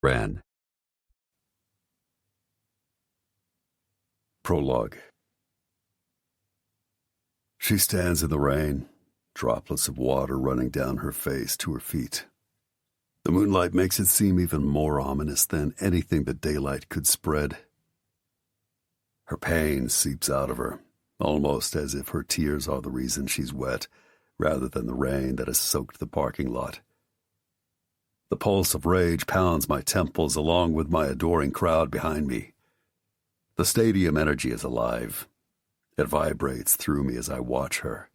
ran. Prologue. She stands in the rain, droplets of water running down her face to her feet. The moonlight makes it seem even more ominous than anything that daylight could spread. Her pain seeps out of her, almost as if her tears are the reason she's wet, rather than the rain that has soaked the parking lot. The pulse of rage pounds my temples along with my adoring crowd behind me. The stadium energy is alive. It vibrates through me as I watch her.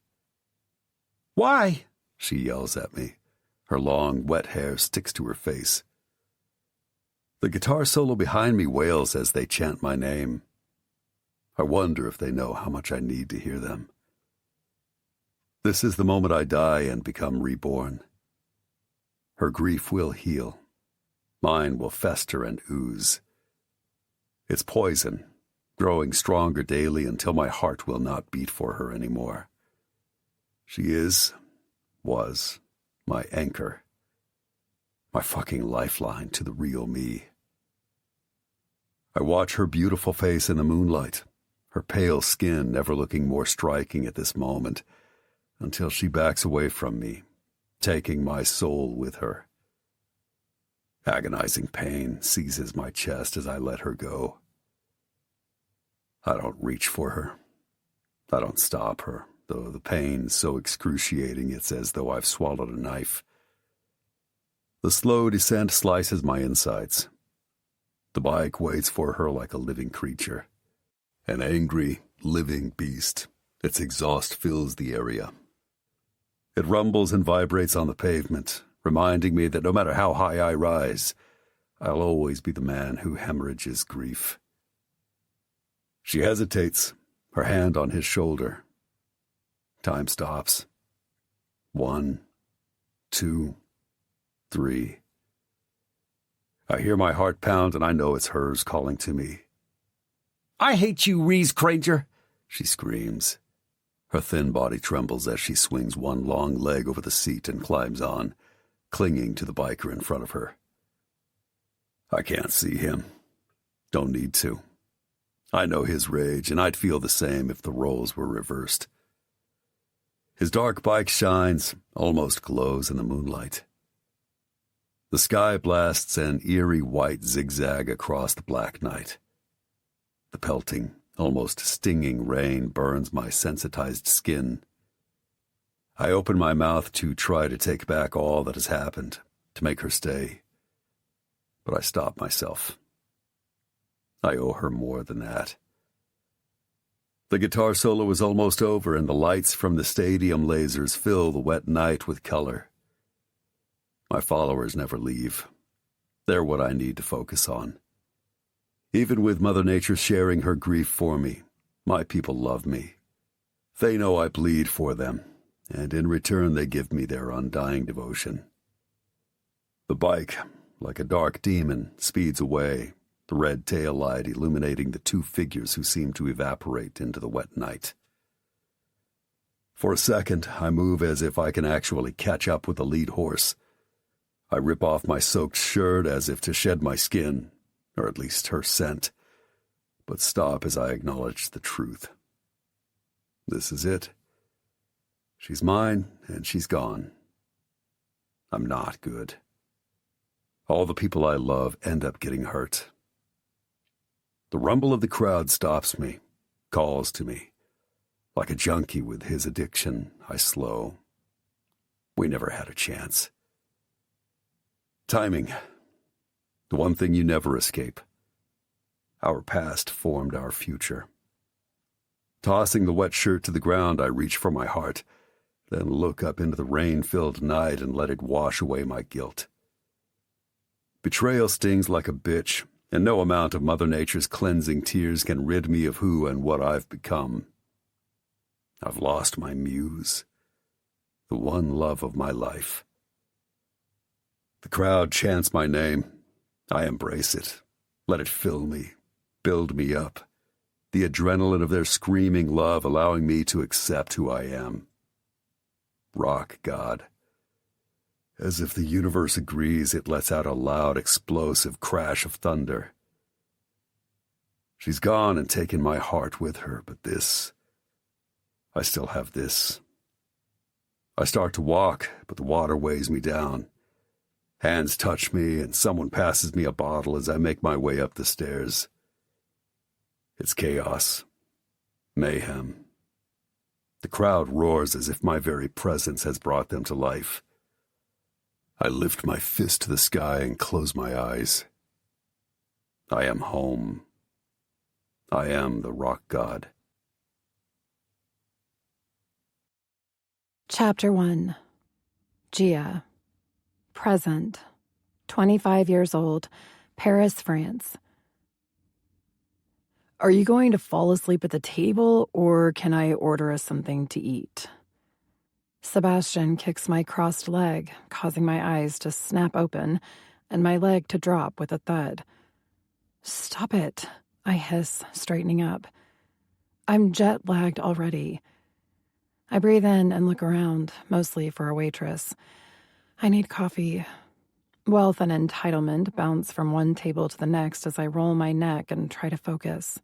"Why?" she yells at me. Her long, wet hair sticks to her face. The guitar solo behind me wails as they chant my name. I wonder if they know how much I need to hear them. This is the moment I die and become reborn. Her grief will heal. Mine will fester and ooze. It's poison, growing stronger daily until my heart will not beat for her anymore. She was, my anchor. My fucking lifeline to the real me. I watch her beautiful face in the moonlight, her pale skin never looking more striking at this moment, until she backs away from me, taking my soul with her. Agonizing pain seizes my chest as I let her go. I don't reach for her. I don't stop her, though the pain's so excruciating it's as though I've swallowed a knife. The slow descent slices my insides. The bike waits for her like a living creature. An angry, living beast. Its exhaust fills the area. It rumbles and vibrates on the pavement, reminding me that no matter how high I rise, I'll always be the man who hemorrhages grief. She hesitates, her hand on his shoulder. Time stops. 1, 2, 3. I hear my heart pound and I know it's hers calling to me. "I hate you, Reese Granger," she screams. Her thin body trembles as she swings one long leg over the seat and climbs on, clinging to the biker in front of her. I can't see him. Don't need to. I know his rage, and I'd feel the same if the roles were reversed. His dark bike shines, almost glows in the moonlight. The sky blasts an eerie white zigzag across the black night. The pelting, almost stinging rain burns my sensitized skin. I open my mouth to try to take back all that has happened, to make her stay. But I stop myself. I owe her more than that. The guitar solo is almost over, and the lights from the stadium lasers fill the wet night with color. My followers never leave. They're what I need to focus on. Even with Mother Nature sharing her grief for me, my people love me. They know I bleed for them, and in return they give me their undying devotion. The bike, like a dark demon, speeds away, the red tail light illuminating the two figures who seem to evaporate into the wet night. For a second, I move as if I can actually catch up with the lead horse. I rip off my soaked shirt as if to shed my skin, or at least her scent, but stop as I acknowledge the truth. This is it. She's mine, and she's gone. I'm not good. All the people I love end up getting hurt. The rumble of the crowd stops me, calls to me. Like a junkie with his addiction, I slow. We never had a chance. Timing. The one thing you never escape. Our past formed our future. Tossing the wet shirt to the ground, I reach for my heart, then look up into the rain-filled night and let it wash away my guilt. Betrayal stings like a bitch, and no amount of Mother Nature's cleansing tears can rid me of who and what I've become. I've lost my muse, the one love of my life. The crowd chants my name. I embrace it. Let it fill me, build me up. The adrenaline of their screaming love allowing me to accept who I am. Rock God. As if the universe agrees, it lets out a loud, explosive crash of thunder. She's gone and taken my heart with her, but this, I still have this. I start to walk, but the water weighs me down. Hands touch me, and someone passes me a bottle as I make my way up the stairs. It's chaos. Mayhem. The crowd roars as if my very presence has brought them to life. I lift my fist to the sky and close my eyes. I am home. I am the rock god. Chapter 1. Gia. Present. 25 years old. Paris, France. Are you going to fall asleep at the table, or can I order us something to eat? Sebastian kicks my crossed leg, causing my eyes to snap open and my leg to drop with a thud. Stop it, I hiss, straightening up. I'm jet-lagged already. I breathe in and look around, mostly for a waitress. I need coffee. Wealth and entitlement bounce from one table to the next as I roll my neck and try to focus.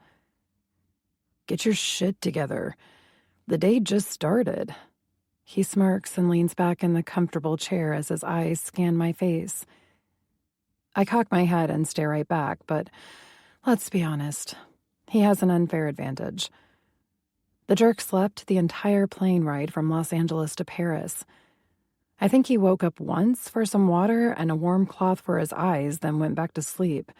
Get your shit together. The day just started. He smirks and leans back in the comfortable chair as his eyes scan my face. I cock my head and stare right back, but let's be honest. He has an unfair advantage. The jerk slept the entire plane ride from Los Angeles to Paris. I think he woke up once for some water and a warm cloth for his eyes, then went back to sleep,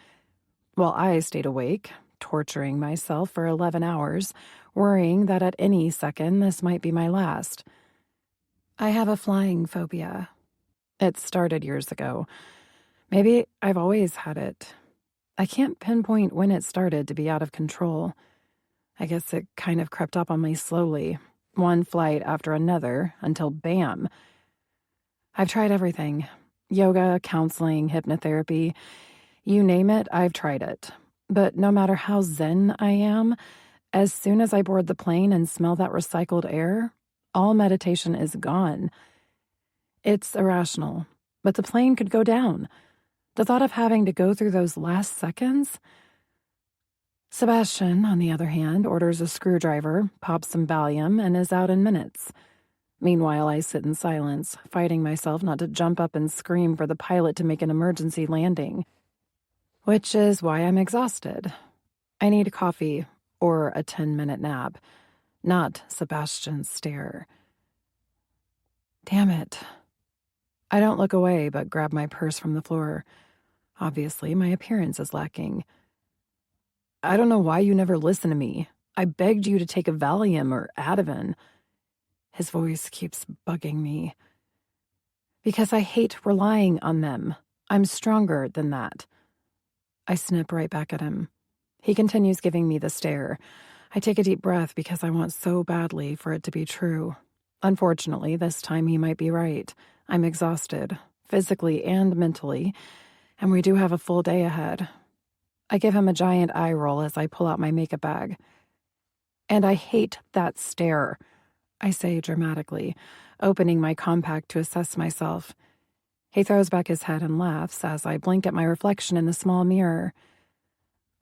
while I stayed awake, torturing myself for 11 hours, worrying that at any second this might be my last. I have a flying phobia. It started years ago. Maybe I've always had it. I can't pinpoint when it started to be out of control. I guess it kind of crept up on me slowly, one flight after another, until bam. I've tried everything. Yoga, counseling, hypnotherapy. You name it, I've tried it. But no matter how zen I am, as soon as I board the plane and smell that recycled air, all meditation is gone. It's irrational, but the plane could go down. The thought of having to go through those last seconds. Sebastian, on the other hand, orders a screwdriver, pops some Valium, and is out in minutes. Meanwhile, I sit in silence, fighting myself not to jump up and scream for the pilot to make an emergency landing. Which is why I'm exhausted. I need coffee or a 10-minute nap, not Sebastian's stare. Damn it. I don't look away, but grab my purse from the floor. Obviously, my appearance is lacking. I don't know why you never listen to me. I begged you to take a Valium or Ativan. His voice keeps bugging me. Because I hate relying on them. I'm stronger than that. I snip right back at him. He continues giving me the stare. I take a deep breath because I want so badly for it to be true. Unfortunately, this time he might be right. I'm exhausted, physically and mentally, and we do have a full day ahead. I give him a giant eye roll as I pull out my makeup bag. And I hate that stare, I say dramatically, opening my compact to assess myself. He throws back his head and laughs as I blink at my reflection in the small mirror.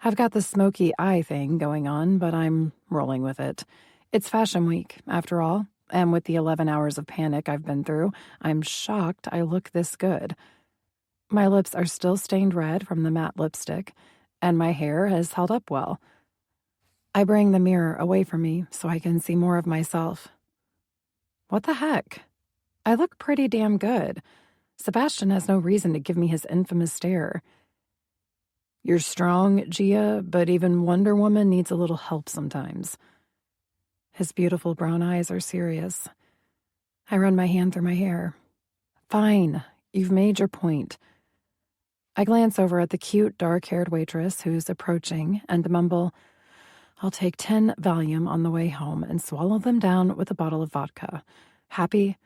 I've got the smoky eye thing going on, but I'm rolling with it. It's Fashion Week, after all, and with the 11 hours of panic I've been through, I'm shocked I look this good. My lips are still stained red from the matte lipstick, and my hair has held up well. I bring the mirror away from me so I can see more of myself. What the heck? I look pretty damn good. Sebastian has no reason to give me his infamous stare. You're strong, Gia, but even Wonder Woman needs a little help sometimes. His beautiful brown eyes are serious. I run my hand through my hair. Fine, you've made your point. I glance over at the cute, dark-haired waitress who's approaching and mumble, I'll take 10 Valium on the way home and swallow them down with a bottle of vodka. Happy?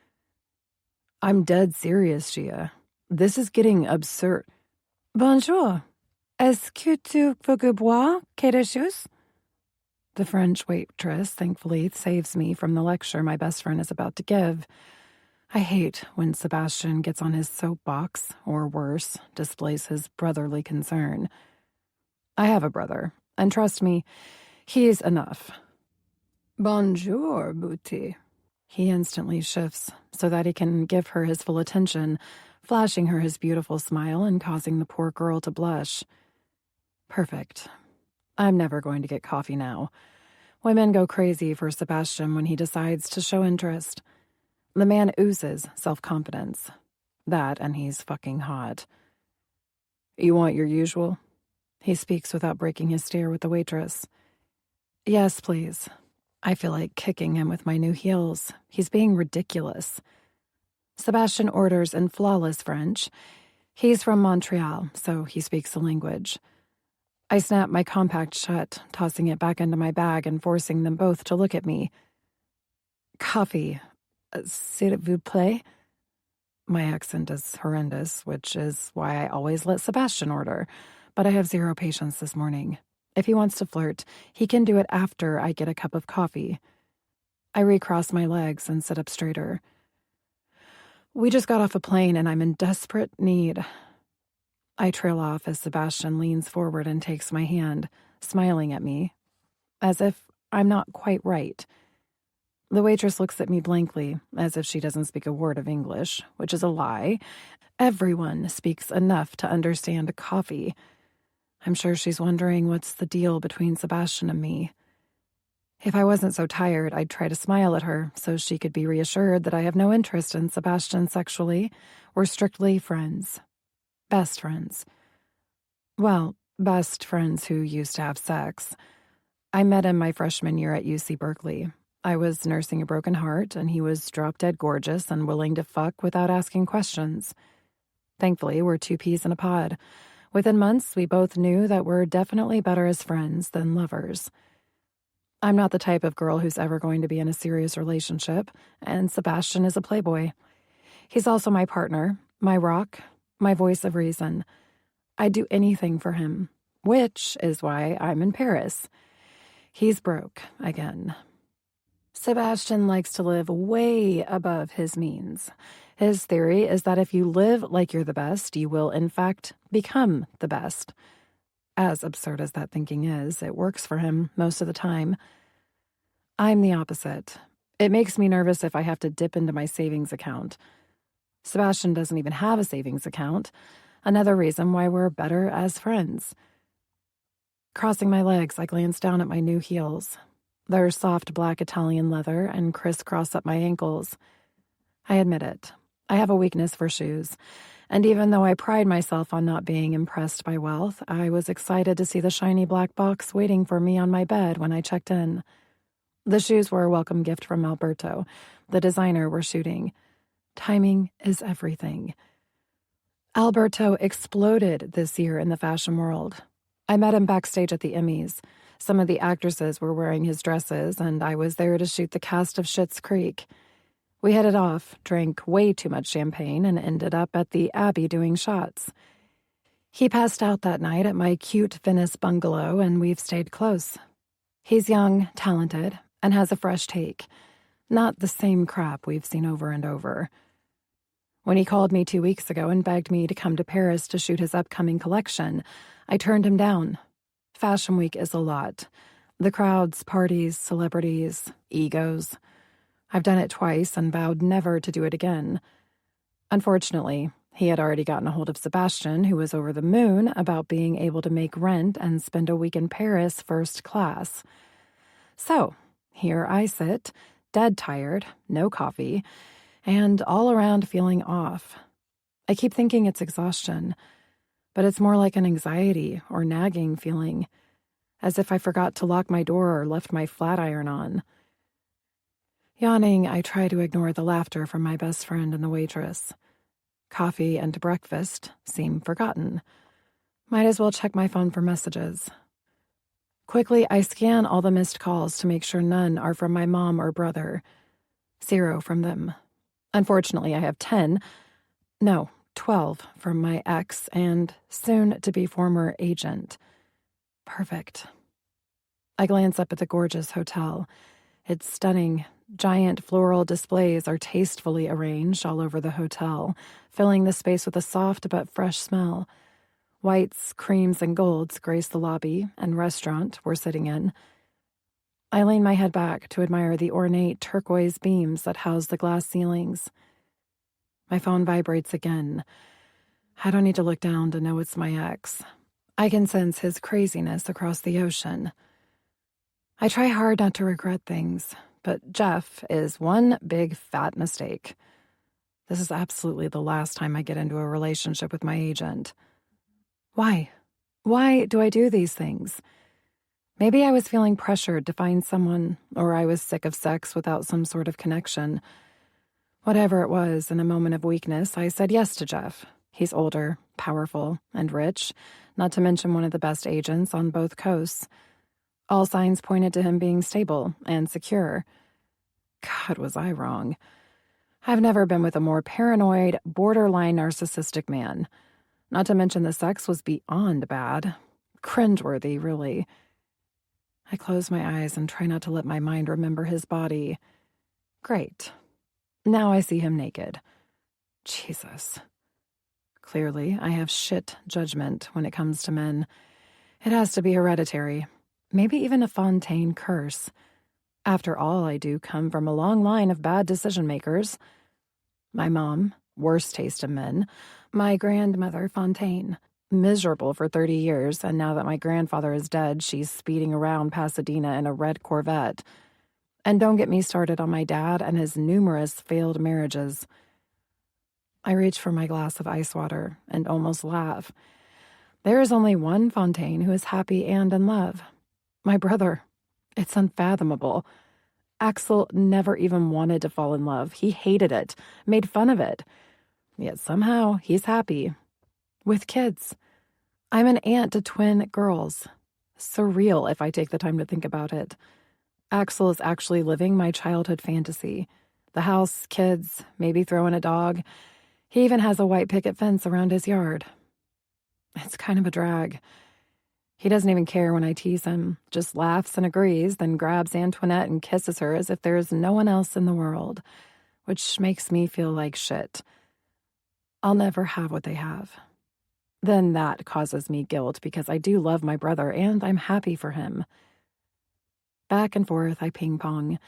I'm dead serious, Gia. This is getting absurd. Bonjour. Est-ce que tu veux boire quelque chose? The French waitress, thankfully, saves me from the lecture my best friend is about to give. I hate when Sebastian gets on his soapbox, or worse, displays his brotherly concern. I have a brother, and trust me, he's enough. Bonjour, Booty. He instantly shifts so that he can give her his full attention, flashing her his beautiful smile and causing the poor girl to blush. Perfect. I'm never going to get coffee now. Women go crazy for Sebastian when he decides to show interest. The man oozes self-confidence. That, and he's fucking hot. You want your usual? He speaks without breaking his stare with the waitress. Yes, please. I feel like kicking him with my new heels. He's being ridiculous. Sebastian orders in flawless French. He's from Montreal, so he speaks the language. I snap my compact shut, tossing it back into my bag and forcing them both to look at me. Coffee. S'il vous plaît? My accent is horrendous, which is why I always let Sebastian order, but I have zero patience this morning. If he wants to flirt, he can do it after I get a cup of coffee. I recross my legs and sit up straighter. We just got off a plane and I'm in desperate need. I trail off as Sebastian leans forward and takes my hand, smiling at me, as if I'm not quite right. The waitress looks at me blankly, as if she doesn't speak a word of English, which is a lie. Everyone speaks enough to understand coffee. I'm sure she's wondering what's the deal between Sebastian and me. If I wasn't so tired, I'd try to smile at her so she could be reassured that I have no interest in Sebastian sexually. We're strictly friends. Best friends. Well, best friends who used to have sex. I met him my freshman year at UC Berkeley. I was nursing a broken heart, and he was drop-dead gorgeous and willing to fuck without asking questions. Thankfully, we're two peas in a pod. Within months, we both knew that we're definitely better as friends than lovers. I'm not the type of girl who's ever going to be in a serious relationship, and Sebastian is a playboy. He's also my partner, my rock, my voice of reason. I'd do anything for him, which is why I'm in Paris. He's broke again. Sebastian likes to live way above his means. His theory is that if you live like you're the best, you will, in fact, become the best. As absurd as that thinking is, it works for him most of the time. I'm the opposite. It makes me nervous if I have to dip into my savings account. Sebastian doesn't even have a savings account. Another reason why we're better as friends. Crossing my legs, I glance down at my new heels. They're soft black Italian leather and crisscross up my ankles. I admit it. I have a weakness for shoes. And even though I pride myself on not being impressed by wealth, I was excited to see the shiny black box waiting for me on my bed when I checked in. The shoes were a welcome gift from Alberto, the designer we're shooting. Timing is everything. Alberto exploded this year in the fashion world. I met him backstage at the Emmys. Some of the actresses were wearing his dresses, and I was there to shoot the cast of Schitt's Creek. We headed off, drank way too much champagne, and ended up at the Abbey doing shots. He passed out that night at my cute Venice bungalow, and we've stayed close. He's young, talented, and has a fresh take. Not the same crap we've seen over and over. When he called me 2 weeks ago and begged me to come to Paris to shoot his upcoming collection, I turned him down. Fashion Week is a lot. The crowds, parties, celebrities, egos. I've done it twice and vowed never to do it again. Unfortunately, he had already gotten a hold of Sebastian, who was over the moon about being able to make rent and spend a week in Paris first class. So, here I sit, dead tired, no coffee, and all around feeling off. I keep thinking it's exhaustion, but it's more like an anxiety or nagging feeling, as if I forgot to lock my door or left my flat iron on. Yawning, I try to ignore the laughter from my best friend and the waitress. Coffee and breakfast seem forgotten. Might as well check my phone for messages. Quickly, I scan all the missed calls to make sure none are from my mom or brother. 0 from them. Unfortunately, I have 12 from my ex and soon-to-be former agent. Perfect. I glance up at the gorgeous hotel. It's stunning, Giant floral displays are tastefully arranged all over the hotel, filling the space with a soft but fresh smell. Whites, creams, and golds grace the lobby and restaurant we're sitting in. I lean my head back to admire the ornate turquoise beams that house the glass ceilings. My phone vibrates again. I don't need to look down to know it's my ex. I can sense his craziness across the ocean. I try hard not to regret things, but Jeff is one big fat mistake. This is absolutely the last time I get into a relationship with my agent. Why? Why do I do these things? Maybe I was feeling pressured to find someone, or I was sick of sex without some sort of connection. Whatever it was, in a moment of weakness, I said yes to Jeff. He's older, powerful, and rich, not to mention one of the best agents on both coasts. All signs pointed to him being stable and secure. God, was I wrong. I've never been with a more paranoid, borderline narcissistic man. Not to mention the sex was beyond bad. Cringeworthy, really. I close my eyes and try not to let my mind remember his body. Great. Now I see him naked. Jesus. Clearly, I have shit judgment when it comes to men. It has to be hereditary. Maybe even a Fontaine curse. After all, I do come from a long line of bad decision-makers. My mom, worst taste in men. My grandmother, Fontaine, miserable for 30 years, and now that my grandfather is dead, she's speeding around Pasadena in a red Corvette. And don't get me started on my dad and his numerous failed marriages. I reach for my glass of ice water and almost laugh. There is only one Fontaine who is happy and in love. My brother. It's unfathomable. Axel never even wanted to fall in love. He hated it, made fun of it. Yet somehow he's happy. With kids. I'm an aunt to twin girls. Surreal if I take the time to think about it. Axel is actually living my childhood fantasy. The house, kids, maybe throw in a dog. He even has a white picket fence around his yard. It's kind of a drag. He doesn't even care when I tease him, just laughs and agrees, then grabs Antoinette and kisses her as if there is no one else in the world, which makes me feel like shit. I'll never have what they have. Then that causes me guilt because I do love my brother and I'm happy for him. Back and forth, I ping-pong.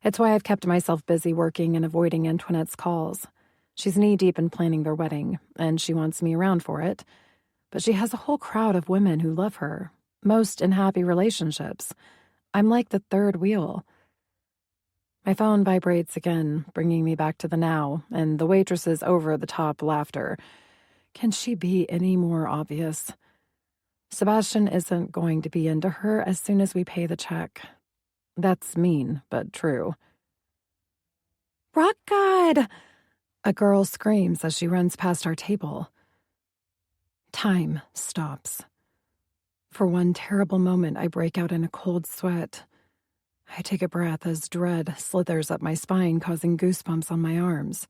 It's why I've kept myself busy working and avoiding Antoinette's calls. She's knee-deep in planning their wedding, and she wants me around for it. But she has a whole crowd of women who love her, most in happy relationships. I'm like the third wheel. My phone vibrates again, bringing me back to the now, and the waitress's over-the-top laughter. Can she be any more obvious? Sebastian isn't going to be into her as soon as we pay the check. That's mean, but true. Rock God! A girl screams as she runs past our table. Time stops. For one terrible moment, I break out in a cold sweat. I take a breath as dread slithers up my spine, causing goosebumps on my arms.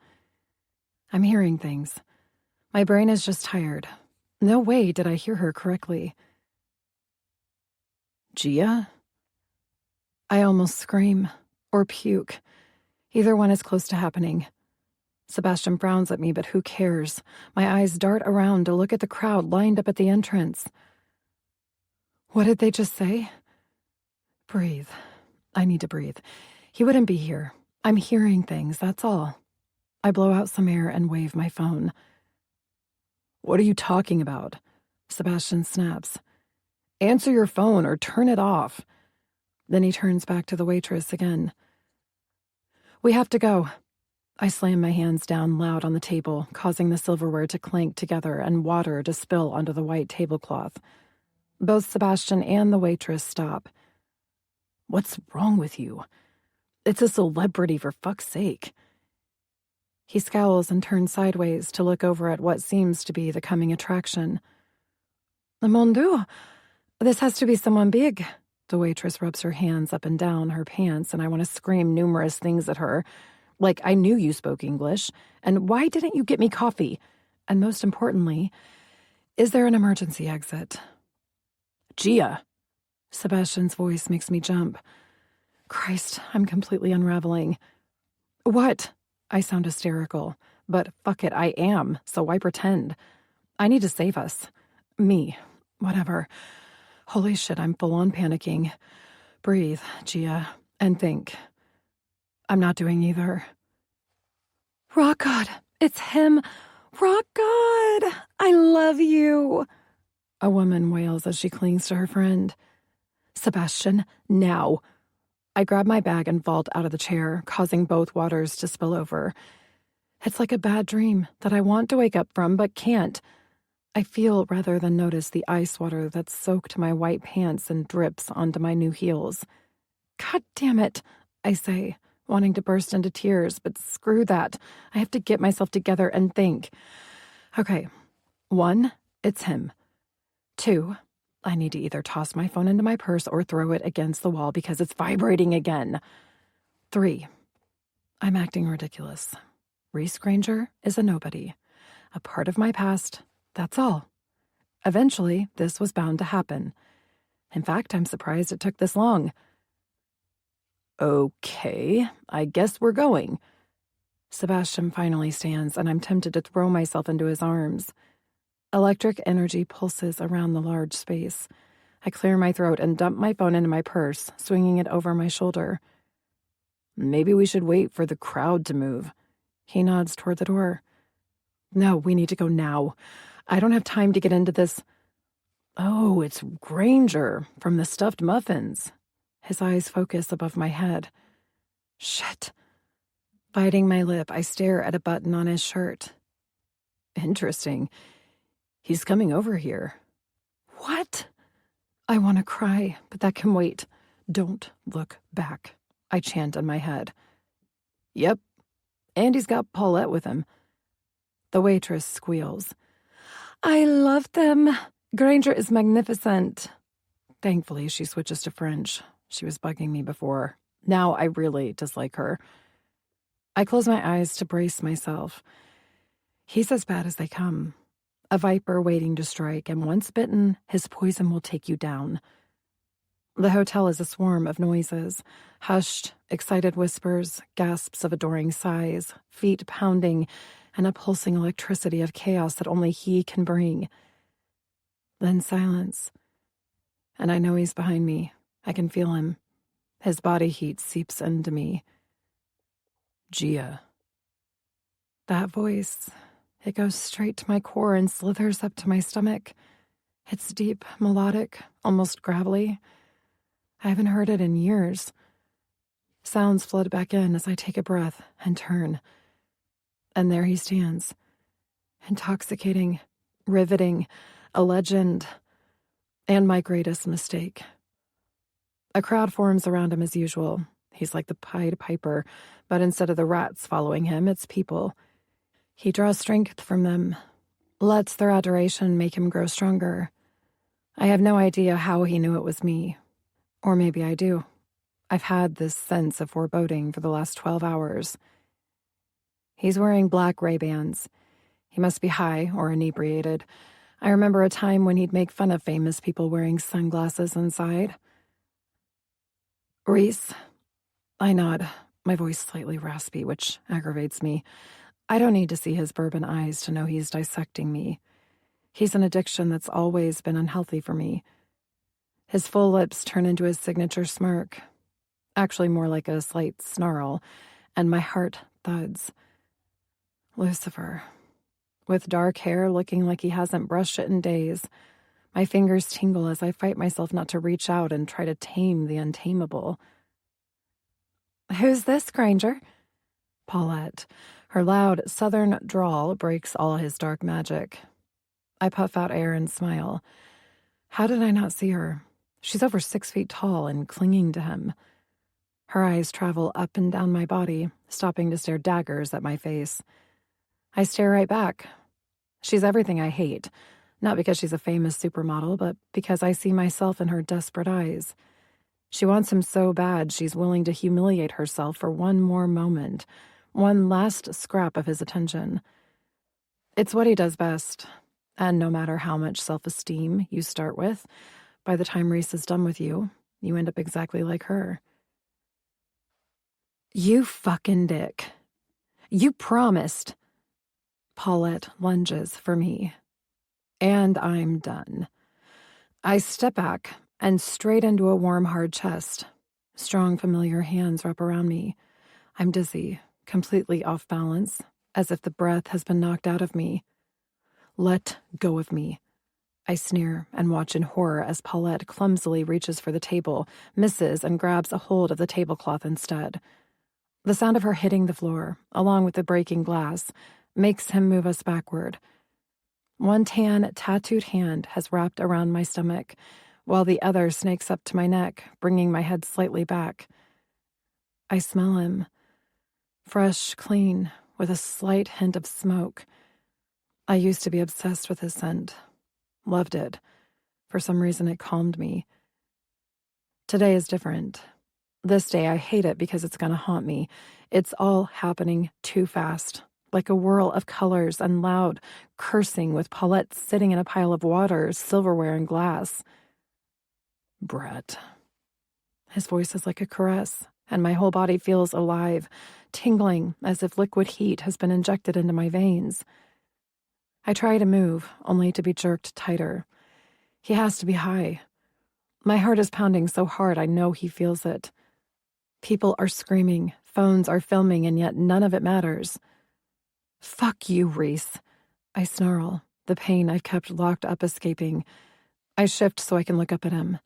I'm hearing things. My brain is just tired. No way did I hear her correctly. Gia? I almost scream, or puke. Either one is close to happening. Sebastian frowns at me, but who cares? My eyes dart around to look at the crowd lined up at the entrance. What did they just say? Breathe. I need to breathe. He wouldn't be here. I'm hearing things, that's all. I blow out some air and wave my phone. What are you talking about? Sebastian snaps. Answer your phone or turn it off. Then he turns back to the waitress again. We have to go. I slam my hands down loud on the table, causing the silverware to clank together and water to spill onto the white tablecloth. Both Sebastian and the waitress stop. What's wrong with you? It's a celebrity, for fuck's sake. He scowls and turns sideways to look over at what seems to be the coming attraction. Mon Dieu, this has to be someone big. The waitress rubs her hands up and down her pants, and I want to scream numerous things at her. Like, I knew you spoke English, and why didn't you get me coffee? And most importantly, is there an emergency exit? Gia. Sebastian's voice makes me jump. Christ, I'm completely unraveling. What? I sound hysterical. But fuck it, I am, so why pretend? I need to save us. Me. Whatever. Holy shit, I'm full on panicking. Breathe, Gia, and think. I'm not doing either. Rock God, it's him. Rock God, I love you. A woman wails as she clings to her friend. Sebastian, now. I grab my bag and vault out of the chair, causing both waters to spill over. It's like a bad dream that I want to wake up from but can't. I feel rather than notice the ice water that's soaked my white pants and drips onto my new heels. God damn it, I say, wanting to burst into tears, but screw that. I have to get myself together and think. Okay, 1, it's him. 2, I need to either toss my phone into my purse or throw it against the wall because it's vibrating again. 3, I'm acting ridiculous. Reese Granger is a nobody. A part of my past, that's all. Eventually, this was bound to happen. In fact, I'm surprised it took this long. Okay, I guess we're going. Sebastian finally stands, and I'm tempted to throw myself into his arms. Electric energy pulses around the large space. I clear my throat and dump my phone into my purse, swinging it over my shoulder. Maybe we should wait for the crowd to move. He nods toward the door. No, we need to go now. I don't have time to get into this. Oh, it's Granger from the stuffed muffins. His eyes focus above my head. Shit. Biting my lip, I stare at a button on his shirt. Interesting. He's coming over here. What? I want to cry, but that can wait. Don't look back, I chant in my head. Yep. And he's got Paulette with him. The waitress squeals. I love them. Granger is magnificent. Thankfully, she switches to French. She was bugging me before. Now I really dislike her. I close my eyes to brace myself. He's as bad as they come. A viper waiting to strike, and once bitten, his poison will take you down. The hotel is a swarm of noises. Hushed, excited whispers, gasps of adoring sighs, feet pounding, and a pulsing electricity of chaos that only he can bring. Then silence. And I know he's behind me. I can feel him. His body heat seeps into me. Gia. That voice, it goes straight to my core and slithers up to my stomach. It's deep, melodic, almost gravelly. I haven't heard it in years. Sounds flood back in as I take a breath and turn. And there he stands. Intoxicating, riveting, a legend, and my greatest mistake. A crowd forms around him as usual. He's like the Pied Piper, but instead of the rats following him, it's people. He draws strength from them, lets their adoration make him grow stronger. I have no idea how he knew it was me. Or maybe I do. I've had this sense of foreboding for the last 12 hours. He's wearing black Ray-Bans. He must be high or inebriated. I remember a time when he'd make fun of famous people wearing sunglasses inside. Reese. I nod, my voice slightly raspy, which aggravates me. I don't need to see his bourbon eyes to know he's dissecting me. He's an addiction that's always been unhealthy for me. His full lips turn into his signature smirk. Actually more like a slight snarl, and my heart thuds. Lucifer. With dark hair looking like he hasn't brushed it in days. My fingers tingle as I fight myself not to reach out and try to tame the untamable. Who's this, Granger? Paulette. Her loud southern drawl breaks all his dark magic. I puff out air and smile. How did I not see her? She's over 6 feet tall and clinging to him. Her eyes travel up and down my body, stopping to stare daggers at my face. I stare right back. She's everything I hate, not because she's a famous supermodel, but because I see myself in her desperate eyes. She wants him so bad she's willing to humiliate herself for one more moment, one last scrap of his attention. It's what he does best, and no matter how much self-esteem you start with, by the time Reese is done with you, you end up exactly like her. You fucking dick. You promised. Paulette lunges for me. And I'm done. I step back and straight into a warm, hard chest. Strong, familiar hands wrap around me. I'm dizzy, completely off balance, as if the breath has been knocked out of me. Let go of me. I sneer and watch in horror as Paulette clumsily reaches for the table, misses, and grabs a hold of the tablecloth instead. The sound of her hitting the floor, along with the breaking glass, makes him move us backward. One tan, tattooed hand has wrapped around my stomach, while the other snakes up to my neck, bringing my head slightly back. I smell him. Fresh, clean, with a slight hint of smoke. I used to be obsessed with his scent. Loved it. For some reason, it calmed me. Today is different. This day, I hate it because it's going to haunt me. It's all happening too fast, like a whirl of colors and loud cursing with Paulette sitting in a pile of water, silverware, and glass. Brett. His voice is like a caress, and my whole body feels alive, tingling as if liquid heat has been injected into my veins. I try to move, only to be jerked tighter. He has to be high. My heart is pounding so hard I know he feels it. People are screaming, phones are filming, and yet none of it matters. Fuck you, Reese. I snarl, the pain I've kept locked up escaping. I shift so I can look up at him.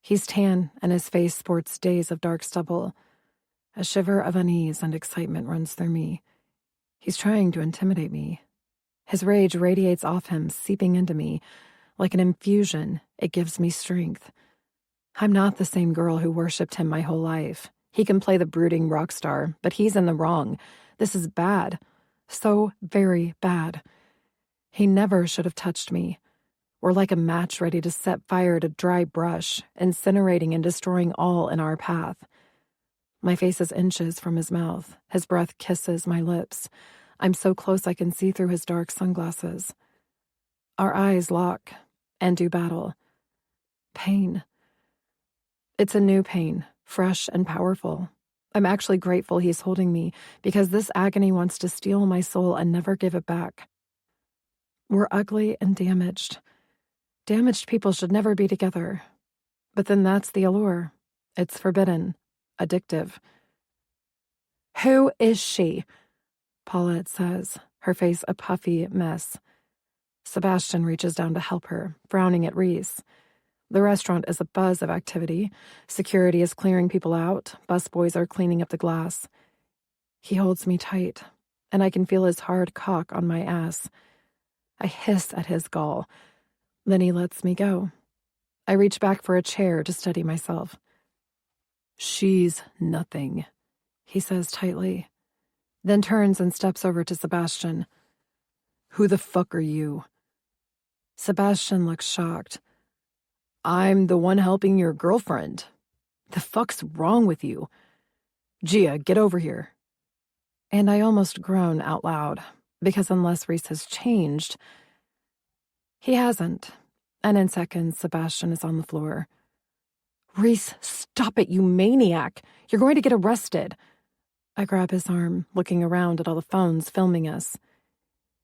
He's tan, and his face sports days of dark stubble. A shiver of unease and excitement runs through me. He's trying to intimidate me. His rage radiates off him, seeping into me. Like an infusion, it gives me strength. I'm not the same girl who worshipped him my whole life. He can play the brooding rock star, but he's in the wrong. This is bad. So very bad. He never should have touched me. We're like a match ready to set fire to dry brush, incinerating and destroying all in our path. My face is inches from his mouth. His breath kisses my lips. I'm so close I can see through his dark sunglasses. Our eyes lock and do battle. Pain. It's a new pain, fresh and powerful. I'm actually grateful he's holding me because this agony wants to steal my soul and never give it back. We're ugly and damaged. Damaged people should never be together. But then that's the allure. It's forbidden, addictive. Who is she? Paulette says, her face a puffy mess. Sebastian reaches down to help her, frowning at Reese. The restaurant is a buzz of activity. Security is clearing people out. Busboys are cleaning up the glass. He holds me tight, and I can feel his hard cock on my ass. I hiss at his gall. Then he lets me go. I reach back for a chair to steady myself. She's nothing, he says tightly, then turns and steps over to Sebastian. Who the fuck are you? Sebastian looks shocked. I'm the one helping your girlfriend. The fuck's wrong with you? Gia, get over here. And I almost groan out loud, because unless Reese has changed, he hasn't. And in seconds, Sebastian is on the floor. Reese, stop it, you maniac. You're going to get arrested. I grab his arm, looking around at all the phones filming us.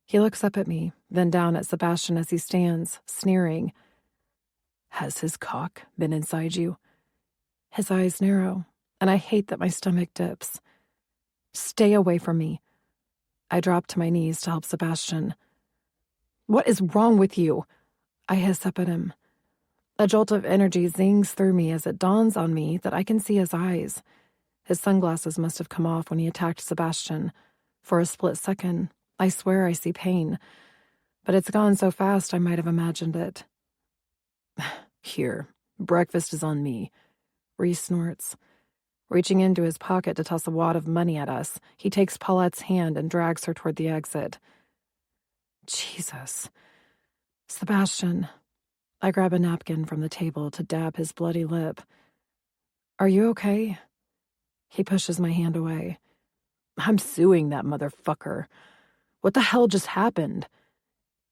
He looks up at me, then down at Sebastian as he stands, sneering. Has his cock been inside you? His eyes narrow, and I hate that my stomach dips. Stay away from me. I drop to my knees to help Sebastian. What is wrong with you? I hiss up at him. A jolt of energy zings through me as it dawns on me that I can see his eyes. His sunglasses must have come off when he attacked Sebastian. For a split second, I swear I see pain. But it's gone so fast I might have imagined it. Here, breakfast is on me. Reese snorts. Reaching into his pocket to toss a wad of money at us, he takes Paulette's hand and drags her toward the exit. Jesus. Sebastian. I grab a napkin from the table to dab his bloody lip. Are you okay? He pushes my hand away. I'm suing that motherfucker. What the hell just happened?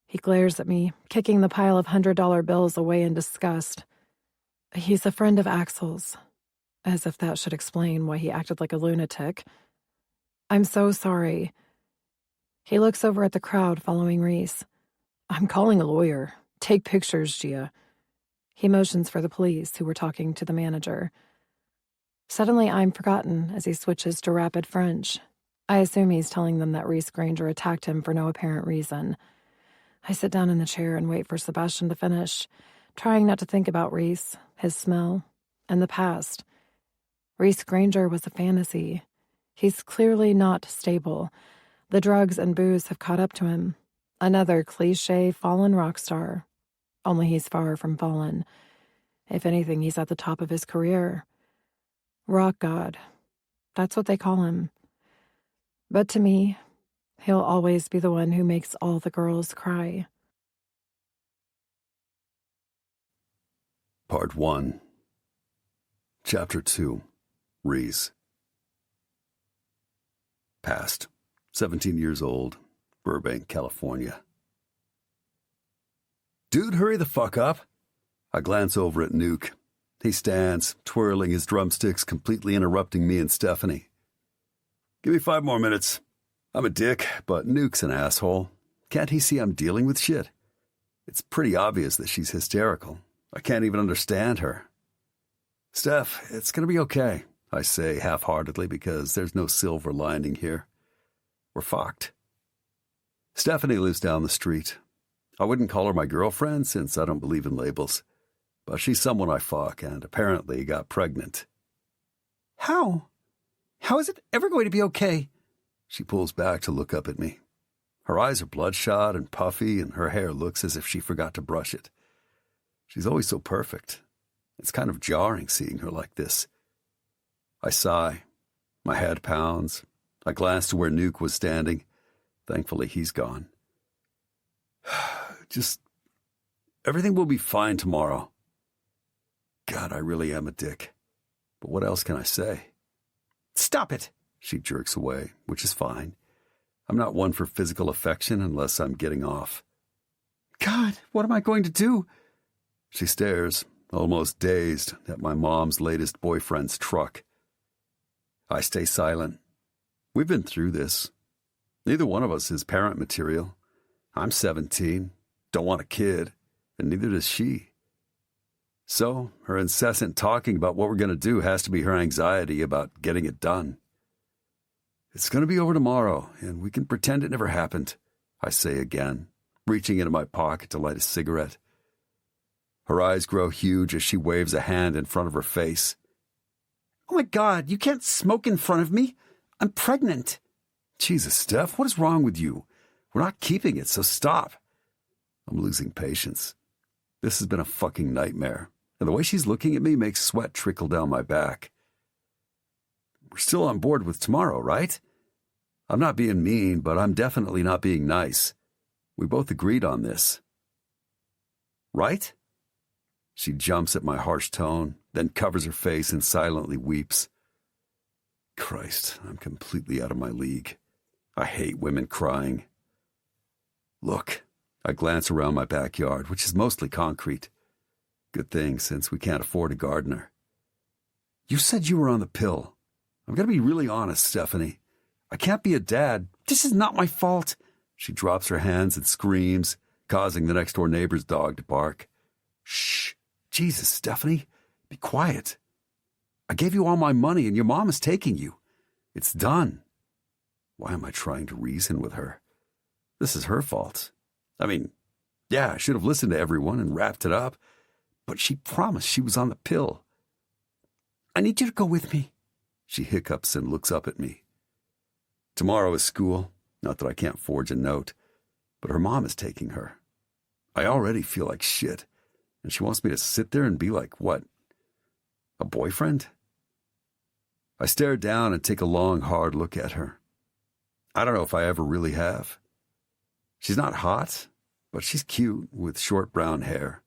He glares at me, kicking the pile of $100 bills away in disgust. He's a friend of Axel's. as if that should explain why he acted like a lunatic. "I'm so sorry." He looks over at the crowd following Reese. "I'm calling a lawyer. Take pictures, Gia." He motions for the police, who were talking to the manager. Suddenly, I'm forgotten as he switches to rapid French. I assume he's telling them that Reese Granger attacked him for no apparent reason. I sit down in the chair and wait for Sebastian to finish, trying not to think about Reese, his smell, and the past. Reese Granger was a fantasy. He's clearly not stable. The drugs and booze have caught up to him. Another cliché fallen rock star. Only he's far from fallen. If anything, he's at the top of his career. Rock God. That's what they call him. But to me, he'll always be the one who makes all the girls cry. Part 1. Chapter 2. Reese. Past. 17 years old. Burbank, California. Dude, hurry the fuck up. I glance over at Nuke. He stands, twirling his drumsticks, completely interrupting me and Stephanie. Give me 5 more minutes. I'm a dick, but Nuke's an asshole. Can't he see I'm dealing with shit? It's pretty obvious that she's hysterical. I can't even understand her. Steph, it's gonna be okay, I say half-heartedly because there's no silver lining here. We're fucked. Stephanie lives down the street. I wouldn't call her my girlfriend since I don't believe in labels, but she's someone I fuck and apparently got pregnant. How? How is it ever going to be okay? She pulls back to look up at me. Her eyes are bloodshot and puffy, and her hair looks as if she forgot to brush it. She's always so perfect. It's kind of jarring seeing her like this. I sigh. My head pounds. I glance to where Nuke was standing. Thankfully, he's gone. Just, everything will be fine tomorrow. God, I really am a dick. But what else can I say? Stop it, she jerks away, which is fine. I'm not one for physical affection unless I'm getting off. God, what am I going to do? She stares, almost dazed, at my mom's latest boyfriend's truck. I stay silent. We've been through this. Neither one of us is parent material. I'm 17, don't want a kid, and neither does she. So, her incessant talking about what we're going to do has to be her anxiety about getting it done. It's going to be over tomorrow, and we can pretend it never happened, I say again, reaching into my pocket to light a cigarette. Her eyes grow huge as she waves a hand in front of her face. Oh my God, you can't smoke in front of me. I'm pregnant. Jesus, Steph, what is wrong with you? We're not keeping it, so stop. I'm losing patience. This has been a fucking nightmare, and the way she's looking at me makes sweat trickle down my back. We're still on board with tomorrow, right? I'm not being mean, but I'm definitely not being nice. We both agreed on this. Right? She jumps at my harsh tone, then covers her face and silently weeps. Christ, I'm completely out of my league. I hate women crying. Look, I glance around my backyard, which is mostly concrete. Good thing, since we can't afford a gardener. You said you were on the pill. I'm going to be really honest, Stephanie. I can't be a dad. This is not my fault. She drops her hands and screams, causing the next-door neighbor's dog to bark. Shh. Jesus, Stephanie. Be quiet. I gave you all my money and your mom is taking you. It's done. Why am I trying to reason with her? This is her fault. I mean, yeah, I should have listened to everyone and wrapped it up, but she promised she was on the pill. I need you to go with me. She hiccups and looks up at me. Tomorrow is school. Not that I can't forge a note, but her mom is taking her. I already feel like shit, and she wants me to sit there and be like, what, a boyfriend? I stare down and take a long, hard look at her. I don't know if I ever really have. She's not hot, but she's cute with short brown hair.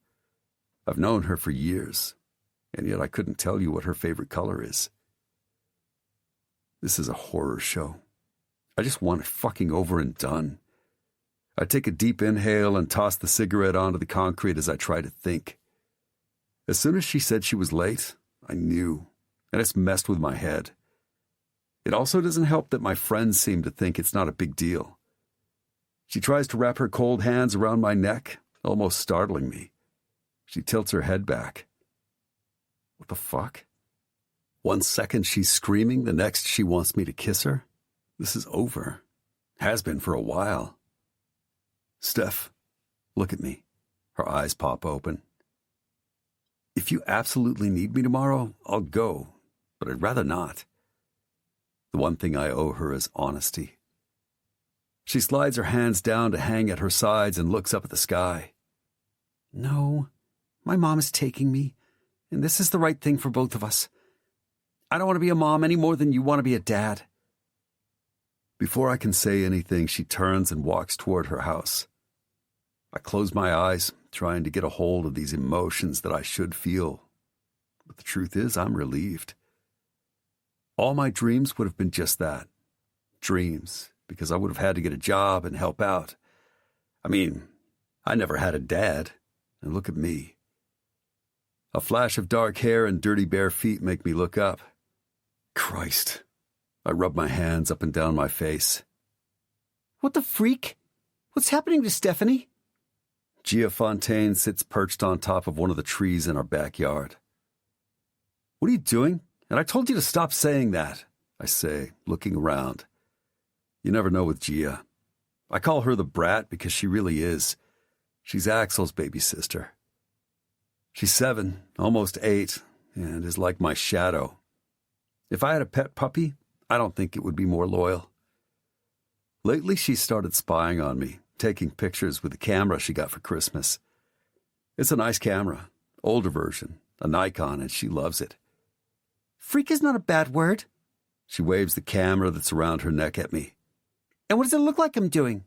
I've known her for years, and yet I couldn't tell you what her favorite color is. This is a horror show. I just want it fucking over and done. I take a deep inhale and toss the cigarette onto the concrete as I try to think. As soon as she said she was late, I knew. and it's messed with my head. It also doesn't help that my friends seem to think it's not a big deal. She tries to wrap her cold hands around my neck, almost startling me. She tilts her head back. What the fuck? 1 second she's screaming, the next she wants me to kiss her? This is over. Has been for a while. Steph, look at me. Her eyes pop open. If you absolutely need me tomorrow, I'll go, but I'd rather not. The one thing I owe her is honesty. She slides her hands down to hang at her sides and looks up at the sky. No, my mom is taking me, and this is the right thing for both of us. I don't want to be a mom any more than you want to be a dad. Before I can say anything, she turns and walks toward her house. I close my eyes, trying to get a hold of these emotions that I should feel. But the truth is, I'm relieved. All my dreams would have been just that. Dreams, because I would have had to get a job and help out. I mean, I never had a dad, and look at me. A flash of dark hair and dirty bare feet make me look up. Christ. I rub my hands up and down my face. What the freak? What's happening to Stephanie? Gia Fontaine sits perched on top of one of the trees in our backyard. What are you doing? And I told you to stop saying that, I say, looking around. You never know with Gia. I call her the brat because she really is. She's Axel's baby sister. She's 7, almost 8, and is like my shadow. If I had a pet puppy, I don't think it would be more loyal. Lately, she's started spying on me, taking pictures with the camera she got for Christmas. It's a nice camera, older version, a Nikon, and she loves it. Freak is not a bad word. She waves the camera that's around her neck at me. And what does it look like I'm doing?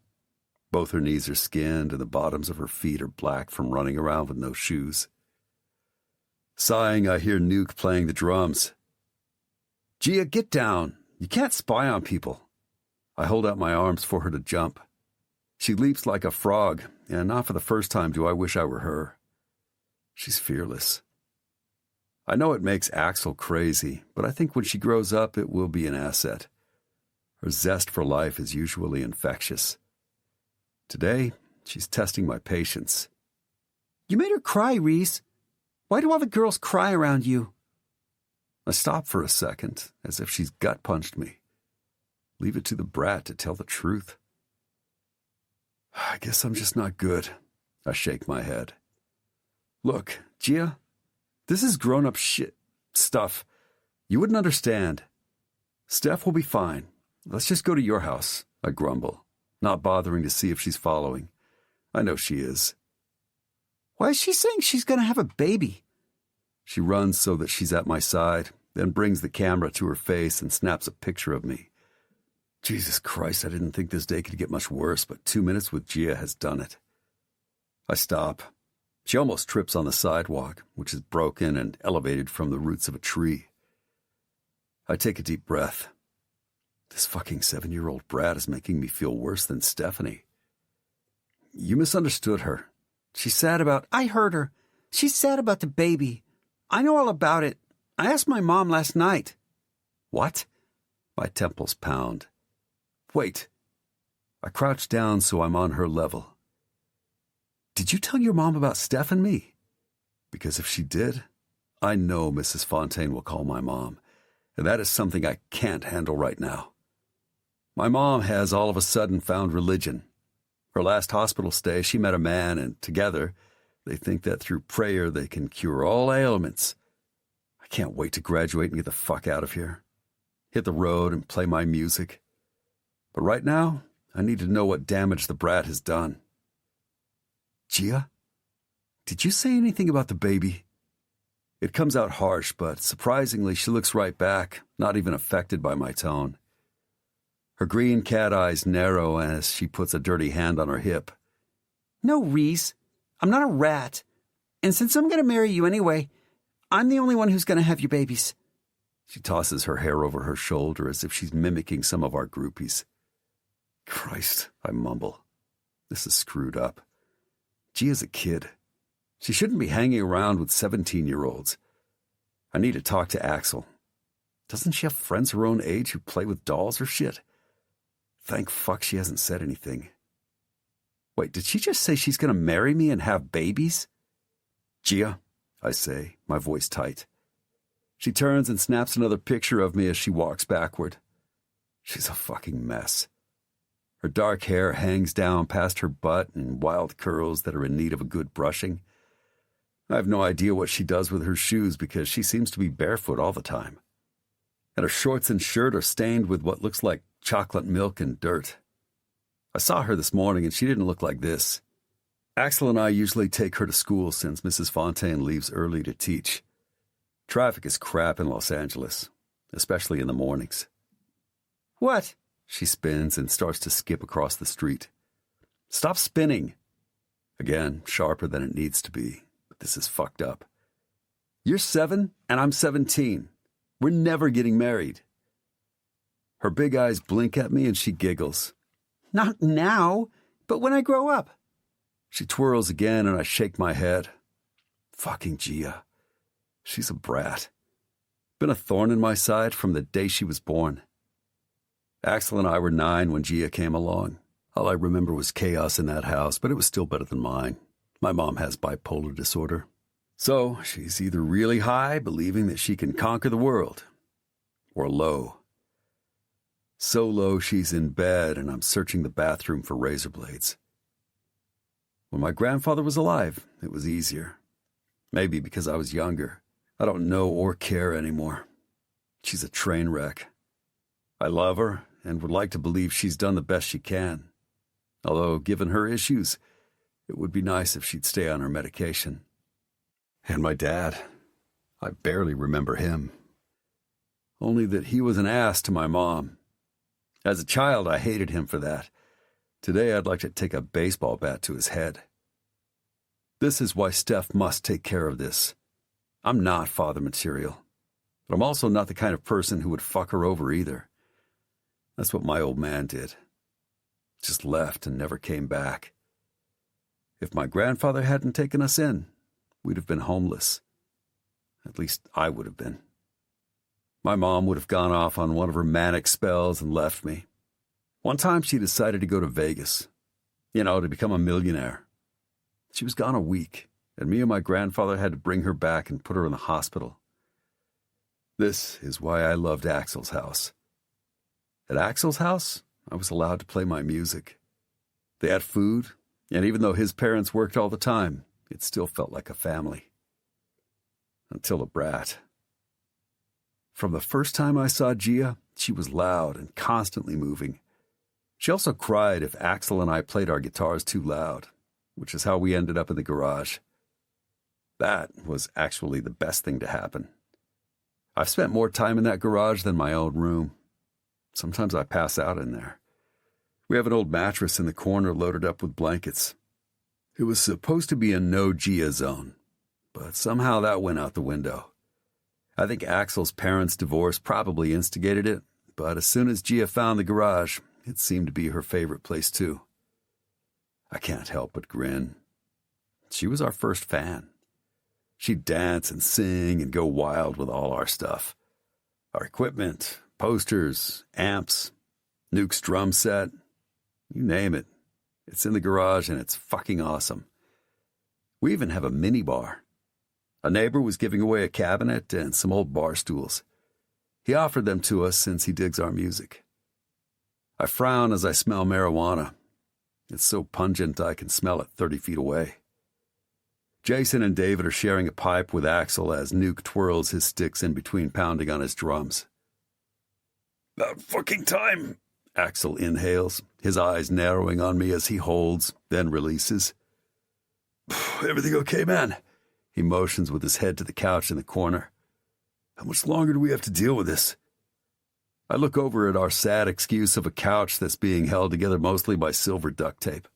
Both her knees are skinned and the bottoms of her feet are black from running around with no shoes. Sighing, I hear Nuke playing the drums. Gia, get down. You can't spy on people. I hold out my arms for her to jump. She leaps like a frog, and not for the first time do I wish I were her. She's fearless. I know it makes Axel crazy, but I think when she grows up it will be an asset. Her zest for life is usually infectious. Today, she's testing my patience. You made her cry, Reese. Why do all the girls cry around you? I stop for a second, as if she's gut-punched me. Leave it to the brat to tell the truth. I guess I'm just not good. I shake my head. Look, Gia, this is grown-up stuff. You wouldn't understand. Steph will be fine. Let's just go to your house, I grumble, not bothering to see if she's following. I know she is. Why is she saying she's going to have a baby? She runs so that she's at my side, then brings the camera to her face and snaps a picture of me. Jesus Christ, I didn't think this day could get much worse, but 2 minutes with Gia has done it. I stop. She almost trips on the sidewalk, which is broken and elevated from the roots of a tree. I take a deep breath. This fucking 7-year-old brat is making me feel worse than Stephanie. You misunderstood her. She's sad about... I heard her. She's sad about the baby. I know all about it. I asked my mom last night. What? My temples pound. Wait. I crouch down so I'm on her level. Did you tell your mom about Steph and me? Because if she did, I know Mrs. Fontaine will call my mom, and that is something I can't handle right now. My mom has all of a sudden found religion. Her last hospital stay, she met a man, and together, they think that through prayer they can cure all ailments. I can't wait to graduate and get the fuck out of here. Hit the road and play my music. But right now, I need to know what damage the brat has done. Gia, did you say anything about the baby? It comes out harsh, but surprisingly, she looks right back, not even affected by my tone. Her green cat eyes narrow as she puts a dirty hand on her hip. No, Reese. I'm not a rat. And since I'm going to marry you anyway, I'm the only one who's going to have your babies. She tosses her hair over her shoulder as if she's mimicking some of our groupies. Christ, I mumble. This is screwed up. Gia's a kid. She shouldn't be hanging around with 17-year-olds. I need to talk to Axel. Doesn't she have friends her own age who play with dolls or shit? Thank fuck she hasn't said anything. Wait, did she just say she's going to marry me and have babies? Gia, I say, my voice tight. She turns and snaps another picture of me as she walks backward. She's a fucking mess. Her dark hair hangs down past her butt in wild curls that are in need of a good brushing. I have no idea what she does with her shoes because she seems to be barefoot all the time. And her shorts and shirt are stained with what looks like chocolate milk and dirt. I saw her this morning and she didn't look like this. Axel and I usually take her to school since Mrs. Fontaine leaves early to teach. Traffic is crap in Los Angeles, especially in the mornings. What? She spins and starts to skip across the street. Stop spinning. Again, sharper than it needs to be, but this is fucked up. You're 7 and I'm 17. We're never getting married. Her big eyes blink at me and she giggles. Not now, but when I grow up. She twirls again and I shake my head. Fucking Gia. She's a brat. Been a thorn in my side from the day she was born. Axel and I were 9 when Gia came along. All I remember was chaos in that house, but it was still better than mine. My mom has bipolar disorder. So she's either really high, believing that she can conquer the world, or low. So low she's in bed and I'm searching the bathroom for razor blades. When my grandfather was alive, it was easier. Maybe because I was younger. I don't know or care anymore. She's a train wreck. I love her and would like to believe she's done the best she can. Although, given her issues, it would be nice if she'd stay on her medication. And my dad, I barely remember him. Only that he was an ass to my mom. As a child, I hated him for that. Today, I'd like to take a baseball bat to his head. This is why Steph must take care of this. I'm not father material, but I'm also not the kind of person who would fuck her over either. That's what my old man did. Just left and never came back. If my grandfather hadn't taken us in, we'd have been homeless. At least I would have been. My mom would have gone off on one of her manic spells and left me. One time she decided to go to Vegas, to become a millionaire. She was gone a week, and me and my grandfather had to bring her back and put her in the hospital. This is why I loved Axel's house. At Axel's house, I was allowed to play my music. They had food, and even though his parents worked all the time, it still felt like a family. Until a brat. From the first time I saw Gia, she was loud and constantly moving. She also cried if Axel and I played our guitars too loud, which is how we ended up in the garage. That was actually the best thing to happen. I've spent more time in that garage than my own room. Sometimes I pass out in there. We have an old mattress in the corner loaded up with blankets. It was supposed to be a no Gia zone, but somehow that went out the window. I think Axel's parents' divorce probably instigated it, but as soon as Gia found the garage, it seemed to be her favorite place too. I can't help but grin. She was our first fan. She'd dance and sing and go wild with all our stuff. Our equipment, posters, amps, Nuke's drum set, you name it. It's in the garage and it's fucking awesome. We even have a mini bar. A neighbor was giving away a cabinet and some old bar stools. He offered them to us since he digs our music. I frown as I smell marijuana. It's so pungent I can smell it 30 feet away. Jason and David are sharing a pipe with Axel as Nuke twirls his sticks in between pounding on his drums. About fucking time, Axel inhales, his eyes narrowing on me as he holds, then releases. Everything okay, man? He motions with his head to the couch in the corner. How much longer do we have to deal with this? I look over at our sad excuse of a couch that's being held together mostly by silver duct tape.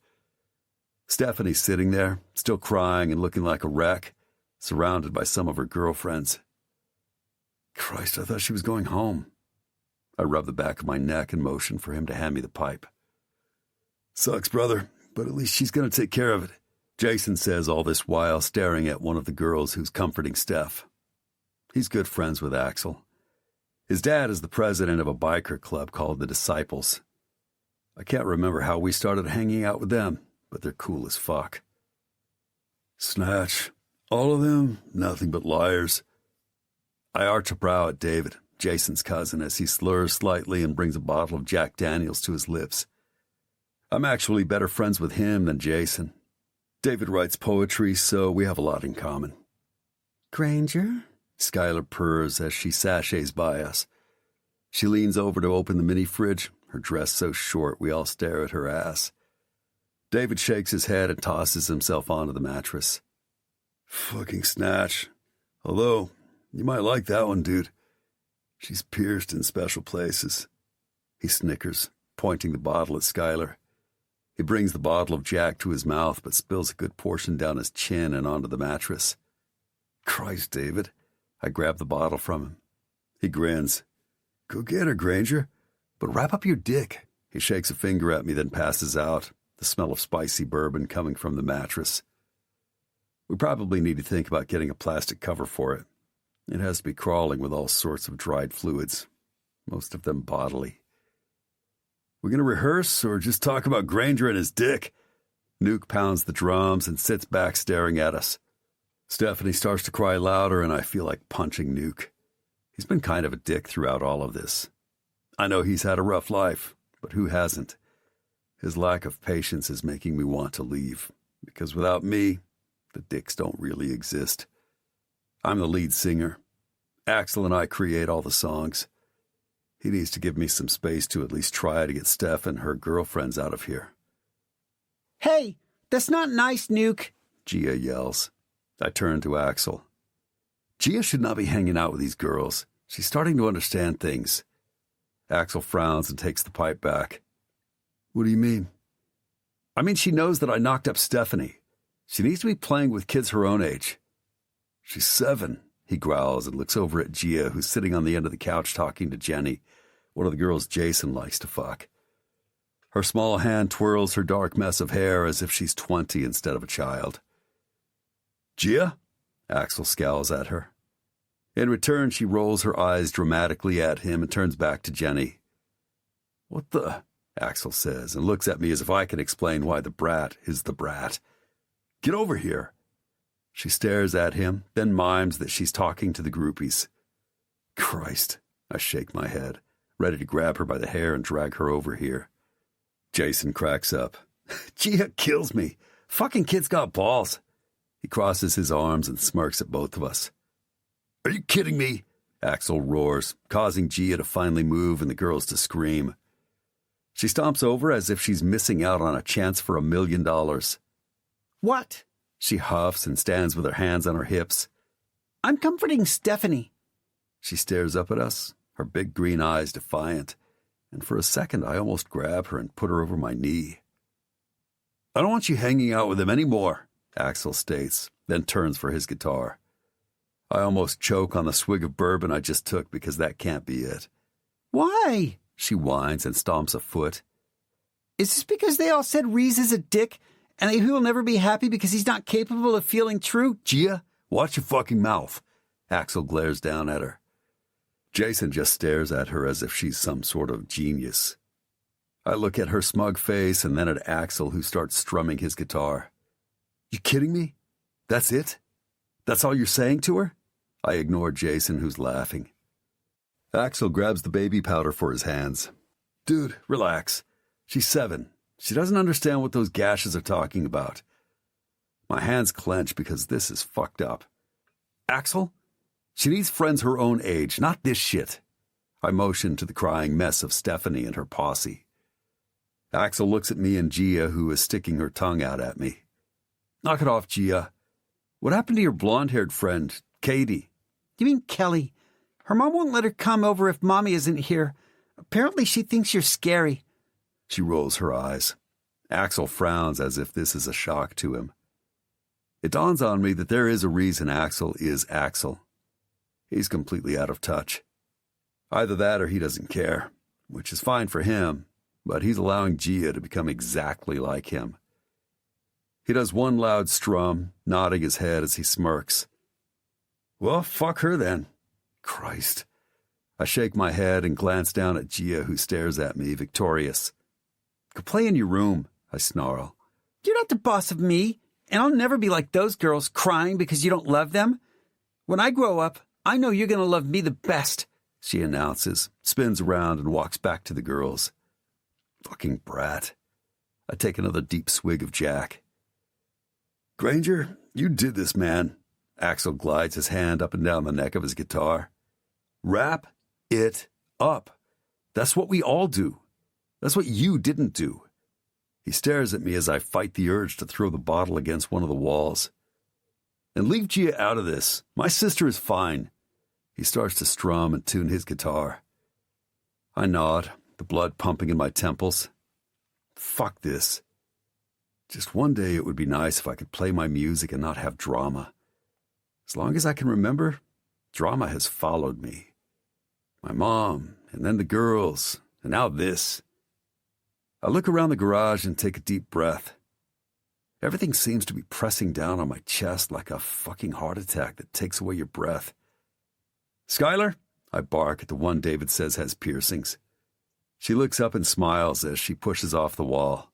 Stephanie's sitting there, still crying and looking like a wreck, surrounded by some of her girlfriends. Christ, I thought she was going home. I rub the back of my neck and motion for him to hand me the pipe. Sucks, brother, but at least she's going to take care of it, Jason says all this while staring at one of the girls who's comforting Steph. He's good friends with Axel. His dad is the president of a biker club called the Disciples. I can't remember how we started hanging out with them, but they're cool as fuck. Snatch. All of them, nothing but liars. I arch a brow at David, Jason's cousin, as he slurs slightly and brings a bottle of Jack Daniels to his lips. I'm actually better friends with him than Jason. David writes poetry, so we have a lot in common. Granger? Skylar purrs as she sashays by us. She leans over to open the mini fridge, her dress so short we all stare at her ass. David shakes his head and tosses himself onto the mattress. Fucking snatch. Although, you might like that one, dude. She's pierced in special places. He snickers, pointing the bottle at Skylar. He brings the bottle of Jack to his mouth, but spills a good portion down his chin and onto the mattress. Christ, David. I grab the bottle from him. He grins. Go get her, Granger. But wrap up your dick. He shakes a finger at me, then passes out, the smell of spicy bourbon coming from the mattress. We probably need to think about getting a plastic cover for it. It has to be crawling with all sorts of dried fluids, most of them bodily. We gonna rehearse or just talk about Granger and his dick? Nuke pounds the drums and sits back staring at us. Stephanie starts to cry louder, and I feel like punching Nuke. He's been kind of a dick throughout all of this. I know he's had a rough life, but who hasn't? His lack of patience is making me want to leave, because without me, the dicks don't really exist. I'm the lead singer. Axel and I create all the songs. He needs to give me some space to at least try to get Steph and her girlfriends out of here. Hey, that's not nice, Nuke, Gia yells. I turn to Axel. Gia should not be hanging out with these girls. She's starting to understand things. Axel frowns and takes the pipe back. What do you mean? I mean, she knows that I knocked up Stephanie. She needs to be playing with kids her own age. She's 7, he growls and looks over at Gia, who's sitting on the end of the couch talking to Jenny, one of the girls Jason likes to fuck. Her small hand twirls her dark mess of hair as if she's 20 instead of a child. Gia? Axel scowls at her. In return, she rolls her eyes dramatically at him and turns back to Jenny. What the? Axel says, and looks at me as if I can explain why the brat is the brat. Get over here. She stares at him, then mimes that she's talking to the groupies. Christ, I shake my head, ready to grab her by the hair and drag her over here. Jason cracks up. Gia kills me. Fucking kid's got balls. He crosses his arms and smirks at both of us. Are you kidding me? Axel roars, causing Gia to finally move and the girls to scream. She stomps over as if she's missing out on a chance for $1 million. What? She huffs and stands with her hands on her hips. I'm comforting Stephanie. She stares up at us, her big green eyes defiant, and for a second I almost grab her and put her over my knee. I don't want you hanging out with him anymore, Axel states, then turns for his guitar. I almost choke on the swig of bourbon I just took because that can't be it. Why? She whines and stomps a foot. Is this because they all said Reese is a dick and that he will never be happy because he's not capable of feeling true? Gia, watch your fucking mouth. Axel glares down at her. Jason just stares at her as if she's some sort of genius. I look at her smug face and then at Axel, who starts strumming his guitar. You kidding me? That's it? That's all you're saying to her? I ignore Jason, who's laughing. Axel grabs the baby powder for his hands. Dude, relax. She's 7. She doesn't understand what those gashes are talking about. My hands clench because this is fucked up. Axel? She needs friends her own age, not this shit. I motion to the crying mess of Stephanie and her posse. Axel looks at me and Gia, who is sticking her tongue out at me. Knock it off, Gia. What happened to your blonde-haired friend, Katie? You mean Kelly? Her mom won't let her come over if Mommy isn't here. Apparently she thinks you're scary. She rolls her eyes. Axel frowns as if this is a shock to him. It dawns on me that there is a reason Axel is Axel. He's completely out of touch. Either that or he doesn't care, which is fine for him, but he's allowing Gia to become exactly like him. He does one loud strum, nodding his head as he smirks. Well, fuck her then. Christ. I shake my head and glance down at Gia, who stares at me, victorious. Go play in your room, I snarl. You're not the boss of me, and I'll never be like those girls crying because you don't love them. When I grow up, I know you're going to love me the best, she announces, spins around and walks back to the girls. Fucking brat. I take another deep swig of Jack. Granger, you did this, man. Axel glides his hand up and down the neck of his guitar. Wrap it up. That's what we all do. That's what you didn't do. He stares at me as I fight the urge to throw the bottle against one of the walls. And leave Gia out of this. My sister is fine. He starts to strum and tune his guitar. I nod, the blood pumping in my temples. Fuck this. Just one day it would be nice if I could play my music and not have drama. As long as I can remember, drama has followed me. My mom, and then the girls, and now this. I look around the garage and take a deep breath. Everything seems to be pressing down on my chest like a fucking heart attack that takes away your breath. Skylar, I bark at the one David says has piercings. She looks up and smiles as she pushes off the wall.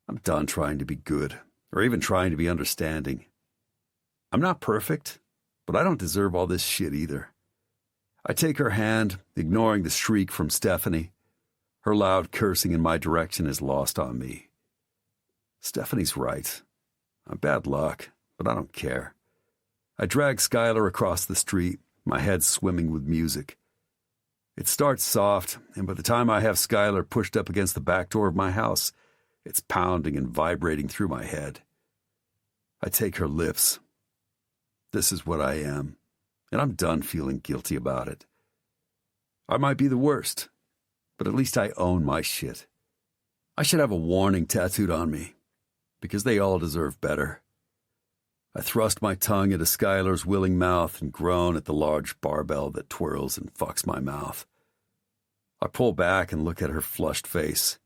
I'm done trying to be good, or even trying to be understanding. I'm not perfect, but I don't deserve all this shit either. I take her hand, ignoring the shriek from Stephanie. Her loud cursing in my direction is lost on me. Stephanie's right. I'm bad luck, but I don't care. I drag Skylar across the street, my head swimming with music. It starts soft, and by the time I have Skylar pushed up against the back door of my house, it's pounding and vibrating through my head. I take her lips. This is what I am, and I'm done feeling guilty about it. I might be the worst, but at least I own my shit. I should have a warning tattooed on me, because they all deserve better. I thrust my tongue into Skylar's willing mouth and groan at the large barbell that twirls and fucks my mouth. I pull back and look at her flushed face.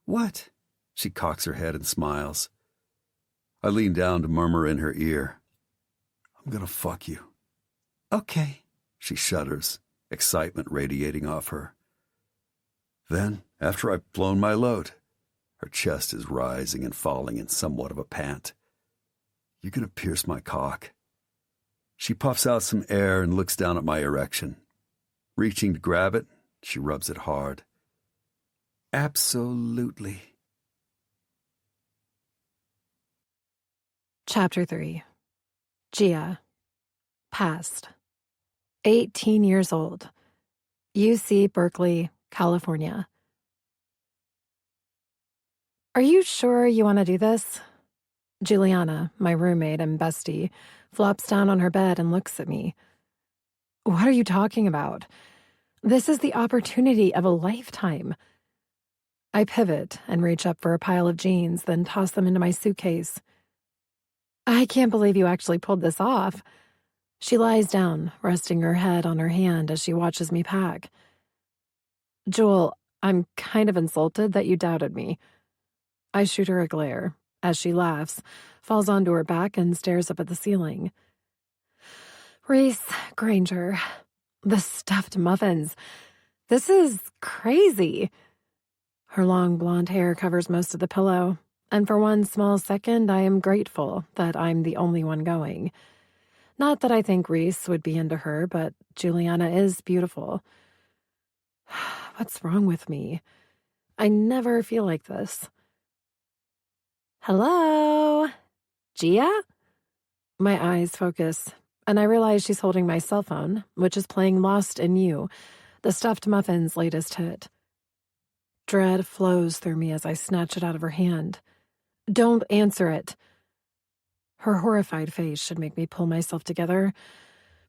What? She cocks her head and smiles. I lean down to murmur in her ear. I'm gonna fuck you. Okay. She shudders, excitement radiating off her. Then, after I've blown my load, her chest is rising and falling in somewhat of a pant. You're gonna pierce my cock. She puffs out some air and looks down at my erection. Reaching to grab it, she rubs it hard. Absolutely. Chapter 3. Gia. Past. 18 years old. UC Berkeley, California. Are you sure you want to do this? Juliana, my roommate and bestie, flops down on her bed and looks at me. What are you talking about? This is the opportunity of a lifetime. I pivot and reach up for a pile of jeans, then toss them into my suitcase. I can't believe you actually pulled this off. She lies down, resting her head on her hand as she watches me pack. Jewel, I'm kind of insulted that you doubted me. I shoot her a glare, as she laughs, falls onto her back and stares up at the ceiling. Reese, Granger, the stuffed muffins. This is crazy. Her long blonde hair covers most of the pillow, and for one small second I am grateful that I'm the only one going. Not that I think Reese would be into her, but Juliana is beautiful. What's wrong with me? I never feel like this. Hello? Gia? My eyes focus, and I realize she's holding my cell phone, which is playing Lost in You, the stuffed muffin's latest hit. Dread flows through me as I snatch it out of her hand. Don't answer it. Her horrified face should make me pull myself together,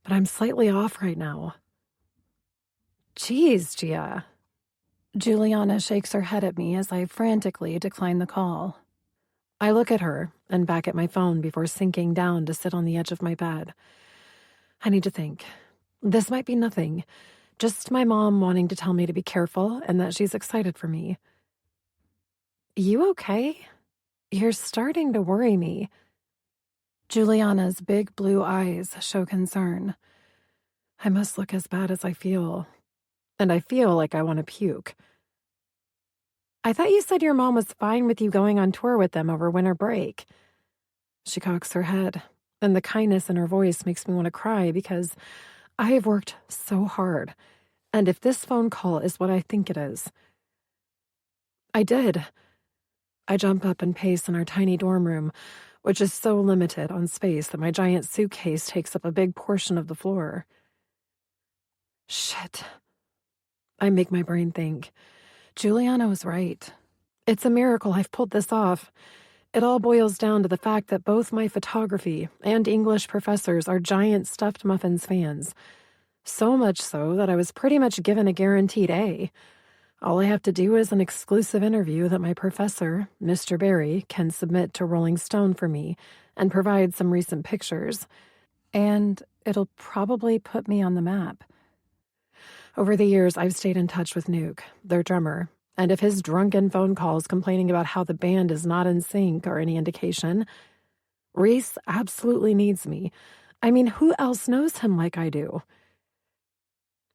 but I'm slightly off right now. Jeez, Gia. Juliana shakes her head at me as I frantically decline the call. I look at her and back at my phone before sinking down to sit on the edge of my bed. I need to think. This might be nothing. Just my mom wanting to tell me to be careful and that she's excited for me. You okay? You're starting to worry me. Juliana's big blue eyes show concern. I must look as bad as I feel. And I feel like I want to puke. I thought you said your mom was fine with you going on tour with them over winter break. She cocks her head, and the kindness in her voice makes me want to cry because I have worked so hard. And if this phone call is what I think it is, I did. I jump up and pace in our tiny dorm room, which is so limited on space that my giant suitcase takes up a big portion of the floor. Shit. I make my brain think. Juliana was right. It's a miracle I've pulled this off. It all boils down to the fact that both my photography and English professors are giant Stuffed Muffins fans. So much so that I was pretty much given a guaranteed A. All I have to do is an exclusive interview that my professor, Mr. Barry, can submit to Rolling Stone for me and provide some recent pictures. And it'll probably put me on the map. Over the years, I've stayed in touch with Nuke, their drummer, and if his drunken phone calls complaining about how the band is not in sync are any indication, Reese absolutely needs me. I mean, who else knows him like I do?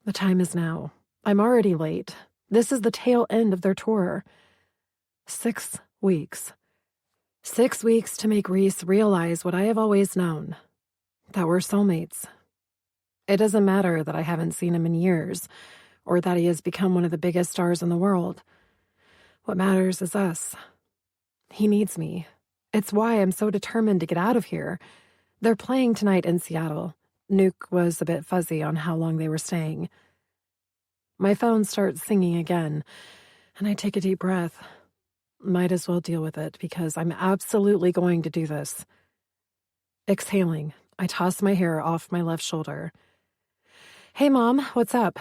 The time is now. I'm already late. This is the tail end of their tour. 6 weeks. 6 weeks to make Reese realize what I have always known, that we're soulmates. It doesn't matter that I haven't seen him in years, or that he has become one of the biggest stars in the world. What matters is us. He needs me. It's why I'm so determined to get out of here. They're playing tonight in Seattle. Nuke was a bit fuzzy on how long they were staying. My phone starts singing again, and I take a deep breath. Might as well deal with it, because I'm absolutely going to do this. Exhaling, I toss my hair off my left shoulder. Hey, Mom, what's up?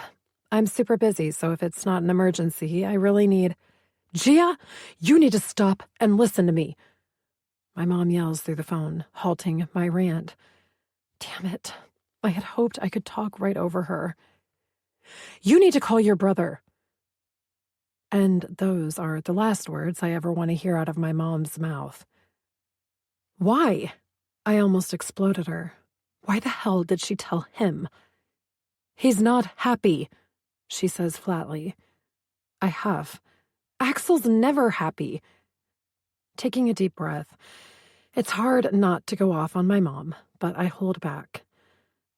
I'm super busy, so if it's not an emergency, I really need... Gia, you need to stop and listen to me. My mom yells through the phone, halting my rant. Damn it. I had hoped I could talk right over her. You need to call your brother. And those are the last words I ever want to hear out of my mom's mouth. Why? I almost exploded her. Why the hell did she tell him? He's not happy, she says flatly. I huff. Axel's never happy. Taking a deep breath. It's hard not to go off on my mom, but I hold back.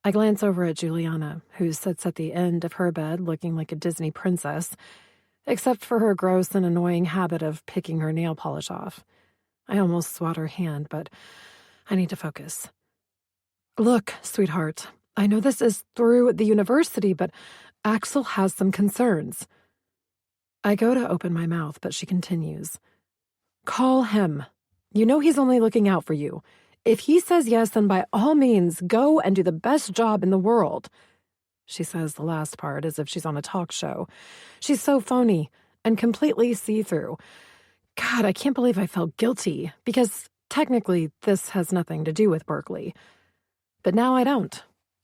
I glance over at Juliana, who sits at the end of her bed looking like a Disney princess, except for her gross and annoying habit of picking her nail polish off. I almost swat her hand, but I need to focus. Look, sweetheart, I know this is through the university, but Axel has some concerns. I go to open my mouth, but she continues. Call him. You know he's only looking out for you. If he says yes, then by all means, go and do the best job in the world. She says the last part as if she's on a talk show. She's so phony and completely see-through. God, I can't believe I felt guilty, because technically this has nothing to do with Berkeley. But now I don't.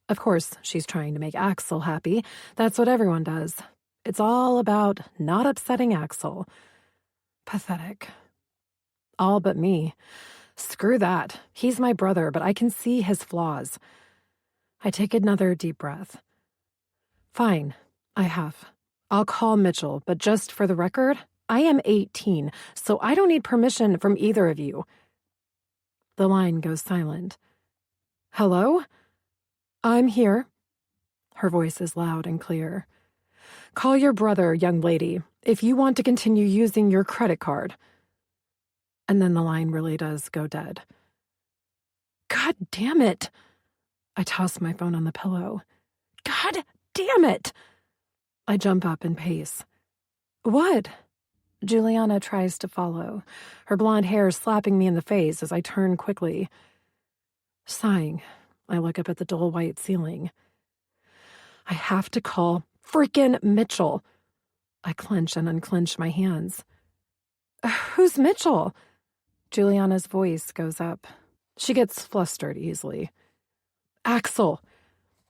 Of course, she's trying to make Axel happy. That's what everyone does. It's all about not upsetting Axel. Pathetic. All but me. Screw that. He's my brother, but I can see his flaws. I take another deep breath. Fine, I have. I'll call Mitchell, but just for the record, I am 18, so I don't need permission from either of you. The line goes silent. Hello? I'm here. Her voice is loud and clear. Call your brother, young lady, if you want to continue using your credit card. And then the line really does go dead. God damn it! I toss my phone on the pillow. God damn it! I jump up and pace. What? Juliana tries to follow, her blonde hair slapping me in the face as I turn quickly. Sighing, I look up at the dull white ceiling. I have to call frickin' Mitchell. I clench and unclench my hands. Who's Mitchell? Juliana's voice goes up. She gets flustered easily. Axel.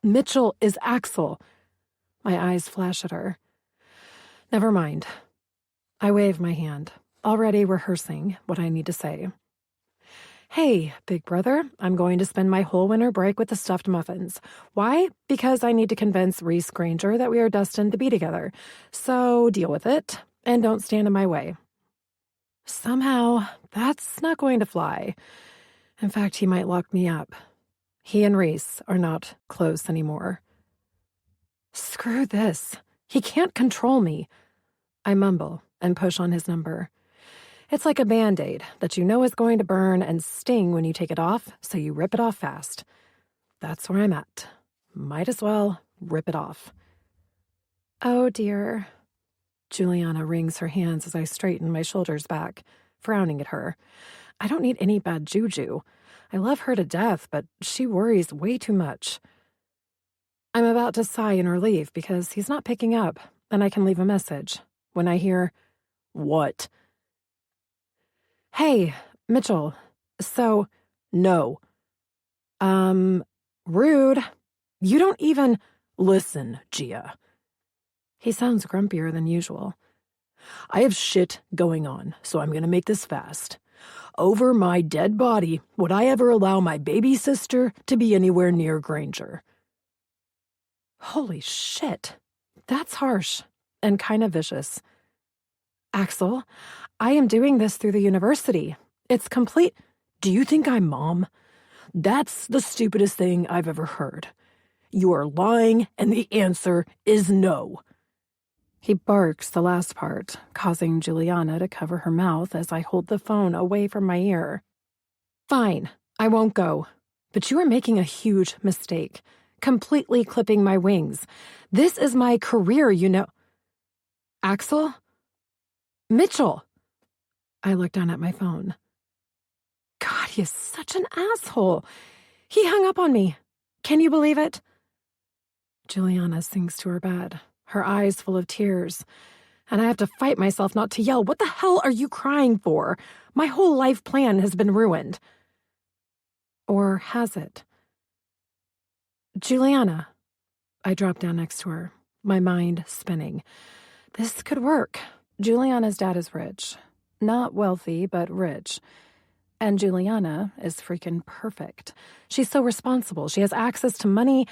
Mitchell is Axel. My eyes flash at her. Never mind. I wave my hand, already rehearsing what I need to say. Hey, big brother, I'm going to spend my whole winter break with the stuffed muffins. Why? Because I need to convince Reese Granger that we are destined to be together. So deal with it, and don't stand in my way. Somehow, that's not going to fly. In fact, he might lock me up. He and Reese are not close anymore. Screw this. He can't control me. I mumble and push on his number. It's like a Band-Aid that you know is going to burn and sting when you take it off, so you rip it off fast. That's where I'm at. Might as well rip it off. Oh, dear. Juliana wrings her hands as I straighten my shoulders back, frowning at her. I don't need any bad juju. I love her to death, but she worries way too much. I'm about to sigh in relief because he's not picking up, and I can leave a message when I hear, "What?" Hey, Mitchell. So, no. Rude. You don't even listen, Gia. He sounds grumpier than usual. I have shit going on, so I'm gonna make this fast. Over my dead body, would I ever allow my baby sister to be anywhere near Granger? Holy shit. That's harsh and kind of vicious. Axel, I am doing this through the university. It's complete. Do you think I'm mom? That's the stupidest thing I've ever heard. You are lying, and the answer is no. He barks the last part, causing Juliana to cover her mouth as I hold the phone away from my ear. Fine, I won't go. But you are making a huge mistake, completely clipping my wings. This is my career, you know. Axel? Mitchell! I look down at my phone. God, he is such an asshole. He hung up on me. Can you believe it? Juliana sinks to her bed, her eyes full of tears, and I have to fight myself not to yell, "What the hell are you crying for? My whole life plan has been ruined." Or has it? Juliana. I drop down next to her, my mind spinning. This could work. Juliana's dad is rich. Not wealthy, but rich. And Juliana is freaking perfect. She's so responsible. She has access to money,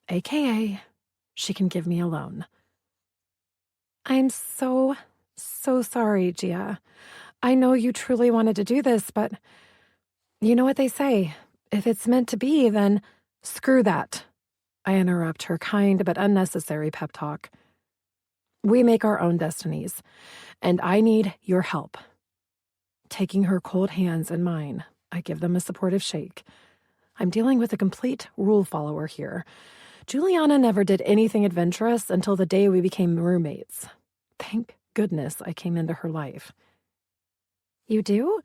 a.k.a. she can give me a loan. I'm so sorry, Gia. I know you truly wanted to do this, but you know what they say. If it's meant to be, then screw that. I interrupt her kind but unnecessary pep talk. We make our own destinies, and I need your help. Taking her cold hands in mine, I give them a supportive shake. I'm dealing with a complete rule follower here. Juliana never did anything adventurous until the day we became roommates. Thank goodness I came into her life. You do?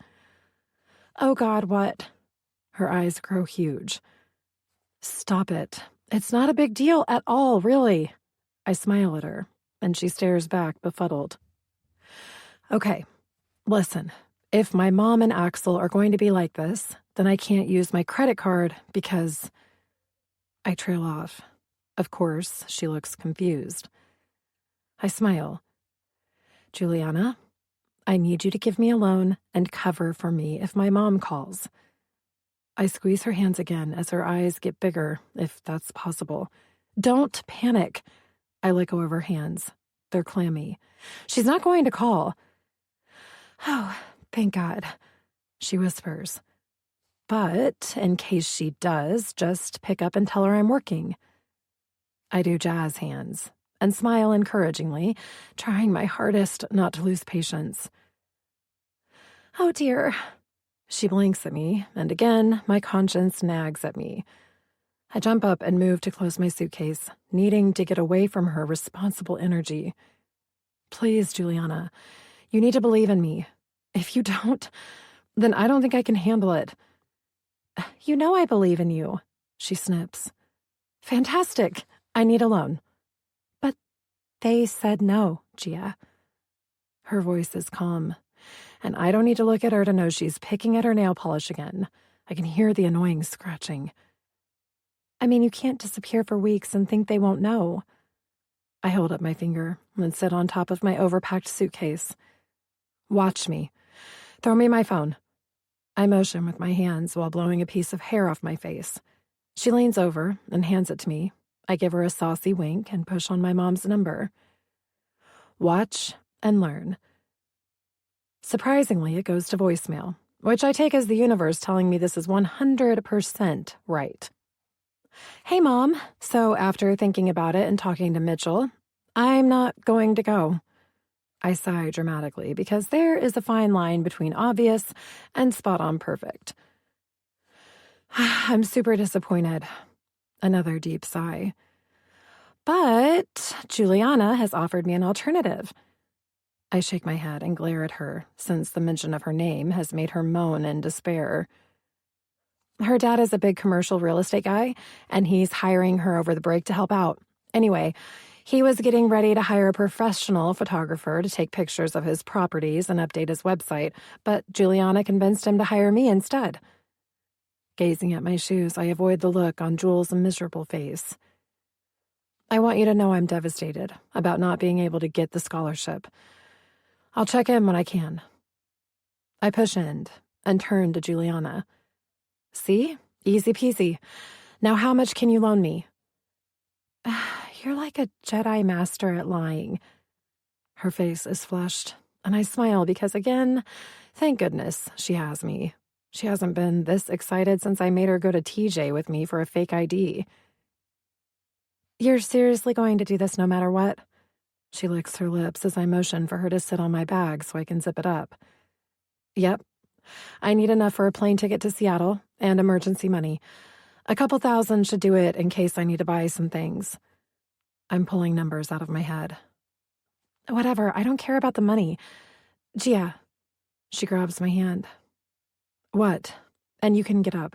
Oh God, what? Her eyes grow huge. Stop it. It's not a big deal at all, really. I smile at her, and she stares back, befuddled. Okay, listen. If my mom and Axel are going to be like this, then I can't use my credit card because... I trail off. Of course, she looks confused. I smile. Juliana, I need you to give me a loan and cover for me if my mom calls. I squeeze her hands again as her eyes get bigger, if that's possible. Don't panic. I let go of her hands. They're clammy. She's not going to call. Oh, thank God, she whispers. But in case she does, just pick up and tell her I'm working. I do jazz hands and smile encouragingly, trying my hardest not to lose patience. Oh dear. She blinks at me, and again, my conscience nags at me. I jump up and move to close my suitcase, needing to get away from her responsible energy. Please, Juliana, you need to believe in me. If you don't, then I don't think I can handle it. You know I believe in you, she snips. Fantastic. I need a loan. But they said no, Gia. Her voice is calm, and I don't need to look at her to know she's picking at her nail polish again. I can hear the annoying scratching. I mean, you can't disappear for weeks and think they won't know. I hold up my finger and sit on top of my overpacked suitcase. Watch me. Throw me my phone. I motion with my hands while blowing a piece of hair off my face. She leans over and hands it to me. I give her a saucy wink and push on my mom's number. Watch and learn. Surprisingly, it goes to voicemail, which I take as the universe telling me this is 100% right. Hey, Mom. So after thinking about it and talking to Mitchell, I'm not going to go. I sigh dramatically because there is a fine line between obvious and spot-on perfect. I'm super disappointed. Another deep sigh. But Juliana has offered me an alternative. I shake my head and glare at her, since the mention of her name has made her moan in despair. Her dad is a big commercial real estate guy, and he's hiring her over the break to help out. Anyway, he was getting ready to hire a professional photographer to take pictures of his properties and update his website, but Juliana convinced him to hire me instead. Gazing at my shoes, I avoid the look on Jules' miserable face. I want you to know I'm devastated about not being able to get the scholarship. I'll check in when I can. I push end and turn to Juliana. See? Easy peasy. Now how much can you loan me? You're like a Jedi master at lying. Her face is flushed, and I smile because, again, thank goodness she has me. She hasn't been this excited since I made her go to TJ with me for a fake ID. You're seriously going to do this no matter what? She licks her lips as I motion for her to sit on my bag so I can zip it up. Yep. I need enough for a plane ticket to Seattle and emergency money. A couple thousand should do it in case I need to buy some things. I'm pulling numbers out of my head. Whatever, I don't care about the money. Gia. She grabs my hand. What? And you can get up.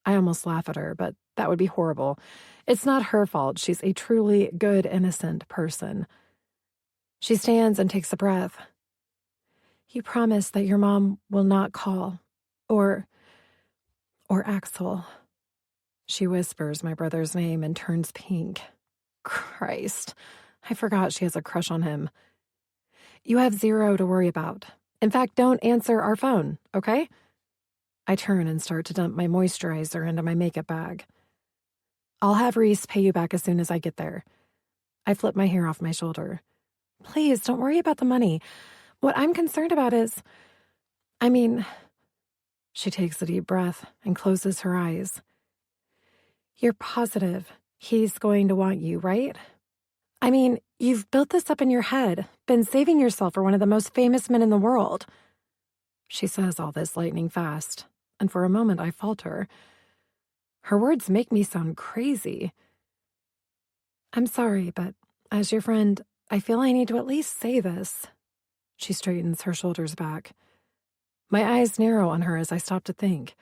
I almost laugh at her, but that would be horrible. It's not her fault. She's a truly good, innocent person. She stands and takes a breath. You promise that your mom will not call. Or Axel. She whispers my brother's name and turns pink. Christ. I forgot she has a crush on him. You have zero to worry about. In fact, don't answer our phone, okay? I turn and start to dump my moisturizer into my makeup bag. I'll have Reese pay you back as soon as I get there. I flip my hair off my shoulder. Please, don't worry about the money. What I'm concerned about is... She takes a deep breath and closes her eyes. You're positive he's going to want you, right? You've built this up in your head, been saving yourself for one of the most famous men in the world. She says all this lightning fast, and for a moment I falter. Her words make me sound crazy. I'm sorry, but as your friend, I feel I need to at least say this. She straightens her shoulders back. My eyes narrow on her as I stop to think.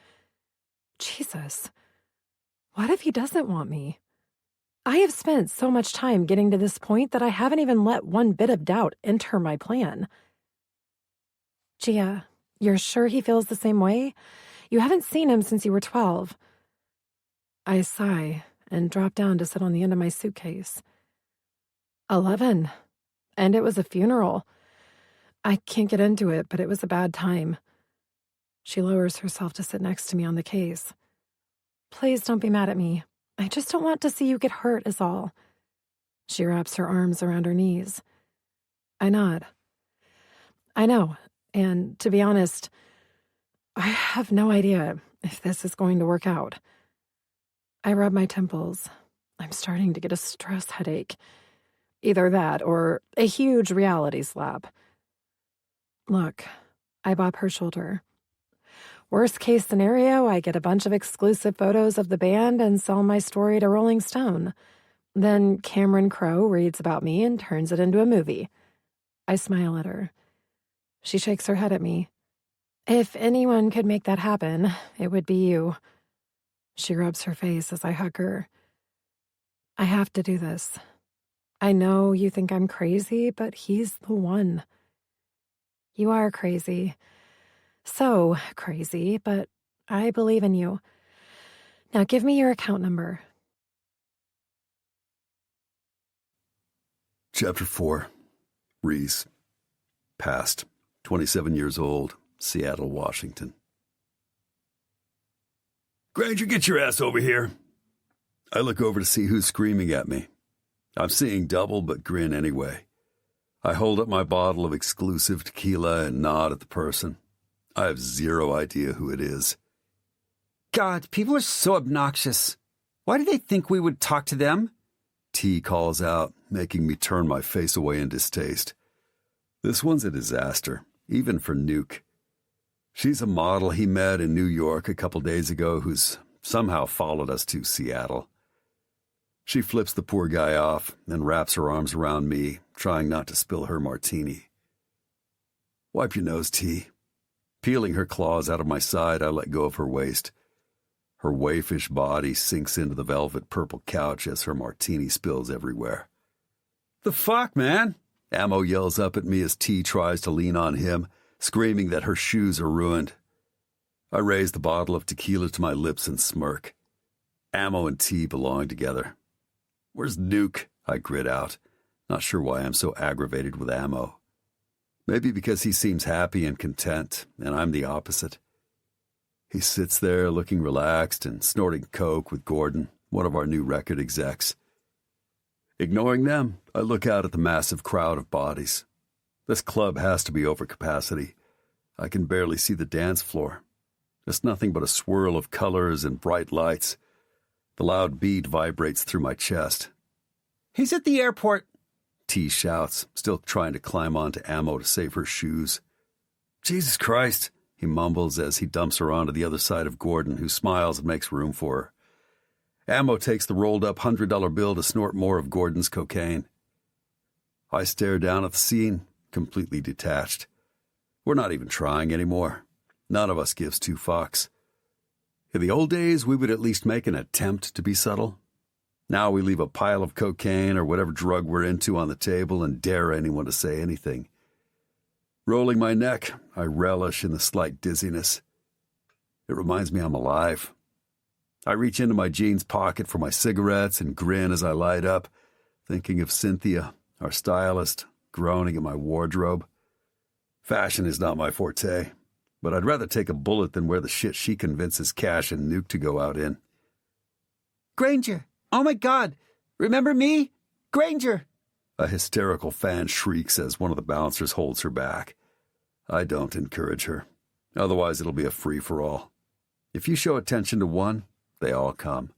Jesus, what if he doesn't want me? I have spent so much time getting to this point that I haven't even let one bit of doubt enter my plan. Gia, you're sure he feels the same way? You haven't seen him since you were 12. I sigh and drop down to sit on the end of my suitcase. 11. And it was a funeral. I can't get into it, but it was a bad time. She lowers herself to sit next to me on the case. Please don't be mad at me. I just don't want to see you get hurt is all. She wraps her arms around her knees. I nod. I know, and to be honest, I have no idea if this is going to work out. I rub my temples. I'm starting to get a stress headache. Either that or a huge reality slap. Look, I bop her shoulder. Worst case scenario, I get a bunch of exclusive photos of the band and sell my story to Rolling Stone. Then Cameron Crowe reads about me and turns it into a movie. I smile at her. She shakes her head at me. If anyone could make that happen, it would be you. She rubs her face as I hug her. I have to do this. I know you think I'm crazy, but he's the one. You are crazy. So crazy, but I believe in you. Now give me your account number. Chapter 4. Reese. Past. 27 years old. Seattle, Washington. Granger, get your ass over here. I look over to see who's screaming at me. I'm seeing double, but grin anyway. I hold up my bottle of exclusive tequila and nod at the person. I have zero idea who it is. God, people are so obnoxious. Why do they think we would talk to them? T calls out, making me turn my face away in distaste. This one's a disaster, even for Nuke. She's a model he met in New York a couple days ago who's somehow followed us to Seattle. She flips the poor guy off and wraps her arms around me, trying not to spill her martini. Wipe your nose, T. Peeling her claws out of my side, I let go of her waist. Her waifish body sinks into the velvet purple couch as her martini spills everywhere. The fuck, man? Ammo yells up at me as T tries to lean on him, screaming that her shoes are ruined. I raise the bottle of tequila to my lips and smirk. Ammo and T belong together. Where's Nuke? I grit out, not sure why I'm so aggravated with Ammo. Maybe because he seems happy and content, and I'm the opposite. He sits there looking relaxed and snorting coke with Gordon, one of our new record execs. Ignoring them, I look out at the massive crowd of bodies. This club has to be over capacity. I can barely see the dance floor. There's nothing but a swirl of colors and bright lights. The loud beat vibrates through my chest. He's at the airport, T shouts, still trying to climb onto Ammo to save her shoes. Jesus Christ, he mumbles as he dumps her onto the other side of Gordon, who smiles and makes room for her. Ammo takes the rolled-up $100 bill to snort more of Gordon's cocaine. I stare down at the scene, completely detached. We're not even trying anymore. None of us gives two fucks. In the old days, we would at least make an attempt to be subtle. Now we leave a pile of cocaine or whatever drug we're into on the table and dare anyone to say anything. Rolling my neck, I relish in the slight dizziness. It reminds me I'm alive. I reach into my jeans pocket for my cigarettes and grin as I light up, thinking of Cynthia, our stylist, groaning at my wardrobe. Fashion is not my forte, but I'd rather take a bullet than wear the shit she convinces Cash and Nuke to go out in. Granger! Oh my God! Remember me? Granger! A hysterical fan shrieks as one of the bouncers holds her back. I don't encourage her. Otherwise it'll be a free-for-all. If you show attention to one, they all come.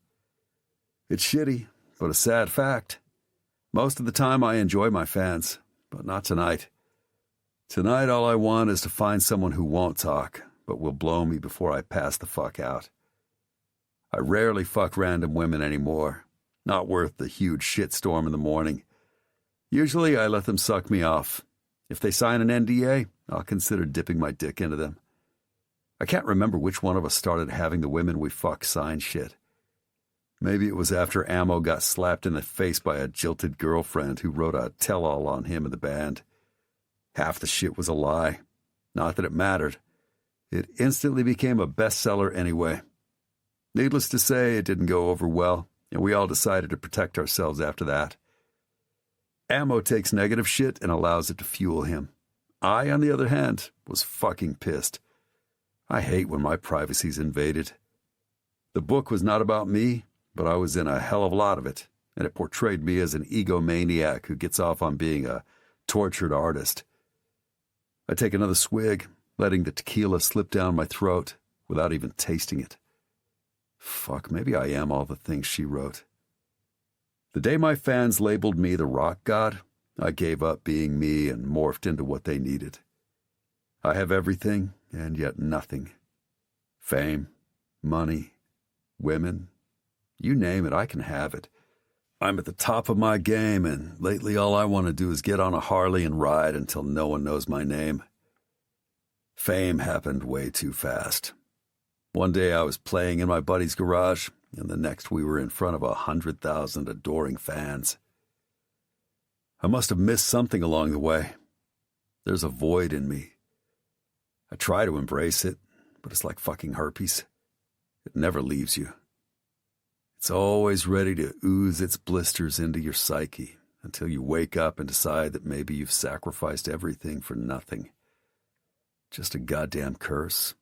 It's shitty, but a sad fact. Most of the time I enjoy my fans, but not tonight. Tonight all I want is to find someone who won't talk, but will blow me before I pass the fuck out. I rarely fuck random women anymore. Not worth the huge shitstorm in the morning. Usually I let them suck me off. If they sign an NDA, I'll consider dipping my dick into them. I can't remember which one of us started having the women we fuck sign shit. Maybe it was after Ammo got slapped in the face by a jilted girlfriend who wrote a tell-all on him and the band. Half the shit was a lie. Not that it mattered. It instantly became a bestseller anyway. Needless to say, it didn't go over well, and we all decided to protect ourselves after that. Ammo takes negative shit and allows it to fuel him. I, on the other hand, was fucking pissed. I hate when my privacy's invaded. The book was not about me, but I was in a hell of a lot of it, and it portrayed me as an egomaniac who gets off on being a tortured artist. I take another swig, letting the tequila slip down my throat without even tasting it. Fuck, maybe I am all the things she wrote. The day my fans labeled me the rock god, I gave up being me and morphed into what they needed. I have everything and yet nothing. Fame, money, women, you name it, I can have it. I'm at the top of my game, and lately all I want to do is get on a Harley and ride until no one knows my name. Fame happened way too fast. One day I was playing in my buddy's garage, and the next we were in front of 100,000 adoring fans. I must have missed something along the way. There's a void in me. I try to embrace it, but it's like fucking herpes. It never leaves you. It's always ready to ooze its blisters into your psyche until you wake up and decide that maybe you've sacrificed everything for nothing. Just a goddamn curse.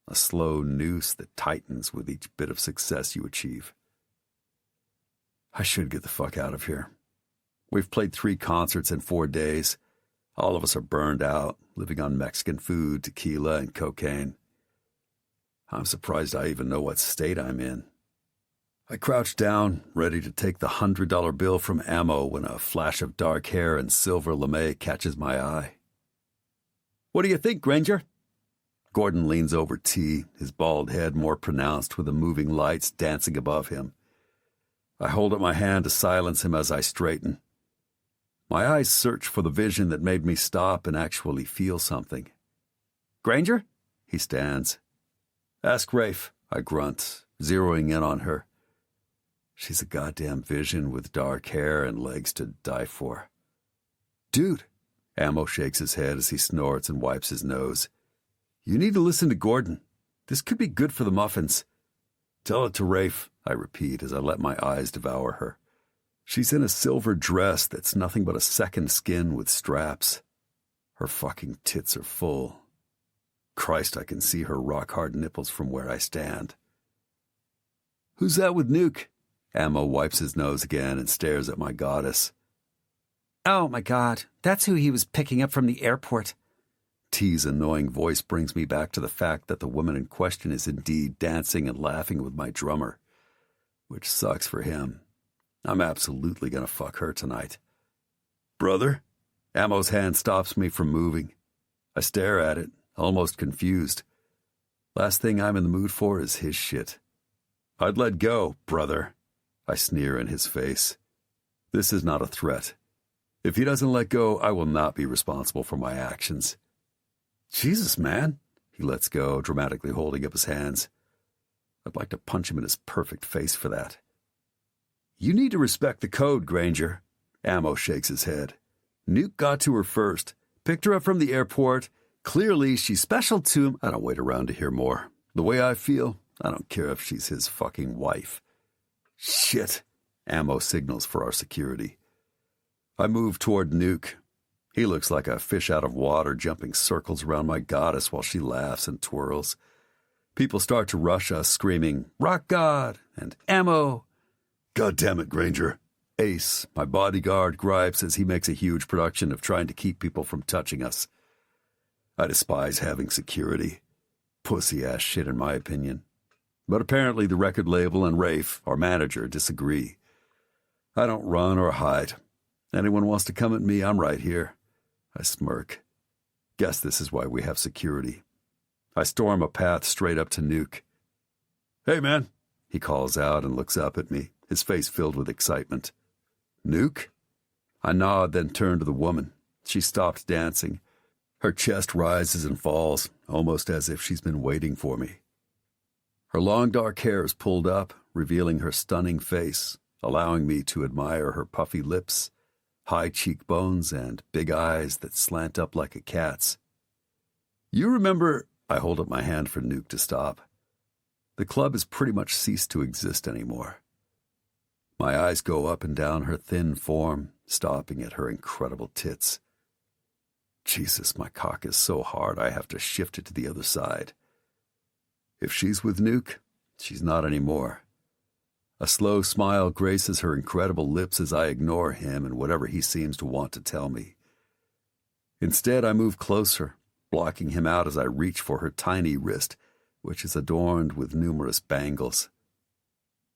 a slow noose that tightens with each bit of success you achieve. I should get the fuck out of here. We've played 3 concerts in 4 days. All of us are burned out, living on Mexican food, tequila, and cocaine. I'm surprised I even know what state I'm in. I crouch down, ready to take the $100 bill from Ammo when a flash of dark hair and silver lame catches my eye. "What do you think, Granger?" Gordon leans over T, his bald head more pronounced with the moving lights dancing above him. I hold up my hand to silence him as I straighten. My eyes search for the vision that made me stop and actually feel something. "Granger?" He stands. "Ask Rafe," I grunt, zeroing in on her. She's a goddamn vision with dark hair and legs to die for. "Dude," Ammo shakes his head as he snorts and wipes his nose. "You need to listen to Gordon. This could be good for the muffins." "Tell it to Rafe," I repeat as I let my eyes devour her. She's in a silver dress that's nothing but a second skin with straps. Her fucking tits are full. Christ, I can see her rock-hard nipples from where I stand. "Who's that with Nuke?" Ammo wipes his nose again and stares at my goddess. "Oh, my God. That's who he was picking up from the airport." T's annoying voice brings me back to the fact that the woman in question is indeed dancing and laughing with my drummer. Which sucks for him. I'm absolutely gonna fuck her tonight. "Brother?" Ammo's hand stops me from moving. I stare at it, almost confused. Last thing I'm in the mood for is his shit. "I'd let go, brother." I sneer in his face. This is not a threat. If he doesn't let go, I will not be responsible for my actions. "Jesus, man." He lets go, dramatically holding up his hands. I'd like to punch him in his perfect face for that. "You need to respect the code, Granger." Ammo shakes his head. "Nuke got to her first, picked her up from the airport. Clearly, she's special to him." I don't wait around to hear more. The way I feel, I don't care if she's his fucking wife. "Shit." Ammo signals for our security. I move toward Nuke. He looks like a fish out of water jumping circles around my goddess while she laughs and twirls. People start to rush us, screaming, "Rock God!" and "Ammo!" "God damn it, Granger." Ace, my bodyguard, gripes as he makes a huge production of trying to keep people from touching us. I despise having security. Pussy-ass shit in my opinion. But apparently the record label and Rafe, our manager, disagree. I don't run or hide. Anyone wants to come at me, I'm right here. I smirk. Guess this is why we have security. I storm a path straight up to Nuke. "Hey, man," he calls out and looks up at me, his face filled with excitement. "Nuke?" I nod, then turn to the woman. She stops dancing. Her chest rises and falls, almost as if she's been waiting for me. Her long dark hair is pulled up, revealing her stunning face, allowing me to admire her puffy lips, high cheekbones, and big eyes that slant up like a cat's. "You remember—" I hold up my hand for Nuke to stop. The club has pretty much ceased to exist anymore. My eyes go up and down her thin form, stopping at her incredible tits. Jesus, my cock is so hard I have to shift it to the other side. If she's with Nuke, she's not anymore. A slow smile graces her incredible lips as I ignore him and whatever he seems to want to tell me. Instead, I move closer, blocking him out as I reach for her tiny wrist, which is adorned with numerous bangles.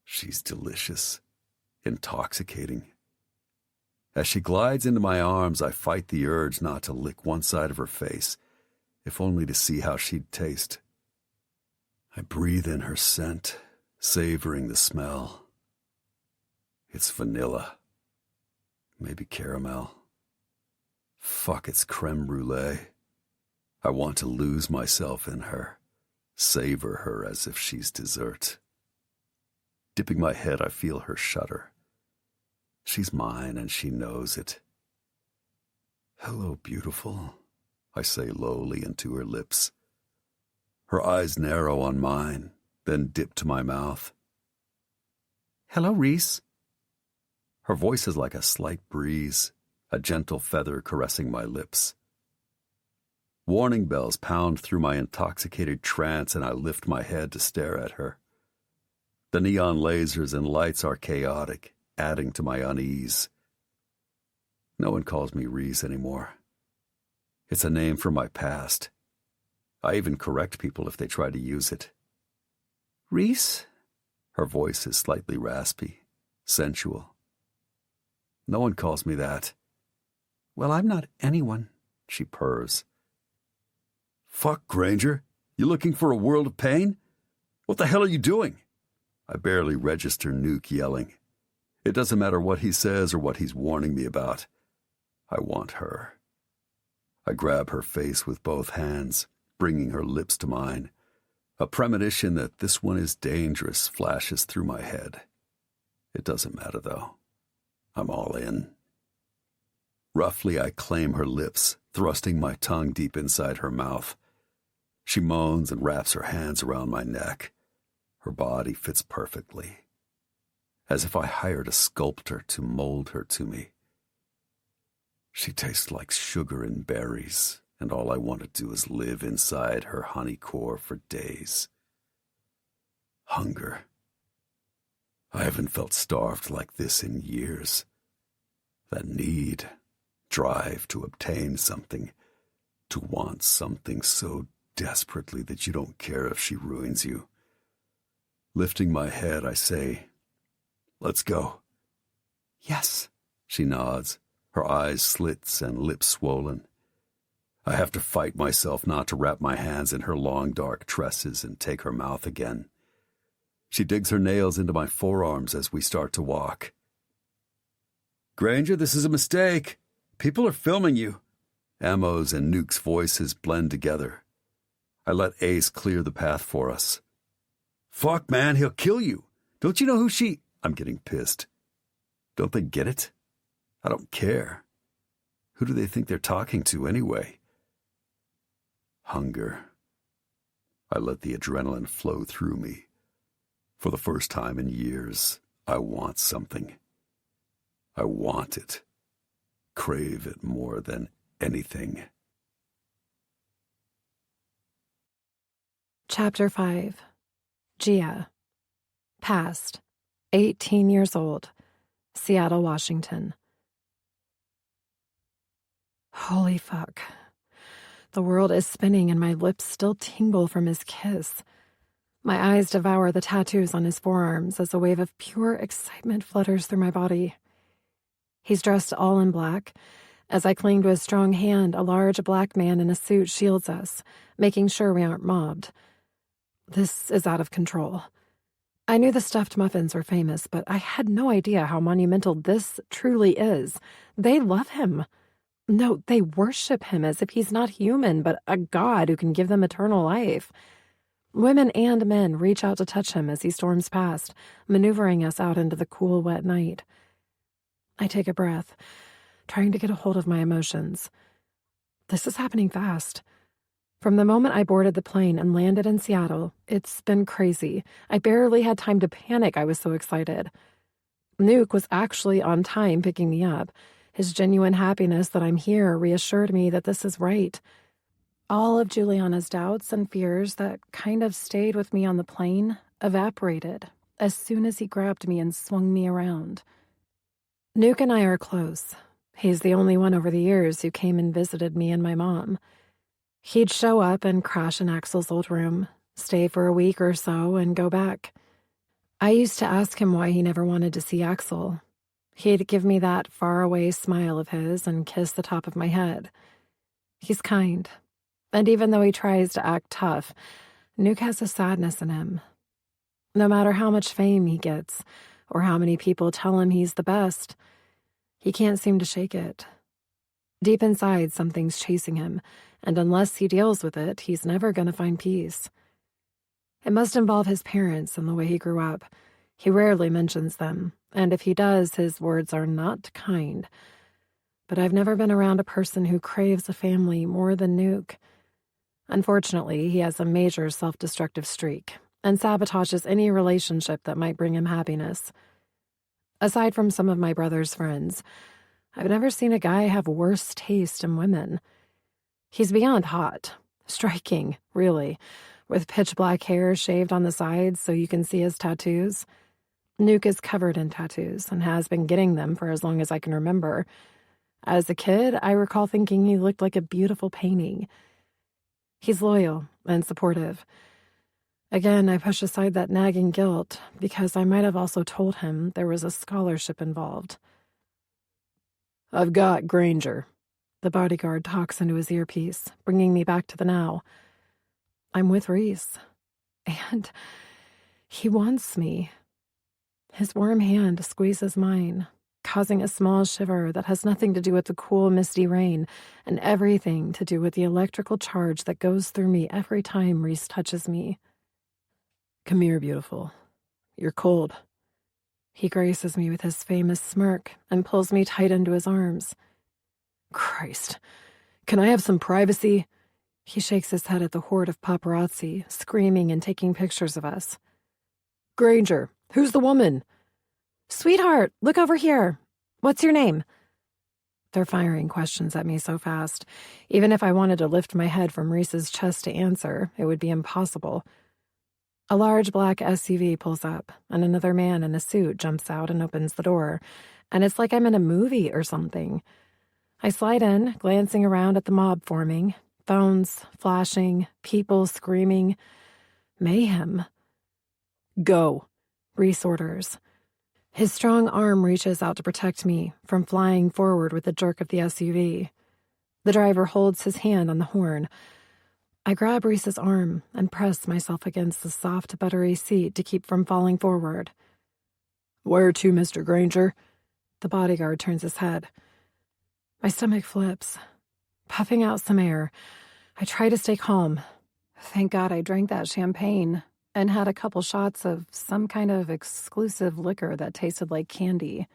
She's delicious, intoxicating. As she glides into my arms, I fight the urge not to lick one side of her face, if only to see how she'd taste. I breathe in her scent, savoring the smell. It's vanilla. Maybe caramel. Fuck, it's creme brulee. I want to lose myself in her, savor her as if she's dessert. Dipping my head, I feel her shudder. She's mine and she knows it. "Hello, beautiful," I say lowly into her lips. Her eyes narrow on mine, then dip to my mouth. "Hello, Reese." Her voice is like a slight breeze, a gentle feather caressing my lips. Warning bells pound through my intoxicated trance, and I lift my head to stare at her. The neon lasers and lights are chaotic, adding to my unease. No one calls me Reese anymore. It's a name from my past. I even correct people if they try to use it. Reese? Her voice is slightly raspy, sensual. No one calls me that. Well, I'm not anyone, she purrs. Fuck, Granger. You looking for a world of pain? What the hell are you doing? I barely register Nuke yelling. It doesn't matter what he says or what he's warning me about. I want her. I grab her face with both hands, bringing her lips to mine. A premonition that this one is dangerous flashes through my head. It doesn't matter, though. I'm all in. Roughly, I claim her lips, thrusting my tongue deep inside her mouth. She moans and wraps her hands around my neck. Her body fits perfectly, as if I hired a sculptor to mold her to me. She tastes like sugar and berries, and all I want to do is live inside her honey core for days. Hunger. I haven't felt starved like this in years. That need, drive to obtain something, to want something so desperately that you don't care if she ruins you. Lifting my head, I say, "Let's go." Yes, she nods, her eyes slits and lips swollen. I have to fight myself not to wrap my hands in her long dark tresses and take her mouth again. She digs her nails into my forearms as we start to walk. Granger, this is a mistake. People are filming you. Ammo's and Nuke's voices blend together. I let Ace clear the path for us. Fuck, man, he'll kill you. Don't you know who she... I'm getting pissed. Don't they get it? I don't care. Who do they think they're talking to anyway? Hunger. I let the adrenaline flow through me. For the first time in years, I want something. I want it. Crave it more than anything. Chapter 5. Gia. Past. 18 years old. Seattle, Washington. Holy fuck. The world is spinning and my lips still tingle from his kiss. My eyes devour the tattoos on his forearms as a wave of pure excitement flutters through my body. He's dressed all in black. As I cling to his strong hand, a large black man in a suit shields us, making sure we aren't mobbed. This is out of control. I knew the stuffed muffins were famous, but I had no idea how monumental this truly is. They love him. No, they worship him as if he's not human, but a god who can give them eternal life. Women and men reach out to touch him as he storms past, maneuvering us out into the cool, wet night. I take a breath, trying to get a hold of my emotions. This is happening fast. From the moment I boarded the plane and landed in Seattle, it's been crazy. I barely had time to panic, I was so excited. Nuke was actually on time picking me up. His genuine happiness that I'm here reassured me that this is right. All of Juliana's doubts and fears that kind of stayed with me on the plane evaporated as soon as he grabbed me and swung me around. Nuke and I are close. He's the only one over the years who came and visited me and my mom. He'd show up and crash in Axel's old room, stay for a week or so, and go back. I used to ask him why he never wanted to see Axel. He'd give me that faraway smile of his and kiss the top of my head. He's kind. And even though he tries to act tough, Nuke has a sadness in him. No matter how much fame he gets, or how many people tell him he's the best, he can't seem to shake it. Deep inside, something's chasing him, and unless he deals with it, he's never going to find peace. It must involve his parents and the way he grew up. He rarely mentions them, and if he does, his words are not kind. But I've never been around a person who craves a family more than Nuke. Unfortunately, he has a major self-destructive streak and sabotages any relationship that might bring him happiness. Aside from some of my brother's friends, I've never seen a guy have worse taste in women. He's beyond hot. Striking, really, with pitch black hair shaved on the sides so you can see his tattoos. Nuke is covered in tattoos and has been getting them for as long as I can remember. As a kid, I recall thinking he looked like a beautiful painting. He's loyal and supportive. Again, I push aside that nagging guilt because I might have also told him there was a scholarship involved. I've got Granger. The bodyguard talks into his earpiece, bringing me back to the now. I'm with Reese. And he wants me. His warm hand squeezes mine, causing a small shiver that has nothing to do with the cool, misty rain and everything to do with the electrical charge that goes through me every time Reese touches me. Come here, beautiful. You're cold. He graces me with his famous smirk and pulls me tight into his arms. Christ. Can I have some privacy? He shakes his head at the horde of paparazzi, screaming and taking pictures of us. Granger, who's the woman? Sweetheart, look over here. What's your name? They're firing questions at me so fast. Even if I wanted to lift my head from Reese's chest to answer, it would be impossible. A large black SUV pulls up, and another man in a suit jumps out and opens the door, and it's like I'm in a movie or something. I slide in, glancing around at the mob forming, phones flashing, people screaming. Mayhem. Go, Reese orders. His strong arm reaches out to protect me from flying forward with a jerk of the SUV. The driver holds his hand on the horn. I grab Reese's arm and press myself against the soft, buttery seat to keep from falling forward. Where to, Mr. Granger? The bodyguard turns his head. My stomach flips. Puffing out some air, I try to stay calm. Thank God I drank that champagne and had a couple shots of some kind of exclusive liquor that tasted like candy.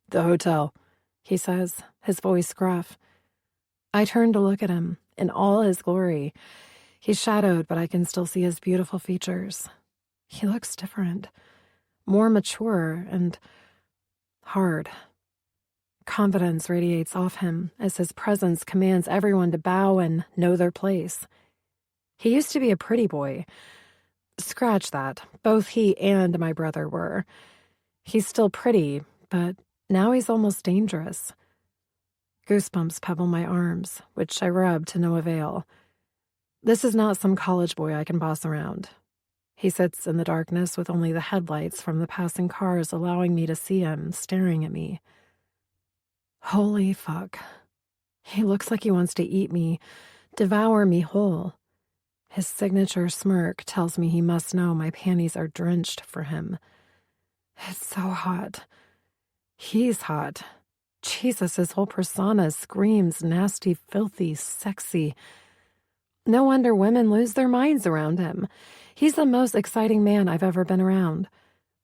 The hotel, he says, his voice gruff. I turn to look at him in all his glory. He's shadowed, but I can still see his beautiful features. He looks different, more mature and hard. Confidence radiates off him as his presence commands everyone to bow and know their place. He used to be a pretty boy. Scratch that. Both he and my brother were. He's still pretty, but now he's almost dangerous. Goosebumps pebble my arms, which I rub to no avail. This is not some college boy I can boss around. He sits in the darkness with only the headlights from the passing cars allowing me to see him staring at me. Holy fuck. He looks like he wants to eat me, devour me whole. His signature smirk tells me he must know my panties are drenched for him. It's so hot. He's hot. Jesus, his whole persona screams nasty, filthy, sexy. No wonder women lose their minds around him. He's the most exciting man I've ever been around.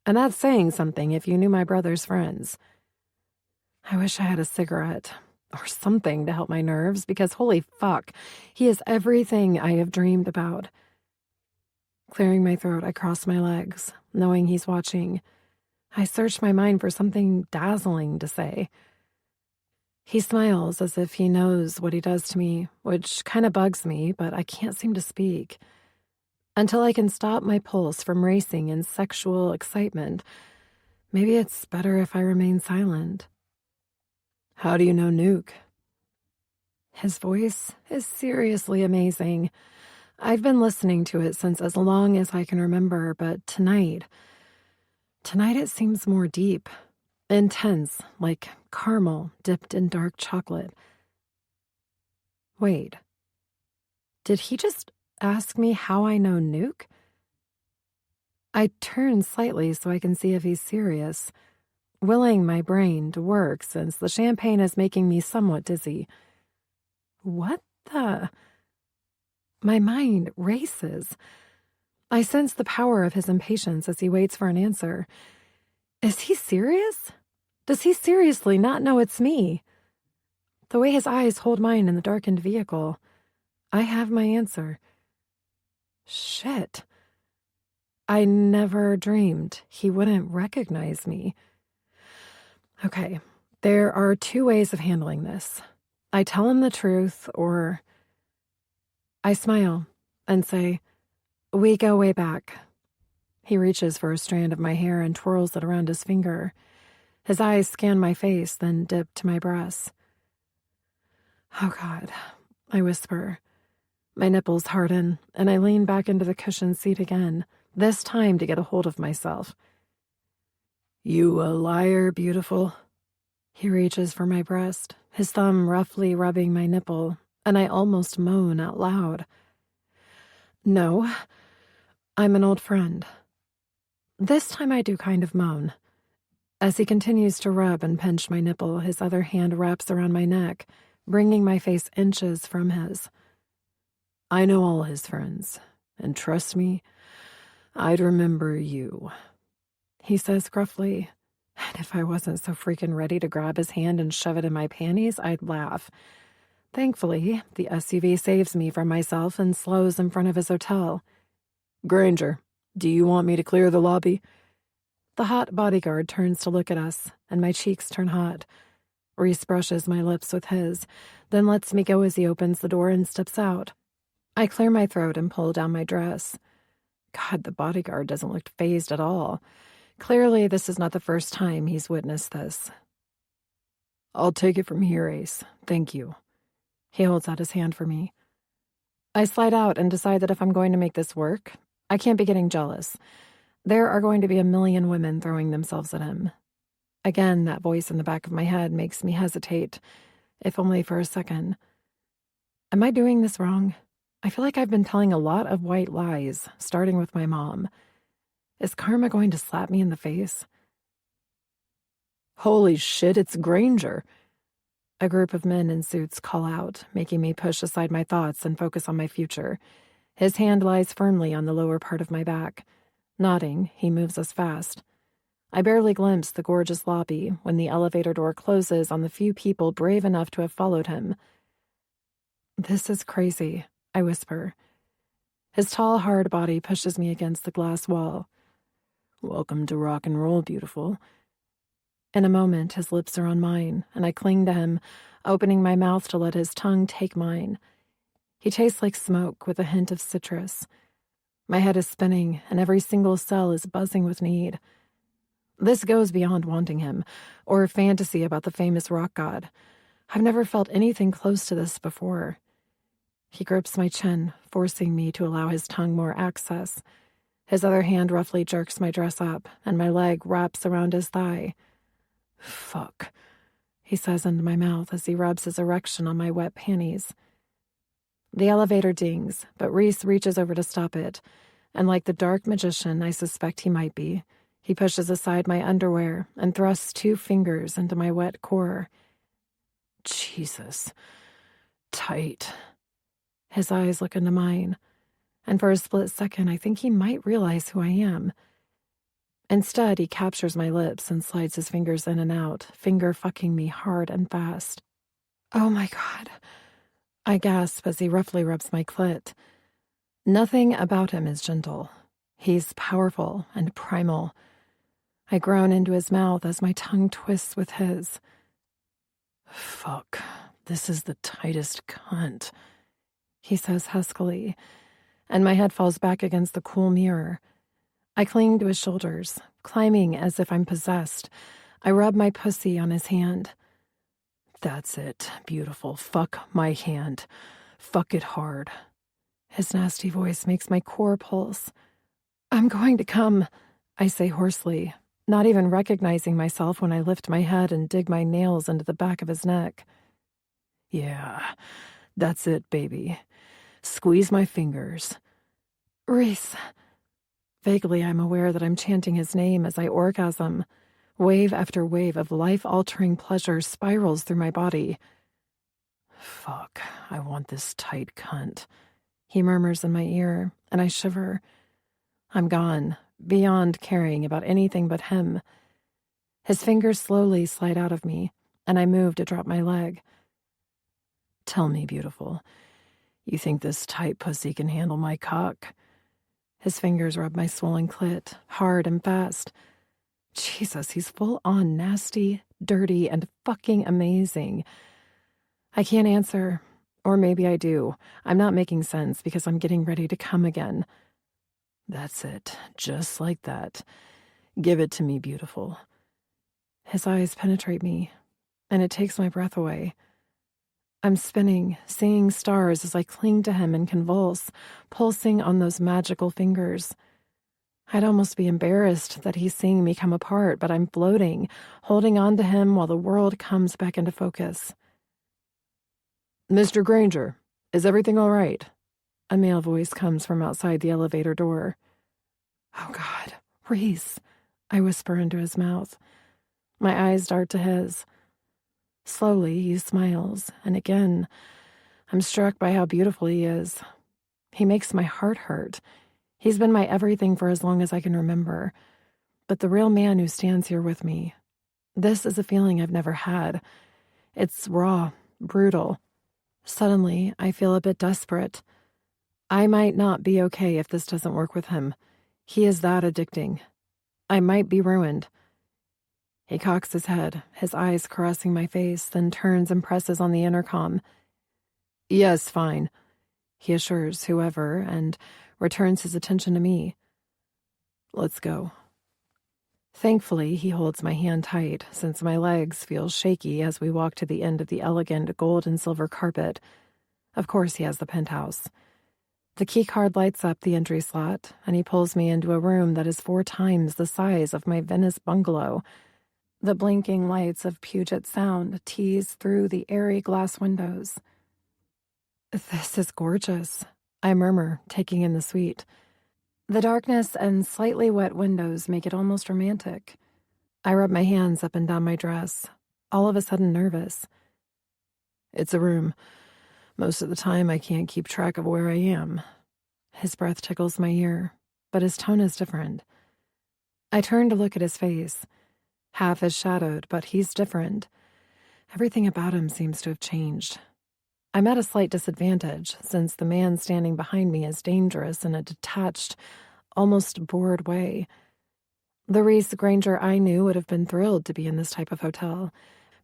And that's saying something if you knew my brother's friends. I wish I had a cigarette or something to help my nerves because holy fuck, he is everything I have dreamed about. Clearing my throat, I cross my legs, knowing he's watching. I search my mind for something dazzling to say. He smiles as if he knows what he does to me, which kind of bugs me, but I can't seem to speak. Until I can stop my pulse from racing in sexual excitement, maybe it's better if I remain silent. How do you know Nuke? His voice is seriously amazing. I've been listening to it since as long as I can remember, but tonight it seems more deep, intense, like caramel dipped in dark chocolate. Wait, did he just ask me how I know Nuke? I turn slightly so I can see if he's serious, willing my brain to work since the champagne is making me somewhat dizzy. What the? My mind races. I sense the power of his impatience as he waits for an answer. Is he serious? Does he seriously not know it's me? The way his eyes hold mine in the darkened vehicle, I have my answer. Shit. I never dreamed he wouldn't recognize me. Okay, there are two ways of handling this. I tell him the truth, or I smile and say, "We go way back." He reaches for a strand of my hair and twirls it around his finger. His eyes scan my face, then dip to my breasts. "Oh, God," I whisper. My nipples harden, and I lean back into the cushioned seat again, this time to get a hold of myself. "You a liar, beautiful." He reaches for my breast, his thumb roughly rubbing my nipple, and I almost moan out loud. "No, I'm an old friend." This time I do kind of moan. As he continues to rub and pinch my nipple, his other hand wraps around my neck, bringing my face inches from his. "I know all his friends, and trust me, I'd remember you," he says gruffly. And if I wasn't so freaking ready to grab his hand and shove it in my panties, I'd laugh. Thankfully, the SUV saves me from myself and slows in front of his hotel. "Granger, do you want me to clear the lobby?" The hot bodyguard turns to look at us, and my cheeks turn hot. Reese brushes my lips with his, then lets me go as he opens the door and steps out. I clear my throat and pull down my dress. God, the bodyguard doesn't look fazed at all. Clearly, this is not the first time he's witnessed this. "I'll take it from here, Ace. Thank you." He holds out his hand for me. I slide out and decide that if I'm going to make this work, I can't be getting jealous. There are going to be a million women throwing themselves at him. Again, that voice in the back of my head makes me hesitate, if only for a second. Am I doing this wrong? I feel like I've been telling a lot of white lies, starting with my mom. Is karma going to slap me in the face? "Holy shit, it's Granger!" A group of men in suits call out, making me push aside my thoughts and focus on my future. His hand lies firmly on the lower part of my back. Nodding, he moves us fast. I barely glimpse the gorgeous lobby when the elevator door closes on the few people brave enough to have followed him. "This is crazy," I whisper. His tall, hard body pushes me against the glass wall. "Welcome to rock and roll, beautiful." In a moment, his lips are on mine, and I cling to him, opening my mouth to let his tongue take mine. He tastes like smoke with a hint of citrus. My head is spinning, and every single cell is buzzing with need. This goes beyond wanting him, or fantasy about the famous rock god. I've never felt anything close to this before. He grips my chin, forcing me to allow his tongue more access. His other hand roughly jerks my dress up, and my leg wraps around his thigh. "Fuck," he says into my mouth as he rubs his erection on my wet panties. The elevator dings, but Reese reaches over to stop it, and like the dark magician I suspect he might be, he pushes aside my underwear and thrusts 2 fingers into my wet core. Jesus. Tight. His eyes look into mine, and for a split second I think he might realize who I am. Instead, he captures my lips and slides his fingers in and out, finger-fucking me hard and fast. "Oh my God," I gasp as he roughly rubs my clit. Nothing about him is gentle. He's powerful and primal. I groan into his mouth as my tongue twists with his. "Fuck, this is the tightest cunt," he says huskily, and my head falls back against the cool mirror. I cling to his shoulders, climbing as if I'm possessed. I rub my pussy on his hand. "That's it, beautiful. Fuck my hand. Fuck it hard." His nasty voice makes my core pulse. "I'm going to come," I say hoarsely, not even recognizing myself when I lift my head and dig my nails into the back of his neck. "Yeah, that's it, baby. Squeeze my fingers." "Reese." Vaguely, I'm aware that I'm chanting his name as I orgasm. Wave after wave of life-altering pleasure spirals through my body. "Fuck, I want this tight cunt," he murmurs in my ear, and I shiver. I'm gone, beyond caring about anything but him. His fingers slowly slide out of me, and I move to drop my leg. "Tell me, beautiful, you think this tight pussy can handle my cock?" His fingers rub my swollen clit, hard and fast. Jesus, he's full-on nasty, dirty, and fucking amazing. I can't answer. Or maybe I do. I'm not making sense because I'm getting ready to come again. That's it. Just like that. Give it to me, beautiful. His eyes penetrate me, and it takes my breath away. I'm spinning, seeing stars as I cling to him and convulse, pulsing on those magical fingers. I'd almost be embarrassed that he's seeing me come apart, but I'm floating, holding on to him while the world comes back into focus. Mr. Granger, is everything all right? A male voice comes from outside the elevator door. Oh, God, Reese, I whisper into his mouth. My eyes dart to his. Slowly, he smiles, and again, I'm struck by how beautiful he is. He makes my heart hurt. He's been my everything for as long as I can remember. But the real man who stands here with me, this is a feeling I've never had. It's raw, brutal. Suddenly, I feel a bit desperate. I might not be okay if this doesn't work with him. He is that addicting. I might be ruined. He cocks his head, his eyes caressing my face, then turns and presses on the intercom. Yes, fine, he assures whoever, and returns his attention to me. Let's go. Thankfully, he holds my hand tight, since my legs feel shaky as we walk to the end of the elegant gold and silver carpet. Of course, he has the penthouse. The keycard lights up the entry slot, and he pulls me into a room that is 4 times the size of my Venice bungalow. The blinking lights of Puget Sound tease through the airy glass windows. This is gorgeous, I murmur, taking in the suite. The darkness and slightly wet windows make it almost romantic. I rub my hands up and down my dress, all of a sudden nervous. It's a room. Most of the time I can't keep track of where I am. His breath tickles my ear, but his tone is different. I turn to look at his face. Half is shadowed, but he's different. Everything about him seems to have changed. I'm at a slight disadvantage, since the man standing behind me is dangerous in a detached, almost bored way. The Reese Granger I knew would have been thrilled to be in this type of hotel,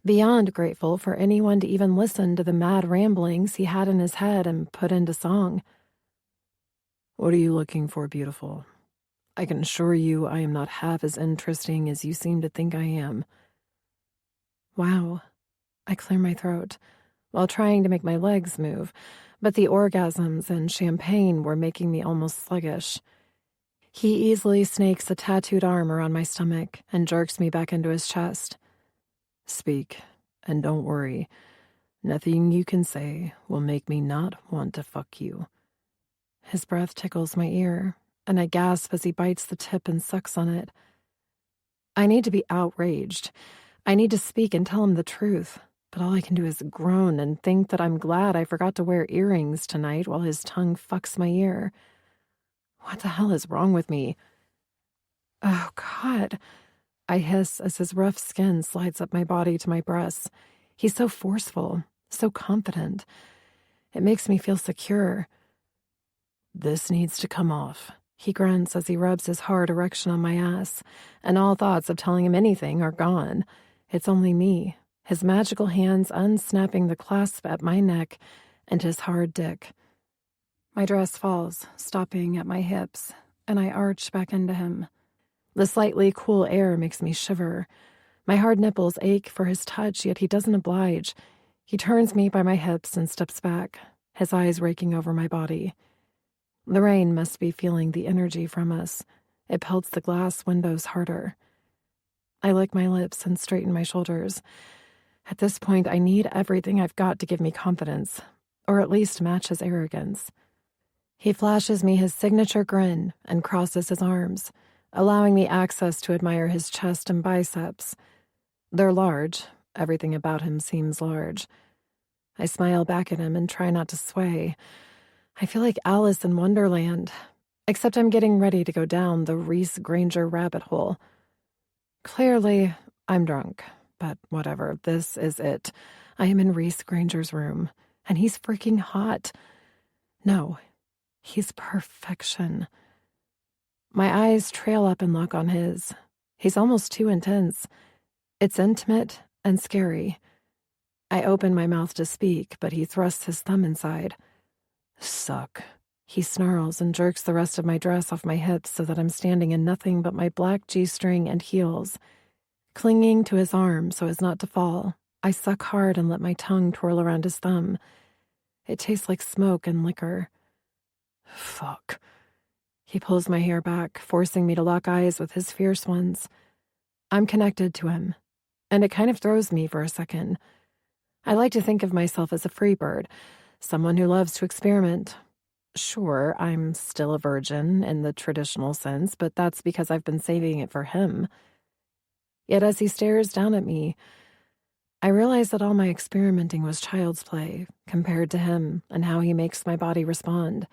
beyond grateful for anyone to even listen to the mad ramblings he had in his head and put into song. What are you looking for, beautiful? I can assure you I am not half as interesting as you seem to think I am. Wow. I clear my throat, while trying to make my legs move, but the orgasms and champagne were making me almost sluggish. He easily snakes a tattooed arm around my stomach and jerks me back into his chest. Speak, and don't worry. Nothing you can say will make me not want to fuck you. His breath tickles my ear, and I gasp as he bites the tip and sucks on it. I need to be outraged. I need to speak and tell him the truth, but all I can do is groan and think that I'm glad I forgot to wear earrings tonight while his tongue fucks my ear. What the hell is wrong with me? Oh, God. I hiss as his rough skin slides up my body to my breasts. He's so forceful, so confident. It makes me feel secure. This needs to come off. He grunts as he rubs his hard erection on my ass, and all thoughts of telling him anything are gone. It's only me, his magical hands unsnapping the clasp at my neck, and his hard dick. My dress falls, stopping at my hips, and I arch back into him. The slightly cool air makes me shiver. My hard nipples ache for his touch, yet he doesn't oblige. He turns me by my hips and steps back, his eyes raking over my body. The rain must be feeling the energy from us. It pelts the glass windows harder. I lick my lips and straighten my shoulders. At this point, I need everything I've got to give me confidence, or at least match his arrogance. He flashes me his signature grin and crosses his arms, allowing me access to admire his chest and biceps. They're large. Everything about him seems large. I smile back at him and try not to sway. I feel like Alice in Wonderland, except I'm getting ready to go down the Reese Granger rabbit hole. Clearly, I'm drunk, but whatever, this is it. I am in Reese Granger's room, and he's freaking hot. No, he's perfection. My eyes trail up and lock on his. He's almost too intense. It's intimate and scary. I open my mouth to speak, but he thrusts his thumb inside. Suck. He snarls and jerks the rest of my dress off my hips so that I'm standing in nothing but my black G-string and heels. Clinging to his arm so as not to fall, I suck hard and let my tongue twirl around his thumb. It tastes like smoke and liquor. Fuck. He pulls my hair back, forcing me to lock eyes with his fierce ones. I'm connected to him, and it kind of throws me for a second. I like to think of myself as a free bird, someone who loves to experiment. Sure, I'm still a virgin in the traditional sense, but that's because I've been saving it for him. Yet as he stares down at me, I realize that all my experimenting was child's play compared to him and how he makes my body respond.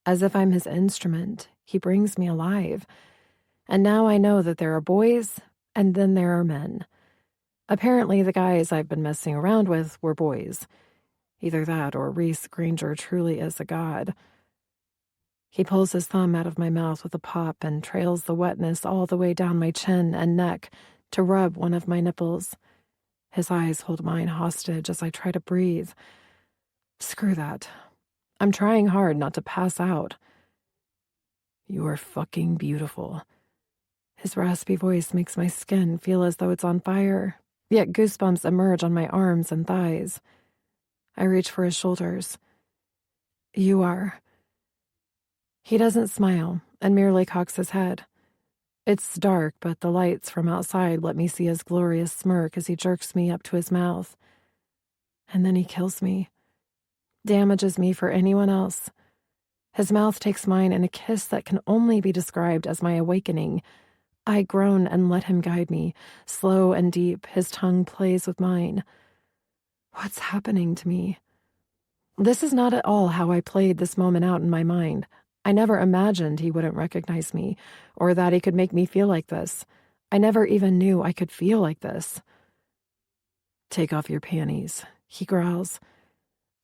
As if I'm his instrument, he brings me alive. And now I know that there are boys, and then there are men. Apparently, the guys I've been messing around with were boys. Either that or Reese Granger truly is a god. He pulls his thumb out of my mouth with a pop and trails the wetness all the way down my chin and neck to rub one of my nipples. His eyes hold mine hostage as I try to breathe. Screw that. I'm trying hard not to pass out. You are fucking beautiful. His raspy voice makes my skin feel as though it's on fire, yet goosebumps emerge on my arms and thighs. I reach for his shoulders. You are. He doesn't smile and merely cocks his head. It's dark, but the lights from outside let me see his glorious smirk as he jerks me up to his mouth. And then he kills me. Damages me for anyone else. His mouth takes mine in a kiss that can only be described as my awakening. I groan and let him guide me. Slow and deep, his tongue plays with mine. What's happening to me? This is not at all how I played this moment out in my mind. I never imagined he wouldn't recognize me, or that he could make me feel like this. I never even knew I could feel like this. Take off your panties, he growls.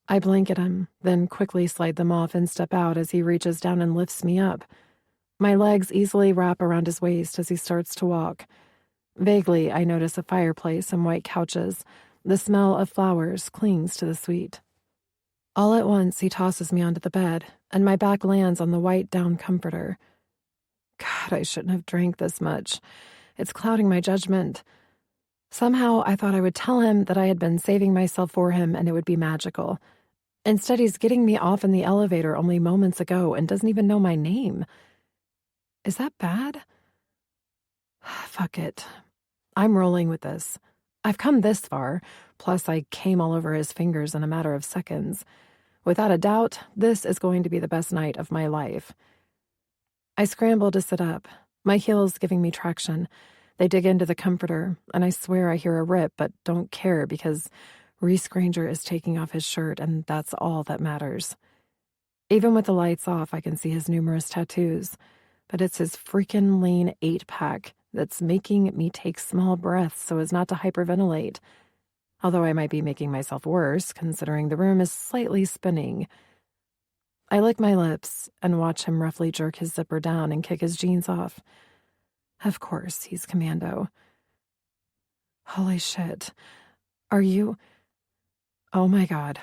I blink at him, then quickly slide them off and step out as he reaches down and lifts me up. My legs easily wrap around his waist as he starts to walk. Vaguely, I notice a fireplace and white couches. The smell of flowers clings to the suite. All at once, he tosses me onto the bed, and my back lands on the white down comforter. God, I shouldn't have drank this much. It's clouding my judgment. Somehow, I thought I would tell him that I had been saving myself for him and it would be magical. Instead, he's getting me off in the elevator only moments ago and doesn't even know my name. Is that bad? Fuck it. I'm rolling with this. I've come this far, plus I came all over his fingers in a matter of seconds. Without a doubt, this is going to be the best night of my life. I scramble to sit up, my heels giving me traction. They dig into the comforter, and I swear I hear a rip, but don't care because Reese Granger is taking off his shirt, and that's all that matters. Even with the lights off, I can see his numerous tattoos, but it's his freaking lean 8-pack that's making me take small breaths so as not to hyperventilate. Although I might be making myself worse, considering the room is slightly spinning. I lick my lips and watch him roughly jerk his zipper down and kick his jeans off. Of course, he's commando. Holy shit. Are you... Oh my God.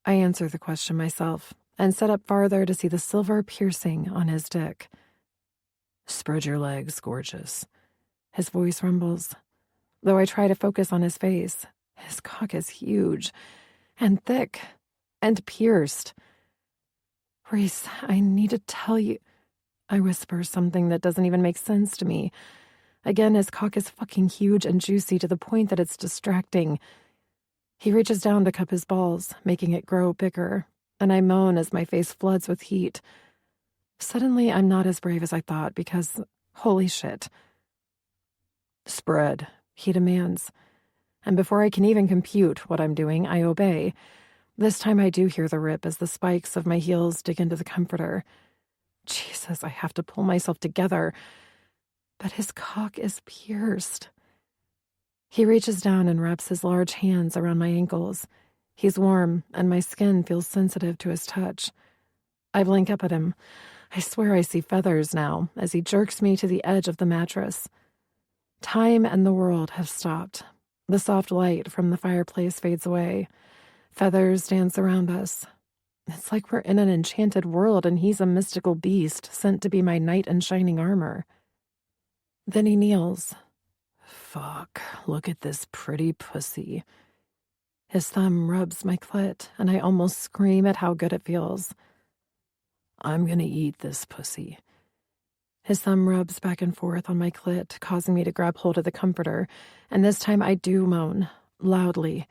I answer the question myself and set up farther to see the silver piercing on his dick. Spread your legs, gorgeous. His voice rumbles. Though I try to focus on his face, his cock is huge and thick and pierced. Reese, I need to tell you... I whisper something that doesn't even make sense to me. Again, his cock is fucking huge and juicy to the point that it's distracting. He reaches down to cup his balls, making it grow bigger, and I moan as my face floods with heat. Suddenly, I'm not as brave as I thought because, holy shit. Spread, he demands. And before I can even compute what I'm doing, I obey. This time I do hear the rip as the spikes of my heels dig into the comforter. Jesus, I have to pull myself together. But his cock is pierced. He reaches down and wraps his large hands around my ankles. He's warm, and my skin feels sensitive to his touch. I blink up at him. I swear I see feathers now as he jerks me to the edge of the mattress. Time and the world have stopped. The soft light from the fireplace fades away. Feathers dance around us. It's like we're in an enchanted world and he's a mystical beast sent to be my knight in shining armor. Then he kneels. Fuck, look at this pretty pussy. His thumb rubs my clit, and I almost scream at how good it feels. I'm gonna eat this pussy. His thumb rubs back and forth on my clit, causing me to grab hold of the comforter, and this time I do moan, loudly.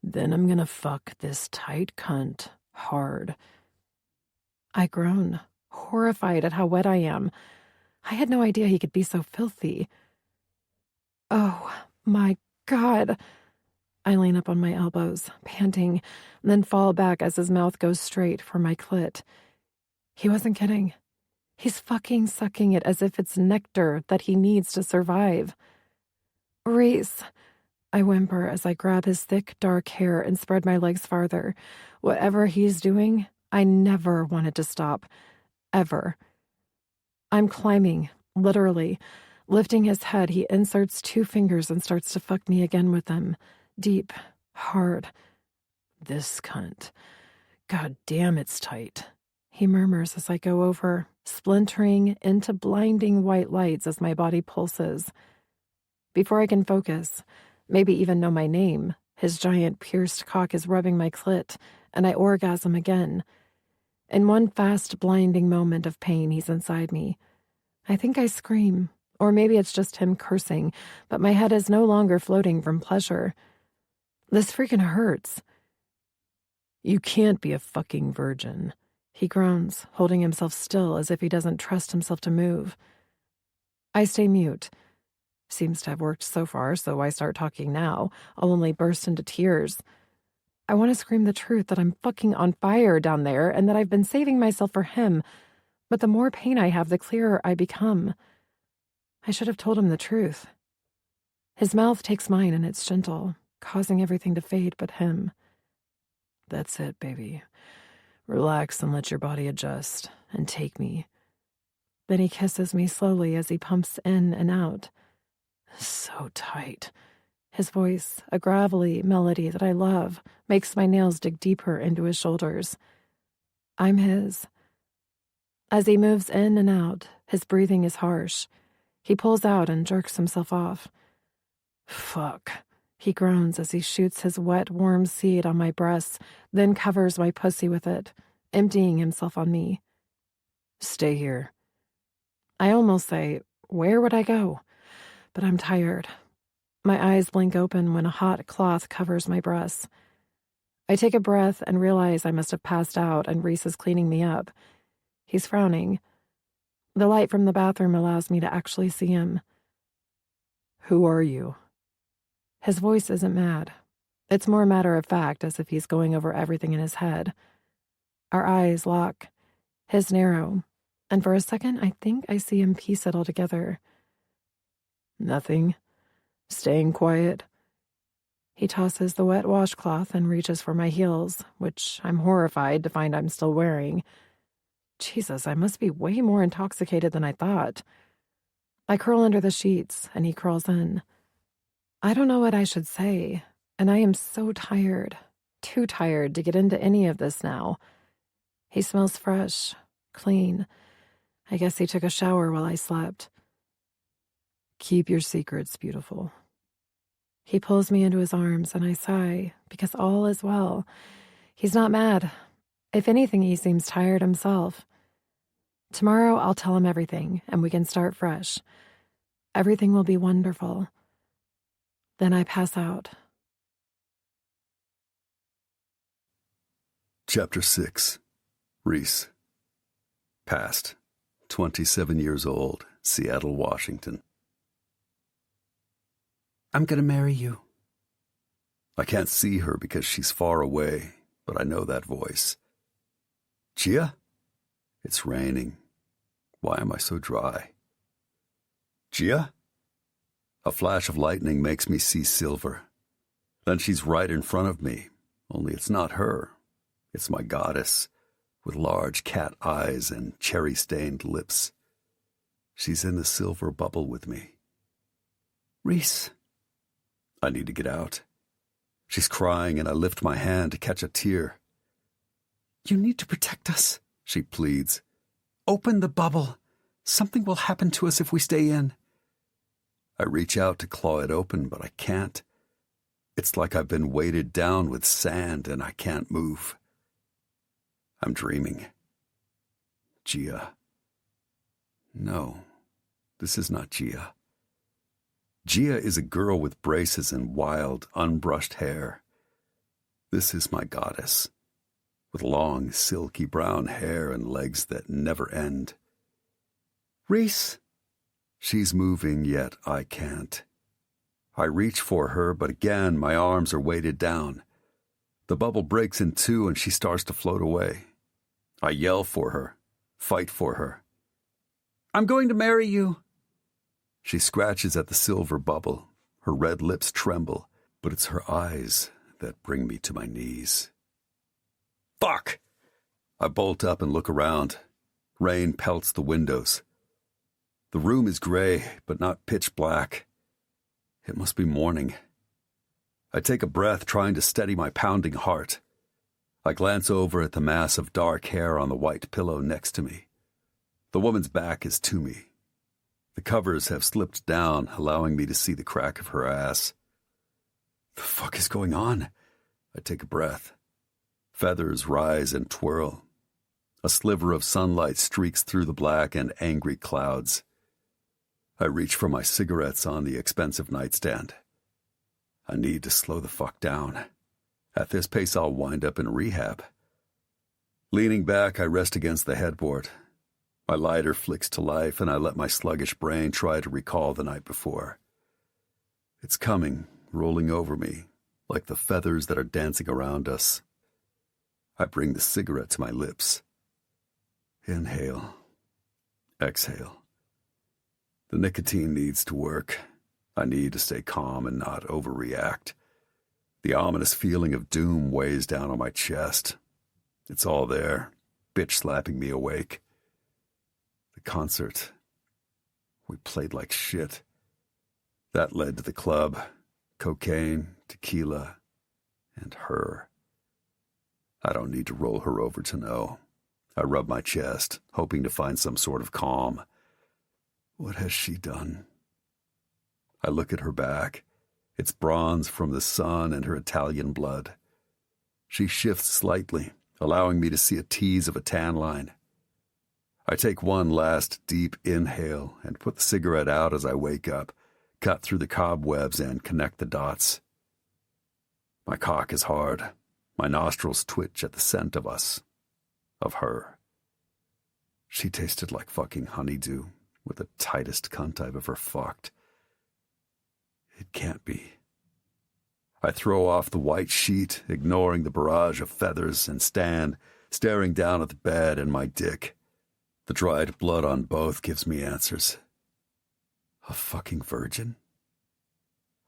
Then I'm gonna fuck this tight cunt hard. I groan, horrified at how wet I am. I had no idea he could be so filthy. Oh, my God. I lean up on my elbows, panting, and then fall back as his mouth goes straight for my clit. He wasn't kidding. He's fucking sucking it as if it's nectar that he needs to survive. Reese, I whimper as I grab his thick, dark hair and spread my legs farther. Whatever he's doing, I never wanted to stop. Ever. I'm climbing, literally. Lifting his head, he inserts 2 fingers and starts to fuck me again with them. Deep, hard. This cunt. God damn, it's tight. He murmurs as I go over, splintering into blinding white lights as my body pulses. Before I can focus, maybe even know my name, his giant pierced cock is rubbing my clit, and I orgasm again. In one fast, blinding moment of pain, he's inside me. I think I scream, or maybe it's just him cursing, but my head is no longer floating from pleasure. This freaking hurts. You can't be a fucking virgin, he groans, holding himself still as if he doesn't trust himself to move. I stay mute. Seems to have worked so far, so I start talking now. I'll only burst into tears. I want to scream the truth that I'm fucking on fire down there and that I've been saving myself for him, but the more pain I have, the clearer I become. I should have told him the truth. His mouth takes mine and it's gentle, causing everything to fade but him. That's it, baby. Relax and let your body adjust, and take me. Then he kisses me slowly as he pumps in and out. So tight. His voice, a gravelly melody that I love, makes my nails dig deeper into his shoulders. I'm his. As he moves in and out, his breathing is harsh. He pulls out and jerks himself off. Fuck. He groans as he shoots his wet, warm seed on my breasts, then covers my pussy with it, emptying himself on me. Stay here. I almost say, where would I go? But I'm tired. My eyes blink open when a hot cloth covers my breasts. I take a breath and realize I must have passed out and Reese is cleaning me up. He's frowning. The light from the bathroom allows me to actually see him. Who are you? His voice isn't mad. It's more matter of fact, as if he's going over everything in his head. Our eyes lock, his narrow, and for a second I think I see him piece it all together. Nothing. Staying quiet. He tosses the wet washcloth and reaches for my heels, which I'm horrified to find I'm still wearing. Jesus, I must be way more intoxicated than I thought. I curl under the sheets, and he crawls in. I don't know what I should say, and I am so tired, too tired to get into any of this now. He smells fresh, clean. I guess he took a shower while I slept. Keep your secrets, beautiful. He pulls me into his arms, and I sigh, because all is well. He's not mad. If anything, he seems tired himself. Tomorrow I'll tell him everything, and we can start fresh. Everything will be wonderful. Then I pass out. Chapter 6. Reese. Past. 27 years old, Seattle, Washington. I'm gonna marry you. I can't see her because she's far away, but I know that voice. Gia? It's raining. Why am I so dry? Gia? A flash of lightning makes me see silver. Then she's right in front of me, only it's not her. It's my goddess, with large cat eyes and cherry-stained lips. She's in the silver bubble with me. Reese. I need to get out. She's crying, and I lift my hand to catch a tear. You need to protect us, she pleads. Open the bubble. Something will happen to us if we stay in. I reach out to claw it open, but I can't. It's like I've been weighted down with sand and I can't move. I'm dreaming. Gia. No, this is not Gia. Gia is a girl with braces and wild, unbrushed hair. This is my goddess, with long, silky brown hair and legs that never end. Reese. She's moving, yet I can't. I reach for her, but again my arms are weighted down. The bubble breaks in two and she starts to float away. I yell for her, fight for her. I'm going to marry you. She scratches at the silver bubble. Her red lips tremble, but it's her eyes that bring me to my knees. Fuck! I bolt up and look around. Rain pelts the windows. The room is gray, but not pitch black. It must be morning. I take a breath, trying to steady my pounding heart. I glance over at the mass of dark hair on the white pillow next to me. The woman's back is to me. The covers have slipped down, allowing me to see the crack of her ass. The fuck is going on? I take a breath. Feathers rise and twirl. A sliver of sunlight streaks through the black and angry clouds. I reach for my cigarettes on the expensive nightstand. I need to slow the fuck down. At this pace, I'll wind up in rehab. Leaning back, I rest against the headboard. My lighter flicks to life, and I let my sluggish brain try to recall the night before. It's coming, rolling over me, like the feathers that are dancing around us. I bring the cigarette to my lips. Inhale. Exhale. The nicotine needs to work. I need to stay calm and not overreact. The ominous feeling of doom weighs down on my chest. It's all there, bitch slapping me awake. The concert. We played like shit. That led to the club. Cocaine, tequila, and her. I don't need to roll her over to know. I rub my chest, hoping to find some sort of calm. What has she done? I look at her back. It's bronze from the sun and her Italian blood. She shifts slightly, allowing me to see a tease of a tan line. I take one last deep inhale and put the cigarette out as I wake up, cut through the cobwebs and connect the dots. My cock is hard. My nostrils twitch at the scent of us. Of her. She tasted like fucking honeydew, with the tightest cunt I've ever fucked. It can't be. I throw off the white sheet, ignoring the barrage of feathers, and stand, staring down at the bed and my dick. The dried blood on both gives me answers. A fucking virgin?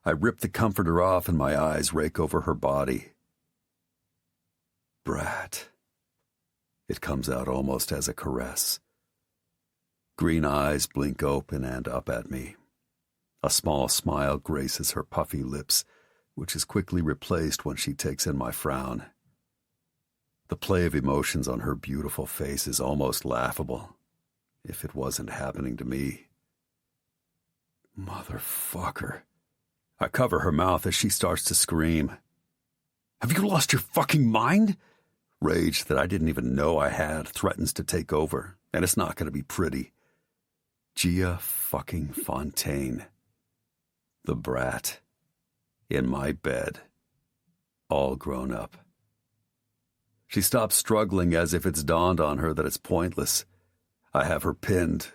I rip the comforter off and my eyes rake over her body. Brat. It comes out almost as a caress. Green eyes blink open and up at me. A small smile graces her puffy lips, which is quickly replaced when she takes in my frown. The play of emotions on her beautiful face is almost laughable, if it wasn't happening to me. Motherfucker. I cover her mouth as she starts to scream. Have you lost your fucking mind? Rage that I didn't even know I had threatens to take over, and it's not going to be pretty. Gia fucking Fontaine. The brat. In my bed. All grown up. She stops struggling as if it's dawned on her that it's pointless. I have her pinned.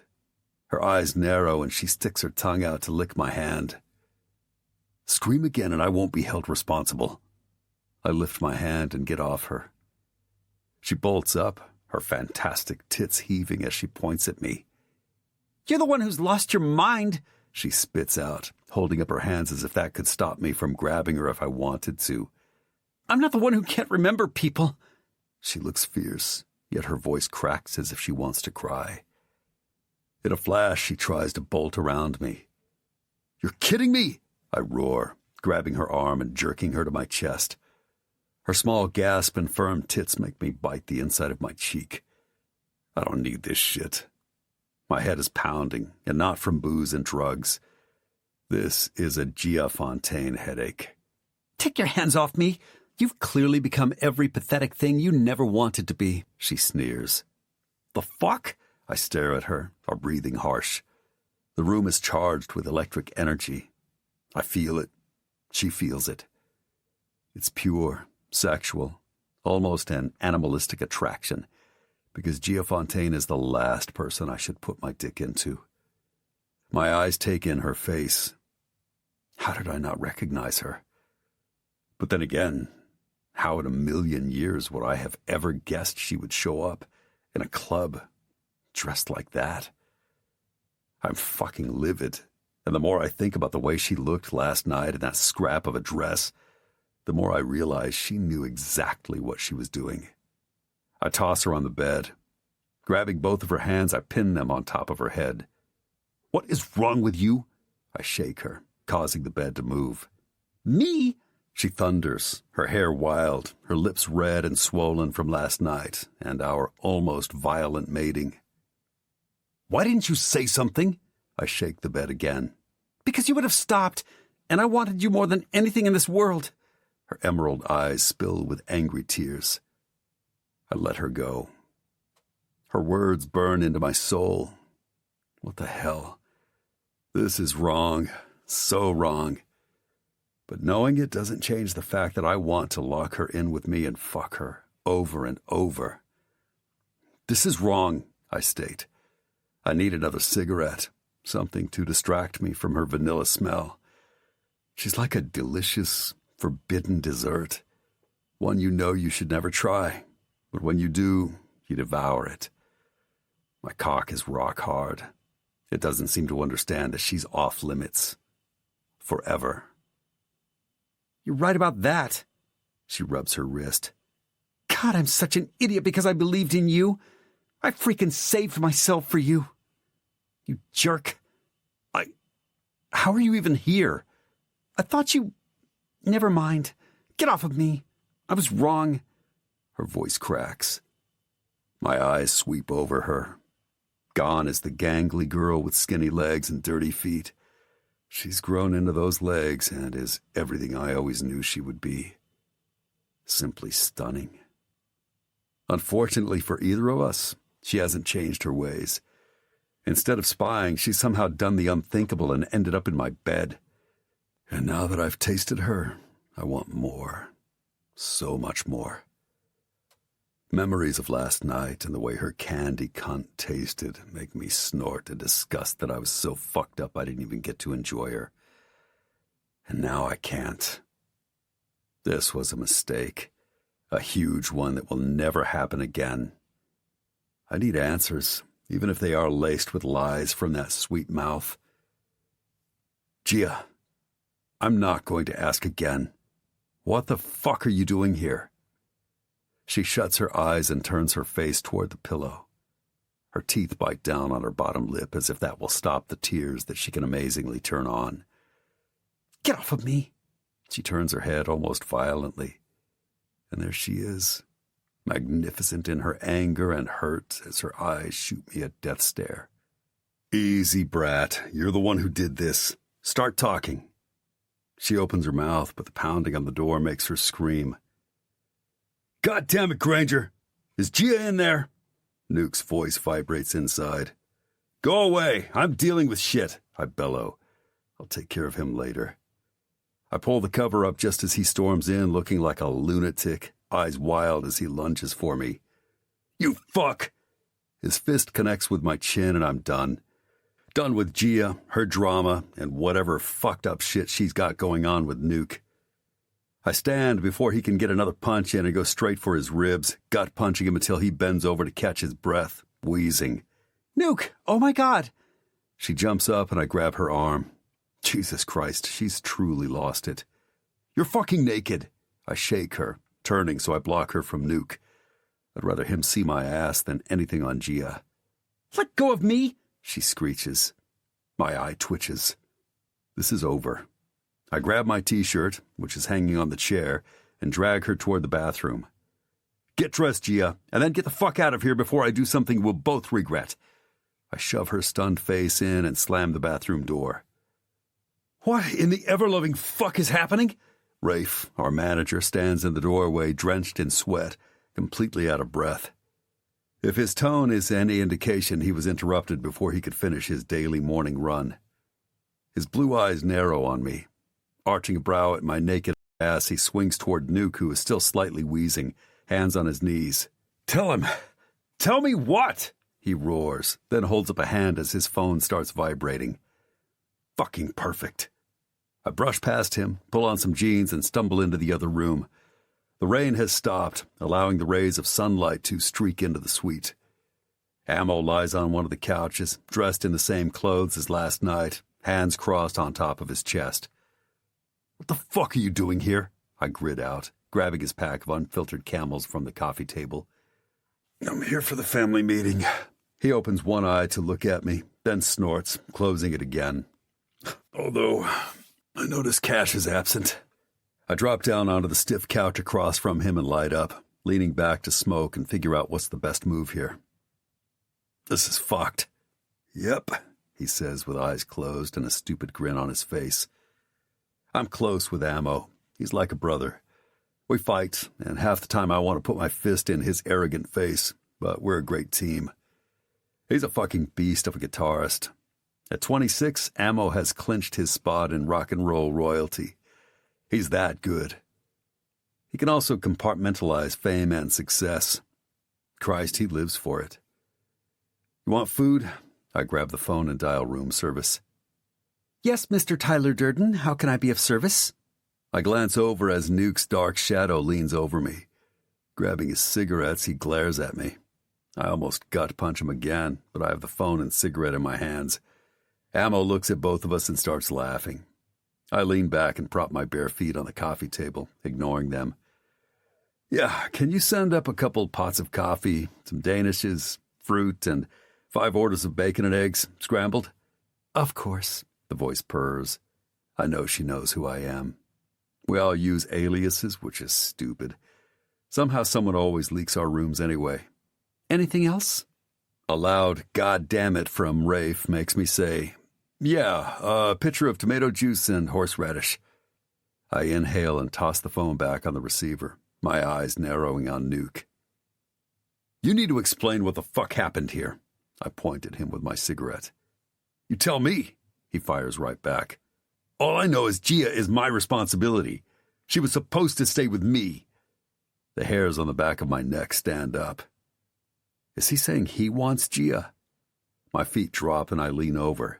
Her eyes narrow and she sticks her tongue out to lick my hand. Scream again and I won't be held responsible. I lift my hand and get off her. She bolts up, her fantastic tits heaving as she points at me. You're the one who's lost your mind, she spits out, holding up her hands as if that could stop me from grabbing her if I wanted to. I'm not the one who can't remember people. She looks fierce, yet her voice cracks as if she wants to cry. In a flash, she tries to bolt around me. You're kidding me, I roar, grabbing her arm and jerking her to my chest. Her small gasp and firm tits make me bite the inside of my cheek. I don't need this shit. My head is pounding, and not from booze and drugs. This is a Gia Fontaine headache. Take your hands off me. You've clearly become every pathetic thing you never wanted to be, she sneers. The fuck? I stare at her, our breathing harsh. The room is charged with electric energy. I feel it. She feels it. It's pure, sexual, almost an animalistic attraction, because Gia Fontaine is the last person I should put my dick into. My eyes take in her face. How did I not recognize her? But then again, how in a million years would I have ever guessed she would show up in a club dressed like that? I'm fucking livid, and the more I think about the way she looked last night in that scrap of a dress, the more I realize she knew exactly what she was doing. I toss her on the bed. Grabbing both of her hands, I pin them on top of her head. What is wrong with you? I shake her, causing the bed to move. Me? She thunders, her hair wild, her lips red and swollen from last night and our almost violent mating. Why didn't you say something? I shake the bed again. Because you would have stopped, and I wanted you more than anything in this world. Her emerald eyes spill with angry tears. I let her go. Her words burn into my soul. What the hell? This is wrong, so wrong. But knowing it doesn't change the fact that I want to lock her in with me and fuck her over and over. This is wrong, I state. I need another cigarette, something to distract me from her vanilla smell. She's like a delicious, forbidden dessert, one you know you should never try, but when you do, you devour it. My cock is rock hard. It doesn't seem to understand that she's off limits. Forever. You're right about that. She rubs her wrist. God, I'm such an idiot because I believed in you. I freaking saved myself for you. You jerk. How are you even here? I thought you... Never mind. Get off of me. I was wrong. Her voice cracks. My eyes sweep over her. Gone is the gangly girl with skinny legs and dirty feet. She's grown into those legs and is everything I always knew she would be. Simply stunning. Unfortunately for either of us, she hasn't changed her ways. Instead of spying, she's somehow done the unthinkable and ended up in my bed. And now that I've tasted her, I want more. So much more. Memories of last night and the way her candy cunt tasted make me snort in disgust that I was so fucked up I didn't even get to enjoy her. And now I can't. This was a mistake. A huge one that will never happen again. I need answers, even if they are laced with lies from that sweet mouth. Gia, I'm not going to ask again. What the fuck are you doing here? She shuts her eyes and turns her face toward the pillow. Her teeth bite down on her bottom lip as if that will stop the tears that she can amazingly turn on. Get off of me. She turns her head almost violently. And there she is, magnificent in her anger and hurt as her eyes shoot me a death stare. Easy, brat. You're the one who did this. Start talking. She opens her mouth, but the pounding on the door makes her scream. God damn it, Granger! Is Gia in there? Nuke's voice vibrates inside. Go away! I'm dealing with shit, I bellow. I'll take care of him later. I pull the cover up just as he storms in, looking like a lunatic, eyes wild as he lunges for me. You fuck! His fist connects with my chin and I'm done. Done with Gia, her drama, and whatever fucked up shit she's got going on with Nuke. I stand before he can get another punch in and go straight for his ribs, gut punching him until he bends over to catch his breath, wheezing. Nuke! Oh my God! She jumps up and I grab her arm. Jesus Christ, she's truly lost it. You're fucking naked. I shake her, turning so I block her from Nuke. I'd rather him see my ass than anything on Gia. Let go of me! She screeches. My eye twitches. This is over. I grab my t-shirt, which is hanging on the chair, and drag her toward the bathroom. Get dressed, Gia, and then get the fuck out of here before I do something we'll both regret. I shove her stunned face in and slam the bathroom door. What in the ever-loving fuck is happening? Rafe, our manager, stands in the doorway drenched in sweat, completely out of breath. If his tone is any indication, he was interrupted before he could finish his daily morning run. His blue eyes narrow on me. Arching a brow at my naked ass, he swings toward Nuke, who is still slightly wheezing, hands on his knees. Tell him! Tell me what? He roars, then holds up a hand as his phone starts vibrating. Fucking perfect. I brush past him, pull on some jeans, and stumble into the other room. The rain has stopped, allowing the rays of sunlight to streak into the suite. Ammo lies on one of the couches, dressed in the same clothes as last night, hands crossed on top of his chest. What the fuck are you doing here? I grit out, grabbing his pack of unfiltered Camels from the coffee table. I'm here for the family meeting. He opens one eye to look at me, then snorts, closing it again. Although, I notice Cash is absent. I drop down onto the stiff couch across from him and light up, leaning back to smoke and figure out what's the best move here. This is fucked. Yep, he says with eyes closed and a stupid grin on his face. I'm close with Ammo. He's like a brother. We fight, and half the time I want to put my fist in his arrogant face, but we're a great team. He's a fucking beast of a guitarist. At 26, Ammo has clinched his spot in rock and roll royalty. He's that good. He can also compartmentalize fame and success. Christ, he lives for it. You want food? I grab the phone and dial room service. Yes, Mr. Tyler Durden, how can I be of service? I glance over as Nuke's dark shadow leans over me. Grabbing his cigarettes, he glares at me. I almost gut punch him again, but I have the phone and cigarette in my hands. Ammo looks at both of us and starts laughing. I lean back and prop my bare feet on the coffee table, ignoring them. Yeah, can you send up a couple pots of coffee, some danishes, fruit, and 5 orders of bacon and eggs, scrambled? Of course, the voice purrs. I know she knows who I am. We all use aliases, which is stupid. Somehow someone always leaks our rooms anyway. Anything else? A loud "God damn it" from Rafe makes me say, yeah, a pitcher of tomato juice and horseradish. I inhale and toss the phone back on the receiver, my eyes narrowing on Nuke. You need to explain what the fuck happened here. I point at him with my cigarette. You tell me, he fires right back. All I know is Gia is my responsibility. She was supposed to stay with me. The hairs on the back of my neck stand up. Is he saying he wants Gia? My feet drop and I lean over.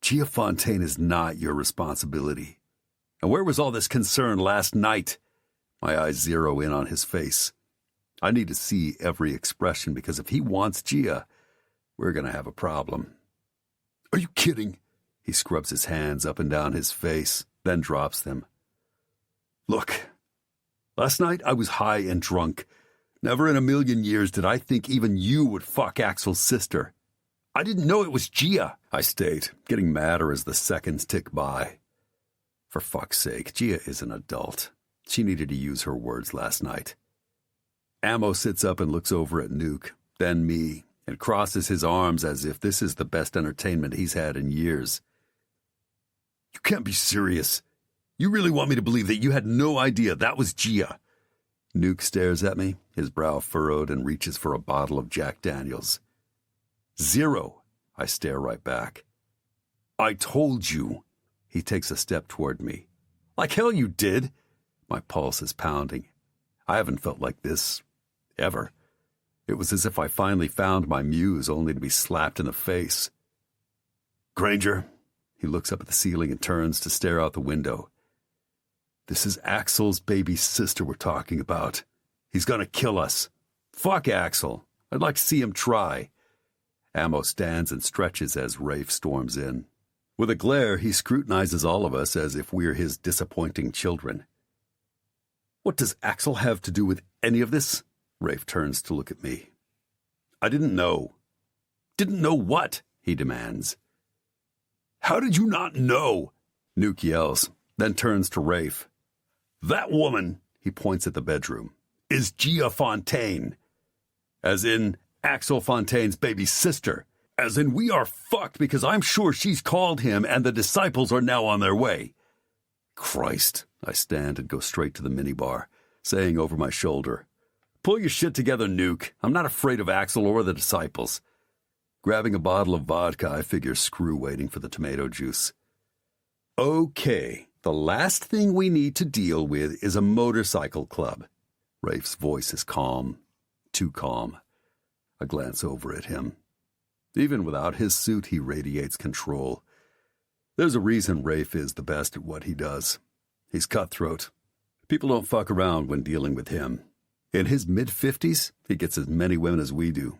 Gia Fontaine is not your responsibility. And where was all this concern last night? My eyes zero in on his face. I need to see every expression because if he wants Gia, we're going to have a problem. Are you kidding? He scrubs his hands up and down his face, then drops them. Look, last night I was high and drunk. Never in a million years did I think even you would fuck Axel's sister. I didn't know it was Gia, I state, getting madder as the seconds tick by. For fuck's sake, Gia is an adult. She needed to use her words last night. Ammo sits up and looks over at Nuke, then me, and crosses his arms as if this is the best entertainment he's had in years. You can't be serious. You really want me to believe that you had no idea that was Gia? Nuke stares at me, his brow furrowed, and reaches for a bottle of Jack Daniels. 0, I stare right back. I told you. He takes a step toward me. Like hell you did. My pulse is pounding. I haven't felt like this, ever. It was as if I finally found my muse only to be slapped in the face. Granger. He looks up at the ceiling and turns to stare out the window. This is Axel's baby sister we're talking about. He's gonna kill us. Fuck Axel. I'd like to see him try. Ammo stands and stretches as Rafe storms in. With a glare, he scrutinizes all of us as if we're his disappointing children. What does Axel have to do with any of this? Rafe turns to look at me. I didn't know. Didn't know what? He demands. How did you not know? Nuke yells, then turns to Rafe. That woman, he points at the bedroom, is Gia Fontaine. As in Axel Fontaine's baby sister. As in we are fucked because I'm sure she's called him and the disciples are now on their way. Christ, I stand and go straight to the minibar, saying over my shoulder, Pull your shit together, Nuke. I'm not afraid of Axel or the disciples. Grabbing a bottle of vodka, I figure screw waiting for the tomato juice. Okay, the last thing we need to deal with is a motorcycle club. Rafe's voice is calm, too calm. I glance over at him. Even without his suit, he radiates control. There's a reason Rafe is the best at what he does. He's cutthroat. People don't fuck around when dealing with him. In his mid-50s, he gets as many women as we do.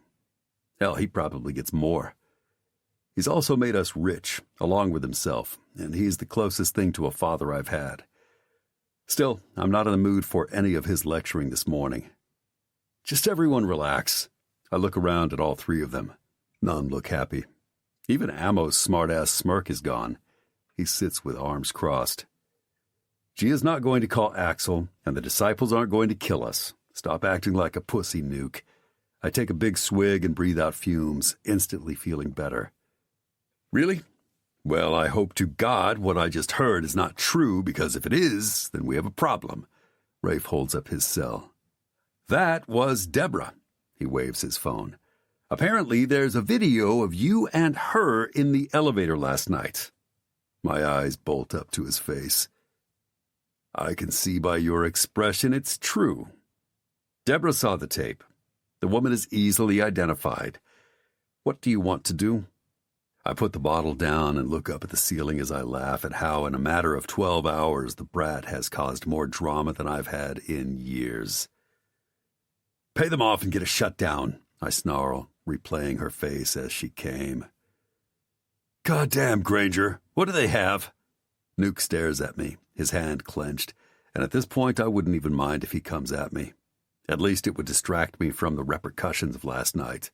Hell, he probably gets more. He's also made us rich, along with himself, and he's the closest thing to a father I've had. Still, I'm not in the mood for any of his lecturing this morning. Just everyone relax. I look around at all three of them. None look happy. Even Ammo's smart-ass smirk is gone. He sits with arms crossed. Gia's not going to call Axel, and the disciples aren't going to kill us. Stop acting like a pussy, Nuke. I take a big swig and breathe out fumes, instantly feeling better. Really? Well, I hope to God what I just heard is not true, because if it is, then we have a problem. Rafe holds up his cell. That was Deborah. He waves his phone. Apparently, there's a video of you and her in the elevator last night. My eyes bolt up to his face. I can see by your expression it's true. Deborah saw the tape. The woman is easily identified. What do you want to do? I put the bottle down and look up at the ceiling as I laugh at how in a matter of 12 hours the brat has caused more drama than I've had in years. Pay them off and get a shutdown, I snarl, replaying her face as she came. Goddamn, Granger, what do they have? Nuke stares at me, his hand clenched, and at this point I wouldn't even mind if he comes at me. At least it would distract me from the repercussions of last night.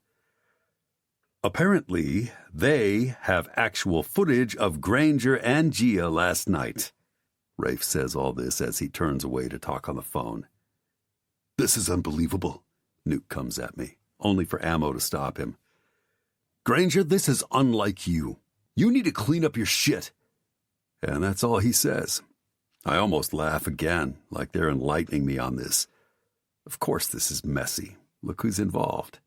Apparently, they have actual footage of Granger and Gia last night. Rafe says all this as he turns away to talk on the phone. This is unbelievable. Nuke comes at me, only for Ammo to stop him. Granger, this is unlike you. You need to clean up your shit. And that's all he says. I almost laugh again, like they're enlightening me on this. Of course this is messy. Look who's involved.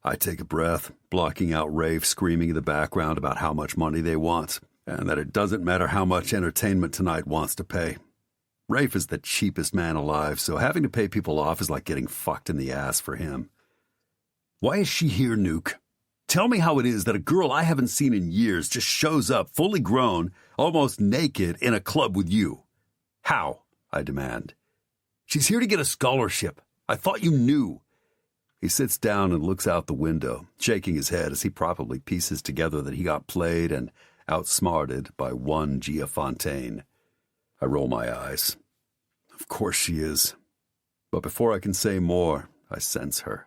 I take a breath, blocking out Rafe screaming in the background about how much money they want, and that it doesn't matter how much Entertainment Tonight wants to pay. Rafe is the cheapest man alive, so having to pay people off is like getting fucked in the ass for him. Why is she here, Nuke? Tell me how it is that a girl I haven't seen in years just shows up fully grown, almost naked, in a club with you. How? I demand. She's here to get a scholarship. I thought you knew. He sits down and looks out the window, shaking his head as he probably pieces together that he got played and outsmarted by one Gia Fontaine. I roll my eyes. Of course she is. But before I can say more, I sense her.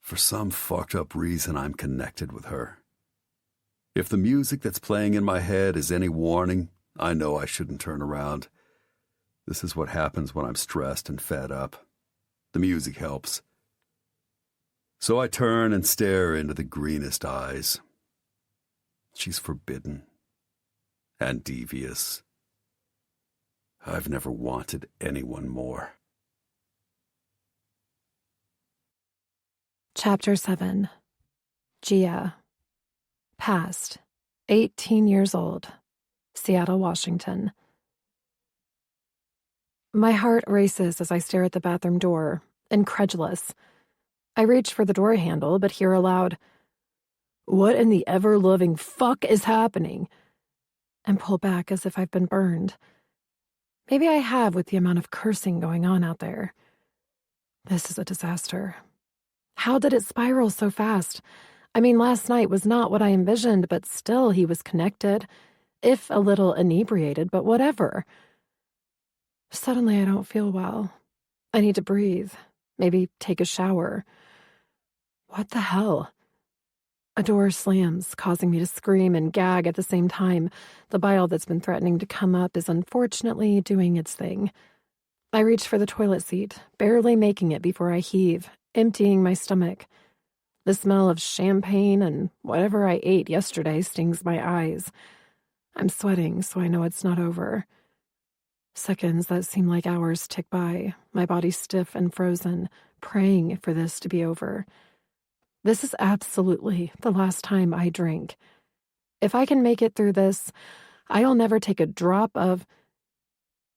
For some fucked up reason, I'm connected with her. If the music that's playing in my head is any warning, I know I shouldn't turn around. This is what happens when I'm stressed and fed up. The music helps. So I turn and stare into the greenest eyes. She's forbidden and devious. I've never wanted anyone more. Chapter 7. Gia. Past. 18 years old. Seattle, Washington. My heart races as I stare at the bathroom door, incredulous. I reach for the door handle, but hear aloud, "What in the ever-loving fuck is happening?" and pull back as if I've been burned. Maybe I have with the amount of cursing going on out there. This is a disaster. How did it spiral so fast? I mean, last night was not what I envisioned, but still he was connected, if a little inebriated, but whatever. Suddenly I don't feel well. I need to breathe, maybe take a shower. What the hell? A door slams, causing me to scream and gag at the same time. The bile that's been threatening to come up is unfortunately doing its thing. I reach for the toilet seat, barely making it before I heave, emptying my stomach. The smell of champagne and whatever I ate yesterday stings my eyes. I'm sweating, so I know it's not over. Seconds that seem like hours tick by, my body stiff and frozen, praying for this to be over. This is absolutely the last time I drink. If I can make it through this, I'll never take a drop of...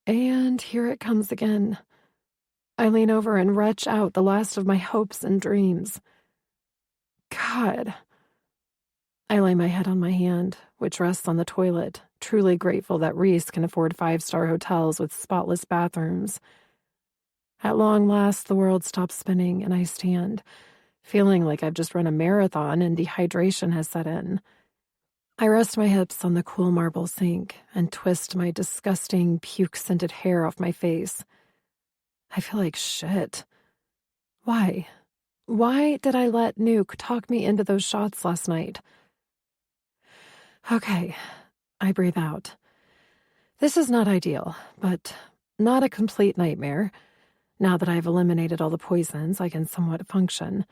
And here it comes again. I lean over and retch out the last of my hopes and dreams. God. I lay my head on my hand, which rests on the toilet, truly grateful that Reese can afford 5-star hotels with spotless bathrooms. At long last, the world stops spinning, and I stand, feeling like I've just run a marathon and dehydration has set in. I rest my hips on the cool marble sink and twist my disgusting, puke-scented hair off my face. I feel like shit. Why? Why did I let Nuke talk me into those shots last night? Okay, I breathe out. This is not ideal, but not a complete nightmare. Now that I've eliminated all the poisons, I can somewhat function.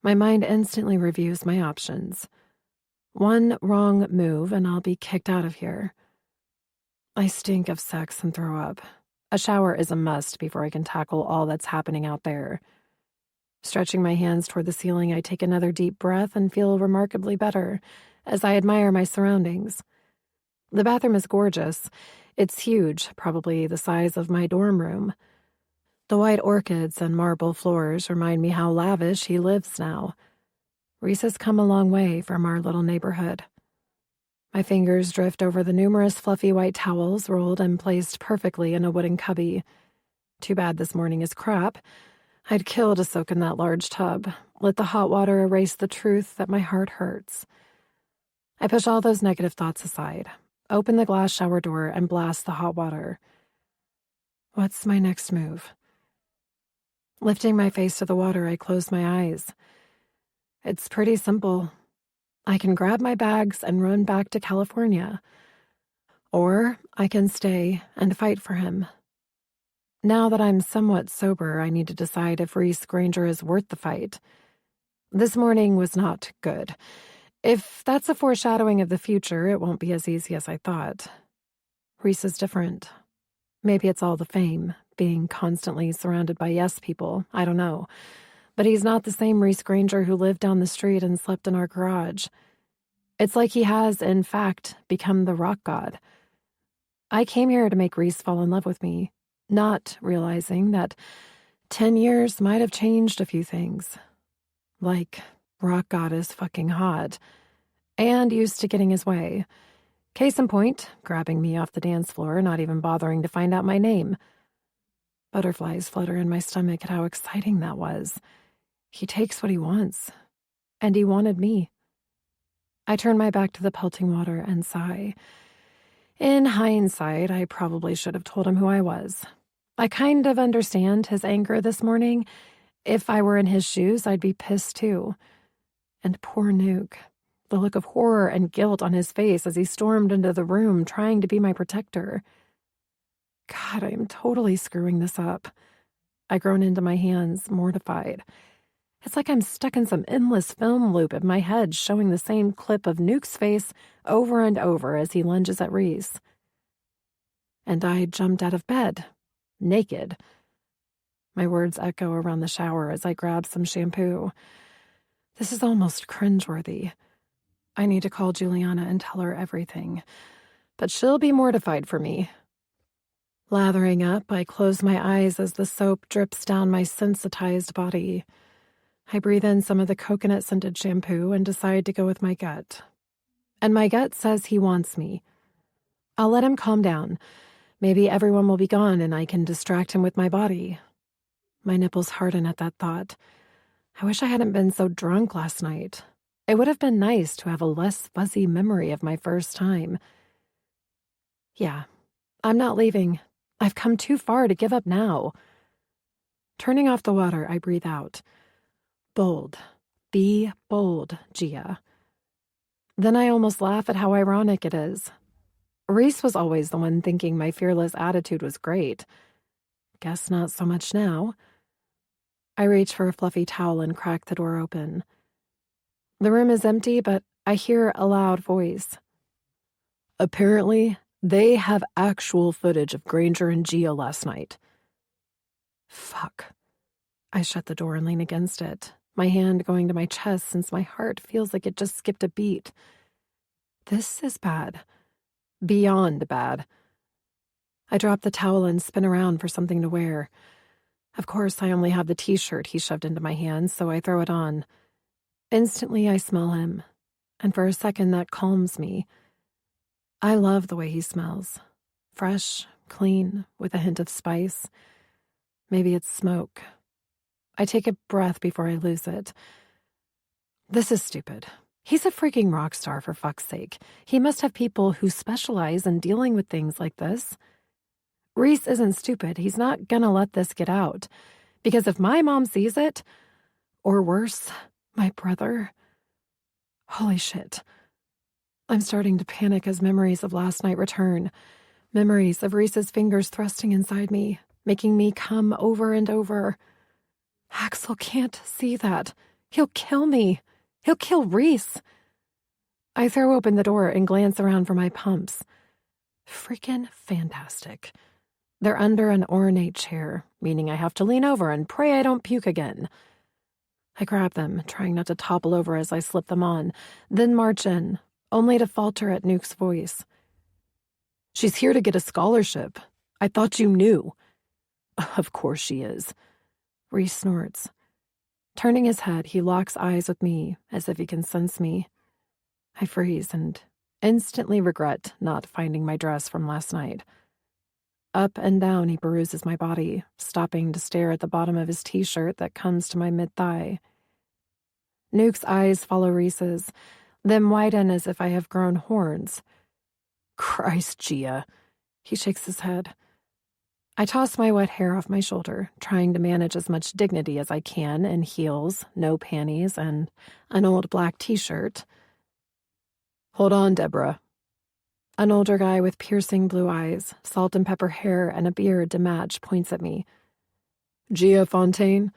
My mind instantly reviews my options. One wrong move and I'll be kicked out of here. I stink of sex and throw up. A shower is a must before I can tackle all that's happening out there. Stretching my hands toward the ceiling, I take another deep breath and feel remarkably better as I admire my surroundings. The bathroom is gorgeous. It's huge, probably the size of my dorm room. The white orchids and marble floors remind me how lavish he lives now. Reese has come a long way from our little neighborhood. My fingers drift over the numerous fluffy white towels rolled and placed perfectly in a wooden cubby. Too bad this morning is crap. I'd kill to soak in that large tub. Let the hot water erase the truth that my heart hurts. I push all those negative thoughts aside, open the glass shower door, and blast the hot water. What's my next move? Lifting my face to the water, I close my eyes. It's pretty simple. I can grab my bags and run back to California. Or I can stay and fight for him. Now that I'm somewhat sober, I need to decide if Reese Granger is worth the fight. This morning was not good. If that's a foreshadowing of the future, it won't be as easy as I thought. Reese is different. Maybe it's all the fame, being constantly surrounded by yes people, I don't know. But he's not the same Reese Granger who lived down the street and slept in our garage. It's like he has, in fact, become the rock god. I came here to make Reese fall in love with me, not realizing that 10 years might have changed a few things. Like, rock god is fucking hot, and used to getting his way. Case in point, grabbing me off the dance floor, not even bothering to find out my name. Butterflies flutter in my stomach at how exciting that was. He takes what he wants, and he wanted me. I turn my back to the pelting water and sigh. In hindsight, I probably should have told him who I was. I kind of understand his anger this morning. If I were in his shoes, I'd be pissed too. And poor Nuke, the look of horror and guilt on his face as he stormed into the room trying to be my protector. God, I am totally screwing this up. I groan into my hands, mortified. It's like I'm stuck in some endless film loop in my head showing the same clip of Nuke's face over and over as he lunges at Reese. And I jumped out of bed, naked. My words echo around the shower as I grab some shampoo. This is almost cringeworthy. I need to call Juliana and tell her everything. But she'll be mortified for me. Lathering up, I close my eyes as the soap drips down my sensitized body. I breathe in some of the coconut-scented shampoo and decide to go with my gut. And my gut says he wants me. I'll let him calm down. Maybe everyone will be gone and I can distract him with my body. My nipples harden at that thought. I wish I hadn't been so drunk last night. It would have been nice to have a less fuzzy memory of my first time. Yeah, I'm not leaving. I've come too far to give up now. Turning off the water, I breathe out. Bold, Be bold, Gia. Then I almost laugh at how ironic it is. Reese was always the one thinking my fearless attitude was great. Guess not so much now. I reach for a fluffy towel and crack the door open. The room is empty, but I hear a loud voice. Apparently, they have actual footage of Granger and Gia last night. Fuck. I shut the door and lean against it, my hand going to my chest since my heart feels like it just skipped a beat. This is bad. Beyond bad. I drop the towel and spin around for something to wear. Of course, I only have the t-shirt he shoved into my hand, so I throw it on. Instantly, I smell him, and for a second that calms me. I love the way he smells. Fresh, clean, with a hint of spice. Maybe it's smoke. I take a breath before I lose it. This is stupid. He's a freaking rock star, for fuck's sake. He must have people who specialize in dealing with things like this. Reese isn't stupid. He's not gonna let this get out. Because if my mom sees it, or worse, my brother... Holy shit. I'm starting to panic as memories of last night return. Memories of Reese's fingers thrusting inside me, making me come over and over. Axel can't see that. He'll kill me. He'll kill Reese. I throw open the door and glance around for my pumps. Freaking fantastic. They're under an ornate chair, meaning I have to lean over and pray I don't puke again. I grab them, trying not to topple over as I slip them on, then march in, only to falter at Nuke's voice. She's here to get a scholarship. I thought you knew. Of course she is. Reese snorts. Turning his head, he locks eyes with me, as if he can sense me. I freeze and instantly regret not finding my dress from last night. Up and down he peruses my body, stopping to stare at the bottom of his t-shirt that comes to my mid-thigh. Nuke's eyes follow Reese's, then widen as if I have grown horns. Christ, Gia. He shakes his head. I toss my wet hair off my shoulder, trying to manage as much dignity as I can in heels, no panties, and an old black t-shirt. Hold on, Deborah. An older guy with piercing blue eyes, salt and pepper hair, and a beard to match points at me. Gia Fontaine?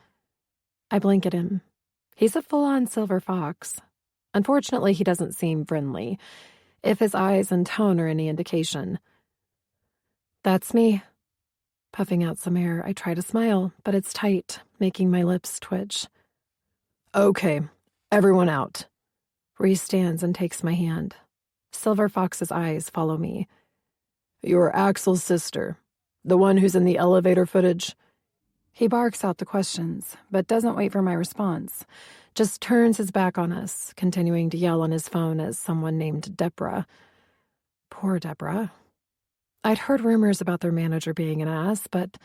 I blink at him. He's a full-on silver fox. Unfortunately, he doesn't seem friendly, if his eyes and tone are any indication. That's me. Puffing out some air, I try to smile, but it's tight, making my lips twitch. Okay, everyone out. Reese stands and takes my hand. Silver Fox's eyes follow me. You're Axel's sister, the one who's in the elevator footage. He barks out the questions, but doesn't wait for my response, just turns his back on us, continuing to yell on his phone as someone named Deborah. Poor Deborah. I'd heard rumors about their manager being an ass, but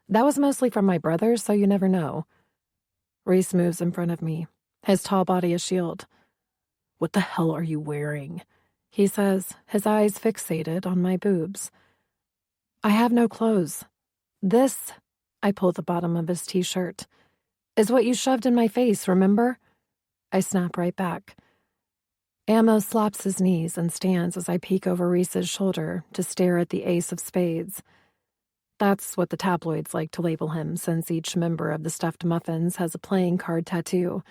that was mostly from my brother, so you never know. Reese moves in front of me, his tall body a shield. What the hell are you wearing? He says, his eyes fixated on my boobs. I have no clothes. This, I pull the bottom of his t-shirt, is what you shoved in my face, remember? I snap right back. Ammo slaps his knees and stands as I peek over Reese's shoulder to stare at the ace of spades. That's what the tabloids like to label him, since each member of the Stuffed Muffins has a playing card tattoo.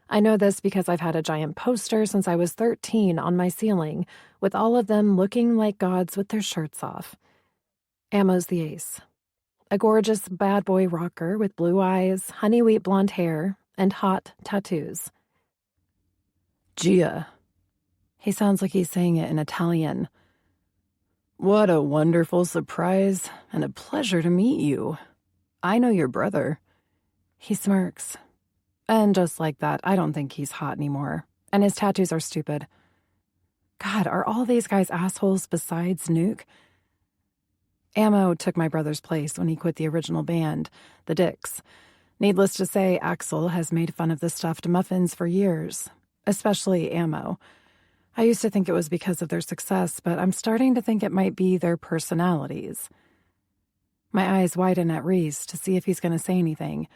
I know this because I've had a giant poster since I was 13 on my ceiling, with all of them looking like gods with their shirts off. Ammo's the ace. A gorgeous bad boy rocker with blue eyes, honey wheat blonde hair, and hot tattoos. Gia. He sounds like he's saying it in Italian. What a wonderful surprise and a pleasure to meet you. I know your brother. He smirks. And just like that, I don't think he's hot anymore. And his tattoos are stupid. God, are all these guys assholes besides Nuke? Ammo took my brother's place when he quit the original band, the Dicks. Needless to say, Axel has made fun of the Stuffed Muffins for years, especially Ammo. I used to think it was because of their success, but I'm starting to think it might be their personalities. My eyes widen at Reese to see if he's going to say anything.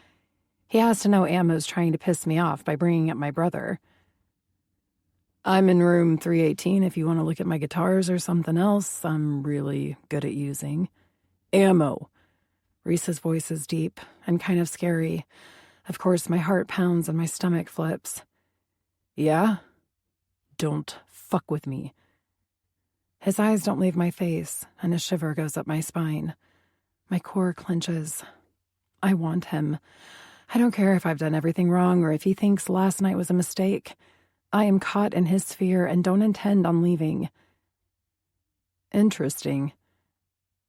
He has to know Ammo's trying to piss me off by bringing up my brother. I'm in room 318 if you want to look at my guitars or something else I'm really good at using. Ammo. Reese's voice is deep and kind of scary. Of course, my heart pounds and my stomach flips. Yeah? Don't fuck with me. His eyes don't leave my face, and a shiver goes up my spine. My core clenches. I want him. I don't care if I've done everything wrong or if he thinks last night was a mistake. I am caught in his sphere and don't intend on leaving. Interesting.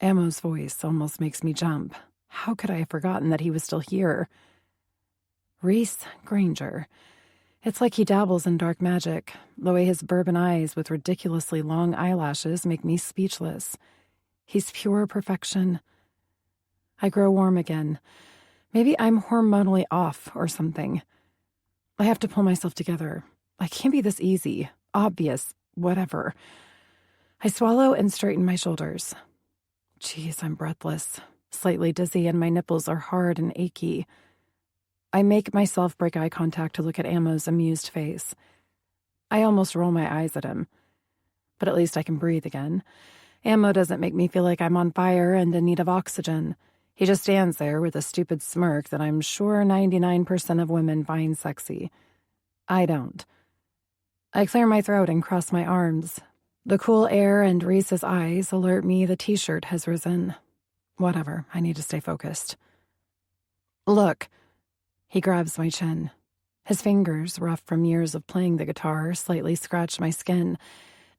Ammo's voice almost makes me jump. How could I have forgotten that he was still here? Reese Granger. It's like he dabbles in dark magic. The way his bourbon eyes with ridiculously long eyelashes make me speechless. He's pure perfection. I grow warm again. Maybe I'm hormonally off or something. I have to pull myself together. I can't be this easy, obvious, whatever. I swallow and straighten my shoulders. Jeez, I'm breathless, slightly dizzy, and my nipples are hard and achy. I make myself break eye contact to look at Ammo's amused face. I almost roll my eyes at him. But at least I can breathe again. Ammo doesn't make me feel like I'm on fire and in need of oxygen. He just stands there with a stupid smirk that I'm sure 99% of women find sexy. I don't. I clear my throat and cross my arms. The cool air and Reese's eyes alert me the t-shirt has risen. Whatever, I need to stay focused. Look. He grabs my chin. His fingers, rough from years of playing the guitar, slightly scratch my skin,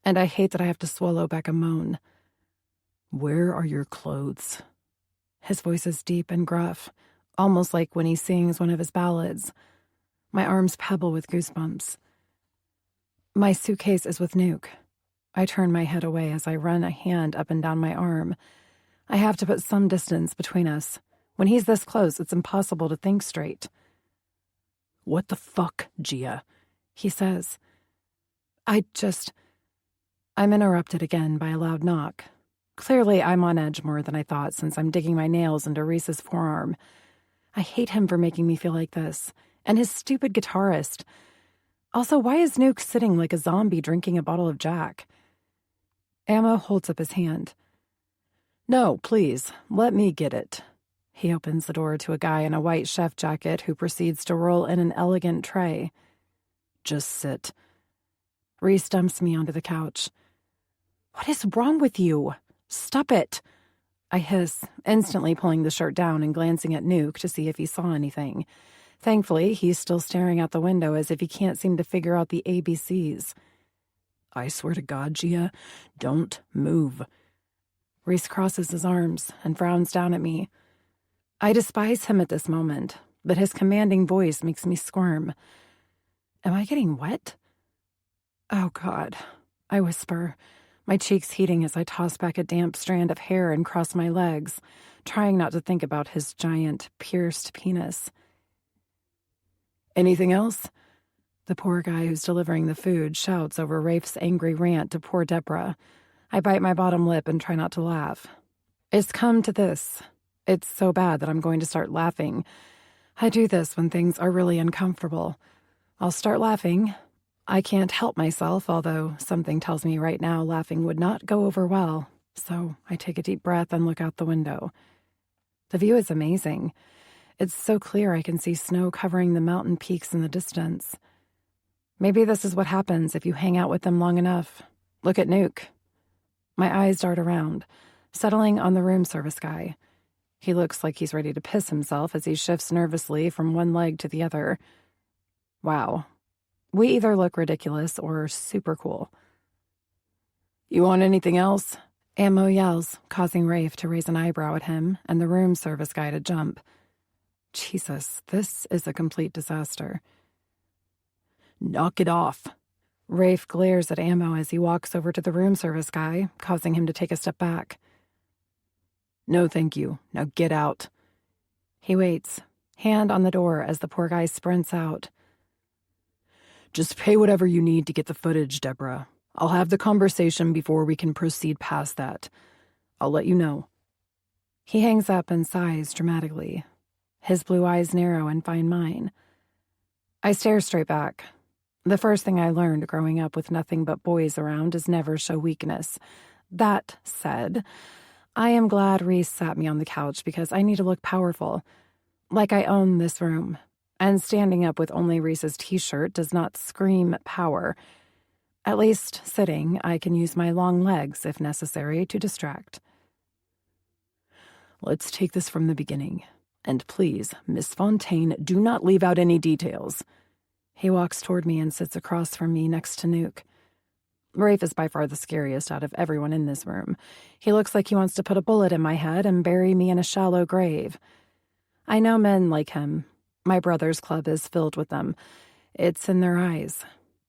and I hate that I have to swallow back a moan. Where are your clothes? His voice is deep and gruff, almost like when he sings one of his ballads. My arms pebble with goosebumps. My suitcase is with Nuke. I turn my head away as I run a hand up and down my arm. I have to put some distance between us. When he's this close, it's impossible to think straight. What the fuck, Gia? He says. I'm interrupted again by a loud knock. Clearly, I'm on edge more than I thought since I'm digging my nails into Reese's forearm. I hate him for making me feel like this. And his stupid guitarist. Also, why is Nuke sitting like a zombie drinking a bottle of Jack? Ammo holds up his hand. No, please, let me get it. He opens the door to a guy in a white chef jacket who proceeds to roll in an elegant tray. Just sit. Reese dumps me onto the couch. What is wrong with you? Stop it. I hiss, instantly pulling the shirt down and glancing at Nuke to see if he saw anything. Thankfully, he's still staring out the window as if he can't seem to figure out the ABCs. I swear to God, Gia, don't move. Reese crosses his arms and frowns down at me. I despise him at this moment, but his commanding voice makes me squirm. Am I getting wet? Oh, God, I whisper, my cheeks heating as I toss back a damp strand of hair and cross my legs, trying not to think about his giant, pierced penis. Anything else? The poor guy who's delivering the food shouts over Rafe's angry rant to poor Deborah. I bite my bottom lip and try not to laugh. It's come to this. It's so bad that I'm going to start laughing. I do this when things are really uncomfortable. I'll start laughing. I can't help myself, although something tells me right now laughing would not go over well. So I take a deep breath and look out the window. The view is amazing. It's so clear I can see snow covering the mountain peaks in the distance. Maybe this is what happens if you hang out with them long enough. Look at Nuke. My eyes dart around, settling on the room service guy. He looks like he's ready to piss himself as he shifts nervously from one leg to the other. Wow. We either look ridiculous or super cool. You want anything else? Ammo yells, causing Rafe to raise an eyebrow at him and the room service guy to jump. Jesus, this is a complete disaster. Knock it off. Rafe glares at Ammo as he walks over to the room service guy, causing him to take a step back. No, thank you. Now get out. He waits, hand on the door as the poor guy sprints out. Just pay whatever you need to get the footage, Deborah. I'll have the conversation before we can proceed past that. I'll let you know. He hangs up and sighs dramatically. His blue eyes narrow and find mine. I stare straight back. The first thing I learned growing up with nothing but boys around is never show weakness. That said, I am glad Reese sat me on the couch because I need to look powerful, like I own this room. And standing up with only Reese's t-shirt does not scream power. At least, sitting, I can use my long legs, if necessary, to distract. Let's take this from the beginning. And please, Miss Fontaine, do not leave out any details. He walks toward me and sits across from me next to Nuke. Rafe is by far the scariest out of everyone in this room. He looks like he wants to put a bullet in my head and bury me in a shallow grave. I know men like him. My brother's club is filled with them. It's in their eyes.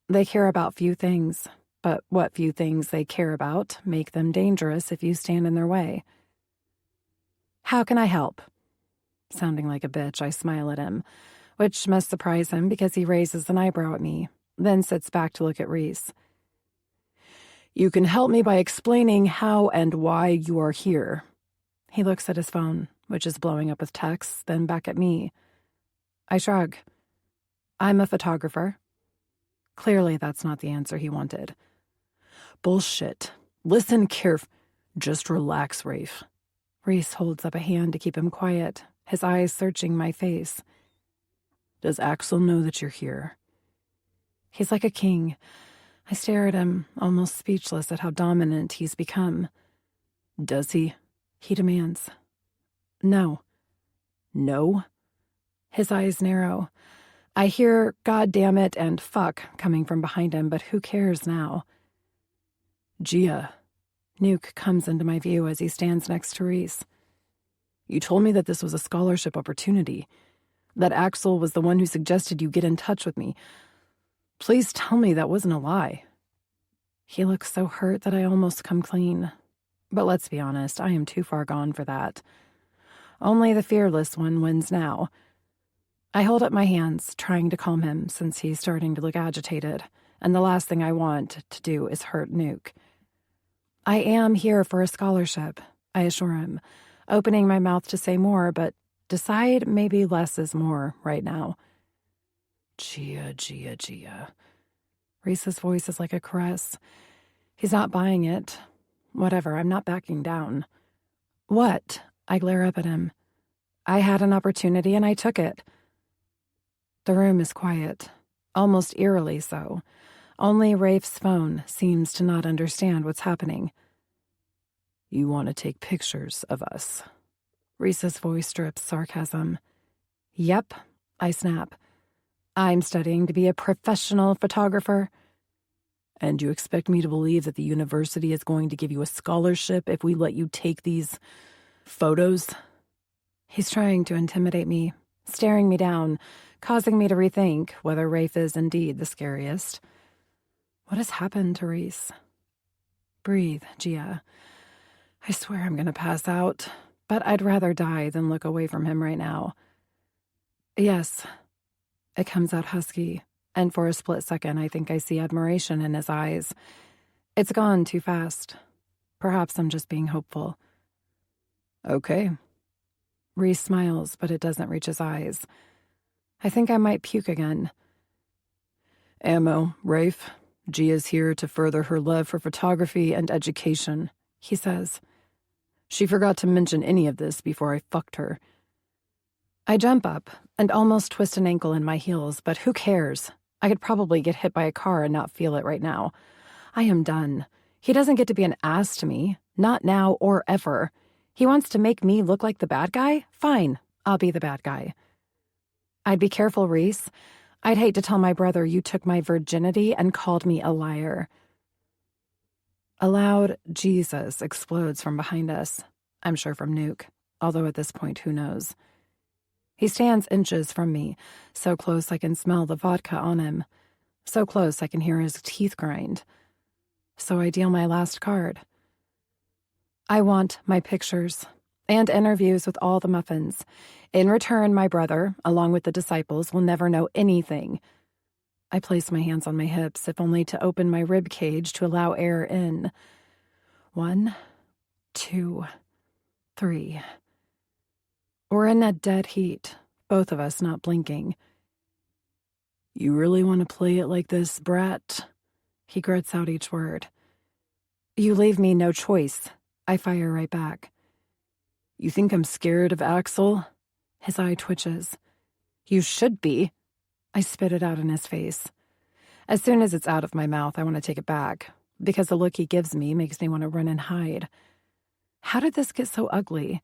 They care about few things, but what few things they care about make them dangerous if you stand in their way. How can I help? Sounding like a bitch, I smile at him, which must surprise him because he raises an eyebrow at me, then sits back to look at Reese. You can help me by explaining how and why you are here. He looks at his phone, which is blowing up with texts, then back at me. I shrug. I'm a photographer. Clearly, that's not the answer he wanted. Bullshit. Listen carefully. Just relax, Rafe. Reese holds up a hand to keep him quiet, his eyes searching my face. Does Axel know that you're here? He's like a king. I stare at him, almost speechless at how dominant he's become. Does he? He demands. No. No? His eyes narrow. I hear "God damn it" and "fuck" coming from behind him, but who cares now? Gia. Nuke comes into my view as he stands next to Reese. You told me that this was a scholarship opportunity, that Axel was the one who suggested you get in touch with me. Please tell me that wasn't a lie. He looks so hurt that I almost come clean. But let's be honest, I am too far gone for that. Only the fearless one wins now. I hold up my hands, trying to calm him since he's starting to look agitated, and the last thing I want to do is hurt Nuke. I am here for a scholarship, I assure him, opening my mouth to say more, but decide maybe less is more right now. Gia. Reese's voice is like a caress. He's not buying it. Whatever, I'm not backing down. What? I glare up at him. I had an opportunity and I took it. The room is quiet, almost eerily so. Only Rafe's phone seems to not understand what's happening. You want to take pictures of us? Reese's voice drips sarcasm. Yep, I snap. I'm studying to be a professional photographer. And you expect me to believe that the university is going to give you a scholarship if we let you take these photos? He's trying to intimidate me, staring me down, causing me to rethink whether Rafe is indeed the scariest. What has happened to Reese? Breathe, Gia. I swear I'm going to pass out, but I'd rather die than look away from him right now. Yes. It comes out husky, and for a split second I think I see admiration in his eyes. It's gone too fast. Perhaps I'm just being hopeful. Okay. Reese smiles, but it doesn't reach his eyes. I think I might puke again. Ammo, Rafe. Gia's here to further her love for photography and education, he says. She forgot to mention any of this before I fucked her. I jump up and almost twist an ankle in my heels, but who cares? I could probably get hit by a car and not feel it right now. I am done. He doesn't get to be an ass to me, not now or ever. He wants to make me look like the bad guy? Fine, I'll be the bad guy. I'd be careful, Reese. I'd hate to tell my brother you took my virginity and called me a liar. A loud Jesus explodes from behind us. I'm sure from Nuke, although at this point, who knows? He stands inches from me, so close I can smell the vodka on him, so close I can hear his teeth grind. So I deal my last card. I want my pictures and interviews with all the muffins. In return, my brother, along with the disciples, will never know anything. I place my hands on my hips, if only to open my rib cage to allow air in. 1, 2, 3. We're in a dead heat, both of us not blinking. "You really want to play it like this, brat?" He grits out each word. "You leave me no choice," I fire right back. "You think I'm scared of Axel?" His eye twitches. "You should be." I spit it out in his face. As soon as it's out of my mouth, I want to take it back, because the look he gives me makes me want to run and hide. How did this get so ugly?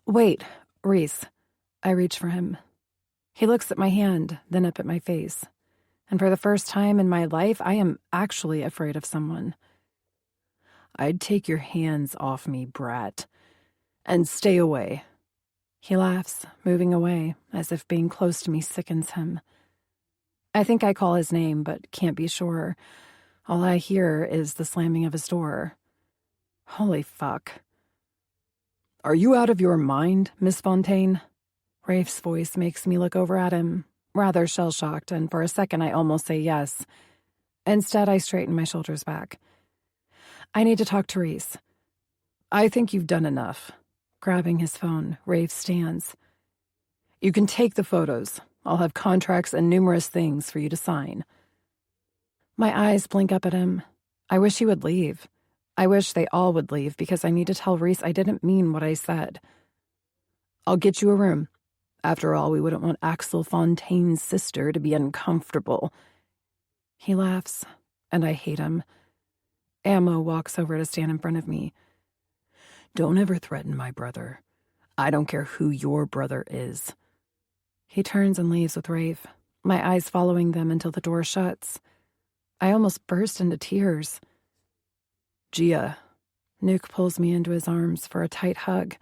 "Wait, Reese." I reach for him. He looks at my hand, then up at my face. And for the first time in my life, I am actually afraid of someone. "I'd take your hands off me, brat. And stay away." He laughs, moving away, as if being close to me sickens him. I think I call his name, but can't be sure. All I hear is the slamming of his door. Holy fuck. "Are you out of your mind, Miss Fontaine?" Rafe's voice makes me look over at him, rather shell-shocked, and for a second I almost say yes. Instead, I straighten my shoulders back. "I need to talk to Reese." "I think you've done enough." Grabbing his phone, Rafe stands. "You can take the photos. I'll have contracts and numerous things for you to sign." My eyes blink up at him. I wish he would leave. I wish they all would leave, because I need to tell Reese I didn't mean what I said. "I'll get you a room. After all, we wouldn't want Axel Fontaine's sister to be uncomfortable." He laughs, and I hate him. Ammo walks over to stand in front of me. "Don't ever threaten my brother. I don't care who your brother is." He turns and leaves with Rafe, my eyes following them until the door shuts. I almost burst into tears. "Gia." Nuke pulls me into his arms for a tight hug.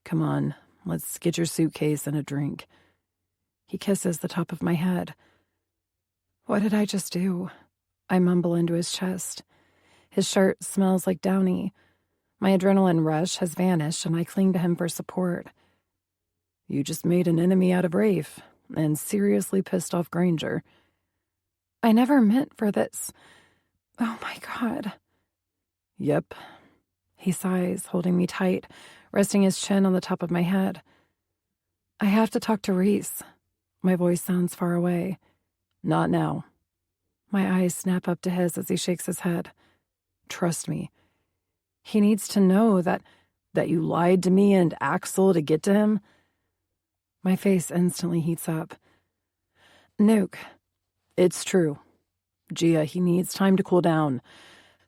"Come on, let's get your suitcase and a drink." He kisses the top of my head. What did I just do? I mumble into his chest. His shirt smells like Downy. My adrenaline rush has vanished, and I cling to him for support. "You just made an enemy out of Rafe, and seriously pissed off Granger." "I never meant for this. Oh my God." "Yep." He sighs, holding me tight, resting his chin on the top of my head. "I have to talk to Reese." My voice sounds far away. "Not now." My eyes snap up to his as he shakes his head. "Trust me. He needs to know that you lied to me and Axel to get to him." My face instantly heats up. "Nuke." "It's true. Gia, he needs time to cool down.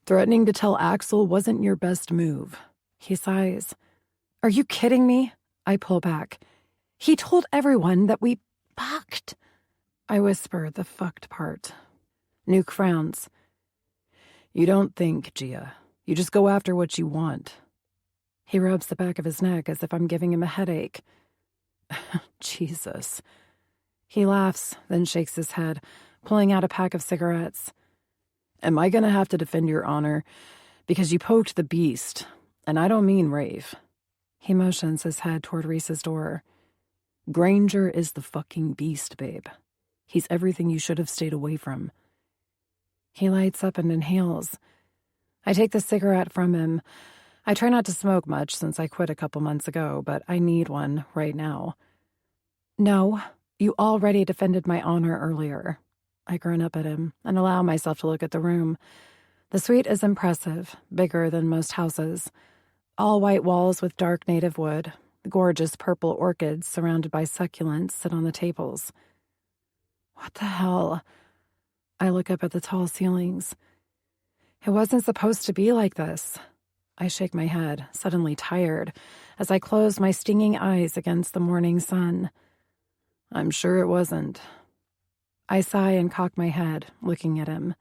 Threatening to tell Axel wasn't your best move." He sighs. "Are you kidding me?" I pull back. "He told everyone that we fucked." I whisper the fucked part. Nuke frowns. "You don't think, Gia. You just go after what you want." He rubs the back of his neck as if I'm giving him a headache. Jesus. He laughs, then shakes his head, pulling out a pack of cigarettes. "Am I gonna have to defend your honor? Because you poked the beast, and I don't mean Rafe." He motions his head toward Reese's door. "Granger is the fucking beast, babe. He's everything you should have stayed away from." He lights up and inhales. I take the cigarette from him. I try not to smoke much since I quit a couple months ago, but I need one right now. "No, you already defended my honor earlier." I grin up at him and allow myself to look at the room. The suite is impressive, bigger than most houses. All white walls with dark native wood. Gorgeous purple orchids surrounded by succulents sit on the tables. What the hell? I look up at the tall ceilings. It wasn't supposed to be like this. I shake my head, suddenly tired, as I close my stinging eyes against the morning sun. I'm sure it wasn't. I sigh and cock my head, looking at him.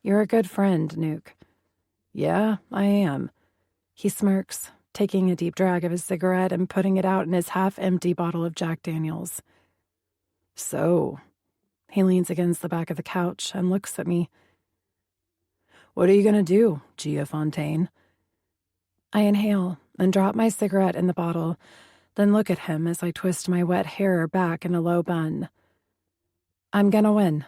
You're a good friend, Nuke. Yeah, I am. He smirks, taking a deep drag of his cigarette and putting it out in his half-empty bottle of Jack Daniels. So, he leans against the back of the couch and looks at me. What are you going to do, Gia Fontaine? I inhale and drop my cigarette in the bottle, then look at him as I twist my wet hair back in a low bun. I'm gonna win.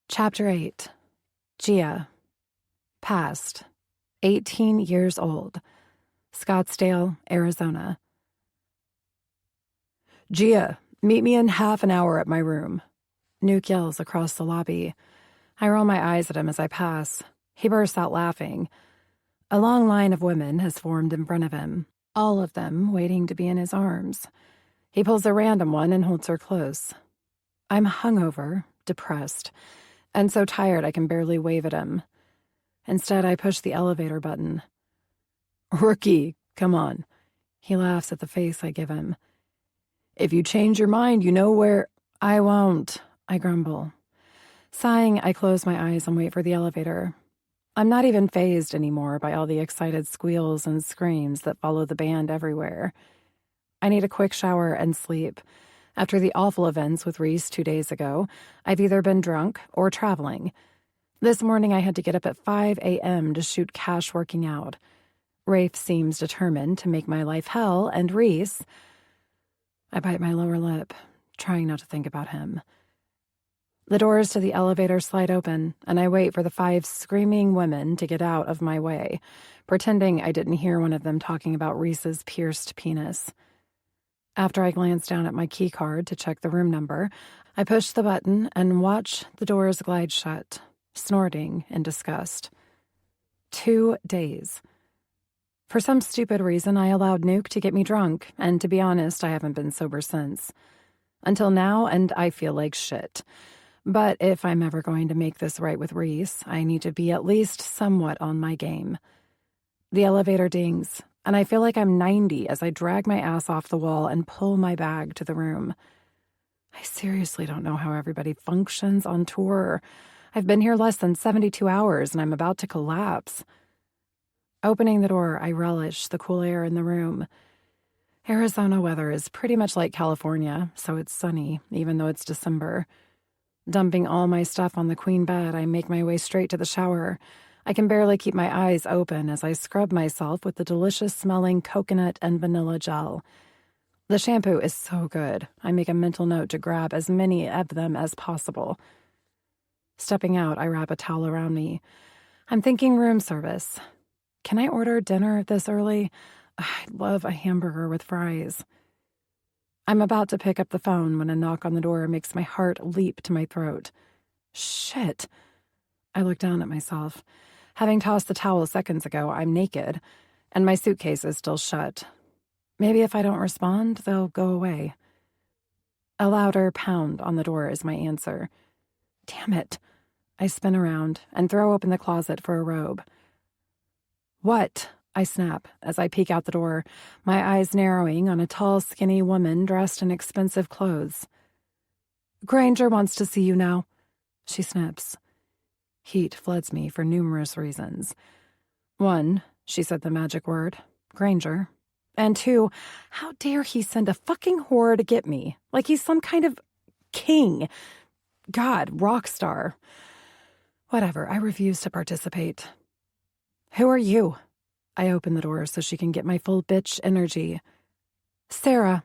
Chapter 8. Gia. Past. 18 years old. Scottsdale, Arizona. Gia, meet me in half an hour at my room. Nuke yells across the lobby. I roll my eyes at him as I pass. He bursts out laughing. A long line of women has formed in front of him, all of them waiting to be in his arms. He pulls a random one and holds her close. I'm hungover, depressed, and so tired I can barely wave at him. Instead, I push the elevator button. Rookie, come on. He laughs at the face I give him. If you change your mind, you know where... I won't, I grumble. Sighing, I close my eyes and wait for the elevator. I'm not even fazed anymore by all the excited squeals and screams that follow the band everywhere. I need a quick shower and sleep. After the awful events with Reese 2 days ago, I've either been drunk or traveling. This morning I had to get up at 5 a.m. to shoot Cash working out. Rafe seems determined to make my life hell, and Reese... I bite my lower lip, trying not to think about him. The doors to the elevator slide open, and I wait for the 5 screaming women to get out of my way, pretending I didn't hear one of them talking about Reese's pierced penis. After I glance down at my key card to check the room number, I push the button and watch the doors glide shut, snorting in disgust. 2 days. For some stupid reason, I allowed Nuke to get me drunk, and to be honest, I haven't been sober since. Until now, and I feel like shit. But if I'm ever going to make this right with Reese, I need to be at least somewhat on my game. The elevator dings, and I feel like I'm 90 as I drag my ass off the wall and pull my bag to the room. I seriously don't know how everybody functions on tour. I've been here less than 72 hours, and I'm about to collapse. Opening the door, I relish the cool air in the room. Arizona weather is pretty much like California, so it's sunny, even though it's December. Dumping all my stuff on the queen bed, I make my way straight to the shower. I can barely keep my eyes open as I scrub myself with the delicious-smelling coconut and vanilla gel. The shampoo is so good, I make a mental note to grab as many of them as possible. Stepping out, I wrap a towel around me. I'm thinking room service. Can I order dinner this early? I'd love a hamburger with fries. I'm about to pick up the phone when a knock on the door makes my heart leap to my throat. Shit. I look down at myself. Having tossed the towel seconds ago, I'm naked, and my suitcase is still shut. Maybe if I don't respond, they'll go away. A louder pound on the door is my answer. Damn it. I spin around and throw open the closet for a robe. What? I snap as I peek out the door, my eyes narrowing on a tall, skinny woman dressed in expensive clothes. Granger wants to see you now, she snips. Heat floods me for numerous reasons. 1, she said the magic word, Granger. And 2, how dare he send a fucking whore to get me, like he's some kind of king. God, rock star. Whatever, I refuse to participate. Who are you? I open the door so she can get my full bitch energy. Sarah.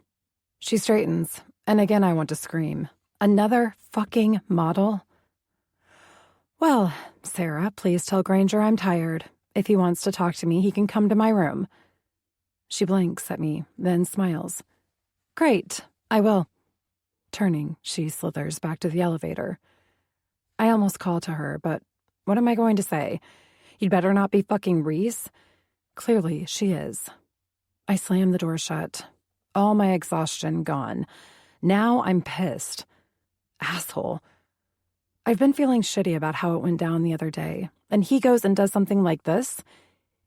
She straightens, and again I want to scream. Another fucking model? Well, Sarah, please tell Granger I'm tired. If he wants to talk to me, he can come to my room. She blinks at me, then smiles. Great, I will. Turning, she slithers back to the elevator. I almost call to her, but what am I going to say? You'd better not be fucking Reese. Clearly, she is. I slam the door shut. All my exhaustion gone. Now I'm pissed. Asshole. I've been feeling shitty about how it went down the other day, and he goes and does something like this?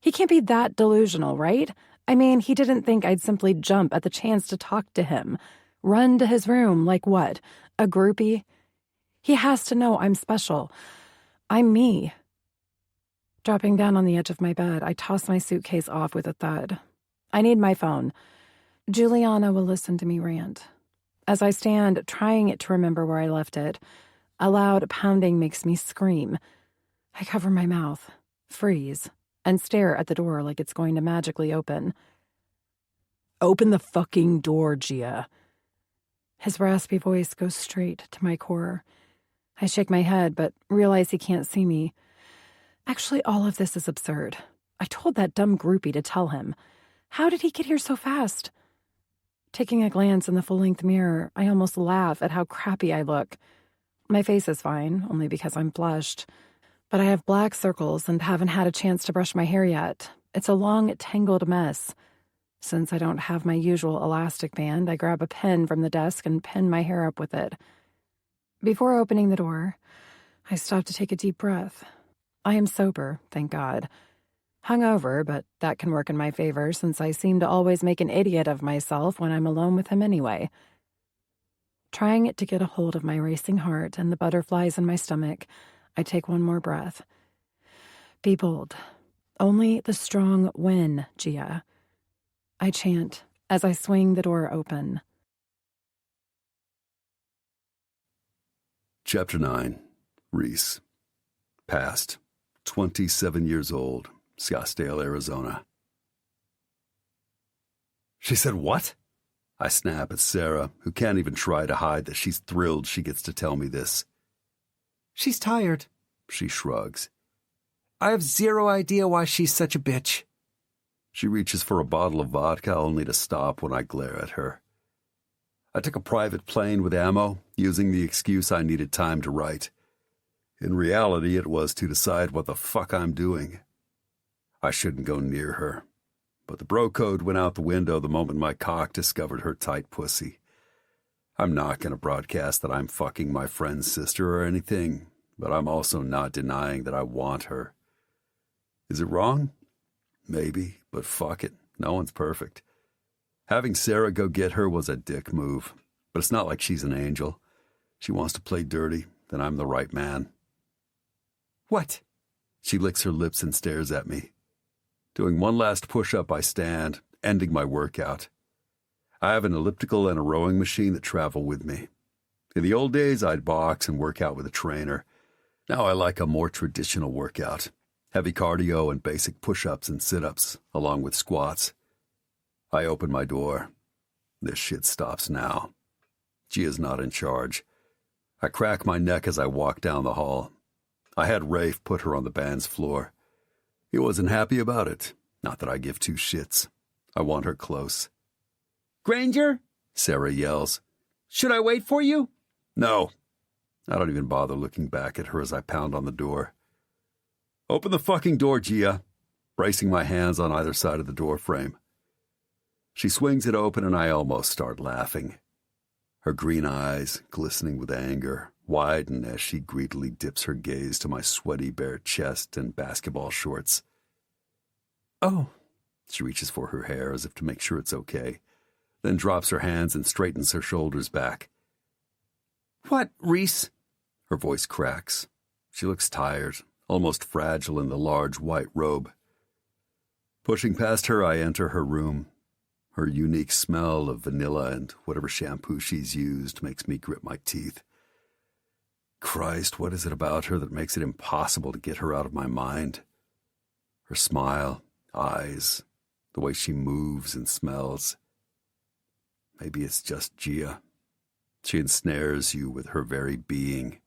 He can't be that delusional, right? I mean, he didn't think I'd simply jump at the chance to talk to him. Run to his room like what? A groupie? He has to know I'm special. I'm me. Dropping down on the edge of my bed, I toss my suitcase off with a thud. I need my phone. Juliana will listen to me rant. As I stand, trying to remember where I left it, a loud pounding makes me scream. I cover my mouth, freeze, and stare at the door like it's going to magically open. Open the fucking door, Gia. His raspy voice goes straight to my core. I shake my head, but realize he can't see me. Actually, all of this is absurd. I told that dumb groupie to tell him. How did he get here so fast? Taking a glance in the full-length mirror, I almost laugh at how crappy I look. My face is fine, only because I'm flushed. But I have black circles and haven't had a chance to brush my hair yet. It's a long, tangled mess. Since I don't have my usual elastic band, I grab a pen from the desk and pin my hair up with it. Before opening the door, I stop to take a deep breath. I am sober, thank God. Hungover, but that can work in my favor since I seem to always make an idiot of myself when I'm alone with him anyway. Trying to get a hold of my racing heart and the butterflies in my stomach, I take one more breath. Be bold. Only the strong win, Gia. I chant as I swing the door open. Chapter 9. Reese. Past. 27 years old. Scottsdale, Arizona. She said what? I snap at Sarah, who can't even try to hide that she's thrilled she gets to tell me this. She's tired. She shrugs. I have zero idea why she's such a bitch. She reaches for a bottle of vodka only to stop when I glare at her. I took a private plane with ammo, using the excuse I needed time to write. In reality, it was to decide what the fuck I'm doing. I shouldn't go near her, but the bro code went out the window the moment my cock discovered her tight pussy. I'm not going to broadcast that I'm fucking my friend's sister or anything, but I'm also not denying that I want her. Is it wrong? Maybe, but fuck it. No one's perfect. Having Sarah go get her was a dick move, but it's not like she's an angel. She wants to play dirty, then I'm the right man. What? She licks her lips and stares at me. Doing one last push-up, I stand, ending my workout. I have an elliptical and a rowing machine that travel with me. In the old days, I'd box and work out with a trainer. Now I like a more traditional workout. Heavy cardio and basic push-ups and sit-ups, along with squats. I open my door. This shit stops now. Gia's not in charge. I crack my neck as I walk down the hall. I had Rafe put her on the band's floor. He wasn't happy about it. Not that I give two shits. I want her close. Granger? Sarah yells. Should I wait for you? No. I don't even bother looking back at her as I pound on the door. Open the fucking door, Gia. Bracing my hands on either side of the door frame. She swings it open and I almost start laughing. Her green eyes, glistening with anger, widen as she greedily dips her gaze to my sweaty bare chest and basketball shorts. Oh. She reaches for her hair as if to make sure it's okay, then drops her hands and straightens her shoulders back. What, Reese? Her voice cracks. She looks tired, almost fragile in the large white robe. Pushing past her, I enter her room. Her unique smell of vanilla and whatever shampoo she's used makes me grit my teeth. Christ, what is it about her that makes it impossible to get her out of my mind? Her smile, eyes, the way she moves and smells. Maybe it's just Gia. She ensnares you with her very being.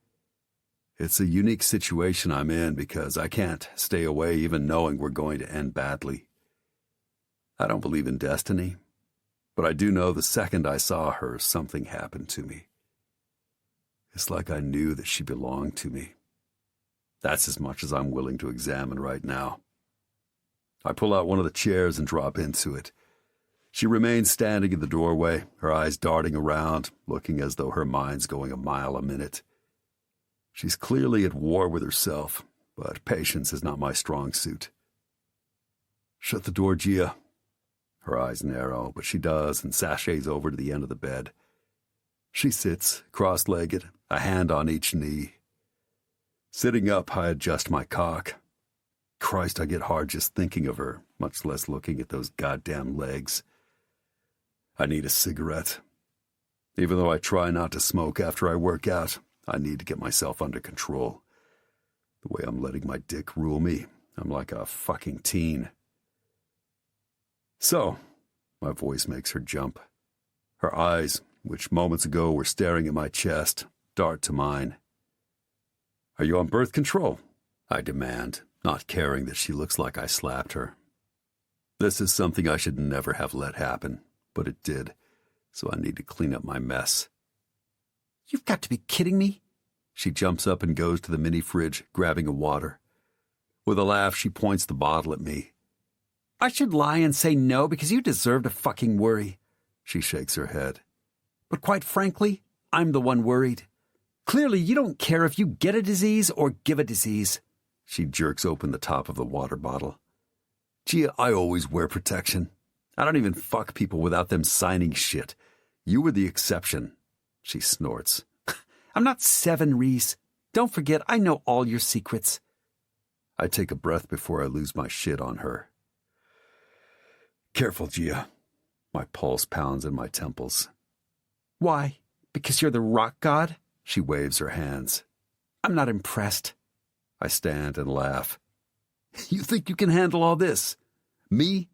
It's a unique situation I'm in because I can't stay away even knowing we're going to end badly. I don't believe in destiny, but I do know the second I saw her, something happened to me. It's like I knew that she belonged to me. That's as much as I'm willing to examine right now. I pull out one of the chairs and drop into it. She remains standing in the doorway, her eyes darting around, looking as though her mind's going a mile a minute. She's clearly at war with herself, but patience is not my strong suit. Shut the door, Gia. Her eyes narrow, but she does and sachets over to the end of the bed. She sits, cross-legged, a hand on each knee. Sitting up, I adjust my cock. Christ, I get hard just thinking of her, much less looking at those goddamn legs. I need a cigarette. Even though I try not to smoke after I work out, I need to get myself under control. The way I'm letting my dick rule me, I'm like a fucking teen. So, my voice makes her jump. Her eyes, which moments ago were staring at my chest, dart to mine. Are you on birth control? I demand, not caring that she looks like I slapped her. This is something I should never have let happen, but it did, so I need to clean up my mess. You've got to be kidding me. She jumps up and goes to the mini fridge, grabbing a water. With a laugh, she points the bottle at me. I should lie and say no because you deserve to fucking worry. She shakes her head. But quite frankly, I'm the one worried. Clearly, you don't care if you get a disease or give a disease. She jerks open the top of the water bottle. Gia, I always wear protection. I don't even fuck people without them signing shit. You were the exception. She snorts. I'm not 7, Reese. Don't forget, I know all your secrets. I take a breath before I lose my shit on her. Careful, Gia. My pulse pounds in my temples. Why? Because you're the rock god? She waves her hands. I'm not impressed. I stand and laugh. You think you can handle all this? Me?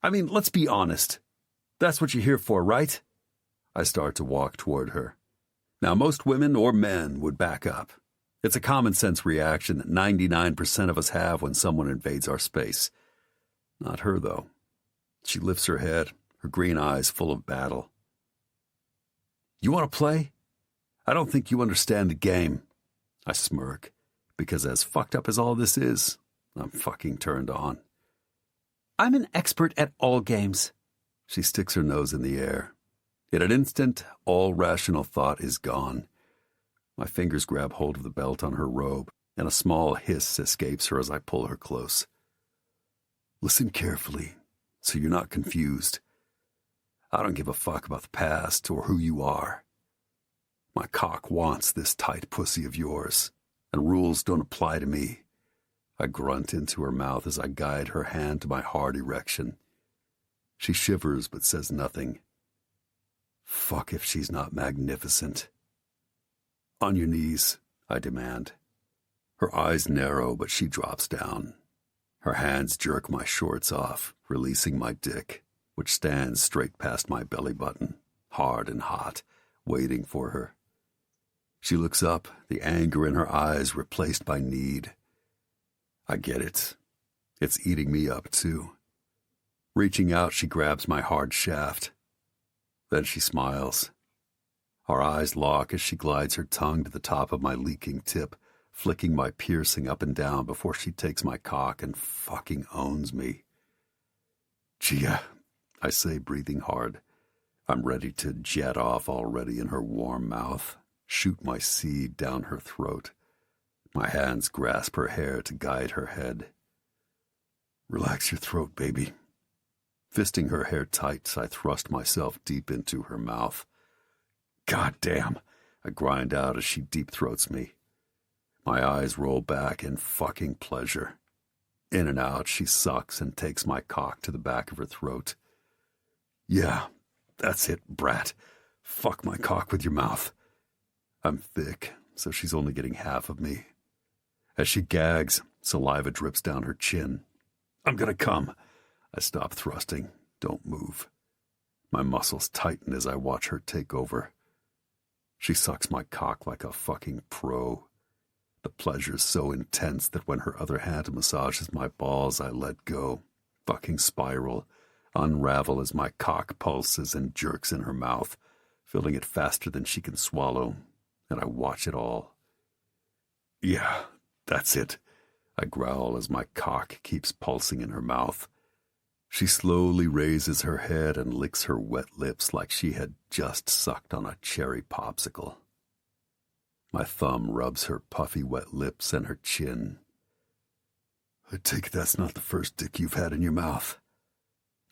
I mean, let's be honest. That's what you're here for, right? I start to walk toward her. Now, most women or men would back up. It's a common sense reaction that 99% of us have when someone invades our space. Not her, though. She lifts her head, her green eyes full of battle. You want to play? I don't think you understand the game. I smirk, because as fucked up as all this is, I'm fucking turned on. I'm an expert at all games. She sticks her nose in the air. In an instant, all rational thought is gone. My fingers grab hold of the belt on her robe, and a small hiss escapes her as I pull her close. Listen carefully, so you're not confused. I don't give a fuck about the past or who you are. My cock wants this tight pussy of yours, and rules don't apply to me. I grunt into her mouth as I guide her hand to my hard erection. She shivers but says nothing. Fuck if she's not magnificent. On your knees, I demand. Her eyes narrow, but she drops down. Her hands jerk my shorts off, releasing my dick, which stands straight past my belly button, hard and hot, waiting for her. She looks up, the anger in her eyes replaced by need. I get it. It's eating me up, too. Reaching out, she grabs my hard shaft. Then she smiles. Our eyes lock as she glides her tongue to the top of my leaking tip, flicking my piercing up and down before she takes my cock and fucking owns me. Gia, I say, breathing hard. I'm ready to jet off already in her warm mouth, shoot my seed down her throat. My hands grasp her hair to guide her head. Relax your throat, baby. Fisting her hair tight, I thrust myself deep into her mouth. God damn, I grind out as she deep-throats me. My eyes roll back in fucking pleasure. In and out, she sucks and takes my cock to the back of her throat. Yeah, that's it, brat. Fuck my cock with your mouth. I'm thick, so she's only getting half of me. As she gags, saliva drips down her chin. I'm gonna come. I stop thrusting. Don't move. My muscles tighten as I watch her take over. She sucks my cock like a fucking pro. The pleasure's so intense that when her other hand massages my balls, I let go, fucking spiral, unravel as my cock pulses and jerks in her mouth, filling it faster than she can swallow, and I watch it all. Yeah, that's it, I growl as my cock keeps pulsing in her mouth. She slowly raises her head and licks her wet lips like she had just sucked on a cherry popsicle. My thumb rubs her puffy wet lips and her chin. I take it that's not the first dick you've had in your mouth.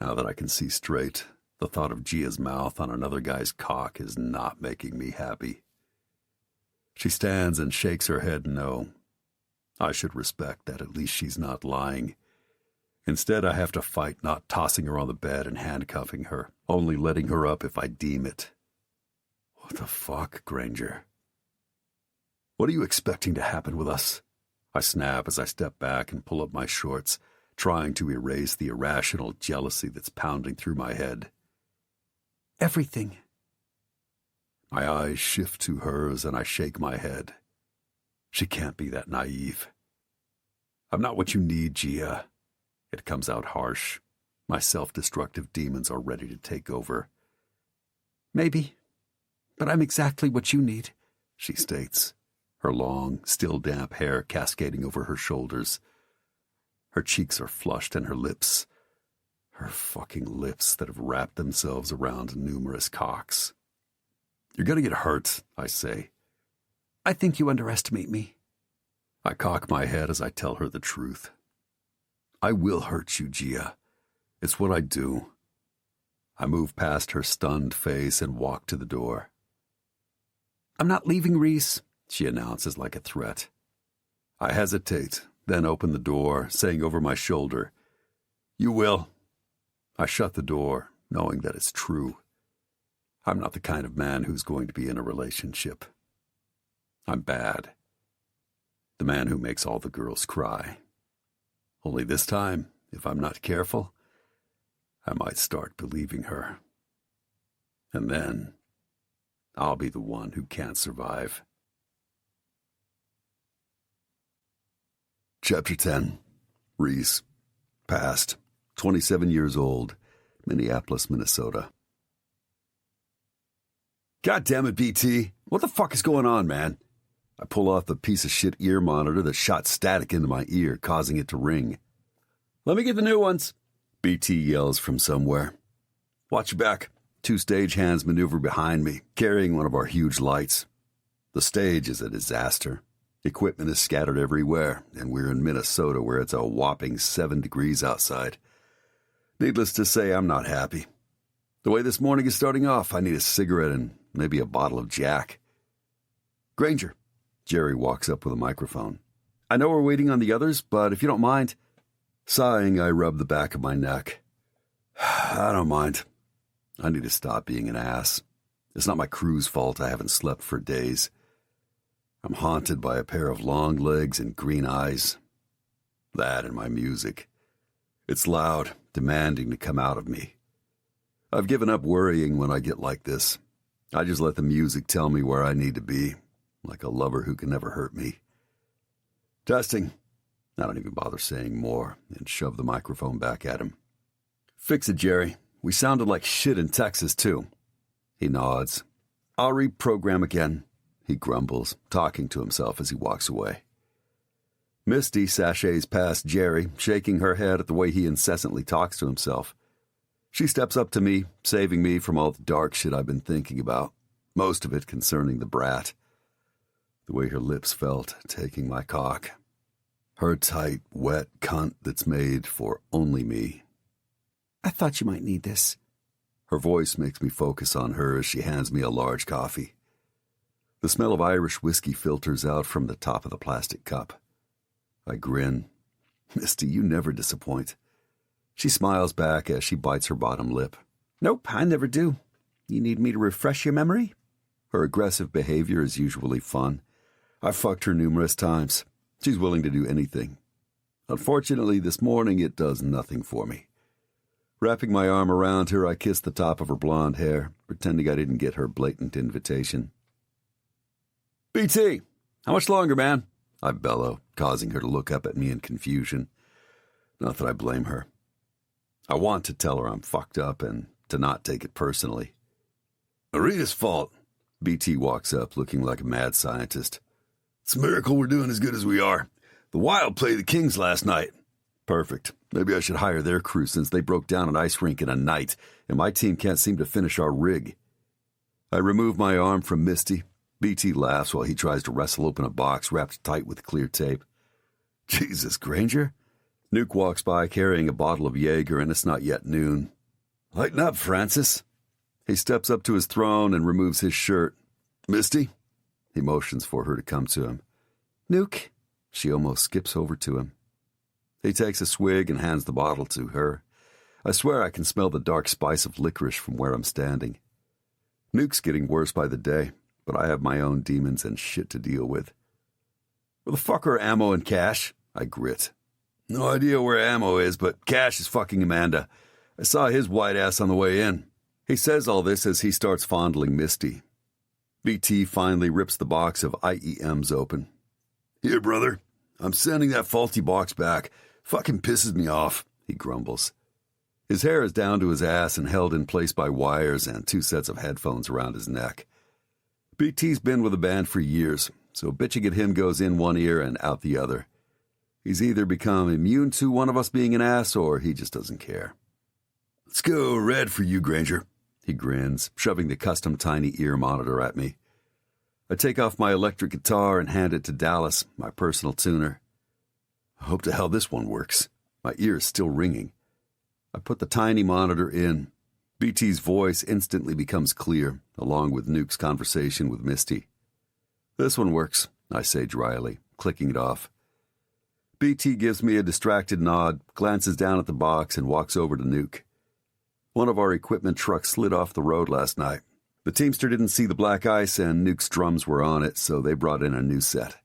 Now that I can see straight, the thought of Gia's mouth on another guy's cock is not making me happy. She stands and shakes her head no. I should respect that at least she's not lying. Instead, I have to fight not tossing her on the bed and handcuffing her, only letting her up if I deem it. What the fuck, Granger? What are you expecting to happen with us? I snap as I step back and pull up my shorts, trying to erase the irrational jealousy that's pounding through my head. Everything. My eyes shift to hers and I shake my head. She can't be that naive. I'm not what you need, Gia. It comes out harsh. My self-destructive demons are ready to take over. Maybe, but I'm exactly what you need, she states, her long, still damp hair cascading over her shoulders. Her cheeks are flushed and her lips, her fucking lips that have wrapped themselves around numerous cocks. You're gonna get hurt, I say. I think you underestimate me. I cock my head as I tell her the truth. I will hurt you, Gia. It's what I do. I move past her stunned face and walk to the door. I'm not leaving, Reese, she announces like a threat. I hesitate, then open the door, saying over my shoulder, You will. I shut the door, knowing that it's true. I'm not the kind of man who's going to be in a relationship. I'm bad. The man who makes all the girls cry. Only this time, if I'm not careful, I might start believing her. And then, I'll be the one who can't survive. Chapter 10. Reese. Past. 27 years old. Minneapolis, Minnesota. God damn it, BT. What the fuck is going on, man? I pull off the piece of shit ear monitor that shot static into my ear, causing it to ring. Let me get the new ones, BT yells from somewhere. Watch your back. 2 stagehands maneuver behind me, carrying one of our huge lights. The stage is a disaster. Equipment is scattered everywhere, and we're in Minnesota where it's a whopping 7 degrees outside. Needless to say, I'm not happy. The way this morning is starting off, I need a cigarette and maybe a bottle of Jack. Granger. Jerry walks up with a microphone. I know we're waiting on the others, but if you don't mind. Sighing, I rub the back of my neck. I don't mind. I need to stop being an ass. It's not my crew's fault I haven't slept for days. I'm haunted by a pair of long legs and green eyes. That and my music. It's loud, demanding to come out of me. I've given up worrying when I get like this. I just let the music tell me where I need to be, like a lover who can never hurt me. Testing. I don't even bother saying more and shove the microphone back at him. Fix it, Jerry. We sounded like shit in Texas, too. He nods. I'll reprogram again, he grumbles, talking to himself as he walks away. Misty sachets past Jerry, shaking her head at the way he incessantly talks to himself. She steps up to me, saving me from all the dark shit I've been thinking about, most of it concerning the brat. The way her lips felt, taking my cock. Her tight, wet cunt that's made for only me. I thought you might need this. Her voice makes me focus on her as she hands me a large coffee. The smell of Irish whiskey filters out from the top of the plastic cup. I grin. Misty, you never disappoint. She smiles back as she bites her bottom lip. Nope, I never do. You need me to refresh your memory? Her aggressive behavior is usually fun. I've fucked her numerous times. She's willing to do anything. Unfortunately, this morning it does nothing for me. Wrapping my arm around her, I kiss the top of her blonde hair, pretending I didn't get her blatant invitation. BT, how much longer, man? I bellow, causing her to look up at me in confusion. Not that I blame her. I want to tell her I'm fucked up and to not take it personally. Marita's fault. BT walks up looking like a mad scientist. It's a miracle we're doing as good as we are. The Wild played the Kings last night. Perfect. Maybe I should hire their crew since they broke down an ice rink in a night, and my team can't seem to finish our rig. I remove my arm from Misty. BT laughs while he tries to wrestle open a box wrapped tight with clear tape. Jesus, Granger? Nuke walks by carrying a bottle of Jaeger, and it's not yet noon. Lighten up, Francis. He steps up to his throne and removes his shirt. Misty? He motions for her to come to him. Nuke? She almost skips over to him. He takes a swig and hands the bottle to her. I swear I can smell the dark spice of licorice from where I'm standing. Nuke's getting worse by the day, but I have my own demons and shit to deal with. Where the fuck are Ammo and Cash? I grit. No idea where Ammo is, but Cash is fucking Amanda. I saw his white ass on the way in. He says all this as he starts fondling Misty. BT finally rips the box of IEMs open. Here, brother. I'm sending that faulty box back. Fucking pisses me off, he grumbles. His hair is down to his ass and held in place by wires and 2 sets of headphones around his neck. BT's been with the band for years, so bitching at him goes in one ear and out the other. He's either become immune to one of us being an ass or he just doesn't care. "Let's go red for you, Granger," he grins, shoving the custom tiny ear monitor at me. I take off my electric guitar and hand it to Dallas, my personal tuner. I hope to hell this one works. My ear is still ringing. I put the tiny monitor in. BT's voice instantly becomes clear, along with Nuke's conversation with Misty. "This one works," I say dryly, clicking it off. BT gives me a distracted nod, glances down at the box, and walks over to Nuke. One of our equipment trucks slid off the road last night. The Teamster didn't see the black ice, and Nuke's drums were on it, so they brought in a new set.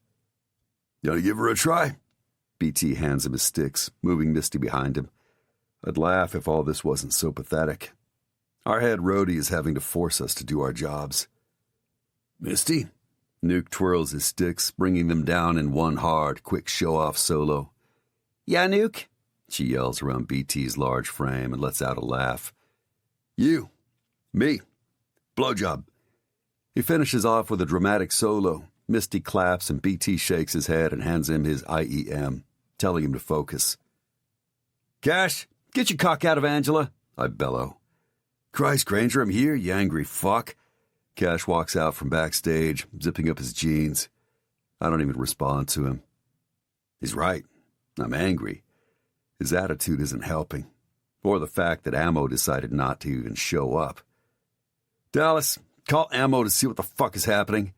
"You want to give her a try?" BT hands him his sticks, moving Misty behind him. I'd laugh if all this wasn't so pathetic. Our head roadie is having to force us to do our jobs. "Misty?" Nuke twirls his sticks, bringing them down in one hard, quick show-off solo. "Yeah, Nuke?" She yells around BT's large frame and lets out a laugh. "You. Me. Blowjob." He finishes off with a dramatic solo. Misty claps and BT shakes his head and hands him his IEM, telling him to focus. "Cash, get your cock out of Angela," I bellow. "Christ, Granger, I'm here, you angry fuck." Cash walks out from backstage, zipping up his jeans. I don't even respond to him. He's right. I'm angry. His attitude isn't helping. Or the fact that Ammo decided not to even show up. "Dallas, call Ammo to see what the fuck is happening."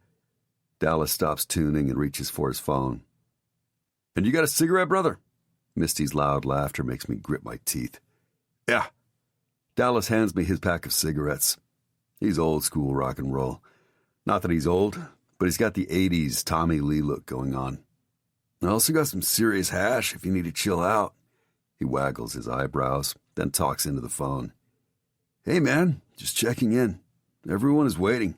Dallas stops tuning and reaches for his phone. "And you got a cigarette, brother?" Misty's loud laughter makes me grit my teeth. "Yeah." Dallas hands me his pack of cigarettes. He's old school rock and roll. Not that he's old, but he's got the 80s Tommy Lee look going on. "I also got some serious hash if you need to chill out." He waggles his eyebrows, then talks into the phone. "Hey man, just checking in. Everyone is waiting."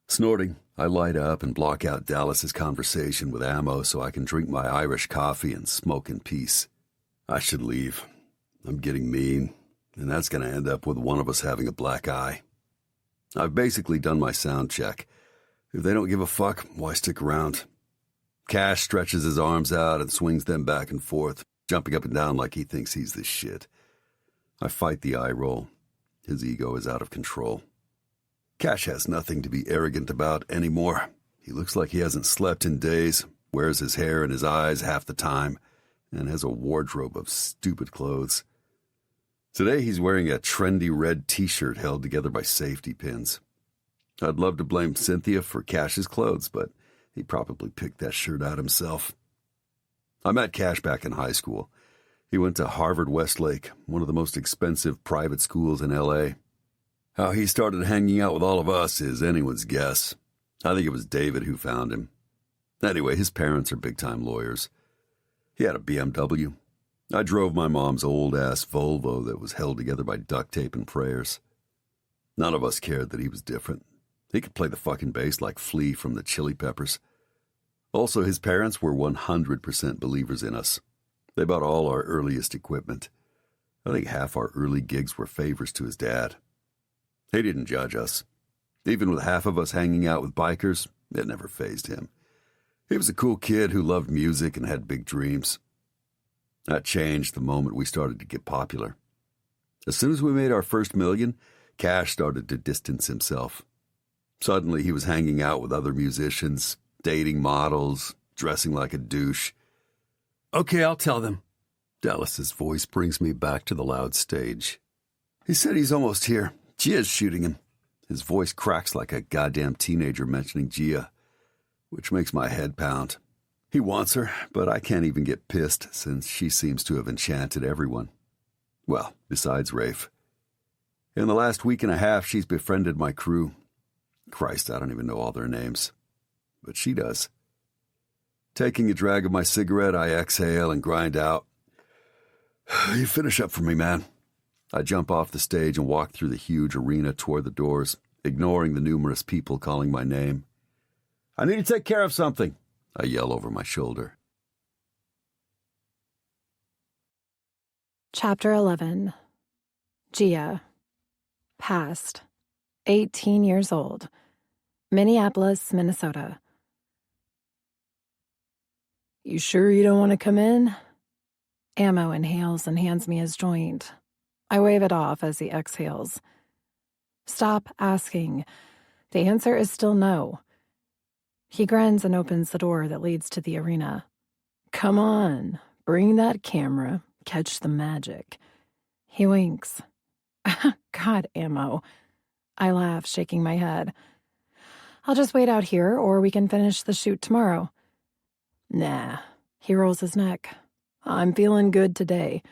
Snorting, I light up and block out Dallas's conversation with Ammo so I can drink my Irish coffee and smoke in peace. I should leave. I'm getting mean, and that's going to end up with one of us having a black eye. I've basically done my sound check. If they don't give a fuck, why stick around? Cash stretches his arms out and swings them back and forth, jumping up and down like he thinks he's the shit. I fight the eye roll. His ego is out of control. Cash has nothing to be arrogant about anymore. He looks like he hasn't slept in days, wears his hair in his eyes half the time, and has a wardrobe of stupid clothes. Today he's wearing a trendy red t-shirt held together by safety pins. I'd love to blame Cynthia for Cash's clothes, but he probably picked that shirt out himself. I met Cash back in high school. He went to Harvard Westlake, one of the most expensive private schools in L.A. How he started hanging out with all of us is anyone's guess. I think it was David who found him. Anyway, his parents are big-time lawyers. He had a BMW. I drove my mom's old-ass Volvo that was held together by duct tape and prayers. None of us cared that he was different. He could play the fucking bass like Flea from the Chili Peppers. Also, his parents were 100% believers in us. They bought all our earliest equipment. I think half our early gigs were favors to his dad. He didn't judge us. Even with half of us hanging out with bikers, it never fazed him. He was a cool kid who loved music and had big dreams. That changed the moment we started to get popular. As soon as we made our first million, Cash started to distance himself. Suddenly he was hanging out with other musicians, dating models, dressing like a douche. "Okay, I'll tell them." Dallas's voice brings me back to the loud stage. "He said he's almost here. Gia's shooting him." His voice cracks like a goddamn teenager mentioning Gia, which makes my head pound. He wants her, but I can't even get pissed since she seems to have enchanted everyone. Well, besides Rafe. In the last week and a half, she's befriended my crew. Christ, I don't even know all their names. But she does. Taking a drag of my cigarette, I exhale and grind out. "You finish up for me, man." I jump off the stage and walk through the huge arena toward the doors, ignoring the numerous people calling my name. "I need to take care of something," I yell over my shoulder. Chapter 11. Gia. Past. 18 years old. Minneapolis, Minnesota. You sure you don't want to come in? Ammo inhales and hands me his joint. I wave it off as he exhales. Stop asking. The answer is still no. He grins and opens the door that leads to the arena. Come on, bring that camera, catch the magic. He winks. God, Ammo. I laugh, shaking my head. I'll just wait out here, or we can finish the shoot tomorrow. Nah. He rolls his neck. I'm feeling good today.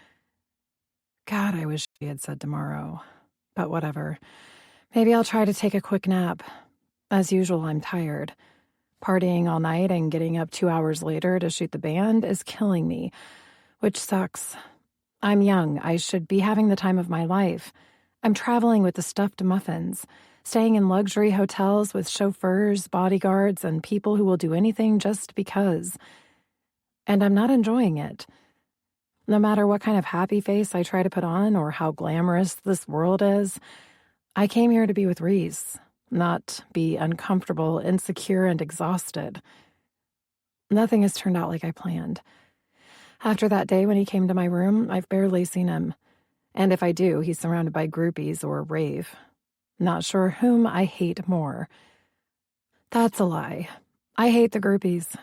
God, I wish he had said tomorrow. But whatever. Maybe I'll try to take a quick nap. As usual, I'm tired. Partying all night and getting up 2 hours later to shoot the band is killing me, which sucks. I'm young. I should be having the time of my life. I'm traveling with the stuffed muffins, staying in luxury hotels with chauffeurs, bodyguards, and people who will do anything just because. And I'm not enjoying it. No matter what kind of happy face I try to put on or how glamorous this world is, I came here to be with Reese, not be uncomfortable, insecure, and exhausted. Nothing has turned out like I planned. After that day when he came to my room, I've barely seen him. And if I do, he's surrounded by groupies or rave. Not sure whom I hate more. That's a lie. I hate the groupies.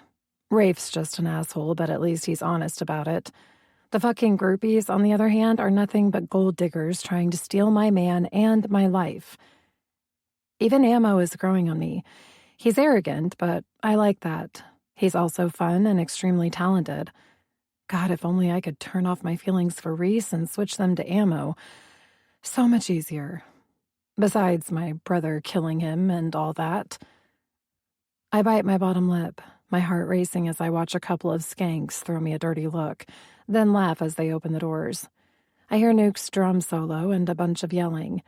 Rafe's just an asshole, but at least he's honest about it. The fucking groupies, on the other hand, are nothing but gold diggers trying to steal my man and my life. Even Ammo is growing on me. He's arrogant, but I like that. He's also fun and extremely talented. God, if only I could turn off my feelings for Reese and switch them to Ammo. So much easier. Besides my brother killing him and all that. I bite my bottom lip, my heart racing as I watch a couple of skanks throw me a dirty look, then laugh as they open the doors. I hear Nuke's drum solo and a bunch of yelling.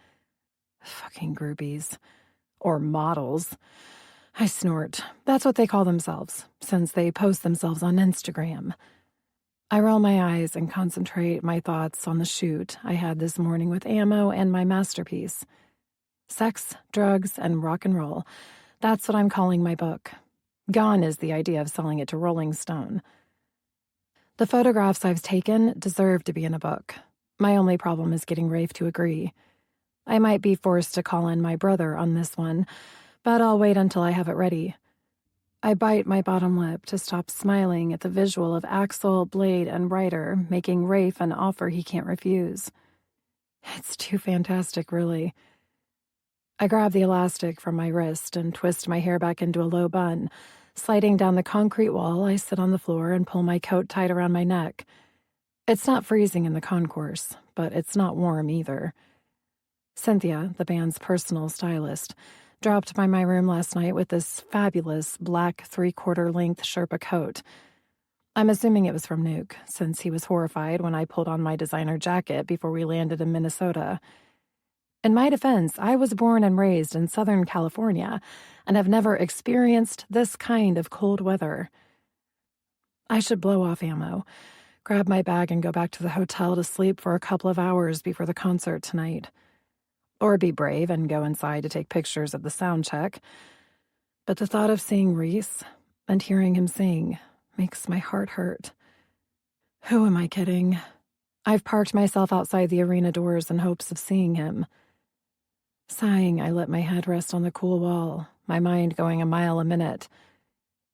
Fucking groupies. Or models. I snort. That's what they call themselves, since they post themselves on Instagram. I roll my eyes and concentrate my thoughts on the shoot I had this morning with Ammo and my masterpiece. Sex, drugs, and rock and roll. That's what I'm calling my book. Gone is the idea of selling it to Rolling Stone. The photographs I've taken deserve to be in a book. My only problem is getting Rafe to agree. I might be forced to call in my brother on this one, but I'll wait until I have it ready. I bite my bottom lip to stop smiling at the visual of Axel, Blade, and Ryder making Rafe an offer he can't refuse. It's too fantastic, really. I grab the elastic from my wrist and twist my hair back into a low bun. Sliding down the concrete wall, I sit on the floor and pull my coat tight around my neck. It's not freezing in the concourse, but it's not warm either. Cynthia, the band's personal stylist, dropped by my room last night with this fabulous black 3/4 length Sherpa coat. I'm assuming it was from Nuke, since he was horrified when I pulled on my designer jacket before we landed in Minnesota. In my defense, I was born and raised in Southern California and have never experienced this kind of cold weather. I should blow off Ammo, grab my bag and go back to the hotel to sleep for a couple of hours before the concert tonight. Or be brave and go inside to take pictures of the sound check. But the thought of seeing Reese and hearing him sing makes my heart hurt. Who am I kidding? I've parked myself outside the arena doors in hopes of seeing him. Sighing, I let my head rest on the cool wall, my mind going a mile a minute.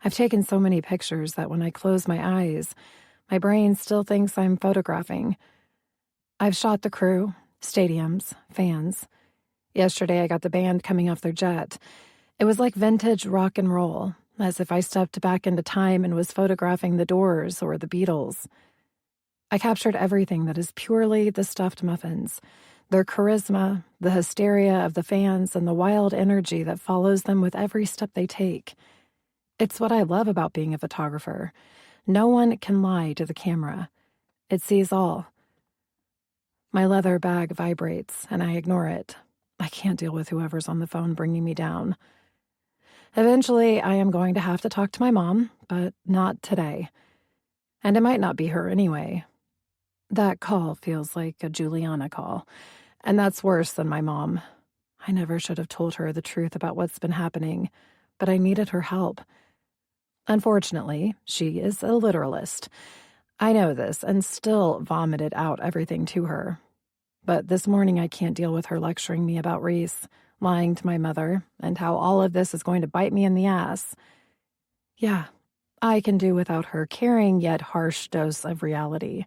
I've taken so many pictures that when I close my eyes, my brain still thinks I'm photographing. I've shot the crew, stadiums, fans. Yesterday I got the band coming off their jet. It was like vintage rock and roll, as if I stepped back into time and was photographing the Doors or the Beatles. I captured everything that is purely the stuffed muffins, their charisma, the hysteria of the fans, and the wild energy that follows them with every step they take. It's what I love about being a photographer. No one can lie to the camera. It sees all. My leather bag vibrates, and I ignore it. I can't deal with whoever's on the phone bringing me down. Eventually, I am going to have to talk to my mom, but not today. And it might not be her anyway. That call feels like a Juliana call, And that's worse than my mom. I never should have told her the truth about what's been happening, but I needed her help. Unfortunately, she is a literalist. I know this and still vomited out everything to her. But this morning I can't deal with her lecturing me about Reese, lying to my mother, and how all of this is going to bite me in the ass. Yeah, I can do without her caring yet harsh dose of reality.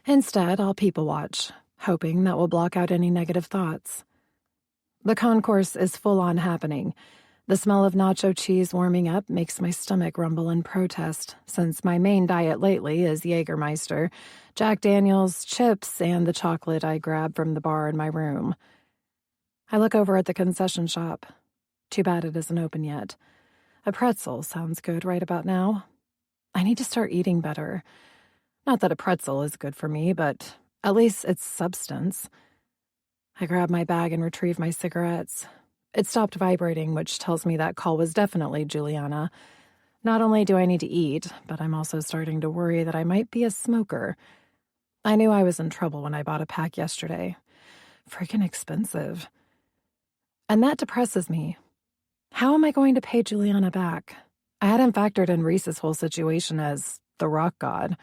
Instead, I'll people watch, hoping that will block out any negative thoughts. The concourse is full-on happening. The smell of nacho cheese warming up makes my stomach rumble in protest, since my main diet lately is Jägermeister, Jack Daniels, chips, and the chocolate I grab from the bar in my room. I look over at the concession shop. Too bad it isn't open yet. A pretzel sounds good right about now. I need to start eating better. Not that a pretzel is good for me, but at least it's substance. I grab my bag and retrieve my cigarettes. It stopped vibrating, which tells me that call was definitely Juliana. Not only do I need to eat, but I'm also starting to worry that I might be a smoker. I knew I was in trouble when I bought a pack yesterday. Freaking expensive. And that depresses me. How am I going to pay Juliana back? I hadn't factored in Reese's whole situation as the rock god.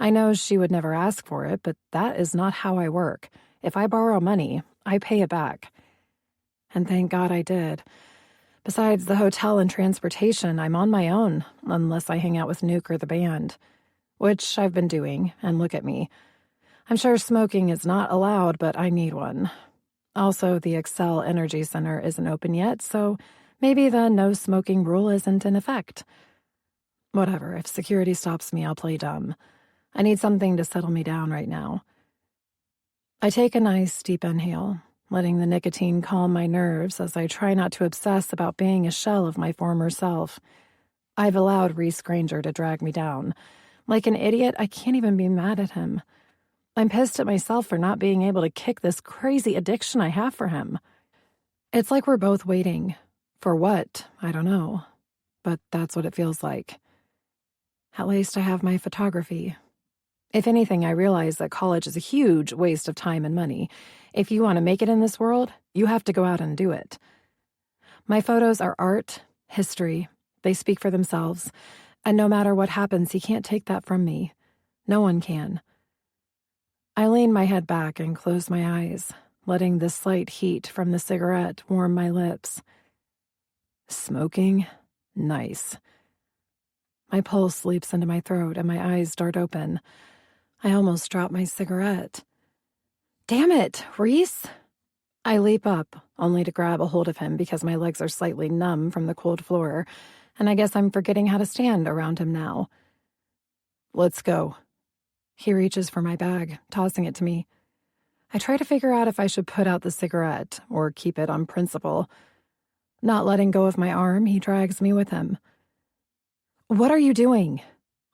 I know she would never ask for it, but that is not how I work. If I borrow money, I pay it back. And thank God I did. Besides the hotel and transportation, I'm on my own, unless I hang out with Nuke or the band. Which I've been doing, and look at me. I'm sure smoking is not allowed, but I need one. Also, the Excel Energy Center isn't open yet, so maybe the no-smoking rule isn't in effect. Whatever, if security stops me, I'll play dumb. I need something to settle me down right now. I take a nice, deep inhale, letting the nicotine calm my nerves as I try not to obsess about being a shell of my former self. I've allowed Reese Granger to drag me down. Like an idiot, I can't even be mad at him. I'm pissed at myself for not being able to kick this crazy addiction I have for him. It's like we're both waiting. For what? I don't know. But that's what it feels like. At least I have my photography. If anything, I realize that college is a huge waste of time and money. If you want to make it in this world, you have to go out and do it. My photos are art, history. They speak for themselves. And no matter what happens, he can't take that from me. No one can. I lean my head back and close my eyes, letting the slight heat from the cigarette warm my lips. Smoking? Nice. My pulse leaps into my throat and my eyes dart open. I almost drop my cigarette. Damn it, Reese! I leap up, only to grab a hold of him because my legs are slightly numb from the cold floor, and I guess I'm forgetting how to stand around him now. Let's go. He reaches for my bag, tossing it to me. I try to figure out if I should put out the cigarette or keep it on principle. Not letting go of my arm, he drags me with him. What are you doing?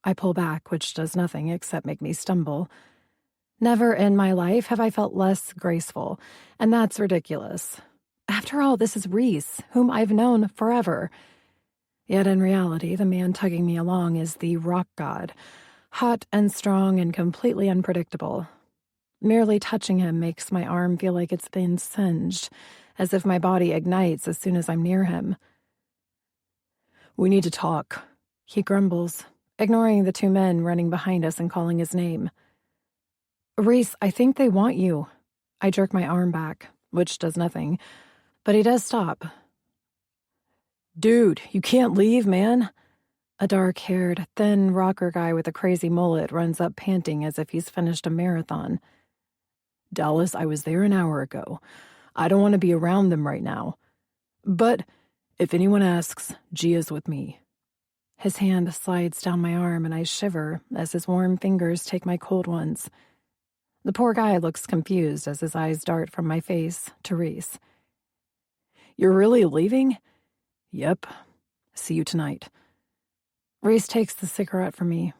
I pull back, which does nothing except make me stumble. Never in my life have I felt less graceful, and that's ridiculous. After all, this is Reese, whom I've known forever. Yet in reality, the man tugging me along is the rock god, hot and strong and completely unpredictable. Merely touching him makes my arm feel like it's been singed, as if my body ignites as soon as I'm near him. We need to talk, he grumbles, ignoring the two men running behind us and calling his name. Reese, I think they want you. I jerk my arm back, which does nothing, but he does stop. Dude, you can't leave, man. A dark-haired, thin rocker guy with a crazy mullet runs up panting as if he's finished a marathon. Dallas, I was there an hour ago. I don't want to be around them right now. But if anyone asks, Gia's with me. His hand slides down my arm and I shiver as his warm fingers take my cold ones. The poor guy looks confused as his eyes dart from my face to Reese. You're really leaving? Yep. See you tonight. Reese takes the cigarette from me.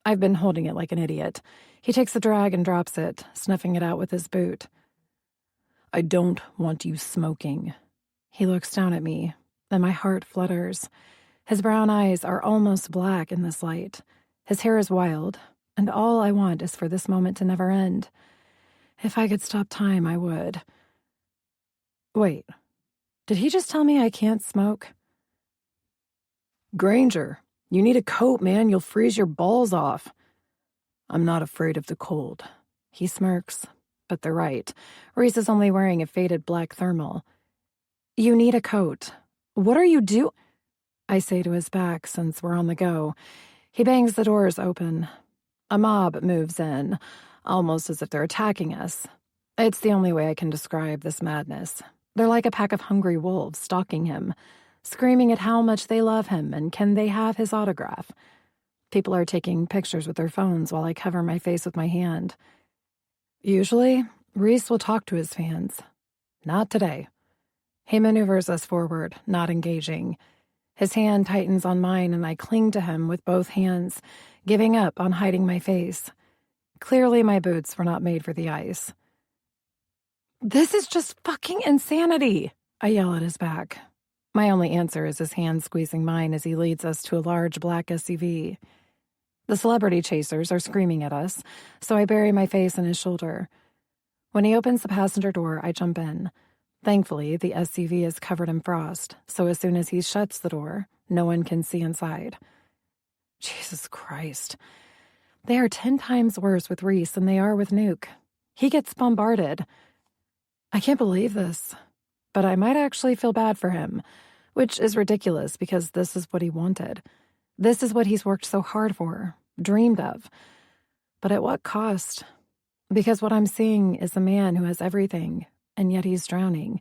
I've been holding it like an idiot. He takes a drag and drops it, snuffing it out with his boot. I don't want you smoking. He looks down at me, and my heart flutters. His brown eyes are almost black in this light. His hair is wild, and all I want is for this moment to never end. If I could stop time, I would. Wait, did he just tell me I can't smoke? Granger, you need a coat, man. You'll freeze your balls off. I'm not afraid of the cold. He smirks, but they're right. Reese is only wearing a faded black thermal. You need a coat. What are you do? I say to his back since we're on the go. He bangs the doors open. A mob moves in, almost as if they're attacking us. It's the only way I can describe this madness. They're like a pack of hungry wolves stalking him, screaming at how much they love him and can they have his autograph. People are taking pictures with their phones while I cover my face with my hand. Usually, Reese will talk to his fans. Not today. He maneuvers us forward, not engaging. His hand tightens on mine and I cling to him with both hands, giving up on hiding my face. Clearly my boots were not made for the ice. This is just fucking insanity, I yell at his back. My only answer is his hand squeezing mine as he leads us to a large black SUV. The celebrity chasers are screaming at us, so I bury my face in his shoulder. When he opens the passenger door, I jump in. Thankfully, the SUV is covered in frost, so as soon as he shuts the door, no one can see inside. Jesus Christ. They are 10 times worse with Reese than they are with Nuke. He gets bombarded. I can't believe this, but I might actually feel bad for him, which is ridiculous because this is what he wanted. This is what he's worked so hard for, dreamed of. But at what cost? Because what I'm seeing is a man who has everything, and yet he's drowning.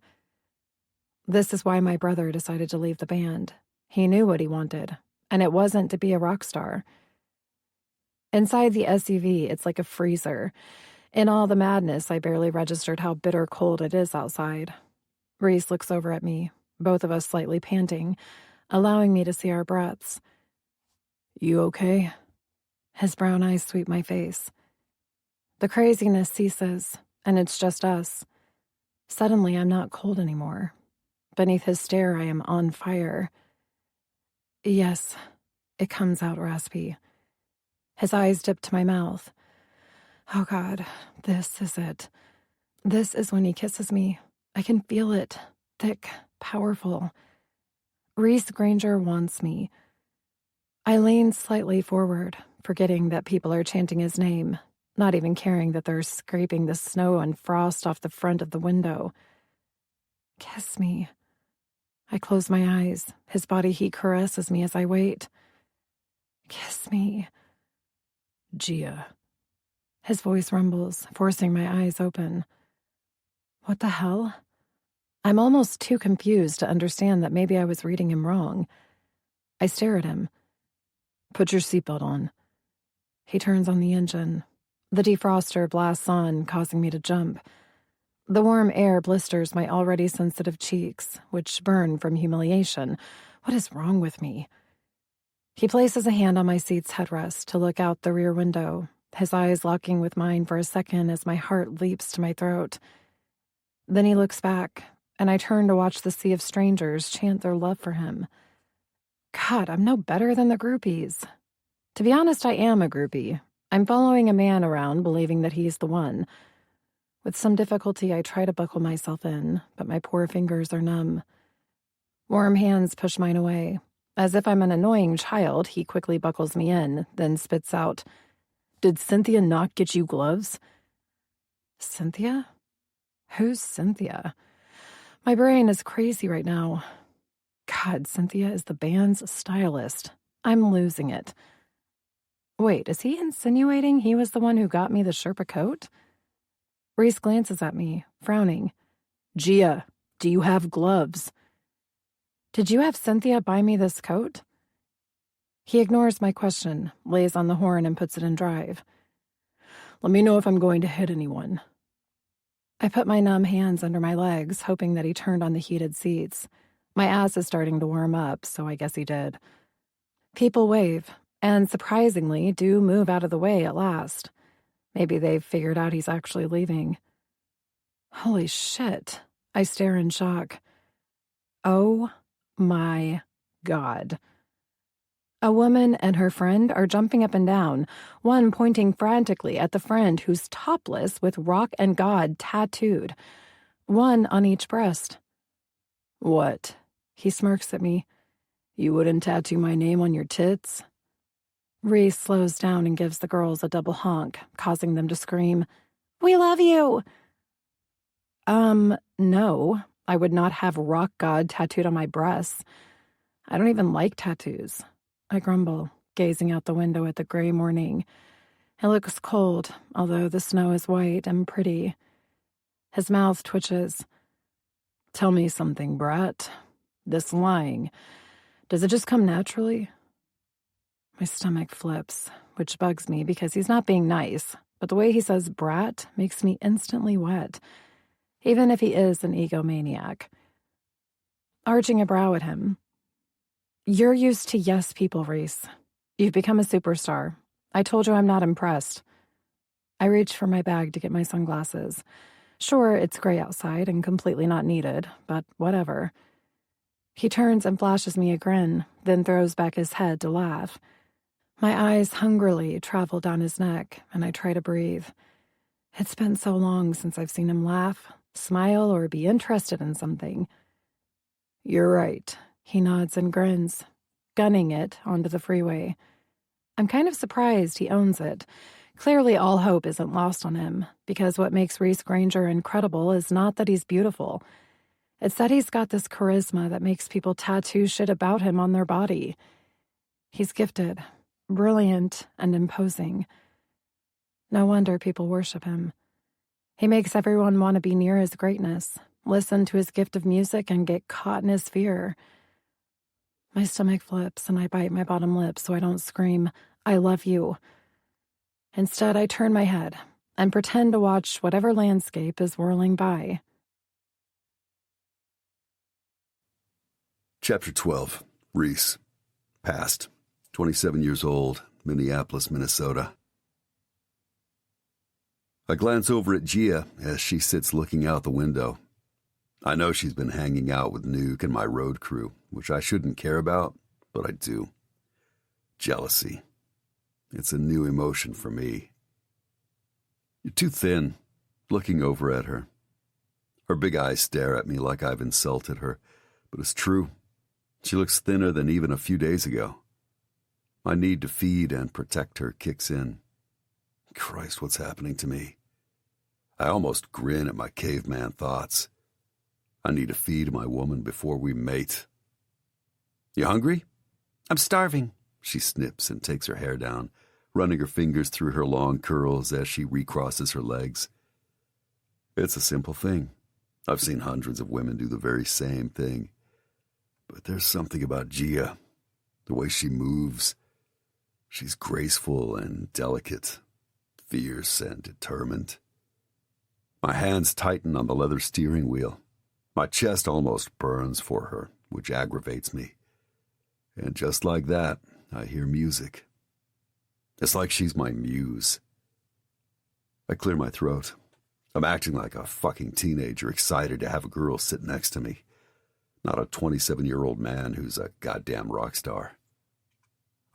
This is why my brother decided to leave the band. He knew what he wanted, and it wasn't to be a rock star. Inside the SUV, it's like a freezer. In all the madness, I barely registered how bitter cold it is outside. Reese looks over at me, both of us slightly panting, allowing me to see our breaths. You okay? His brown eyes sweep my face. The craziness ceases, and it's just us. Suddenly, I'm not cold anymore. Beneath his stare, I am on fire. Yes, it comes out raspy. His eyes dip to my mouth. Oh God, this is it. This is when he kisses me. I can feel it. Thick, powerful. Reese Granger wants me. I lean slightly forward, forgetting that people are chanting his name, not even caring that they're scraping the snow and frost off the front of the window. Kiss me. I close my eyes. His body heat caresses me as I wait. Kiss me. Gia. His voice rumbles, forcing my eyes open. What the hell? I'm almost too confused to understand that maybe I was reading him wrong. I stare at him. Put your seatbelt on. He turns on the engine. The defroster blasts on, causing me to jump. The warm air blisters my already sensitive cheeks, which burn from humiliation. What is wrong with me? He places a hand on my seat's headrest to look out the rear window, his eyes locking with mine for a second as my heart leaps to my throat. Then he looks back, and I turn to watch the sea of strangers chant their love for him. God, I'm no better than the groupies. To be honest, I am a groupie. I'm following a man around, believing that he's the one. With some difficulty, I try to buckle myself in, but my poor fingers are numb. Warm hands push mine away. As if I'm an annoying child, he quickly buckles me in, then spits out, Did Cynthia not get you gloves? Cynthia? Who's Cynthia? My brain is crazy right now. God, Cynthia is the band's stylist. I'm losing it. Wait, is he insinuating he was the one who got me the Sherpa coat? Reese glances at me, frowning. Gia, do you have gloves? Did you have Cynthia buy me this coat? He ignores my question, lays on the horn and puts it in drive. Let me know if I'm going to hit anyone. I put my numb hands under my legs, hoping that he turned on the heated seats. My ass is starting to warm up, so I guess he did. People wave, and surprisingly do move out of the way at last. Maybe they've figured out he's actually leaving. Holy shit. I stare in shock. Oh my God. A woman and her friend are jumping up and down, one pointing frantically at the friend who's topless with rock and God tattooed, one on each breast. "What?" He smirks at me. "You wouldn't tattoo my name on your tits?" Reese slows down and gives the girls a double honk, causing them to scream, "We love you!" No, I would not have rock God tattooed on my breasts. I don't even like tattoos. I grumble, gazing out the window at the gray morning. It looks cold, although the snow is white and pretty. His mouth twitches. "Tell me something, brat. This lying, does it just come naturally?" My stomach flips, which bugs me because he's not being nice, but the way he says brat makes me instantly wet, even if he is an egomaniac. Arching a brow at him. "You're used to yes people, Reese. You've become a superstar. I told you I'm not impressed." I reach for my bag to get my sunglasses. Sure, it's gray outside and completely not needed, but whatever. He turns and flashes me a grin, then throws back his head to laugh. My eyes hungrily travel down his neck, and I try to breathe. It's been so long since I've seen him laugh, smile, or be interested in something. "You're right," he nods and grins, gunning it onto the freeway. I'm kind of surprised he owns it. Clearly all hope isn't lost on him, because what makes Reese Granger incredible is not that he's beautiful. It's that he's got this charisma that makes people tattoo shit about him on their body. He's gifted, brilliant, and imposing. No wonder people worship him. He makes everyone want to be near his greatness, listen to his gift of music, and get caught in his fear. My stomach flips, and I bite my bottom lip so I don't scream, "I love you." Instead, I turn my head and pretend to watch whatever landscape is whirling by. Chapter 12. Reese. Past. 27 years old, Minneapolis, Minnesota. I glance over at Gia as she sits looking out the window. I know she's been hanging out with Nuke and my road crew, which I shouldn't care about, but I do. Jealousy. It's a new emotion for me. "You're too thin," looking over at her. Her big eyes stare at me like I've insulted her, but it's true. She looks thinner than even a few days ago. My need to feed and protect her kicks in. Christ, what's happening to me? I almost grin at my caveman thoughts. I need to feed my woman before we mate. "You hungry?" "I'm starving." She snips and takes her hair down, running her fingers through her long curls as she recrosses her legs. It's a simple thing. I've seen hundreds of women do the very same thing. But there's something about Gia, the way she moves. She's graceful and delicate, fierce and determined. My hands tighten on the leather steering wheel. My chest almost burns for her, which aggravates me. And just like that, I hear music. It's like she's my muse. I clear my throat. I'm acting like a fucking teenager excited to have a girl sit next to me, not a 27-year-old man who's a goddamn rock star.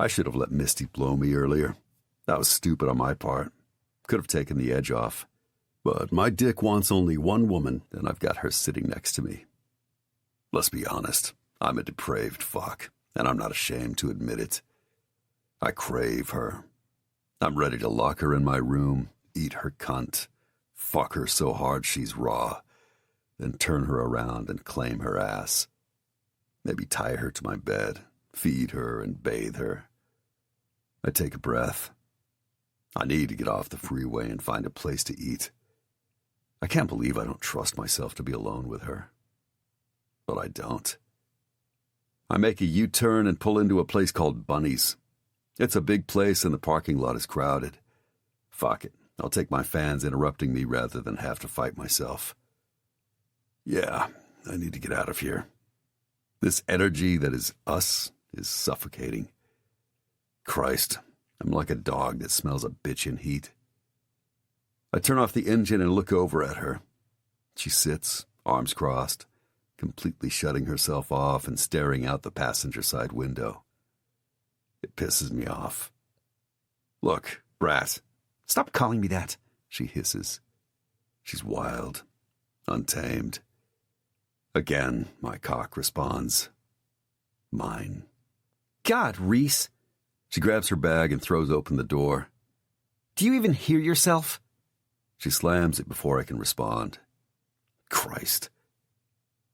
I should have let Misty blow me earlier. That was stupid on my part. Could have taken the edge off. But my dick wants only one woman, and I've got her sitting next to me. Let's be honest, I'm a depraved fuck, and I'm not ashamed to admit it. I crave her. I'm ready to lock her in my room, eat her cunt, fuck her so hard she's raw, then turn her around and claim her ass. Maybe tie her to my bed, feed her and bathe her. I take a breath. I need to get off the freeway and find a place to eat. I can't believe I don't trust myself to be alone with her. But I don't. I make a U-turn and pull into a place called Bunny's. It's a big place and the parking lot is crowded. Fuck it. I'll take my fans interrupting me rather than have to fight myself. Yeah, I need to get out of here. This energy that is us is suffocating. Christ, I'm like a dog that smells a bitch in heat. I turn off the engine and look over at her. She sits, arms crossed, completely shutting herself off and staring out the passenger side window. It pisses me off. Look, brat. Stop calling me that, she hisses. She's wild, untamed. Again, my cock responds. Mine. God, Reese. She grabs her bag and throws open the door. Do you even hear yourself? She slams it before I can respond. Christ.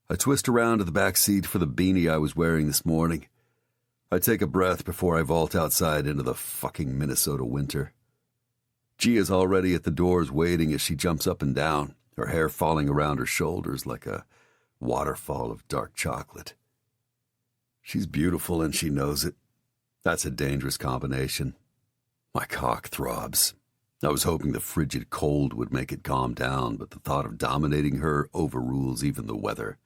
I twist around to the back seat for the beanie I was wearing this morning. I take a breath before I vault outside into the fucking Minnesota winter. Gia's already at the doors waiting as she jumps up and down, her hair falling around her shoulders like a waterfall of dark chocolate. She's beautiful and she knows it. That's a dangerous combination. My cock throbs. I was hoping the frigid cold would make it calm down, but the thought of dominating her overrules even the weather.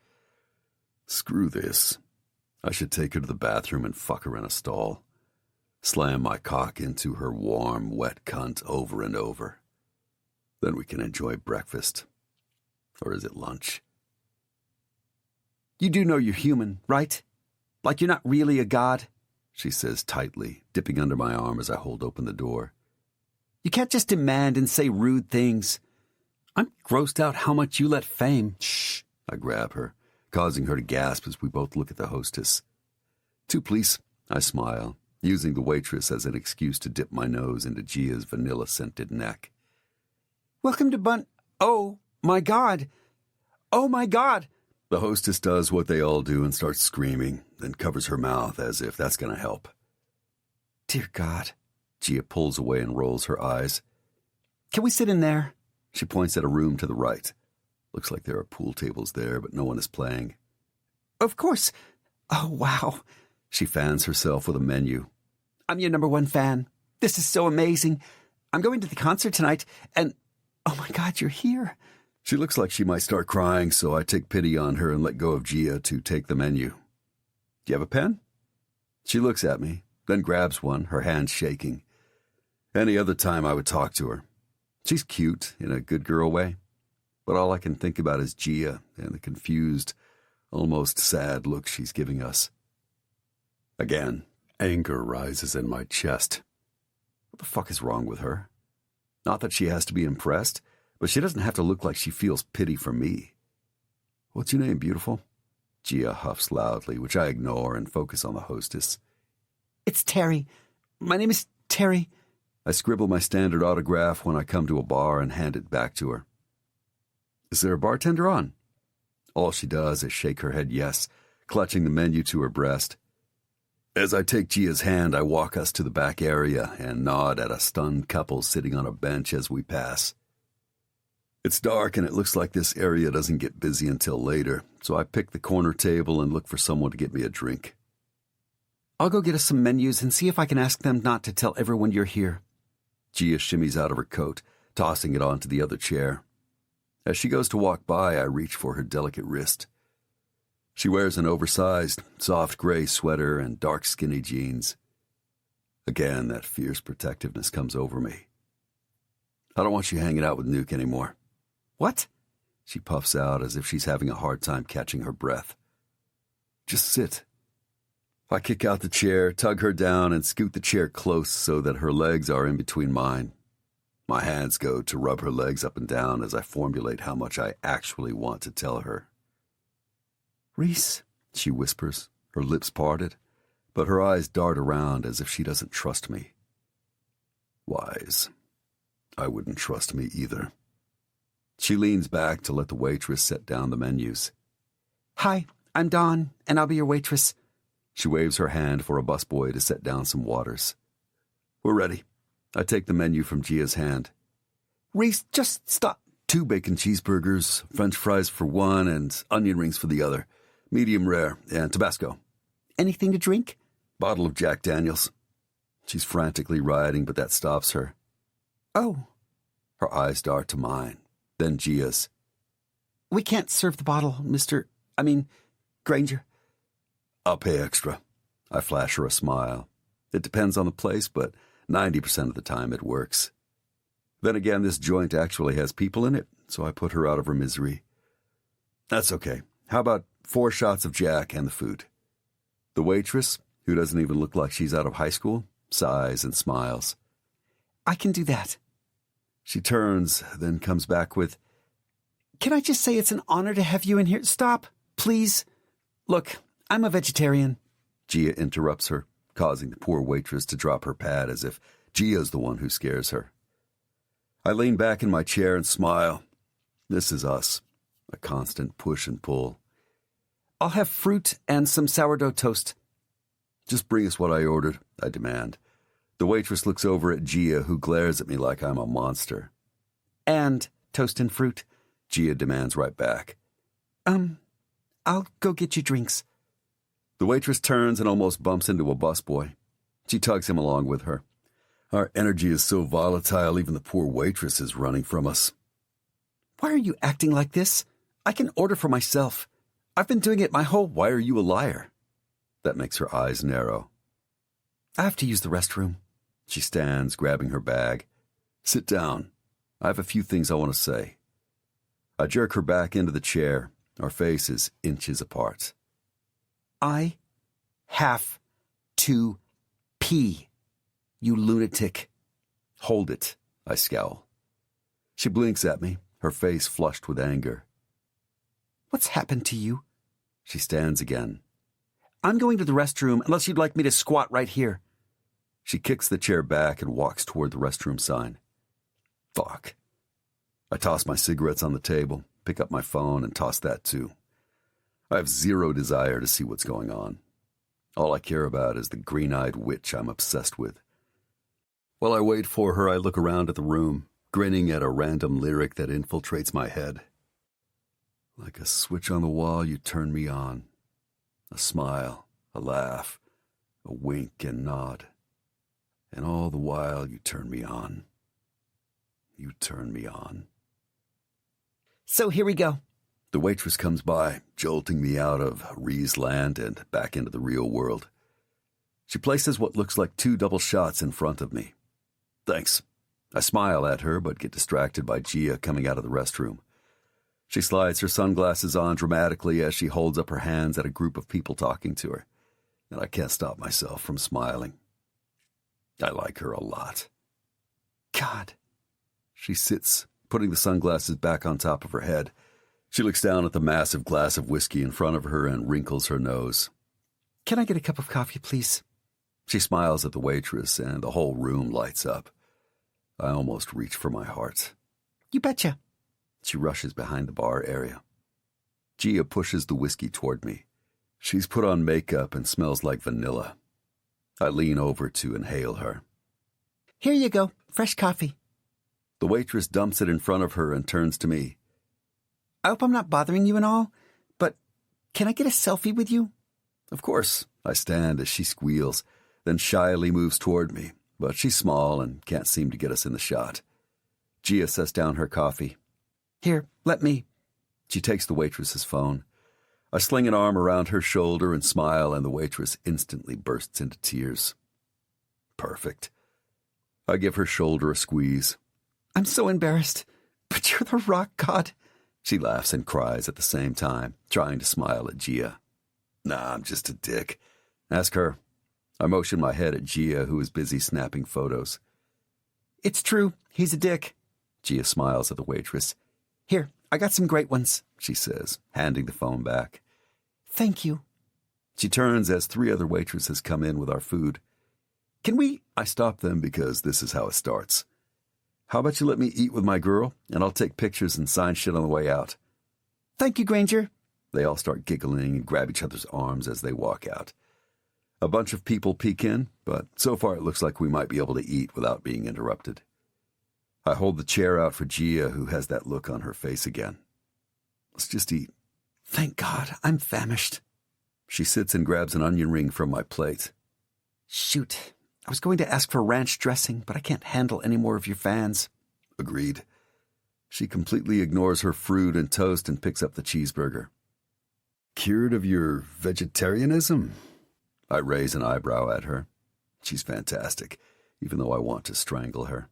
Screw this. I should take her to the bathroom and fuck her in a stall. Slam my cock into her warm, wet cunt over and over. Then we can enjoy breakfast. Or is it lunch? You do know you're human, right? Like you're not really a god? She says tightly, dipping under my arm as I hold open the door. You can't just demand and say rude things. I'm grossed out how much you let fame. Shh, I grab her, causing her to gasp as we both look at the hostess. Two, please, I smile, using the waitress as an excuse to dip my nose into Gia's vanilla-scented neck. Welcome to Oh, my God. Oh, my God. The hostess does what they all do and starts screaming, then covers her mouth as if that's going to help. Dear God. Gia pulls away and rolls her eyes. Can we sit in there? She points at a room to the right. Looks like there are pool tables there, but no one is playing. Of course. Oh, wow. She fans herself with a menu. I'm your #1 fan. This is so amazing. I'm going to the concert tonight, and oh my God, you're here. She looks like she might start crying, so I take pity on her and let go of Gia to take the menu. Do you have a pen? She looks at me, then grabs one, her hand shaking. Any other time I would talk to her. She's cute in a good girl way, but all I can think about is Gia and the confused, almost sad look she's giving us. Again, anger rises in my chest. What the fuck is wrong with her? Not that she has to be impressed, but she doesn't have to look like she feels pity for me. What's your name, beautiful? Gia huffs loudly, which I ignore and focus on the hostess. It's Terry. My name is Terry. I scribble my standard autograph when I come to a bar and hand it back to her. Is there a bartender on? All she does is shake her head yes, clutching the menu to her breast. As I take Gia's hand, I walk us to the back area and nod at a stunned couple sitting on a bench as we pass. It's dark and it looks like this area doesn't get busy until later, so I pick the corner table and look for someone to get me a drink. I'll go get us some menus and see if I can ask them not to tell everyone you're here. Gia shimmies out of her coat, tossing it onto the other chair. As she goes to walk by, I reach for her delicate wrist. She wears an oversized, soft gray sweater and dark skinny jeans. Again, that fierce protectiveness comes over me. I don't want you hanging out with Nuke anymore. What? She puffs out as if she's having a hard time catching her breath. Just sit. I kick out the chair, tug her down, and scoot the chair close so that her legs are in between mine. My hands go to rub her legs up and down as I formulate how much I actually want to tell her. Reese, she whispers, her lips parted, but her eyes dart around as if she doesn't trust me. Wise. I wouldn't trust me either. She leans back to let the waitress set down the menus. Hi, I'm Dawn, and I'll be your waitress. She waves her hand for a busboy to set down some waters. We're ready. I take the menu from Gia's hand. Reese, just stop. 2 bacon cheeseburgers, French fries for 1, and onion rings for the other. Medium rare, and Tabasco. Anything to drink? Bottle of Jack Daniels. She's frantically writing, but that stops her. Oh. Her eyes dart to mine, then Gia's. We can't serve the bottle, Granger. I'll pay extra. I flash her a smile. It depends on the place, but 90% of the time it works. Then again, this joint actually has people in it, so I put her out of her misery. That's okay. How about 4 shots of Jack and the food? The waitress, who doesn't even look like she's out of high school, sighs and smiles. I can do that. She turns, then comes back with, Can I just say it's an honor to have you in here? Stop, please. Look, I'm a vegetarian. Gia interrupts her, causing the poor waitress to drop her pad as if Gia's the one who scares her. I lean back in my chair and smile. This is us, a constant push and pull. I'll have fruit and some sourdough toast. Just bring us what I ordered, I demand. The waitress looks over at Gia, who glares at me like I'm a monster. And toast and fruit, Gia demands right back. I'll go get you drinks. The waitress turns and almost bumps into a busboy. She tugs him along with her. Our energy is so volatile, even the poor waitress is running from us. Why are you acting like this? I can order for myself. I've been doing it my whole... Why are you a liar? That makes her eyes narrow. I have to use the restroom. She stands, grabbing her bag. Sit down. I have a few things I want to say. I jerk her back into the chair, our faces inches apart. I have to pee, you lunatic. Hold it, I scowl. She blinks at me, her face flushed with anger. What's happened to you? She stands again. I'm going to the restroom unless you'd like me to squat right here. She kicks the chair back and walks toward the restroom sign. Fuck. I toss my cigarettes on the table, pick up my phone, and toss that too. I have zero desire to see what's going on. All I care about is the green-eyed witch I'm obsessed with. While I wait for her, I look around at the room, grinning at a random lyric that infiltrates my head. Like a switch on the wall, you turn me on. A smile, a laugh, a wink and nod. And all the while, you turn me on. You turn me on. So here we go. The waitress comes by, jolting me out of Ree's land and back into the real world. She places what looks like 2 double shots in front of me. Thanks. I smile at her, but get distracted by Gia coming out of the restroom. She slides her sunglasses on dramatically as she holds up her hands at a group of people talking to her, and I can't stop myself from smiling. I like her a lot. God. She sits, putting the sunglasses back on top of her head. She looks down at the massive glass of whiskey in front of her and wrinkles her nose. Can I get a cup of coffee, please? She smiles at the waitress, and the whole room lights up. I almost reach for my heart. You betcha. She rushes behind the bar area. Gia pushes the whiskey toward me. She's put on makeup and smells like vanilla. I lean over to inhale her. Here you go, fresh coffee. The waitress dumps it in front of her and turns to me. I hope I'm not bothering you and all, but can I get a selfie with you? Of course. I stand as she squeals, then shyly moves toward me, but she's small and can't seem to get us in the shot. Gia sets down her coffee. Here, let me. She takes the waitress's phone. I sling an arm around her shoulder and smile, and the waitress instantly bursts into tears. Perfect. I give her shoulder a squeeze. I'm so embarrassed, but you're the rock god. She laughs and cries at the same time, trying to smile at Gia. Nah, I'm just a dick. Ask her. I motion my head at Gia, who is busy snapping photos. It's true, he's a dick. Gia smiles at the waitress. Here, I got some great ones, she says, handing the phone back. Thank you. She turns as 3 other waitresses come in with our food. Can we? I stop them because this is how it starts. How about you let me eat with my girl, and I'll take pictures and sign shit on the way out. Thank you, Granger. They all start giggling and grab each other's arms as they walk out. A bunch of people peek in, but so far it looks like we might be able to eat without being interrupted. I hold the chair out for Gia, who has that look on her face again. Let's just eat. Thank God, I'm famished. She sits and grabs an onion ring from my plate. Shoot, I was going to ask for ranch dressing, but I can't handle any more of your fans. Agreed. She completely ignores her fruit and toast and picks up the cheeseburger. Cured of your vegetarianism? I raise an eyebrow at her. She's fantastic, even though I want to strangle her.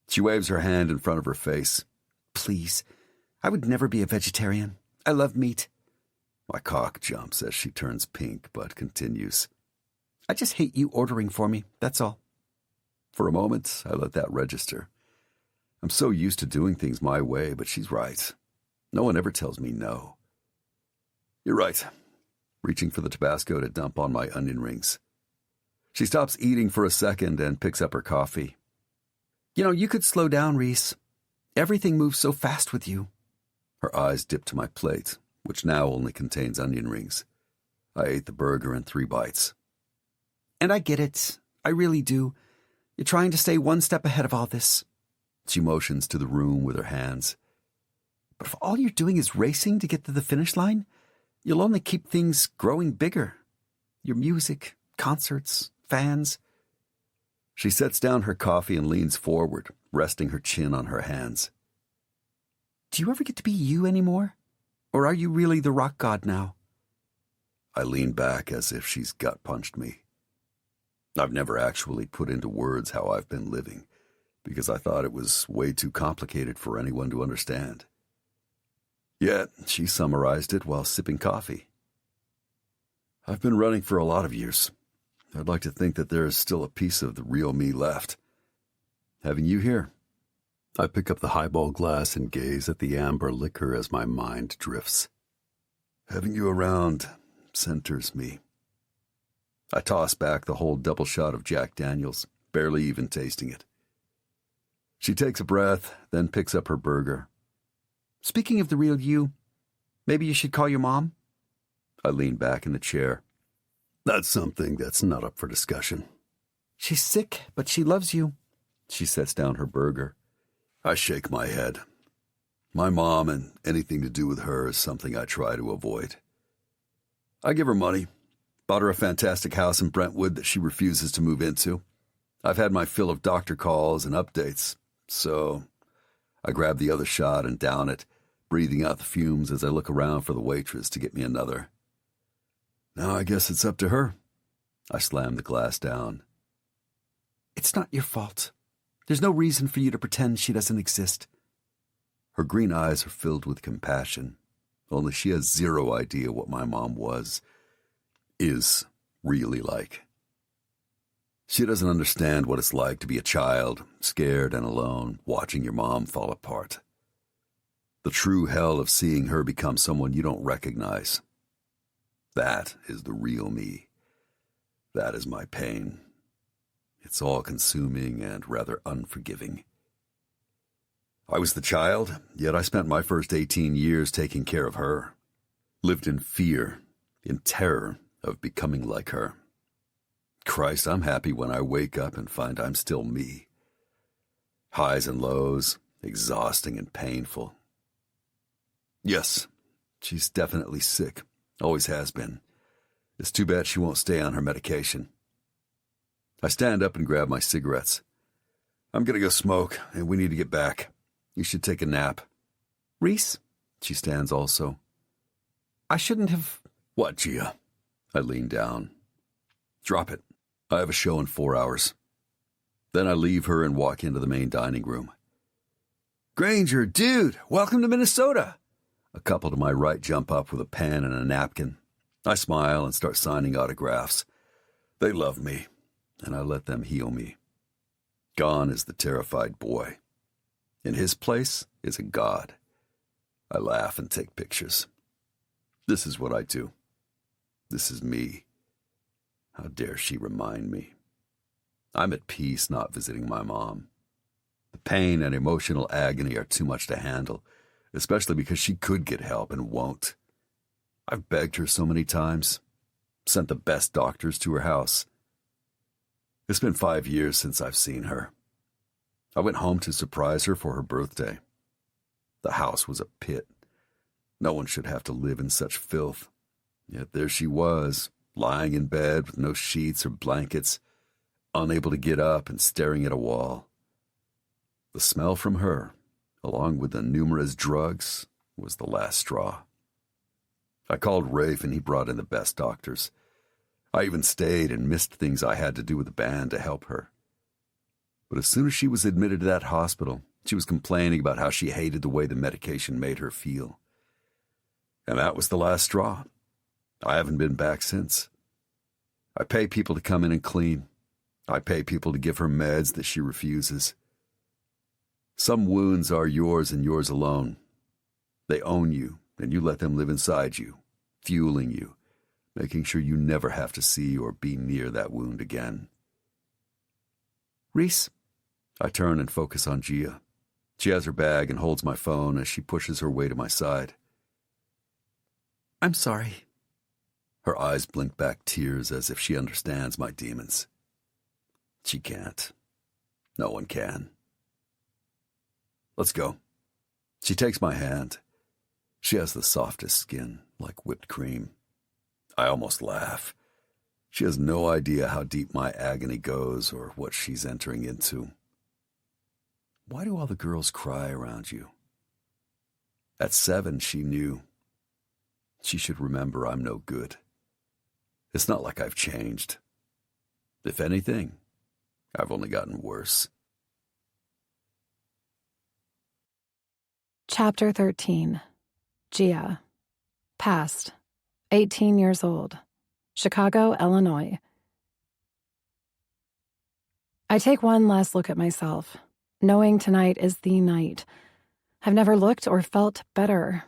She waves her hand in front of her face. Please, I would never be a vegetarian. I love meat. My cock jumps as she turns pink, but continues. I just hate you ordering for me, that's all. For a moment, I let that register. I'm so used to doing things my way, but she's right. No one ever tells me no. You're right. Reaching for the Tabasco to dump on my onion rings. She stops eating for a second and picks up her coffee. You could slow down, Reese. Everything moves so fast with you. Her eyes dip to my plate, which now only contains onion rings. I ate the burger in 3 bites. And I get it. I really do. You're trying to stay one step ahead of all this. She motions to the room with her hands. But if all you're doing is racing to get to the finish line, you'll only keep things growing bigger. Your music, concerts, fans. She sets down her coffee and leans forward, resting her chin on her hands. Do you ever get to be you anymore? Or are you really the rock god now? I lean back as if she's gut-punched me. I've never actually put into words how I've been living, because I thought it was way too complicated for anyone to understand. Yet, she summarized it while sipping coffee. I've been running for a lot of years. I'd like to think that there is still a piece of the real me left. Having you here, I pick up the highball glass and gaze at the amber liquor as my mind drifts. Having you around centers me. I toss back the whole double shot of Jack Daniels, barely even tasting it. She takes a breath, then picks up her burger. Speaking of the real you, maybe you should call your mom? I lean back in the chair. That's something that's not up for discussion. She's sick, but she loves you. She sets down her burger. I shake my head. My mom and anything to do with her is something I try to avoid. I give her money. Bought her a fantastic house in Brentwood that she refuses to move into. I've had my fill of doctor calls and updates, so I grab the other shot and down it, breathing out the fumes as I look around for the waitress to get me another. Now I guess it's up to her. I slam the glass down. It's not your fault. There's no reason for you to pretend she doesn't exist. Her green eyes are filled with compassion, only she has zero idea what my mom is really like. She doesn't understand what it's like to be a child, scared and alone, watching your mom fall apart. The true hell of seeing her become someone you don't recognize. That is the real me. That is my pain. It's all-consuming and rather unforgiving. I was the child, yet I spent my first 18 years taking care of her. Lived in fear, in terror of becoming like her. Christ, I'm happy when I wake up and find I'm still me. Highs and lows, exhausting and painful. Yes, she's definitely sick, always has been. It's too bad she won't stay on her medication. I stand up and grab my cigarettes. I'm gonna go smoke, and we need to get back. You should take a nap. Reese? She stands also. I shouldn't have... What, Gia? I lean down. Drop it. I have a show in 4 hours. Then I leave her and walk into the main dining room. Granger, dude, welcome to Minnesota. A couple to my right jump up with a pen and a napkin. I smile and start signing autographs. They love me, and I let them heal me. Gone is the terrified boy. In his place is a god. I laugh and take pictures. This is what I do. This is me. How dare she remind me? I'm at peace not visiting my mom. The pain and emotional agony are too much to handle, especially because she could get help and won't. I've begged her so many times, sent the best doctors to her house. It's been 5 years since I've seen her. I went home to surprise her for her birthday. The house was a pit. No one should have to live in such filth. Yet there she was, lying in bed with no sheets or blankets, unable to get up and staring at a wall. The smell from her, along with the numerous drugs, was the last straw. I called Rafe and he brought in the best doctors. I even stayed and missed things I had to do with the band to help her. But as soon as she was admitted to that hospital, she was complaining about how she hated the way the medication made her feel. And that was the last straw. I haven't been back since. I pay people to come in and clean. I pay people to give her meds that she refuses. Some wounds are yours and yours alone. They own you, and you let them live inside you, fueling you, making sure you never have to see or be near that wound again. Reese? I turn and focus on Gia. She has her bag and holds my phone as she pushes her way to my side. I'm sorry. Her eyes blink back tears as if she understands my demons. She can't. No one can. Let's go. She takes my hand. She has the softest skin, like whipped cream. I almost laugh. She has no idea how deep my agony goes or what she's entering into. Why do all the girls cry around you? At 7, she knew. She should remember I'm no good. It's not like I've changed. If anything, I've only gotten worse. Chapter 13. Gia. Past. 18 years old. Chicago, Illinois. I take one last look at myself, knowing tonight is the night. I've never looked or felt better.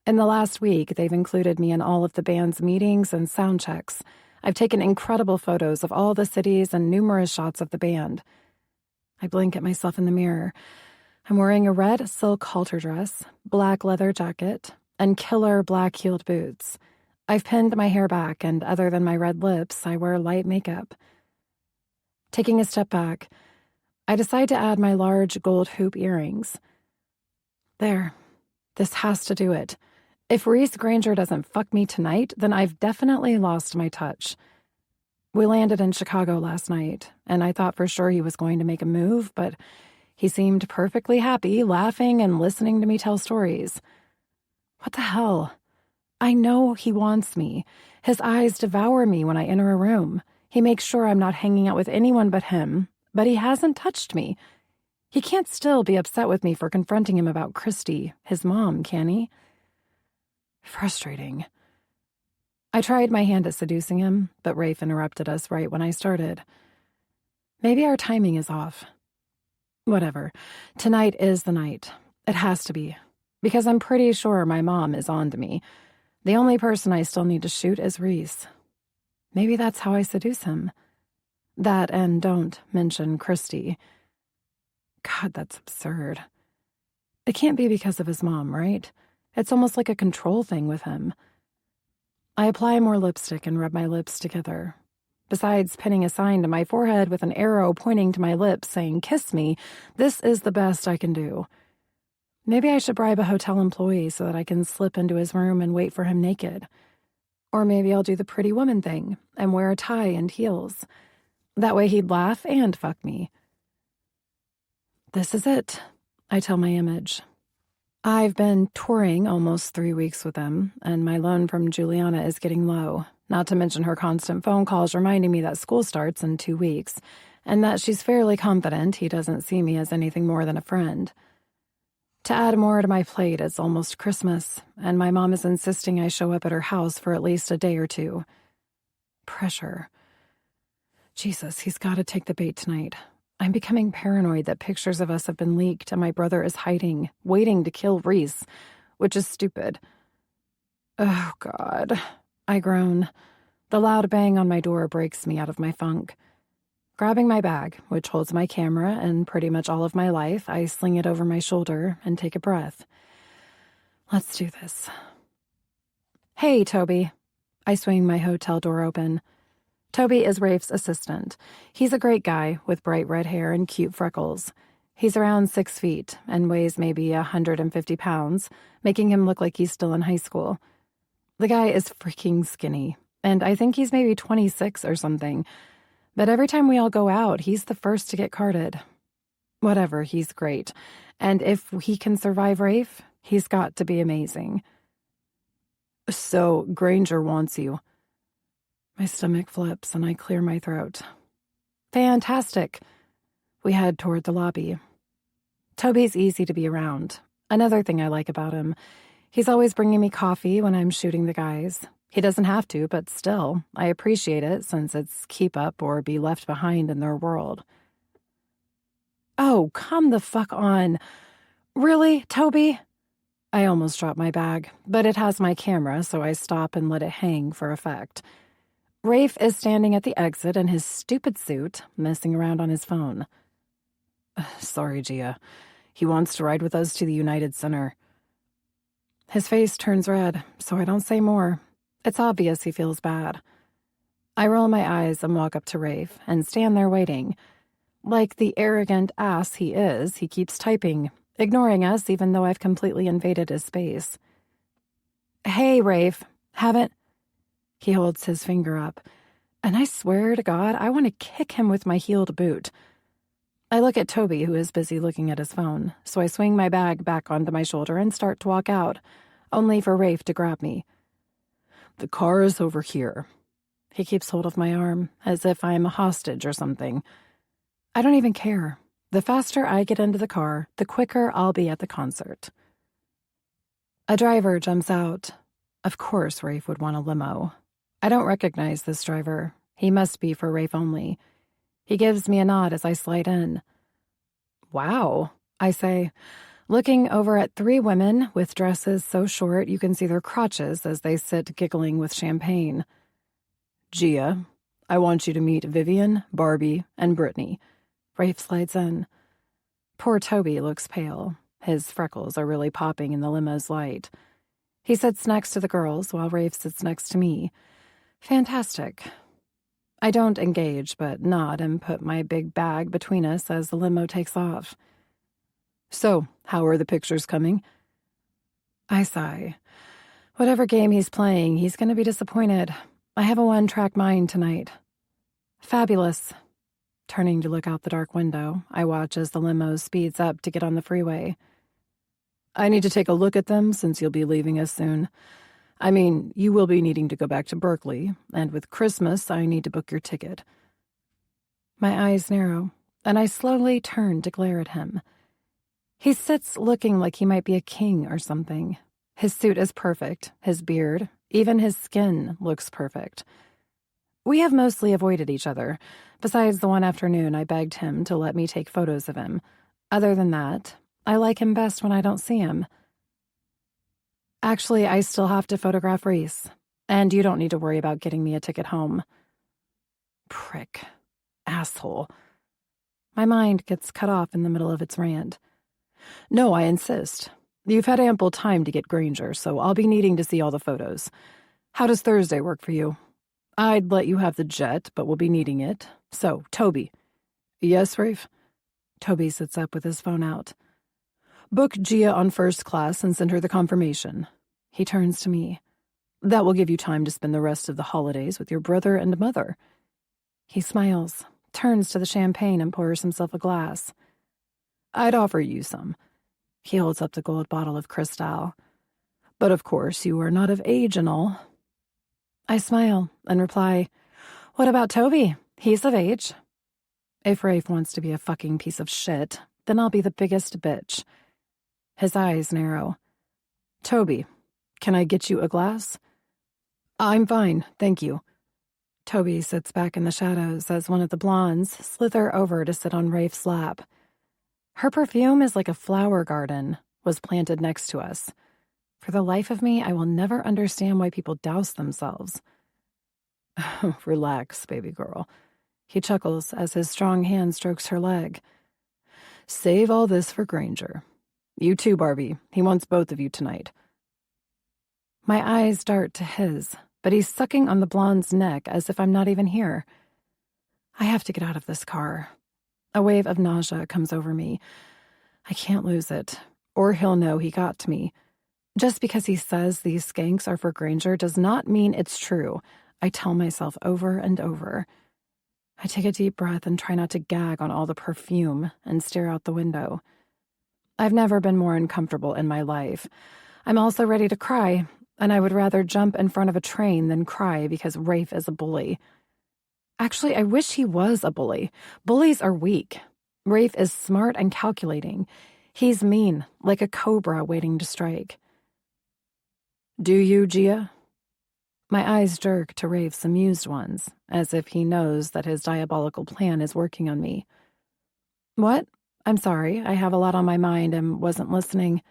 In the last week, they've included me in all of the band's meetings and sound checks. I've taken incredible photos of all the cities and numerous shots of the band. I blink at myself in the mirror. I'm wearing a red silk halter dress, black leather jacket, and killer black-heeled boots. I've pinned my hair back, and other than my red lips, I wear light makeup. Taking a step back, I decide to add my large gold hoop earrings. There. This has to do it. If Reese Granger doesn't fuck me tonight, then I've definitely lost my touch. We landed in Chicago last night, and I thought for sure he was going to make a move, but he seemed perfectly happy, laughing and listening to me tell stories. What the hell? I know he wants me. His eyes devour me when I enter a room. He makes sure I'm not hanging out with anyone but him, but he hasn't touched me. He can't still be upset with me for confronting him about Christy, his mom, can he? Frustrating. I tried my hand at seducing him, but Rafe interrupted us right when I started. Maybe our timing is off. Whatever. Tonight is the night. It has to be. Because I'm pretty sure my mom is on to me. The only person I still need to shoot is Reese. Maybe that's how I seduce him. That and don't mention Christy. God, that's absurd. It can't be because of his mom, right? It's almost like a control thing with him. I apply more lipstick and rub my lips together. Besides pinning a sign to my forehead with an arrow pointing to my lips saying, "Kiss me," this is the best I can do. Maybe I should bribe a hotel employee so that I can slip into his room and wait for him naked. Or maybe I'll do the pretty woman thing and wear a tie and heels. That way he'd laugh and fuck me. This is it, I tell my image. I've been touring almost 3 weeks with him, and my loan from Juliana is getting low, not to mention her constant phone calls reminding me that school starts in 2 weeks, and that she's fairly confident he doesn't see me as anything more than a friend. To add more to my plate, it's almost Christmas, and my mom is insisting I show up at her house for at least a day or two. Pressure. Jesus, he's got to take the bait tonight. I'm becoming paranoid that pictures of us have been leaked and my brother is hiding, waiting to kill Reese, which is stupid. Oh, God. I groan. The loud bang on my door breaks me out of my funk. Grabbing my bag, which holds my camera and pretty much all of my life, I sling it over my shoulder and take a breath. Let's do this. Hey, Toby. I swing my hotel door open. Toby is Rafe's assistant. He's a great guy with bright red hair and cute freckles. He's around 6 feet and weighs maybe 150 pounds, making him look like he's still in high school. The guy is freaking skinny, and I think he's maybe 26 or something. But every time we all go out, he's the first to get carded. Whatever, he's great. And if he can survive Rafe, he's got to be amazing. So, Granger wants you. My stomach flips and I clear my throat. Fantastic. We head toward the lobby. Toby's easy to be around. Another thing I like about him, he's always bringing me coffee when I'm shooting the guys. He doesn't have to, but still, I appreciate it since it's keep up or be left behind in their world. Oh, come the fuck on. Really, Toby? I almost dropped my bag, but it has my camera, so I stop and let it hang for effect. Rafe is standing at the exit in his stupid suit, messing around on his phone. Sorry, Gia. He wants to ride with us to the United Center. His face turns red, so I don't say more. It's obvious he feels bad. I roll my eyes and walk up to Rafe and stand there waiting. Like the arrogant ass he is, he keeps typing, ignoring us even though I've completely invaded his space. Hey, Rafe, haven't... He holds his finger up, and I swear to God, I want to kick him with my heeled boot. I look at Toby, who is busy looking at his phone, so I swing my bag back onto my shoulder and start to walk out, only for Rafe to grab me. The car is over here. He keeps hold of my arm, as if I am a hostage or something. I don't even care. The faster I get into the car, the quicker I'll be at the concert. A driver jumps out. Of course Rafe would want a limo. I don't recognize this driver. He must be for Rafe only. He gives me a nod as I slide in. Wow, I say, looking over at 3 women with dresses so short you can see their crotches as they sit giggling with champagne. Gia, I want you to meet Vivian, Barbie, and Brittany. Rafe slides in. Poor Toby looks pale. His freckles are really popping in the limo's light. He sits next to the girls while Rafe sits next to me. Fantastic. I don't engage, but nod and put my big bag between us as the limo takes off. So, how are the pictures coming? I sigh. Whatever game he's playing, he's going to be disappointed. I have a one-track mind tonight. Fabulous. Turning to look out the dark window, I watch as the limo speeds up to get on the freeway. I need to take a look at them since you'll be leaving us soon. I mean, you will be needing to go back to Berkeley, and with Christmas, I need to book your ticket. My eyes narrow, and I slowly turn to glare at him. He sits looking like he might be a king or something. His suit is perfect, his beard, even his skin looks perfect. We have mostly avoided each other, besides the one afternoon I begged him to let me take photos of him. Other than that, I like him best when I don't see him. Actually, I still have to photograph Reese, and you don't need to worry about getting me a ticket home. Prick. Asshole. My mind gets cut off in the middle of its rant. No, I insist. You've had ample time to get Granger, so I'll be needing to see all the photos. How does Thursday work for you? I'd let you have the jet, but we'll be needing it. So, Toby. Yes, Rafe? Toby sits up with his phone out. Book Gia on first class and send her the confirmation. He turns to me. That will give you time to spend the rest of the holidays with your brother and mother. He smiles, turns to the champagne and pours himself a glass. I'd offer you some. He holds up the gold bottle of Cristal. But of course, you are not of age and all. I smile and reply, What about Toby? He's of age. If Rafe wants to be a fucking piece of shit, then I'll be the biggest bitch. His eyes narrow. Toby, can I get you a glass? I'm fine, thank you. Toby sits back in the shadows as one of the blondes slither over to sit on Rafe's lap. Her perfume is like a flower garden, was planted next to us. For the life of me, I will never understand why people douse themselves. Relax, baby girl. He chuckles as his strong hand strokes her leg. Save all this for Granger. You too, Barbie. He wants both of you tonight. My eyes dart to his, but he's sucking on the blonde's neck as if I'm not even here. I have to get out of this car. A wave of nausea comes over me. I can't lose it, or he'll know he got to me. Just because he says these skanks are for Granger does not mean it's true. I tell myself over and over. I take a deep breath and try not to gag on all the perfume and stare out the window. I've never been more uncomfortable in my life. I'm also ready to cry, and I would rather jump in front of a train than cry because Rafe is a bully. Actually, I wish he was a bully. Bullies are weak. Rafe is smart and calculating. He's mean, like a cobra waiting to strike. Do you, Gia? My eyes jerk to Rafe's amused ones, as if he knows that his diabolical plan is working on me. What? I'm sorry, I have a lot on my mind and wasn't listening.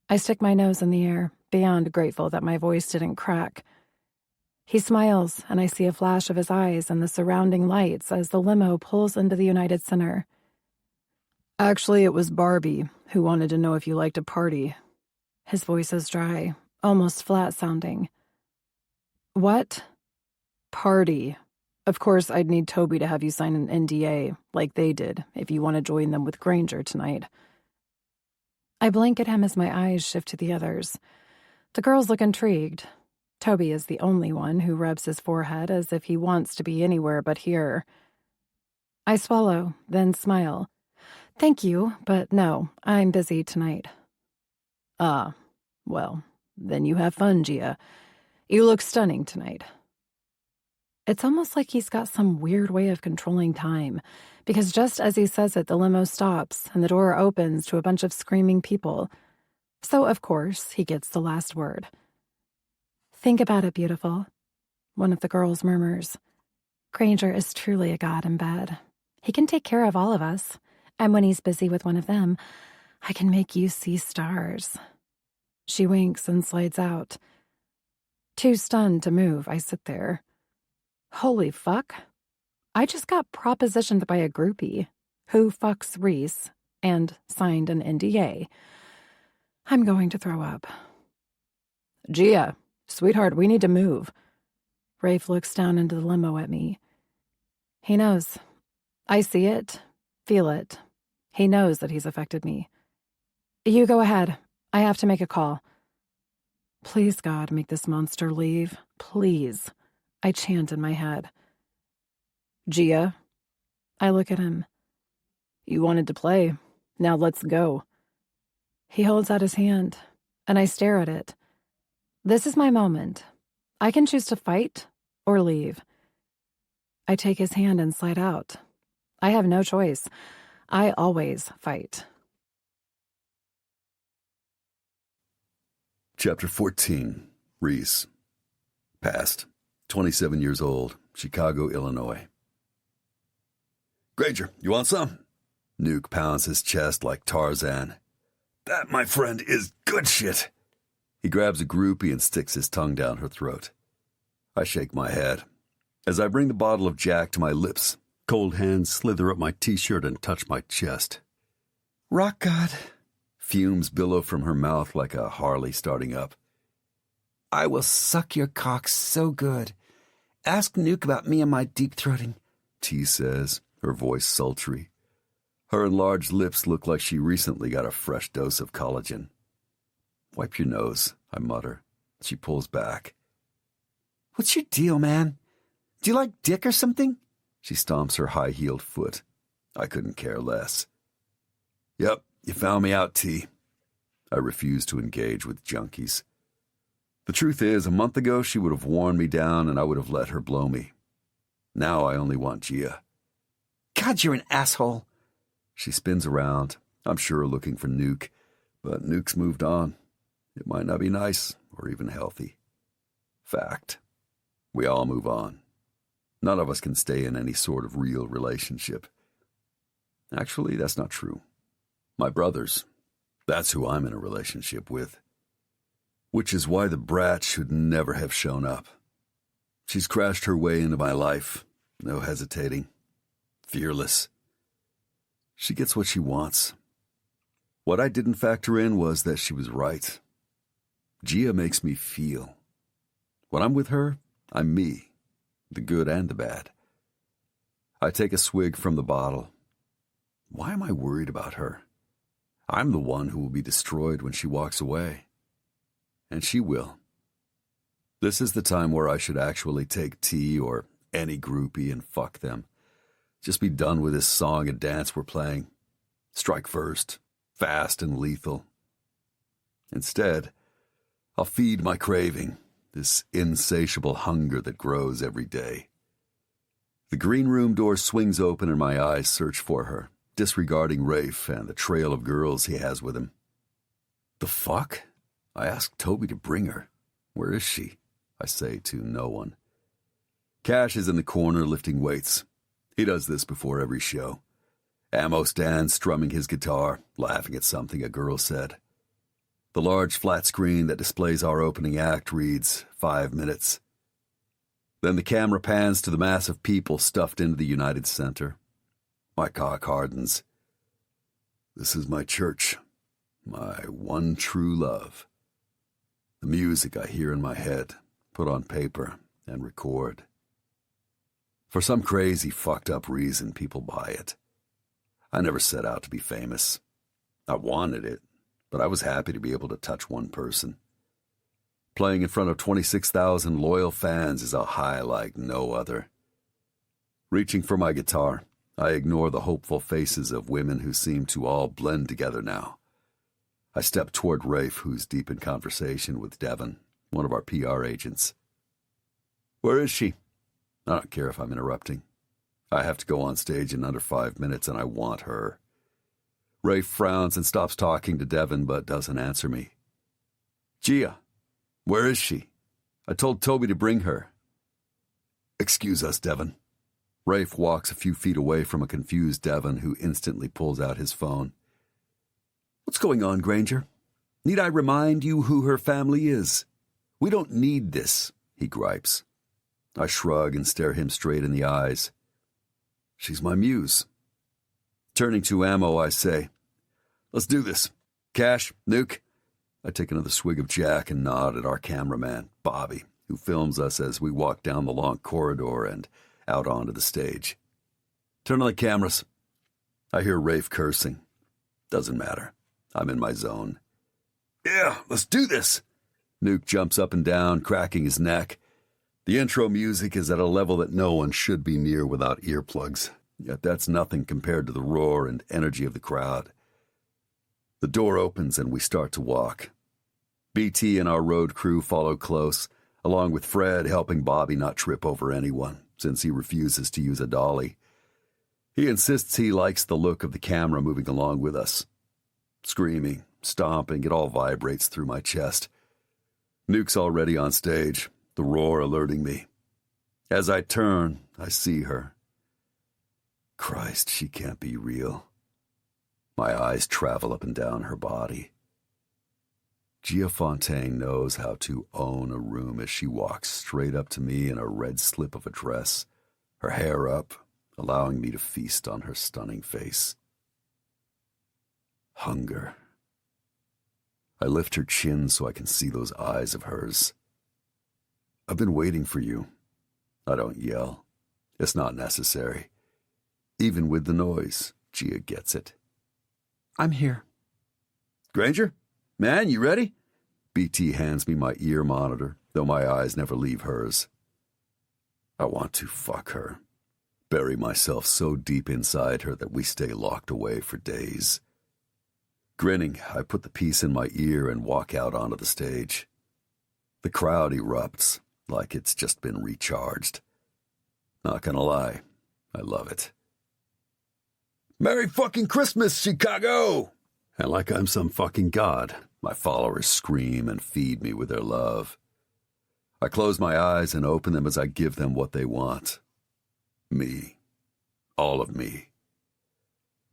I stick my nose in the air, beyond grateful that my voice didn't crack. He smiles, and I see a flash of his eyes and the surrounding lights as the limo pulls into the United Center. Actually, it was Barbie who wanted to know if you liked to party. His voice is dry, almost flat-sounding. What? Party. Of course, I'd need Toby to have you sign an NDA, like they did, if you want to join them with Granger tonight. I blink at him as my eyes shift to the others. The girls look intrigued. Toby is the only one who rubs his forehead as if he wants to be anywhere but here. I swallow, then smile. Thank you, but no, I'm busy tonight. Ah, well, then you have fun, Gia. You look stunning tonight. It's almost like he's got some weird way of controlling time, because just as he says it, the limo stops and the door opens to a bunch of screaming people. So, of course, he gets the last word. Think about it, beautiful, one of the girls murmurs. Granger is truly a god in bed. He can take care of all of us, and when he's busy with one of them, I can make you see stars. She winks and slides out. Too stunned to move, I sit there. Holy fuck. I just got propositioned by a groupie who fucks Reese and signed an NDA. I'm going to throw up. Gia, sweetheart, we need to move. Rafe looks down into the limo at me. He knows. I see it, feel it. He knows that he's affected me. You go ahead. I have to make a call. Please, God, make this monster leave. Please. I chant in my head. Gia. I look at him. You wanted to play. Now let's go. He holds out his hand, and I stare at it. This is my moment. I can choose to fight or leave. I take his hand and slide out. I have no choice. I always fight. Chapter 14. Reese. Past. 27 years old. Chicago, Illinois. Granger, you want some? Nuke pounds his chest like Tarzan. That, my friend, is good shit. He grabs a groupie and sticks his tongue down her throat. I shake my head. As I bring the bottle of Jack to my lips, cold hands slither up my t-shirt and touch my chest. Rock God. Fumes billow from her mouth like a Harley starting up. I will suck your cock so good. Ask Nuke about me and my deep-throating, T says, her voice sultry. Her enlarged lips look like she recently got a fresh dose of collagen. Wipe your nose, I mutter. She pulls back. What's your deal, man? Do you like dick or something? She stomps her high-heeled foot. I couldn't care less. Yep, you found me out, T. I refuse to engage with junkies. The truth is, a month ago she would have worn me down and I would have let her blow me. Now I only want Gia. God, you're an asshole. She spins around, I'm sure looking for Nuke, but Nuke's moved on. It might not be nice or even healthy. Fact. We all move on. None of us can stay in any sort of real relationship. Actually, that's not true. My brothers, that's who I'm in a relationship with. Which is why the brat should never have shown up. She's crashed her way into my life, no hesitating, fearless. She gets what she wants. What I didn't factor in was that she was right. Gia makes me feel. When I'm with her, I'm me, the good and the bad. I take a swig from the bottle. Why am I worried about her? I'm the one who will be destroyed when she walks away. And she will. This is the time where I should actually take T or any groupie and fuck them. Just be done with this song and dance we're playing. Strike first, fast and lethal. Instead, I'll feed my craving, this insatiable hunger that grows every day. The green room door swings open and my eyes search for her, disregarding Rafe and the trail of girls he has with him. The fuck? I asked Toby to bring her. Where is she? I say to no one. Cash is in the corner lifting weights. He does this before every show. Ammo stands strumming his guitar, laughing at something a girl said. The large flat screen that displays our opening act reads 5 minutes. Then the camera pans to the mass of people stuffed into the United Center. My cock hardens. This is my church, my one true love. The music I hear in my head, put on paper, and record. For some crazy, fucked up reason, people buy it. I never set out to be famous. I wanted it, but I was happy to be able to touch one person. Playing in front of 26,000 loyal fans is a high like no other. Reaching for my guitar, I ignore the hopeful faces of women who seem to all blend together now. I step toward Rafe, who's deep in conversation with Devon, one of our PR agents. Where is she? I don't care if I'm interrupting. I have to go on stage in under 5 minutes, and I want her. Rafe frowns and stops talking to Devon, but doesn't answer me. Gia, where is she? I told Toby to bring her. Excuse us, Devon. Rafe walks a few feet away from a confused Devon, who instantly pulls out his phone. What's going on, Granger? Need I remind you who her family is? We don't need this, he gripes. I shrug and stare him straight in the eyes. She's my muse. Turning to Ammo, I say, let's do this. Cash, Nuke. I take another swig of Jack and nod at our cameraman, Bobby, who films us as we walk down the long corridor and out onto the stage. Turn on the cameras. I hear Rafe cursing. Doesn't matter. I'm in my zone. Yeah, let's do this. Nuke jumps up and down, cracking his neck. The intro music is at a level that no one should be near without earplugs, yet that's nothing compared to the roar and energy of the crowd. The door opens and we start to walk. BT and our road crew follow close, along with Fred helping Bobby not trip over anyone, since he refuses to use a dolly. He insists he likes the look of the camera moving along with us. Screaming, stomping, it all vibrates through my chest. Nuke's already on stage, the roar alerting me. As I turn, I see her. Christ, she can't be real. My eyes travel up and down her body. Gia Fontaine knows how to own a room as she walks straight up to me in a red slip of a dress, her hair up, allowing me to feast on her stunning face. Hunger. I lift her chin so I can see those eyes of hers. I've been waiting for you. I don't yell. It's not necessary. Even with the noise, Gia gets it. I'm here. Granger? Man, you ready? BT hands me my ear monitor, though my eyes never leave hers. I want to fuck her. Bury myself so deep inside her that we stay locked away for days. Grinning, I put the piece in my ear and walk out onto the stage. The crowd erupts, like it's just been recharged. Not gonna lie, I love it. Merry fucking Christmas, Chicago! And like I'm some fucking god, my followers scream and feed me with their love. I close my eyes and open them as I give them what they want. Me. All of me.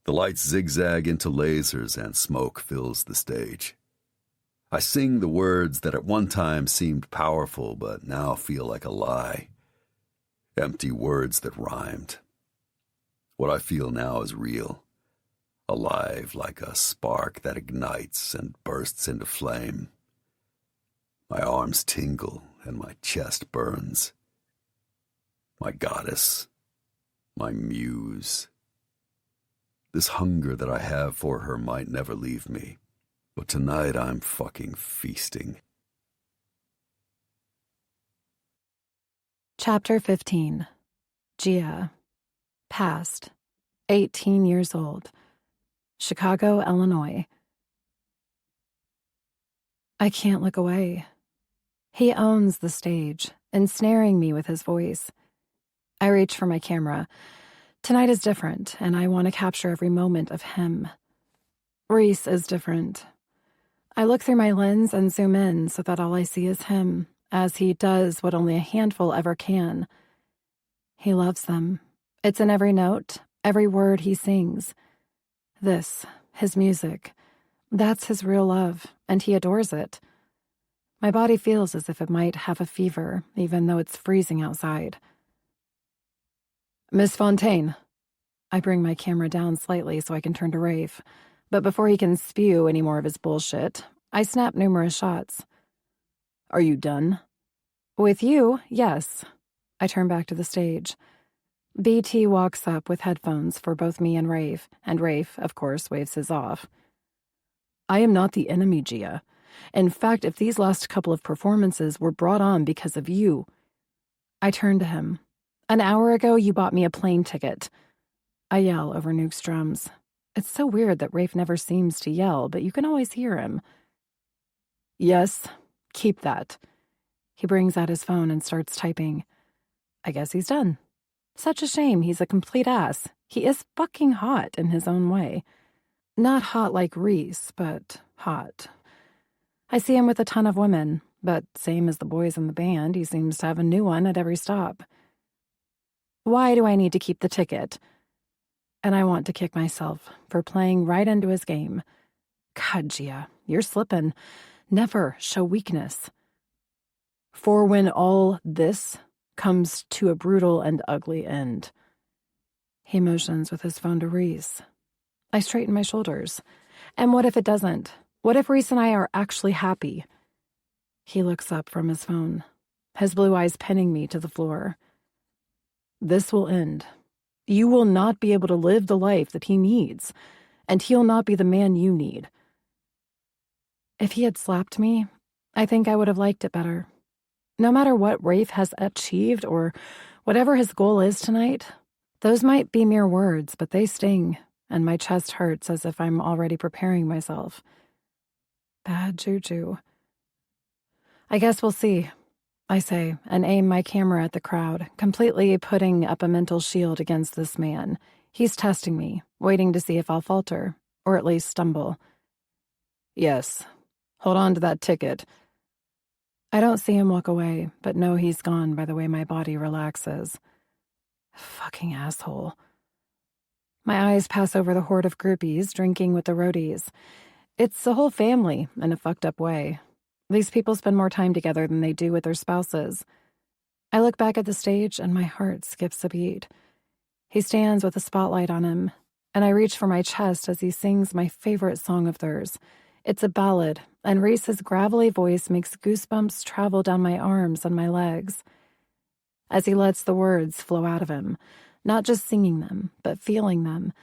The lights zigzag into lasers and smoke fills the stage. I sing the words that at one time seemed powerful but now feel like a lie. Empty words that rhymed. What I feel now is real. Alive like a spark that ignites and bursts into flame. My arms tingle and my chest burns. My goddess. My muse. This hunger that I have for her might never leave me. But tonight I'm fucking feasting. Chapter 15. Gia. Past. 18 years old. Chicago, Illinois. I can't look away. He owns the stage, ensnaring me with his voice. I reach for my camera. Tonight is different, and I want to capture every moment of him. Reese is different. I look through my lens and zoom in so that all I see is him, as he does what only a handful ever can. He loves them. It's in every note, every word he sings. This, his music, that's his real love, and he adores it. My body feels as if it might have a fever, even though it's freezing outside. Miss Fontaine. I bring my camera down slightly so I can turn to Rafe, but before he can spew any more of his bullshit, I snap numerous shots. Are you done? With you, yes. I turn back to the stage. BT walks up with headphones for both me and Rafe, of course, waves his off. I am not the enemy, Gia. In fact, if these last couple of performances were brought on because of you... I turn to him. An hour ago, you bought me a plane ticket. I yell over Nuke's drums. It's so weird that Rafe never seems to yell, but you can always hear him. Yes, keep that. He brings out his phone and starts typing. I guess he's done. Such a shame, he's a complete ass. He is fucking hot in his own way. Not hot like Reese, but hot. I see him with a ton of women, but same as the boys in the band, he seems to have a new one at every stop. Why do I need to keep the ticket? And I want to kick myself for playing right into his game. God, Gia, you're slipping. Never show weakness. For when all this comes to a brutal and ugly end. He motions with his phone to Reese. I straighten my shoulders. And what if it doesn't? What if Reese and I are actually happy? He looks up from his phone, his blue eyes pinning me to the floor. This will end. You will not be able to live the life that he needs, and he'll not be the man you need. If he had slapped me, I think I would have liked it better. No matter what Rafe has achieved or whatever his goal is tonight, those might be mere words, but they sting, and my chest hurts as if I'm already preparing myself. Bad juju. I guess we'll see, I say, and aim my camera at the crowd, completely putting up a mental shield against this man. He's testing me, waiting to see if I'll falter, or at least stumble. Yes. Hold on to that ticket. I don't see him walk away, but know he's gone by the way my body relaxes. Fucking asshole. My eyes pass over the horde of groupies drinking with the roadies. It's a whole family in a fucked up way. These people spend more time together than they do with their spouses. I look back at the stage and my heart skips a beat. He stands with a spotlight on him, and I reach for my chest as he sings my favorite song of theirs. It's a ballad, and Reese's gravelly voice makes goosebumps travel down my arms and my legs. As he lets the words flow out of him, not just singing them, but feeling them,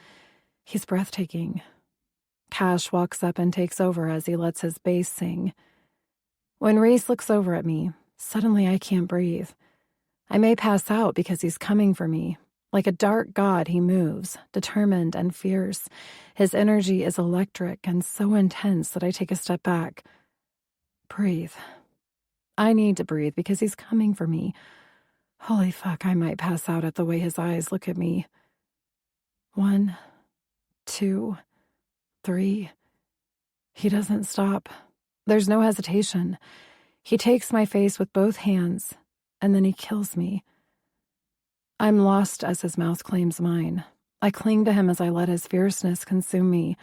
he's breathtaking. Cash walks up and takes over as he lets his bass sing. When Reese looks over at me, suddenly I can't breathe. I may pass out because he's coming for me. Like a dark god, he moves, determined and fierce. His energy is electric and so intense that I take a step back. Breathe. I need to breathe because he's coming for me. Holy fuck, I might pass out at the way his eyes look at me. 1, 2, 3. He doesn't stop. There's no hesitation. He takes my face with both hands, and then he kills me. I'm lost as his mouth claims mine. I cling to him as I let his fierceness consume me.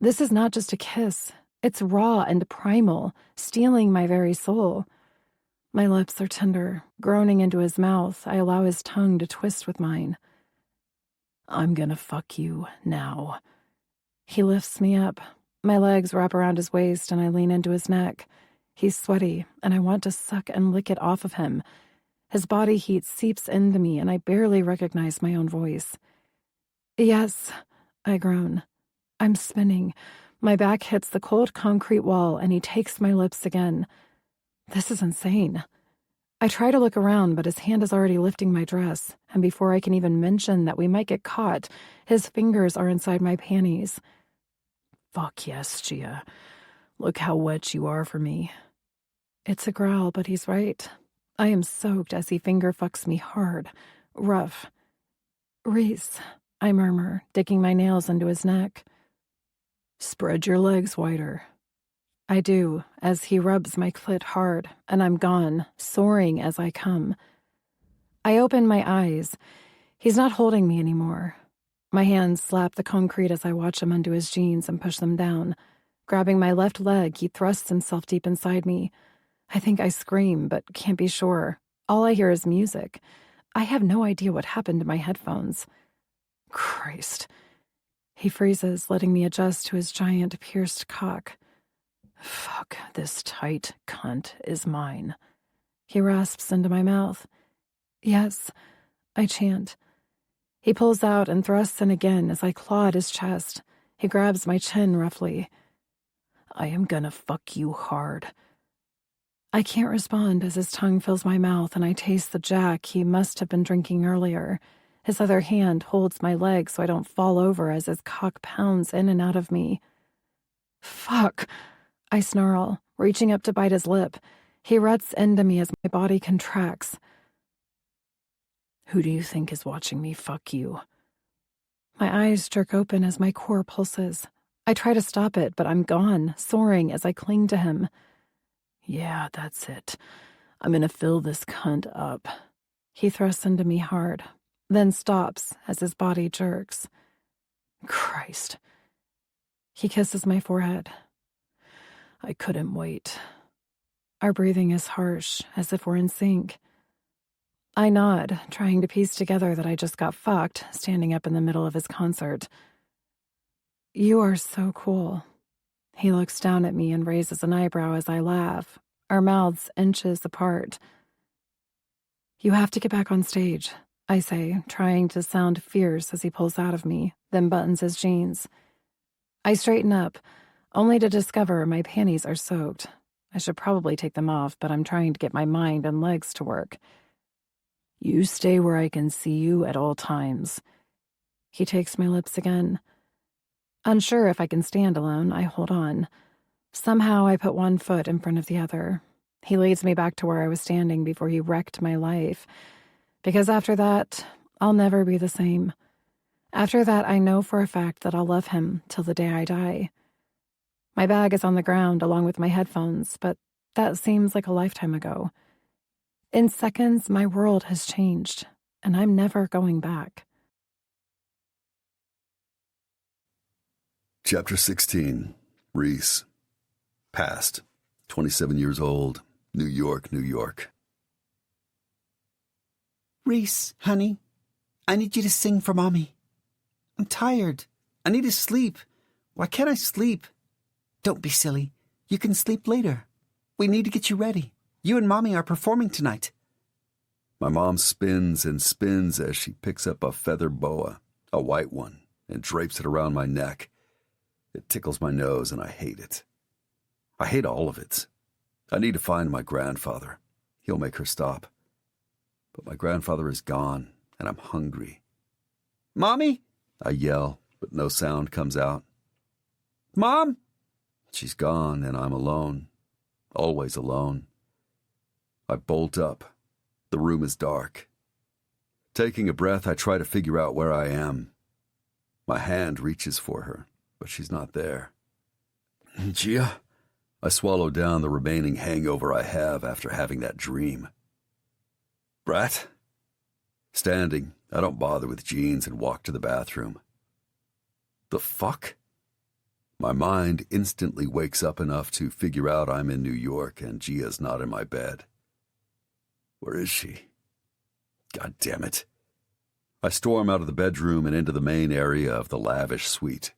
This is not just a kiss. It's raw and primal, stealing my very soul. My lips are tender. Groaning into his mouth, I allow his tongue to twist with mine. I'm gonna fuck you now. He lifts me up. My legs wrap around his waist and I lean into his neck. He's sweaty, and I want to suck and lick it off of him. His body heat seeps into me, and I barely recognize my own voice. Yes, I groan. I'm spinning. My back hits the cold concrete wall, and he takes my lips again. This is insane. I try to look around, but his hand is already lifting my dress, and before I can even mention that we might get caught, his fingers are inside my panties. Fuck yes, Gia. Look how wet you are for me. It's a growl, but he's right. I am soaked as he finger fucks me hard, rough. Reese, I murmur, digging my nails into his neck. Spread your legs wider. I do, as he rubs my clit hard, and I'm gone, soaring as I come. I open my eyes. He's not holding me anymore. My hands slap the concrete as I watch him undo his jeans and push them down. Grabbing my left leg, he thrusts himself deep inside me. I think I scream, but can't be sure. All I hear is music. I have no idea what happened to my headphones. Christ. He freezes, letting me adjust to his giant, pierced cock. Fuck, this tight cunt is mine. He rasps into my mouth. Yes, I chant. He pulls out and thrusts in again as I claw at his chest. He grabs my chin roughly. I am gonna fuck you hard. I can't respond as his tongue fills my mouth and I taste the jack he must have been drinking earlier. His other hand holds my leg so I don't fall over as his cock pounds in and out of me. Fuck, I snarl, reaching up to bite his lip. He ruts into me as my body contracts. Who do you think is watching me fuck you? My eyes jerk open as my core pulses. I try to stop it, but I'm gone, soaring as I cling to him. Yeah, that's it. I'm gonna fill this cunt up. He thrusts into me hard, then stops as his body jerks. Christ. He kisses my forehead. I couldn't wait. Our breathing is harsh, as if we're in sync. I nod, trying to piece together that I just got fucked, standing up in the middle of his concert. You are so cool. He looks down at me and raises an eyebrow as I laugh, our mouths inches apart. You have to get back on stage, I say, trying to sound fierce as he pulls out of me, then buttons his jeans. I straighten up, only to discover my panties are soaked. I should probably take them off, but I'm trying to get my mind and legs to work. You stay where I can see you at all times. He takes my lips again. Unsure if I can stand alone, I hold on. Somehow I put one foot in front of the other. He leads me back to where I was standing before he wrecked my life. Because after that, I'll never be the same. After that, I know for a fact that I'll love him till the day I die. My bag is on the ground along with my headphones, but that seems like a lifetime ago. In seconds, my world has changed, and I'm never going back. Chapter 16. Reese. Past. 27 years old. New York, New York. Reese, honey, I need you to sing for Mommy. I'm tired. I need to sleep. Why can't I sleep? Don't be silly. You can sleep later. We need to get you ready. You and Mommy are performing tonight. My mom spins and spins as she picks up a feather boa, a white one, and drapes it around my neck. It tickles my nose and I hate it. I hate all of it. I need to find my grandfather. He'll make her stop. But my grandfather is gone and I'm hungry. Mommy? I yell, but no sound comes out. Mom? She's gone and I'm alone. Always alone. I bolt up. The room is dark. Taking a breath, I try to figure out where I am. My hand reaches for her, but she's not there. Gia? I swallow down the remaining hangover I have after having that dream. Brat? Standing, I don't bother with jeans and walk to the bathroom. The fuck? My mind instantly wakes up enough to figure out I'm in New York and Gia's not in my bed. Where is she? God damn it. I storm out of the bedroom and into the main area of the lavish suite.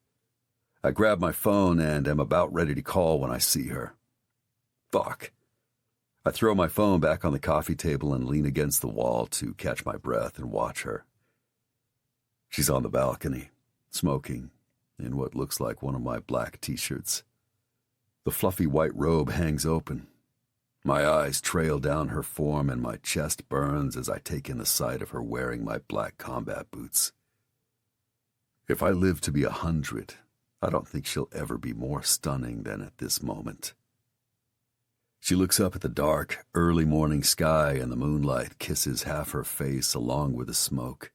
I grab my phone and am about ready to call when I see her. Fuck. I throw my phone back on the coffee table and lean against the wall to catch my breath and watch her. She's on the balcony, smoking, in what looks like one of my black t-shirts. The fluffy white robe hangs open. My eyes trail down her form and my chest burns as I take in the sight of her wearing my black combat boots. If I live to be 100, I don't think she'll ever be more stunning than at this moment. She looks up at the dark, early morning sky and the moonlight kisses half her face along with the smoke.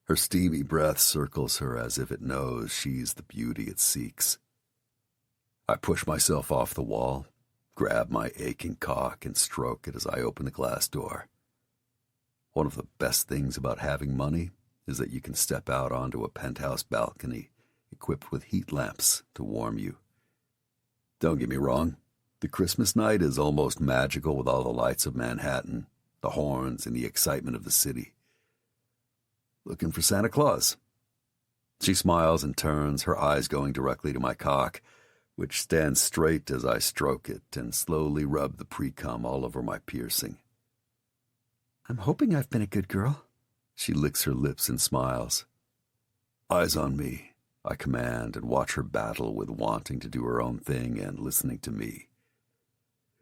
Her steamy breath circles her as if it knows she's the beauty it seeks. I push myself off the wall, grab my aching cock, and stroke it as I open the glass door. One of the best things about having money is that you can step out onto a penthouse balcony equipped with heat lamps to warm you. Don't get me wrong, the Christmas night is almost magical with all the lights of Manhattan, the horns, and the excitement of the city. Looking for Santa Claus? She smiles and turns, her eyes going directly to my cock, which stands straight as I stroke it and slowly rub the pre-cum all over my piercing. I'm hoping I've been a good girl. She licks her lips and smiles. Eyes on me, I command, and watch her battle with wanting to do her own thing and listening to me.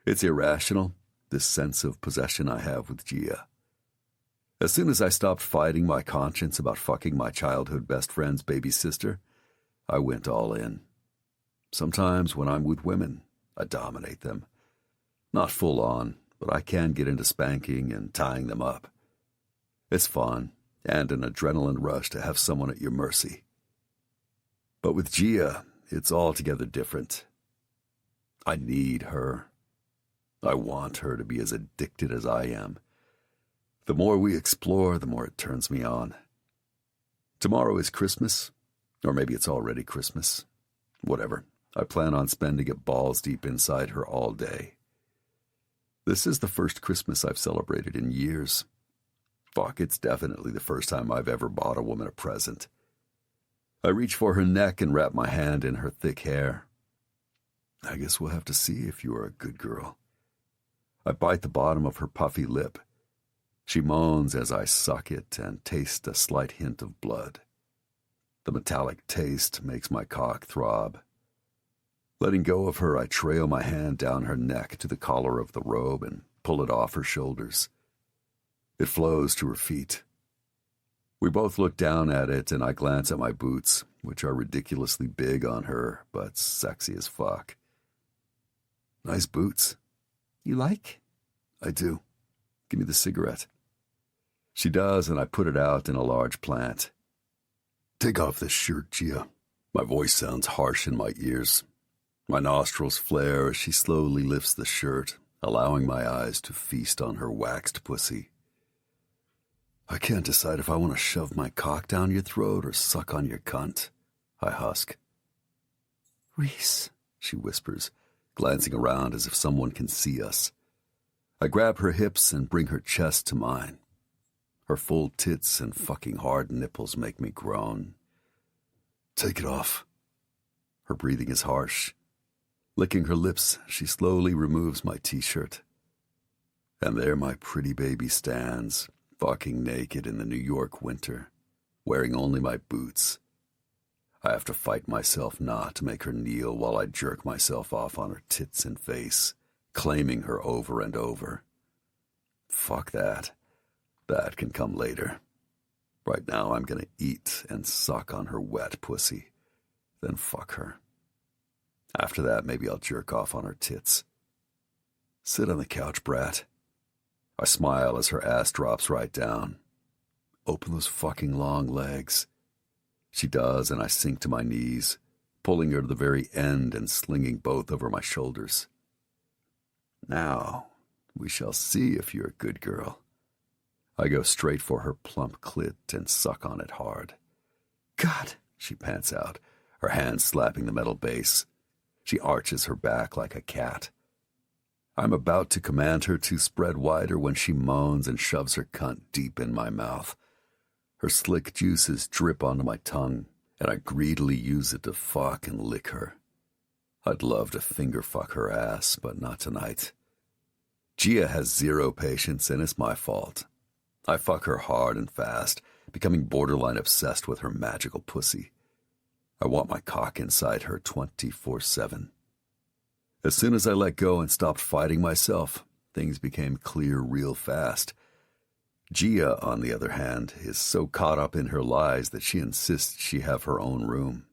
It's irrational, this sense of possession I have with Gia. As soon as I stopped fighting my conscience about fucking my childhood best friend's baby sister, I went all in. Sometimes when I'm with women, I dominate them. Not full on, but I can get into spanking and tying them up. It's fun and an adrenaline rush to have someone at your mercy. But with Gia, it's altogether different. I need her. I want her to be as addicted as I am. The more we explore, the more it turns me on. Tomorrow is Christmas, or maybe it's already Christmas. Whatever. I plan on spending it balls deep inside her all day. This is the first Christmas I've celebrated in years. Fuck, it's definitely the first time I've ever bought a woman a present. I reach for her neck and wrap my hand in her thick hair. I guess we'll have to see if you are a good girl. I bite the bottom of her puffy lip. She moans as I suck it and taste a slight hint of blood. The metallic taste makes my cock throb. Letting go of her, I trail my hand down her neck to the collar of the robe and pull it off her shoulders. It flows to her feet. We both look down at it, and I glance at my boots, which are ridiculously big on her, but sexy as fuck. Nice boots. You like? I do. Give me the cigarette. She does, and I put it out in a large plant. Take off this shirt, Gia. My voice sounds harsh in my ears. My nostrils flare as she slowly lifts the shirt, allowing my eyes to feast on her waxed pussy. I can't decide if I want to shove my cock down your throat or suck on your cunt, I husk. Reese, she whispers, glancing around as if someone can see us. I grab her hips and bring her chest to mine. Her full tits and fucking hard nipples make me groan. Take it off. Her breathing is harsh. Licking her lips, she slowly removes my t-shirt. And there my pretty baby stands, fucking naked in the New York winter, wearing only my boots. I have to fight myself not to make her kneel while I jerk myself off on her tits and face, claiming her over and over. Fuck that. That can come later. Right now I'm gonna eat and suck on her wet pussy, then fuck her. After that, maybe I'll jerk off on her tits. Sit on the couch, brat. I smile as her ass drops right down. Open those fucking long legs. She does, and I sink to my knees, pulling her to the very end and slinging both over my shoulders. Now, we shall see if you're a good girl. I go straight for her plump clit and suck on it hard. God, she pants out, her hand slapping the metal base. She arches her back like a cat. I'm about to command her to spread wider when she moans and shoves her cunt deep in my mouth. Her slick juices drip onto my tongue, and I greedily use it to fuck and lick her. I'd love to finger fuck her ass, but not tonight. Gia has zero patience, and it's my fault. I fuck her hard and fast, becoming borderline obsessed with her magical pussy. I want my cock inside her 24/7. As soon as I let go and stopped fighting myself, things became clear real fast. Gia, on the other hand, is so caught up in her lies that she insists she have her own room.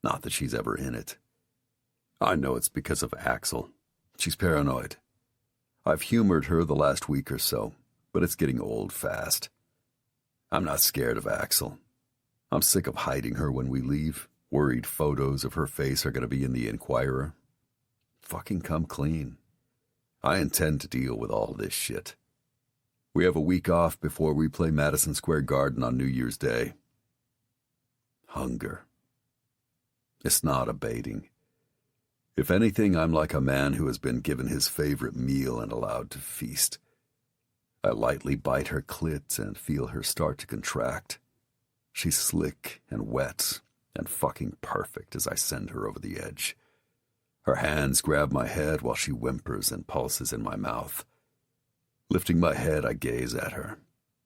Not that she's ever in it. I know it's because of Axel. She's paranoid. I've humored her the last week or so, but it's getting old fast. I'm not scared of Axel. I'm sick of hiding her when we leave. Worried photos of her face are going to be in the Inquirer. Fucking come clean. I intend to deal with all this shit. We have a week off before we play Madison Square Garden on New Year's Day. Hunger. It's not abating. If anything, I'm like a man who has been given his favorite meal and allowed to feast. I lightly bite her clit and feel her start to contract. She's slick and wet and fucking perfect as I send her over the edge. Her hands grab my head while she whimpers and pulses in my mouth. Lifting my head, I gaze at her.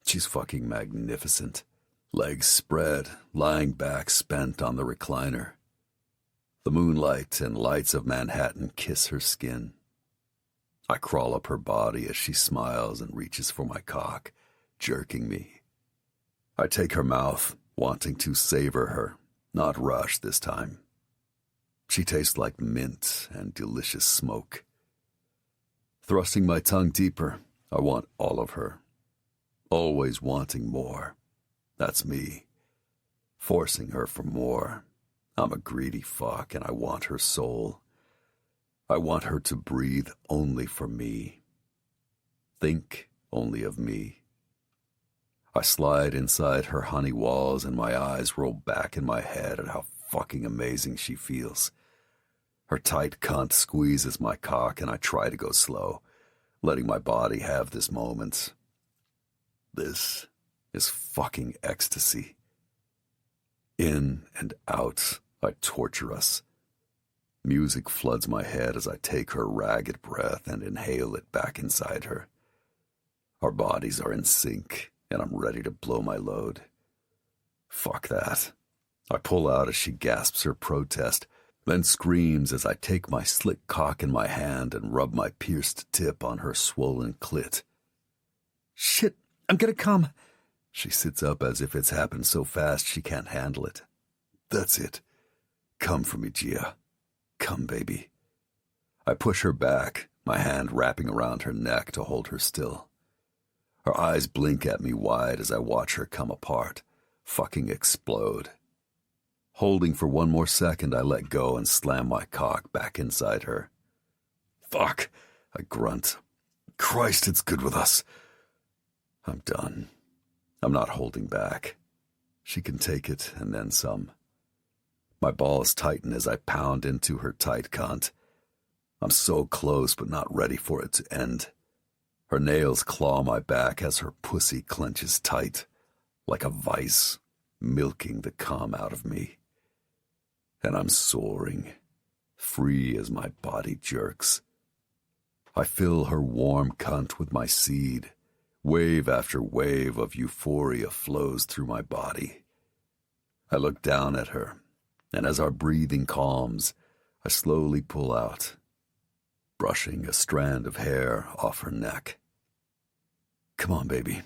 She's fucking magnificent. Legs spread, lying back spent on the recliner. The moonlight and lights of Manhattan kiss her skin. I crawl up her body as she smiles and reaches for my cock, jerking me. I take her mouth, wanting to savor her, not rush this time. She tastes like mint and delicious smoke. Thrusting my tongue deeper, I want all of her. Always wanting more. That's me. Forcing her for more. I'm a greedy fuck and I want her soul. I want her to breathe only for me. Think only of me. I slide inside her honey walls and my eyes roll back in my head at how fucking amazing she feels. Her tight cunt squeezes my cock and I try to go slow, letting my body have this moment. This is fucking ecstasy. In and out, I torture us. Music floods my head as I take her ragged breath and inhale it back inside her. Our bodies are in sync, and I'm ready to blow my load. Fuck that. I pull out as she gasps her protest, then screams as I take my slick cock in my hand and rub my pierced tip on her swollen clit. Shit, I'm gonna come. She sits up as if it's happened so fast she can't handle it. That's it. Come for me, Gia. Come, baby. I push her back, my hand wrapping around her neck to hold her still. Her eyes blink at me wide as I watch her come apart, fucking explode. Holding for one more second, I let go and slam my cock back inside her. Fuck, I grunt. Christ, it's good with us. I'm done. I'm not holding back. She can take it and then some. My balls tighten as I pound into her tight cunt. I'm so close but not ready for it to end. Her nails claw my back as her pussy clenches tight, like a vice, milking the cum out of me. And I'm soaring, free as my body jerks. I fill her warm cunt with my seed. Wave after wave of euphoria flows through my body. I look down at her, and as our breathing calms, I slowly pull out, brushing a strand of hair off her neck. Come on, baby.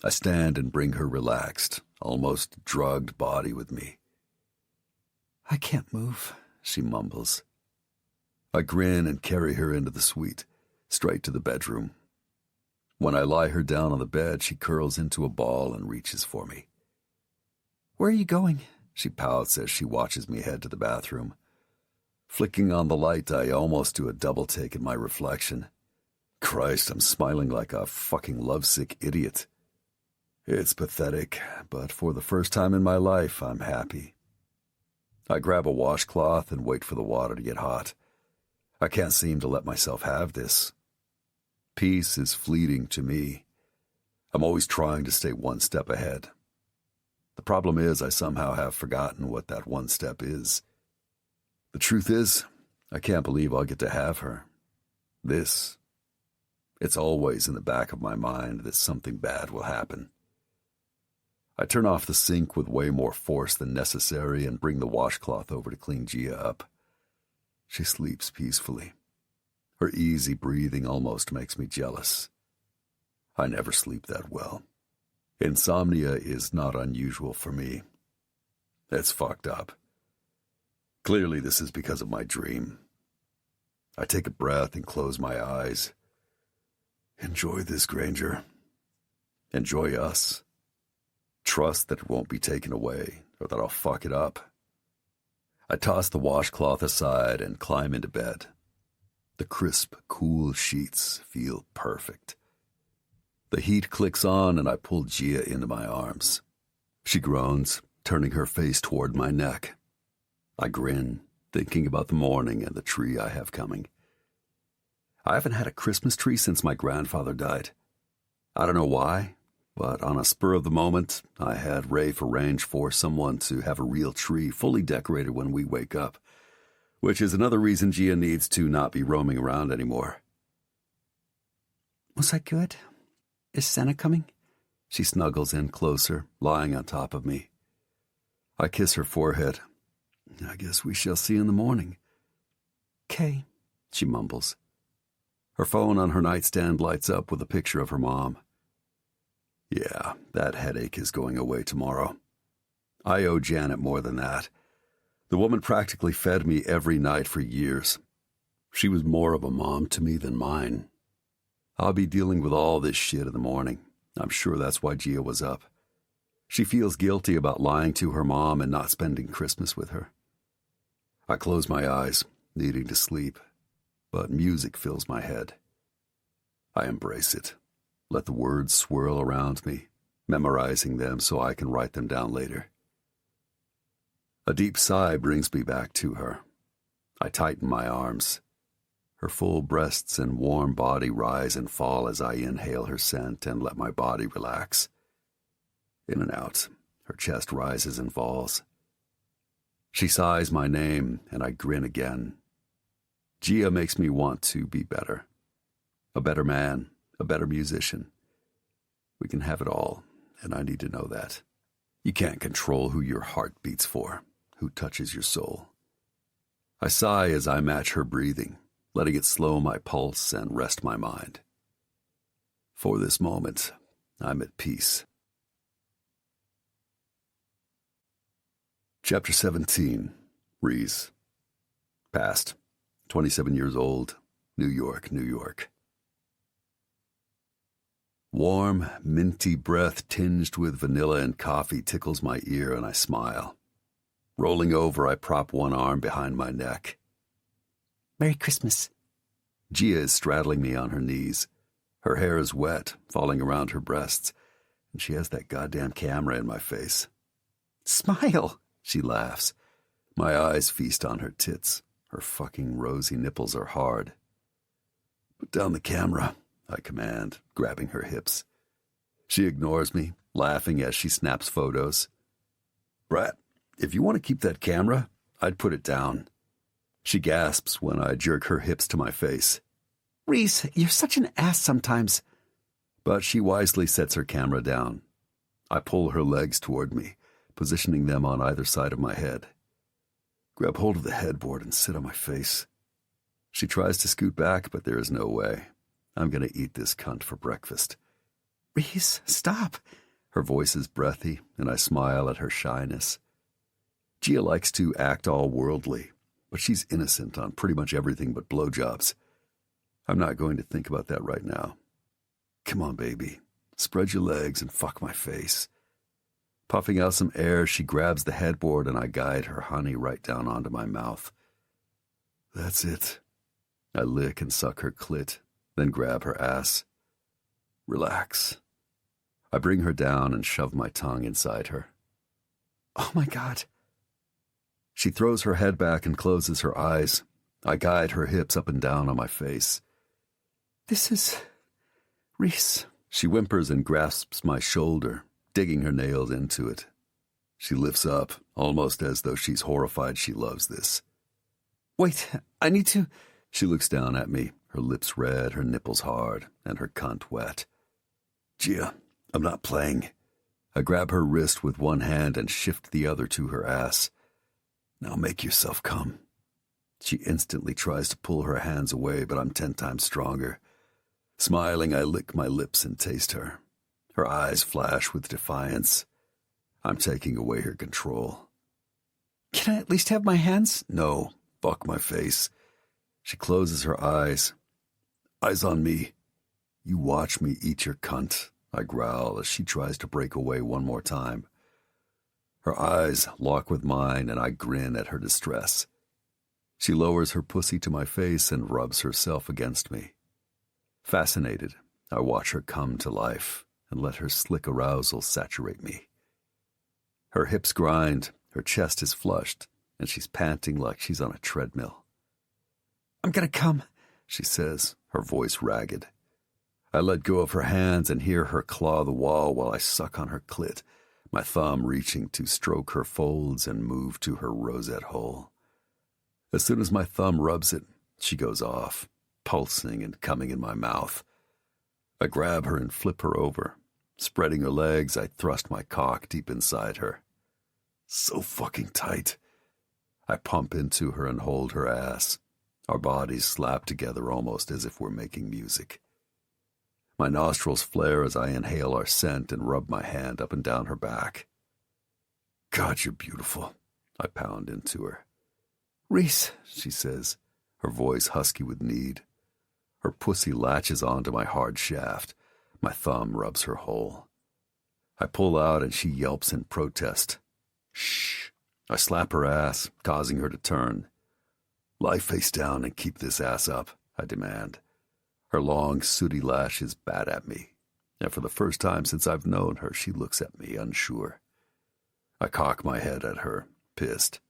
I stand and bring her relaxed, almost drugged body with me. I can't move, she mumbles. I grin and carry her into the suite, straight to the bedroom. When I lie her down on the bed, she curls into a ball and reaches for me. Where are you going? She pouts as she watches me head to the bathroom. Flicking on the light, I almost do a double take at my reflection. Christ, I'm smiling like a fucking lovesick idiot. It's pathetic, but for the first time in my life, I'm happy. I grab a washcloth and wait for the water to get hot. I can't seem to let myself have this. Peace is fleeting to me. I'm always trying to stay one step ahead. The problem is I somehow have forgotten what that one step is. The truth is, I can't believe I'll get to have her. This. It's always in the back of my mind that something bad will happen. I turn off the sink with way more force than necessary and bring the washcloth over to clean Gia up. She sleeps peacefully. Her easy breathing almost makes me jealous. I never sleep that well. Insomnia is not unusual for me. It's fucked up. Clearly this is because of my dream. I take a breath and close my eyes. Enjoy this, Granger. Enjoy us. Trust that it won't be taken away, or that I'll fuck it up. I toss the washcloth aside and climb into bed. The crisp, cool sheets feel perfect. The heat clicks on and I pull Gia into my arms. She groans, turning her face toward my neck. I grin, thinking about the morning and the tree I have coming. I haven't had a Christmas tree since my grandfather died. I don't know why, but on a spur of the moment, I had Rafe arrange for someone to have a real tree fully decorated when we wake up, which is another reason Gia needs to not be roaming around anymore. Was I good? Is Santa coming? She snuggles in closer, lying on top of me. I kiss her forehead. I guess we shall see in the morning. 'Kay, she mumbles. Her phone on her nightstand lights up with a picture of her mom. Yeah, that headache is going away tomorrow. I owe Janet more than that. The woman practically fed me every night for years. She was more of a mom to me than mine. I'll be dealing with all this shit in the morning. I'm sure that's why Gia was up. She feels guilty about lying to her mom and not spending Christmas with her. I close my eyes, needing to sleep, but music fills my head. I embrace it. Let the words swirl around me, memorizing them so I can write them down later. A deep sigh brings me back to her. I tighten my arms. Her full breasts and warm body rise and fall as I inhale her scent and let my body relax. In and out, her chest rises and falls. She sighs my name, and I grin again. Gia makes me want to be better. A better man, a better musician. We can have it all, and I need to know that. You can't control who your heart beats for, who touches your soul. I sigh as I match her breathing, letting it slow my pulse and rest my mind. For this moment, I'm at peace. Chapter 17, Reese. Past, 27 years old, New York, New York. Warm, minty breath tinged with vanilla and coffee tickles my ear and I smile. Rolling over, I prop one arm behind my neck. Merry Christmas. Gia is straddling me on her knees. Her hair is wet, falling around her breasts, and she has that goddamn camera in my face. Smile, she laughs. My eyes feast on her tits. Her fucking rosy nipples are hard. Put down the camera, I command, grabbing her hips. She ignores me, laughing as she snaps photos. Brat, if you want to keep that camera, I'd put it down. She gasps when I jerk her hips to my face. Reese, you're such an ass sometimes. But she wisely sets her camera down. I pull her legs toward me, positioning them on either side of my head. Grab hold of the headboard and sit on my face. She tries to scoot back, but there is no way. I'm going to eat this cunt for breakfast. Reese, stop. Her voice is breathy, and I smile at her shyness. Gia likes to act all worldly, but she's innocent on pretty much everything but blowjobs. I'm not going to think about that right now. Come on, baby. Spread your legs and fuck my face. Puffing out some air, she grabs the headboard and I guide her honey right down onto my mouth. That's it. I lick and suck her clit, then grab her ass. Relax. I bring her down and shove my tongue inside her. Oh my God. She throws her head back and closes her eyes. I guide her hips up and down on my face. This is... Reese. She whimpers and grasps my shoulder, digging her nails into it. She lifts up, almost as though she's horrified she loves this. Wait, I need to... She looks down at me, her lips red, her nipples hard, and her cunt wet. Gia, I'm not playing. I grab her wrist with one hand and shift the other to her ass. Now make yourself come. She instantly tries to pull her hands away, but I'm 10 times stronger. Smiling, I lick my lips and taste her. Her eyes flash with defiance. I'm taking away her control. Can I at least have my hands? No, fuck my face. She closes her eyes. Eyes on me. You watch me eat your cunt, I growl as she tries to break away one more time. Her eyes lock with mine, and I grin at her distress. She lowers her pussy to my face and rubs herself against me. Fascinated, I watch her come to life and let her slick arousal saturate me. Her hips grind, her chest is flushed, and she's panting like she's on a treadmill. "I'm gonna come," she says, her voice ragged. I let go of her hands and hear her claw the wall while I suck on her clit, my thumb reaching to stroke her folds and move to her rosette hole. As soon as my thumb rubs it, she goes off, pulsing and coming in my mouth. I grab her and flip her over. Spreading her legs, I thrust my cock deep inside her. So fucking tight. I pump into her and hold her ass. Our bodies slap together almost as if we're making music. My nostrils flare as I inhale our scent and rub my hand up and down her back. "God, you're beautiful," I pound into her. "Reese," she says, her voice husky with need. Her pussy latches onto my hard shaft. My thumb rubs her hole. I pull out and she yelps in protest. "Shh." I slap her ass, causing her to turn. "Lie face down and keep this ass up," I demand. Her long, sooty lashes bat at me, and for the first time since I've known her, she looks at me unsure. I cock my head at her, pissed.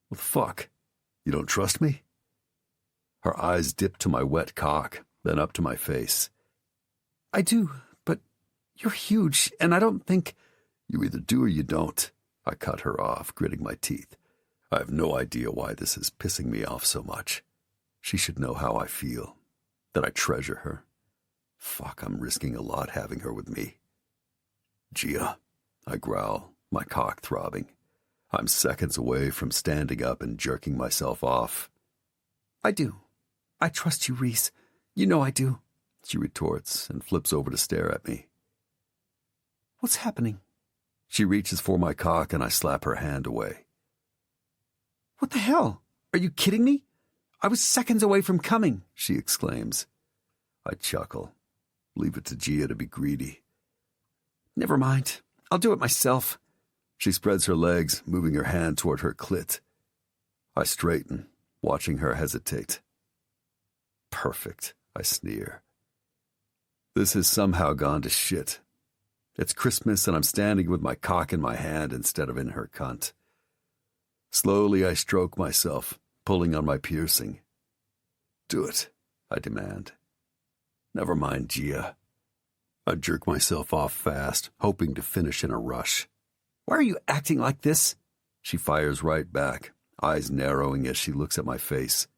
"What the fuck? You don't trust me?" Her eyes dip to my wet cock, then up to my face. "I do, but you're huge, and I don't think—" "You either do or you don't." I cut her off, gritting my teeth. I have no idea why this is pissing me off so much. She should know how I feel, that I treasure her. Fuck, I'm risking a lot having her with me. "Gia," I growl, my cock throbbing. I'm seconds away from standing up and jerking myself off. "I do. I trust you, Reese. You know I do," she retorts and flips over to stare at me. "What's happening?" She reaches for my cock and I slap her hand away. "What the hell? Are you kidding me? I was seconds away from coming," she exclaims. I chuckle. Leave it to Gia to be greedy. "Never mind. I'll do it myself." She spreads her legs, moving her hand toward her clit. I straighten, watching her hesitate. "Perfect," I sneer. This has somehow gone to shit. It's Christmas and I'm standing with my cock in my hand instead of in her cunt. Slowly I stroke myself, pulling on my piercing. "Do it," I demand. "Never mind, Gia." I jerk myself off fast, hoping to finish in a rush. "Why are you acting like this?" She fires right back, eyes narrowing as she looks at my face.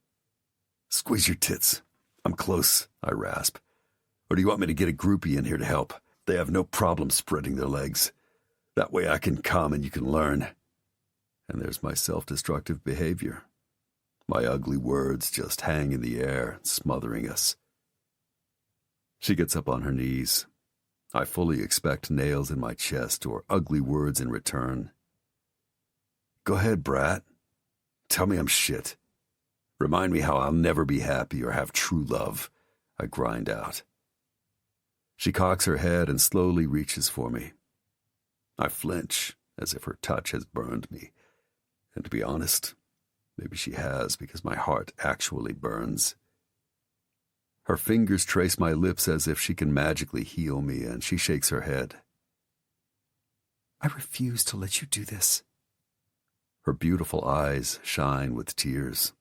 "Squeeze your tits. I'm close," I rasp. "Or do you want me to get a groupie in here to help? They have no problem spreading their legs. That way I can come and you can learn." And there's my self-destructive behavior. My ugly words just hang in the air, smothering us. She gets up on her knees. I fully expect nails in my chest or ugly words in return. "Go ahead, brat. Tell me I'm shit. Remind me how I'll never be happy or have true love," I grind out. She cocks her head and slowly reaches for me. I flinch, as if her touch has burned me. And to be honest, maybe she has, because my heart actually burns. Her fingers trace my lips as if she can magically heal me, and she shakes her head. "I refuse to let you do this." Her beautiful eyes shine with tears.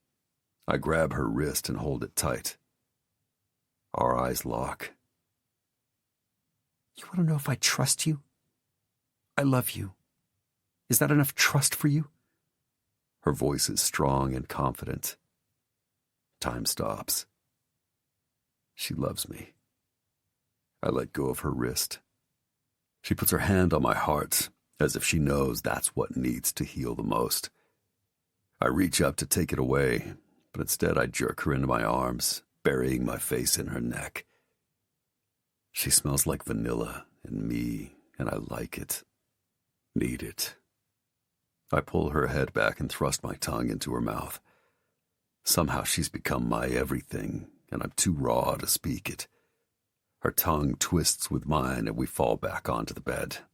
I grab her wrist and hold it tight. Our eyes lock. "You want to know if I trust you? I love you. Is that enough trust for you?" Her voice is strong and confident. Time stops. She loves me. I let go of her wrist. She puts her hand on my heart, as if she knows that's what needs to heal the most. I reach up to take it away, but instead I jerk her into my arms, burying my face in her neck. She smells like vanilla and me, and I like it. Need it. I pull her head back and thrust my tongue into her mouth. Somehow she's become my everything, and I'm too raw to speak it. Her tongue twists with mine, and we fall back onto the bed.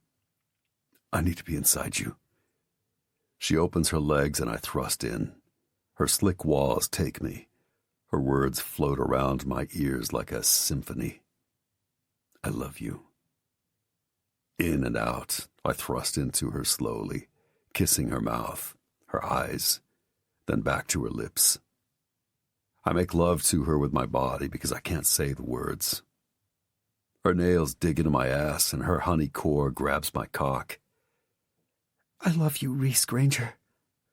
"I need to be inside you. She opens her legs and I thrust in. Her slick walls take me. Her words float around my ears like a symphony. I love you. In and out, I thrust into her slowly, kissing her mouth, her eyes, then back to her lips. I make love to her with my body because I can't say the words. Her nails dig into my ass and her honey core grabs my cock. I love you, Reese Granger.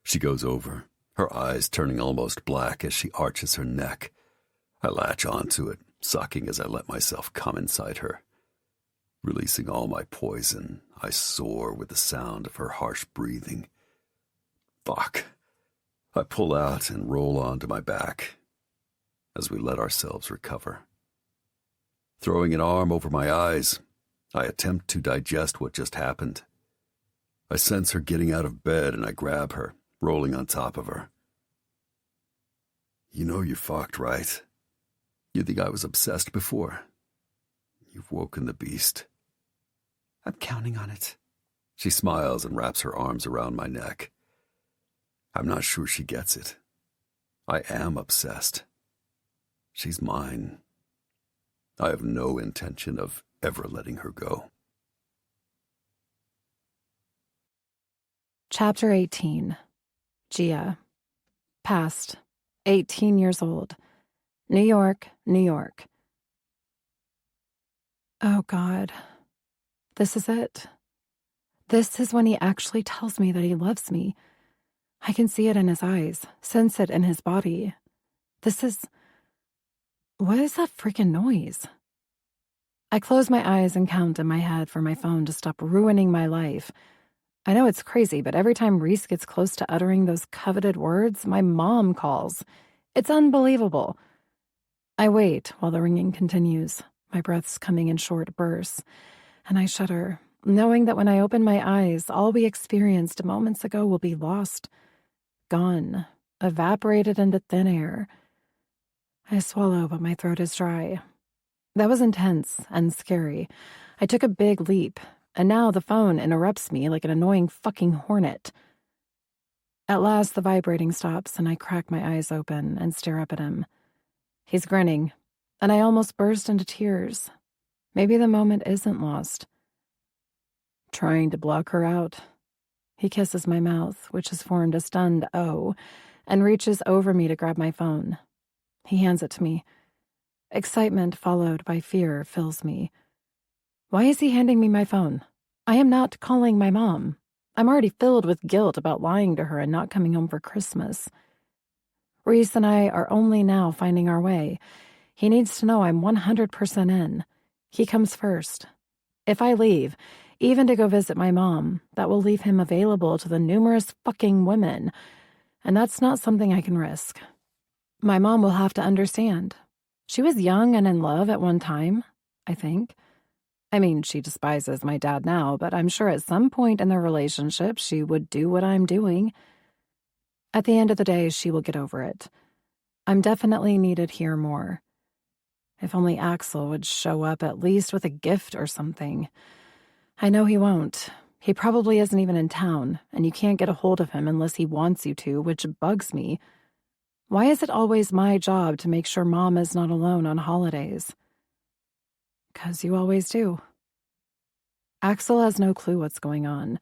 She goes over, her eyes turning almost black as she arches her neck. I latch onto it, sucking as I let myself come inside her. Releasing all my poison, I soar with the sound of her harsh breathing. Fuck. I pull out and roll onto my back as we let ourselves recover. Throwing an arm over my eyes, I attempt to digest what just happened. I sense her getting out of bed and I grab her, rolling on top of her. You know you fucked, right? You think I was obsessed before? You've woken the beast. I'm counting on it. She smiles and wraps her arms around my neck. I'm not sure she gets it. I am obsessed. She's mine. I have no intention of ever letting her go. Chapter 18. Gia. Past. 18 years old. New York, New York. Oh, God. This is it. This is when he actually tells me that he loves me. I can see it in his eyes, sense it in his body. What is that freaking noise? I close my eyes and count in my head for my phone to stop ruining my life. I know it's crazy, but every time Reese gets close to uttering those coveted words, my mom calls. It's unbelievable. I wait while the ringing continues, my breaths coming in short bursts, and I shudder, knowing that when I open my eyes, all we experienced moments ago will be lost, gone, evaporated into thin air. I swallow, but my throat is dry. That was intense and scary. I took a big leap, and now the phone interrupts me like an annoying fucking hornet. At last, the vibrating stops, and I crack my eyes open and stare up at him. He's grinning, and I almost burst into tears. Maybe the moment isn't lost. Trying to block her out. He kisses my mouth, which has formed a stunned O, and reaches over me to grab my phone. He hands it to me. Excitement followed by fear fills me. Why is he handing me my phone? I am not calling my mom. I'm already filled with guilt about lying to her and not coming home for Christmas. Reese and I are only now finding our way. He needs to know I'm 100% in. He comes first. If I leave, even to go visit my mom, that will leave him available to the numerous fucking women, and that's not something I can risk. My mom will have to understand. She was young and in love at one time, I think. I mean, she despises my dad now, but I'm sure at some point in their relationship she would do what I'm doing. At the end of the day, she will get over it. I'm definitely needed here more. If only Axel would show up at least with a gift or something. I know he won't. He probably isn't even in town, and you can't get a hold of him unless he wants you to, which bugs me. Why is it always my job to make sure Mom is not alone on holidays? 'Cause you always do. Axel has no clue what's going on.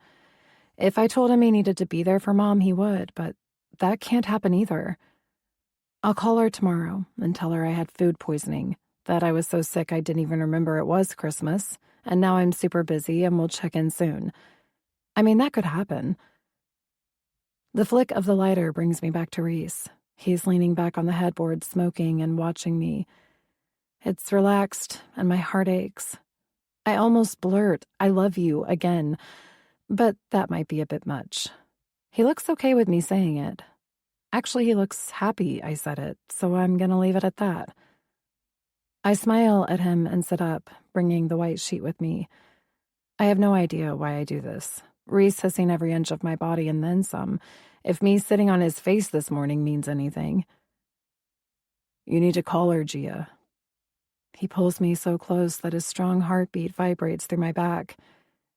If I told him he needed to be there for Mom, he would, but that can't happen either. I'll call her tomorrow and tell her I had food poisoning, that I was so sick I didn't even remember it was Christmas, and now I'm super busy and we'll check in soon. I mean, that could happen. The flick of the lighter brings me back to Reese. He's leaning back on the headboard, smoking and watching me. It's relaxed, and my heart aches. I almost blurt, "I love you," again, but that might be a bit much. He looks okay with me saying it. Actually, he looks happy I said it, so I'm gonna leave it at that. I smile at him and sit up, bringing the white sheet with me. I have no idea why I do this. Reese has seen every inch of my body and then some, if me sitting on his face this morning means anything. You need to call her, Gia. He pulls me so close that his strong heartbeat vibrates through my back.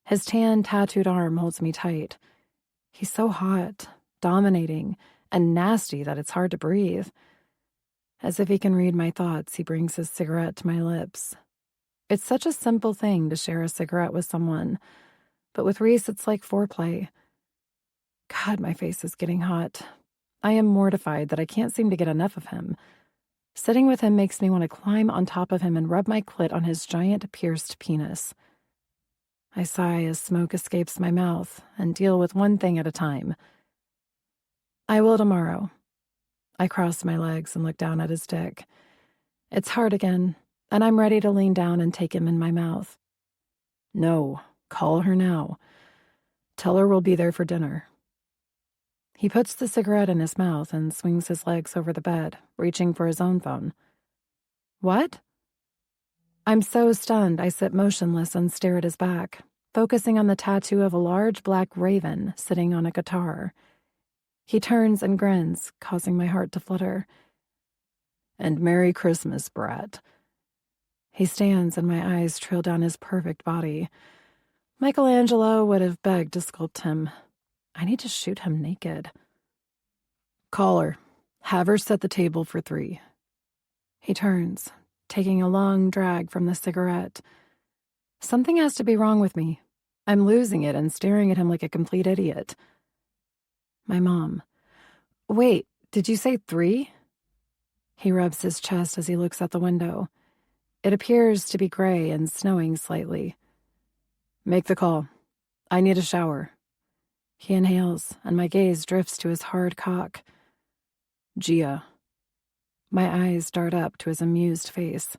His tan, tattooed arm holds me tight. He's so hot, dominating, and nasty that it's hard to breathe. As if he can read my thoughts, he brings his cigarette to my lips. It's such a simple thing to share a cigarette with someone, but with Reese, it's like foreplay. God, my face is getting hot. I am mortified that I can't seem to get enough of him. Sitting with him makes me want to climb on top of him and rub my clit on his giant pierced penis. I sigh as smoke escapes my mouth and deal with one thing at a time. I will tomorrow. I cross my legs and look down at his dick. It's hard again, and I'm ready to lean down and take him in my mouth. No, call her now. Tell her we'll be there for dinner. He puts the cigarette in his mouth and swings his legs over the bed, reaching for his own phone. What? I'm so stunned I sit motionless and stare at his back, focusing on the tattoo of a large black raven sitting on a guitar. He turns and grins, causing my heart to flutter. And Merry Christmas, brat. He stands and my eyes trail down his perfect body. Michelangelo would have begged to sculpt him. I need to shoot him naked. Call her. Have her set the table for 3. He turns, taking a long drag from the cigarette. Something has to be wrong with me. I'm losing it and staring at him like a complete idiot. My mom. Wait, did you say 3? He rubs his chest as he looks out the window. It appears to be gray and snowing slightly. Make the call. I need a shower. He inhales, and my gaze drifts to his hard cock. Gia. My eyes dart up to his amused face.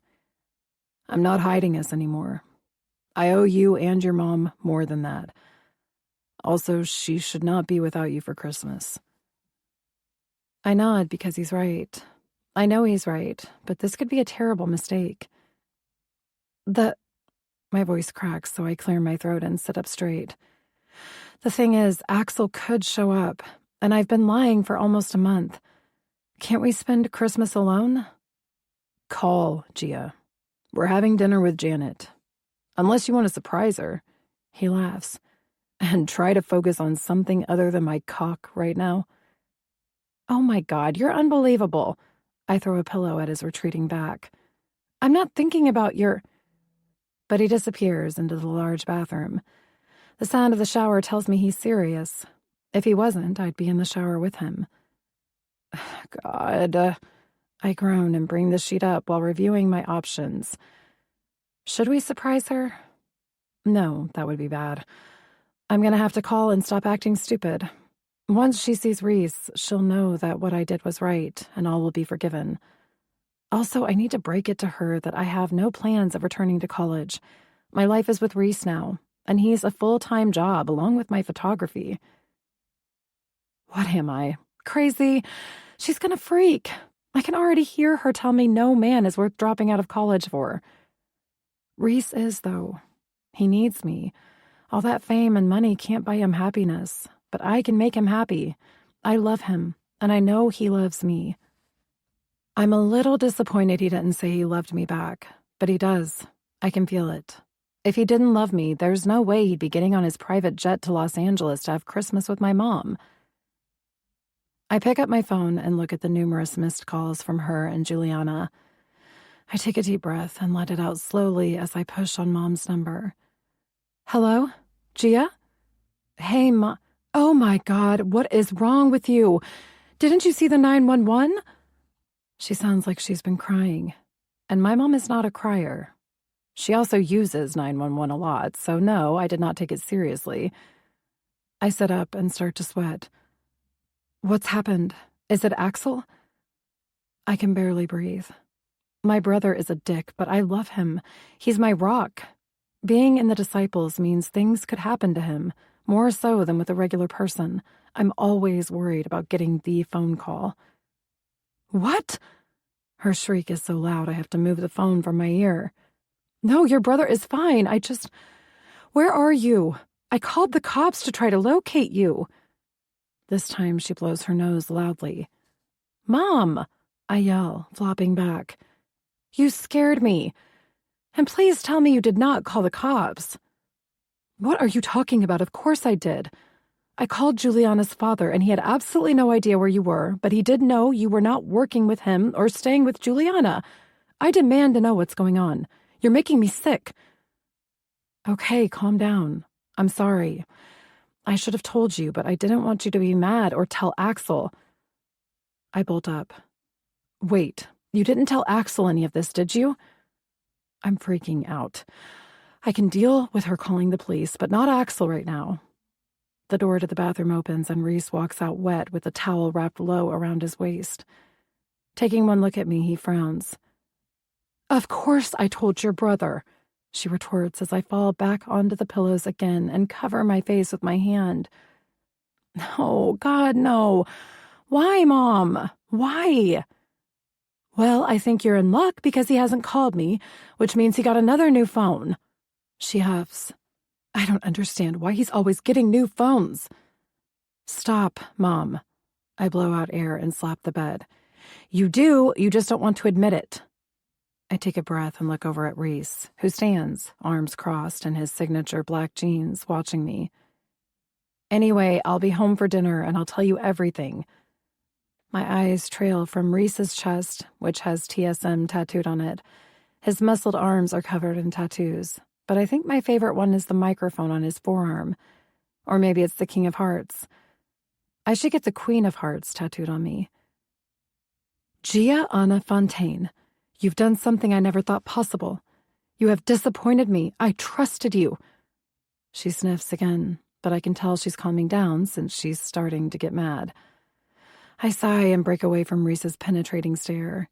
I'm not hiding us anymore. I owe you and your mom more than that. Also, she should not be without you for Christmas. I nod because he's right. I know he's right, but this could be a terrible mistake. My voice cracks, so I clear my throat and sit up straight. The thing is, Axel could show up, and I've been lying for almost a month. Can't we spend Christmas alone? Call, Gia. We're having dinner with Janet. Unless you want to surprise her. He laughs. And try to focus on something other than my cock right now. Oh my God, you're unbelievable. I throw a pillow at his retreating back. I'm not thinking about your... But he disappears into the large bathroom. The sound of the shower tells me he's serious. If he wasn't, I'd be in the shower with him. God, I groan and bring the sheet up while reviewing my options. Should we surprise her? No, that would be bad. I'm gonna have to call and stop acting stupid. Once she sees Reese, she'll know that what I did was right, and all will be forgiven. Also, I need to break it to her that I have no plans of returning to college. My life is with Reese now, and he's a full-time job along with my photography. What am I? Crazy? She's gonna freak. I can already hear her tell me no man is worth dropping out of college for. Reese is, though. He needs me. All that fame and money can't buy him happiness, but I can make him happy. I love him, and I know he loves me. I'm a little disappointed he didn't say he loved me back, but he does. I can feel it. If he didn't love me, there's no way he'd be getting on his private jet to Los Angeles to have Christmas with my mom. I pick up my phone and look at the numerous missed calls from her and Juliana. I take a deep breath and let it out slowly as I push on Mom's number. Hello? Gia? Hey, Mom. Oh my God, what is wrong with you? Didn't you see the 911? She sounds like she's been crying. And my mom is not a crier. She also uses 911 a lot, so no, I did not take it seriously. I sit up and start to sweat. What's happened? Is it Axel? I can barely breathe. My brother is a dick, but I love him. He's my rock. Being in the Disciples means things could happen to him, more so than with a regular person. I'm always worried about getting the phone call. What? Her shriek is so loud I have to move the phone from my ear. No, your brother is fine. Where are you? I called the cops to try to locate you. This time she blows her nose loudly. Mom, I yell, flopping back. You scared me. And please tell me you did not call the cops. What are you talking about? Of course I did. I called Juliana's father, and he had absolutely no idea where you were, but he did know you were not working with him or staying with Juliana. I demand to know what's going on. You're making me sick. Okay, calm down. I'm sorry. I should have told you, but I didn't want you to be mad or tell Axel. I bolt up. Wait, you didn't tell Axel any of this, did you? I'm freaking out. I can deal with her calling the police, but not Axel right now. The door to the bathroom opens and Reese walks out wet with a towel wrapped low around his waist. Taking one look at me, he frowns. Of course I told your brother, she retorts as I fall back onto the pillows again and cover my face with my hand. No, God, no. Why, Mom? Why? Well, I think you're in luck because he hasn't called me, which means he got another new phone. She huffs. I don't understand why he's always getting new phones. Stop, Mom. I blow out air and slap the bed. You do, you just don't want to admit it. I take a breath and look over at Reese, who stands, arms crossed in his signature black jeans, watching me. Anyway, I'll be home for dinner and I'll tell you everything. My eyes trail from Reese's chest, which has TSM tattooed on it. His muscled arms are covered in tattoos, but I think my favorite one is the microphone on his forearm. Or maybe it's the King of Hearts. I should get the Queen of Hearts tattooed on me. Gia Anna Fontaine, you've done something I never thought possible. You have disappointed me. I trusted you. She sniffs again, but I can tell she's calming down since she's starting to get mad. I sigh and break away from Reese's penetrating stare.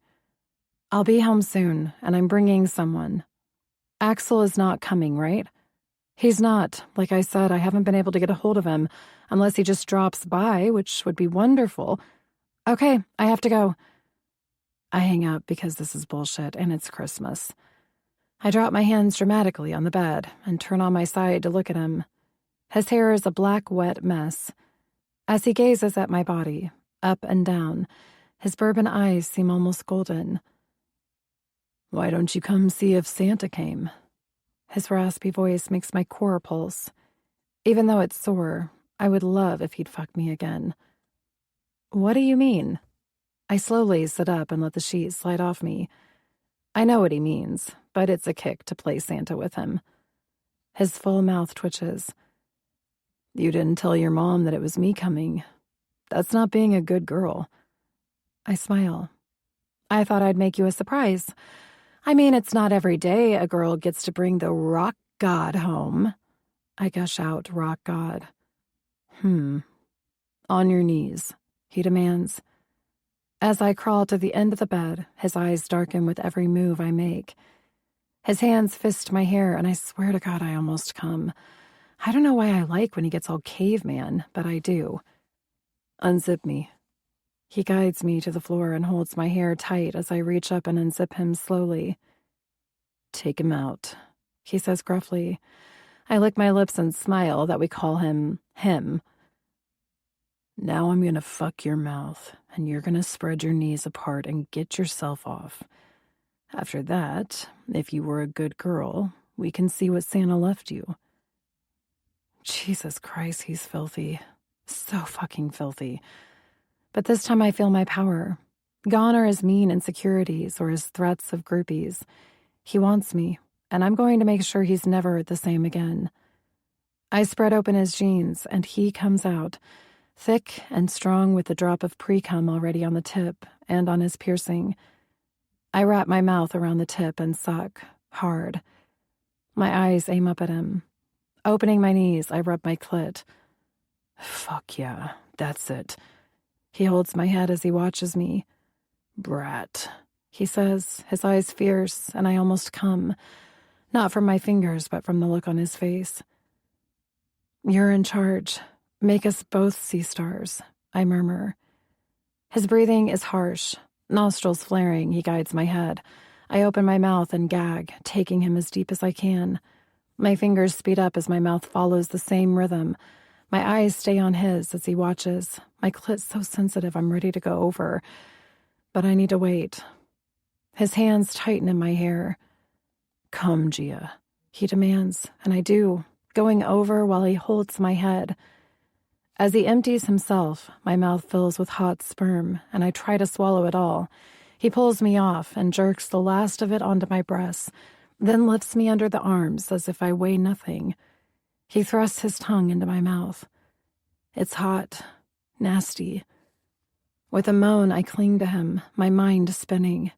I'll be home soon, and I'm bringing someone. Axel is not coming, right? He's not. Like I said, I haven't been able to get a hold of him, unless he just drops by, which would be wonderful. Okay, I have to go. I hang up because this is bullshit, and it's Christmas. I drop my hands dramatically on the bed and turn on my side to look at him. His hair is a black, wet mess. As he gazes at my body, up and down, his bourbon eyes seem almost golden. Why don't you come see if Santa came? His raspy voice makes my core pulse. Even though it's sore, I would love if he'd fuck me again. What do you mean? I slowly sit up and let the sheet slide off me. I know what he means, but it's a kick to play Santa with him. His full mouth twitches. You didn't tell your mom that it was me coming. That's not being a good girl. I smile. I thought I'd make you a surprise. I mean, it's not every day a girl gets to bring the rock god home. I gush out, rock god. On your knees, he demands. As I crawl to the end of the bed, his eyes darken with every move I make. His hands fist my hair, and I swear to God I almost come. I don't know why I like when he gets all caveman, but I do. Unzip me. He guides me to the floor and holds my hair tight as I reach up and unzip him slowly. Take him out, he says gruffly. I lick my lips and smile that we call him. Now I'm gonna fuck your mouth, and you're gonna spread your knees apart and get yourself off. After that, if you were a good girl, we can see what Santa left you. Jesus Christ, he's filthy. So fucking filthy. But this time I feel my power. Gone are his mean insecurities or his threats of groupies. He wants me, and I'm going to make sure he's never the same again. I spread open his jeans, and he comes out, thick and strong with a drop of pre-cum already on the tip and on his piercing. I wrap my mouth around the tip and suck, hard. My eyes aim up at him. Opening my knees, I rub my clit. Fuck yeah, that's it. He holds my head as he watches me. Brat, he says, his eyes fierce, and I almost come. Not from my fingers, but from the look on his face. You're in charge. Make us both see stars, I murmur. His breathing is harsh. Nostrils flaring, he guides my head. I open my mouth and gag, taking him as deep as I can. My fingers speed up as my mouth follows the same rhythm. My eyes stay on his as he watches. My clit's so sensitive I'm ready to go over. But I need to wait. His hands tighten in my hair. Come, Gia, he demands, and I do, going over while he holds my head. As he empties himself, my mouth fills with hot sperm, and I try to swallow it all. He pulls me off and jerks the last of it onto my breasts, then lifts me under the arms as if I weigh nothing. He thrusts his tongue into my mouth. It's hot, nasty. With a moan, I cling to him, my mind spinning.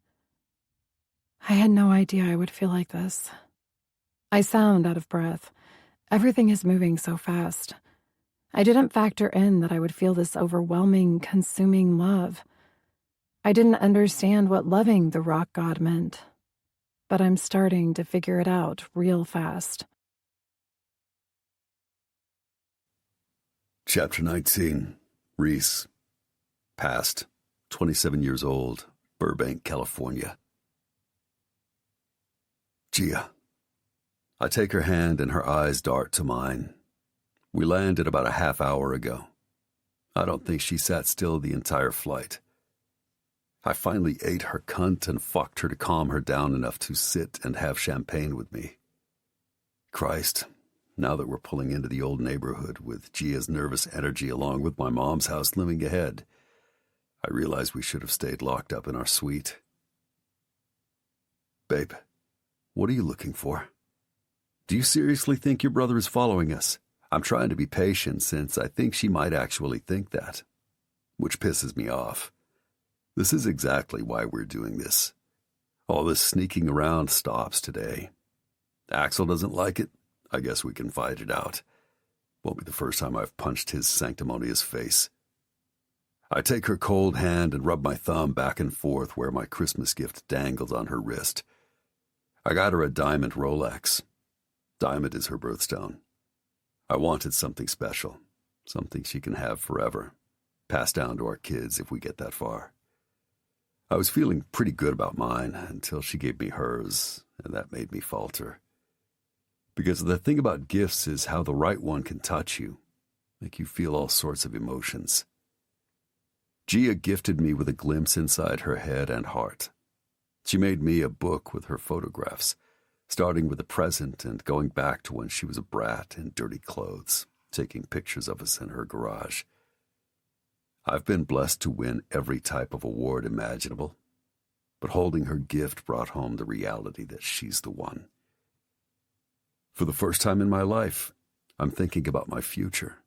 I had no idea I would feel like this. I sound out of breath. Everything is moving so fast. I didn't factor in that I would feel this overwhelming, consuming love. I didn't understand what loving the rock god meant. But I'm starting to figure it out real fast. Chapter 19. Reese. Past. 27 years old. Burbank, California. Gia. I take her hand and her eyes dart to mine. We landed about a half hour ago. I don't think she sat still the entire flight. I finally ate her cunt and fucked her to calm her down enough to sit and have champagne with me. Christ, now that we're pulling into the old neighborhood with Gia's nervous energy along with my mom's house looming ahead, I realize we should have stayed locked up in our suite. Babe, what are you looking for? Do you seriously think your brother is following us? I'm trying to be patient since I think she might actually think that, which pisses me off. This is exactly why we're doing this. All this sneaking around stops today. Axel doesn't like it. I guess we can fight it out. Won't be the first time I've punched his sanctimonious face. I take her cold hand and rub my thumb back and forth where my Christmas gift dangles on her wrist. I got her a diamond Rolex. Diamond is her birthstone. I wanted something special, something she can have forever, passed down to our kids if we get that far. I was feeling pretty good about mine until she gave me hers, and that made me falter. Because the thing about gifts is how the right one can touch you, make you feel all sorts of emotions. Gia gifted me with a glimpse inside her head and heart. She made me a book with her photographs, starting with the present and going back to when she was a brat in dirty clothes, taking pictures of us in her garage. I've been blessed to win every type of award imaginable, but holding her gift brought home the reality that she's the one. For the first time in my life, I'm thinking about my future,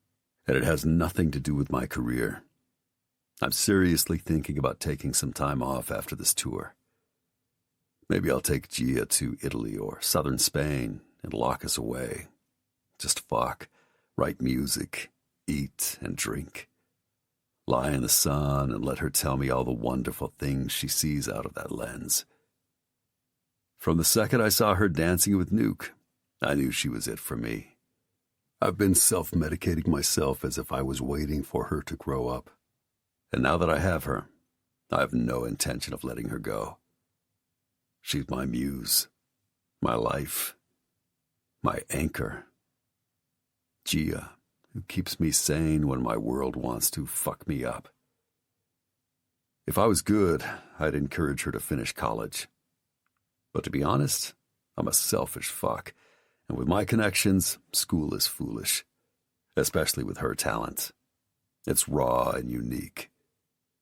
and it has nothing to do with my career. I'm seriously thinking about taking some time off after this tour. Maybe I'll take Gia to Italy or southern Spain and lock us away. Just fuck, write music, eat and drink. Lie in the sun and let her tell me all the wonderful things she sees out of that lens. From the second I saw her dancing with Nuke, I knew she was it for me. I've been self-medicating myself as if I was waiting for her to grow up. And now that I have her, I have no intention of letting her go. She's my muse, my life, my anchor. Gia, who keeps me sane when my world wants to fuck me up. If I was good, I'd encourage her to finish college. But to be honest, I'm a selfish fuck, and with my connections, school is foolish, especially with her talent. It's raw and unique.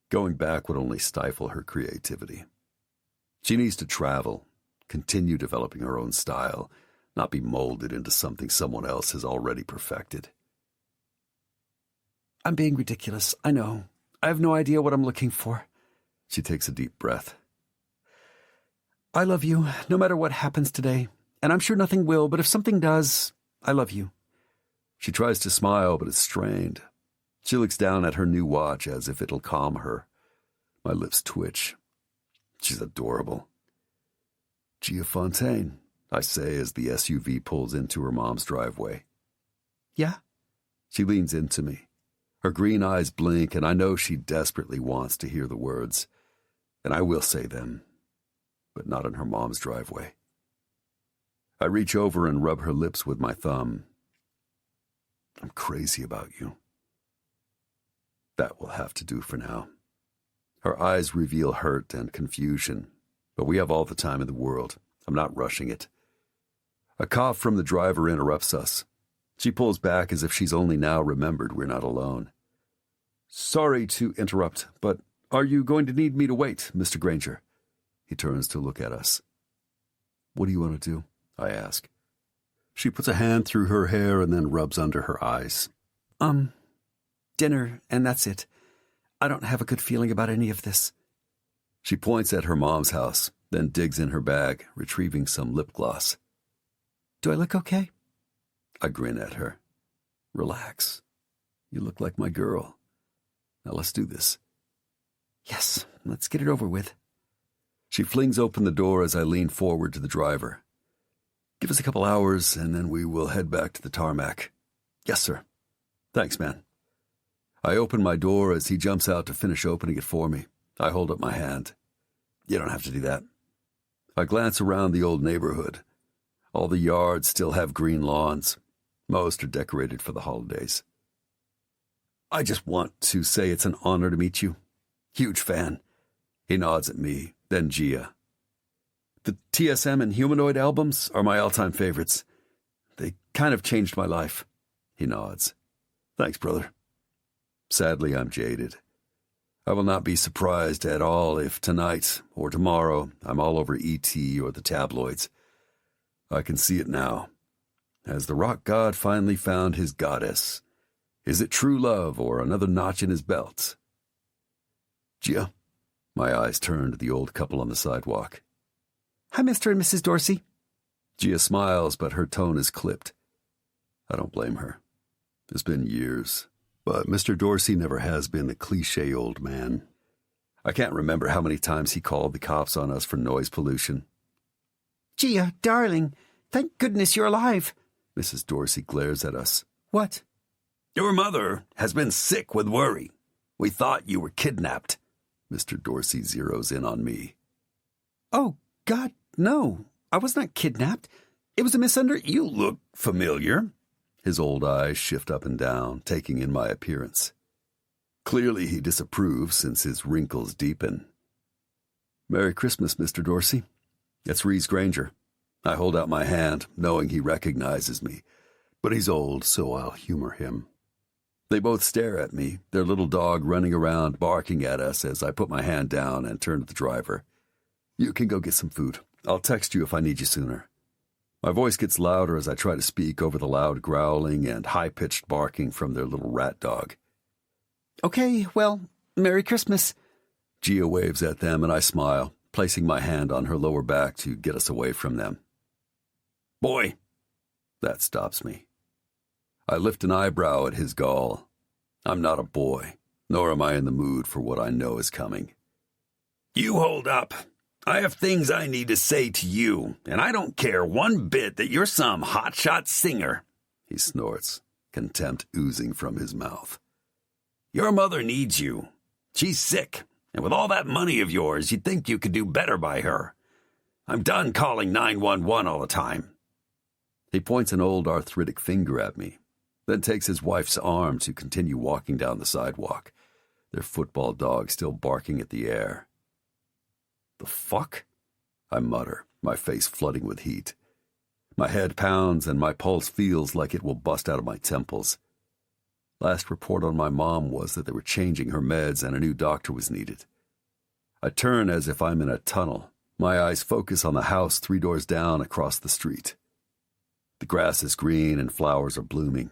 Going back would only stifle her creativity. She needs to travel, continue developing her own style, not be molded into something someone else has already perfected. I'm being ridiculous, I know. I have no idea what I'm looking for. She takes a deep breath. I love you, no matter what happens today. And I'm sure nothing will, but if something does, I love you. She tries to smile, but is strained. She looks down at her new watch as if it'll calm her. My lips twitch. She's adorable. Gia Fontaine, I say as the SUV pulls into her mom's driveway. Yeah? She leans into me. Her green eyes blink, and I know she desperately wants to hear the words. And I will say them, but not in her mom's driveway. I reach over and rub her lips with my thumb. I'm crazy about you. That will have to do for now. Her eyes reveal hurt and confusion, but we have all the time in the world. I'm not rushing it. A cough from the driver interrupts us. She pulls back as if she's only now remembered we're not alone. Sorry to interrupt, but are you going to need me to wait, Mr. Granger? He turns to look at us. What do you want to do? I ask. She puts a hand through her hair and then rubs under her eyes. Dinner, and that's it. I don't have a good feeling about any of this. She points at her mom's house, then digs in her bag, retrieving some lip gloss. Do I look okay? I grin at her. Relax. You look like my girl. Now let's do this. Yes, let's get it over with. She flings open the door as I lean forward to the driver. Give us a couple hours, and then we will head back to the tarmac. Yes, sir. Thanks, man. I open my door as he jumps out to finish opening it for me. I hold up my hand. You don't have to do that. I glance around the old neighborhood. All the yards still have green lawns. Most are decorated for the holidays. I just want to say it's an honor to meet you. Huge fan. He nods at me, then Gia. The TSM and Humanoid albums are my all-time favorites. They kind of changed my life. He nods. Thanks, brother. Sadly, I'm jaded. I will not be surprised at all if tonight or tomorrow I'm all over E.T. or the tabloids. I can see it now. Has the rock god finally found his goddess? Is it true love or another notch in his belt? Gia. My eyes turn to the old couple on the sidewalk. Hi, Mr. and Mrs. Dorsey. Gia smiles, but her tone is clipped. I don't blame her. It's been years, but Mr. Dorsey never has been the cliché old man. I can't remember how many times he called the cops on us for noise pollution. Gia, darling, thank goodness you're alive. Mrs. Dorsey glares at us. What? Your mother has been sick with worry. We thought you were kidnapped. Mr. Dorsey zeroes in on me. Oh, God, no. I was not kidnapped. It was a misunderstanding. You look familiar. His old eyes shift up and down, taking in my appearance. Clearly he disapproves since his wrinkles deepen. Merry Christmas, Mr. Dorsey. It's Reese Granger. I hold out my hand, knowing he recognizes me, but he's old, so I'll humor him. They both stare at me, their little dog running around barking at us as I put my hand down and turn to the driver. You can go get some food. I'll text you if I need you sooner. My voice gets louder as I try to speak over the loud growling and high-pitched barking from their little rat dog. Okay, well, Merry Christmas. Gia waves at them and I smile, placing my hand on her lower back to get us away from them. Boy! That stops me. I lift an eyebrow at his gall. I'm not a boy, nor am I in the mood for what I know is coming. You hold up. I have things I need to say to you, and I don't care one bit that you're some hotshot singer, he snorts, contempt oozing from his mouth. Your mother needs you. She's sick, and with all that money of yours, you'd think you could do better by her. I'm done calling 911 all the time. He points an old arthritic finger at me, then takes his wife's arm to continue walking down the sidewalk, their football dog still barking at the air. The fuck? I mutter, my face flooding with heat. My head pounds and my pulse feels like it will bust out of my temples. Last report on my mom was that they were changing her meds and a new doctor was needed. I turn as if I'm in a tunnel. My eyes focus on the house 3 doors down across the street. The grass is green and flowers are blooming.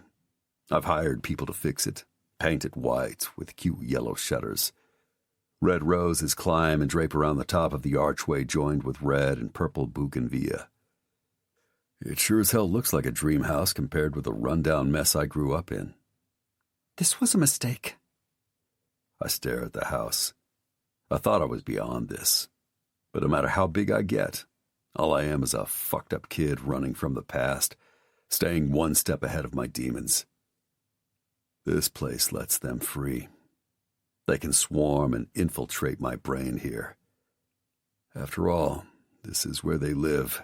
I've hired people to fix it, paint it white with cute yellow shutters. Red roses climb and drape around the top of the archway joined with red and purple bougainvillea. It sure as hell looks like a dream house compared with the rundown mess I grew up in. This was a mistake. I stare at the house. I thought I was beyond this. But no matter how big I get, all I am is a fucked up kid running from the past, staying one step ahead of my demons. This place lets them free. They can swarm and infiltrate my brain here. After all, this is where they live.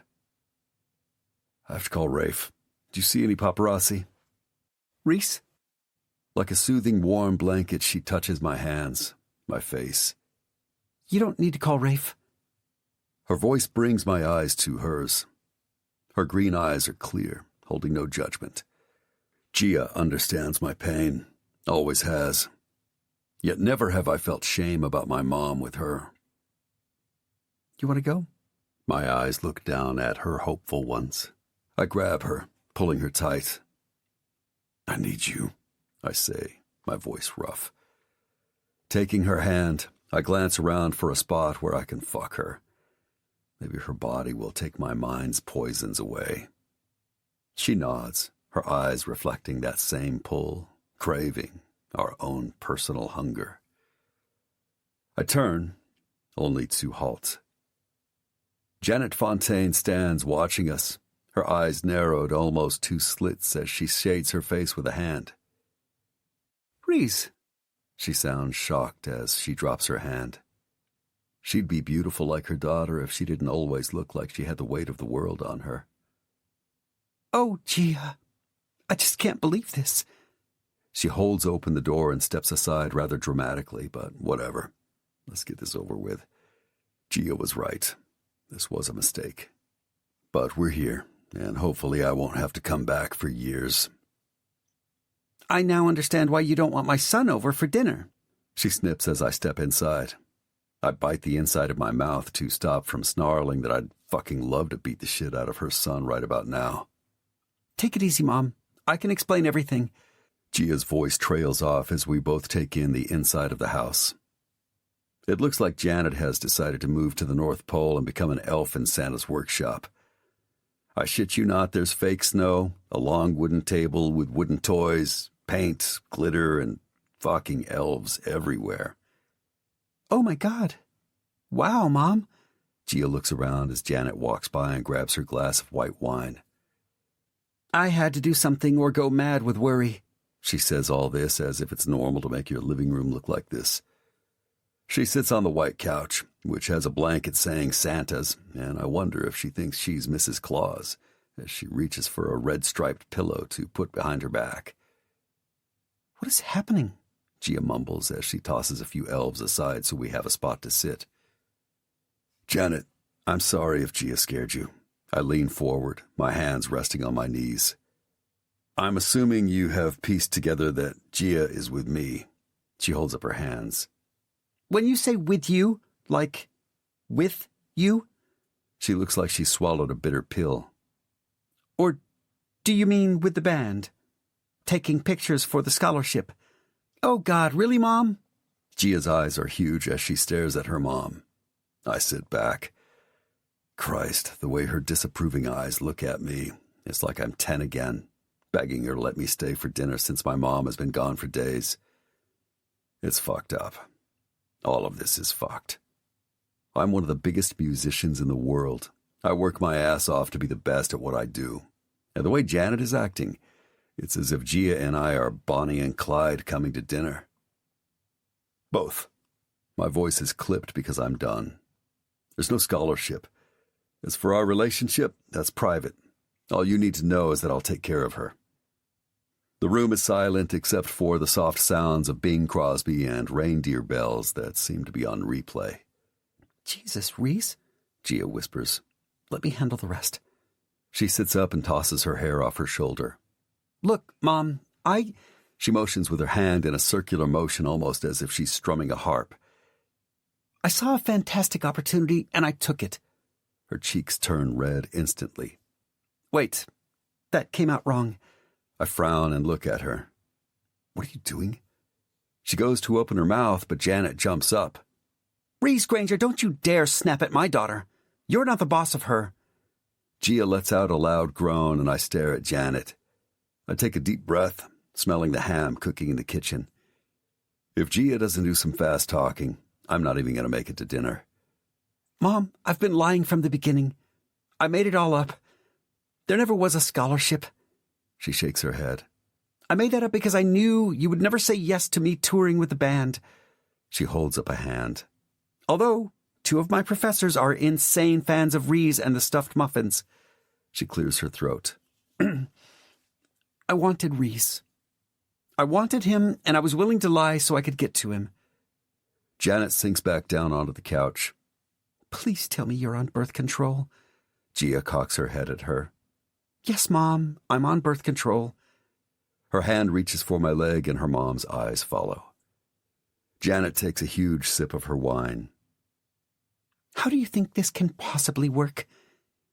I have to call Rafe. Do you see any paparazzi? Reese? Like a soothing warm blanket, she touches my hands, my face. You don't need to call Rafe. Her voice brings my eyes to hers. Her green eyes are clear, holding no judgment. Gia understands my pain, always has. Yet never have I felt shame about my mom with her. You want to go? My eyes look down at her hopeful ones. I grab her, pulling her tight. I need you, I say, my voice rough. Taking her hand, I glance around for a spot where I can fuck her. Maybe her body will take my mind's poisons away. She nods, her eyes reflecting that same pull, craving, our own personal hunger. I turn, only to halt. Janet Fontaine stands watching us, her eyes narrowed almost to slits as she shades her face with a hand. Reese. She sounds shocked as she drops her hand. She'd be beautiful like her daughter if she didn't always look like she had the weight of the world on her. Oh, Gia, I just can't believe this. She holds open the door and steps aside rather dramatically, but whatever. Let's get this over with. Gia was right. This was a mistake. But we're here, and hopefully I won't have to come back for years. I now understand why you don't want my son over for dinner. She snips as I step inside. I bite the inside of my mouth to stop from snarling that I'd fucking love to beat the shit out of her son right about now. Take it easy, Mom. I can explain everything. Gia's voice trails off as we both take in the inside of the house. It looks like Janet has decided to move to the North Pole and become an elf in Santa's workshop. I shit you not, there's fake snow, a long wooden table with wooden toys, paint, glitter, and fucking elves everywhere. Oh my God. Wow, Mom. Gia looks around as Janet walks by and grabs her glass of white wine. I had to do something or go mad with worry. She says all this as if it's normal to make your living room look like this. She sits on the white couch, which has a blanket saying Santa's, and I wonder if she thinks she's Mrs. Claus, as she reaches for a red-striped pillow to put behind her back. What is happening? Gia mumbles as she tosses a few elves aside so we have a spot to sit. Janet, I'm sorry if Gia scared you. I lean forward, my hands resting on my knees. I'm assuming you have pieced together that Gia is with me. She holds up her hands. When you say with you, like with you? She looks like she swallowed a bitter pill. Or do you mean with the band? Taking pictures for the scholarship? Oh God, really, Mom? Gia's eyes are huge as she stares at her mom. I sit back. Christ, the way her disapproving eyes look at me, it's like I'm 10 again, begging her to let me stay for dinner since my mom has been gone for days. It's fucked up. All of this is fucked. I'm one of the biggest musicians in the world. I work my ass off to be the best at what I do. And the way Janet is acting, it's as if Gia and I are Bonnie and Clyde coming to dinner. Both. My voice is clipped because I'm done. There's no scholarship. As for our relationship, that's private. All you need to know is that I'll take care of her. The room is silent except for the soft sounds of Bing Crosby and reindeer bells that seem to be on replay. Jesus, Reese, Gia whispers. Let me handle the rest. She sits up and tosses her hair off her shoulder. Look, Mom, She motions with her hand in a circular motion almost as if she's strumming a harp. I saw a fantastic opportunity and I took it. Her cheeks turn red instantly. Wait, that came out wrong. I frown and look at her. What are you doing? She goes to open her mouth, but Janet jumps up. Reese Granger, don't you dare snap at my daughter. You're not the boss of her. Gia lets out a loud groan and I stare at Janet. I take a deep breath, smelling the ham cooking in the kitchen. If Gia doesn't do some fast talking, I'm not even going to make it to dinner. Mom, I've been lying from the beginning. I made it all up. There never was a scholarship. She shakes her head. I made that up because I knew you would never say yes to me touring with the band. She holds up a hand. Although 2 of my professors are insane fans of Reese and the stuffed muffins. She clears her throat. I wanted Reese. I wanted him, and I was willing to lie so I could get to him. Janet sinks back down onto the couch. Please tell me you're on birth control. Gia cocks her head at her. Yes, Mom, I'm on birth control. Her hand reaches for my leg and her mom's eyes follow. Janet takes a huge sip of her wine. How do you think this can possibly work?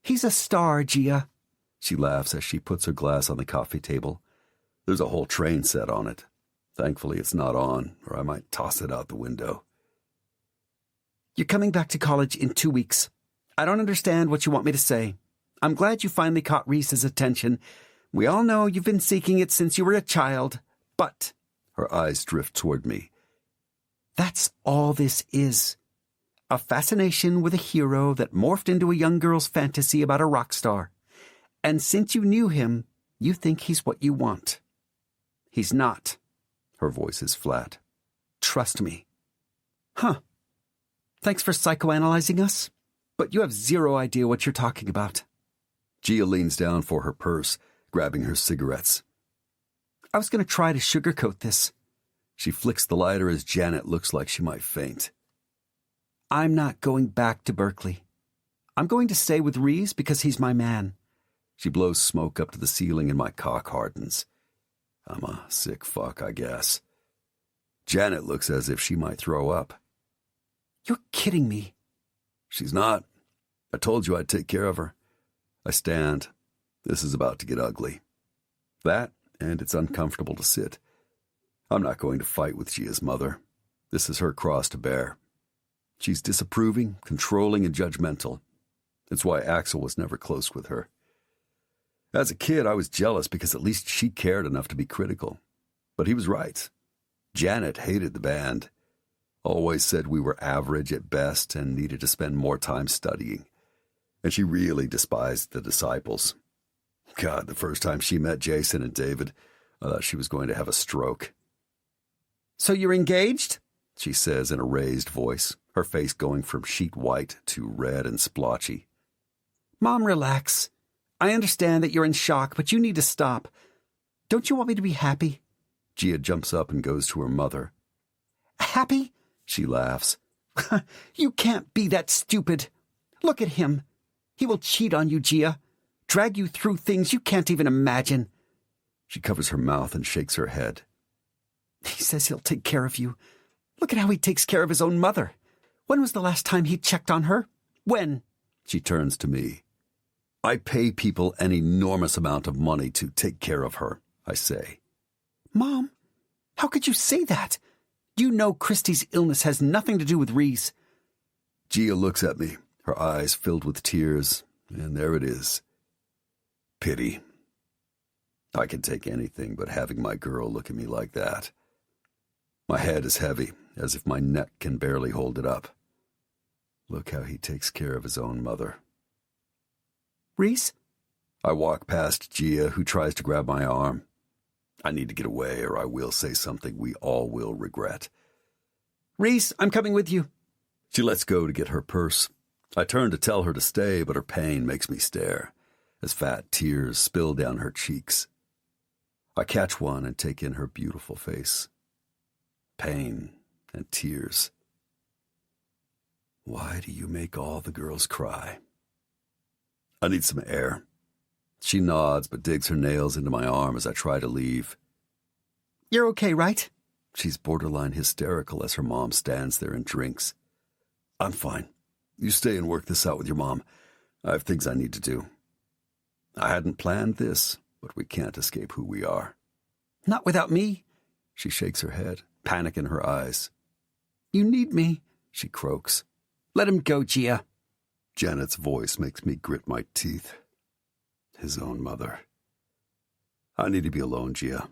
He's a star, Gia. She laughs as she puts her glass on the coffee table. There's a whole train set on it. Thankfully it's not on, or I might toss it out the window. You're coming back to college in 2 weeks. I don't understand what you want me to say. I'm glad you finally caught Reese's attention. We all know you've been seeking it since you were a child, but... Her eyes drift toward me. That's all this is. A fascination with a hero that morphed into a young girl's fantasy about a rock star. And since you knew him, you think he's what you want. He's not. Her voice is flat. Trust me. Huh. Thanks for psychoanalyzing us, but you have zero idea what you're talking about. Gia leans down for her purse, grabbing her cigarettes. I was going to try to sugarcoat this. She flicks the lighter as Janet looks like she might faint. I'm not going back to Berkeley. I'm going to stay with Reese because he's my man. She blows smoke up to the ceiling and my cock hardens. I'm a sick fuck, I guess. Janet looks as if she might throw up. You're kidding me. She's not. I told you I'd take care of her. I stand. This is about to get ugly. That, and it's uncomfortable to sit. I'm not going to fight with Gia's mother. This is her cross to bear. She's disapproving, controlling, and judgmental. It's why Axel was never close with her. As a kid, I was jealous because at least she cared enough to be critical. But he was right. Janet hated the band. Always said we were average at best and needed to spend more time studying. And she really despised the disciples. God, the first time she met Jason and David, I thought she was going to have a stroke. So you're engaged? She says in a raised voice, her face going from sheet white to red and splotchy. Mom, relax. I understand that you're in shock, but you need to stop. Don't you want me to be happy? Gia jumps up and goes to her mother. Happy? She laughs. You can't be that stupid. Look at him. He will cheat on you, Gia. Drag you through things you can't even imagine. She covers her mouth and shakes her head. He says he'll take care of you. Look at how he takes care of his own mother. When was the last time he checked on her? When? She turns to me. I pay people an enormous amount of money to take care of her, I say. Mom, how could you say that? You know Christy's illness has nothing to do with Reese. Gia looks at me, her eyes filled with tears, and there it is. Pity. I can take anything but having my girl look at me like that. My head is heavy, as if my neck can barely hold it up. Look how he takes care of his own mother. Reese? I walk past Gia, who tries to grab my arm. I need to get away, or I will say something we all will regret. Reese, I'm coming with you. She lets go to get her purse. I turn to tell her to stay, but her pain makes me stare, as fat tears spill down her cheeks. I catch one and take in her beautiful face. Pain and tears. Why do you make all the girls cry? I need some air. She nods but digs her nails into my arm as I try to leave. You're okay, right? She's borderline hysterical as her mom stands there and drinks. I'm fine. You stay and work this out with your mom. I have things I need to do. I hadn't planned this, but we can't escape who we are. Not without me. She shakes her head, panic in her eyes. You need me, she croaks. Let him go, Gia. Janet's voice makes me grit my teeth. His own mother. I need to be alone, Gia.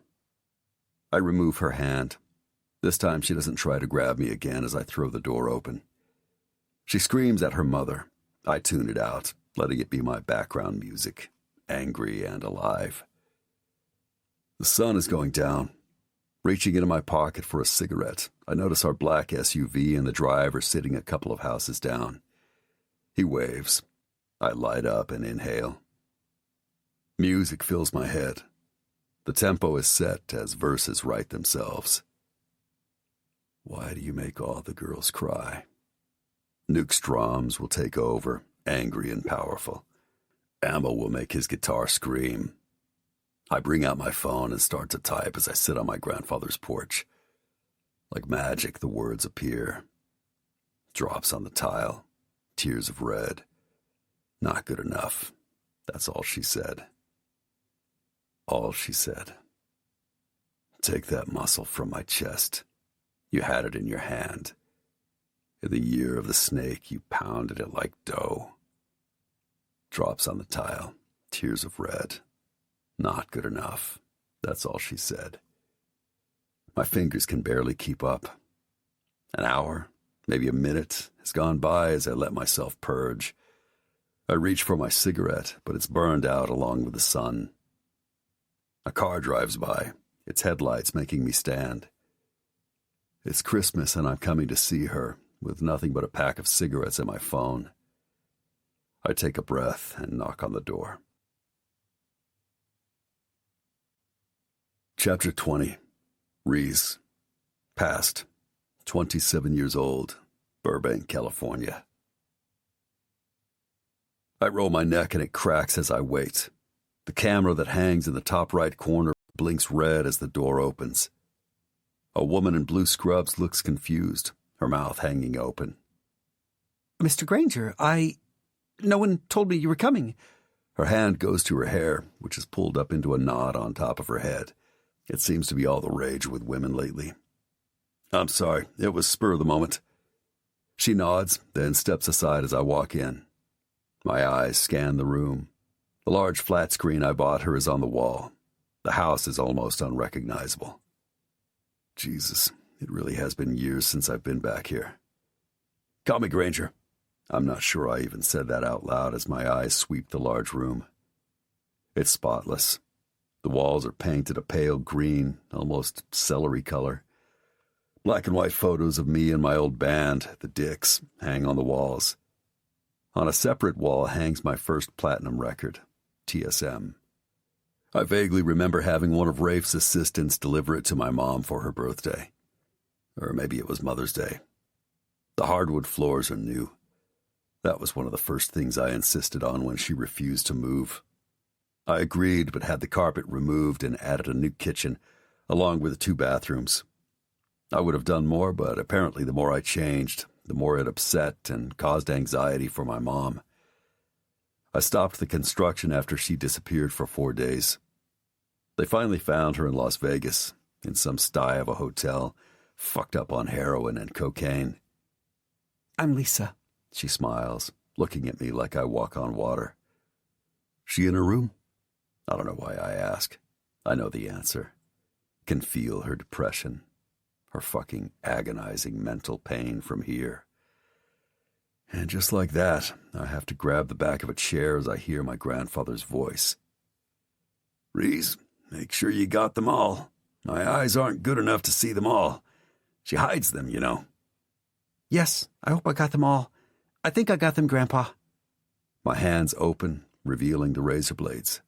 I remove her hand. This time she doesn't try to grab me again as I throw the door open. She screams at her mother. I tune it out, letting it be my background music, angry and alive. The sun is going down. Reaching into my pocket for a cigarette, I notice our black SUV and the driver sitting a couple of houses down. He waves. I light up and inhale. Music fills my head. The tempo is set as verses write themselves. Why do you make all the girls cry? Nuke's drums will take over, angry and powerful. Ammo will make his guitar scream. I bring out my phone and start to type as I sit on my grandfather's porch. Like magic, the words appear. Drops on the tile. Tears of red. Not good enough. That's all she said. All she said. Take that muscle from my chest. You had it in your hand. In the year of the snake, you pounded it like dough. Drops on the tile. Tears of red. Not good enough. That's all she said. My fingers can barely keep up. An hour, maybe a minute, has gone by as I let myself purge. I reach for my cigarette, but it's burned out along with the sun. A car drives by, its headlights making me stand. It's Christmas and I'm coming to see her, with nothing but a pack of cigarettes and my phone. I take a breath and knock on the door. Chapter 20. Reese. Past. 27 years old. Burbank, California. I roll my neck and it cracks as I wait. The camera that hangs in the top right corner blinks red as the door opens. A woman in blue scrubs looks confused, her mouth hanging open. Mr. Granger, no one told me you were coming. Her hand goes to her hair, which is pulled up into a knot on top of her head. It seems to be all the rage with women lately. I'm sorry, it was spur of the moment. She nods, then steps aside as I walk in. My eyes scan the room. The large flat screen I bought her is on the wall. The house is almost unrecognizable. Jesus, it really has been years since I've been back here. Call me Granger. I'm not sure I even said that out loud as my eyes sweep the large room. It's spotless. The walls are painted a pale green, almost celery color. Black and white photos of me and my old band, the Dicks, hang on the walls. On a separate wall hangs my first platinum record, TSM. I vaguely remember having one of Rafe's assistants deliver it to my mom for her birthday. Or maybe it was Mother's Day. The hardwood floors are new. That was one of the first things I insisted on when she refused to move. I agreed, but had the carpet removed and added a new kitchen, along with 2 bathrooms. I would have done more, but apparently the more I changed, the more it upset and caused anxiety for my mom. I stopped the construction after she disappeared for 4 days. They finally found her in Las Vegas, in some sty of a hotel, fucked up on heroin and cocaine. I'm Lisa. She smiles, looking at me like I walk on water. She in her room? I don't know why I ask. I know the answer. Can feel her depression, her fucking agonizing mental pain from here. And just like that, I have to grab the back of a chair as I hear my grandfather's voice. Reese, make sure you got them all. My eyes aren't good enough to see them all. She hides them, you know. Yes, I hope I got them all. I think I got them, Grandpa. My hands open, revealing the razor blades.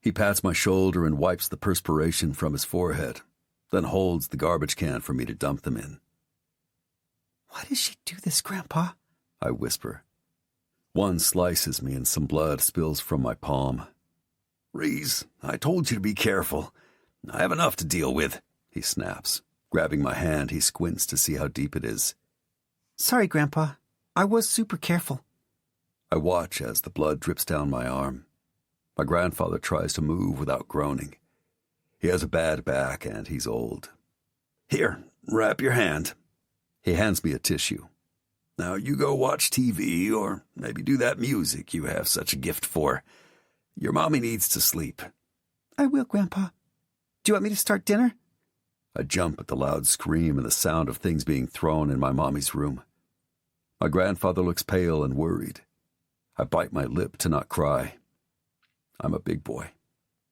He pats my shoulder and wipes the perspiration from his forehead, then holds the garbage can for me to dump them in. Why does she do this, Grandpa? I whisper. One slices me and some blood spills from my palm. Reese, I told you to be careful. I have enough to deal with, he snaps. Grabbing my hand, he squints to see how deep it is. Sorry, Grandpa. I was super careful. I watch as the blood drips down my arm. My grandfather tries to move without groaning. He has a bad back and he's old. Here, wrap your hand. He hands me a tissue. Now you go watch TV or maybe do that music you have such a gift for. Your mommy needs to sleep. I will, Grandpa. Do you want me to start dinner? I jump at the loud scream and the sound of things being thrown in my mommy's room. My grandfather looks pale and worried. I bite my lip to not cry. I'm a big boy.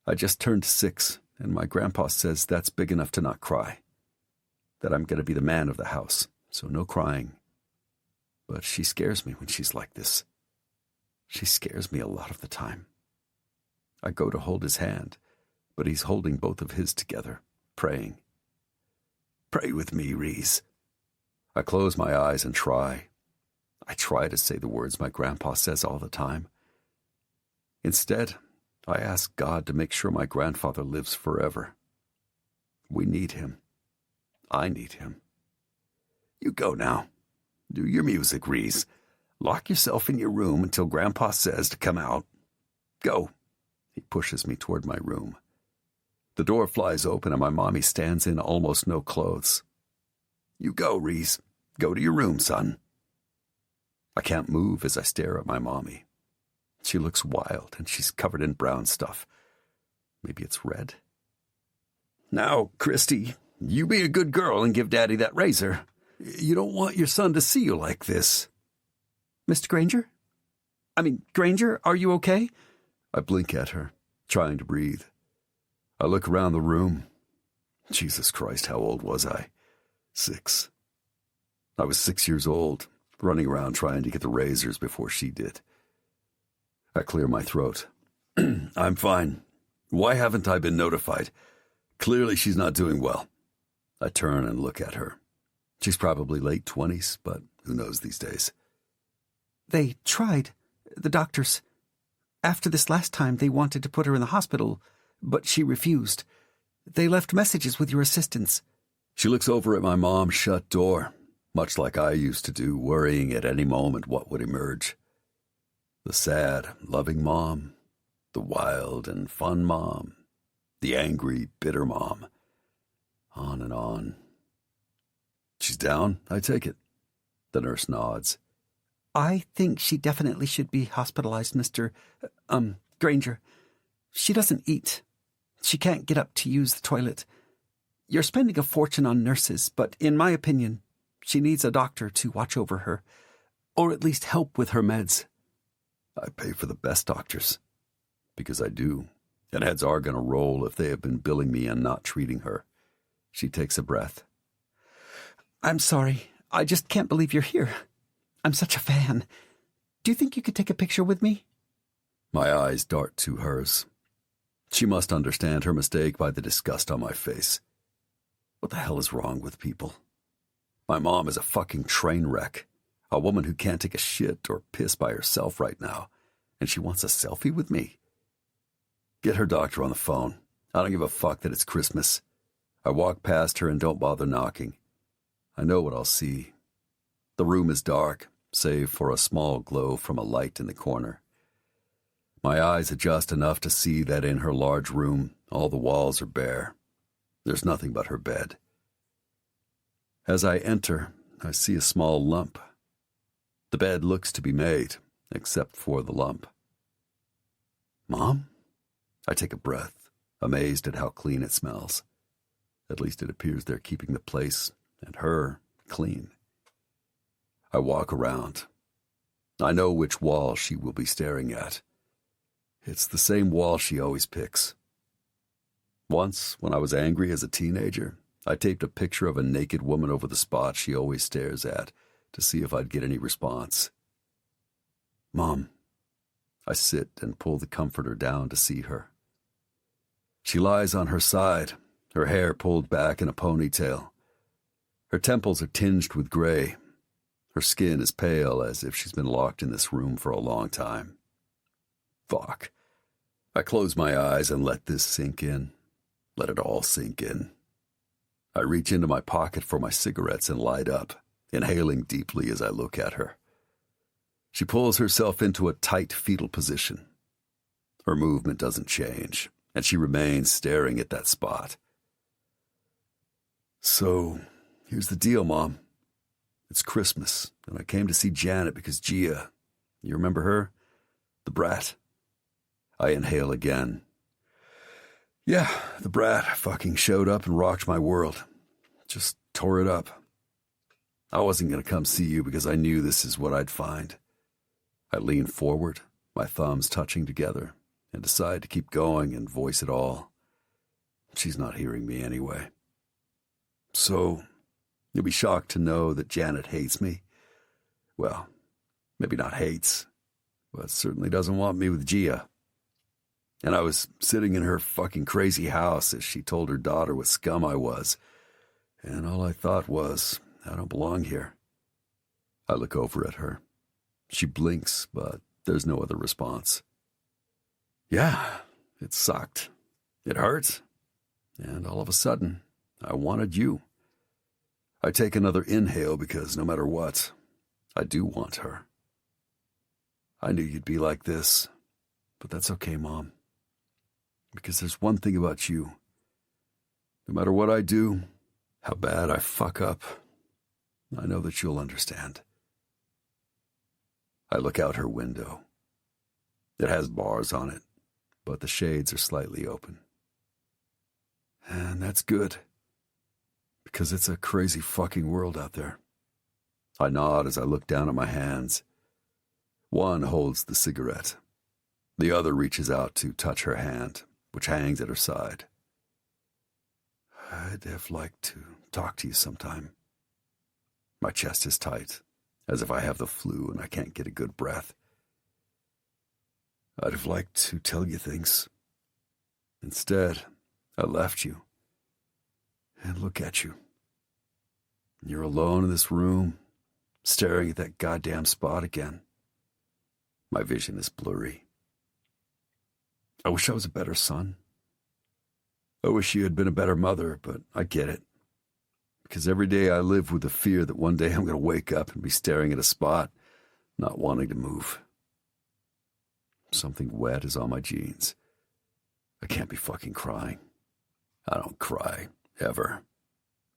I just turned 6, and my grandpa says that's big enough to not cry. That I'm going to be the man of the house, so no crying. But she scares me when she's like this. She scares me a lot of the time. I go to hold his hand, but he's holding both of his together, praying. Pray with me, Reese. I close my eyes and try. I try to say the words my grandpa says all the time. Instead, I ask God to make sure my grandfather lives forever. We need him. I need him. You go now. Do your music, Reese. Lock yourself in your room until Grandpa says to come out. Go. He pushes me toward my room. The door flies open and my mommy stands in almost no clothes. You go, Reese. Go to your room, son. I can't move as I stare at my mommy. She looks wild and she's covered in brown stuff. Maybe it's red. Now, Christy, you be a good girl and give Daddy that razor. You don't want your son to see you like this. Mr. Granger? Granger, are you okay? I blink at her, trying to breathe. I look around the room. Jesus Christ, how old was I? 6. I was 6 years old, running around trying to get the razors before she did. I clear my throat. I'm fine. Why haven't I been notified? Clearly she's not doing well. I turn and look at her. She's probably late 20s, but who knows these days. They tried. The doctors. After this last time, they wanted to put her in the hospital, but she refused. They left messages with your assistants. She looks over at my mom's shut door, much like I used to do, worrying at any moment what would emerge. The sad, loving mom, the wild and fun mom, the angry, bitter mom. On and on. She's down, I take it. The nurse nods. I think she definitely should be hospitalized, Mr. Granger. She doesn't eat. She can't get up to use the toilet. You're spending a fortune on nurses, but in my opinion, she needs a doctor to watch over her, or at least help with her meds. I pay for the best doctors, because I do, and heads are going to roll if they have been billing me and not treating her. She takes a breath. I'm sorry. I just can't believe you're here. I'm such a fan. Do you think you could take a picture with me? My eyes dart to hers. She must understand her mistake by the disgust on my face. What the hell is wrong with people? My mom is a fucking train wreck. A woman who can't take a shit or piss by herself right now, and she wants a selfie with me? Get her doctor on the phone. I don't give a fuck that it's Christmas. I walk past her and don't bother knocking. I know what I'll see. The room is dark, save for a small glow from a light in the corner. My eyes adjust enough to see that in her large room, all the walls are bare. There's nothing but her bed. As I enter, I see a small lump. The bed looks to be made, except for the lump. Mom? I take a breath, amazed at how clean it smells. At least it appears they're keeping the place, and her, clean. I walk around. I know which wall she will be staring at. It's the same wall she always picks. Once, when I was angry as a teenager, I taped a picture of a naked woman over the spot she always stares at to see if I'd get any response. Mom. I sit and pull the comforter down to see her. She lies on her side, her hair pulled back in a ponytail. Her temples are tinged with gray. Her skin is pale, as if she's been locked in this room for a long time. Fuck. I close my eyes and let this sink in. Let it all sink in. I reach into my pocket for my cigarettes and light up, inhaling deeply as I look at her. She pulls herself into a tight fetal position. Her movement doesn't change, and she remains staring at that spot. So, here's the deal, Mom. It's Christmas, and I came to see Janet because Gia, you remember her? The brat. I inhale again. Yeah, the brat fucking showed up and rocked my world. Just tore it up. I wasn't going to come see you because I knew this is what I'd find. I lean forward, my thumbs touching together, and decide to keep going and voice it all. She's not hearing me anyway. So, you'll be shocked to know that Janet hates me. Well, maybe not hates, but certainly doesn't want me with Gia. And I was sitting in her fucking crazy house as she told her daughter what scum I was. And all I thought was, I don't belong here. I look over at her. She blinks, but there's no other response. Yeah, It sucked. It hurt. And all of a sudden, I wanted you. I take another inhale because no matter what, I do want her. I knew you'd be like this, but that's okay, Mom. Because there's one thing about you. No matter what I do, how bad I fuck up, I know that you'll understand. I look out her window. It has bars on it, but the shades are slightly open. And that's good, because it's a crazy fucking world out there. I nod as I look down at my hands. One holds the cigarette. The other reaches out to touch her hand, which hangs at her side. I'd have liked to talk to you sometime. My chest is tight, as if I have the flu and I can't get a good breath. I'd have liked to tell you things. Instead, I left you. And look at you. You're alone in this room, staring at that goddamn spot again. My vision is blurry. I wish I was a better son. I wish you had been a better mother, but I get it. Because every day I live with the fear that one day I'm going to wake up and be staring at a spot, not wanting to move. Something wet is on my jeans. I can't be fucking crying. I don't cry, ever.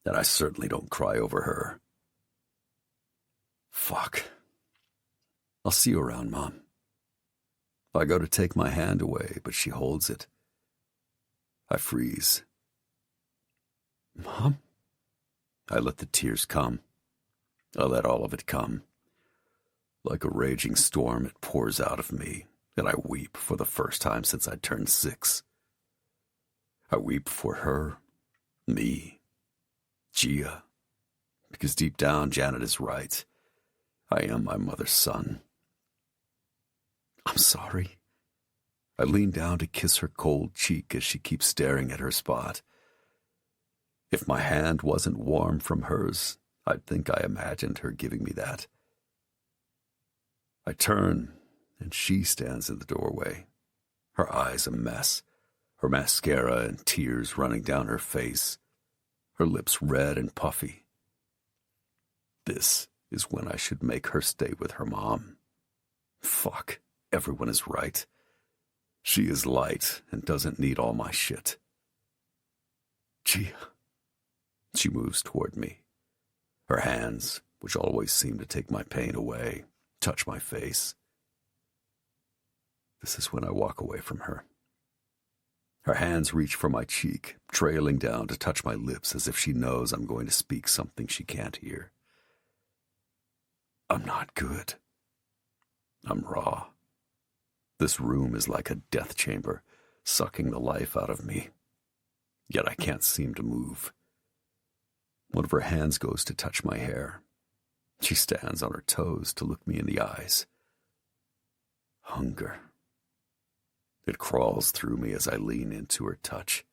And I certainly don't cry over her. Fuck. I'll see you around, Mom. I go to take my hand away, but she holds it. I freeze. Mom? I let the tears come. I let all of it come. Like a raging storm, it pours out of me, and I weep for the first time since I turned 6. I weep for her, me, Gia, because deep down Janet is right. I am my mother's son. I'm sorry. I lean down to kiss her cold cheek as she keeps staring at her spot. If my hand wasn't warm from hers, I'd think I imagined her giving me that. I turn, and she stands in the doorway, her eyes a mess, her mascara and tears running down her face, her lips red and puffy. This is when I should make her stay with her mom. Fuck, everyone is right. She is light and doesn't need all my shit. Gia. She moves toward me. Her hands, which always seem to take my pain away, touch my face. This is when I walk away from her. Her hands reach for my cheek, trailing down to touch my lips as if she knows I'm going to speak something she can't hear. I'm not good. I'm raw. This room is like a death chamber, sucking the life out of me. Yet I can't seem to move. One of her hands goes to touch my hair. She stands on her toes to look me in the eyes. Hunger. It crawls through me as I lean into her touch.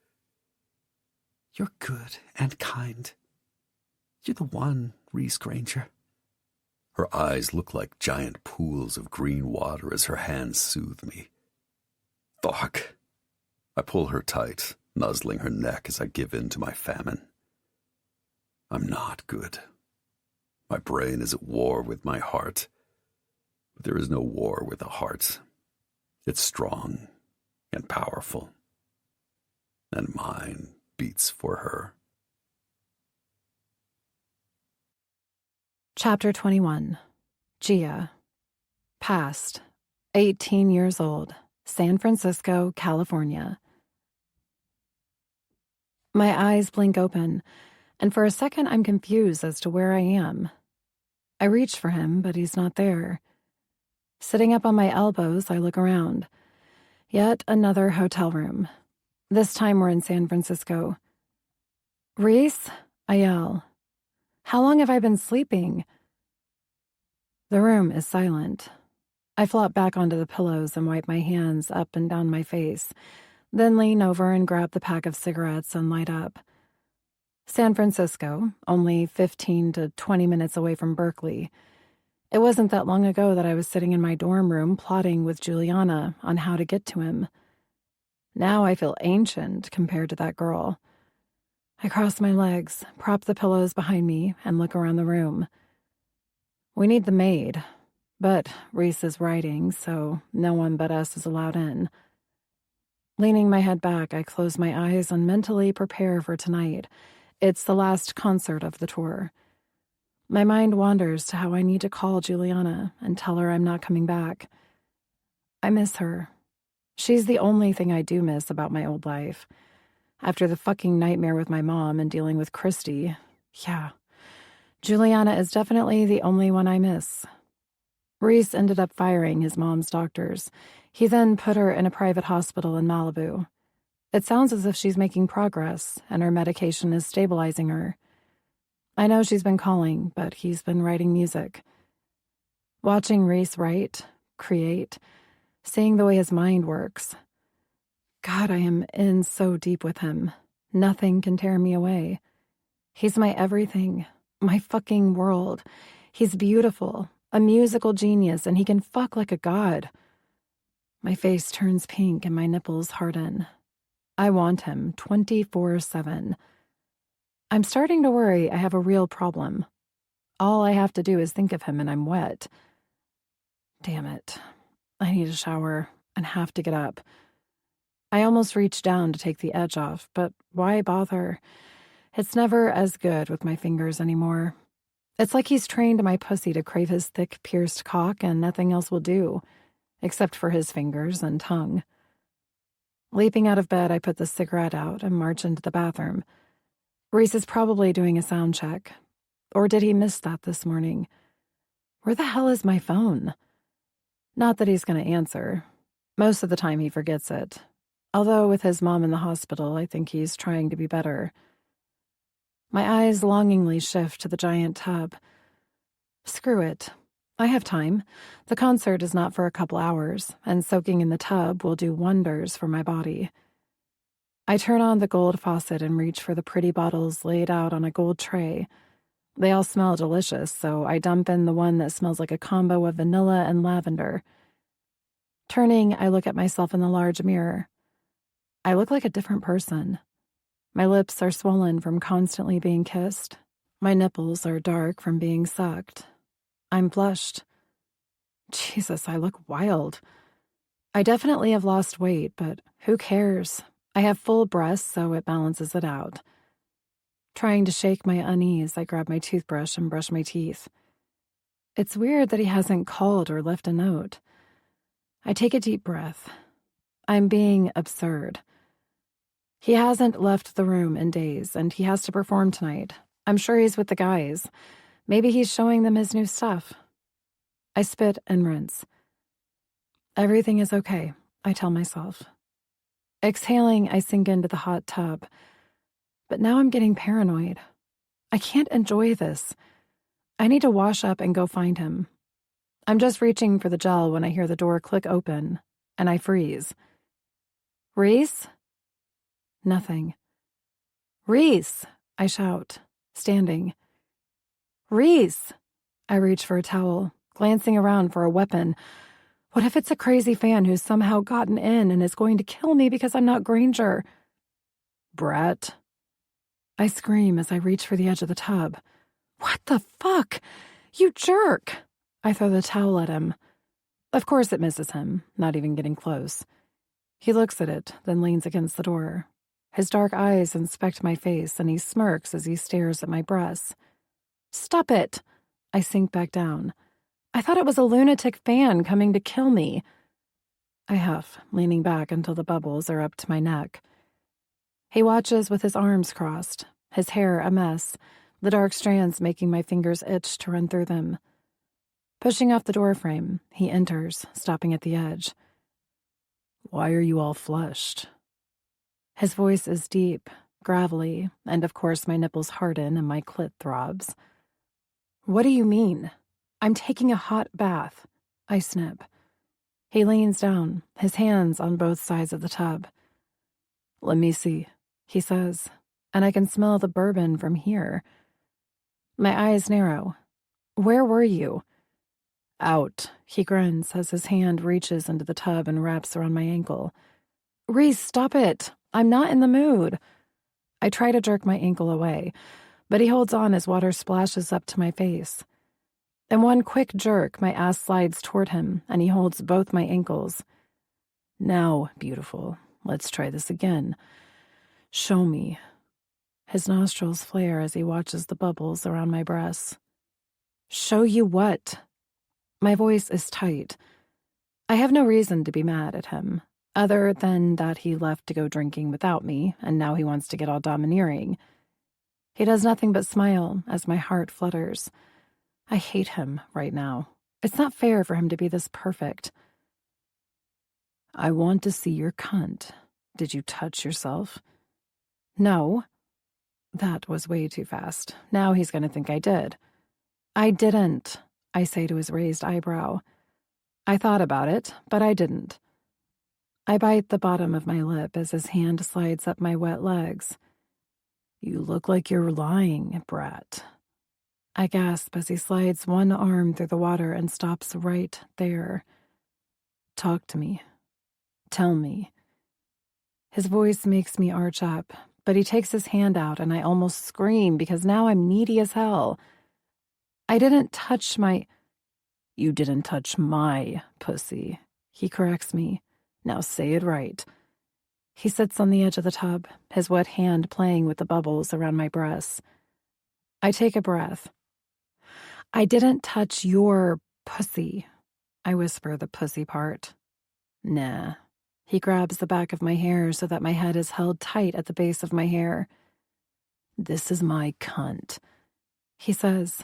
You're good and kind. You're the one, Reese Granger. Her eyes look like giant pools of green water as her hands soothe me. Fuck. I pull her tight, nuzzling her neck as I give in to my famine. I'm not good. My brain is at war with my heart. But there is no war with a heart. It's strong and powerful. And mine beats for her. Chapter 21. Gia. Past. 18 years old. San Francisco, California. My eyes blink open, and for a second I'm confused as to where I am. I reach for him, but he's not there. Sitting up on my elbows, I look around. Yet another hotel room. This time we're in San Francisco. Reese? I yell. How long have I been sleeping? The room is silent. I flop back onto the pillows and wipe my hands up and down my face, then lean over and grab the pack of cigarettes and light up. San Francisco, only 15 to 20 minutes away from Berkeley. It wasn't that long ago that I was sitting in my dorm room plotting with Juliana on how to get to him. Now I feel ancient compared to that girl. I cross my legs, prop the pillows behind me, and look around the room. We need the maid, but Reese is writing, so no one but us is allowed in. Leaning my head back, I close my eyes and mentally prepare for tonight. It's the last concert of the tour. My mind wanders to how I need to call Juliana and tell her I'm not coming back. I miss her. She's the only thing I do miss about my old life. After the fucking nightmare with my mom and dealing with Christy, yeah, Juliana is definitely the only one I miss. Reese ended up firing his mom's doctors. He then put her in a private hospital in Malibu. It sounds as if she's making progress, and her medication is stabilizing her. I know she's been calling, but he's been writing music. Watching Reese write, create, seeing the way his mind works. God, I am in so deep with him. Nothing can tear me away. He's my everything, my fucking world. He's beautiful, a musical genius, and he can fuck like a god. My face turns pink and my nipples harden. I want him 24/7. I'm starting to worry I have a real problem. All I have to do is think of him and I'm wet. Damn it. I need a shower and have to get up. I almost reach down to take the edge off, but why bother? It's never as good with my fingers anymore. It's like he's trained my pussy to crave his thick, pierced cock and nothing else will do, except for his fingers and tongue. Leaping out of bed, I put the cigarette out and march into the bathroom. Reese is probably doing a sound check. Or did he miss that this morning? Where the hell is my phone? Not that he's going to answer. Most of the time he forgets it. Although with his mom in the hospital, I think he's trying to be better. My eyes longingly shift to the giant tub. Screw it. I have time. The concert is not for a couple hours, and soaking in the tub will do wonders for my body. I turn on the gold faucet and reach for the pretty bottles laid out on a gold tray. They all smell delicious, so I dump in the one that smells like a combo of vanilla and lavender. Turning, I look at myself in the large mirror. I look like a different person. My lips are swollen from constantly being kissed. My nipples are dark from being sucked. I'm flushed. Jesus, I look wild. I definitely have lost weight, but who cares? I have full breasts, so it balances it out. Trying to shake my unease, I grab my toothbrush and brush my teeth. It's weird that he hasn't called or left a note. I take a deep breath. I'm being absurd. He hasn't left the room in days, and he has to perform tonight. I'm sure he's with the guys. Maybe he's showing them his new stuff. I spit and rinse. Everything is okay, I tell myself. Exhaling, I sink into the hot tub. But now I'm getting paranoid. I can't enjoy this. I need to wash up and go find him. I'm just reaching for the gel when I hear the door click open, and I freeze. Reese? Nothing. Reese! I shout, standing. Reese! I reach for a towel, glancing around for a weapon. What if it's a crazy fan who's somehow gotten in and is going to kill me because I'm not Granger? Brett. I scream as I reach for the edge of the tub. What the fuck? You jerk! I throw the towel at him. Of course it misses him, not even getting close. He looks at it, then leans against the door. His dark eyes inspect my face, and he smirks as he stares at my breasts. Stop it! I sink back down. I thought it was a lunatic fan coming to kill me. I huff, leaning back until the bubbles are up to my neck. He watches with his arms crossed, his hair a mess, the dark strands making my fingers itch to run through them. Pushing off the doorframe, he enters, stopping at the edge. Why are you all flushed? His voice is deep, gravelly, and of course my nipples harden and my clit throbs. What do you mean? I'm taking a hot bath. I snip. He leans down, his hands on both sides of the tub. Let me see, he says, and I can smell the bourbon from here. My eyes narrow. Where were you? Out, he grins as his hand reaches into the tub and wraps around my ankle. Reese, stop it. I'm not in the mood. I try to jerk my ankle away, but he holds on as water splashes up to my face. In one quick jerk, my ass slides toward him, and he holds both my ankles. Now, beautiful, let's try this again. Show me. His nostrils flare as he watches the bubbles around my breasts. Show you what? My voice is tight. I have no reason to be mad at him, other than that he left to go drinking without me, and now he wants to get all domineering. He does nothing but smile as my heart flutters. I hate him right now. It's not fair for him to be this perfect. I want to see your cunt. Did you touch yourself? No. That was way too fast. Now he's going to think I did. I didn't, I say to his raised eyebrow. I thought about it, but I didn't. I bite the bottom of my lip as his hand slides up my wet legs. You look like you're lying, brat. I gasp as he slides one arm through the water and stops right there. Talk to me. Tell me. His voice makes me arch up, but he takes his hand out and I almost scream because now I'm needy as hell. I didn't touch my... You didn't touch my pussy. He corrects me. Now say it right. He sits on the edge of the tub, his wet hand playing with the bubbles around my breasts. I take a breath. I didn't touch your pussy. I whisper the pussy part. Nah. He grabs the back of my hair so that my head is held tight at the base of my hair. This is my cunt, he says,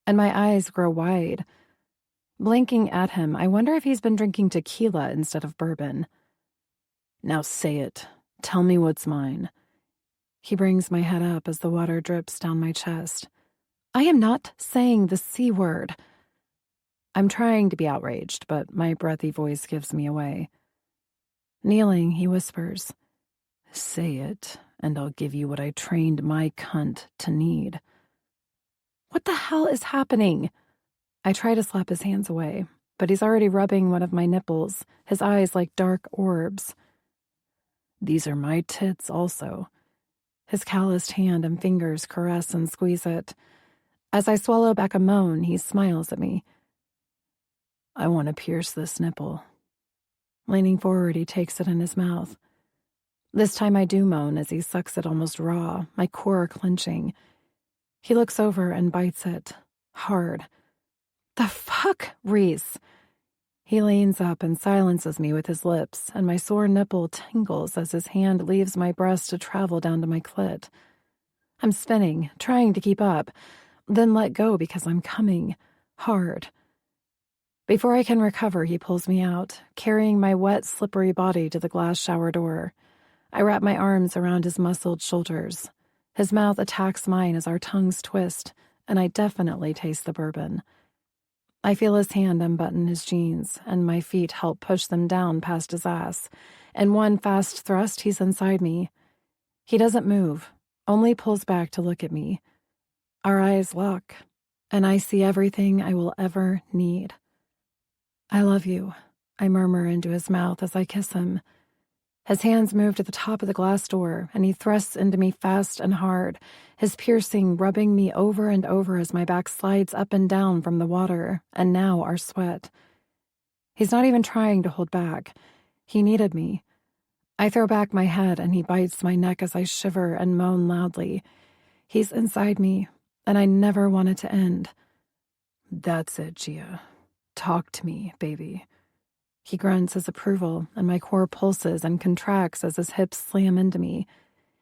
and my eyes grow wide. Blinking at him, I wonder if he's been drinking tequila instead of bourbon. Now say it. Tell me what's mine. He brings my head up as the water drips down my chest. I am not saying the C word. I'm trying to be outraged, but my breathy voice gives me away. Kneeling, he whispers, Say it, and I'll give you what I trained my cunt to need. What the hell is happening? I try to slap his hands away, but he's already rubbing one of my nipples, his eyes like dark orbs. These are my tits also. His calloused hand and fingers caress and squeeze it. As I swallow back a moan, he smiles at me. I want to pierce this nipple. Leaning forward, he takes it in his mouth. This time I do moan as he sucks it almost raw, my core clenching. He looks over and bites it. Hard. The fuck, Reese? He leans up and silences me with his lips, and my sore nipple tingles as his hand leaves my breast to travel down to my clit. I'm spinning, trying to keep up, then let go because I'm coming. Hard. Before I can recover, he pulls me out, carrying my wet, slippery body to the glass shower door. I wrap my arms around his muscled shoulders. His mouth attacks mine as our tongues twist, and I definitely taste the bourbon. I feel his hand unbutton his jeans, and my feet help push them down past his ass. In one fast thrust, he's inside me. He doesn't move, only pulls back to look at me. Our eyes lock, and I see everything I will ever need. I love you, I murmur into his mouth as I kiss him. His hands move to the top of the glass door, and he thrusts into me fast and hard, his piercing rubbing me over and over as my back slides up and down from the water, and now our sweat. He's not even trying to hold back. He needed me. I throw back my head, and he bites my neck as I shiver and moan loudly. He's inside me, and I never want it to end. That's it, Gia. Talk to me, baby. He grunts his approval, and my core pulses and contracts as his hips slam into me.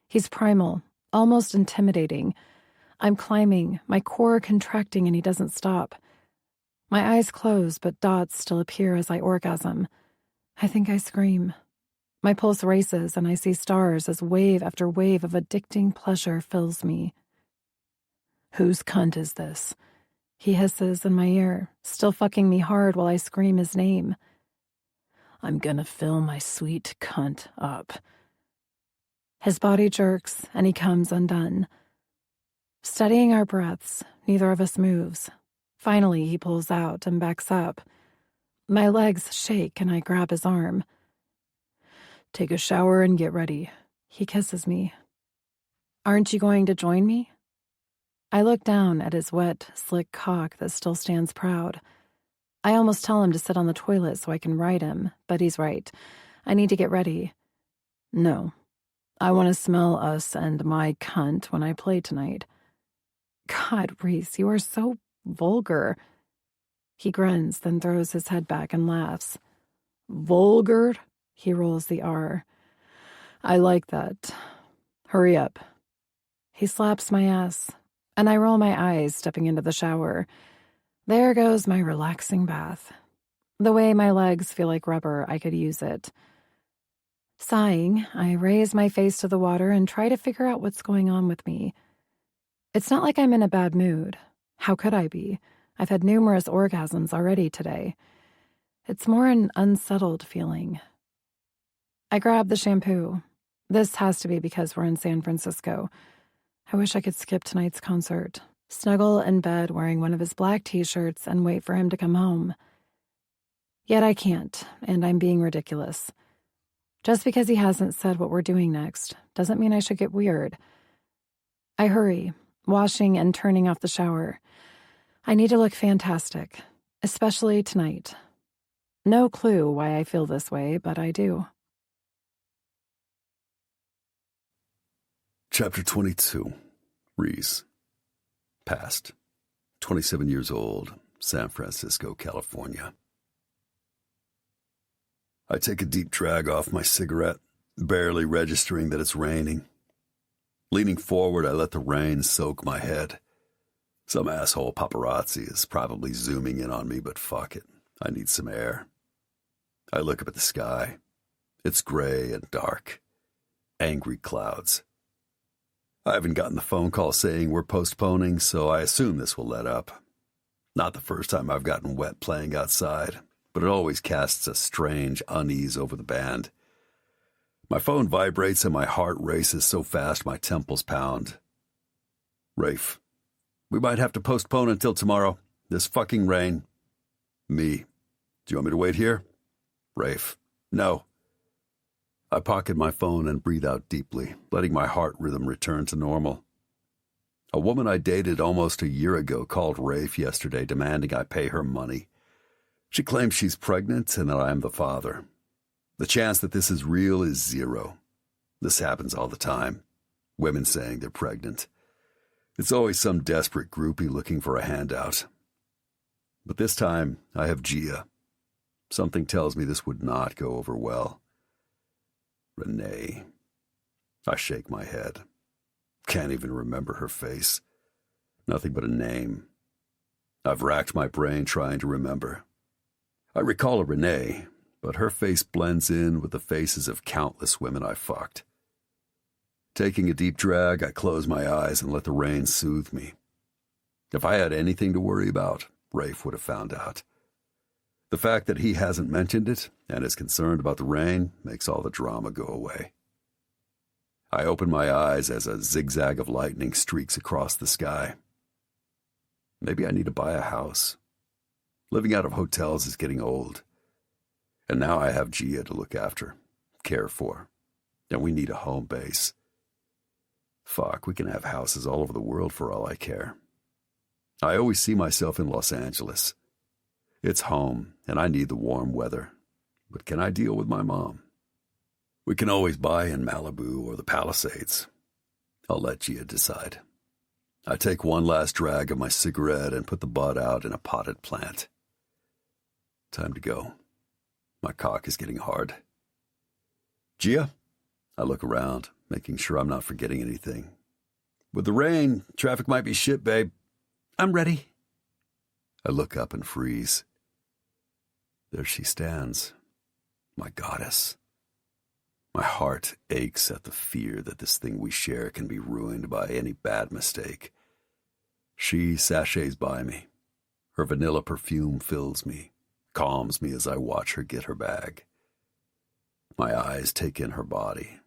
He's primal, almost intimidating. I'm climbing, my core contracting, and he doesn't stop. My eyes close, but dots still appear as I orgasm. I think I scream. My pulse races, and I see stars as wave after wave of addicting pleasure fills me. Whose cunt is this? He hisses in my ear, still fucking me hard while I scream his name. I'm gonna fill my sweet cunt up. His body jerks, and he comes undone. Studying our breaths, neither of us moves. Finally, he pulls out and backs up. My legs shake, and I grab his arm. Take a shower and get ready. He kisses me. Aren't you going to join me? I look down at his wet, slick cock that still stands proud. I almost tell him to sit on the toilet so I can ride him, but he's right. I need to get ready. No. I want to smell us and my cunt when I play tonight. God, Reese, you are so vulgar. He grins, then throws his head back and laughs. Vulgar? He rolls the R. I like that. Hurry up. He slaps my ass, and I roll my eyes stepping into the shower. There goes my relaxing bath. The way my legs feel like rubber, I could use it. Sighing, I raise my face to the water and try to figure out what's going on with me. It's not like I'm in a bad mood. How could I be? I've had numerous orgasms already today. It's more an unsettled feeling. I grab the shampoo. This has to be because we're in San Francisco. I wish I could skip tonight's concert, snuggle in bed wearing one of his black t-shirts and wait for him to come home. Yet I can't, and I'm being ridiculous. Just because he hasn't said what we're doing next doesn't mean I should get weird. I hurry, washing and turning off the shower. I need to look fantastic, especially tonight. No clue why I feel this way, but I do. Chapter 22. Reese. Past. 27 years old, San Francisco, California. I take a deep drag off my cigarette, barely registering that it's raining. Leaning forward, I let the rain soak my head. Some asshole paparazzi is probably zooming in on me, but fuck it. I need some air. I look up at the sky. It's gray and dark. Angry clouds. I haven't gotten the phone call saying we're postponing, so I assume this will let up. Not the first time I've gotten wet playing outside, but it always casts a strange unease over the band. My phone vibrates and my heart races so fast my temples pound. Rafe, we might have to postpone until tomorrow. This fucking rain. Me, do you want me to wait here? Rafe, no. I pocket my phone and breathe out deeply, letting my heart rhythm return to normal. A woman I dated almost a year ago called Rafe yesterday demanding I pay her money. She claims she's pregnant and that I am the father. The chance that this is real is zero. This happens all the time. Women saying they're pregnant. It's always some desperate groupie looking for a handout. But this time, I have Gia. Something tells me this would not go over well. Renee. I shake my head. Can't even remember her face. Nothing but a name. I've racked my brain trying to remember. I recall a Renee, but her face blends in with the faces of countless women I fucked. Taking a deep drag, I close my eyes and let the rain soothe me. If I had anything to worry about, Rafe would have found out. The fact that he hasn't mentioned it and is concerned about the rain makes all the drama go away. I open my eyes as a zigzag of lightning streaks across the sky. Maybe I need to buy a house. Living out of hotels is getting old. And now I have Gia to look after, care for, and we need a home base. Fuck, we can have houses all over the world for all I care. I always see myself in Los Angeles. It's home, and I need the warm weather. But can I deal with my mom? We can always buy in Malibu or the Palisades. I'll let Gia decide. I take one last drag of my cigarette and put the butt out in a potted plant. Time to go. My cock is getting hard. Gia? I look around, making sure I'm not forgetting anything. With the rain, traffic might be shit, babe. I'm ready. I look up and freeze. There she stands, my goddess. My heart aches at the fear that this thing we share can be ruined by any bad mistake. She sachets by me. Her vanilla perfume fills me, calms me as I watch her get her bag. My eyes take in her body.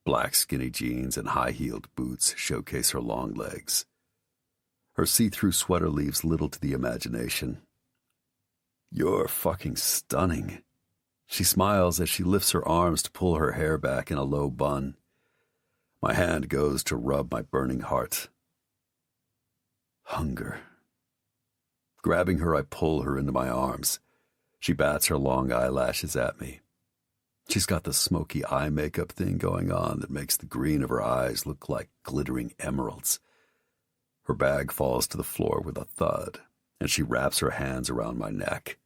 Black skinny jeans and high-heeled boots showcase her long legs. Her see-through sweater leaves little to the imagination. You're fucking stunning. She smiles as she lifts her arms to pull her hair back in a low bun. My hand goes to rub my burning heart. Hunger. Grabbing her, I pull her into my arms. She bats her long eyelashes at me. She's got the smoky eye makeup thing going on that makes the green of her eyes look like glittering emeralds. Her bag falls to the floor with a thud, and she wraps her hands around my neck.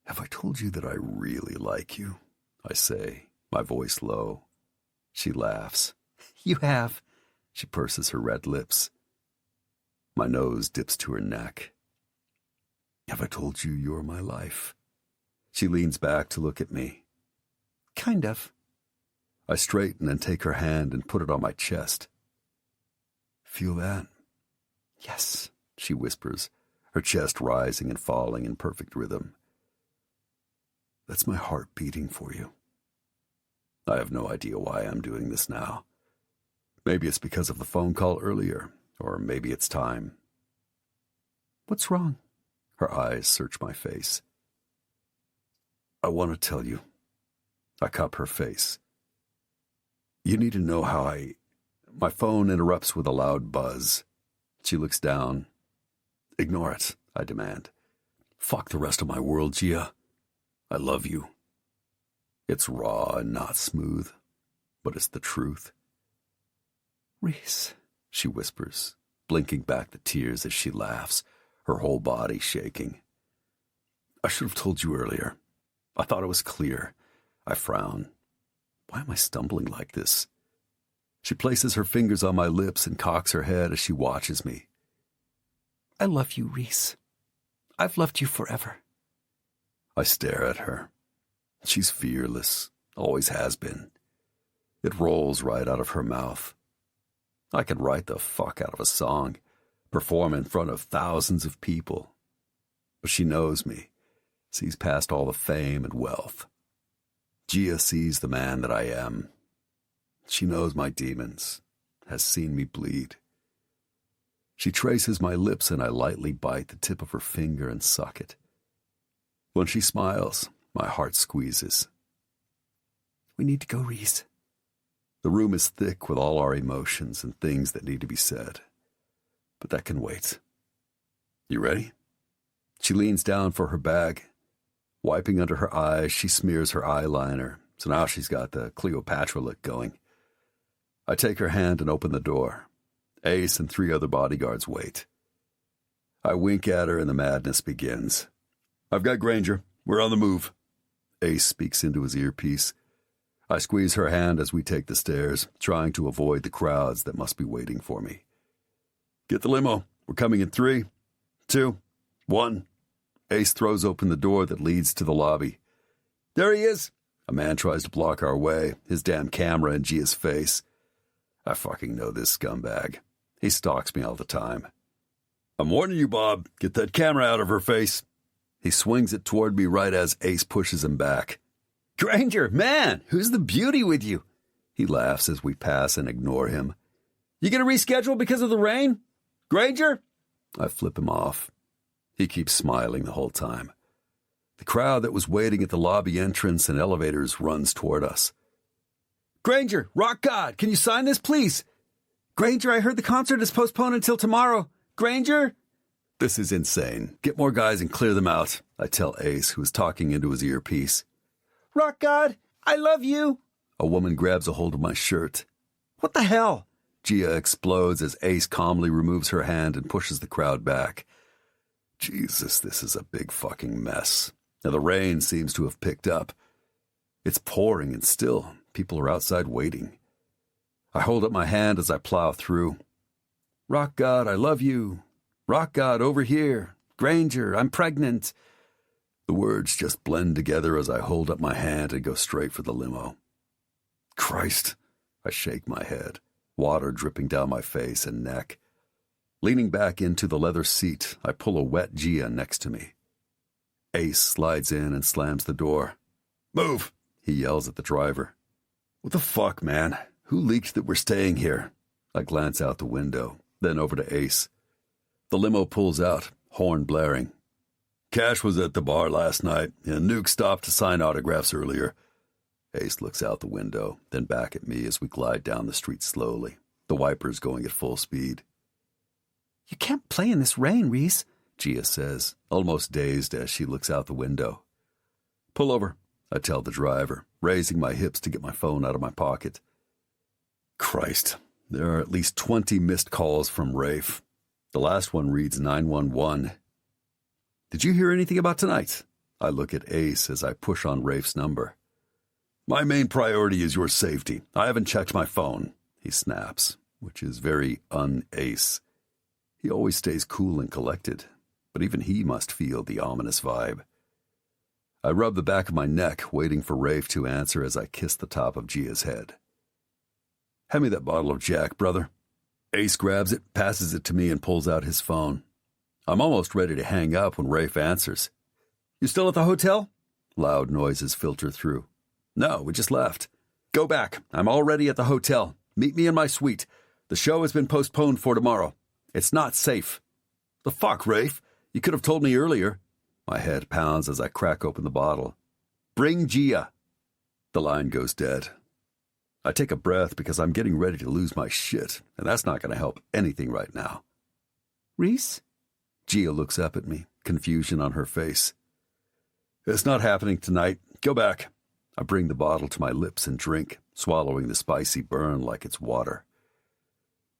Have I told you that I really like you? I say, my voice low. She laughs. You have. She purses her red lips. My nose dips to her neck. Have I told you you're my life? She leans back to look at me. Kind of. I straighten and take her hand and put it on my chest. Feel that? Yes, she whispers, her chest rising and falling in perfect rhythm. That's my heart beating for you. I have no idea why I'm doing this now. Maybe it's because of the phone call earlier, or maybe it's time. What's wrong? Her eyes search my face. I want to tell you. I cup her face. You need to know how My phone interrupts with a loud buzz. She looks down. Ignore it, I demand. Fuck the rest of my world, Gia. I love you. It's raw and not smooth, but it's the truth. Reese, she whispers, blinking back the tears as she laughs, her whole body shaking. I should have told you earlier. I thought it was clear. I frown. Why am I stumbling like this? She places her fingers on my lips and cocks her head as she watches me. I love you, Reese. I've loved you forever. I stare at her. She's fearless, always has been. It rolls right out of her mouth. I could write the fuck out of a song, perform in front of thousands of people. But she knows me, sees past all the fame and wealth. Gia sees the man that I am. She knows my demons, has seen me bleed. She traces my lips and I lightly bite the tip of her finger and suck it. When she smiles, my heart squeezes. We need to go, Reese. The room is thick with all our emotions and things that need to be said. But that can wait. You ready? She leans down for her bag. Wiping under her eyes, she smears her eyeliner, so now she's got the Cleopatra look going. I take her hand and open the door. Ace and 3 other bodyguards wait. I wink at her and the madness begins. I've got Granger. We're on the move. Ace speaks into his earpiece. I squeeze her hand as we take the stairs, trying to avoid the crowds that must be waiting for me. Get the limo. We're coming in 3, 2, 1. Ace throws open the door that leads to the lobby. There he is. A man tries to block our way, his damn camera in Gia's face. I fucking know this scumbag. He stalks me all the time. I'm warning you, Bob. Get that camera out of her face. He swings it toward me right as Ace pushes him back. Granger, man, who's the beauty with you? He laughs as we pass and ignore him. You gonna reschedule because of the rain? Granger? I flip him off. He keeps smiling the whole time. The crowd that was waiting at the lobby entrance and elevators runs toward us. Granger, rock god, can you sign this, please? Granger, I heard the concert is postponed until tomorrow. Granger? This is insane. Get more guys and clear them out, I tell Ace, who is talking into his earpiece. Rock god, I love you. A woman grabs a hold of my shirt. What the hell? Gia explodes as Ace calmly removes her hand and pushes the crowd back. Jesus, this is a big fucking mess. Now the rain seems to have picked up. It's pouring and still, people are outside waiting. I hold up my hand as I plow through. Rock God, I love you. Rock God, over here. Granger, I'm pregnant. The words just blend together as I hold up my hand and go straight for the limo. Christ, I shake my head, water dripping down my face and neck. Leaning back into the leather seat, I pull a wet Gia next to me. Ace slides in and slams the door. Move, he yells at the driver. What the fuck, man? Who leaked that we're staying here? I glance out the window, then over to Ace. The limo pulls out, horn blaring. Cash was at the bar last night, and Nuke stopped to sign autographs earlier. Ace looks out the window, then back at me as we glide down the street slowly, the wipers going at full speed. You can't play in this rain, Reese, Gia says, almost dazed as she looks out the window. Pull over, I tell the driver, raising my hips to get my phone out of my pocket. Christ, there are at least 20 missed calls from Rafe. The last one reads 911. Did you hear anything about tonight? I look at Ace as I push on Rafe's number. My main priority is your safety. I haven't checked my phone, he snaps, which is very un-Ace. He always stays cool and collected, but even he must feel the ominous vibe. I rub the back of my neck, waiting for Rafe to answer as I kiss the top of Gia's head. Hand me that bottle of Jack, brother. Ace grabs it, passes it to me, and pulls out his phone. I'm almost ready to hang up when Rafe answers. You still at the hotel? Loud noises filter through. No, we just left. Go back. I'm already at the hotel. Meet me in my suite. The show has been postponed for tomorrow. It's not safe. The fuck, Rafe? You could have told me earlier. My head pounds as I crack open the bottle. Bring Gia. The line goes dead. I take a breath because I'm getting ready to lose my shit, and that's not going to help anything right now. Reese? Gia looks up at me, confusion on her face. It's not happening tonight. Go back. I bring the bottle to my lips and drink, swallowing the spicy burn like it's water.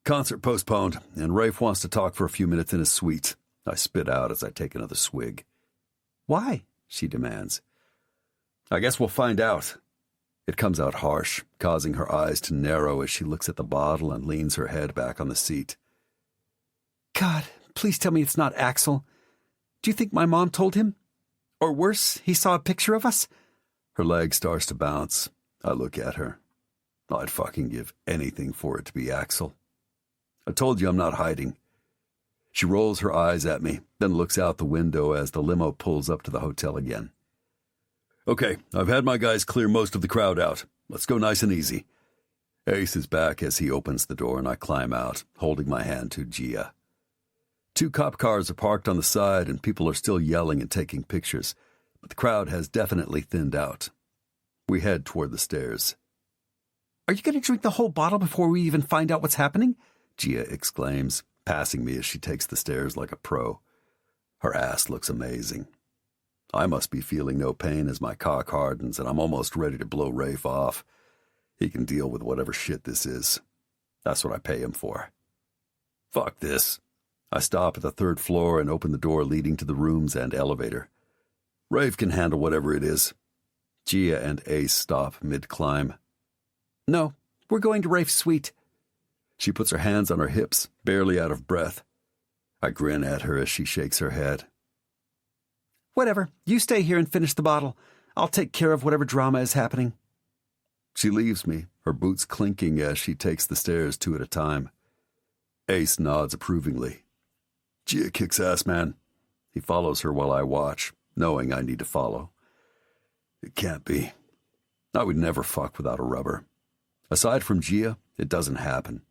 Concert postponed, and Rafe wants to talk for a few minutes in his suite. I spit out as I take another swig. Why? She demands. I guess we'll find out. It comes out harsh, causing her eyes to narrow as she looks at the bottle and leans her head back on the seat. God, please tell me it's not Axel. Do you think my mom told him? Or worse, he saw a picture of us? Her leg starts to bounce. I look at her. I'd fucking give anything for it to be Axel. I told you I'm not hiding. She rolls her eyes at me, then looks out the window as the limo pulls up to the hotel again. Okay, I've had my guys clear most of the crowd out. Let's go nice and easy. Ace is back as he opens the door and I climb out, holding my hand to Gia. 2 cop cars are parked on the side and people are still yelling and taking pictures, but the crowd has definitely thinned out. We head toward the stairs. Are you going to drink the whole bottle before we even find out what's happening? Gia exclaims, passing me as she takes the stairs like a pro. Her ass looks amazing. I must be feeling no pain as my cock hardens and I'm almost ready to blow Rafe off. He can deal with whatever shit this is. That's what I pay him for. Fuck this. I stop at the 3rd floor and open the door leading to the rooms and elevator. Rafe can handle whatever it is. Gia and Ace stop mid-climb. No, we're going to Rafe's suite. She puts her hands on her hips, barely out of breath. I grin at her as she shakes her head. Whatever, you stay here and finish the bottle. I'll take care of whatever drama is happening. She leaves me, her boots clinking as she takes the stairs 2 at a time. Ace nods approvingly. Gia kicks ass, man. He follows her while I watch, knowing I need to follow. It can't be. I would never fuck without a rubber. Aside from Gia, it doesn't happen.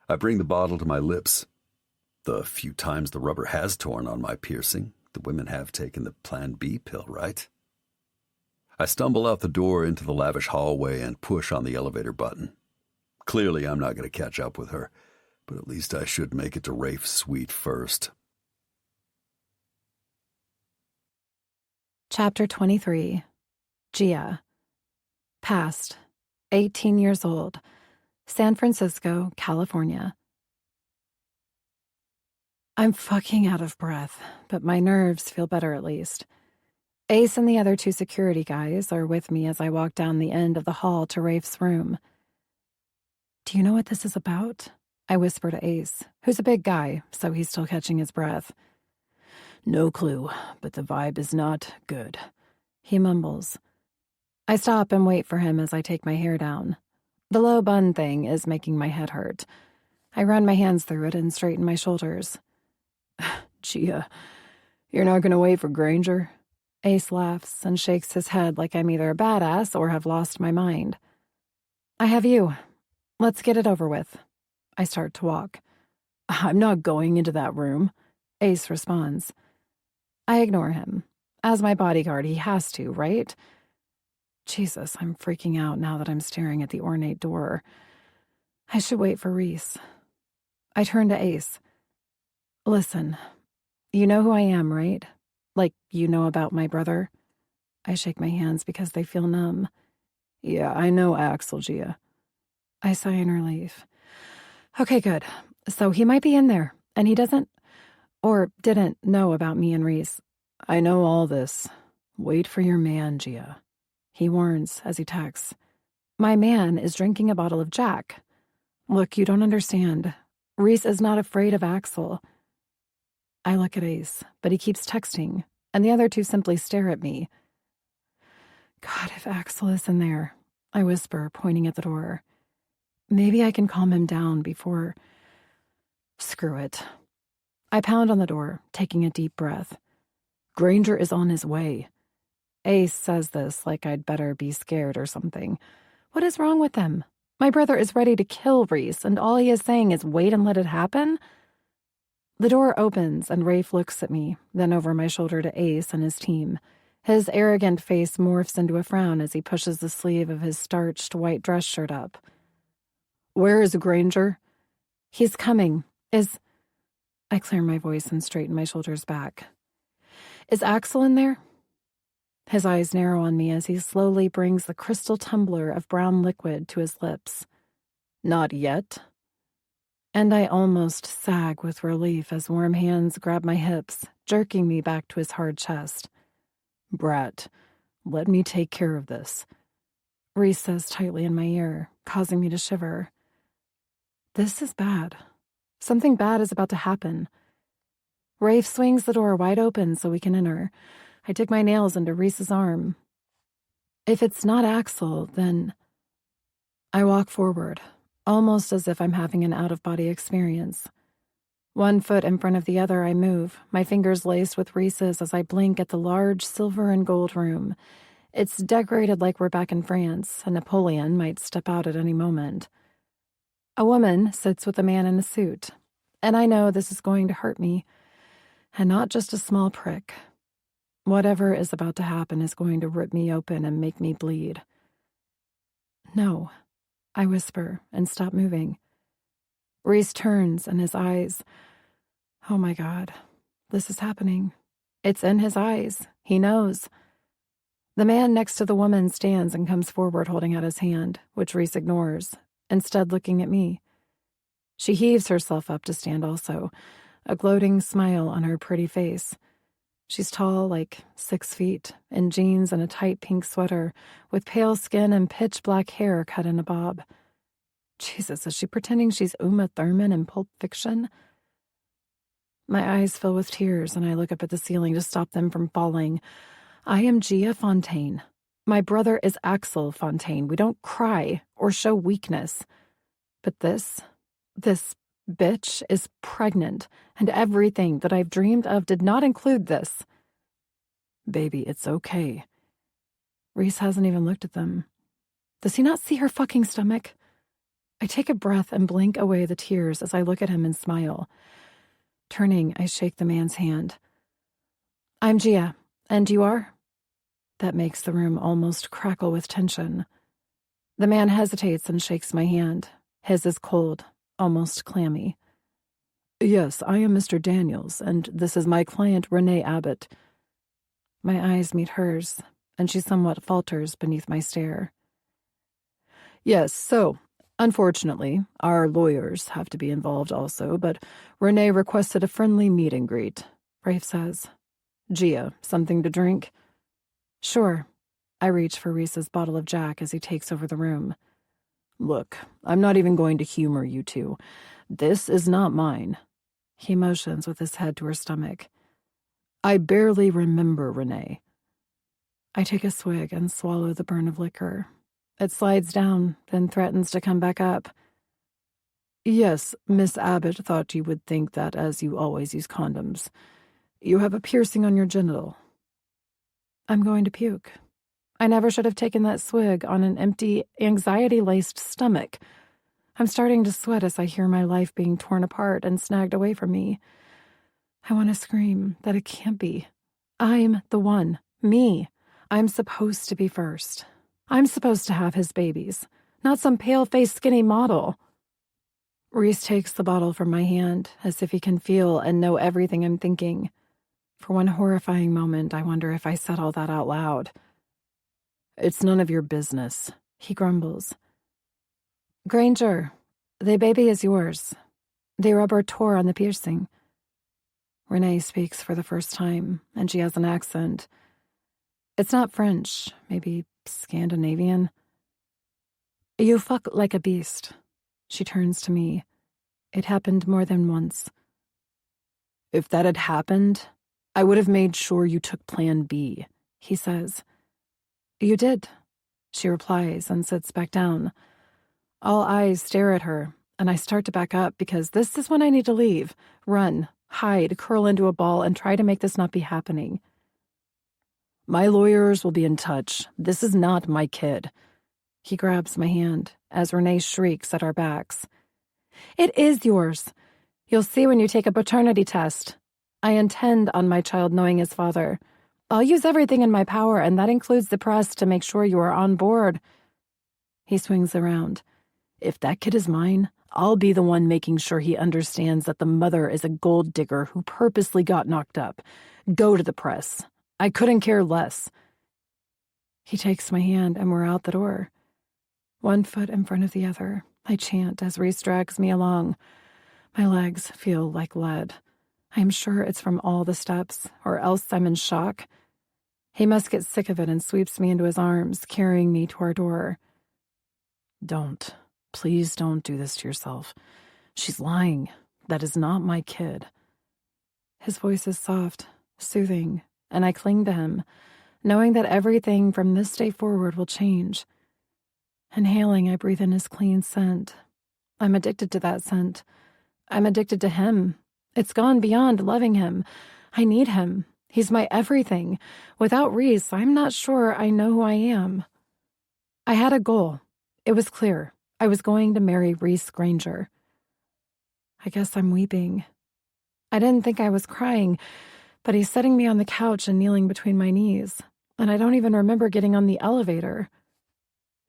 I bring the bottle to my lips. The few times the rubber has torn on my piercing, the women have taken the Plan B pill, right? I stumble out the door into the lavish hallway and push on the elevator button. Clearly, I'm not going to catch up with her, but at least I should make it to Rafe's suite first. Chapter 23. Gia. Past. 18 years old. San Francisco, California. I'm fucking out of breath, but my nerves feel better at least. Ace and the other 2 security guys are with me as I walk down the end of the hall to Rafe's room. Do you know what this is about? I whisper to Ace, who's a big guy, so he's still catching his breath. No clue, but the vibe is not good, he mumbles. I stop and wait for him as I take my hair down. The low bun thing is making my head hurt. I run my hands through it and straighten my shoulders. Gia, you're not going to wait for Granger? Ace laughs and shakes his head like I'm either a badass or have lost my mind. I have you. Let's get it over with. I start to walk. I'm not going into that room, Ace responds. I ignore him. As my bodyguard, he has to, right? Jesus, I'm freaking out now that I'm staring at the ornate door. I should wait for Reese. I turn to Ace. Listen, you know who I am, right? Like, you know about my brother? I shake my hands because they feel numb. Yeah, I know Axel, Gia. I sigh in relief. Okay, good. So he might be in there, and he doesn't, or didn't know about me and Reese. I know all this. Wait for your man, Gia. He warns as he texts. My man is drinking a bottle of Jack. Look, you don't understand. Reese is not afraid of Axel. I look at Ace, but he keeps texting, and the other two simply stare at me. God, if Axel is in there, I whisper, pointing at the door. Maybe I can calm him down before... Screw it. I pound on the door, taking a deep breath. Granger is on his way. Ace says this like I'd better be scared or something. What is wrong with him? My brother is ready to kill Reese, and all he is saying is wait and let it happen? The door opens, and Rafe looks at me, then over my shoulder to Ace and his team. His arrogant face morphs into a frown as he pushes the sleeve of his starched white dress shirt up. Where is Granger? He's coming. I clear my voice and straighten my shoulders back. Is Axel in there? His eyes narrow on me as he slowly brings the crystal tumbler of brown liquid to his lips. Not yet. And I almost sag with relief as warm hands grab my hips, jerking me back to his hard chest. Brat, let me take care of this. Reese says tightly in my ear, causing me to shiver. This is bad. Something bad is about to happen. Rafe swings the door wide open so we can enter. I dig my nails into Reese's arm. If it's not Axel, then... I walk forward, almost as if I'm having an out-of-body experience. One foot in front of the other, I move, my fingers laced with Reese's as I blink at the large silver and gold room. It's decorated like we're back in France, and Napoleon might step out at any moment. A woman sits with a man in a suit, and I know this is going to hurt me, and not just a small prick. Whatever is about to happen is going to rip me open and make me bleed. No, I whisper and stop moving. Reese turns and his eyes... Oh my God, this is happening. It's in his eyes. He knows. The man next to the woman stands and comes forward holding out his hand, which Reese ignores, instead looking at me. She heaves herself up to stand also, a gloating smile on her pretty face. She's tall, like 6 feet, in jeans and a tight pink sweater, with pale skin and pitch-black hair cut in a bob. Jesus, is she pretending she's Uma Thurman in Pulp Fiction? My eyes fill with tears, and I look up at the ceiling to stop them from falling. I am Gia Fontaine. My brother is Axel Fontaine. We don't cry or show weakness. But this bitch is pregnant, and everything that I've dreamed of did not include this. Baby, it's okay. Reese hasn't even looked at them. Does he not see her fucking stomach? I take a breath and blink away the tears as I look at him and smile. Turning, I shake the man's hand. I'm Gia, and you are? That makes the room almost crackle with tension. The man hesitates and shakes my hand. His is cold, almost clammy. Yes, I am Mr. Daniels, and this is my client, Renee Abbott. My eyes meet hers, and she somewhat falters beneath my stare. Yes, so, unfortunately, our lawyers have to be involved also, but Renee requested a friendly meet and greet, Rafe says. Gia, something to drink? Sure. I reach for Reese's bottle of Jack as he takes over the room. Look, I'm not even going to humor you two. This is not mine. He motions with his head to her stomach. I barely remember Renee. I take a swig and swallow the burn of liquor. It slides down, then threatens to come back up. Yes, Miss Abbott thought you would think that as you always use condoms. You have a piercing on your genital. I'm going to puke. I never should have taken that swig on an empty, anxiety-laced stomach. I'm starting to sweat as I hear my life being torn apart and snagged away from me. I want to scream that it can't be. I'm the one. Me. I'm supposed to be first. I'm supposed to have his babies, not some pale-faced skinny model. Reese takes the bottle from my hand, as if he can feel and know everything I'm thinking. For one horrifying moment, I wonder if I said all that out loud. It's none of your business, he grumbles. Granger, the baby is yours. The rubber tore on the piercing. Renee speaks for the first time, and she has an accent. It's not French, maybe Scandinavian. You fuck like a beast. She turns to me. It happened more than once. If that had happened, I would have made sure you took Plan B, he says. You did, she replies and sits back down. All eyes stare at her, and I start to back up because this is when I need to leave, run, hide, curl into a ball, and try to make this not be happening. My lawyers will be in touch. This is not my kid. He grabs my hand as Renee shrieks at our backs. It is yours. You'll see when you take a paternity test. I intend on my child knowing his father. I'll use everything in my power, and that includes the press, to make sure you are on board. He swings around. If that kid is mine, I'll be the one making sure he understands that the mother is a gold digger who purposely got knocked up. Go to the press. I couldn't care less. He takes my hand, and we're out the door. One foot in front of the other, I chant as Reese drags me along. My legs feel like lead. I'm sure it's from all the steps, or else I'm in shock. He must get sick of it and sweeps me into his arms, carrying me to our door. Don't. Please don't do this to yourself. She's lying. That is not my kid. His voice is soft, soothing, and I cling to him, knowing that everything from this day forward will change. Inhaling, I breathe in his clean scent. I'm addicted to that scent. I'm addicted to him. It's gone beyond loving him. I need him. He's my everything. Without Reese, I'm not sure I know who I am. I had a goal. It was clear. I was going to marry Reese Granger. I guess I'm weeping. I didn't think I was crying, but he's setting me on the couch and kneeling between my knees, and I don't even remember getting on the elevator.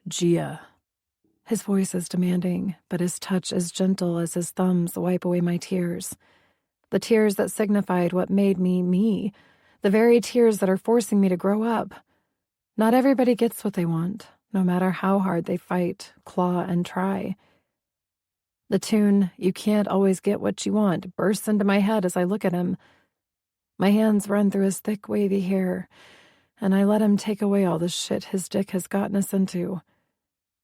Gia. His voice is demanding, but his touch is gentle as his thumbs wipe away my tears. The tears that signified what made me me. The very tears that are forcing me to grow up. Not everybody gets what they want, no matter how hard they fight, claw, and try. The tune, "You Can't Always Get What You Want," bursts into my head as I look at him. My hands run through his thick, wavy hair, and I let him take away all the shit his dick has gotten us into.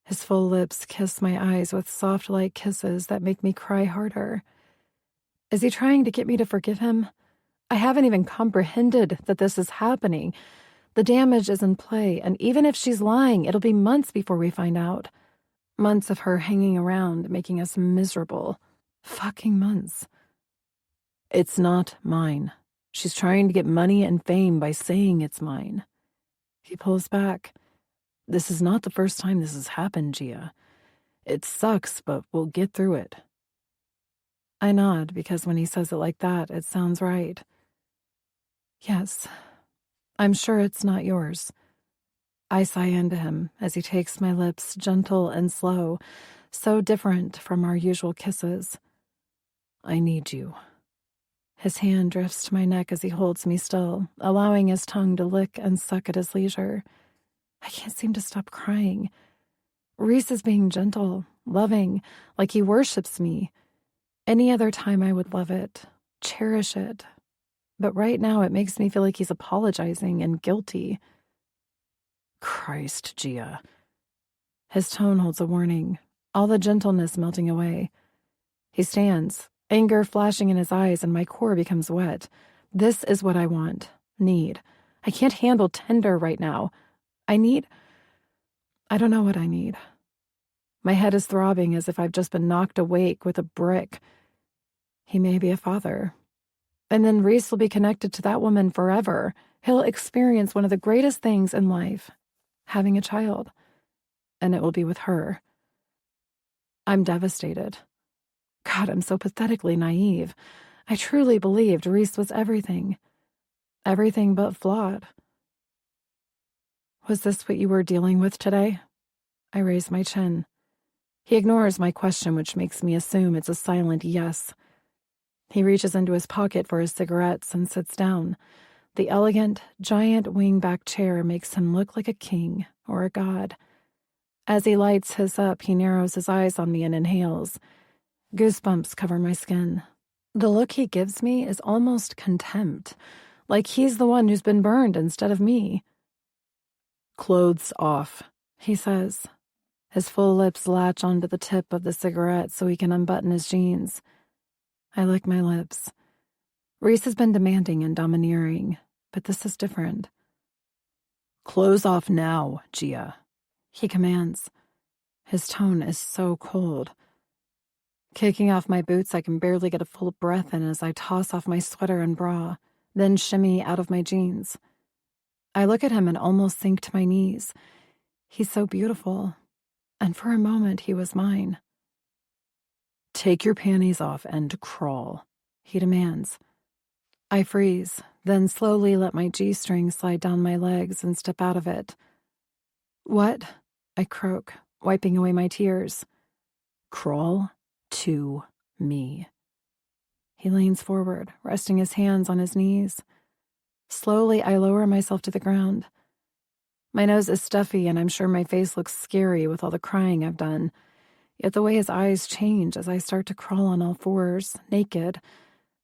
His full lips kiss my eyes with soft, light kisses that make me cry harder. Is he trying to get me to forgive him? I haven't even comprehended that this is happening. The damage is in play, and even if she's lying, it'll be months before we find out. Months of her hanging around, making us miserable. Fucking months. It's not mine. She's trying to get money and fame by saying it's mine. He pulls back. This is not the first time this has happened, Gia. It sucks, but we'll get through it. I nod, because when he says it like that, it sounds right. Yes, I'm sure it's not yours. I sigh into him as he takes my lips, gentle and slow, so different from our usual kisses. I need you. His hand drifts to my neck as he holds me still, allowing his tongue to lick and suck at his leisure. I can't seem to stop crying. Reese is being gentle, loving, like he worships me. Any other time I would love it, cherish it. But right now it makes me feel like he's apologizing and guilty. Christ, Gia. His tone holds a warning, all the gentleness melting away. He stands, anger flashing in his eyes, and my core becomes wet. This is what I want, need. I can't handle tender right now. I don't know what I need. My head is throbbing as if I've just been knocked awake with a brick. He may be a father. And then Reese will be connected to that woman forever. He'll experience one of the greatest things in life, having a child. And it will be with her. I'm devastated. God, I'm so pathetically naive. I truly believed Reese was everything. Everything but flawed. Was this what you were dealing with today? I raise my chin. He ignores my question, which makes me assume it's a silent yes. He reaches into his pocket for his cigarettes and sits down. The elegant, giant wingback chair makes him look like a king or a god. As he lights his up, he narrows his eyes on me and inhales. Goosebumps cover my skin. The look he gives me is almost contempt, like he's the one who's been burned instead of me. Clothes off, he says. His full lips latch onto the tip of the cigarette so he can unbutton his jeans. I lick my lips. Reese has been demanding and domineering, but this is different. Clothes off now, Gia, he commands. His tone is so cold. Kicking off my boots, I can barely get a full breath in as I toss off my sweater and bra, then shimmy out of my jeans. I look at him and almost sink to my knees. He's so beautiful, and for a moment he was mine. Take your panties off and crawl, he demands. I freeze, then slowly let my G-string slide down my legs and step out of it. What? I croak, wiping away my tears. Crawl to me. He leans forward, resting his hands on his knees. Slowly, I lower myself to the ground. My nose is stuffy, and I'm sure my face looks scary with all the crying I've done. Yet the way his eyes change as I start to crawl on all fours, naked,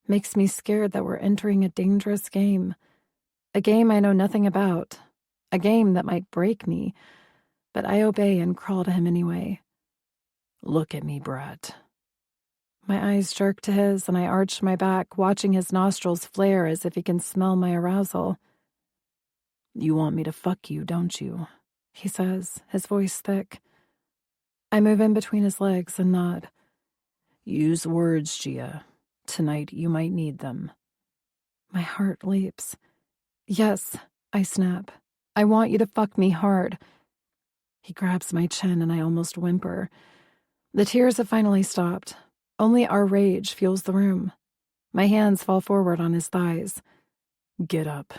makes me scared that we're entering a dangerous game. A game I know nothing about. A game that might break me. But I obey and crawl to him anyway. Look at me, brat. My eyes jerk to his, and I arch my back, watching his nostrils flare as if he can smell my arousal. You want me to fuck you, don't you? He says, his voice thick. I move in between his legs and nod. Use words, Gia. Tonight you might need them. My heart leaps. Yes, I snap. I want you to fuck me hard. He grabs my chin and I almost whimper. The tears have finally stopped. Only our rage fuels the room. My hands fall forward on his thighs. Get up.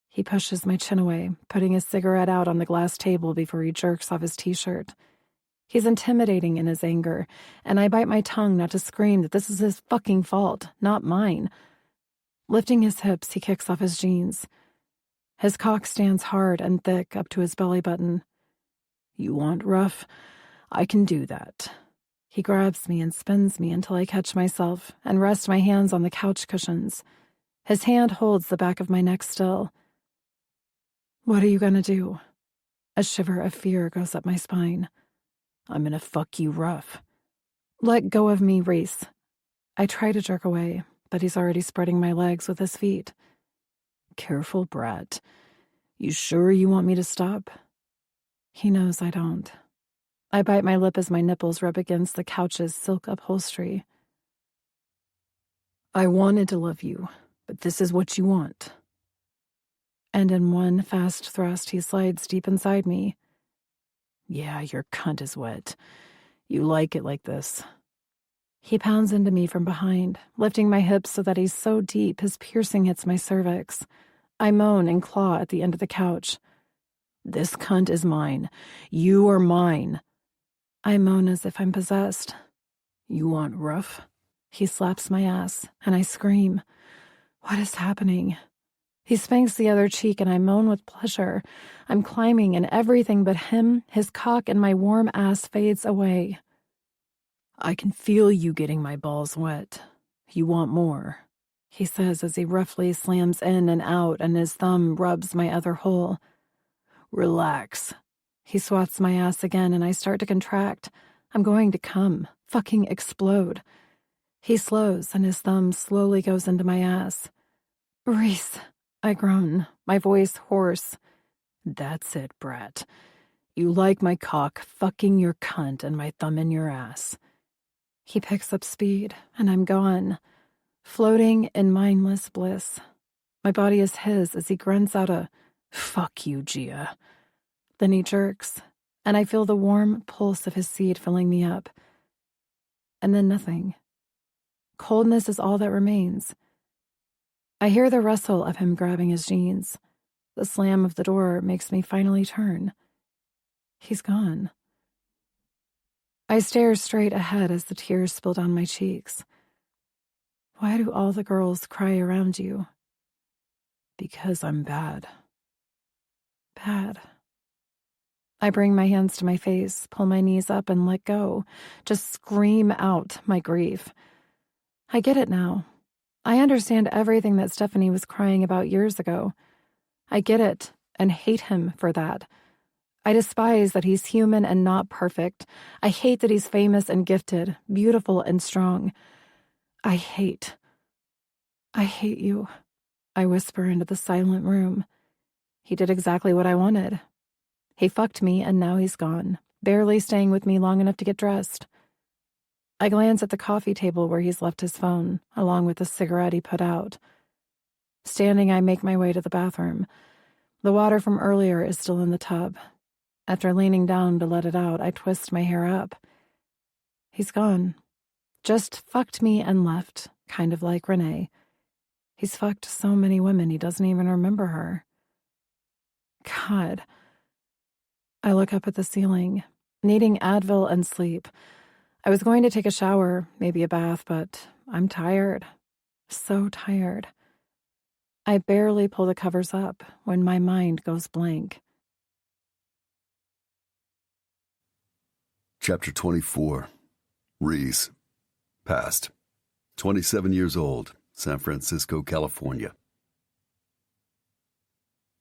He pushes my chin away, putting his cigarette out on the glass table before he jerks off his t-shirt. He's intimidating in his anger, and I bite my tongue not to scream that this is his fucking fault, not mine. Lifting his hips, he kicks off his jeans. His cock stands hard and thick up to his belly button. You want rough? I can do that. He grabs me and spins me until I catch myself and rest my hands on the couch cushions. His hand holds the back of my neck still. What are you gonna do? A shiver of fear goes up my spine. I'm gonna fuck you rough. Let go of me, Reese. I try to jerk away, but he's already spreading my legs with his feet. Careful, brat. You sure you want me to stop? He knows I don't. I bite my lip as my nipples rub against the couch's silk upholstery. I wanted to love you, but this is what you want. And in one fast thrust, he slides deep inside me. Yeah, your cunt is wet. You like it like this. He pounds into me from behind, lifting my hips so that he's so deep his piercing hits my cervix. I moan and claw at the end of the couch. This cunt is mine. You are mine. I moan as if I'm possessed. You want rough? He slaps my ass, and I scream. What is happening? He spanks the other cheek, and I moan with pleasure. I'm climbing, and everything but him, his cock, and my warm ass fades away. I can feel you getting my balls wet. You want more, he says as he roughly slams in and out, and his thumb rubs my other hole. Relax. He swats my ass again, and I start to contract. I'm going to come, fucking explode. He slows, and his thumb slowly goes into my ass. Reese, I groan, my voice hoarse. That's it, brat. You like my cock fucking your cunt and my thumb in your ass. He picks up speed, and I'm gone, floating in mindless bliss. My body is his as he grunts out a, fuck you, Gia. Then he jerks, and I feel the warm pulse of his seed filling me up. And then nothing. Coldness is all that remains. I hear the rustle of him grabbing his jeans. The slam of the door makes me finally turn. He's gone. I stare straight ahead as the tears spill down my cheeks. Why do all the girls cry around you? Because I'm bad. Bad. I bring my hands to my face, pull my knees up, and let go. Just scream out my grief. I get it now. I understand everything that Stephanie was crying about years ago. I get it and hate him for that. I despise that he's human and not perfect. I hate that he's famous and gifted, beautiful and strong. I hate you, I whisper into the silent room. He did exactly what I wanted. He fucked me and now he's gone, barely staying with me long enough to get dressed. I glance at the coffee table where he's left his phone, along with the cigarette he put out. Standing, I make my way to the bathroom. The water from earlier is still in the tub. After leaning down to let it out, I twist my hair up. He's gone. Just fucked me and left, kind of like Renee. He's fucked so many women he doesn't even remember her. God. I look up at the ceiling, needing Advil and sleep. I was going to take a shower, maybe a bath, but I'm tired. So tired. I barely pull the covers up when my mind goes blank. Chapter 24. Reese. Past. 27 years old. San Francisco, California.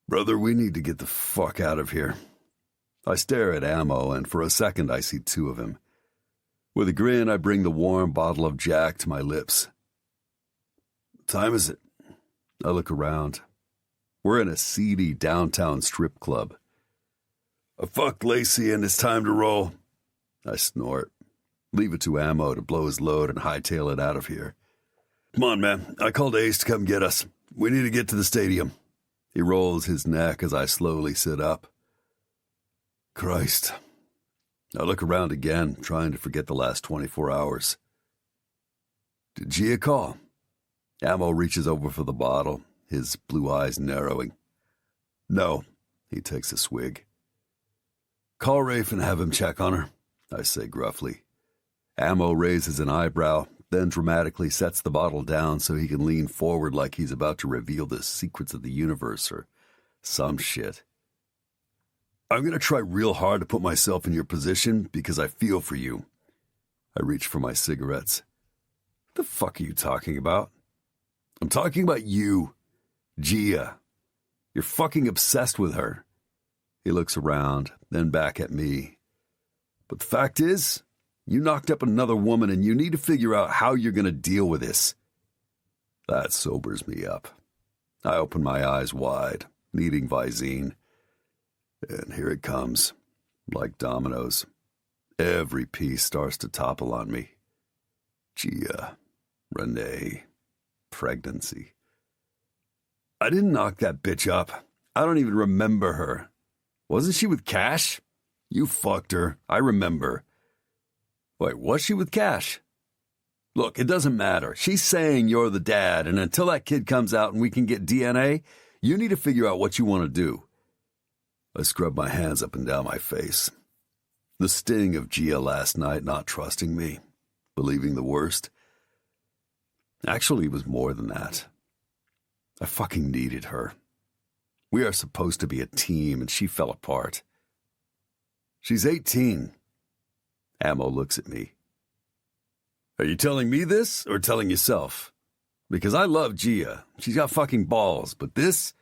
Brother, we need to get the fuck out of here. I stare at Ammo, and for a second I see two of him. With a grin, I bring the warm bottle of Jack to my lips. What time is it? I look around. We're in a seedy downtown strip club. I fucked Lacey and it's time to roll. I snort. Leave it to Ammo to blow his load and hightail it out of here. Come on, man. I called Ace to come get us. We need to get to the stadium. He rolls his neck as I slowly sit up. Christ. I look around again, trying to forget the last 24 hours. Did Gia call? Ammo reaches over for the bottle, his blue eyes narrowing. No. He takes a swig. Call Rafe and have him check on her, I say gruffly. Ammo raises an eyebrow, then dramatically sets the bottle down so he can lean forward like he's about to reveal the secrets of the universe or some shit. I'm going to try real hard to put myself in your position because I feel for you. I reach for my cigarettes. What the fuck are you talking about? I'm talking about you, Gia. You're fucking obsessed with her. He looks around, then back at me. But the fact is, you knocked up another woman and you need to figure out how you're going to deal with this. That sobers me up. I open my eyes wide, needing Visine. And here it comes, like dominoes. Every piece starts to topple on me. Gia, Renee, pregnancy. I didn't knock that bitch up. I don't even remember her. Wasn't she with Cash? You fucked her. I remember. Wait, was she with Cash? Look, it doesn't matter. She's saying you're the dad, and until that kid comes out and we can get DNA, you need to figure out what you want to do. I scrub my hands up and down my face. The sting of Gia last night not trusting me, believing the worst. Actually, it was more than that. I fucking needed her. We are supposed to be a team, and she fell apart. She's 18. Ammo looks at me. Are you telling me this or telling yourself? Because I love Gia. She's got fucking balls, but this?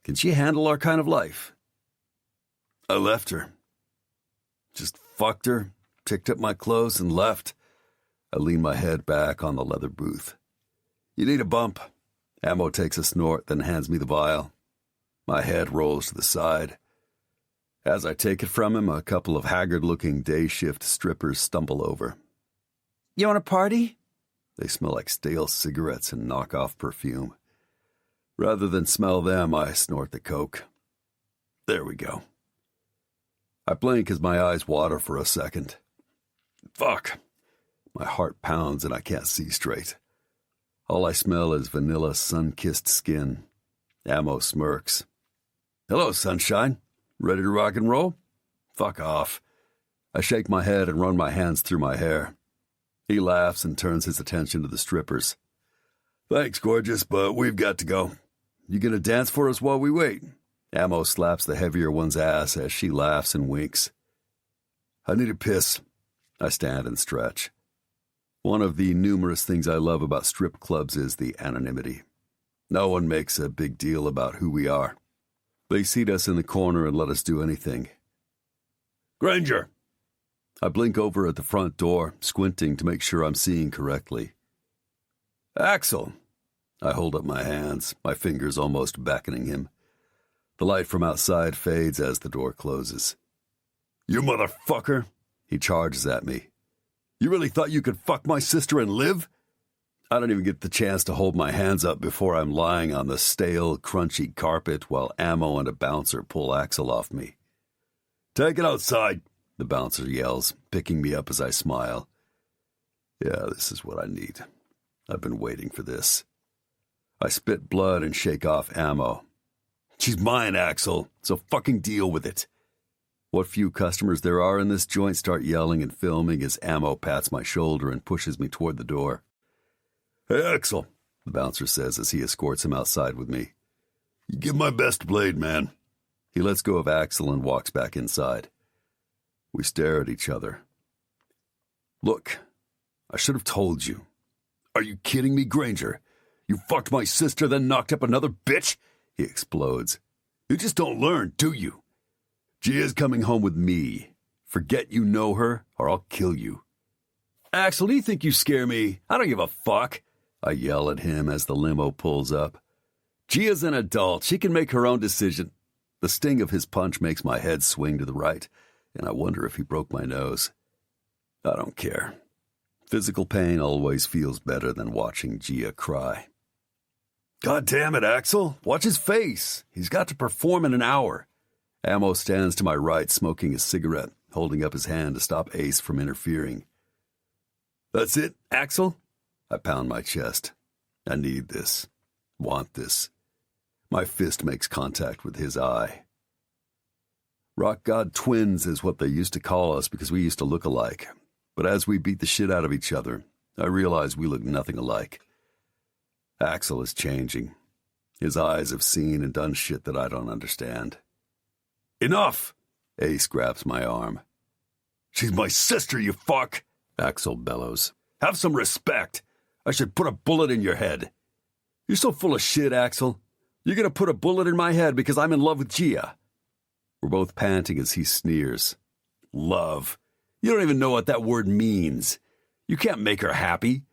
Can she handle our kind of life? I left her. Just fucked her, picked up my clothes, and left. I lean my head back on the leather booth. You need a bump. Ammo takes a snort, then hands me the vial. My head rolls to the side. As I take it from him, a couple of haggard-looking day-shift strippers stumble over. You want a party? They smell like stale cigarettes and knockoff perfume. Rather than smell them, I snort the coke. There we go. I blink as my eyes water for a second. Fuck. My heart pounds and I can't see straight. All I smell is vanilla sun-kissed skin. Ammo smirks. "Hello, sunshine. Ready to rock and roll?" "Fuck off." I shake my head and run my hands through my hair. He laughs and turns his attention to the strippers. "Thanks, gorgeous, but we've got to go. You gonna dance for us while we wait?" Ammo slaps the heavier one's ass as she laughs and winks. "I need a piss." I stand and stretch. One of the numerous things I love about strip clubs is the anonymity. No one makes a big deal about who we are. They seat us in the corner and let us do anything. "Granger!" I blink over at the front door, squinting to make sure I'm seeing correctly. "Axel!" I hold up my hands, my fingers almost beckoning him. The light from outside fades as the door closes. "You motherfucker!" He charges at me. "You really thought you could fuck my sister and live?" I don't even get the chance to hold my hands up before I'm lying on the stale, crunchy carpet while Ammo and a bouncer pull Axel off me. "Take it outside," the bouncer yells, picking me up as I smile. Yeah, this is what I need. I've been waiting for this. I spit blood and shake off Ammo. "She's mine, Axel, so fucking deal with it." What few customers there are in this joint start yelling and filming as Ammo pats my shoulder and pushes me toward the door. "Hey, Axel," the bouncer says as he escorts him outside with me. "You give my best blade, man." He lets go of Axel and walks back inside. We stare at each other. "Look, I should have told you." "Are you kidding me, Granger? You fucked my sister, then knocked up another bitch?" He explodes. "You just don't learn, do you? Gia's coming home with me. Forget you know her, or I'll kill you." "Axel, do you think you scare me? I don't give a fuck," I yell at him as the limo pulls up. "Gia's an adult. She can make her own decision." The sting of his punch makes my head swing to the right, and I wonder if he broke my nose. I don't care. Physical pain always feels better than watching Gia cry. "God damn it, Axel. Watch his face. He's got to perform in an hour." Ammo stands to my right, smoking a cigarette, holding up his hand to stop Ace from interfering. "That's it, Axel?" I pound my chest. I need this. Want this. My fist makes contact with his eye. Rock God twins is what they used to call us because we used to look alike. But as we beat the shit out of each other, I realize we look nothing alike. Axel is changing. His eyes have seen and done shit that I don't understand. "Enough!" Ace grabs my arm. "She's my sister, you fuck!" Axel bellows. "Have some respect! I should put a bullet in your head." "You're so full of shit, Axel. You're gonna put a bullet in my head because I'm in love with Gia." We're both panting as he sneers. "Love. You don't even know what that word means. You can't make her happy.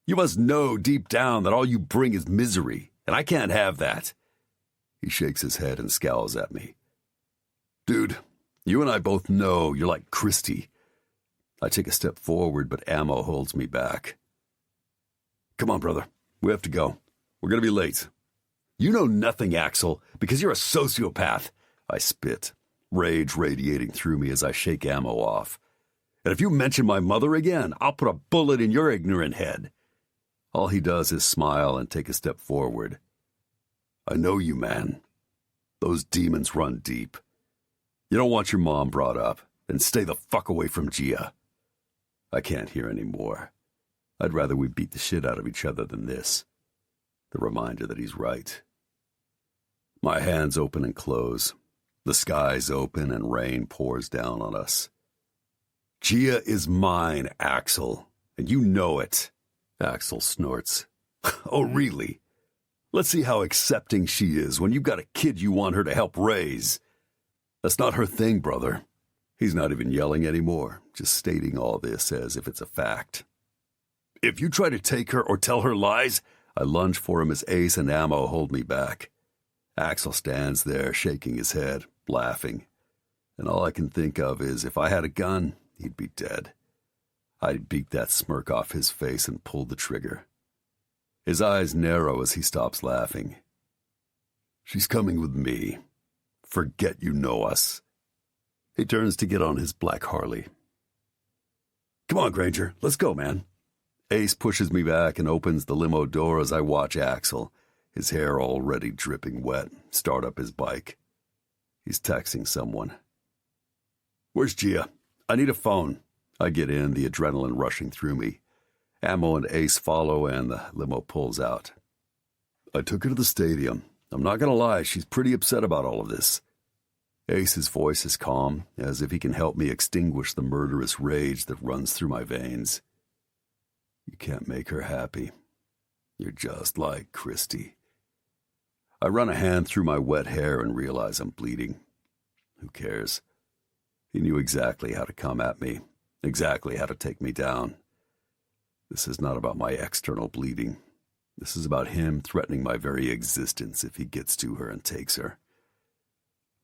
You must know deep down that all you bring is misery, and I can't have that." He shakes his head and scowls at me. "Dude, you and I both know you're like Christy." I take a step forward, but Ammo holds me back. "Come on, brother. We have to go. We're gonna be late." "You know nothing, Axel, because you're a sociopath." I spit, rage radiating through me as I shake Ammo off. "And if you mention my mother again, I'll put a bullet in your ignorant head." All he does is smile and take a step forward. "I know you, man. Those demons run deep. You don't want your mom brought up, then stay the fuck away from Gia." I can't hear any more. I'd rather we beat the shit out of each other than this. The reminder that he's right. My hands open and close. The skies open and rain pours down on us. "Gia is mine, Axel, and you know it." Axel snorts. "Oh, really? Let's see how accepting she is when you've got a kid you want her to help raise." "That's not her thing, brother." He's not even yelling anymore, just stating all this as if it's a fact. "If you try to take her or tell her lies," I lunge for him as Ace and Ammo hold me back. Axel stands there, shaking his head, laughing. And all I can think of is if I had a gun, he'd be dead. I'd beat that smirk off his face and pull the trigger. His eyes narrow as he stops laughing. "She's coming with me. Forget you know us." He turns to get on his black Harley. "Come on, Granger. Let's go, man." Ace pushes me back and opens the limo door as I watch Axel, his hair already dripping wet, start up his bike. He's texting someone. "Where's Gia? I need a phone." I get in, the adrenaline rushing through me. Ammo and Ace follow, and the limo pulls out. "I took her to the stadium. I'm not gonna lie, she's pretty upset about all of this." Ace's voice is calm, as if he can help me extinguish the murderous rage that runs through my veins. "You can't make her happy. You're just like Christy." I run a hand through my wet hair and realize I'm bleeding. Who cares? He knew exactly how to come at me, exactly how to take me down. This is not about my external bleeding. This is about him threatening my very existence if he gets to her and takes her.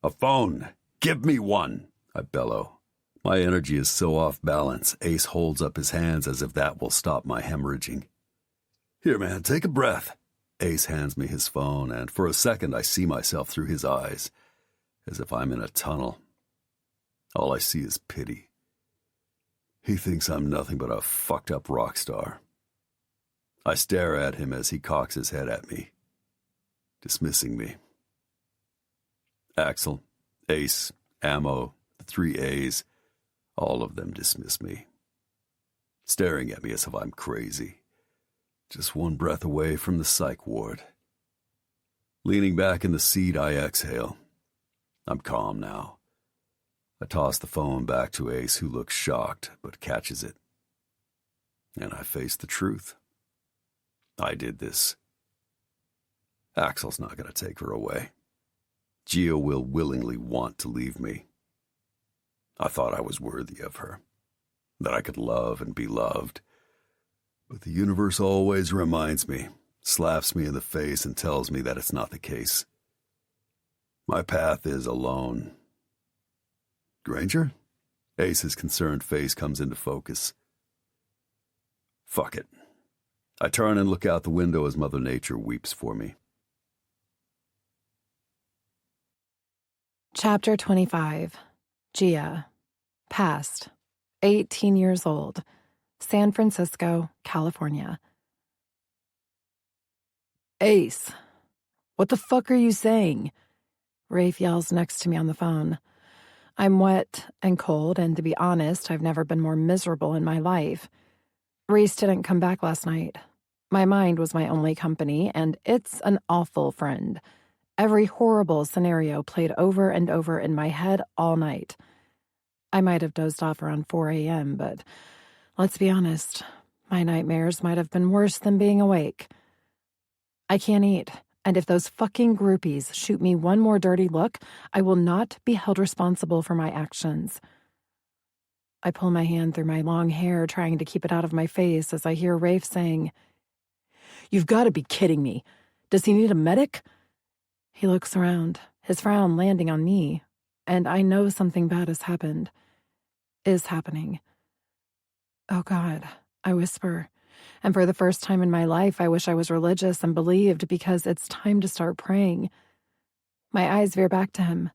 "A phone! Give me one!" I bellow. My energy is so off balance, Ace holds up his hands as if that will stop my hemorrhaging. "Here, man, take a breath." Ace hands me his phone, and for a second I see myself through his eyes, as if I'm in a tunnel. All I see is pity. He thinks I'm nothing but a fucked up rock star. I stare at him as he cocks his head at me, dismissing me. Axel, Ace, Ammo, the 3 A's, all of them dismiss me, staring at me as if I'm crazy, just one breath away from the psych ward. Leaning back in the seat, I exhale. I'm calm now. I toss the phone back to Ace, who looks shocked but catches it. And I face the truth. I did this. Axel's not going to take her away. Gia will willingly want to leave me. I thought I was worthy of her, that I could love and be loved. But the universe always reminds me, slaps me in the face and tells me that it's not the case. My path is alone. "Granger?" Ace's concerned face comes into focus. Fuck it. I turn and look out the window as Mother Nature weeps for me. Chapter 25. Gia. Past. 18 years old. San Francisco, California. "Ace, what the fuck are you saying?" Rafe yells next to me on the phone. I'm wet and cold, and to be honest, I've never been more miserable in my life. Reese didn't come back last night. My mind was my only company, and it's an awful friend. Every horrible scenario played over and over in my head all night. I might have dozed off around 4 a.m., but let's be honest, my nightmares might have been worse than being awake. I can't eat, and if those fucking groupies shoot me one more dirty look, I will not be held responsible for my actions. I pull my hand through my long hair, trying to keep it out of my face as I hear Rafe saying, "You've got to be kidding me. Does he need a medic?" He looks around, his frown landing on me, and I know something bad has happened. Is happening. "Oh God," I whisper, and for the first time in my life, I wish I was religious and believed, because it's time to start praying. My eyes veer back to him.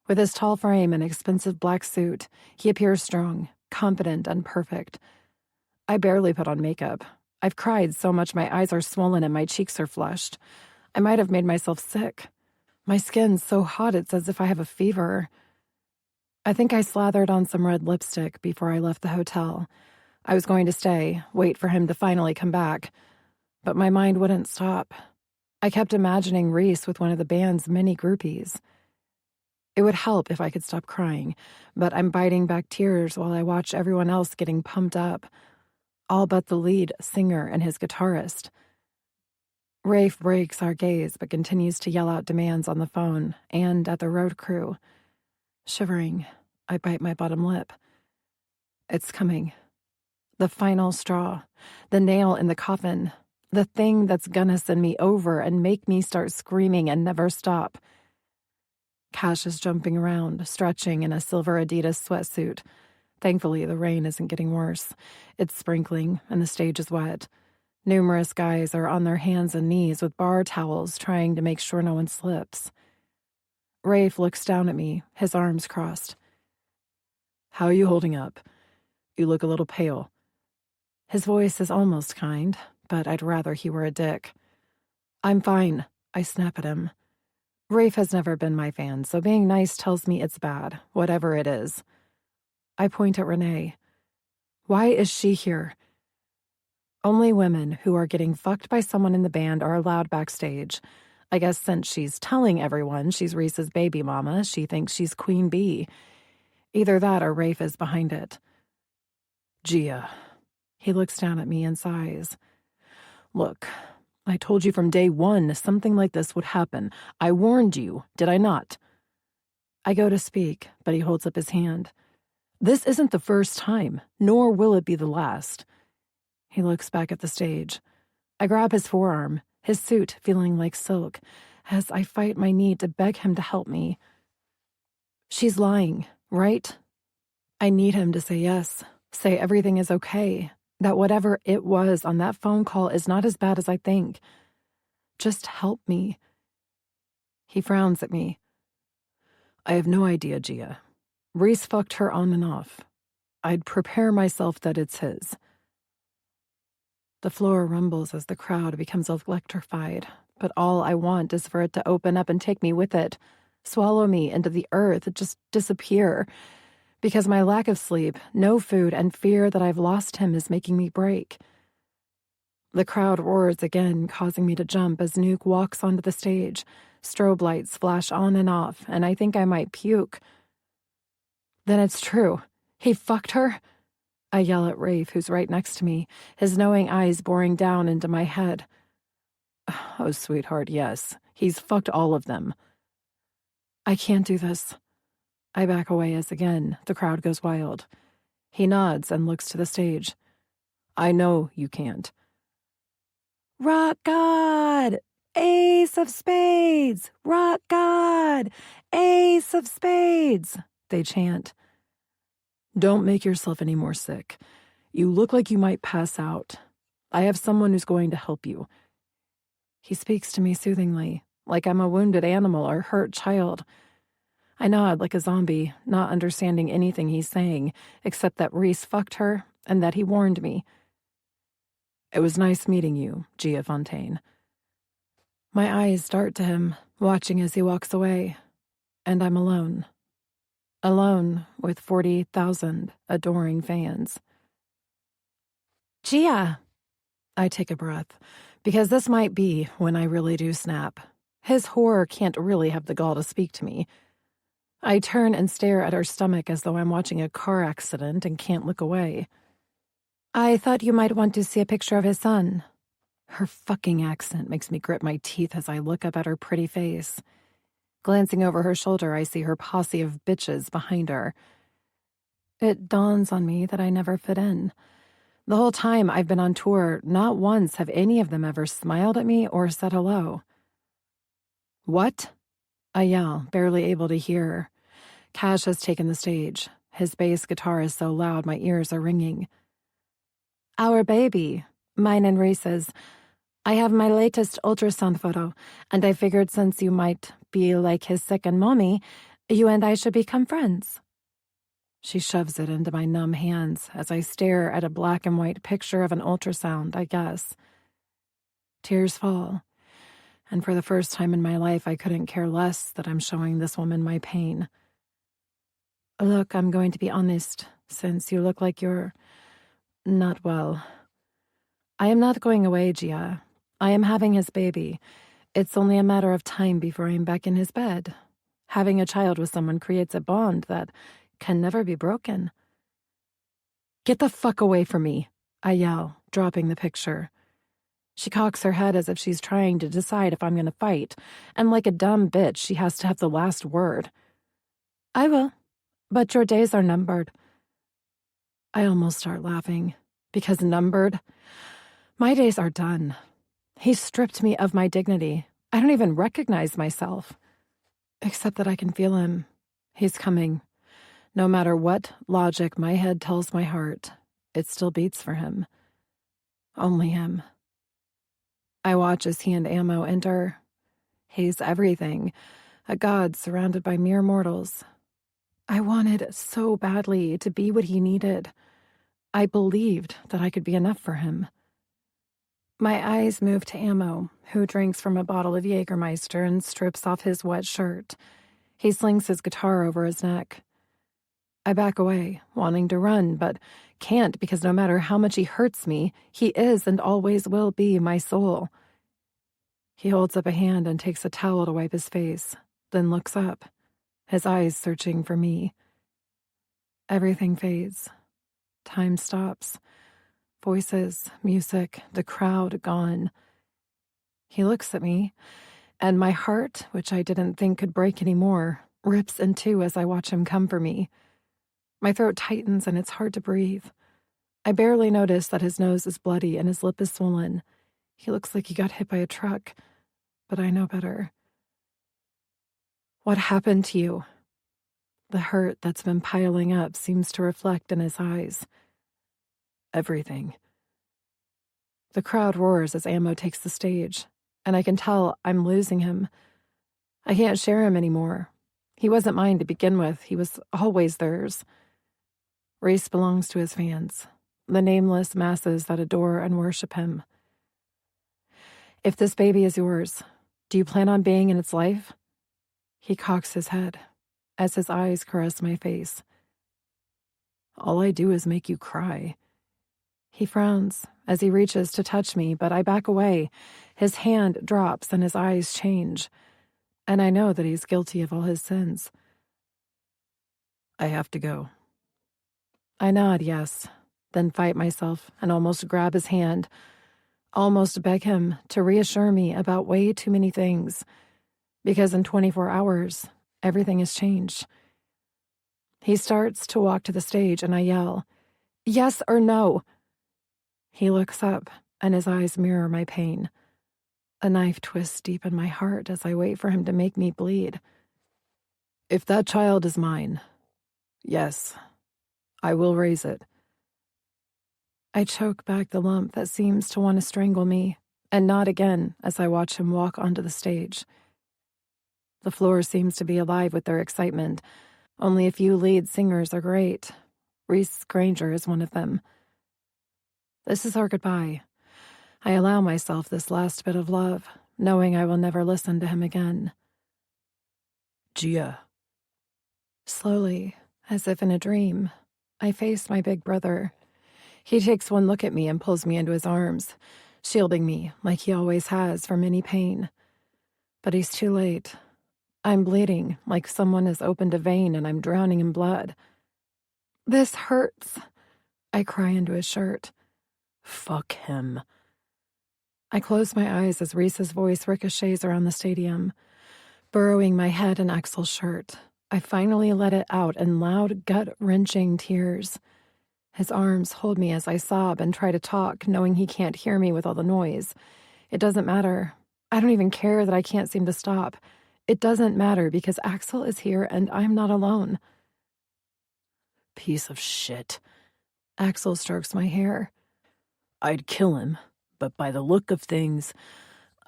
With his tall frame and expensive black suit, he appears strong, confident, and perfect. I barely put on makeup. I've cried so much my eyes are swollen and my cheeks are flushed. I might have made myself sick. My skin's so hot it's as if I have a fever. I think I slathered on some red lipstick before I left the hotel. I was going to stay, wait for him to finally come back. But my mind wouldn't stop. I kept imagining Reese with one of the band's many groupies. It would help if I could stop crying, but I'm biting back tears while I watch everyone else getting pumped up. All but the lead singer and his guitarist. Rafe breaks our gaze but continues to yell out demands on the phone and at the road crew. Shivering, I bite my bottom lip. It's coming. The final straw. The nail in the coffin. The thing that's gonna send me over and make me start screaming and never stop. Cash is jumping around, stretching in a silver Adidas sweatsuit. Thankfully, the rain isn't getting worse. It's sprinkling, and the stage is wet. Numerous guys are on their hands and knees with bar towels, trying to make sure no one slips. Rafe looks down at me, his arms crossed. "How are you holding up? You look a little pale." His voice is almost kind, but I'd rather he were a dick. I'm fine, I snap at him. Rafe has never been my fan, so being nice tells me it's bad, whatever it is. I point at Renee. Why is she here? Only women who are getting fucked by someone in the band are allowed backstage. I guess since she's telling everyone she's Reese's baby mama, she thinks she's Queen Bee. Either that or Rafe is behind it. Gia. He looks down at me and sighs. Look, I told you from day one something like this would happen. I warned you, did I not? I go to speak, but he holds up his hand. This isn't the first time, nor will it be the last. He looks back at the stage. I grab his forearm, his suit feeling like silk, as I fight my need to beg him to help me. She's lying, right? I need him to say yes, say everything is okay, that whatever it was on that phone call is not as bad as I think. Just help me. He frowns at me. I have no idea, Gia. Reese fucked her on and off. I'd prepare myself that it's his. The floor rumbles as the crowd becomes electrified, but all I want is for it to open up and take me with it, swallow me into the earth, just disappear. Because my lack of sleep, no food, and fear that I've lost him is making me break. The crowd roars again, causing me to jump as Nuke walks onto the stage. Strobe lights flash on and off, and I think I might puke. Then it's true. He fucked her? I yell at Rafe, who's right next to me, his knowing eyes boring down into my head. Oh, sweetheart, yes. He's fucked all of them. I can't do this. I back away as again the crowd goes wild. He nods and looks to the stage. I know you can't. Rock God! Ace of spades! Rock God! Ace of spades! They chant. Don't make yourself any more sick. You look like you might pass out. I have someone who's going to help you. He speaks to me soothingly, like I'm a wounded animal or hurt child. I nod like a zombie, not understanding anything he's saying, except that Reese fucked her and that he warned me. It was nice meeting you, Gia Fontaine. My eyes dart to him, watching as he walks away, and I'm alone. Alone with 40,000 adoring fans. Gia! I take a breath, because this might be when I really do snap. His horror can't really have the gall to speak to me. I turn and stare at her stomach as though I'm watching a car accident and can't look away. I thought you might want to see a picture of his son. Her fucking accent makes me grit my teeth as I look up at her pretty face. Glancing over her shoulder, I see her posse of bitches behind her. It dawns on me that I never fit in. The whole time I've been on tour, not once have any of them ever smiled at me or said hello. What? I yell, barely able to hear. Cash has taken the stage. His bass guitar is so loud my ears are ringing. Our baby, mine and Reese's. I have my latest ultrasound photo, and I figured since you might be like his second mommy, you and I should become friends. She shoves it into my numb hands as I stare at a black and white picture of an ultrasound, I guess. Tears fall. And for the first time in my life, I couldn't care less that I'm showing this woman my pain. Look, I'm going to be honest, since you look like you're not well. I am not going away, Gia. I am having his baby. It's only a matter of time before I'm back in his bed. Having a child with someone creates a bond that can never be broken. Get the fuck away from me, I yell, dropping the picture. She cocks her head as if she's trying to decide if I'm going to fight, and like a dumb bitch, she has to have the last word. I will, but your days are numbered. I almost start laughing, because numbered? My days are done. He stripped me of my dignity. I don't even recognize myself. Except that I can feel him. He's coming. No matter what logic my head tells my heart, it still beats for him. Only him. I watch as he and Ammo enter. He's everything, a god surrounded by mere mortals. I wanted so badly to be what he needed. I believed that I could be enough for him. My eyes move to Ammo, who drinks from a bottle of Jägermeister and strips off his wet shirt. He slings his guitar over his neck. I back away, wanting to run, but can't because no matter how much he hurts me, he is and always will be my soul. He holds up a hand and takes a towel to wipe his face, then looks up, his eyes searching for me. Everything fades. Time stops. Voices, music, the crowd gone. He looks at me, and my heart, which I didn't think could break anymore, rips in two as I watch him come for me. My throat tightens and it's hard to breathe. I barely notice that his nose is bloody and his lip is swollen. He looks like he got hit by a truck, but I know better. What happened to you? The hurt that's been piling up seems to reflect in his eyes. Everything. The crowd roars as Ammo takes the stage, and I can tell I'm losing him. I can't share him anymore. He wasn't mine to begin with. He was always theirs. Reese belongs to his fans, the nameless masses that adore and worship him. If this baby is yours, do you plan on being in its life? He cocks his head as his eyes caress my face. All I do is make you cry. He frowns as he reaches to touch me, but I back away. His hand drops and his eyes change, and I know that he's guilty of all his sins. I have to go. I nod yes, then fight myself and almost grab his hand, almost beg him to reassure me about way too many things, because in 24 hours, everything has changed. He starts to walk to the stage and I yell, "Yes or no?" He looks up and his eyes mirror my pain. A knife twists deep in my heart as I wait for him to make me bleed. If that child is mine, yes, I will raise it. I choke back the lump that seems to want to strangle me, and nod again as I watch him walk onto the stage. The floor seems to be alive with their excitement. Only a few lead singers are great. Reese Granger is one of them. This is our goodbye. I allow myself this last bit of love, knowing I will never listen to him again. Gia. Slowly, as if in a dream, I face my big brother. He takes one look at me and pulls me into his arms, shielding me like he always has from any pain. But he's too late. I'm bleeding like someone has opened a vein and I'm drowning in blood. This hurts. I cry into his shirt. Fuck him. I close my eyes as Reese's voice ricochets around the stadium, burrowing my head in Axel's shirt. I finally let it out in loud, gut-wrenching tears. His arms hold me as I sob and try to talk, knowing he can't hear me with all the noise. It doesn't matter. I don't even care that I can't seem to stop. It doesn't matter because Axel is here and I'm not alone. Piece of shit. Axel strokes my hair. I'd kill him, but by the look of things,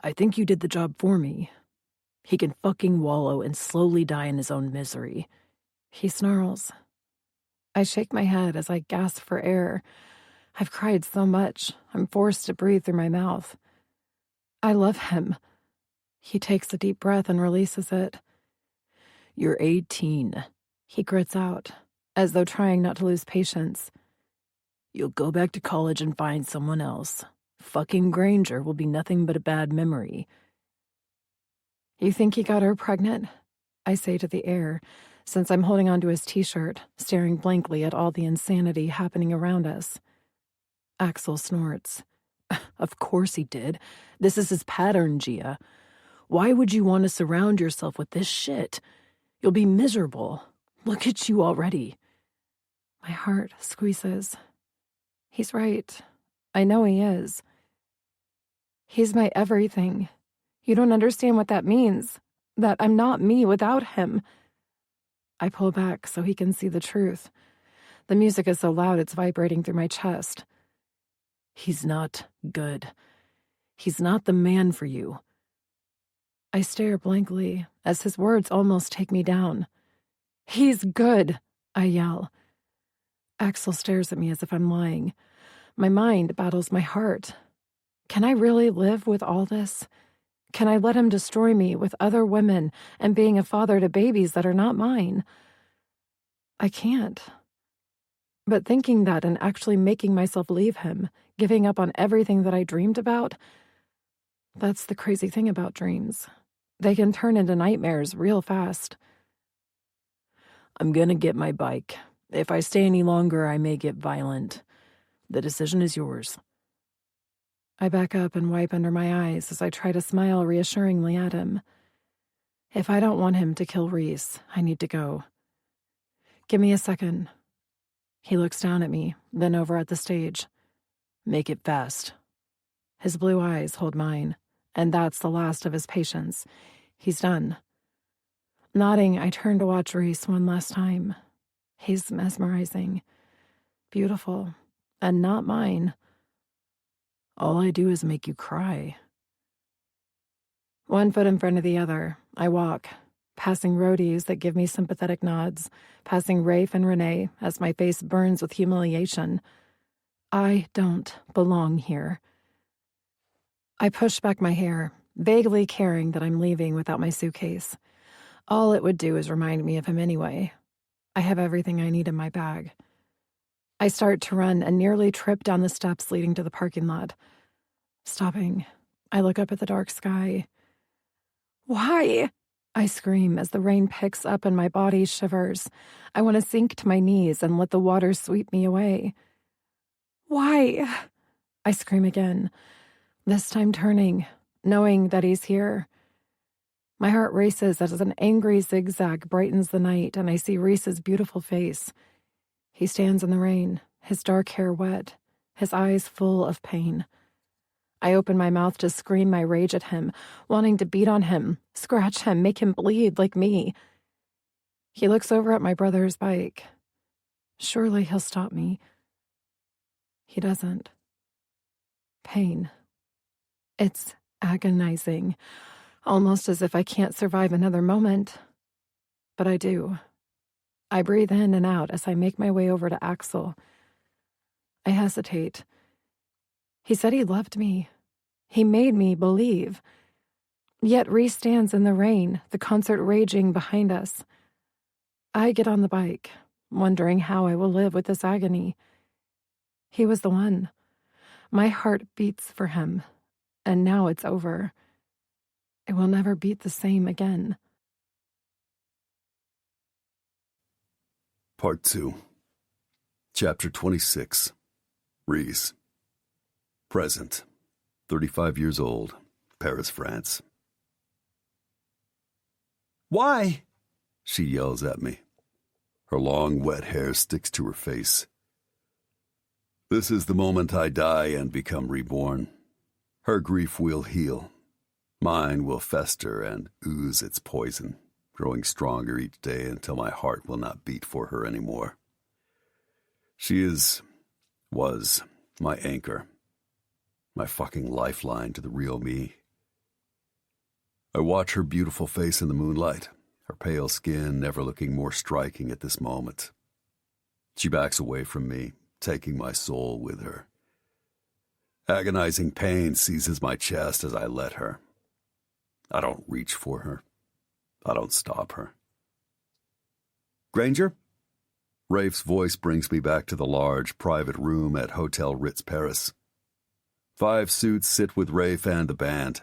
I think you did the job for me. He can fucking wallow and slowly die in his own misery. He snarls. I shake my head as I gasp for air. I've cried so much, I'm forced to breathe through my mouth. I love him. He takes a deep breath and releases it. You're 18, he grits out, as though trying not to lose patience. You'll go back to college and find someone else. Fucking Granger will be nothing but a bad memory. You think he got her pregnant? I say to the air, since I'm holding onto his t-shirt, staring blankly at all the insanity happening around us. Axel snorts. Of course he did. This is his pattern, Gia. Why would you want to surround yourself with this shit? You'll be miserable. Look at you already. My heart squeezes. He's right. I know he is. He's my everything. You don't understand what that means. That I'm not me without him. I pull back so he can see the truth. The music is so loud it's vibrating through my chest. He's not good. He's not the man for you. I stare blankly as his words almost take me down. He's good, I yell. Axel stares at me as if I'm lying. My mind battles my heart. Can I really live with all this? Can I let him destroy me with other women and being a father to babies that are not mine? I can't. But thinking that and actually making myself leave him, giving up on everything that I dreamed about, that's the crazy thing about dreams. They can turn into nightmares real fast. I'm gonna get my bike. If I stay any longer, I may get violent. The decision is yours. I back up and wipe under my eyes as I try to smile reassuringly at him. If I don't want him to kill Reese, I need to go. Give me a second. He looks down at me, then over at the stage. Make it fast. His blue eyes hold mine, and that's the last of his patience. He's done. Nodding, I turn to watch Reese one last time. He's mesmerizing, beautiful, and not mine. All I do is make you cry. One foot in front of the other, I walk, passing roadies that give me sympathetic nods, passing Rafe and Renee as my face burns with humiliation. I don't belong here. I push back my hair, vaguely caring that I'm leaving without my suitcase. All it would do is remind me of him anyway. I have everything I need in my bag. I start to run and nearly trip down the steps leading to the parking lot. Stopping, I look up at the dark sky. Why? I scream as the rain picks up and my body shivers. I want to sink to my knees and let the water sweep me away. Why? I scream again, this time turning, knowing that he's here. My heart races as an angry zigzag brightens the night and I see Reese's beautiful face. He stands in the rain, his dark hair wet, his eyes full of pain. I open my mouth to scream my rage at him, wanting to beat on him, scratch him, make him bleed like me. He looks over at my brother's bike. Surely he'll stop me. He doesn't. Pain. It's agonizing, almost as if I can't survive another moment. But I do. I breathe in and out as I make my way over to Axel. I hesitate. He said he loved me. He made me believe. Yet Reese stands in the rain, the concert raging behind us. I get on the bike, wondering how I will live with this agony. He was the one. My heart beats for him, and now it's over. It will never beat the same again. Part 2. Chapter 26. Reese. Present. 35 years old. Paris, France. Why? She yells at me. Her long, wet hair sticks to her face. This is the moment I die and become reborn. Her grief will heal. Mine will fester and ooze its poison, growing stronger each day until my heart will not beat for her anymore. She was my anchor, my fucking lifeline to the real me. I watch her beautiful face in the moonlight, her pale skin never looking more striking at this moment. She backs away from me, taking my soul with her. Agonizing pain seizes my chest as I let her. I don't reach for her. I don't stop her. Granger? Rafe's voice brings me back to the large, private room at Hotel Ritz Paris. 5 suits sit with Rafe and the band.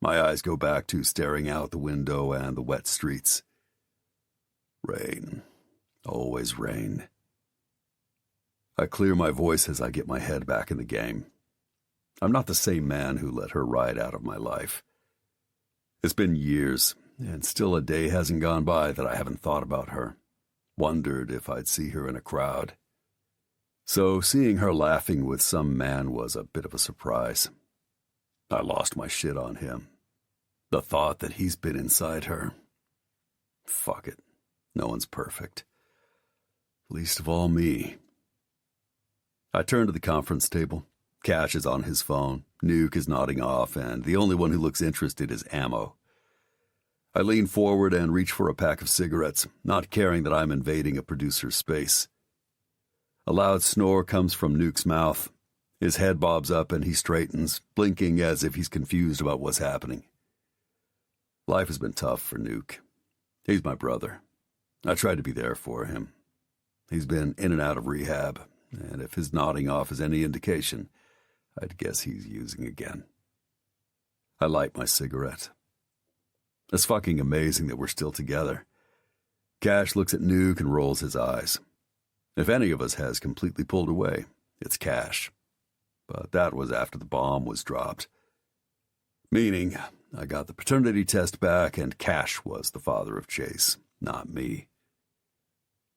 My eyes go back to staring out the window and the wet streets. Rain. Always rain. I clear my voice as I get my head back in the game. I'm not the same man who let her ride out of my life. It's been years, and still a day hasn't gone by that I haven't thought about her, wondered if I'd see her in a crowd. So seeing her laughing with some man was a bit of a surprise. I lost my shit on him. The thought that he's been inside her. Fuck it. No one's perfect. Least of all me. I turn to the conference table. Cash is on his phone, Nuke is nodding off, and the only one who looks interested is Ammo. I lean forward and reach for a pack of cigarettes, not caring that I'm invading a producer's space. A loud snore comes from Nuke's mouth. His head bobs up and he straightens, blinking as if he's confused about what's happening. Life has been tough for Nuke. He's my brother. I tried to be there for him. He's been in and out of rehab, and if his nodding off is any indication, I'd guess he's using again. I light my cigarette. It's fucking amazing that we're still together. Cash looks at Nuke and rolls his eyes. If any of us has completely pulled away, it's Cash. But that was after the bomb was dropped. Meaning, I got the paternity test back and Cash was the father of Chase, not me.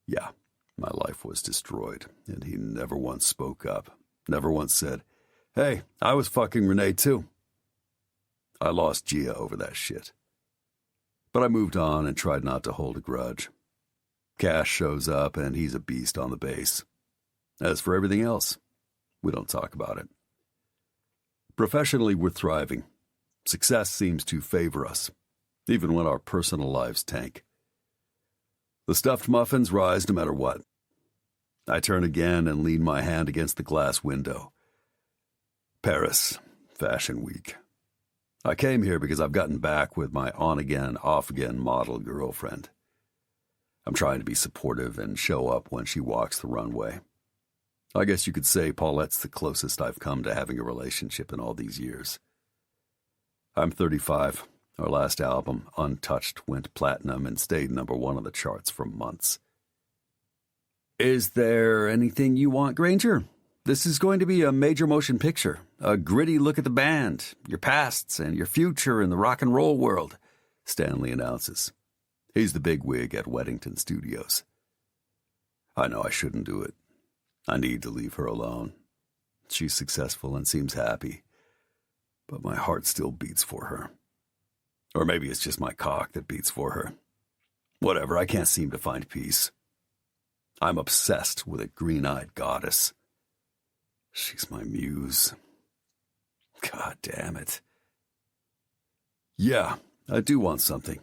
Yeah, my life was destroyed, and he never once spoke up, never once said, "Hey, I was fucking Renee too." I lost Gia over that shit. But I moved on and tried not to hold a grudge. Cash shows up and he's a beast on the base. As for everything else, we don't talk about it. Professionally, we're thriving. Success seems to favor us, even when our personal lives tank. The stuffed muffins rise no matter what. I turn again and lean my hand against the glass window. Paris, Fashion Week. I came here because I've gotten back with my on-again, off-again model girlfriend. I'm trying to be supportive and show up when she walks the runway. I guess you could say Paulette's the closest I've come to having a relationship in all these years. I'm 35. Our last album, Untouched, went platinum and stayed #1 on the charts for months. Is there anything you want, Granger? This is going to be a major motion picture, a gritty look at the band, your pasts, and your future in the rock and roll world, Stanley announces. He's the bigwig at Weddington Studios. I know I shouldn't do it. I need to leave her alone. She's successful and seems happy, but my heart still beats for her. Or maybe it's just my cock that beats for her. Whatever, I can't seem to find peace. I'm obsessed with a green-eyed goddess. She's my muse. God damn it. Yeah, I do want something.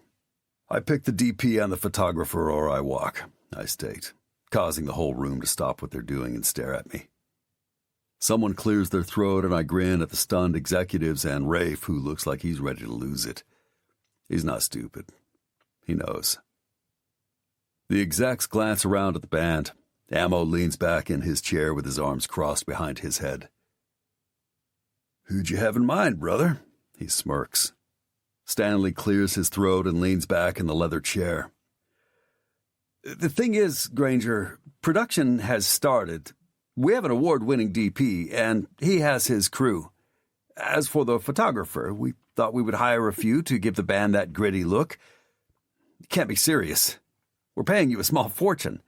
I pick the DP and the photographer or I walk, I state, causing the whole room to stop what they're doing and stare at me. Someone clears their throat and I grin at the stunned executives and Rafe, who looks like he's ready to lose it. He's not stupid. He knows. The execs glance around at the band. Ammo leans back in his chair with his arms crossed behind his head. Who'd you have in mind, brother? He smirks. Stanley clears his throat and leans back in the leather chair. The thing is, Granger, production has started. We have an award-winning DP, and he has his crew. As for the photographer, we thought we would hire a few to give the band that gritty look. You can't be serious. We're paying you a small fortune.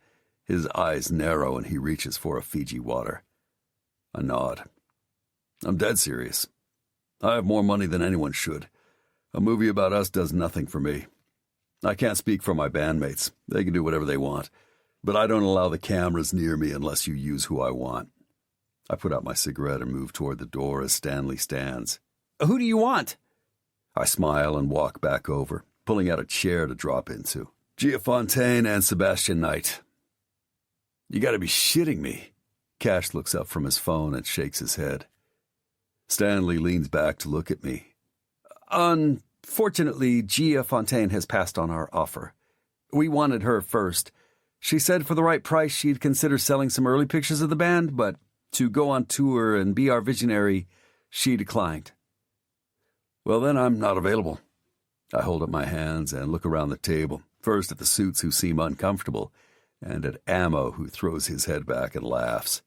His eyes narrow and he reaches for a Fiji water. I nod. I'm dead serious. I have more money than anyone should. A movie about us does nothing for me. I can't speak for my bandmates. They can do whatever they want. But I don't allow the cameras near me unless you use who I want. I put out my cigarette and move toward the door as Stanley stands. Who do you want? I smile and walk back over, pulling out a chair to drop into. Gia Fontaine and Sebastian Knight. You gotta be shitting me. Cash looks up from his phone and shakes his head. Stanley leans back to look at me. Unfortunately, Gia Fontaine has passed on our offer. We wanted her first. She said for the right price she'd consider selling some early pictures of the band, but to go on tour and be our visionary, she declined. Well, then I'm not available. I hold up my hands and look around the table, first at the suits who seem uncomfortable, and at Ammo, who throws his head back and laughs.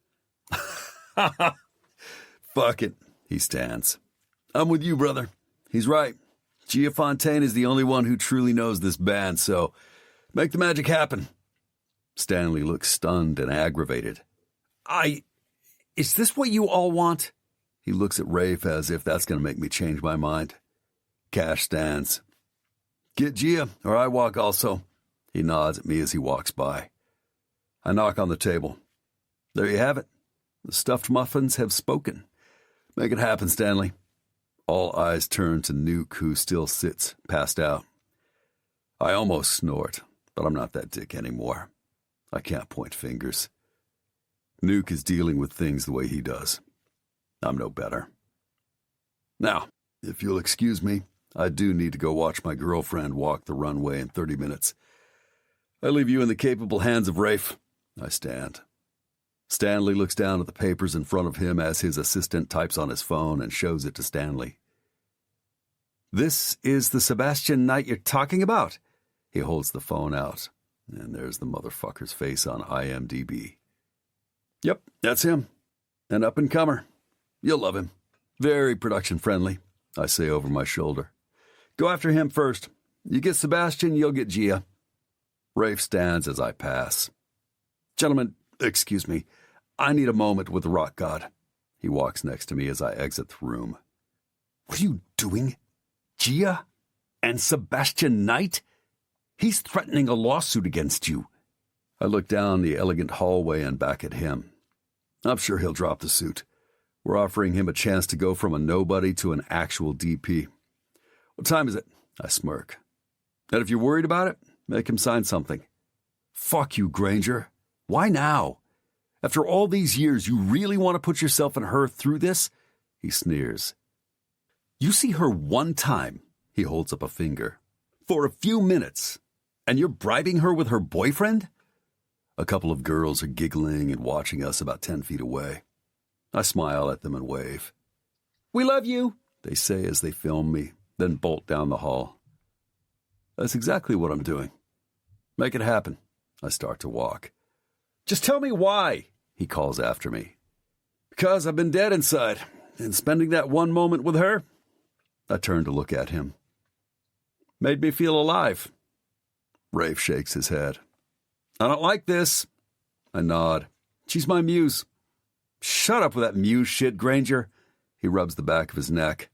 Fuck it, he stands. I'm with you, brother. He's right. Gia Fontaine is the only one who truly knows this band, so make the magic happen. Stanley looks stunned and aggravated. Is this what you all want? He looks at Rafe as if that's going to make me change my mind. Cash stands. Get Gia, or I walk also. He nods at me as he walks by. I knock on the table. There you have it. The stuffed muffins have spoken. Make it happen, Stanley. All eyes turn to Nuke, who still sits, passed out. I almost snort, but I'm not that dick anymore. I can't point fingers. Nuke is dealing with things the way he does. I'm no better. Now, if you'll excuse me, I do need to go watch my girlfriend walk the runway in 30 minutes. I leave you in the capable hands of Rafe. I stand. Stanley looks down at the papers in front of him as his assistant types on his phone and shows it to Stanley. This is the Sebastian Knight you're talking about? He holds the phone out, and there's the motherfucker's face on IMDb. Yep, that's him. An up-and-comer. You'll love him. Very production-friendly, I say over my shoulder. Go after him first. You get Sebastian, you'll get Gia. Rafe stands as I pass. Gentlemen, excuse me. I need a moment with the rock god. He walks next to me as I exit the room. What are you doing? Gia? And Sebastian Knight? He's threatening a lawsuit against you. I look down the elegant hallway and back at him. I'm sure he'll drop the suit. We're offering him a chance to go from a nobody to an actual DP. What time is it? I smirk. And if you're worried about it, make him sign something. Fuck you, Granger. Why now? After all these years, you really want to put yourself and her through this? He sneers. You see her one time, he holds up a finger, for a few minutes, and you're bribing her with her boyfriend? A couple of girls are giggling and watching us about 10 feet away. I smile at them and wave. We love you, they say as they film me, then bolt down the hall. That's exactly what I'm doing. Make it happen. I start to walk. Just tell me why, he calls after me. Because I've been dead inside, and spending that one moment with her, I turn to look at him. Made me feel alive. Rafe shakes his head. I don't like this. I nod. She's my muse. Shut up with that muse shit, Granger. He rubs the back of his neck.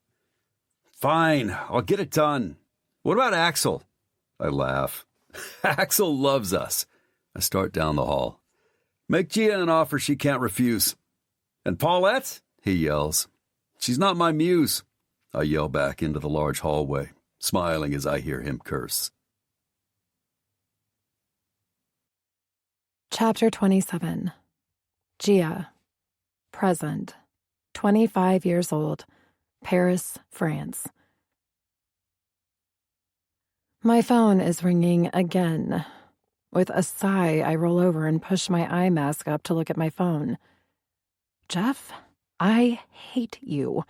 Fine, I'll get it done. What about Axel? I laugh. Axel loves us. I start down the hall. Make Gia an offer she can't refuse. And Paulette? He yells. She's not my muse. I yell back into the large hallway, smiling as I hear him curse. Chapter 27. Gia. Present. 25 years old. Paris, France. My phone is ringing again. With a sigh, I roll over and push my eye mask up to look at my phone. Jeff, I hate you.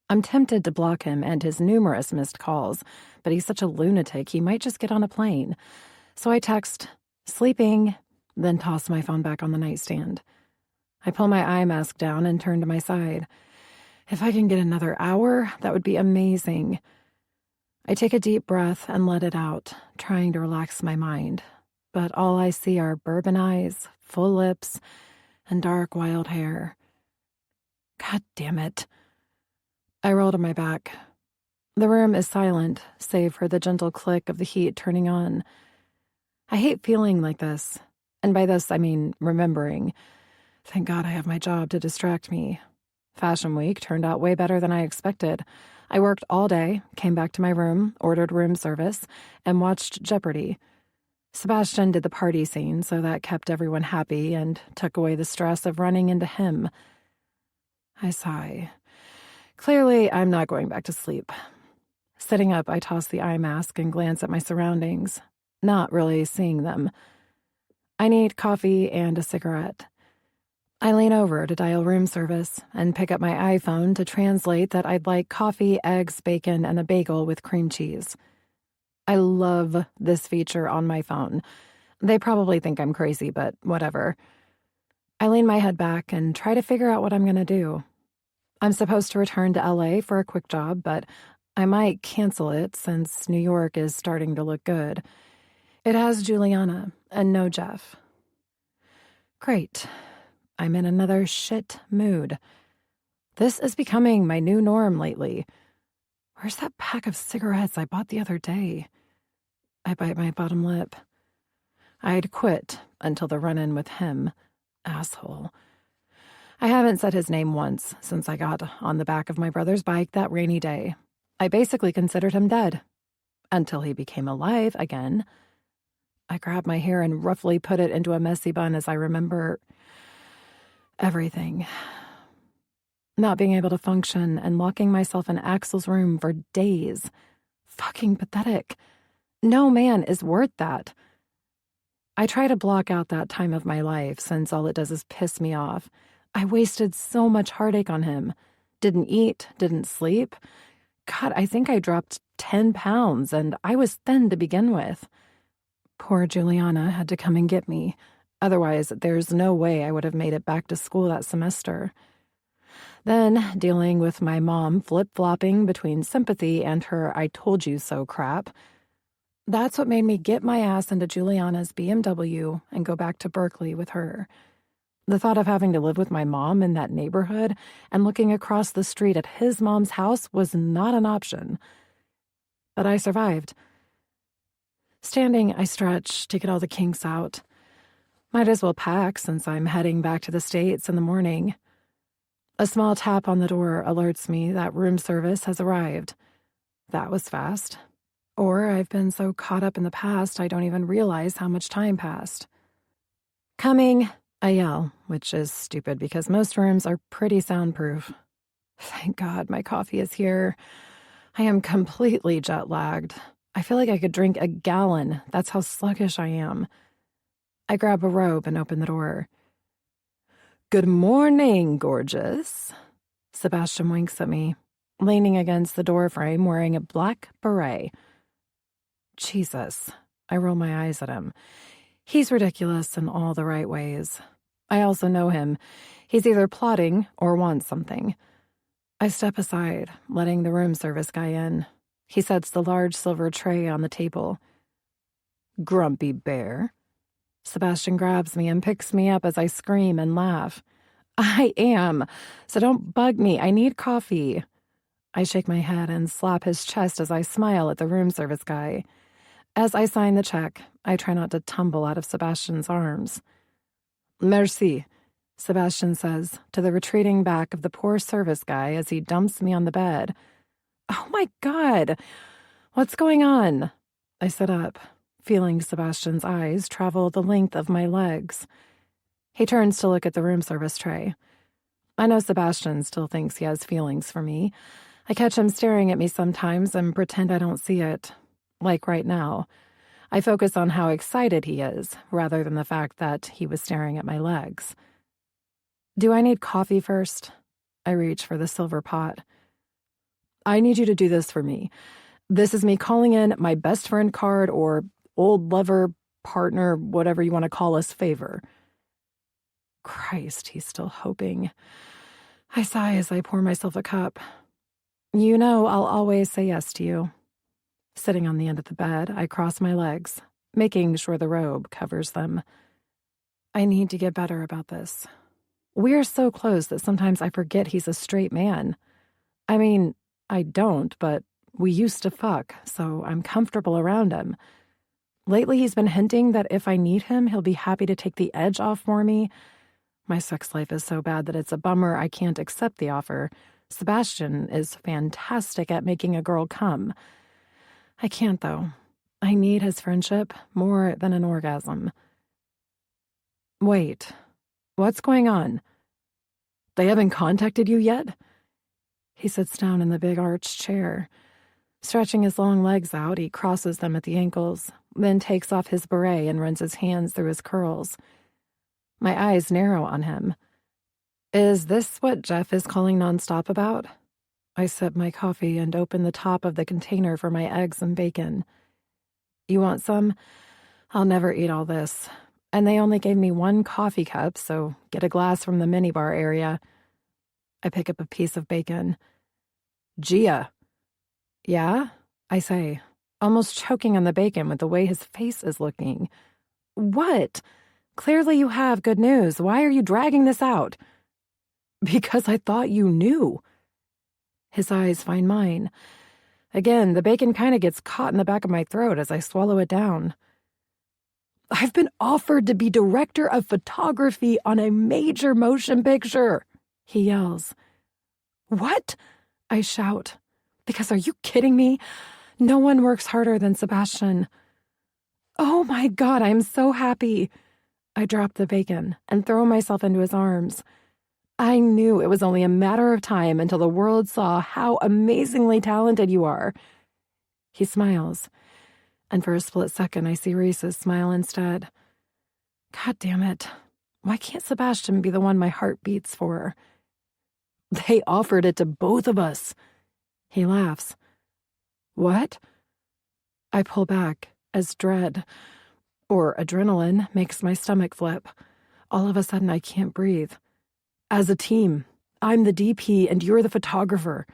I'm tempted to block him and his numerous missed calls, but he's such a lunatic he might just get on a plane. So I text, sleeping, then toss my phone back on the nightstand. I pull my eye mask down and turn to my side. If I can get another hour, that would be amazing. I take a deep breath and let it out, trying to relax my mind. But all I see are bourbon eyes, full lips, and dark wild hair. God damn it. I roll to my back. The room is silent, save for the gentle click of the heat turning on. I hate feeling like this. And by this, I mean remembering. Thank God I have my job to distract me. Fashion Week turned out way better than I expected. I worked all day, came back to my room, ordered room service, and watched Jeopardy! Sebastian did the party scene, so that kept everyone happy and took away the stress of running into him. I sigh. Clearly, I'm not going back to sleep. Sitting up, I toss the eye mask and glance at my surroundings, not really seeing them. I need coffee and a cigarette. I lean over to dial room service and pick up my iPhone to translate that I'd like coffee, eggs, bacon, and a bagel with cream cheese. I love this feature on my phone. They probably think I'm crazy, but whatever. I lean my head back and try to figure out what I'm going to do. I'm supposed to return to LA for a quick job, but I might cancel it since New York is starting to look good. It has Juliana and no Jeff. Great. I'm in another shit mood. This is becoming my new norm lately. Where's that pack of cigarettes I bought the other day? I bite my bottom lip. I'd quit until the run-in with him. Asshole. I haven't said his name once since I got on the back of my brother's bike that rainy day. I basically considered him dead. Until he became alive again. I grab my hair and roughly put it into a messy bun as I remember... Everything. Not being able to function and locking myself in Axel's room for days. Fucking pathetic. No man is worth that. I try to block out that time of my life since all it does is piss me off. I wasted so much heartache on him. Didn't eat, didn't sleep. God, I think I dropped 10 pounds and I was thin to begin with. Poor Juliana had to come and get me. Otherwise, there's no way I would have made it back to school that semester. Then, dealing with my mom flip-flopping between sympathy and her I told you so crap. That's what made me get my ass into Juliana's BMW and go back to Berkeley with her. The thought of having to live with my mom in that neighborhood and looking across the street at his mom's house was not an option. But I survived. Standing, I stretched to get all the kinks out. Might as well pack since I'm heading back to the States in the morning. A small tap on the door alerts me that room service has arrived. That was fast. Or I've been so caught up in the past I don't even realize how much time passed. Coming, I yell, which is stupid because most rooms are pretty soundproof. Thank God my coffee is here. I am completely jet-lagged. I feel like I could drink a gallon. That's how sluggish I am. I grab a robe and open the door. Good morning, gorgeous. Sebastian winks at me, leaning against the doorframe wearing a black beret. Jesus. I roll my eyes at him. He's ridiculous in all the right ways. I also know him. He's either plotting or wants something. I step aside, letting the room service guy in. He sets the large silver tray on the table. Grumpy bear. Sebastian grabs me and picks me up as I scream and laugh. I am, so don't bug me. I need coffee. I shake my head and slap his chest as I smile at the room service guy. As I sign the check, I try not to tumble out of Sebastian's arms. Merci, Sebastian says to the retreating back of the poor service guy as he dumps me on the bed. Oh my God, what's going on? I sit up, feeling Sebastian's eyes travel the length of my legs. He turns to look at the room service tray. I know Sebastian still thinks he has feelings for me. I catch him staring at me sometimes and pretend I don't see it. Like right now. I focus on how excited he is, rather than the fact that he was staring at my legs. Do I need coffee first? I reach for the silver pot. I need you to do this for me. This is me calling in my best friend card or old lover, partner, whatever you want to call us, favor. Christ, he's still hoping. I sigh as I pour myself a cup. You know I'll always say yes to you. Sitting on the end of the bed, I cross my legs, making sure the robe covers them. I need to get better about this. We're so close that sometimes I forget he's a straight man. I mean, I don't, but we used to fuck, so I'm comfortable around him. Lately, he's been hinting that if I need him, he'll be happy to take the edge off for me. My sex life is so bad that it's a bummer I can't accept the offer. Sebastian is fantastic at making a girl come. I can't, though. I need his friendship more than an orgasm. Wait, what's going on? They haven't contacted you yet? He sits down in the big arched chair. Stretching his long legs out, he crosses them at the ankles, then takes off his beret and runs his hands through his curls. My eyes narrow on him. Is this what Jeff is calling nonstop about? I sip my coffee and open the top of the container for my eggs and bacon. You want some? I'll never eat all this. And they only gave me 1 coffee cup, so get a glass from the minibar area. I pick up a piece of bacon. Gia. Yeah? I say, almost choking on the bacon with the way his face is looking. What? Clearly you have good news. Why are you dragging this out? Because I thought you knew. His eyes find mine. Again, the bacon kind of gets caught in the back of my throat as I swallow it down. I've been offered to be director of photography on a major motion picture, he yells. What? I shout. Because are you kidding me? No one works harder than Sebastian. Oh my God, I'm so happy. I drop the bacon and throw myself into his arms. I knew it was only a matter of time until the world saw how amazingly talented you are. He smiles, and for a split second I see Reese's smile instead. God damn it. Why can't Sebastian be the one my heart beats for? They offered it to both of us. He laughs. What? I pull back as dread, or adrenaline, makes my stomach flip. All of a sudden I can't breathe. As a team, I'm the DP and you're the photographer.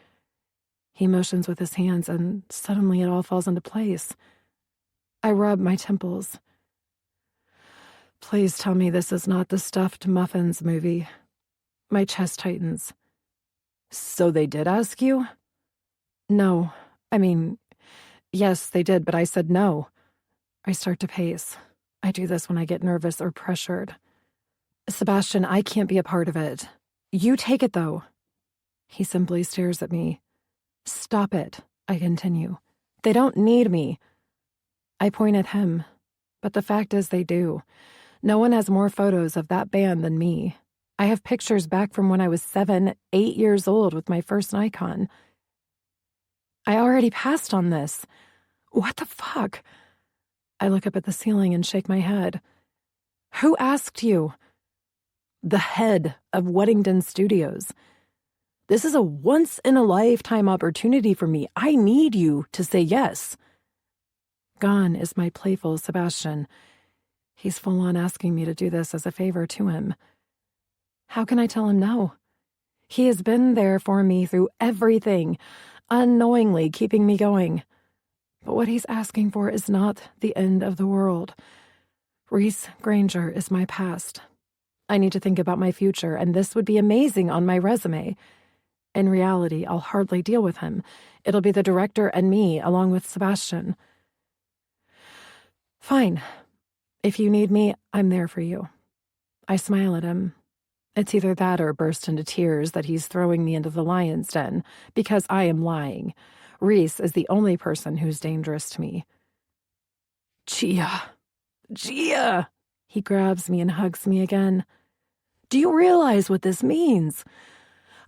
He motions with his hands and suddenly it all falls into place. I rub my temples. Please tell me this is not the Stuffed Muffins movie. My chest tightens. So they did ask you? No. I mean, yes, they did, but I said no. I start to pace. I do this when I get nervous or pressured. Sebastian, I can't be a part of it. You take it, though. He simply stares at me. Stop it, I continue. They don't need me. I point at him, but the fact is they do. No one has more photos of that band than me. I have pictures back from when I was 7, 8 years old with my first Nikon. I already passed on this. What the fuck? I look up at the ceiling and shake my head. Who asked you? The head of Weddington Studios. This is a once-in-a-lifetime opportunity for me. I need you to say yes. Gone is my playful Sebastian. He's full-on asking me to do this as a favor to him. How can I tell him no? He has been there for me through everything, unknowingly keeping me going. But what he's asking for is not the end of the world. Reese Granger is my past. I need to think about my future, and this would be amazing on my resume. In reality, I'll hardly deal with him. It'll be the director and me, along with Sebastian. Fine. If you need me, I'm there for you. I smile at him. It's either that or burst into tears that he's throwing me into the lion's den, because I am lying. Reese is the only person who's dangerous to me. Gia! Gia! He grabs me and hugs me again. Do you realize what this means?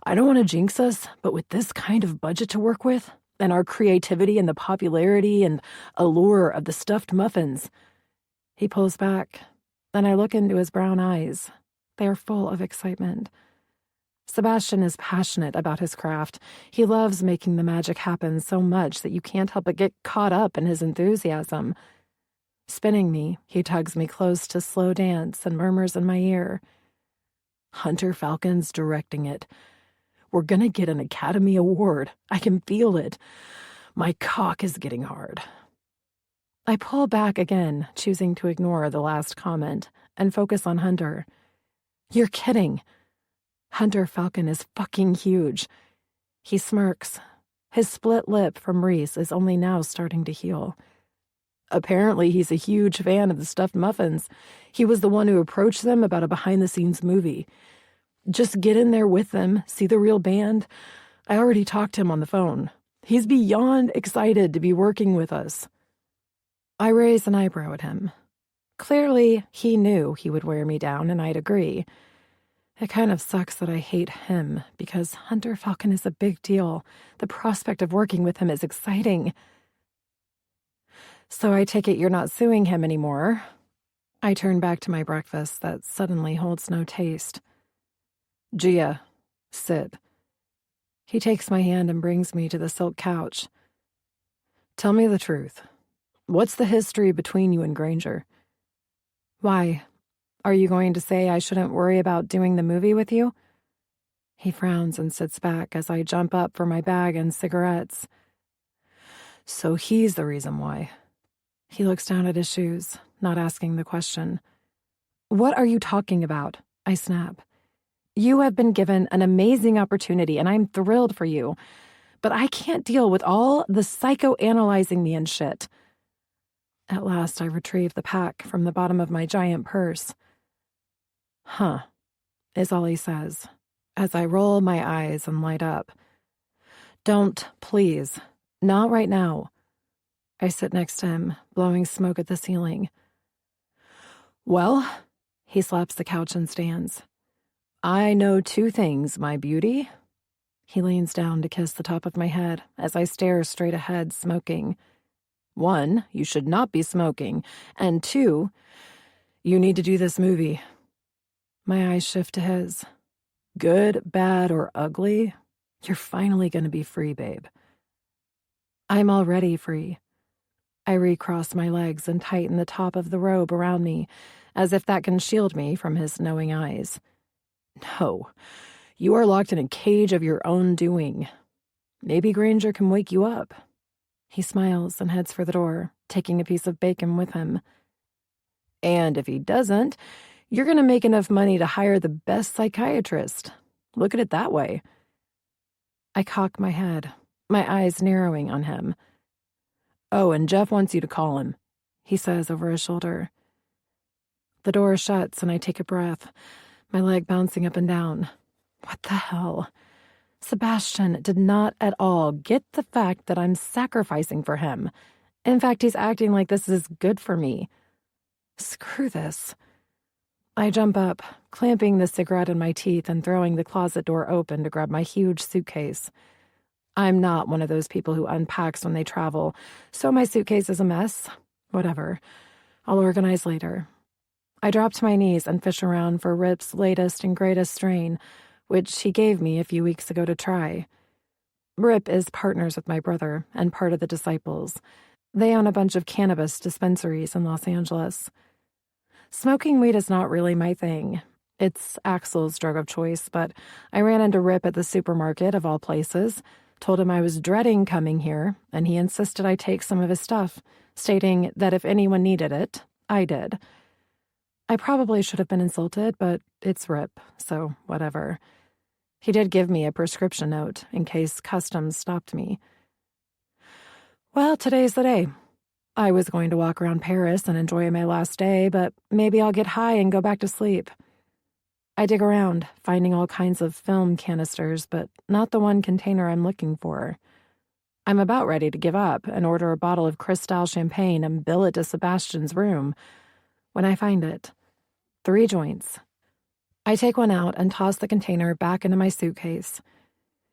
I don't want to jinx us, but with this kind of budget to work with, and our creativity and the popularity and allure of the Stuffed Muffins. He pulls back, and I look into his brown eyes. They are full of excitement. Sebastian is passionate about his craft. He loves making the magic happen so much that you can't help but get caught up in his enthusiasm. Spinning me, he tugs me close to slow dance and murmurs in my ear. Hunter Falcon's directing it. We're gonna get an Academy Award. I can feel it. My cock is getting hard. I pull back again, choosing to ignore the last comment and focus on Hunter. You're kidding. Hunter Falcon is fucking huge. He smirks. His split lip from Reese is only now starting to heal. Apparently, he's a huge fan of the Stuffed Muffins. He was the one who approached them about a behind-the-scenes movie. Just get in there with them, see the real band. I already talked to him on the phone. He's beyond excited to be working with us. I raise an eyebrow at him. Clearly, he knew he would wear me down, and I'd agree. It kind of sucks that I hate him, because Hunter Falcon is a big deal. The prospect of working with him is exciting. So I take it you're not suing him anymore. I turn back to my breakfast that suddenly holds no taste. Gia, sit. He takes my hand and brings me to the silk couch. Tell me the truth. What's the history between you and Granger? Why? Are you going to say I shouldn't worry about doing the movie with you? He frowns and sits back as I jump up for my bag and cigarettes. So he's the reason why. He looks down at his shoes, not asking the question. What are you talking about? I snap. You have been given an amazing opportunity, and I'm thrilled for you. But I can't deal with all the psychoanalyzing me and shit. At last, I retrieve the pack from the bottom of my giant purse. Huh, is all he says, as I roll my eyes and light up. Don't, please. Not right now. I sit next to him, blowing smoke at the ceiling. Well, he slaps the couch and stands. I know two things, my beauty. He leans down to kiss the top of my head as I stare straight ahead, smoking. 1, you should not be smoking, and 2, you need to do this movie. My eyes shift to his. Good, bad, or ugly, you're finally going to be free, babe. I'm already free. I recross my legs and tighten the top of the robe around me, as if that can shield me from his knowing eyes. No, you are locked in a cage of your own doing. Maybe Granger can wake you up. He smiles and heads for the door, taking a piece of bacon with him. And if he doesn't, you're going to make enough money to hire the best psychiatrist. Look at it that way. I cock my head, my eyes narrowing on him. Oh, and Jeff wants you to call him, he says over his shoulder. The door shuts and I take a breath, my leg bouncing up and down. What the hell? Sebastian did not at all get the fact that I'm sacrificing for him. In fact, he's acting like this is good for me. Screw this. I jump up, clamping the cigarette in my teeth and throwing the closet door open to grab my huge suitcase. I'm not one of those people who unpacks when they travel, so my suitcase is a mess. Whatever. I'll organize later. I drop to my knees and fish around for Rip's latest and greatest strain, which he gave me a few weeks ago to try. Rip is partners with my brother and part of the Disciples. They own a bunch of cannabis dispensaries in Los Angeles. Smoking weed is not really my thing. It's Axel's drug of choice, but I ran into Rip at the supermarket, of all places, told him I was dreading coming here, and he insisted I take some of his stuff, stating that if anyone needed it, I did. I probably should have been insulted, but it's Rip, so whatever. He did give me a prescription note in case customs stopped me. Well, today's the day. I was going to walk around Paris and enjoy my last day, but maybe I'll get high and go back to sleep. I dig around, finding all kinds of film canisters, but not the one container I'm looking for. I'm about ready to give up and order a bottle of Cristal champagne and bill it to Sebastian's room when I find it. 3 joints. I take one out and toss the container back into my suitcase.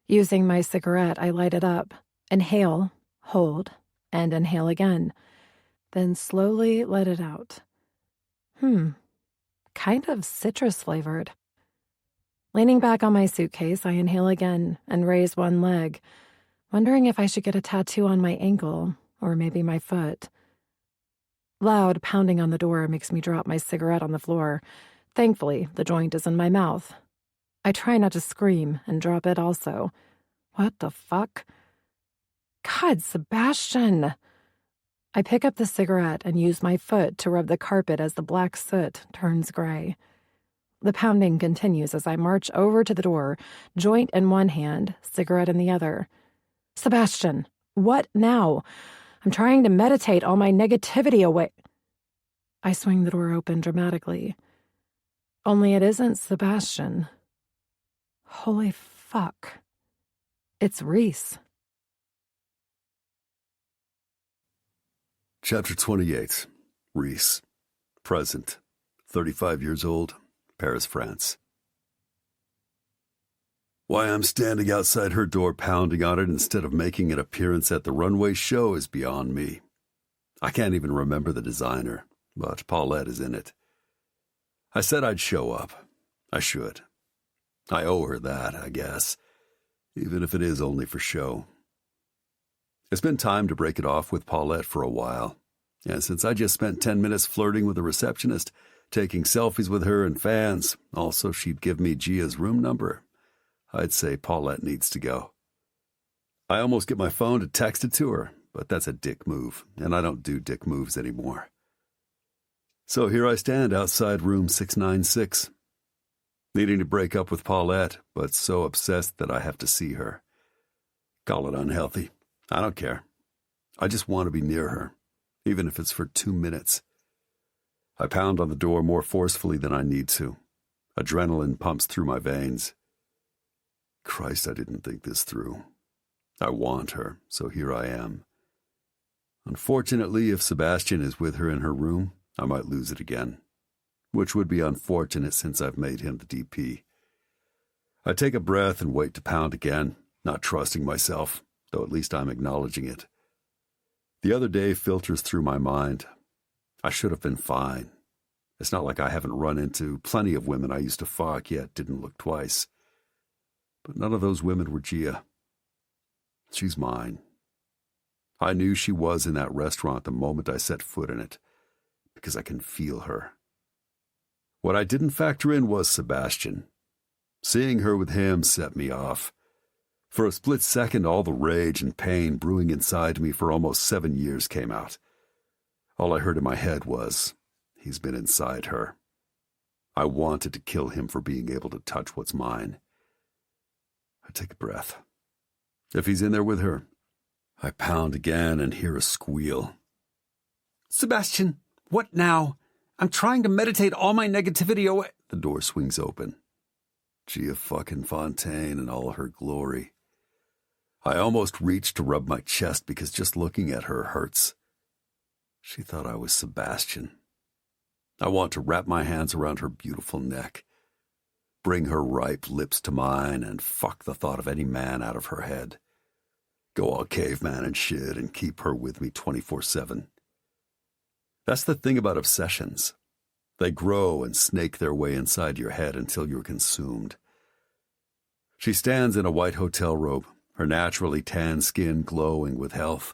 Using my cigarette, I light it up, inhale, hold, and inhale again, then slowly let it out. Kind of citrus-flavored. Leaning back on my suitcase, I inhale again and raise one leg, wondering if I should get a tattoo on my ankle or maybe my foot. Loud pounding on the door makes me drop my cigarette on the floor. Thankfully, the joint is in my mouth. I try not to scream and drop it also. What the fuck? God, Sebastian! I pick up the cigarette and use my foot to rub the carpet as the black soot turns gray. The pounding continues as I march over to the door, joint in one hand, cigarette in the other. Sebastian, what now? I'm trying to meditate all my negativity away. I swing the door open dramatically. Only it isn't Sebastian. Holy fuck. It's Reese. Chapter 28. Reese. Present. 35 years old. Paris, France. Why I'm standing outside her door pounding on it instead of making an appearance at the runway show is beyond me. I can't even remember the designer, but Paulette is in it. I said I'd show up. I should. I owe her that, I guess, even if it is only for show. It's been time to break it off with Paulette for a while, and since I just spent 10 minutes flirting with the receptionist, taking selfies with her and fans, also she'd give me Gia's room number, I'd say Paulette needs to go. I almost get my phone to text it to her, but that's a dick move, and I don't do dick moves anymore. So here I stand outside room 696, needing to break up with Paulette, but so obsessed that I have to see her. Call it unhealthy. I don't care. I just want to be near her, even if it's for 2 minutes. I pound on the door more forcefully than I need to. Adrenaline pumps through my veins. Christ, I didn't think this through. I want her, so here I am. Unfortunately, if Sebastian is with her in her room, I might lose it again, which would be unfortunate since I've made him the DP. I take a breath and wait to pound again, not trusting myself, though at least I'm acknowledging it. The other day filters through my mind. I should have been fine. It's not like I haven't run into plenty of women I used to fuck, yet didn't look twice. But none of those women were Gia. She's mine. I knew she was in that restaurant the moment I set foot in it, because I can feel her. What I didn't factor in was Sebastian. Seeing her with him set me off. For a split second, all the rage and pain brewing inside me for almost 7 years came out. All I heard in my head was, he's been inside her. I wanted to kill him for being able to touch what's mine. I take a breath. If he's in there with her, I pound again and hear a squeal. Sebastian, what now? I'm trying to meditate all my negativity away. The door swings open. Gia fucking Fontaine in all her glory. I almost reached to rub my chest because just looking at her hurts. She thought I was Sebastian. I want to wrap my hands around her beautiful neck, bring her ripe lips to mine, and fuck the thought of any man out of her head. Go all caveman and shit and keep her with me 24/7. That's the thing about obsessions. They grow and snake their way inside your head until you're consumed. She stands in a white hotel robe, her naturally tan skin glowing with health.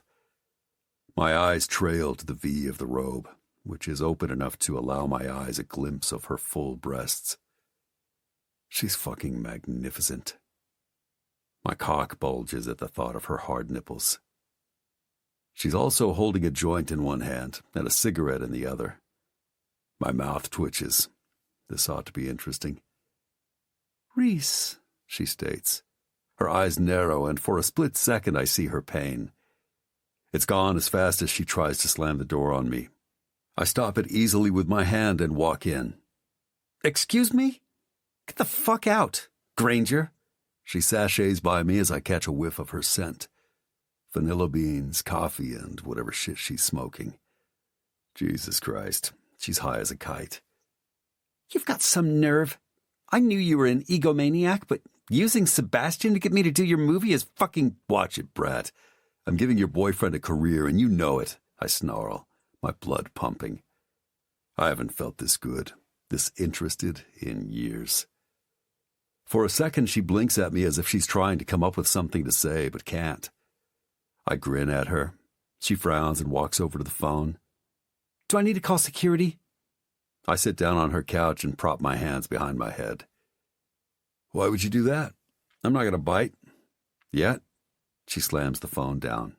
My eyes trail to the V of the robe, which is open enough to allow my eyes a glimpse of her full breasts. She's fucking magnificent. My cock bulges at the thought of her hard nipples. She's also holding a joint in one hand and a cigarette in the other. My mouth twitches. This ought to be interesting. Reese, she states. Her eyes narrow, and for a split second I see her pain. It's gone as fast as she tries to slam the door on me. I stop it easily with my hand and walk in. Excuse me? Get the fuck out, Granger. She sachets by me as I catch a whiff of her scent. Vanilla beans, coffee, and whatever shit she's smoking. Jesus Christ, she's high as a kite. You've got some nerve. I knew you were an egomaniac, but using Sebastian to get me to do your movie is fucking... Watch it, brat. I'm giving your boyfriend a career, and you know it, I snarl, my blood pumping. I haven't felt this good, this interested in years. For a second, she blinks at me as if she's trying to come up with something to say, but can't. I grin at her. She frowns and walks over to the phone. Do I need to call security? I sit down on her couch and prop my hands behind my head. Why would you do that? I'm not going to bite. Yet? She slams the phone down.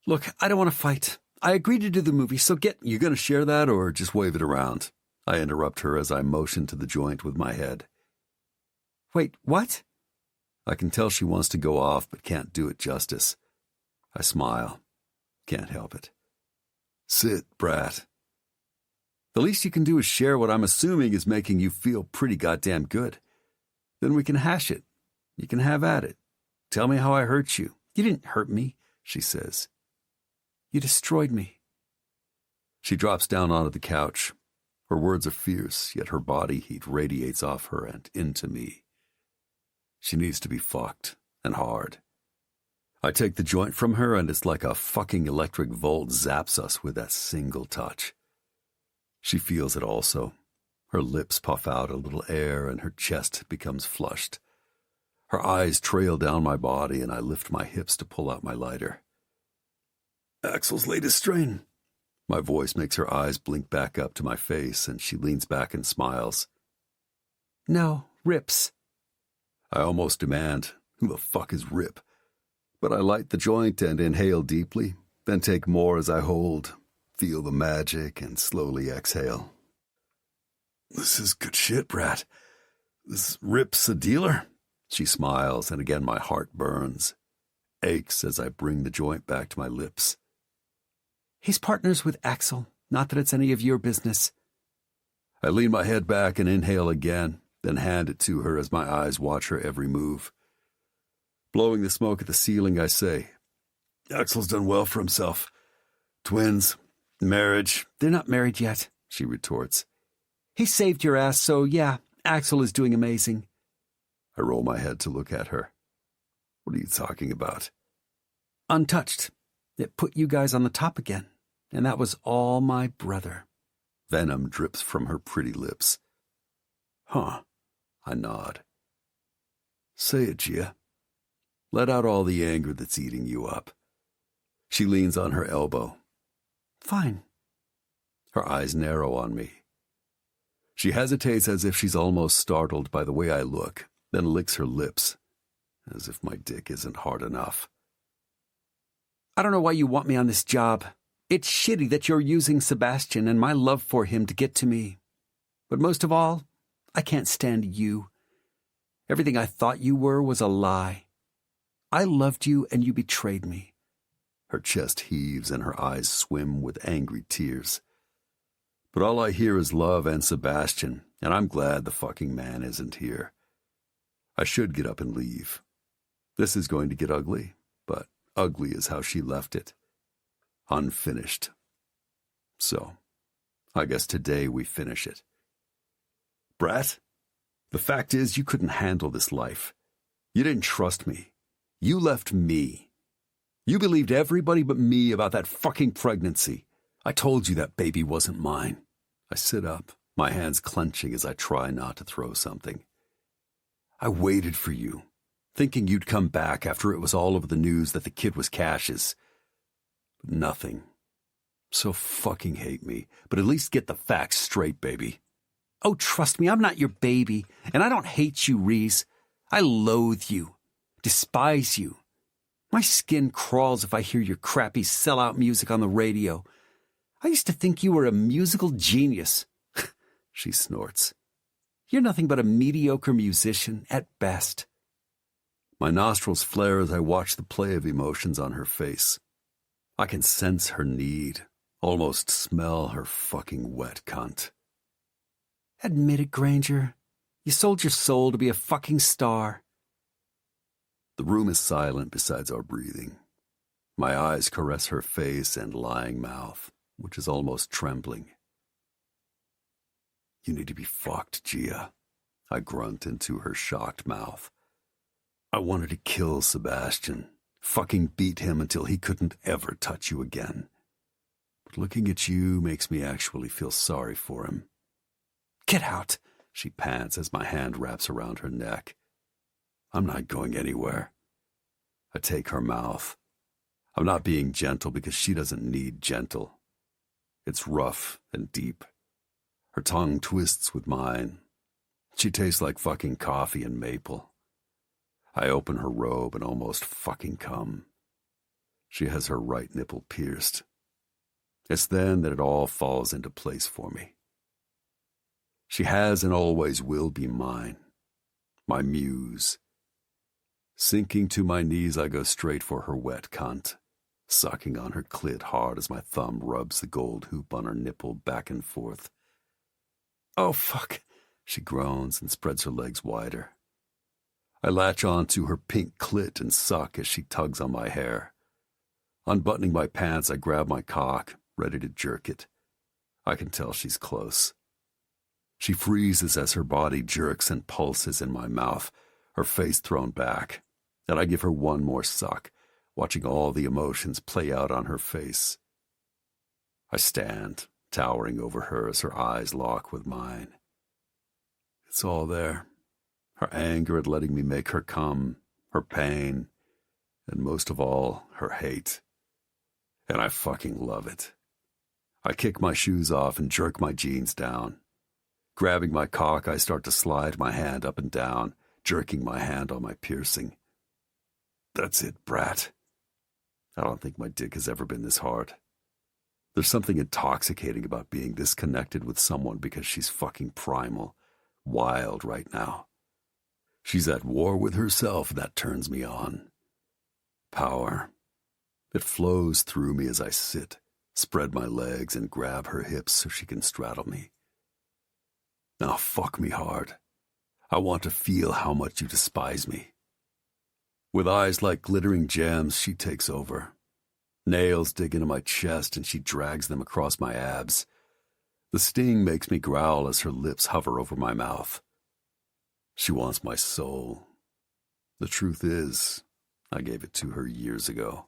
Look, I don't want to fight. I agreed to do the movie, so get... You going to share that or just wave it around? I interrupt her as I motion to the joint with my head. Wait, what? I can tell she wants to go off but can't do it justice. I smile. Can't help it. Sit, brat. The least you can do is share what I'm assuming is making you feel pretty goddamn good. Then we can hash it. You can have at it. Tell me how I hurt you. You didn't hurt me, she says. You destroyed me. She drops down onto the couch. Her words are fierce, yet her body heat radiates off her and into me. She needs to be fucked, and hard. I take the joint from her, and it's like a fucking electric volt zaps us with that single touch. She feels it also. Her lips puff out a little air, and her chest becomes flushed. Her eyes trail down my body, and I lift my hips to pull out my lighter. Axel's latest strain. My voice makes her eyes blink back up to my face, and she leans back and smiles. No, Rips. I almost demand, who the fuck is Rip? But I light the joint and inhale deeply, then take more as I hold, feel the magic, and slowly exhale. This is good shit, brat. This Rip's a dealer? She smiles, and again my heart burns, aches as I bring the joint back to my lips. He's partners with Axel, not that it's any of your business. I lean my head back and inhale again, then hand it to her as my eyes watch her every move. Blowing the smoke at the ceiling, I say, Axel's done well for himself. Twins, marriage. They're not married yet, she retorts. He saved your ass, so yeah, Axel is doing amazing. I roll my head to look at her. What are you talking about? Untouched. It put you guys on the top again, and that was all my brother. Venom drips from her pretty lips. Huh. I nod. Say it, Gia. Let out all the anger that's eating you up. She leans on her elbow. Fine. Her eyes narrow on me. She hesitates as if she's almost startled by the way I look, then licks her lips, as if my dick isn't hard enough. I don't know why you want me on this job. It's shitty that you're using Sebastian and my love for him to get to me. But most of all, I can't stand you. Everything I thought you were was a lie. I loved you and you betrayed me. Her chest heaves and her eyes swim with angry tears. But all I hear is love and Sebastian, and I'm glad the fucking man isn't here. I should get up and leave. This is going to get ugly, but ugly is how she left it. Unfinished. So, I guess today we finish it. Brat, the fact is you couldn't handle this life. You didn't trust me. You left me. You believed everybody but me about that fucking pregnancy. I told you that baby wasn't mine. I sit up, my hands clenching as I try not to throw something. I waited for you, thinking you'd come back after it was all over the news that the kid was Cash's. But nothing. So fucking hate me, but at least get the facts straight, baby. Oh, trust me, I'm not your baby, and I don't hate you, Reese. I loathe you, despise you. My skin crawls if I hear your crappy sellout music on the radio. I used to think you were a musical genius. She snorts. You're nothing but a mediocre musician at best. My nostrils flare as I watch the play of emotions on her face. I can sense her need, almost smell her fucking wet cunt. Admit it, Granger. You sold your soul to be a fucking star. The room is silent besides our breathing. My eyes caress her face and lying mouth, which is almost trembling. You need to be fucked, Gia. I grunt into her shocked mouth. I wanted to kill Sebastian, fucking beat him until he couldn't ever touch you again. But looking at you makes me actually feel sorry for him. Get out, she pants as my hand wraps around her neck. I'm not going anywhere. I take her mouth. I'm not being gentle because she doesn't need gentle. It's rough and deep. Her tongue twists with mine. She tastes like fucking coffee and maple. I open her robe and almost fucking come. She has her right nipple pierced. It's then that it all falls into place for me. She has and always will be mine. My muse. Sinking to my knees, I go straight for her wet cunt, sucking on her clit hard as my thumb rubs the gold hoop on her nipple back and forth. Oh, fuck, she groans and spreads her legs wider. I latch on to her pink clit and suck as she tugs on my hair. Unbuttoning my pants, I grab my cock, ready to jerk it. I can tell she's close. She freezes as her body jerks and pulses in my mouth, her face thrown back, and I give her one more suck, watching all the emotions play out on her face. I stand, towering over her as her eyes lock with mine. It's all there. Her anger at letting me make her come, her pain, and most of all, her hate. And I fucking love it. I kick my shoes off and jerk my jeans down. Grabbing my cock, I start to slide my hand up and down, jerking my hand on my piercing. That's it, brat. I don't think my dick has ever been this hard. There's something intoxicating about being disconnected with someone because she's fucking primal, wild right now. She's at war with herself, and that turns me on. Power. It flows through me as I sit, spread my legs, and grab her hips so she can straddle me. Now fuck me hard. I want to feel how much you despise me. With eyes like glittering gems, she takes over. Nails dig into my chest and she drags them across my abs. The sting makes me growl as her lips hover over my mouth. She wants my soul, The truth is, I gave it to her years ago.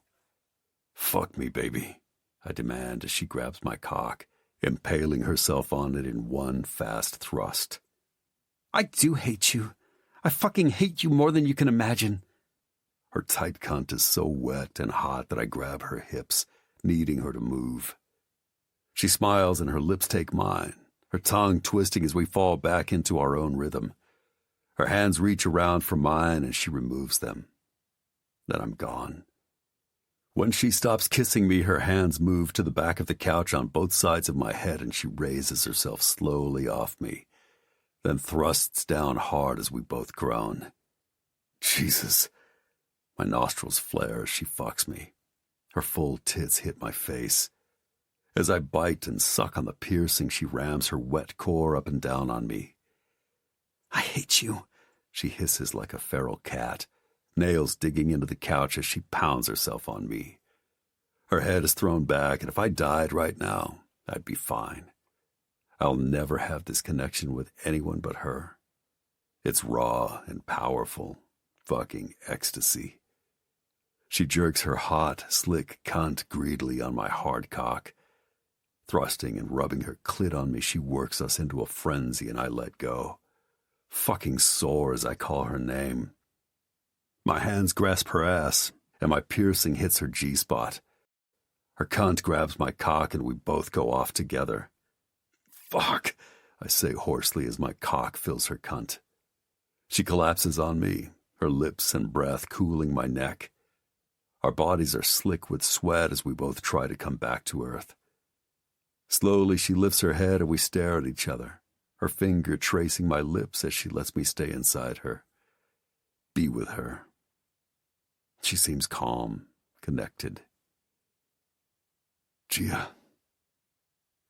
Fuck me, baby, I demand as she grabs my cock, impaling herself on it in one fast thrust. I do hate you. I fucking hate you more than you can imagine. Her tight cunt is so wet and hot that I grab her hips, needing her to move. She smiles and her lips take mine, her tongue twisting as we fall back into our own rhythm. Her hands reach around for mine and she removes them. Then I'm gone. When she stops kissing me, her hands move to the back of the couch on both sides of my head and she raises herself slowly off me, then thrusts down hard as we both groan. Jesus. My nostrils flare as she fucks me. Her full tits hit my face. As I bite and suck on the piercing, she rams her wet core up and down on me. I hate you, she hisses like a feral cat, nails digging into the couch as she pounds herself on me. Her head is thrown back, and if I died right now, I'd be fine. I'll never have this connection with anyone but her. It's raw and powerful, fucking ecstasy. She jerks her hot, slick cunt greedily on my hard cock. Thrusting and rubbing her clit on me, she works us into a frenzy and I let go. Fucking sore as I call her name. My hands grasp her ass, and my piercing hits her G-spot. Her cunt grabs my cock and we both go off together. Fuck, I say hoarsely as my cock fills her cunt. She collapses on me, her lips and breath cooling my neck. Our bodies are slick with sweat as we both try to come back to earth. Slowly she lifts her head and we stare at each other, her finger tracing my lips as she lets me stay inside her. Be with her. She seems calm, connected. Gia.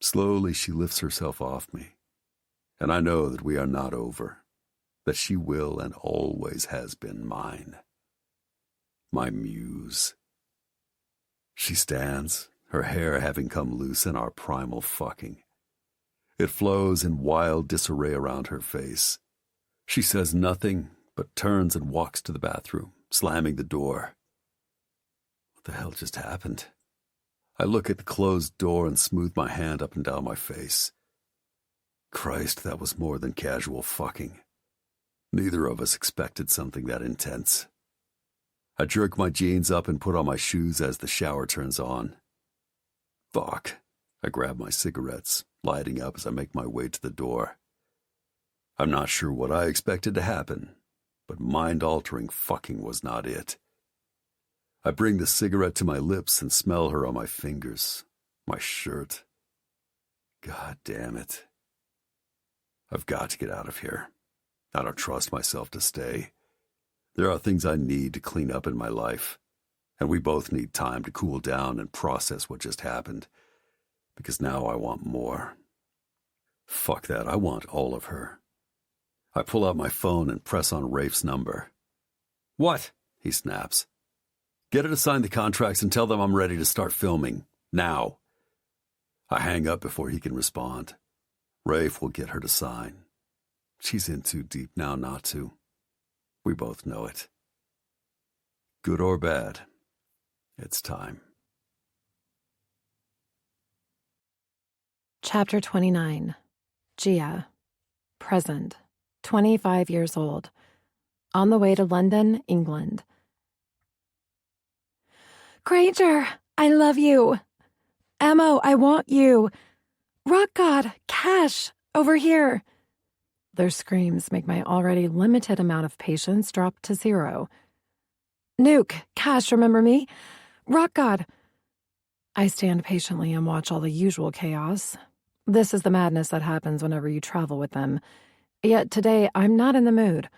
Slowly she lifts herself off me, and I know that we are not over, that she will and always has been mine. My muse. She stands, her hair having come loose in our primal fucking. It flows in wild disarray around her face. She says nothing, but turns and walks to the bathroom, slamming the door. What the hell just happened? I look at the closed door and smooth my hand up and down my face. Christ, that was more than casual fucking. Neither of us expected something that intense. I jerk my jeans up and put on my shoes as the shower turns on. Fuck. I grab my cigarettes, lighting up as I make my way to the door. I'm not sure what I expected to happen, but mind-altering fucking was not it. I bring the cigarette to my lips and smell her on my fingers, my shirt. God damn it. I've got to get out of here. I don't trust myself to stay. There are things I need to clean up in my life, and we both need time to cool down and process what just happened, because now I want more. Fuck that, I want all of her. I pull out my phone and press on Rafe's number. What? He snaps. Get her to sign the contracts and tell them I'm ready to start filming. Now. I hang up before he can respond. Rafe will get her to sign. She's in too deep now not to. We both know it. Good or bad, it's time. Chapter 29. Gia. Present. 25 years old. On the way to London, England. Granger, I love you. Emo, I want you. Rock God, Cash, over here. Their screams make my already limited amount of patience drop to zero. Nuke, Cash, remember me? Rock God. I stand patiently and watch all the usual chaos. This is the madness that happens whenever you travel with them. Yet today, I'm not in the mood.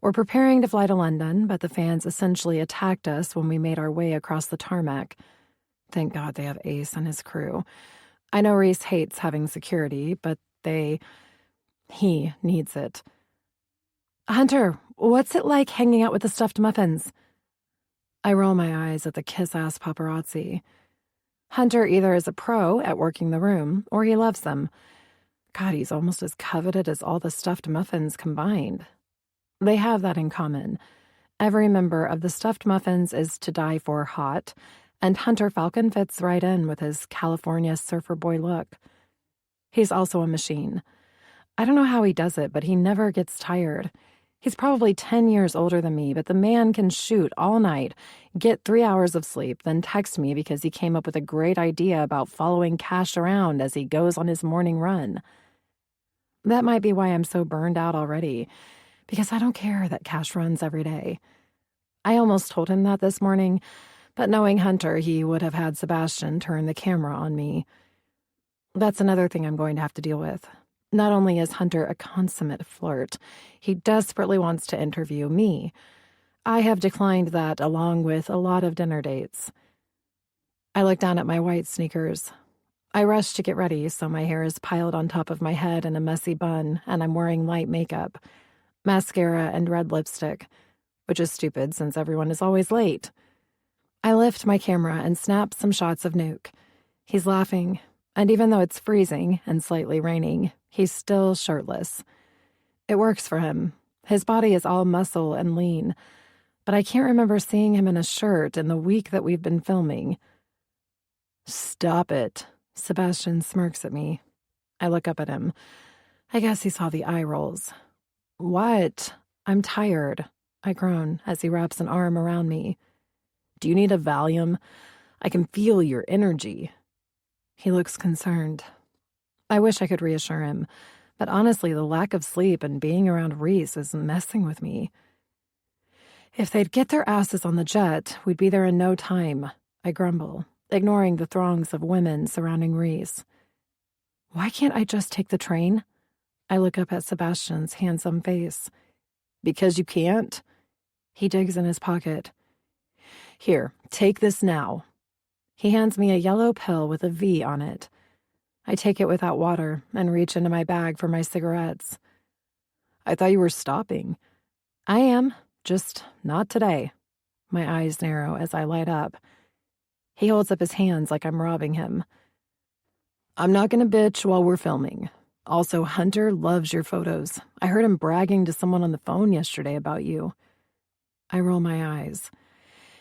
We're preparing to fly to London, but the fans essentially attacked us when we made our way across the tarmac. Thank God they have Ace and his crew. I know Reese hates having security, but he needs it. Hunter, what's it like hanging out with the stuffed muffins? I roll my eyes at the kiss-ass paparazzi. Hunter either is a pro at working the room, or he loves them. God, he's almost as coveted as all the stuffed muffins combined. They have that in common. Every member of the Stuffed Muffins is to die for hot, and Hunter Falcon fits right in with his California surfer boy look. He's also a machine. I don't know how he does it, but he never gets tired. He's probably 10 years older than me, but the man can shoot all night, get 3 hours of sleep, then text me because he came up with a great idea about following Cash around as he goes on his morning run. That might be why I'm so burned out already, because I don't care that Cash runs every day. I almost told him that this morning, but knowing Hunter, he would have had Sebastian turn the camera on me. That's another thing I'm going to have to deal with. Not only is Hunter a consummate flirt, he desperately wants to interview me. I have declined that along with a lot of dinner dates. I look down at my white sneakers. I rush to get ready, so my hair is piled on top of my head in a messy bun, and I'm wearing light makeup, mascara, and red lipstick, which is stupid since everyone is always late. I lift my camera and snap some shots of Nuke. He's laughing, and even though it's freezing and slightly raining, he's still shirtless. It works for him. His body is all muscle and lean, but I can't remember seeing him in a shirt in the week that we've been filming. "Stop it." Sebastian smirks at me. I look up at him. I guess he saw the eye rolls. "What?" "I'm tired," I groan as he wraps an arm around me. "Do you need a Valium? I can feel your energy." He looks concerned. I wish I could reassure him, but honestly, the lack of sleep and being around Reese is messing with me. If they'd get their asses on the jet, we'd be there in no time, I grumble, ignoring the throngs of women surrounding Reese. Why can't I just take the train? I look up at Sebastian's handsome face. Because you can't? He digs in his pocket. Here, take this now. He hands me a yellow pill with a V on it. I take it without water and reach into my bag for my cigarettes. I thought you were stopping. I am, just not today. My eyes narrow as I light up. He holds up his hands like I'm robbing him. I'm not gonna bitch while we're filming. Also, Hunter loves your photos. I heard him bragging to someone on the phone yesterday about you. I roll my eyes.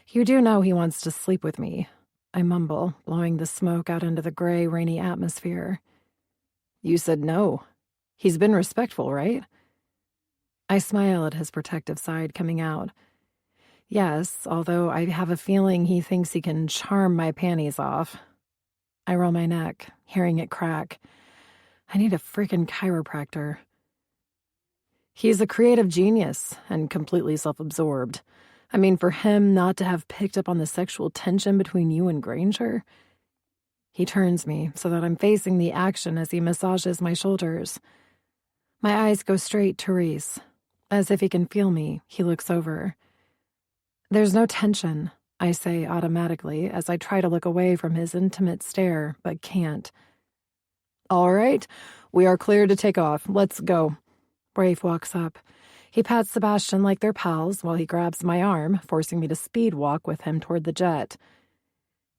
You do know he wants to sleep with me. I mumble, blowing the smoke out into the gray, rainy atmosphere. You said no. He's been respectful, right? I smile at his protective side coming out. Yes, although I have a feeling he thinks he can charm my panties off. I roll my neck, hearing it crack. I need a freaking chiropractor. He's a creative genius and completely self-absorbed. I mean, for him not to have picked up on the sexual tension between you and Granger. He turns me so that I'm facing the action as he massages my shoulders. My eyes go straight to Reese. As if he can feel me, he looks over. There's no tension, I say automatically as I try to look away from his intimate stare, but can't. All right, we are clear to take off. Let's go. Rafe walks up. He pats Sebastian like they're pals while he grabs my arm, forcing me to speed walk with him toward the jet.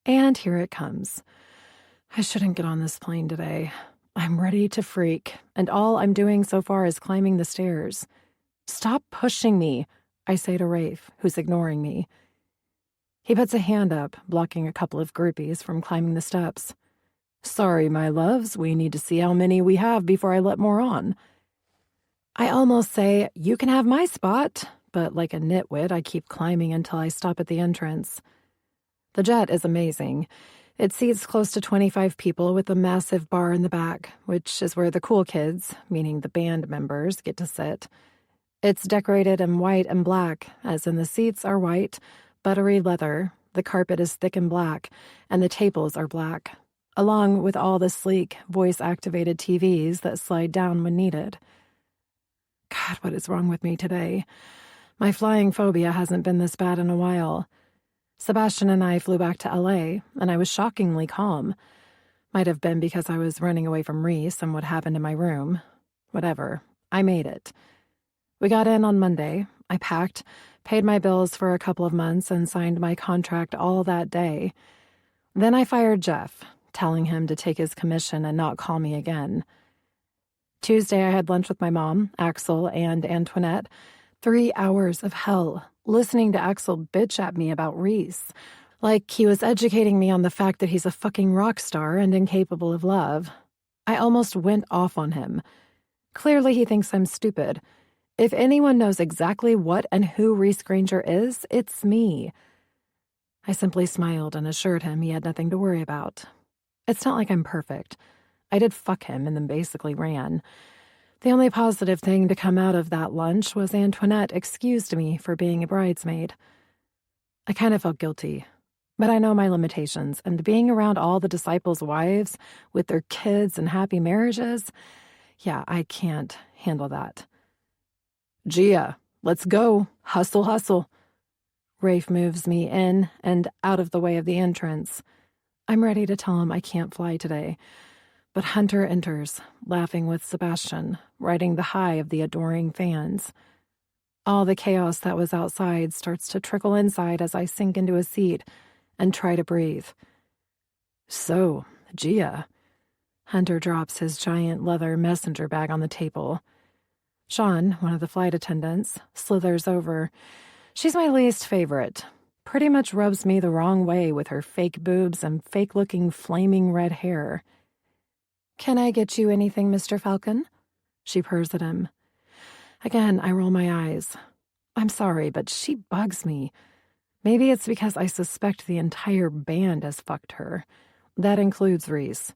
And here it comes. I shouldn't get on this plane today. I'm ready to freak, and all I'm doing so far is climbing the stairs. Stop pushing me, I say to Rafe, who's ignoring me. He puts a hand up, blocking a couple of groupies from climbing the steps. Sorry, my loves, we need to see how many we have before I let more on. I almost say, you can have my spot, but like a nitwit, I keep climbing until I stop at the entrance. The jet is amazing. It seats close to 25 people with a massive bar in the back, which is where the cool kids, meaning the band members, get to sit. It's decorated in white and black, as in the seats are white, buttery leather, the carpet is thick and black, and the tables are black, along with all the sleek, voice-activated TVs that slide down when needed. God, what is wrong with me today? My flying phobia hasn't been this bad in a while. Sebastian and I flew back to LA, and I was shockingly calm. Might have been because I was running away from Reese and what happened in my room. Whatever. I made it. We got in on Monday. I packed, paid my bills for a couple of months, and signed my contract all that day. Then I fired Jeff, telling him to take his commission and not call me again. Tuesday, I had lunch with my mom, Axel, and Antoinette. 3 hours of hell, listening to Axel bitch at me about Reese, like he was educating me on the fact that he's a fucking rock star and incapable of love. I almost went off on him. Clearly he thinks I'm stupid. If anyone knows exactly what and who Reese Granger is, it's me. I simply smiled and assured him he had nothing to worry about. It's not like I'm perfect. I did fuck him and then basically ran. The only positive thing to come out of that lunch was Antoinette excused me for being a bridesmaid. I kind of felt guilty, but I know my limitations, and being around all the disciples' wives with their kids and happy marriages, yeah, I can't handle that. Gia, let's go. Hustle, hustle. Rafe moves me in and out of the way of the entrance. I'm ready to tell him I can't fly today. But Hunter enters, laughing with Sebastian, riding the high of the adoring fans. All the chaos that was outside starts to trickle inside as I sink into a seat and try to breathe. So, Gia. Hunter drops his giant leather messenger bag on the table. Sean, one of the flight attendants, slithers over. She's my least favorite. Pretty much rubs me the wrong way with her fake boobs and fake-looking flaming red hair. "Can I get you anything, Mr. Falcon?" She purrs at him. Again, I roll my eyes. I'm sorry, but she bugs me. Maybe it's because I suspect the entire band has fucked her. That includes Reese.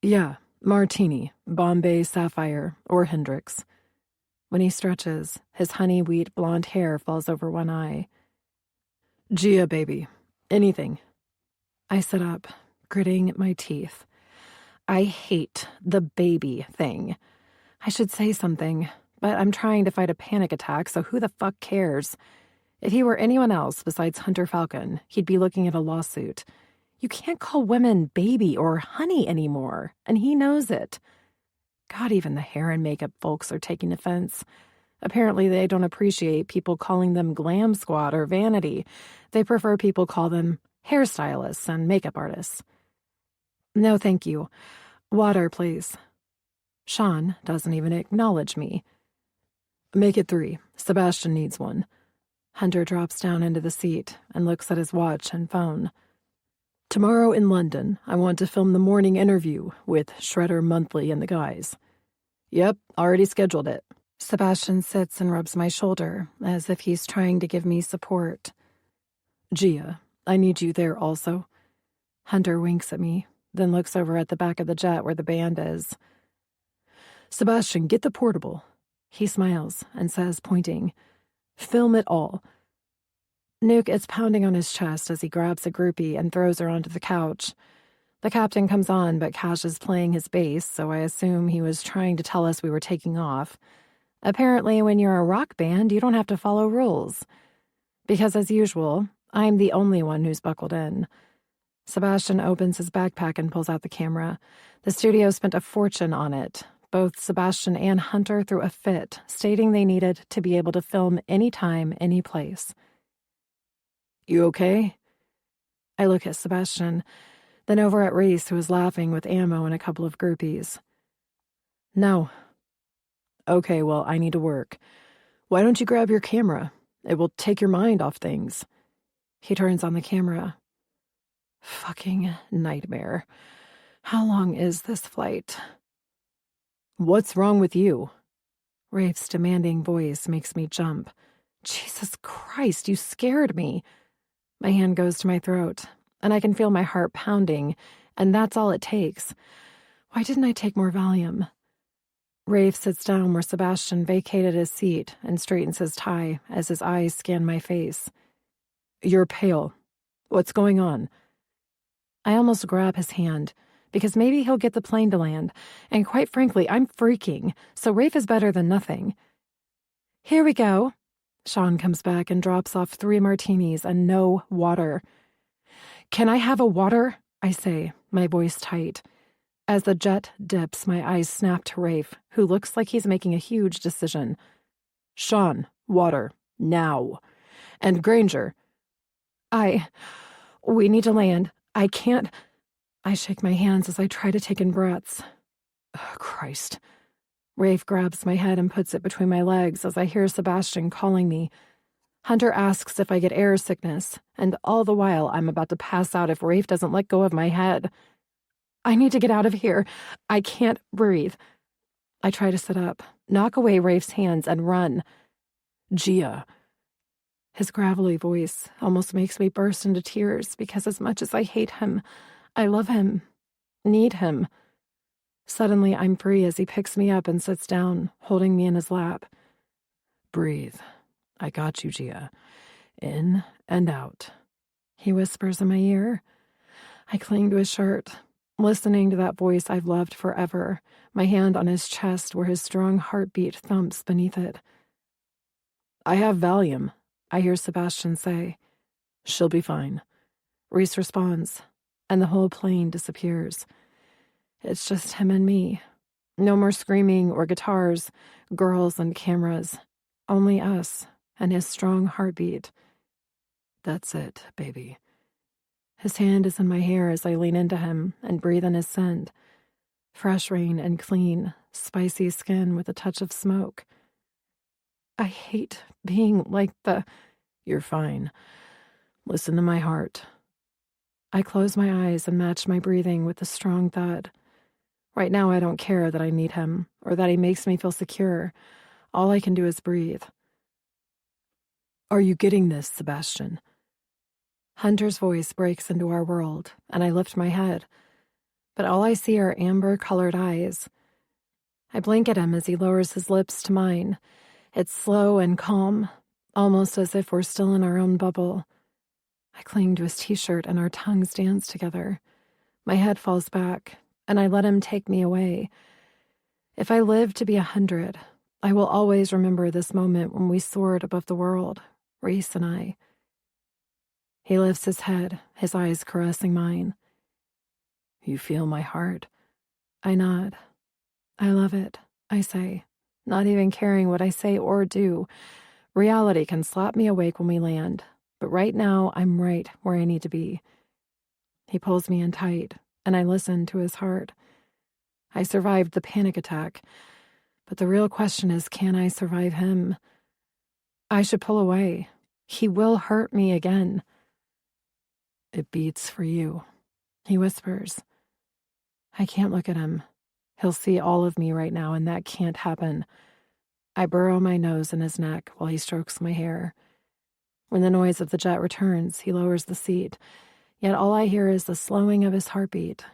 Yeah, martini, Bombay Sapphire, or Hendrix. When he stretches, his honey wheat blonde hair falls over one eye. Gia, baby. Anything. I sit up, gritting my teeth. I hate the baby thing. I should say something, but I'm trying to fight a panic attack, so who the fuck cares? If he were anyone else besides Hunter Falcon, he'd be looking at a lawsuit. You can't call women baby or honey anymore, and he knows it. God, even the hair and makeup folks are taking offense. Apparently they don't appreciate people calling them glam squad or vanity. They prefer people call them hairstylists and makeup artists. No, thank you. Water, please. Sean doesn't even acknowledge me. Make it 3. Sebastian needs one. Hunter drops down into the seat and looks at his watch and phone. Tomorrow in London, I want to film the morning interview with Shredder Monthly and the guys. Yep, already scheduled it. Sebastian sits and rubs my shoulder as if he's trying to give me support. Gia, I need you there also. Hunter winks at me, then looks over at the back of the jet where the band is. Sebastian, get the portable. He smiles and says, pointing, film it all. Nuke is pounding on his chest as he grabs a groupie and throws her onto the couch. The captain comes on, but Cash is playing his bass, so I assume he was trying to tell us we were taking off. Apparently, when you're a rock band, you don't have to follow rules. Because as usual, I'm the only one who's buckled in. Sebastian opens his backpack and pulls out the camera. The studio spent a fortune on it. Both Sebastian and Hunter threw a fit, stating they needed to be able to film anytime, any place. You okay? I look at Sebastian, then over at Reese, who is laughing with ammo and a couple of groupies. No. Okay, well, I need to work. Why don't you grab your camera? It will take your mind off things. He turns on the camera. Fucking nightmare. How long is this flight? What's wrong with you? Rafe's demanding voice makes me jump. Jesus Christ, you scared me. My hand goes to my throat, and I can feel my heart pounding, and that's all it takes. Why didn't I take more Valium? Rafe sits down where Sebastian vacated his seat and straightens his tie as his eyes scan my face. You're pale. What's going on? I almost grab his hand, because maybe he'll get the plane to land, and quite frankly, I'm freaking, so Rafe is better than nothing. Here we go. Sean comes back and drops off 3 martinis and no water. Can I have a water? I say, my voice tight. As the jet dips, my eyes snap to Rafe, who looks like he's making a huge decision. Sean, water, now. And Granger. We need to land. I can't. I shake my hands as I try to take in breaths. Oh, Christ. Rafe grabs my head and puts it between my legs as I hear Sebastian calling me. Hunter asks if I get air sickness, and all the while I'm about to pass out if Rafe doesn't let go of my head. I need to get out of here. I can't breathe. I try to sit up, knock away Rafe's hands, and run. Gia. His gravelly voice almost makes me burst into tears because as much as I hate him, I love him, need him. Suddenly, I'm free as he picks me up and sits down, holding me in his lap. Breathe. I got you, Gia. In and out. He whispers in my ear. I cling to his shirt, listening to that voice I've loved forever, my hand on his chest where his strong heartbeat thumps beneath it. I have Valium, I hear Sebastian say. She'll be fine. Reese responds, and the whole plane disappears. It's just him and me. No more screaming or guitars, girls and cameras. Only us and his strong heartbeat. That's it, baby. His hand is in my hair as I lean into him and breathe in his scent. Fresh rain and clean, spicy skin with a touch of smoke. I hate being like the... You're fine. Listen to my heart. I close my eyes and match my breathing with the strong thud. Right now I don't care that I need him or that he makes me feel secure. All I can do is breathe. Are you getting this, Sebastian? Hunter's voice breaks into our world, and I lift my head. But all I see are amber-colored eyes. I blink at him as he lowers his lips to mine. It's slow and calm, almost as if we're still in our own bubble. I cling to his t-shirt and our tongues dance together. My head falls back, and I let him take me away. If I live to be 100, I will always remember this moment when we soared above the world, Reese and I. He lifts his head, his eyes caressing mine. You feel my heart? I nod. I love it, I say, not even caring what I say or do. Reality can slap me awake when we land, but right now I'm right where I need to be. He pulls me in tight, and I listen to his heart. I survived the panic attack, but the real question is, can I survive him? I should pull away. He will hurt me again. It beats for you, he whispers. I can't look at him. He'll see all of me right now, and that can't happen. I burrow my nose in his neck while he strokes my hair. When the noise of the jet returns, he lowers the seat, yet all I hear is the slowing of his heartbeat.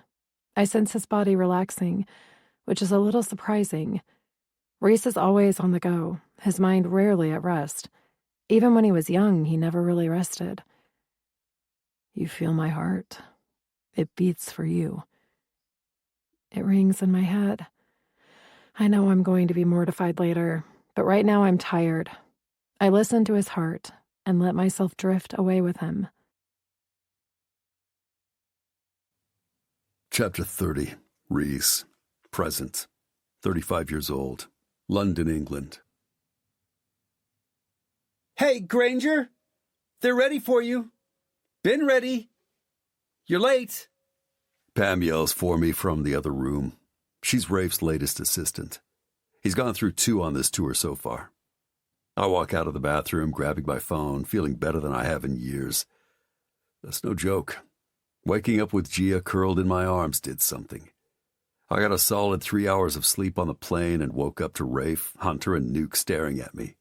I sense his body relaxing, which is a little surprising. Reese is always on the go, his mind rarely at rest. Even when he was young, he never really rested. You feel my heart. It beats for you. It rings in my head. I know I'm going to be mortified later, but right now I'm tired. I listen to his heart and let myself drift away with him. Chapter 30. Reese. Present. 35 years old. London, England. Hey, Granger! They're ready for you. Been ready. You're late. Pam yells for me from the other room. She's Rafe's latest assistant. He's gone through 2 on this tour so far. I walk out of the bathroom, grabbing my phone, feeling better than I have in years. That's no joke. Waking up with Gia curled in my arms did something. I got a solid 3 hours of sleep on the plane and woke up to Rafe, Hunter, and Nuke staring at me.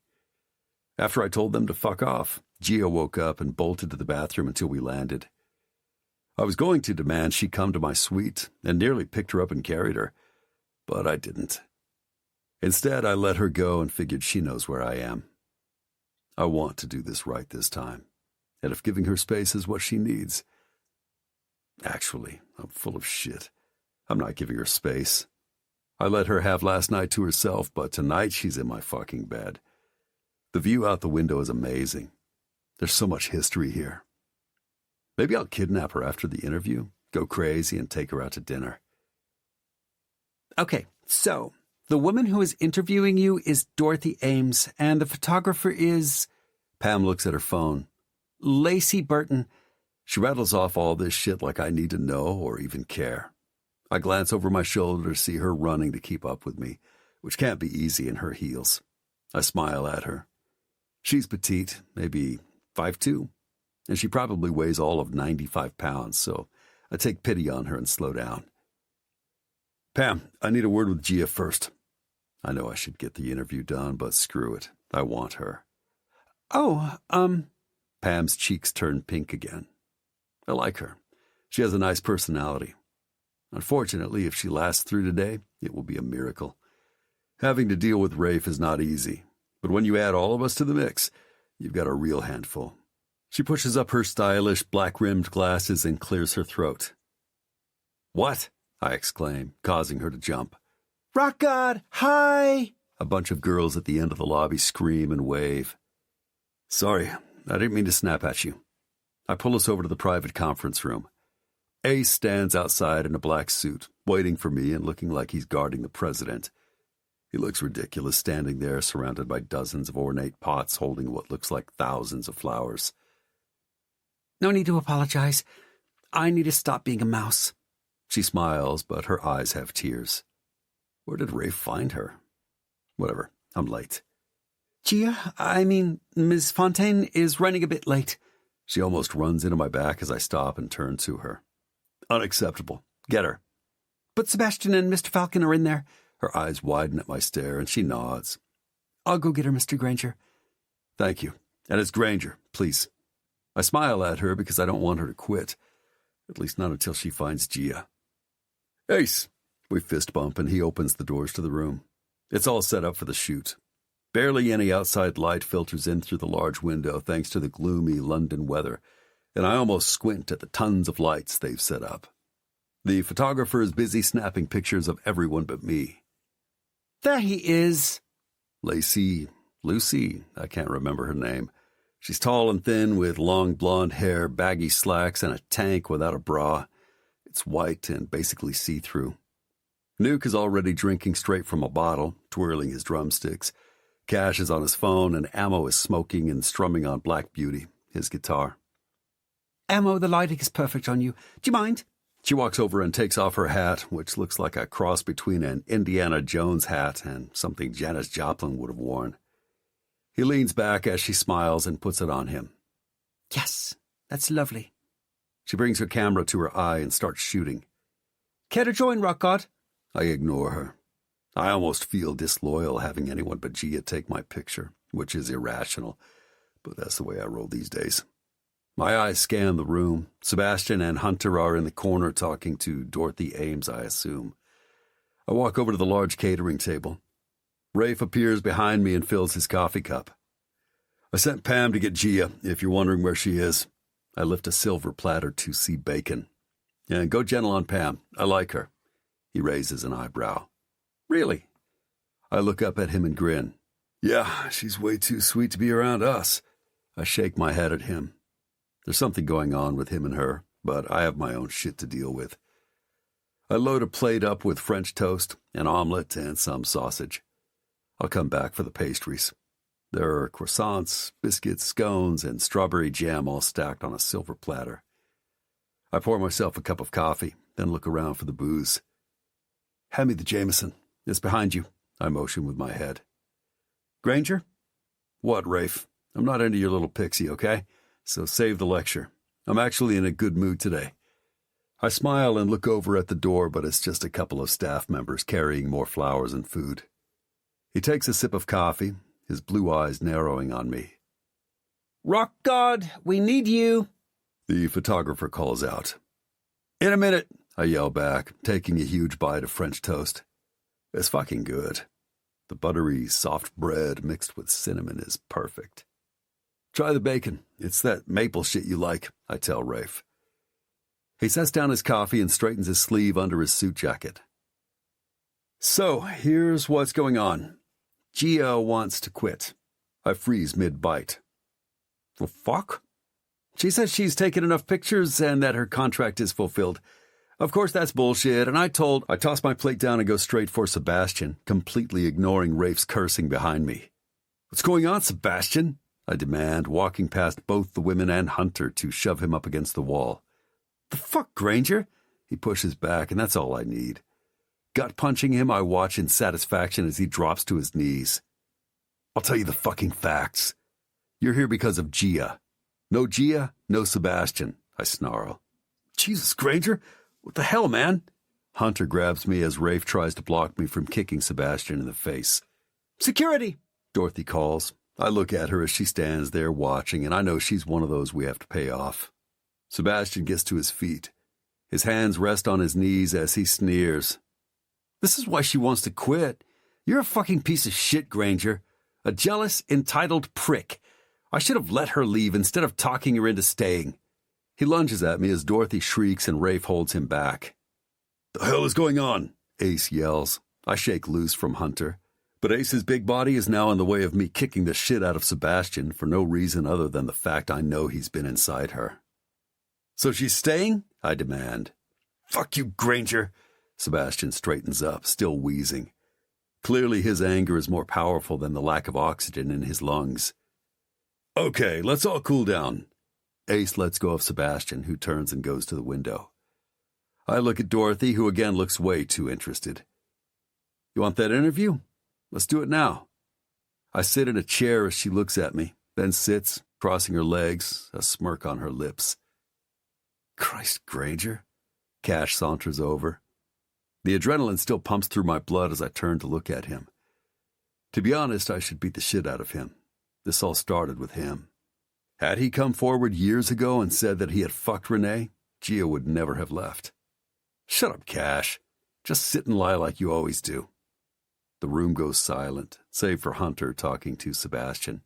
After I told them to fuck off, Gia woke up and bolted to the bathroom until we landed. I was going to demand she come to my suite and nearly picked her up and carried her, but I didn't. Instead, I let her go and figured she knows where I am. I want to do this right this time, and if giving her space is what she needs... Actually, I'm full of shit. I'm not giving her space. I let her have last night to herself, but tonight she's in my fucking bed. The view out the window is amazing. There's so much history here. Maybe I'll kidnap her after the interview, go crazy, and take her out to dinner. Okay, so the woman who is interviewing you is Dorothy Ames, and the photographer is... Pam looks at her phone. Lacey Burton. She rattles off all this shit like I need to know or even care. I glance over my shoulder to see her running to keep up with me, which can't be easy in her heels. I smile at her. She's petite, maybe 5'2", and she probably weighs all of 95 pounds, so I take pity on her and slow down. Pam, I need a word with Gia first. I know I should get the interview done, but screw it. I want her. Oh, Pam's cheeks turn pink again. I like her. She has a nice personality. Unfortunately, if she lasts through today, it will be a miracle. Having to deal with Rafe is not easy, but when you add all of us to the mix, you've got a real handful. She pushes up her stylish, black-rimmed glasses and clears her throat. What? I exclaim, causing her to jump. Rock God, hi! A bunch of girls at the end of the lobby scream and wave. Sorry, I didn't mean to snap at you. I pull us over to the private conference room. Ace stands outside in a black suit, waiting for me and looking like he's guarding the president. He looks ridiculous standing there surrounded by dozens of ornate pots holding what looks like thousands of flowers. No need to apologize. I need to stop being a mouse. She smiles, but her eyes have tears. Where did Rafe find her? Whatever, I'm late. Ms. Fontaine is running a bit late. She almost runs into my back as I stop and turn to her. Unacceptable. Get her. But Sebastian and Mr. Falcon are in there. Her eyes widen at my stare, and she nods. I'll go get her, Mr. Granger. Thank you. And it's Granger, please. I smile at her because I don't want her to quit. At least not until she finds Gia. Ace! We fist bump, and he opens the doors to the room. It's all set up for the shoot. Barely any outside light filters in through the large window thanks to the gloomy London weather, and I almost squint at the tons of lights they've set up. The photographer is busy snapping pictures of everyone but me. There he is. Lucy, I can't remember her name. She's tall and thin with long blonde hair, baggy slacks, and a tank without a bra. It's white and basically see-through. Nuke is already drinking straight from a bottle, twirling his drumsticks. Cash is on his phone, and Ammo is smoking and strumming on Black Beauty, his guitar. Ammo, the lighting is perfect on you. Do you mind? She walks over and takes off her hat, which looks like a cross between an Indiana Jones hat and something Janis Joplin would have worn. He leans back as she smiles and puts it on him. Yes, that's lovely. She brings her camera to her eye and starts shooting. Care to join, Rock God? I ignore her. I almost feel disloyal having anyone but Gia take my picture, which is irrational, but that's the way I roll these days. My eyes scan the room. Sebastian and Hunter are in the corner talking to Dorothy Ames, I assume. I walk over to the large catering table. Rafe appears behind me and fills his coffee cup. I sent Pam to get Gia, if you're wondering where she is. I lift a silver platter to see bacon. And go gentle on Pam. I like her. He raises an eyebrow. Really? I look up at him and grin. Yeah, she's way too sweet to be around us. I shake my head at him. There's something going on with him and her, but I have my own shit to deal with. I load a plate up with French toast, an omelet, and some sausage. I'll come back for the pastries. There are croissants, biscuits, scones, and strawberry jam all stacked on a silver platter. I pour myself a cup of coffee, then look around for the booze. Hand me the Jameson. It's behind you. I motion with my head. Granger? What, Rafe? I'm not into your little pixie, okay? So save the lecture. I'm actually in a good mood today. I smile and look over at the door, but it's just a couple of staff members carrying more flowers and food. He takes a sip of coffee, his blue eyes narrowing on me. Rock God, we need you. The photographer calls out. In a minute, I yell back, taking a huge bite of French toast. It's fucking good. The buttery, soft bread mixed with cinnamon is perfect. Try the bacon. It's that maple shit you like, I tell Rafe. He sets down his coffee and straightens his sleeve under his suit jacket. So, here's what's going on. Gia wants to quit. I freeze mid-bite. The fuck? She says she's taken enough pictures and that her contract is fulfilled. Of course that's bullshit, and I toss my plate down and go straight for Sebastian, completely ignoring Rafe's cursing behind me. What's going on, Sebastian? I demand, walking past both the women and Hunter to shove him up against the wall. The fuck, Granger? He pushes back, and that's all I need. Gut-punching him, I watch in satisfaction as he drops to his knees. I'll tell you the fucking facts. You're here because of Gia. No Gia, no Sebastian, I snarl. Jesus, Granger, what the hell, man? Hunter grabs me as Rafe tries to block me from kicking Sebastian in the face. Security, Dorothy calls. I look at her as she stands there watching, and I know she's one of those we have to pay off. Sebastian gets to his feet. His hands rest on his knees as he sneers. This is why she wants to quit. You're a fucking piece of shit, Granger. A jealous, entitled prick. I should have let her leave instead of talking her into staying. He lunges at me as Dorothy shrieks and Rafe holds him back. The hell is going on? Ace yells. I shake loose from Hunter. But Ace's big body is now in the way of me kicking the shit out of Sebastian for no reason other than the fact I know he's been inside her. So she's staying? I demand. Fuck you, Granger. Sebastian straightens up, still wheezing. Clearly his anger is more powerful than the lack of oxygen in his lungs. Okay, let's all cool down. Ace lets go of Sebastian, who turns and goes to the window. I look at Dorothy, who again looks way too interested. You want that interview? Let's do it now. I sit in a chair as she looks at me, then sits, crossing her legs, a smirk on her lips. Christ, Granger. Cash saunters over. The adrenaline still pumps through my blood as I turn to look at him. To be honest, I should beat the shit out of him. This all started with him. Had he come forward years ago and said that he had fucked Renee, Gia would never have left. Shut up, Cash. Just sit and lie like you always do. The room goes silent, save for Hunter talking to Sebastian.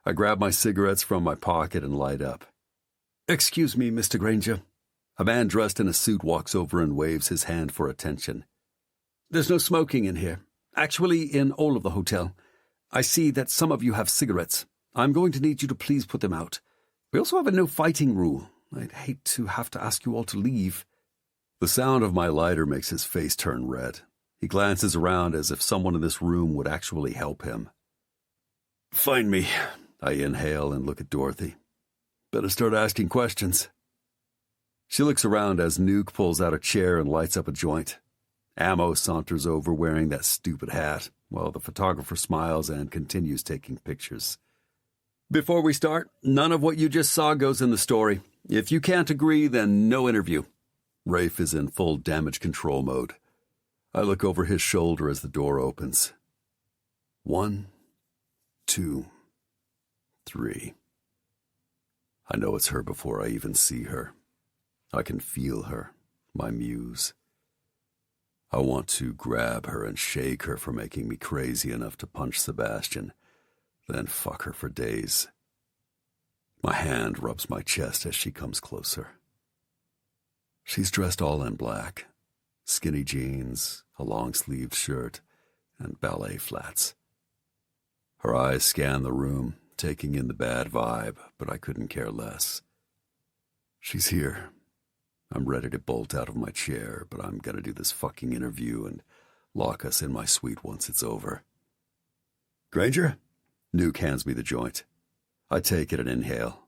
I grab my cigarettes from my pocket and light up. Excuse me, Mr. Granger. A man dressed in a suit walks over and waves his hand for attention. There's no smoking in here. Actually, in all of the hotel. I see that some of you have cigarettes. I'm going to need you to please put them out. We also have a no fighting rule. I'd hate to have to ask you all to leave. The sound of my lighter makes his face turn red. He glances around as if someone in this room would actually help him. Find me. I inhale and look at Dorothy. Better start asking questions. She looks around as Nuke pulls out a chair and lights up a joint. Ammo saunters over wearing that stupid hat, while the photographer smiles and continues taking pictures. Before we start, none of what you just saw goes in the story. If you can't agree, then no interview. Rafe is in full damage control mode. I look over his shoulder as the door opens. 1, 2, 3. I know it's her before I even see her. I can feel her, my muse. I want to grab her and shake her for making me crazy enough to punch Sebastian, then fuck her for days. My hand rubs my chest as she comes closer. She's dressed all in black, skinny jeans, a long-sleeved shirt, and ballet flats. Her eyes scan the room, taking in the bad vibe, but I couldn't care less. She's here. I'm ready to bolt out of my chair, but I'm gonna do this fucking interview and lock us in my suite once it's over. Granger? Nuke hands me the joint. I take it and inhale.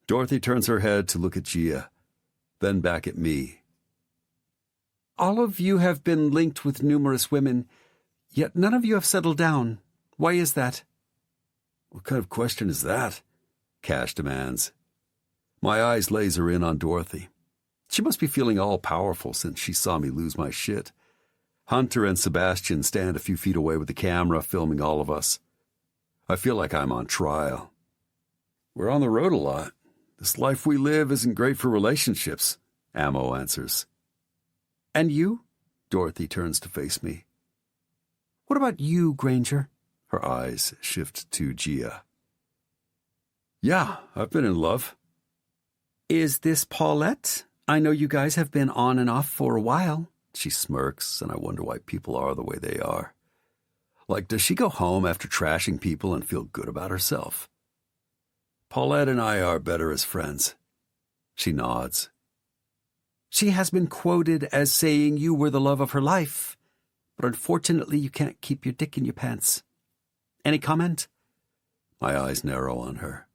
Dorothy turns her head to look at Gia, then back at me. All of you have been linked with numerous women, yet none of you have settled down. Why is that? What kind of question is that? Cash demands. My eyes laser in on Dorothy. She must be feeling all-powerful since she saw me lose my shit. Hunter and Sebastian stand a few feet away with the camera, filming all of us. I feel like I'm on trial. We're on the road a lot. This life we live isn't great for relationships, Ammo answers. And you? Dorothy turns to face me. What about you, Granger? Her eyes shift to Gia. Yeah, I've been in love. Is this Paulette? I know you guys have been on and off for a while. She smirks, and I wonder why people are the way they are. Like, does she go home after trashing people and feel good about herself? Paulette and I are better as friends. She nods. She has been quoted as saying you were the love of her life, but unfortunately you can't keep your dick in your pants. Any comment? My eyes narrow on her.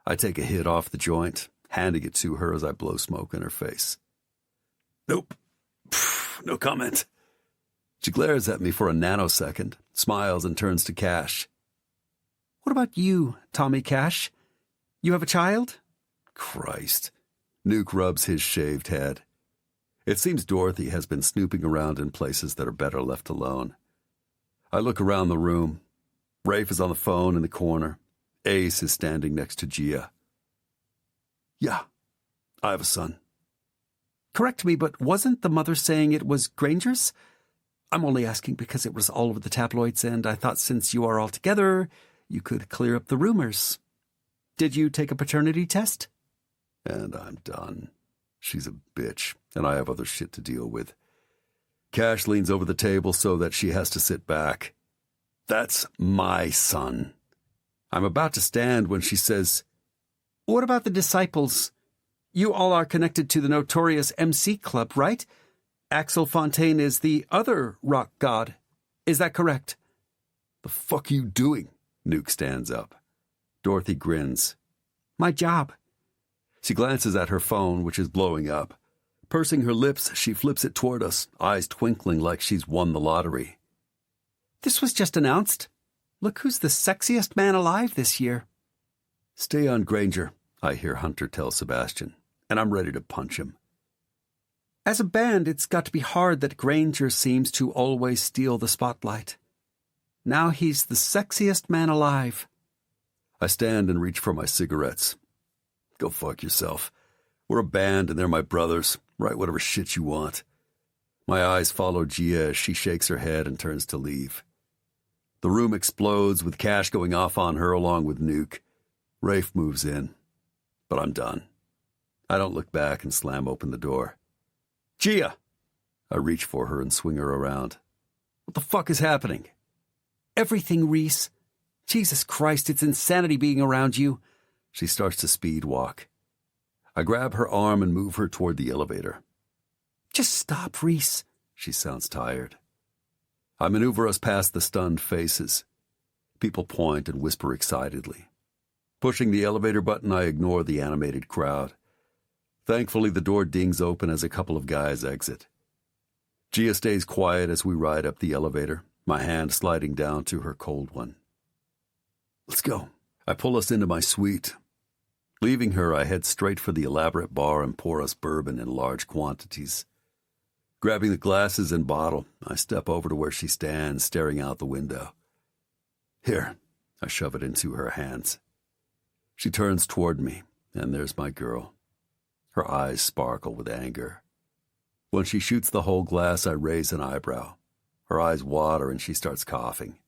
I take a hit off the joint, handing it to her as I blow smoke in her face. Nope. No comment. She glares at me for a nanosecond, smiles and turns to Cash. What about you, Tommy Cash? You have a child? Christ. Nuke rubs his shaved head. It seems Dorothy has been snooping around in places that are better left alone. I look around the room. Rafe is on the phone in the corner. Ace is standing next to Gia. Yeah, I have a son. Correct me, but wasn't the mother saying it was Granger's? I'm only asking because it was all over the tabloids, and I thought since you are all together, you could clear up the rumors. Did you take a paternity test? And I'm done. She's a bitch, and I have other shit to deal with. Cash leans over the table so that she has to sit back. That's my son. I'm about to stand when she says, What about the disciples? You all are connected to the notorious MC Club, right? Axel Fontaine is the other rock god. Is that correct? The fuck are you doing? Nuke stands up. Dorothy grins. My job. She glances at her phone, which is blowing up. Pursing her lips, she flips it toward us, eyes twinkling like she's won the lottery. This was just announced. Look who's the sexiest man alive this year. Stay on Granger, I hear Hunter tell Sebastian, and I'm ready to punch him. As a band, it's got to be hard that Granger seems to always steal the spotlight. Now he's the sexiest man alive. I stand and reach for my cigarettes. Go fuck yourself. We're a band and they're my brothers. Write whatever shit you want. My eyes follow Gia as she shakes her head and turns to leave. The room explodes with Cash going off on her along with Nuke. Rafe moves in. But I'm done. I don't look back and slam open the door. Gia! I reach for her and swing her around. What the fuck is happening? Everything, Reese. Jesus Christ, it's insanity being around you. She starts to speed walk. I grab her arm and move her toward the elevator. Just stop, Reese. She sounds tired. I maneuver us past the stunned faces. People point and whisper excitedly. Pushing the elevator button, I ignore the animated crowd. Thankfully, the door dings open as a couple of guys exit. Gia stays quiet as we ride up the elevator, my hand sliding down to her cold one. Let's go. I pull us into my suite. Leaving her, I head straight for the elaborate bar and pour us bourbon in large quantities. Grabbing the glasses and bottle, I step over to where she stands, staring out the window. Here, I shove it into her hands. She turns toward me, and there's my girl. Her eyes sparkle with anger. When she shoots the whole glass, I raise an eyebrow. Her eyes water and she starts coughing.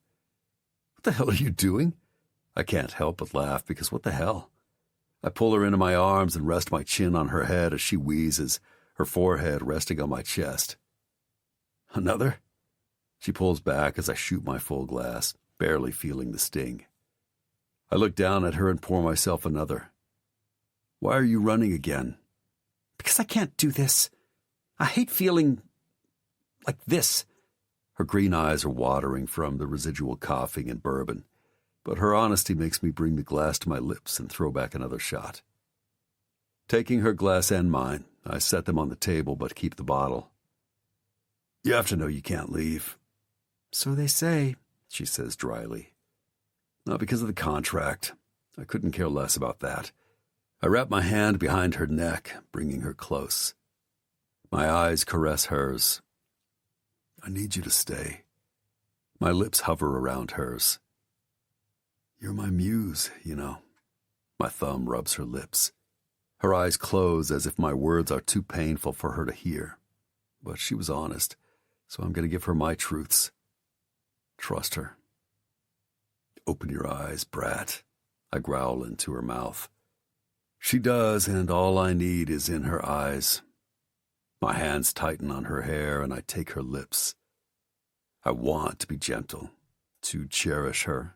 What the hell are you doing? I can't help but laugh because what the hell? I pull her into my arms and rest my chin on her head as she wheezes, her forehead resting on my chest. Another? She pulls back as I shoot my full glass, barely feeling the sting. I look down at her and pour myself another. Why are you running again? Because I can't do this. I hate feeling like this. Her green eyes are watering from the residual coughing and bourbon, but her honesty makes me bring the glass to my lips and throw back another shot. Taking her glass and mine, I set them on the table but keep the bottle. You have to know you can't leave. So they say, she says dryly. Not because of the contract. I couldn't care less about that. I wrap my hand behind her neck, bringing her close. My eyes caress hers. I need you to stay. My lips hover around hers. You're my muse, you know. My thumb rubs her lips. Her eyes close as if my words are too painful for her to hear. But she was honest, so I'm going to give her my truths. Trust her. Open your eyes, brat, I growl into her mouth. She does, and all I need is in her eyes. My hands tighten on her hair, and I take her lips. I want to be gentle, to cherish her.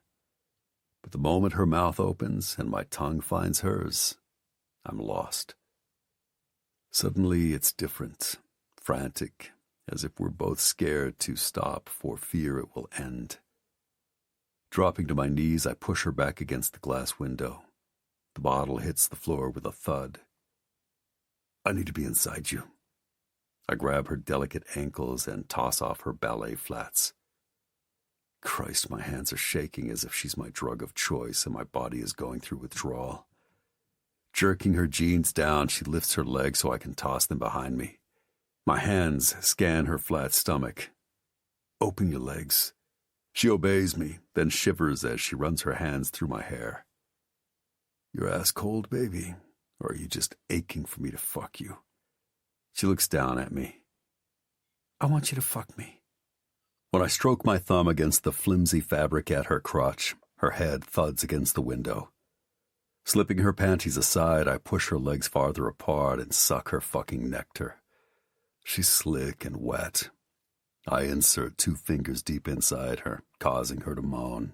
But the moment her mouth opens and my tongue finds hers, I'm lost. Suddenly it's different, frantic, as if we're both scared to stop for fear it will end. Dropping to my knees, I push her back against the glass window. The bottle hits the floor with a thud. I need to be inside you. I grab her delicate ankles and toss off her ballet flats. Christ, my hands are shaking as if she's my drug of choice and my body is going through withdrawal. Jerking her jeans down, she lifts her legs so I can toss them behind me. My hands scan her flat stomach. Open your legs. She obeys me, then shivers as she runs her hands through my hair. Your ass cold, baby, or are you just aching for me to fuck you? She looks down at me. I want you to fuck me. When I stroke my thumb against the flimsy fabric at her crotch, her head thuds against the window. Slipping her panties aside, I push her legs farther apart and suck her fucking nectar. She's slick and wet. I insert 2 fingers deep inside her, causing her to moan.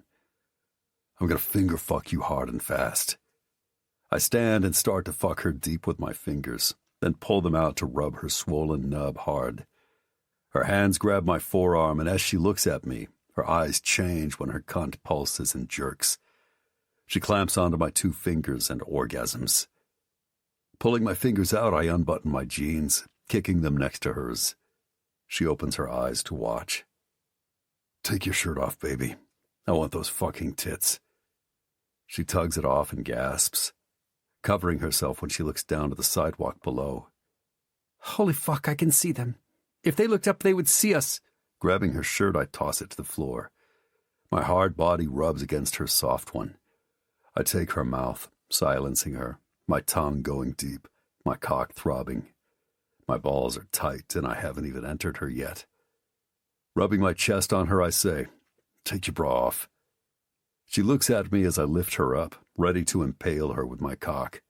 I'm gonna finger fuck you hard and fast. I stand and start to fuck her deep with my fingers, then pull them out to rub her swollen nub hard. Her hands grab my forearm, and as she looks at me, her eyes change when her cunt pulses and jerks. She clamps onto my 2 fingers and orgasms. Pulling my fingers out, I unbutton my jeans, kicking them next to hers. She opens her eyes to watch. Take your shirt off, baby. I want those fucking tits. She tugs it off and gasps, covering herself when she looks down to the sidewalk below. Holy fuck, I can see them. If they looked up, they would see us. Grabbing her shirt, I toss it to the floor. My hard body rubs against her soft one. I take her mouth, silencing her, my tongue going deep, my cock throbbing. My balls are tight, and I haven't even entered her yet. Rubbing my chest on her, I say, take your bra off. She looks at me as I lift her up, ready to impale her with my cock.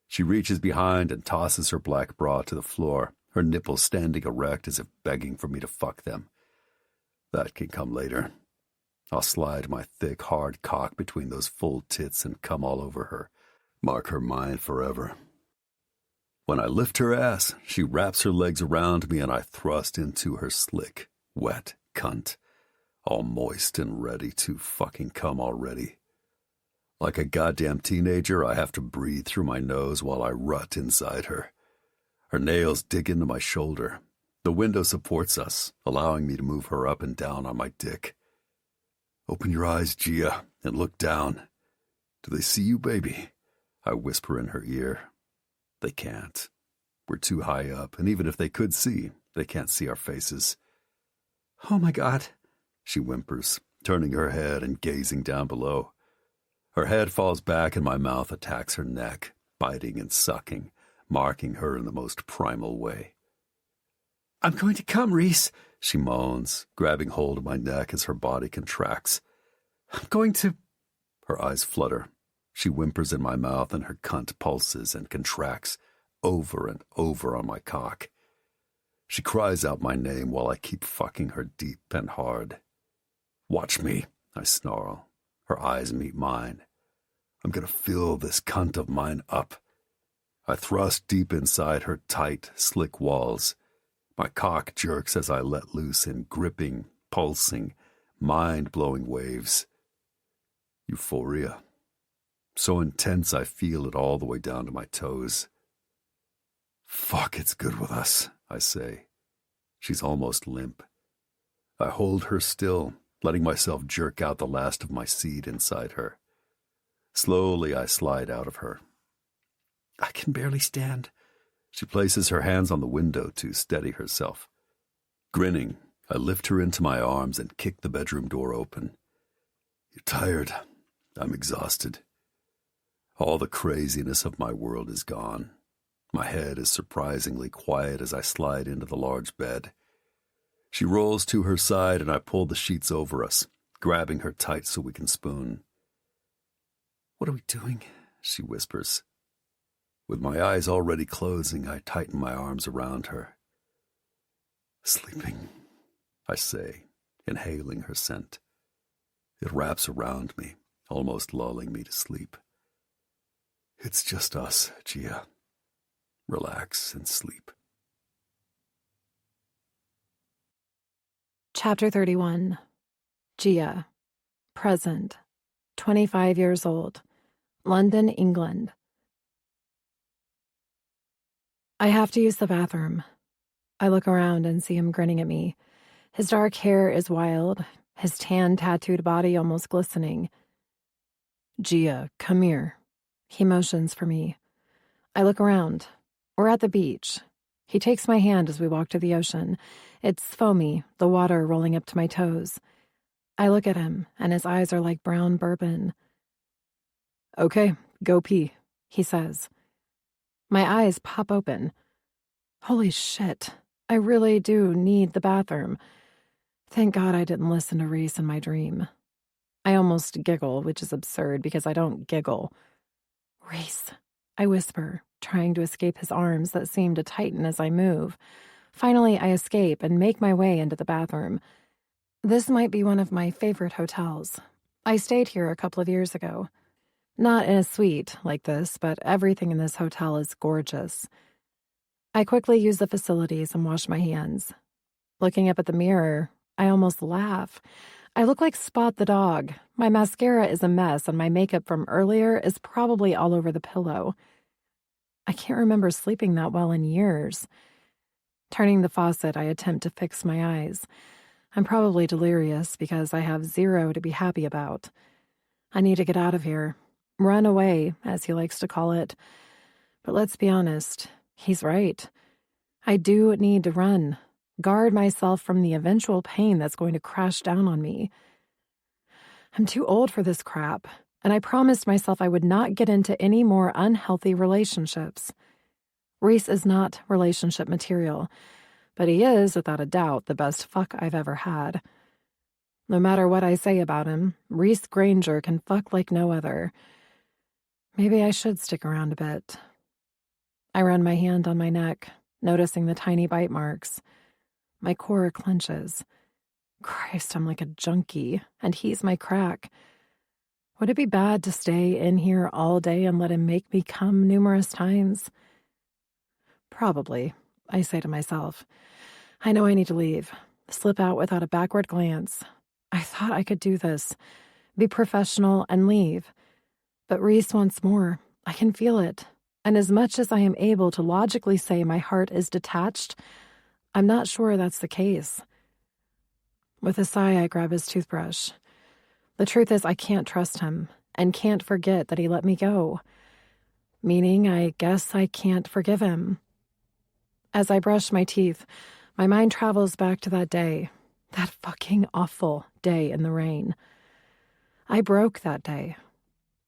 She reaches behind and tosses her black bra to the floor, her nipples standing erect as if begging for me to fuck them. That can come later. I'll slide my thick, hard cock between those full tits and come all over her, mark her mine forever. When I lift her ass, she wraps her legs around me and I thrust into her slick, wet cunt, all moist and ready to fucking come already. Like a goddamn teenager, I have to breathe through my nose while I rut inside her. Her nails dig into my shoulder. The window supports us, allowing me to move her up and down on my dick. Open your eyes, Gia, and look down. Do they see you, baby? I whisper in her ear. They can't. We're too high up, and even if they could see, they can't see our faces. Oh my God, she whimpers, turning her head and gazing down below. Her head falls back and my mouth attacks her neck, biting and sucking, marking her in the most primal way. I'm going to come, Reese, she moans, grabbing hold of my neck as her body contracts. I'm going to... Her eyes flutter. She whimpers in my mouth and her cunt pulses and contracts over and over on my cock. She cries out my name while I keep fucking her deep and hard. Watch me, I snarl. Her eyes meet mine. I'm gonna fill this cunt of mine up. I thrust deep inside her tight, slick walls. My cock jerks as I let loose in gripping, pulsing, mind-blowing waves. Euphoria. So intense I feel it all the way down to my toes. Fuck, it's good with us, I say. She's almost limp. I hold her still, letting myself jerk out the last of my seed inside her. Slowly I slide out of her. I can barely stand. She places her hands on the window to steady herself. Grinning, I lift her into my arms and kick the bedroom door open. You're tired. I'm exhausted. All the craziness of my world is gone. My head is surprisingly quiet as I slide into the large bed. She rolls to her side and I pull the sheets over us, grabbing her tight so we can spoon. What are we doing? She whispers. With my eyes already closing, I tighten my arms around her. Sleeping, I say, inhaling her scent. It wraps around me, almost lulling me to sleep. It's just us, Gia. Relax and sleep. Chapter 31. Gia. Present. 25 years old. London, England. I have to use the bathroom. I look around and see him grinning at me. His dark hair is wild. his tan-tattooed body almost glistening. "Gia, come here." He motions for me. I look around. We're at the beach. He takes my hand as we walk to the ocean. It's foamy, the water rolling up to my toes. I look at him, and his eyes are like brown bourbon. "Okay, go pee," he says. My eyes pop open. Holy shit, I really do need the bathroom. Thank God I didn't listen to Reese in my dream. I almost giggle, which is absurd because I don't giggle. "Reese," I whisper, trying to escape his arms that seem to tighten as I move. Finally, I escape and make my way into the bathroom. This might be one of my favorite hotels. I stayed here a couple of years ago. Not in a suite like this, but everything in this hotel is gorgeous. I quickly use the facilities and wash my hands. Looking up at the mirror, I almost laugh. I look like Spot the dog. My mascara is a mess, and my makeup from earlier is probably all over the pillow. I can't remember sleeping that well in years. Turning the faucet, I attempt to fix my eyes. I'm probably delirious because I have zero to be happy about. I need to get out of here. Run away, as he likes to call it. But let's be honest, he's right. I do need to run. Guard myself from the eventual pain that's going to crash down on me. I'm too old for this crap, and I promised myself I would not get into any more unhealthy relationships. Reese is not relationship material, but he is, without a doubt, the best fuck I've ever had. No matter what I say about him, Reese Granger can fuck like no other. Maybe I should stick around a bit. I run my hand on my neck, noticing the tiny bite marks. My core clenches. Christ, I'm like a junkie, and he's my crack. Would it be bad to stay in here all day and let him make me come numerous times? Probably, I say to myself. I know I need to leave. Slip out without a backward glance. I thought I could do this. Be professional and leave. But Reese wants more. I can feel it. And as much as I am able to logically say my heart is detached, I'm not sure that's the case. With a sigh, I grab his toothbrush. The truth is I can't trust him and can't forget that he let me go. Meaning, I guess I can't forgive him. As I brush my teeth, my mind travels back to that day, that fucking awful day in the rain. I broke that day.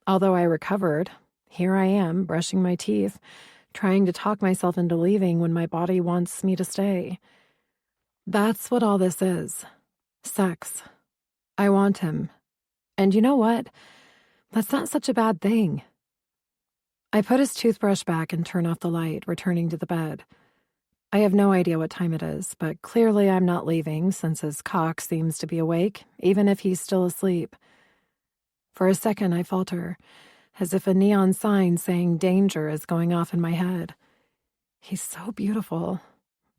Although I recovered, here I am, brushing my teeth, trying to talk myself into leaving when my body wants me to stay. That's what all this is. Sex. I want him. And you know what? That's not such a bad thing. I put his toothbrush back and turn off the light, returning to the bed. I have no idea what time it is, but clearly I'm not leaving since his cock seems to be awake, even if he's still asleep. For a second, I falter, as if a neon sign saying danger is going off in my head. He's so beautiful.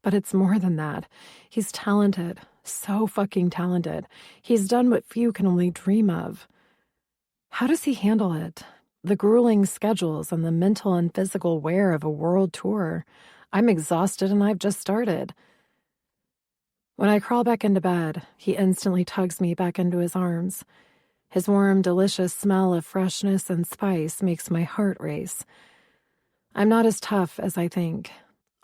But it's more than that. He's talented. So fucking talented. He's done what few can only dream of. How does he handle it? The grueling schedules and the mental and physical wear of a world tour. I'm exhausted and I've just started. When I crawl back into bed, he instantly tugs me back into his arms. His warm, delicious smell of freshness and spice makes my heart race. I'm not as tough as I think.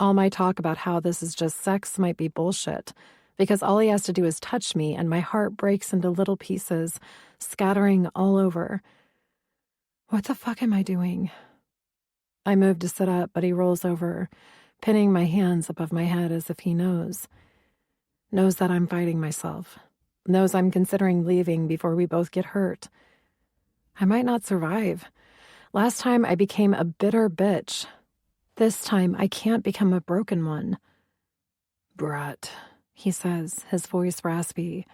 All my talk about how this is just sex might be bullshit, because all he has to do is touch me and my heart breaks into little pieces, scattering all over. What the fuck am I doing? I move to sit up, but he rolls over, pinning my hands above my head as if he knows. Knows that I'm fighting myself. Knows I'm considering leaving before we both get hurt. I might not survive. Last time I became a bitter bitch. This time I can't become a broken one. "Brat," he says, his voice raspy.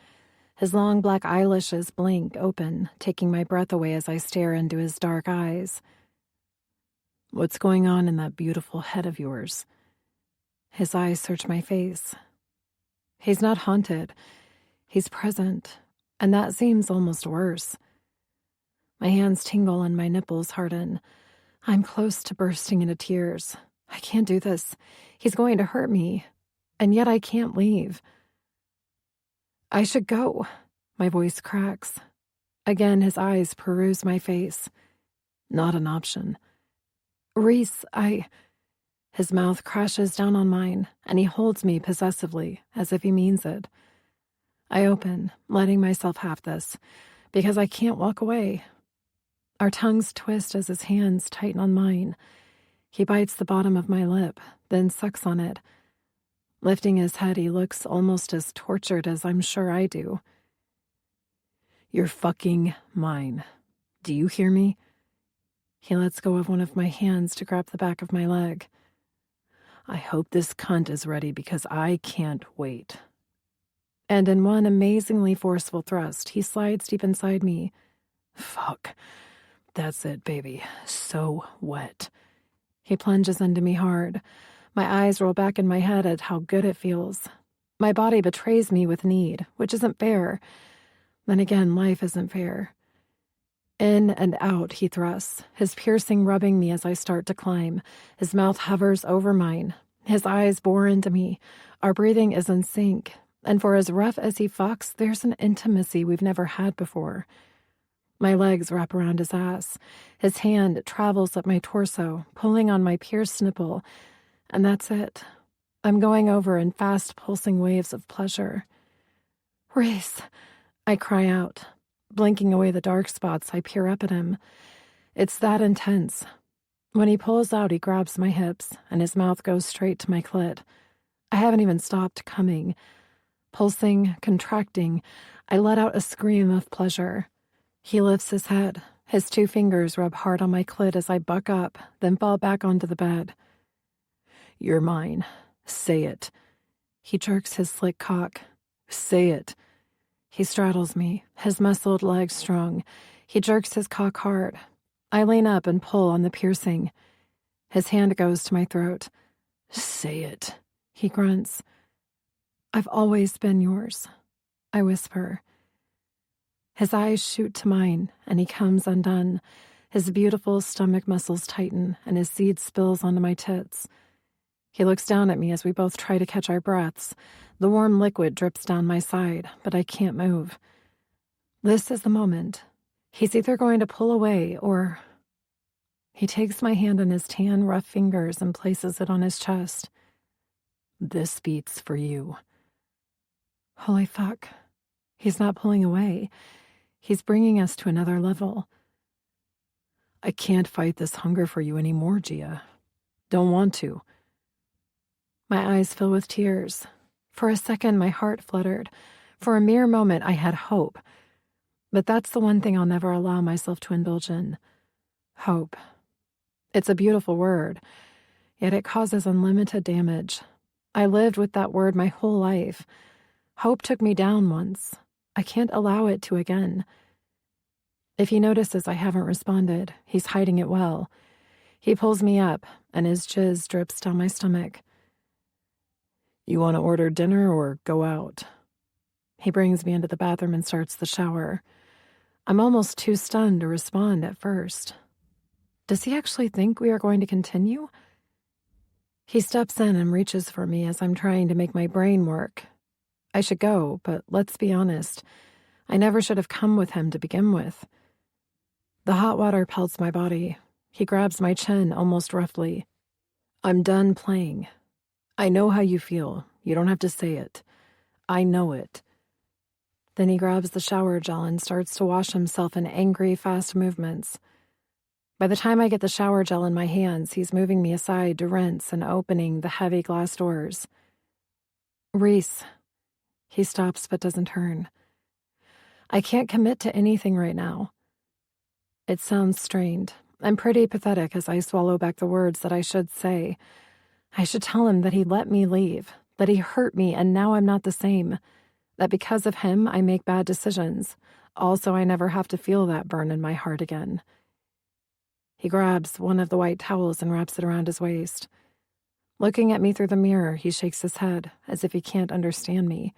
His long black eyelashes blink open, taking my breath away as I stare into his dark eyes. "What's going on in that beautiful head of yours?" His eyes search my face. He's not haunted. He's present, and that seems almost worse. My hands tingle and my nipples harden. I'm close to bursting into tears. I can't do this. He's going to hurt me, and yet I can't leave. I should go. My voice cracks. Again, his eyes peruse my face. Not an option. Reese, His mouth crashes down on mine, and he holds me possessively, as if he means it. I open, letting myself have this, because I can't walk away. Our tongues twist as his hands tighten on mine. He bites the bottom of my lip, then sucks on it. Lifting his head, he looks almost as tortured as I'm sure I do. You're fucking mine. Do you hear me? He lets go of one of my hands to grab the back of my leg. I hope this cunt is ready because I can't wait. And in one amazingly forceful thrust, he slides deep inside me. Fuck. That's it, baby. So wet. He plunges into me hard. My eyes roll back in my head at how good it feels. My body betrays me with need, which isn't fair. Then again, life isn't fair. In and out he thrusts, his piercing rubbing me as I start to climb. His mouth hovers over mine. His eyes bore into me. Our breathing is in sync. And for as rough as he fucks, there's an intimacy we've never had before. My legs wrap around his ass. His hand travels up my torso, pulling on my pierced nipple. And that's it. I'm going over in fast pulsing waves of pleasure. Reese, I cry out. Blinking away the dark spots, I peer up at him. It's that intense. When he pulls out, he grabs my hips, and his mouth goes straight to my clit. I haven't even stopped coming. Pulsing, contracting, I let out a scream of pleasure. He lifts his head. His 2 fingers rub hard on my clit as I buck up, then fall back onto the bed. You're mine. Say it. He jerks his slick cock. Say it. He straddles me, his muscled legs strong. He jerks his cock hard. I lean up and pull on the piercing. His hand goes to my throat. Say it, he grunts. I've always been yours, I whisper. His eyes shoot to mine, and he comes undone. His beautiful stomach muscles tighten, and his seed spills onto my tits. He looks down at me as we both try to catch our breaths. The warm liquid drips down my side, but I can't move. This is the moment. He's either going to pull away or... He takes my hand in his tan, rough fingers and places it on his chest. This beats for you. Holy fuck. He's not pulling away. He's bringing us to another level. I can't fight this hunger for you anymore, Gia. Don't want to. My eyes fill with tears. For a second, my heart fluttered. For a mere moment, I had hope. But that's the one thing I'll never allow myself to indulge in. Hope. It's a beautiful word, yet it causes unlimited damage. I lived with that word my whole life. Hope took me down once. I can't allow it to again. If he notices I haven't responded, he's hiding it well. He pulls me up, and his jizz drips down my stomach. You want to order dinner or go out? He brings me into the bathroom and starts the shower. I'm almost too stunned to respond at first. Does he actually think we are going to continue? He steps in and reaches for me as I'm trying to make my brain work. I should go, but let's be honest. I never should have come with him to begin with. The hot water pelts my body. He grabs my chin almost roughly. I'm done playing. I know how you feel. You don't have to say it. I know it. Then he grabs the shower gel and starts to wash himself in angry, fast movements. By the time I get the shower gel in my hands, he's moving me aside to rinse and opening the heavy glass doors. Reese. He stops but doesn't turn. I can't commit to anything right now. It sounds strained. I'm pretty pathetic as I swallow back the words that I should say. I should tell him that he let me leave, that he hurt me and now I'm not the same, that because of him I make bad decisions. Also, I never have to feel that burn in my heart again. He grabs one of the white towels and wraps it around his waist. Looking at me through the mirror, he shakes his head as if he can't understand me.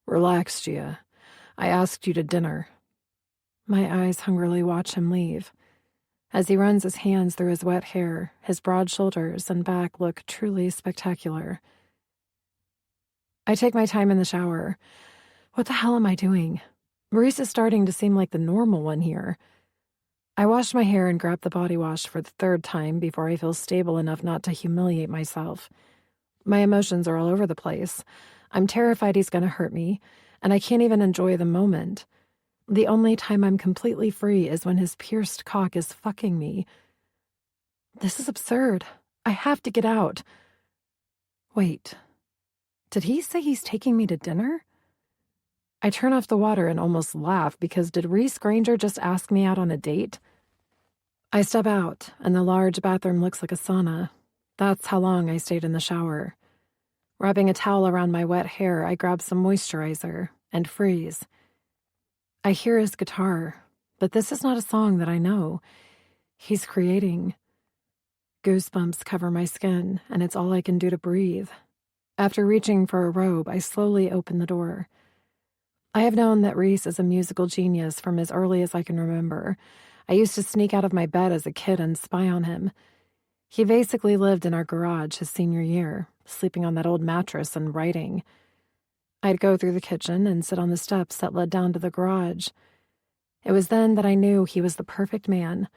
Relax, Gia. I asked you to dinner. My eyes hungrily watch him leave. As he runs his hands through his wet hair, his broad shoulders and back look truly spectacular. I take my time in the shower. What the hell am I doing? Reese is starting to seem like the normal one here. I washed my hair and grabbed the body wash for the third time before I feel stable enough not to humiliate myself. My emotions are all over the place. I'm terrified he's going to hurt me, and I can't even enjoy the moment. The only time I'm completely free is when his pierced cock is fucking me. This is absurd. I have to get out. Wait, did he say he's taking me to dinner? I turn off the water and almost laugh because did Reese Granger just ask me out on a date? I step out, and the large bathroom looks like a sauna. That's how long I stayed in the shower. Wrapping a towel around my wet hair, I grab some moisturizer and freeze. I hear his guitar, but this is not a song that I know. He's creating. Goosebumps cover my skin, and it's all I can do to breathe. After reaching for a robe, I slowly open the door. I have known that Reese is a musical genius from as early as I can remember. I used to sneak out of my bed as a kid and spy on him. He basically lived in our garage his senior year, sleeping on that old mattress and writing. I'd go through the kitchen and sit on the steps that led down to the garage. It was then that I knew he was the perfect man.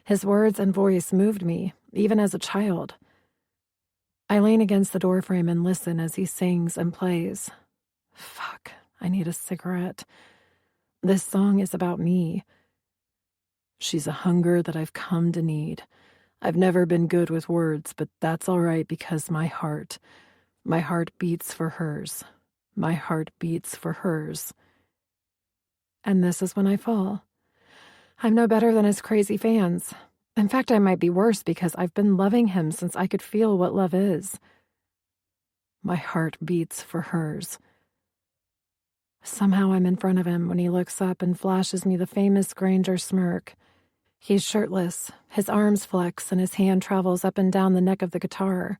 His words and voice moved me, even as a child. I lean against the doorframe and listen as he sings and plays. Fuck, I need a cigarette. This song is about me. She's a hunger that I've come to need. I've never been good with words, but that's all right because my heart beats for hers. My heart beats for hers. And this is when I fall. I'm no better than his crazy fans. In fact, I might be worse because I've been loving him since I could feel what love is. My heart beats for hers. Somehow I'm in front of him when he looks up and flashes me the famous Granger smirk. He's shirtless, his arms flex, and his hand travels up and down the neck of the guitar.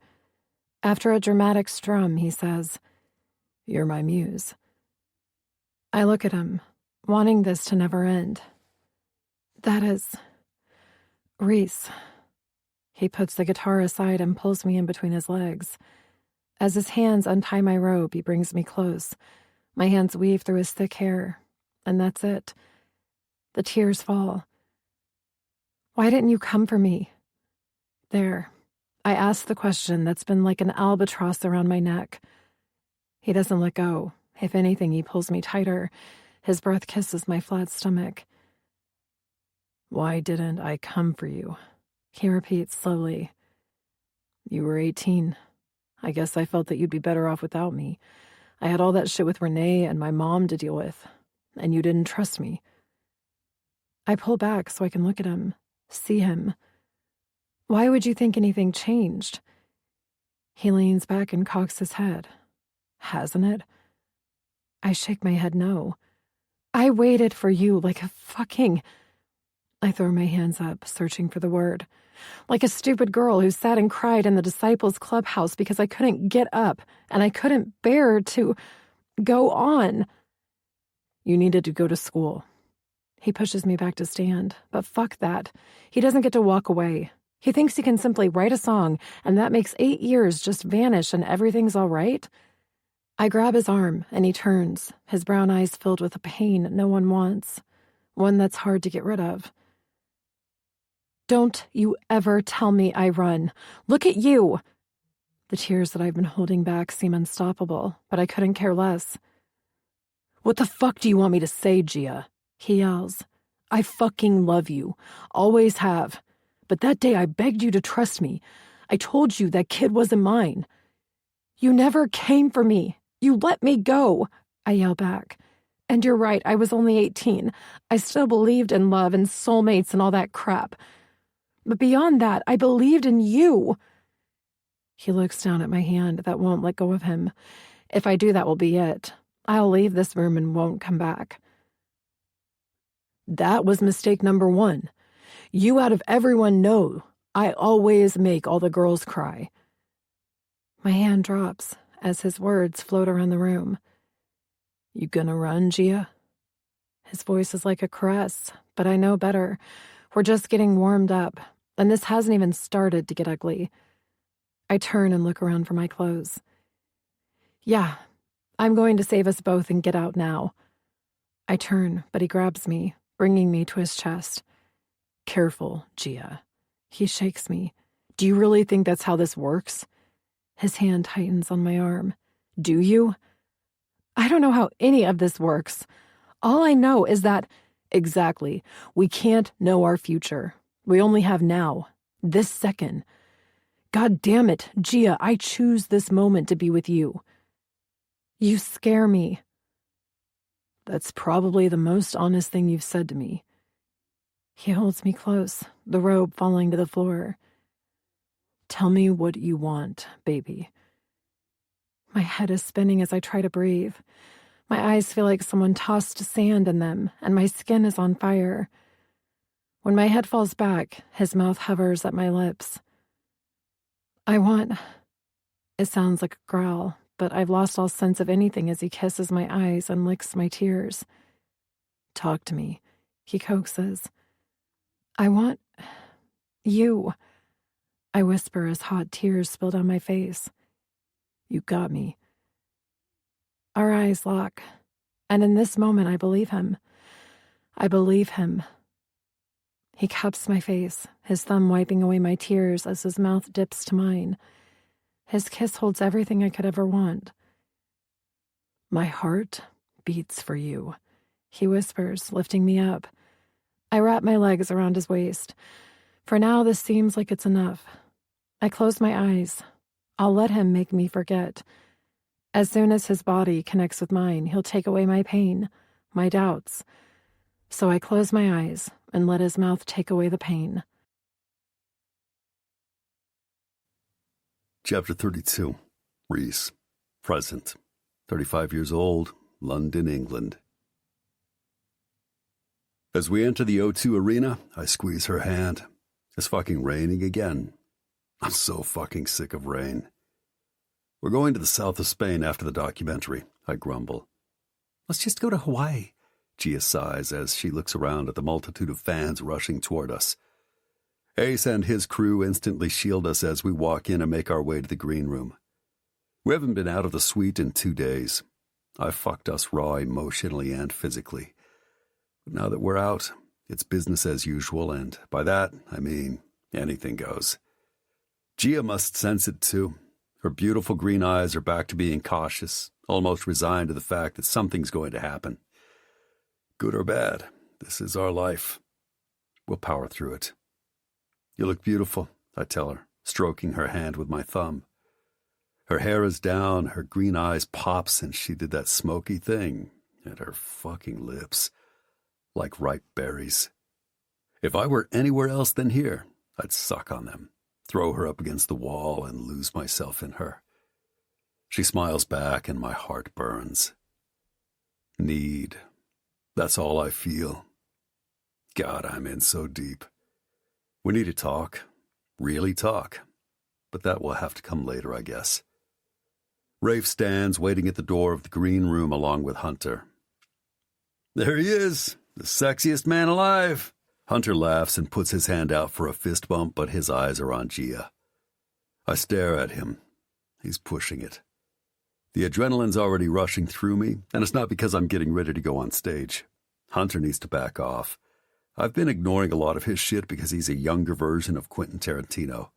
After a dramatic strum, he says, "You're my muse." I look at him, wanting this to never end. That is... Reese. He puts the guitar aside and pulls me in between his legs. As his hands untie my robe, he brings me close. My hands weave through his thick hair, and that's it. The tears fall. Why didn't you come for me? There. I ask the question that's been like an albatross around my neck. He doesn't let go. If anything, he pulls me tighter. His breath kisses my flat stomach. Why didn't I come for you? He repeats slowly. You were 18. I guess I felt that you'd be better off without me. I had all that shit with Renee and my mom to deal with, and you didn't trust me. I pull back so I can look at him, see him. Why would you think anything changed? He leans back and cocks his head. Hasn't it? I shake my head no. I waited for you like a fucking... I throw my hands up, searching for the word. Like a stupid girl who sat and cried in the Disciples Clubhouse because I couldn't get up and I couldn't bear to go on. You needed to go to school. He pushes me back to stand, but fuck that. He doesn't get to walk away. He thinks he can simply write a song and that makes 8 years just vanish and everything's all right. I grab his arm and he turns, his brown eyes filled with a pain no one wants, one that's hard to get rid of. Don't you ever tell me I run. Look at you. The tears that I've been holding back seem unstoppable, but I couldn't care less. What the fuck do you want me to say, Gia? He yells. I fucking love you. Always have. But that day I begged you to trust me. I told you that kid wasn't mine. You never came for me. You let me go. I yell back. And you're right, I was only 18. I still believed in love and soulmates and all that crap. But beyond that, I believed in you. He looks down at my hand that won't let go of him. If I do, that will be it. I'll leave this room and won't come back. That was mistake number 1. You out of everyone know I always make all the girls cry. My hand drops as his words float around the room. You gonna run, Gia? His voice is like a caress, but I know better. We're just getting warmed up, and this hasn't even started to get ugly. I turn and look around for my clothes. Yeah, I'm going to save us both and get out now. I turn, but he grabs me, bringing me to his chest. Careful, Gia. He shakes me. Do you really think that's how this works? His hand tightens on my arm. Do you? I don't know how any of this works. All I know is that, exactly, we can't know our future. We only have now, this second. God damn it, Gia, I choose this moment to be with you. You scare me. That's probably the most honest thing you've said to me. He holds me close, the robe falling to the floor. Tell me what you want, baby. My head is spinning as I try to breathe. My eyes feel like someone tossed sand in them, and my skin is on fire. When my head falls back, his mouth hovers at my lips. I want... It sounds like a growl, but I've lost all sense of anything as he kisses my eyes and licks my tears. Talk to me, he coaxes. I want... you. I whisper as hot tears spill down my face. You got me. Our eyes lock, and in this moment I believe him. I believe him. He cups my face, his thumb wiping away my tears as his mouth dips to mine. His kiss holds everything I could ever want. My heart beats for you, he whispers, lifting me up. I wrap my legs around his waist. For now, this seems like it's enough. I close my eyes. I'll let him make me forget. As soon as his body connects with mine, he'll take away my pain, my doubts. So I close my eyes and let his mouth take away the pain. Chapter 32. Reese. Present. 35 years old. London, England. As we enter the O2 arena, I squeeze her hand. It's fucking raining again. I'm so fucking sick of rain. We're going to the south of Spain after the documentary, I grumble. Let's just go to Hawaii, Gia sighs as she looks around at the multitude of fans rushing toward us. Ace and his crew instantly shield us as we walk in and make our way to the green room. We haven't been out of the suite in 2 days. I fucked us raw emotionally and physically. But now that we're out, it's business as usual, and by that, I mean anything goes. Gia must sense it too. Her beautiful green eyes are back to being cautious, almost resigned to the fact that something's going to happen. Good or bad, this is our life. We'll power through it. You look beautiful, I tell her, stroking her hand with my thumb. Her hair is down, her green eyes pops, and she did that smoky thing, and her fucking lips, like ripe berries. If I were anywhere else than here, I'd suck on them, throw her up against the wall, and lose myself in her. She smiles back, and my heart burns. Need. That's all I feel. God, I'm in so deep. We need to talk. Really talk. But that will have to come later, I guess. Rafe stands waiting at the door of the green room along with Hunter. There he is, the sexiest man alive. Hunter laughs and puts his hand out for a fist bump, but his eyes are on Gia. I stare at him. He's pushing it. The adrenaline's already rushing through me, and it's not because I'm getting ready to go on stage. Hunter needs to back off. I've been ignoring a lot of his shit because he's a younger version of Quentin Tarantino.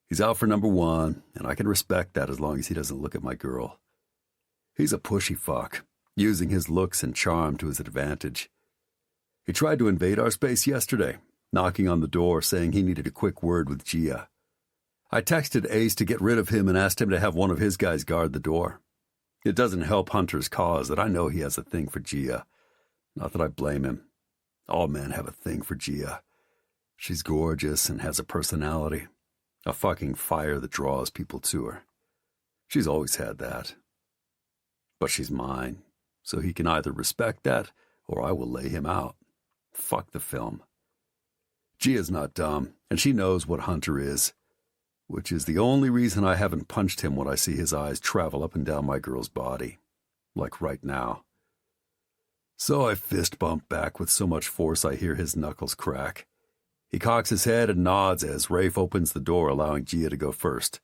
He's out for #1, and I can respect that as long as he doesn't look at my girl. He's a pushy fuck, using his looks and charm to his advantage. He tried to invade our space yesterday, knocking on the door saying he needed a quick word with Gia. I texted Ace to get rid of him and asked him to have one of his guys guard the door. It doesn't help Hunter's cause that I know he has a thing for Gia. Not that I blame him. All men have a thing for Gia. She's gorgeous and has a personality. A fucking fire that draws people to her. She's always had that. But she's mine, so he can either respect that or I will lay him out. Fuck the film. Gia's not dumb, and she knows what Hunter is, which is the only reason I haven't punched him when I see his eyes travel up and down my girl's body, like right now. So I fist bump back with so much force I hear his knuckles crack. He cocks his head and nods as Rafe opens the door, allowing Gia to go first.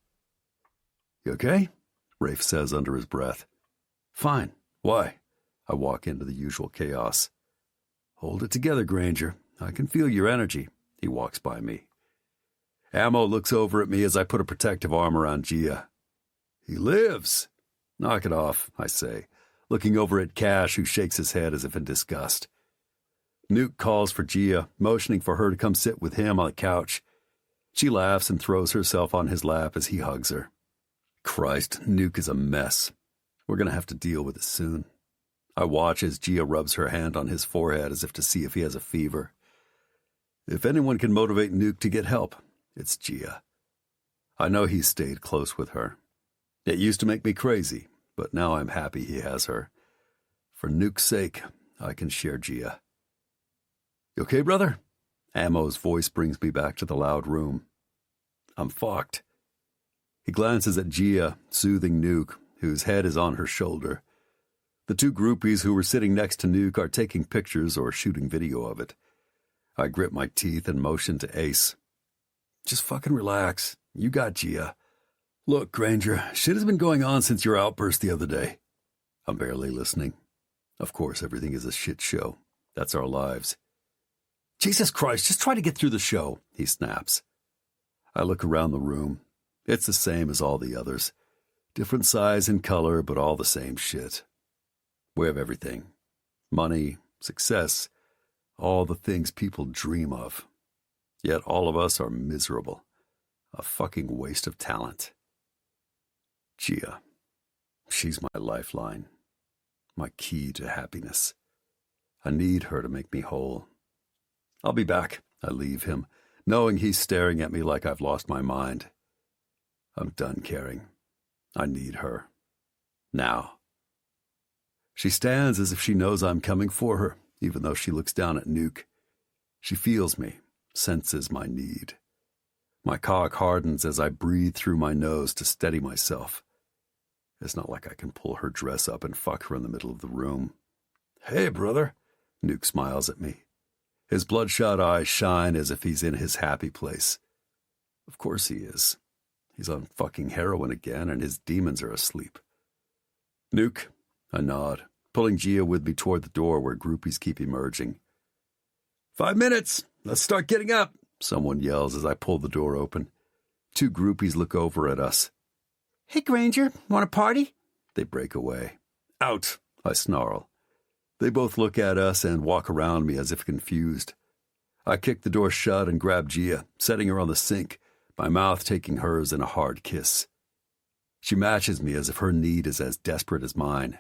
You okay? Rafe says under his breath. Fine. Why? I walk into the usual chaos. Hold it together, Granger. I can feel your energy. He walks by me. Ammo looks over at me as I put a protective arm around Gia. He lives. Knock it off, I say, looking over at Cash, who shakes his head as if in disgust. Nuke calls for Gia, motioning for her to come sit with him on the couch. She laughs and throws herself on his lap as he hugs her. Christ, Nuke is a mess. We're going to have to deal with it soon. I watch as Gia rubs her hand on his forehead as if to see if he has a fever. If anyone can motivate Nuke to get help, it's Gia. I know he's stayed close with her. It used to make me crazy, but now I'm happy he has her. For Nuke's sake, I can share Gia. You okay, brother? Ammo's voice brings me back to the loud room. I'm fucked. He glances at Gia, soothing Nuke, whose head is on her shoulder. The two groupies who were sitting next to Nuke are taking pictures or shooting video of it. I grit my teeth and motion to Ace. Just fucking relax. You got Gia. Look, Granger, shit has been going on since your outburst the other day. I'm barely listening. Of course, everything is a shit show. That's our lives. Jesus Christ, just try to get through the show, he snaps. I look around the room. It's the same as all the others. Different size and color, but all the same shit. We have everything. Money, success, all the things people dream of. Yet all of us are miserable. A fucking waste of talent. Gia. She's my lifeline. My key to happiness. I need her to make me whole. I'll be back. I leave him, knowing he's staring at me like I've lost my mind. I'm done caring. I need her. Now. She stands as if she knows I'm coming for her, even though she looks down at Nuke. She feels me, senses my need. My cock hardens as I breathe through my nose to steady myself. It's not like I can pull her dress up and fuck her in the middle of the room. Hey, brother. Nuke smiles at me. His bloodshot eyes shine as if he's in his happy place. Of course he is. He's on fucking heroin again, and his demons are asleep. Nuke, I nod, pulling Gia with me toward the door where groupies keep emerging. 5 minutes! Let's start getting up! Someone yells as I pull the door open. Two groupies look over at us. Hey, Granger, want a party? They break away. Out! I snarl. They both look at us and walk around me as if confused. I kick the door shut and grab Gia, setting her on the sink, my mouth taking hers in a hard kiss. She matches me as if her need is as desperate as mine.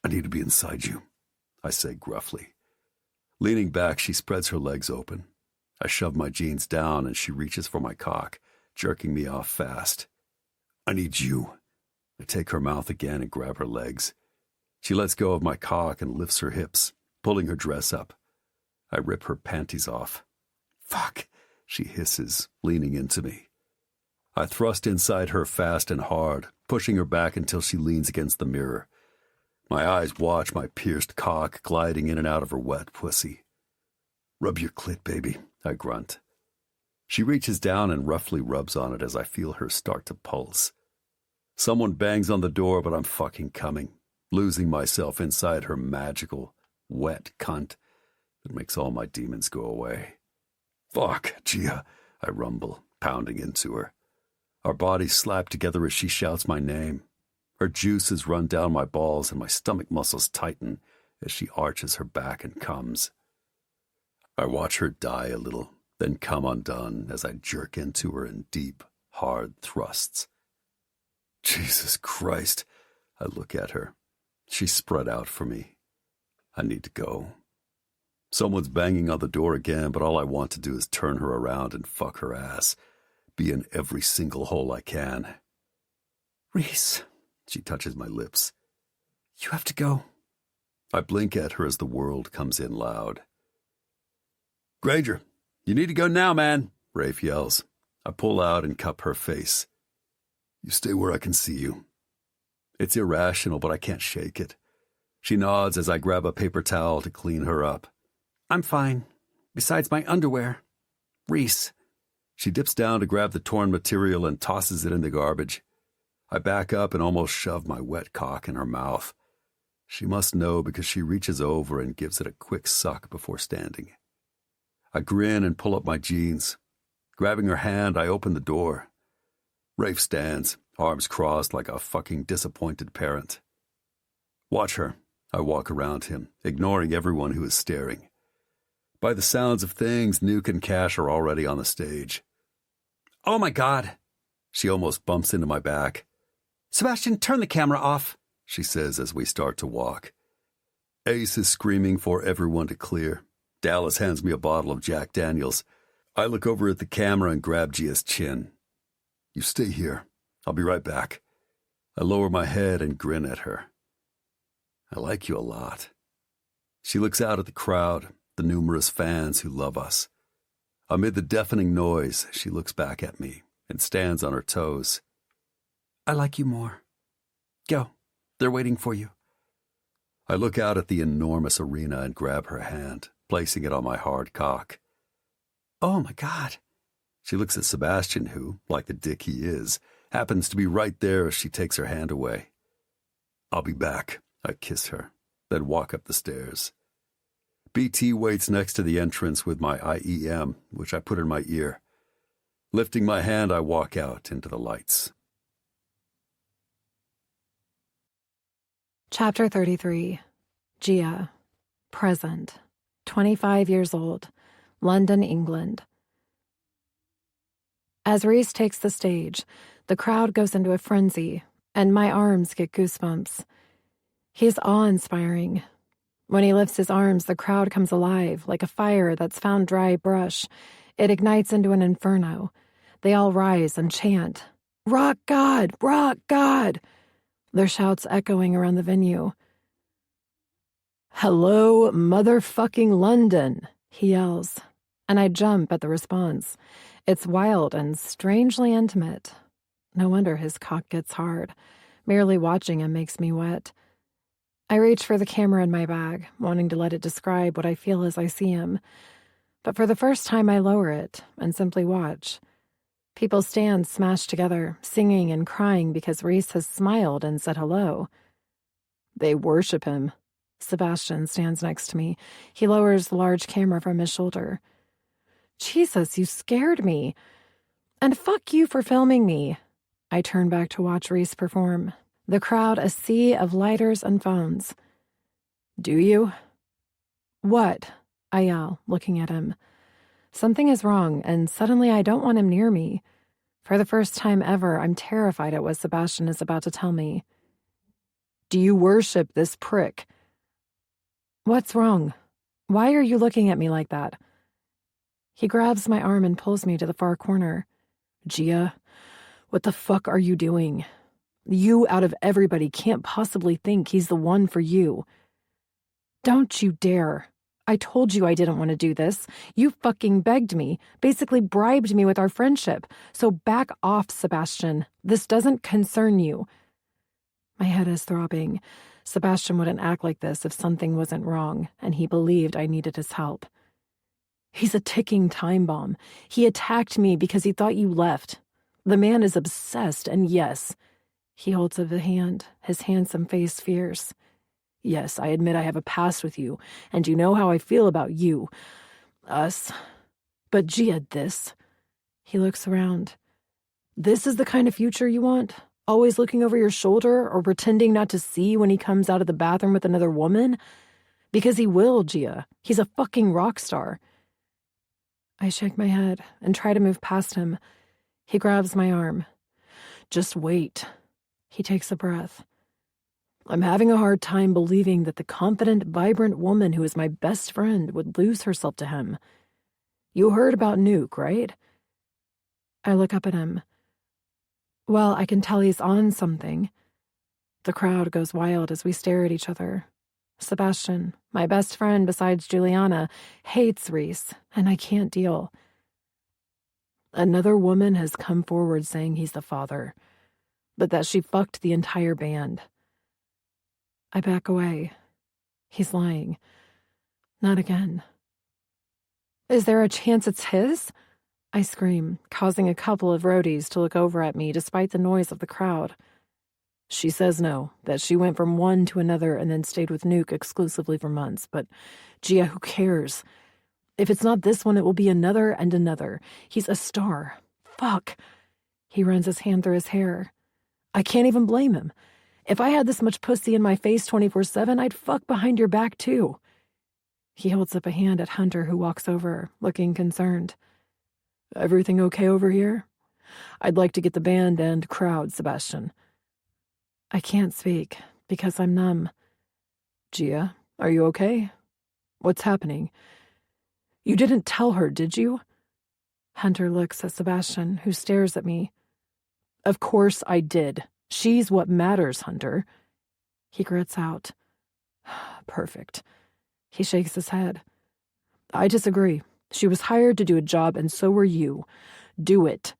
I need to be inside you, I say gruffly. Leaning back, she spreads her legs open. I shove my jeans down and she reaches for my cock, jerking me off fast. I need you. I take her mouth again and grab her legs. She lets go of my cock and lifts her hips, pulling her dress up. I rip her panties off. Fuck, she hisses, leaning into me. I thrust inside her fast and hard, pushing her back until she leans against the mirror. My eyes watch my pierced cock gliding in and out of her wet pussy. Rub your clit, baby, I grunt. She reaches down and roughly rubs on it as I feel her start to pulse. Someone bangs on the door, but I'm fucking coming, losing myself inside her magical, wet cunt that makes all my demons go away. Fuck, Gia, I rumble, pounding into her. Our bodies slap together as she shouts my name. Her juices run down my balls and my stomach muscles tighten as she arches her back and comes. I watch her die a little, then come undone as I jerk into her in deep, hard thrusts. Jesus Christ, I look at her. She's spread out for me. I need to go. Someone's banging on the door again, but all I want to do is turn her around and fuck her ass. Be in every single hole I can. Reese, she touches my lips. You have to go. I blink at her as the world comes in loud. Granger, you need to go now, man, Rafe yells. I pull out and cup her face. You stay where I can see you. It's irrational, but I can't shake it. She nods as I grab a paper towel to clean her up. I'm fine. Besides my underwear. Reese. She dips down to grab the torn material and tosses it in the garbage. I back up and almost shove my wet cock in her mouth. She must know because she reaches over and gives it a quick suck before standing. I grin and pull up my jeans. Grabbing her hand, I open the door. Rafe stands, arms crossed like a fucking disappointed parent. Watch her. I walk around him, ignoring everyone who is staring. By the sounds of things, Nuke and Cash are already on the stage. Oh my God. She almost bumps into my back. Sebastian, turn the camera off, she says as we start to walk. Ace is screaming for everyone to clear. Dallas hands me a bottle of Jack Daniels. I look over at the camera and grab Gia's chin. You stay here. I'll be right back. I lower my head and grin at her. I like you a lot. She looks out at the crowd, the numerous fans who love us. Amid the deafening noise, she looks back at me and stands on her toes. I like you more. Go. They're waiting for you. I look out at the enormous arena and grab her hand, placing it on my hard cock. Oh my God. She looks at Sebastian, who, like the dick he is, happens to be right there as she takes her hand away. I'll be back. I kiss her, then walk up the stairs. BT waits next to the entrance with my IEM, which I put in my ear. Lifting my hand, I walk out into the lights. Chapter 33. Gia. Present. 25 years old. London, England. As Reese takes the stage, the crowd goes into a frenzy, and my arms get goosebumps. He's awe-inspiring. When he lifts his arms, the crowd comes alive, like a fire that's found dry brush. It ignites into an inferno. They all rise and chant, "Rock God! Rock God!" Their shouts echoing around the venue. "Hello, motherfucking London," he yells, and I jump at the response. It's wild and strangely intimate. No wonder his cock gets hard. Merely watching him makes me wet. I reach for the camera in my bag, wanting to let it describe what I feel as I see him. But for the first time, I lower it and simply watch. People stand smashed together, singing and crying because Reese has smiled and said hello. They worship him. Sebastian stands next to me. He lowers the large camera from his shoulder. Jesus, you scared me. And fuck you for filming me. I turn back to watch Reese perform. The crowd a sea of lighters and phones. Do you? What? I yell, looking at him. Something is wrong, and suddenly I don't want him near me. For the first time ever, I'm terrified at what Sebastian is about to tell me. Do you worship this prick? What's wrong? Why are you looking at me like that? He grabs my arm and pulls me to the far corner. Gia, what the fuck are you doing? You, out of everybody, can't possibly think he's the one for you. Don't you dare. I told you I didn't want to do this. You fucking begged me, basically bribed me with our friendship. So back off, Sebastian. This doesn't concern you. My head is throbbing. Sebastian wouldn't act like this if something wasn't wrong, and he believed I needed his help. He's a ticking time bomb. He attacked me because he thought you left. The man is obsessed, and yes, he holds up a hand, his handsome face fierce. Yes, I admit I have a past with you, and you know how I feel about you. Us. But Gia, this. He looks around. This is the kind of future you want? Always looking over your shoulder or pretending not to see when he comes out of the bathroom with another woman? Because he will, Gia. He's a fucking rock star. I shake my head and try to move past him. He grabs my arm. Just wait. He takes a breath. I'm having a hard time believing that the confident, vibrant woman who is my best friend would lose herself to him. You heard about Nuke, right? I look up at him. Well, I can tell he's on something. The crowd goes wild as we stare at each other. Sebastian, my best friend besides Juliana, hates Reese, and I can't deal. Another woman has come forward saying he's the father, but that she fucked the entire band. I back away. He's lying. Not again. Is there a chance it's his? I scream, causing a couple of roadies to look over at me despite the noise of the crowd. She says no, that she went from one to another and then stayed with Nuke exclusively for months. But, Gia, who cares? If it's not this one, it will be another and another. He's a star. Fuck. He runs his hand through his hair. I can't even blame him. If I had this much pussy in my face 24/7, I'd fuck behind your back too. He holds up a hand at Hunter, who walks over, looking concerned. Everything okay over here? I'd like to get the band and crowd, Sebastian. I can't speak, because I'm numb. Gia, are you okay? What's happening? You didn't tell her, did you? Hunter looks at Sebastian, who stares at me. Of course I did. She's what matters, Hunter. He grits out. Perfect. He shakes his head. I disagree. She was hired to do a job, and so were you. Do it.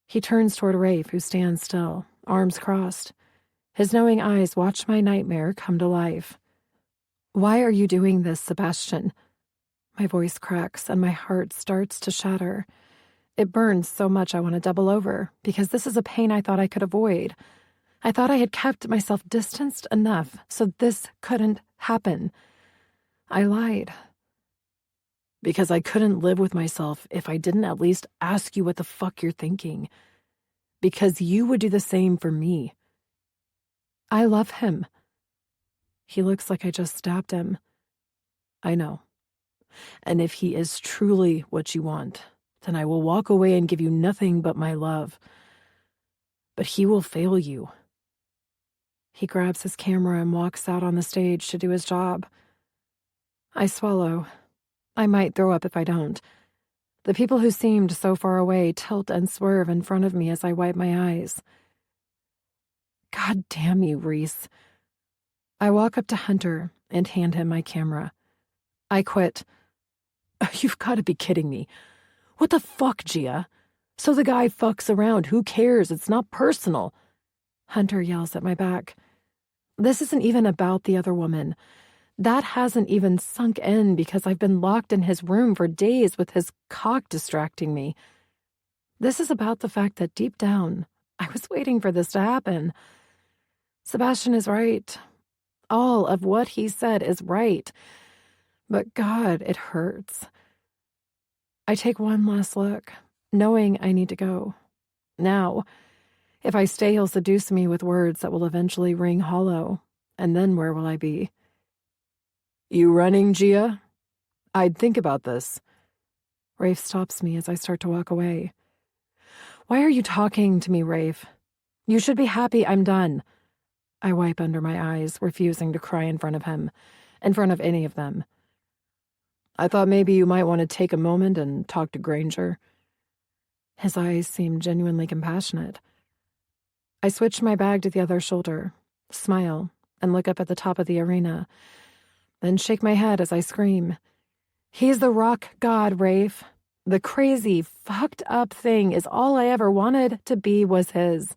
He turns toward Rafe, who stands still, arms crossed. His knowing eyes watch my nightmare come to life. Why are you doing this, Sebastian? My voice cracks, and my heart starts to shatter. It burns so much I want to double over, because this is a pain I thought I could avoid. I thought I had kept myself distanced enough so this couldn't happen. I lied. Because I couldn't live with myself if I didn't at least ask you what the fuck you're thinking. Because you would do the same for me. I love him. He looks like I just stabbed him. I know. And if he is truly what you want, then I will walk away and give you nothing but my love. But he will fail you. He grabs his camera and walks out on the stage to do his job. I swallow. I might throw up if I don't. The people who seemed so far away tilt and swerve in front of me as I wipe my eyes. God damn you, Reese. I walk up to Hunter and hand him my camera. I quit. You've got to be kidding me. What the fuck, Gia? So the guy fucks around. Who cares? It's not personal. Hunter yells at my back. This isn't even about the other woman. That hasn't even sunk in because I've been locked in his room for days with his cock distracting me. This is about the fact that deep down, I was waiting for this to happen. Sebastian is right. All of what he said is right. But God, it hurts. I take one last look, knowing I need to go. Now, if I stay, he'll seduce me with words that will eventually ring hollow. And then where will I be? You running, Gia? I'd think about this. Rafe stops me as I start to walk away. Why are you talking to me, Rafe? You should be happy I'm done. I wipe under my eyes, refusing to cry in front of him, in front of any of them. I thought maybe you might want to take a moment and talk to Granger. His eyes seem genuinely compassionate. I switch my bag to the other shoulder, smile, and look up at the top of the arena, then shake my head as I scream. He's the rock god, Rafe. The crazy, fucked up thing is all I ever wanted to be was his.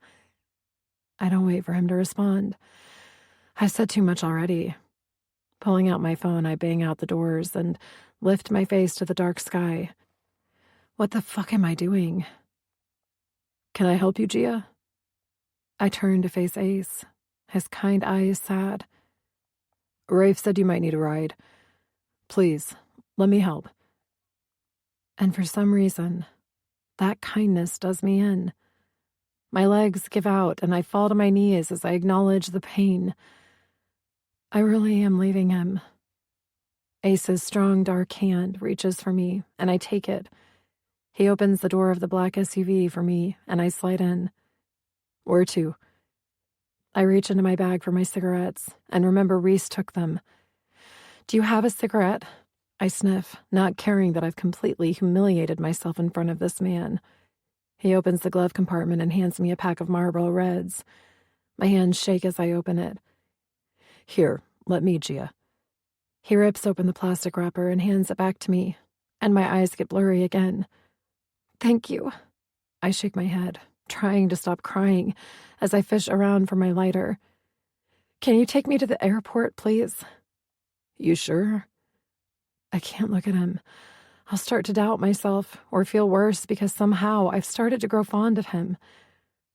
I don't wait for him to respond. I've said too much already. Pulling out my phone, I bang out the doors and lift my face to the dark sky. What the fuck am I doing? Can I help you, Gia? I turn to face Ace, his kind eyes sad. Rafe said you might need a ride. Please, let me help. And for some reason, that kindness does me in. My legs give out and I fall to my knees as I acknowledge the pain. I really am leaving him. Ace's strong, dark hand reaches for me, and I take it. He opens the door of the black SUV for me, and I slide in. Where to? I reach into my bag for my cigarettes, and remember Reese took them. Do you have a cigarette? I sniff, not caring that I've completely humiliated myself in front of this man. He opens the glove compartment and hands me a pack of Marlboro Reds. My hands shake as I open it. Here, let me, Gia. He rips open the plastic wrapper and hands it back to me, and my eyes get blurry again. Thank you. I shake my head, trying to stop crying as I fish around for my lighter. Can you take me to the airport, please? You sure? I can't look at him. I'll start to doubt myself or feel worse because somehow I've started to grow fond of him.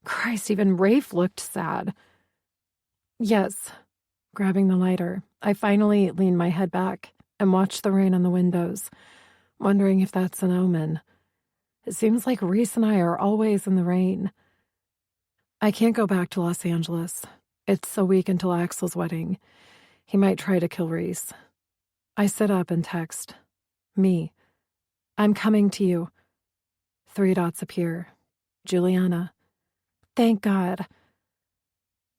Christ, even Rafe looked sad. Yes. Grabbing the lighter, I finally leaned my head back and watched the rain on the windows, wondering if that's an omen. It seems like Reese and I are always in the rain. I can't go back to Los Angeles. It's a week until Axel's wedding. He might try to kill Reese. I sit up and text. Me. I'm coming to you. 3 dots appear. Juliana. Thank God.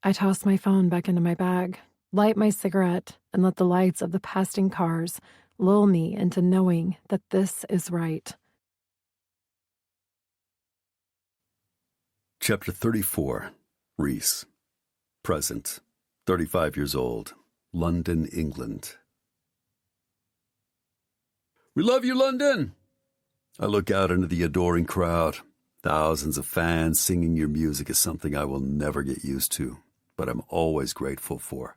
I toss my phone back into my bag, light my cigarette, and let the lights of the passing cars lull me into knowing that this is right. Chapter 34. Reese. Present. 35 years old. London, England. We love you, London! I look out into the adoring crowd. Thousands of fans singing your music is something I will never get used to, but I'm always grateful for.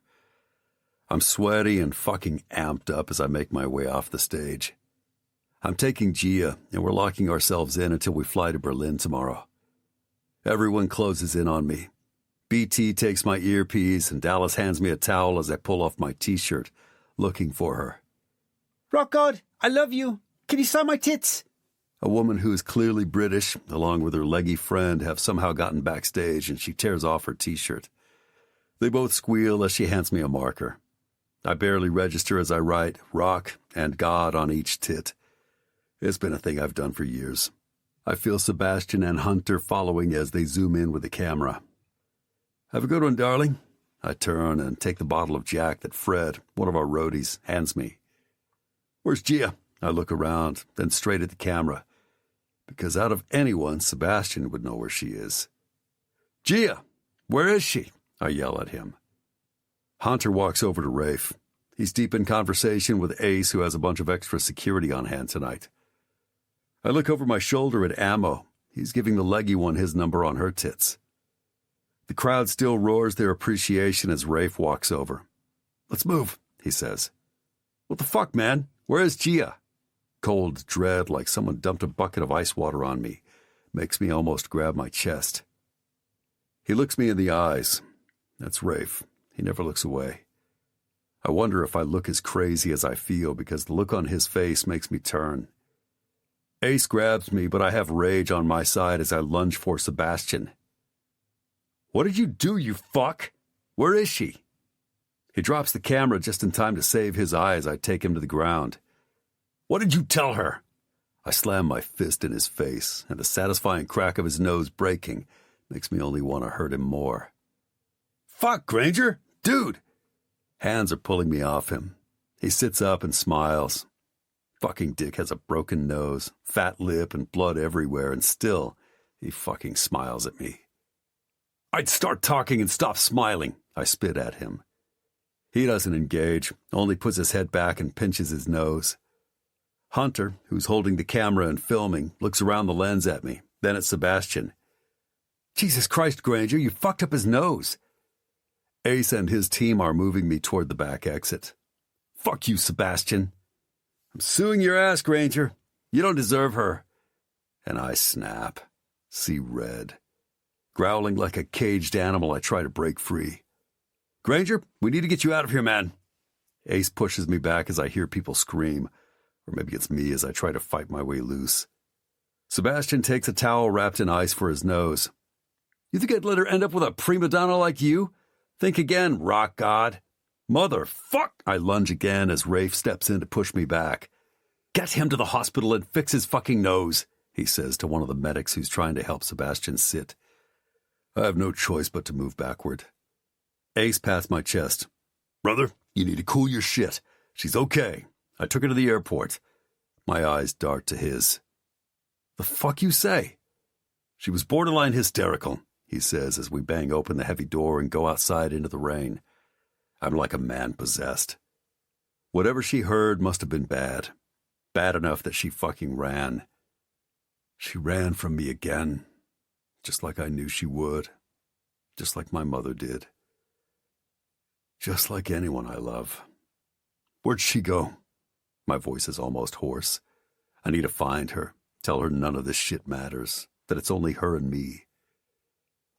I'm sweaty and fucking amped up as I make my way off the stage. I'm taking Gia, and we're locking ourselves in until we fly to Berlin tomorrow. Everyone closes in on me. BT takes my earpiece, and Dallas hands me a towel as I pull off my t-shirt, looking for her. Rock God, I love you. Can you sign my tits? A woman who is clearly British, along with her leggy friend, have somehow gotten backstage, and she tears off her t-shirt. They both squeal as she hands me a marker. I barely register as I write rock and God on each tit. It's been a thing I've done for years. I feel Sebastian and Hunter following as they zoom in with the camera. Have a good one, darling. I turn and take the bottle of Jack that Fred, one of our roadies, hands me. Where's Gia? I look around, then straight at the camera. Because out of anyone, Sebastian would know where she is. Gia, where is she? I yell at him. Hunter walks over to Rafe. He's deep in conversation with Ace, who has a bunch of extra security on hand tonight. I look over my shoulder at Ammo. He's giving the leggy one his number on her tits. The crowd still roars their appreciation as Rafe walks over. Let's move, he says. What the fuck, man? Where is Gia? Cold dread, like someone dumped a bucket of ice water on me, makes me almost grab my chest. He looks me in the eyes. That's Rafe. He never looks away. I wonder if I look as crazy as I feel because the look on his face makes me turn. Ace grabs me, but I have rage on my side as I lunge for Sebastian. What did you do, you fuck? Where is she? He drops the camera just in time to save his eye as I take him to the ground. What did you tell her? I slam my fist in his face, and the satisfying crack of his nose breaking makes me only want to hurt him more. Fuck, Granger! Dude! Hands are pulling me off him. He sits up and smiles. Fucking dick has a broken nose, fat lip, and blood everywhere, and still, he fucking smiles at me. I'd start talking and stop smiling, I spit at him. He doesn't engage, only puts his head back and pinches his nose. Hunter, who's holding the camera and filming, looks around the lens at me, then at Sebastian. Jesus Christ, Granger, you fucked up his nose. Ace and his team are moving me toward the back exit. Fuck you, Sebastian. I'm suing your ass, Granger. You don't deserve her. And I snap, see red. Growling like a caged animal, I try to break free. Granger, we need to get you out of here, man. Ace pushes me back as I hear people scream. Or maybe it's me as I try to fight my way loose. Sebastian takes a towel wrapped in ice for his nose. You think I'd let her end up with a prima donna like you? Think again, rock god. Motherfuck! I lunge again as Rafe steps in to push me back. Get him to the hospital and fix his fucking nose, he says to one of the medics who's trying to help Sebastian sit. I have no choice but to move backward. Ace pats my chest. Brother, you need to cool your shit. She's okay. I took her to the airport. My eyes dart to his. The fuck you say? She was borderline hysterical, he says as we bang open the heavy door and go outside into the rain. I'm like a man possessed. Whatever she heard must have been bad. Bad enough that she fucking ran. She ran from me again, just like I knew she would. Just like my mother did. Just like anyone I love. Where'd she go? My voice is almost hoarse. I need to find her, tell her none of this shit matters, that it's only her and me.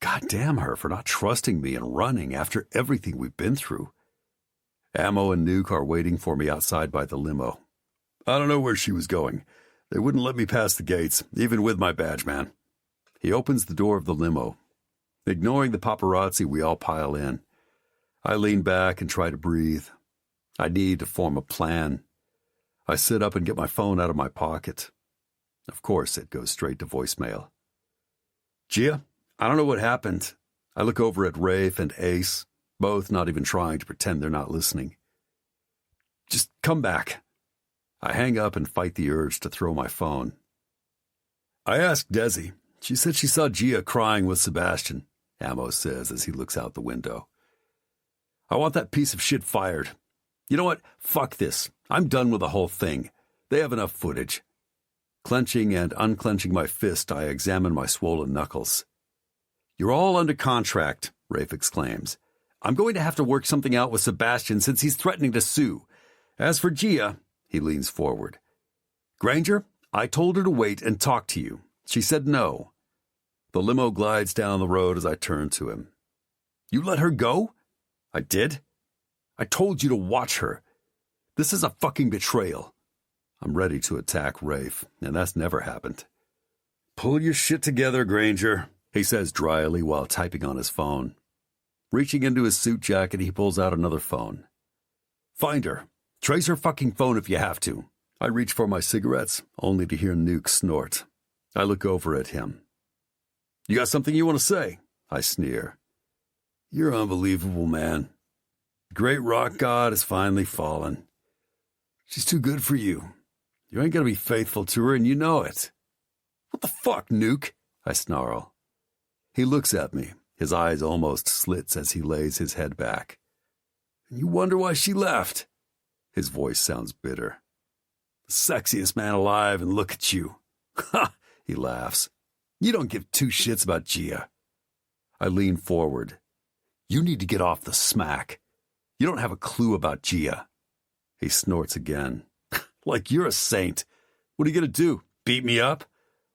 God damn her for not trusting me and running after everything we've been through. Ammo and Nuke are waiting for me outside by the limo. I don't know where she was going. They wouldn't let me pass the gates, even with my badge, man. He opens the door of the limo. Ignoring the paparazzi, we all pile in. I lean back and try to breathe. I need to form a plan. I sit up and get my phone out of my pocket. Of course, it goes straight to voicemail. Gia, I don't know what happened. I look over at Rafe and Ace, both not even trying to pretend they're not listening. Just come back. I hang up and fight the urge to throw my phone. I asked Desi. She said she saw Gia crying with Sebastian, Ammo says as he looks out the window. I want that piece of shit fired. You know what? Fuck this. I'm done with the whole thing. They have enough footage. Clenching and unclenching my fist, I examine my swollen knuckles. You're all under contract, Rafe exclaims. I'm going to have to work something out with Sebastian since he's threatening to sue. As for Gia, he leans forward. Granger, I told her to wait and talk to you. She said no. The limo glides down the road as I turn to him. You let her go? I did. I told you to watch her. This is a fucking betrayal. I'm ready to attack Rafe, and that's never happened. Pull your shit together, Granger, he says dryly while typing on his phone. Reaching into his suit jacket, he pulls out another phone. Find her. Trace her fucking phone if you have to. I reach for my cigarettes, only to hear Nuke snort. I look over at him. You got something you want to say? I sneer. You're unbelievable, man. The great rock god has finally fallen. She's too good for you. You ain't gonna be faithful to her, and you know it. What the fuck, Nuke? I snarl. He looks at me, his eyes almost slits as he lays his head back. And you wonder why she left? His voice sounds bitter. The sexiest man alive, and look at you. Ha! He laughs. You don't give two shits about Gia. I lean forward. You need to get off the smack. You don't have a clue about Gia. He snorts again. Like you're a saint. What are you going to do? Beat me up?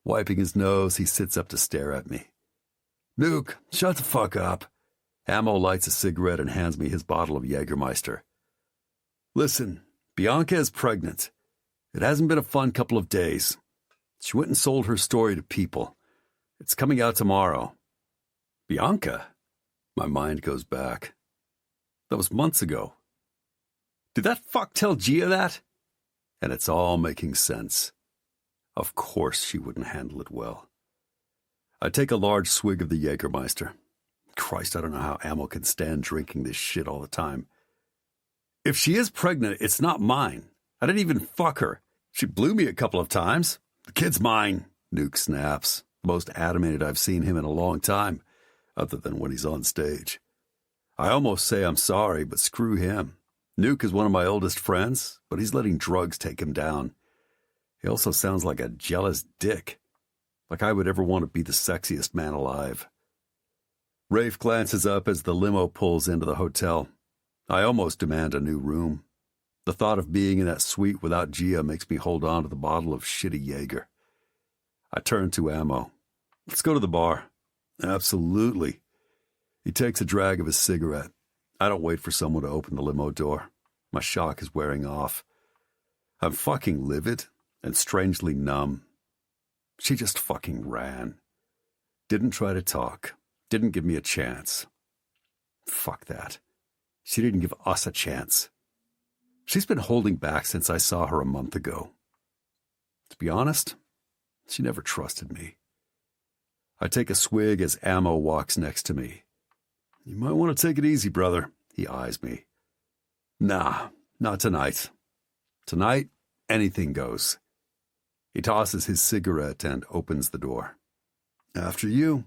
Wiping his nose, he sits up to stare at me. Nuke, shut the fuck up. Ammo lights a cigarette and hands me his bottle of Jägermeister. Listen, Bianca is pregnant. It hasn't been a fun couple of days. She went and sold her story to people. It's coming out tomorrow. Bianca? My mind goes back. That was months ago. Did that fuck tell Gia that? And it's all making sense. Of course she wouldn't handle it well. I take a large swig of the Jägermeister. Christ, I don't know how Ammo can stand drinking this shit all the time. If she is pregnant, it's not mine. I didn't even fuck her. She blew me a couple of times. The kid's mine, Nuke snaps, the most animated I've seen him in a long time, other than when he's on stage. I almost say I'm sorry, but screw him. Nuke is one of my oldest friends, but he's letting drugs take him down. He also sounds like a jealous dick. Like I would ever want to be the sexiest man alive. Rafe glances up as the limo pulls into the hotel. I almost demand a new room. The thought of being in that suite without Gia makes me hold on to the bottle of shitty Jaeger. I turn to Ammo. Let's go to the bar. Absolutely. He takes a drag of his cigarette. I don't wait for someone to open the limo door. My shock is wearing off. I'm fucking livid and strangely numb. She just fucking ran. Didn't try to talk. Didn't give me a chance. Fuck that. She didn't give us a chance. She's been holding back since I saw her a month ago. To be honest, she never trusted me. I take a swig as Ammo walks next to me. You might want to take it easy, brother. He eyes me. Nah, not tonight. Tonight, anything goes. He tosses his cigarette and opens the door. After you.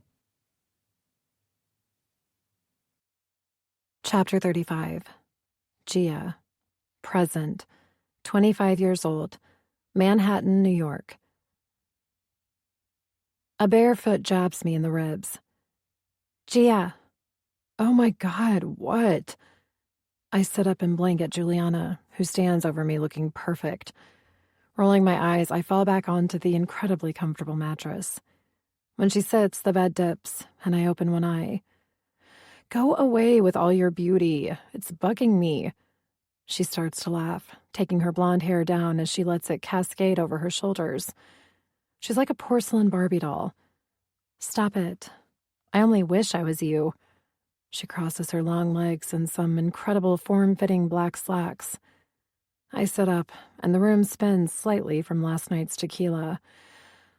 Chapter 35. Gia. Present. 25 years old. Manhattan, New York. A bare foot jabs me in the ribs. Gia. Oh my God, what? I sit up and blink at Juliana, who stands over me looking perfect. Rolling my eyes, I fall back onto the incredibly comfortable mattress. When she sits, the bed dips, and I open one eye. Go away with all your beauty. It's bugging me. She starts to laugh, taking her blonde hair down as she lets it cascade over her shoulders. She's like a porcelain Barbie doll. Stop it. I only wish I was you. She crosses her long legs in some incredible form-fitting black slacks. I sit up, and the room spins slightly from last night's tequila.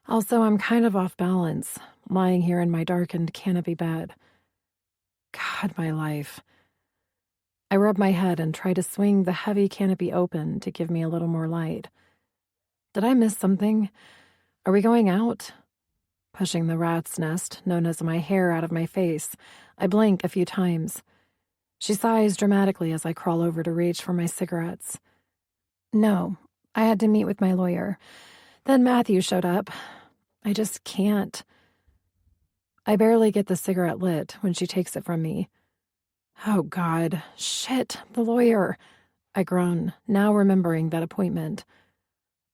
Also, I'm kind of off balance, lying here in my darkened canopy bed. God, my life. I rub my head and try to swing the heavy canopy open to give me a little more light. Did I miss something? Are we going out? Pushing the rat's nest, known as my hair, out of my face, I blink a few times. She sighs dramatically as I crawl over to reach for my cigarettes. No, I had to meet with my lawyer. Then Matthew showed up. I just can't. I barely get the cigarette lit when she takes it from me. Oh, God. Shit, the lawyer. I groan, now remembering that appointment.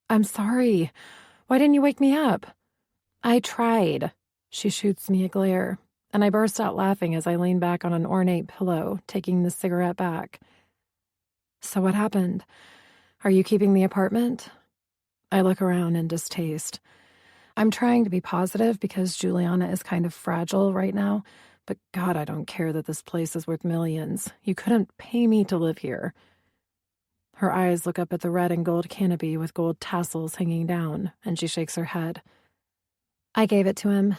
I'm sorry. Why didn't you wake me up? I tried. She shoots me a glare, and I burst out laughing as I lean back on an ornate pillow, taking the cigarette back. So what happened? Are you keeping the apartment? I look around in distaste. I'm trying to be positive because Juliana is kind of fragile right now, but God, I don't care that this place is worth millions. You couldn't pay me to live here. Her eyes look up at the red and gold canopy with gold tassels hanging down, and she shakes her head. I gave it to him.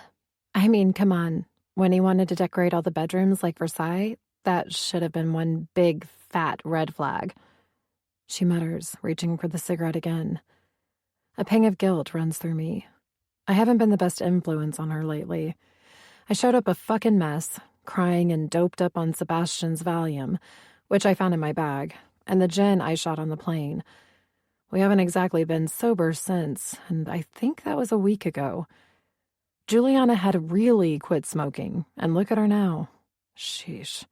I mean, come on. When he wanted to decorate all the bedrooms like Versailles, that should have been one big, fat red flag. She mutters, reaching for the cigarette again. A pang of guilt runs through me. I haven't been the best influence on her lately. I showed up a fucking mess, crying and doped up on Sebastian's Valium, which I found in my bag, and the gin I shot on the plane. We haven't exactly been sober since, and I think that was a week ago. Juliana had really quit smoking, and look at her now. Sheesh.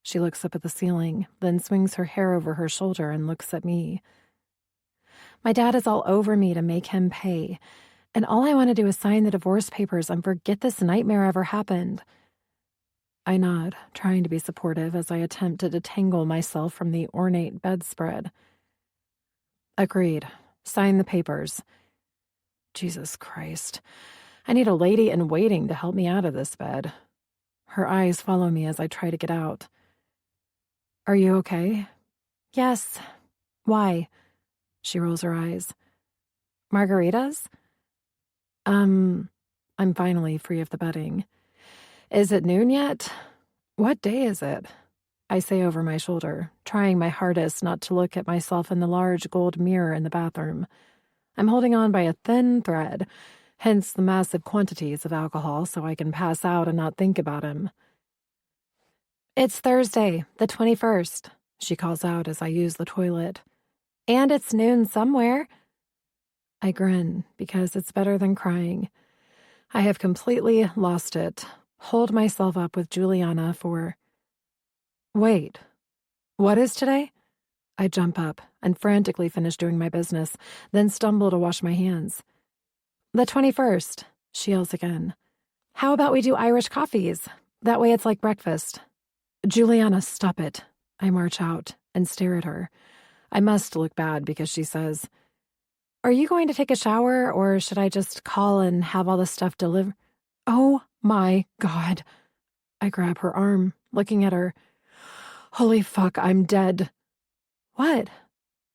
She looks up at the ceiling, then swings her hair over her shoulder and looks at me. My dad is all over me to make him pay, and all I want to do is sign the divorce papers and forget this nightmare ever happened. I nod, trying to be supportive as I attempt to detangle myself from the ornate bedspread. Agreed. Sign the papers. Jesus Christ. I need a lady in waiting to help me out of this bed. Her eyes follow me as I try to get out. Are you okay? Yes. Why? She rolls her eyes. Margaritas? I'm finally free of the bedding. Is it noon yet? What day is it? I say over my shoulder, trying my hardest not to look at myself in the large gold mirror in the bathroom. I'm holding on by a thin thread, hence the massive quantities of alcohol so I can pass out and not think about him. It's Thursday, the 21st, she calls out as I use the toilet. And it's noon somewhere. I grin because it's better than crying. I have completely lost it. Hold myself up with Juliana for... Wait, what is today? I jump up and frantically finish doing my business, then stumble to wash my hands. The 21st, she yells again. How about we do Irish coffees? That way it's like breakfast. Juliana, stop it. I march out and stare at her. I must look bad because she says, Are you going to take a shower, or should I just call and have all the stuff delivered? Oh my God. I grab her arm, looking at her. Holy fuck, I'm dead. What?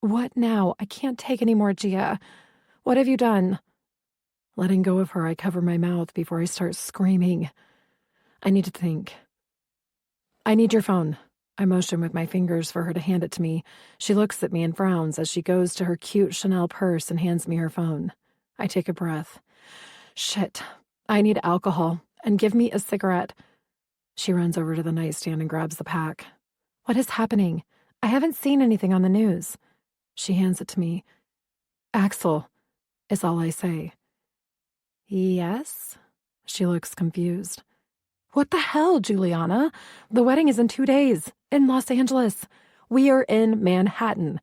What now? I can't take any more, Gia. What have you done? Letting go of her, I cover my mouth before I start screaming. I need to think. I need your phone. I motion with my fingers for her to hand it to me. She looks at me and frowns as she goes to her cute Chanel purse and hands me her phone. I take a breath. Shit. I need alcohol, and give me a cigarette. She runs over to the nightstand and grabs the pack. What is happening? I haven't seen anything on the news. She hands it to me. Axel, is all I say. Yes? She looks confused. What the hell, Juliana? The wedding is in 2 days, in Los Angeles. We are in Manhattan.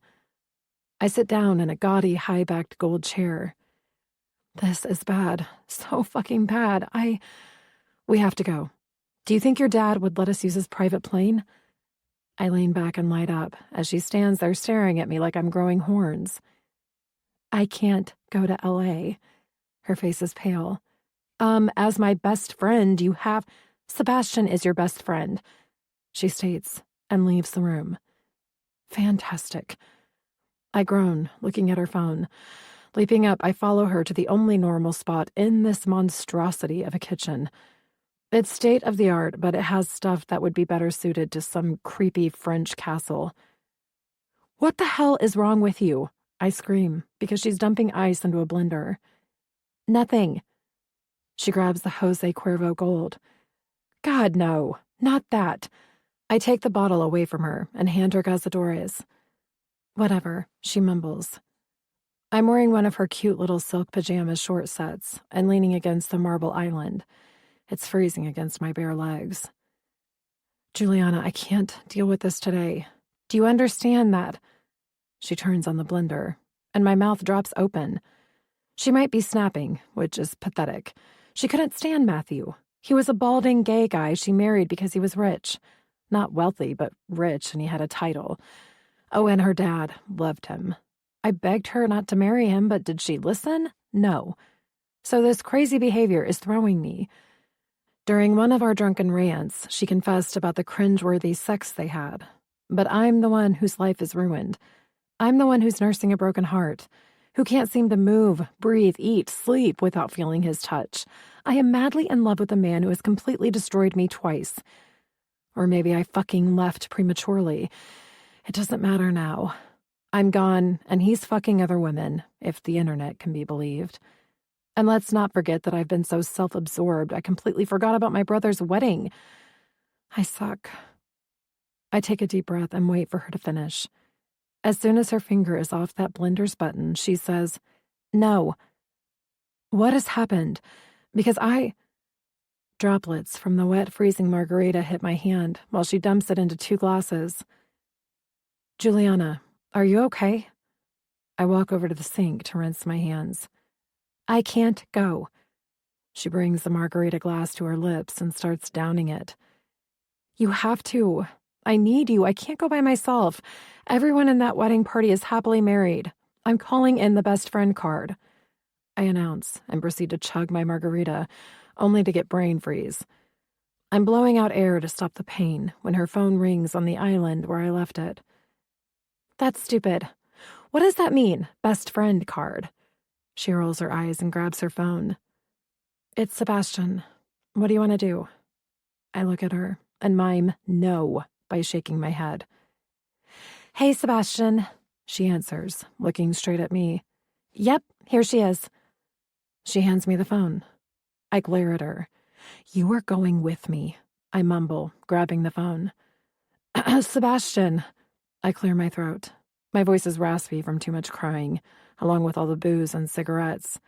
I sit down in a gaudy, high-backed gold chair. This is bad. So fucking bad. We have to go. Do you think your dad would let us use his private plane? I lean back and light up as she stands there staring at me like I'm growing horns. I can't go to L.A. Her face is pale. As my best friend, you have... Sebastian is your best friend, she states, and leaves the room. Fantastic. I groan, looking at her phone. Leaping up, I follow her to the only normal spot in this monstrosity of a kitchen. It's state-of-the-art, but it has stuff that would be better suited to some creepy French castle. What the hell is wrong with you? I scream, because she's dumping ice into a blender. Nothing. She grabs the Jose Cuervo Gold. God, no, not that. I take the bottle away from her and hand her Cazadores. Whatever, she mumbles. I'm wearing one of her cute little silk pajama short sets and leaning against the marble island. It's freezing against my bare legs. Juliana, I can't deal with this today. Do you understand that? She turns on the blender, and my mouth drops open. She might be snapping, which is pathetic. She couldn't stand Matthew. He was a balding gay guy she married because he was rich. Not wealthy, but rich, and he had a title. Oh, and her dad loved him. I begged her not to marry him, but did she listen? No. So this crazy behavior is throwing me. During one of our drunken rants, she confessed about the cringeworthy sex they had. But I'm the one whose life is ruined. I'm the one who's nursing a broken heart, who can't seem to move, breathe, eat, sleep without feeling his touch. I am madly in love with a man who has completely destroyed me twice. Or maybe I fucking left prematurely. It doesn't matter now. I'm gone, and he's fucking other women, if the internet can be believed. And let's not forget that I've been so self-absorbed I completely forgot about my brother's wedding. I suck. I take a deep breath and wait for her to finish. As soon as her finger is off that blender's button, she says, "No." What has happened? Because Droplets from the wet, freezing margarita hit my hand while she dumps it into 2 glasses. Juliana, are you okay? I walk over to the sink to rinse my hands. I can't go. She brings the margarita glass to her lips and starts downing it. You have to. I need you. I can't go by myself. Everyone in that wedding party is happily married. I'm calling in the best friend card. I announce and proceed to chug my margarita, only to get brain freeze. I'm blowing out air to stop the pain when her phone rings on the island where I left it. That's stupid. What does that mean, best friend card? She rolls her eyes and grabs her phone. It's Sebastian. What do you want to do? I look at her and mime no by shaking my head. Hey, Sebastian, she answers, looking straight at me. Yep, here she is. She hands me the phone. I glare at her. You are going with me, I mumble, grabbing the phone. Sebastian. I clear my throat. My voice is raspy from too much crying, along with all the booze and cigarettes.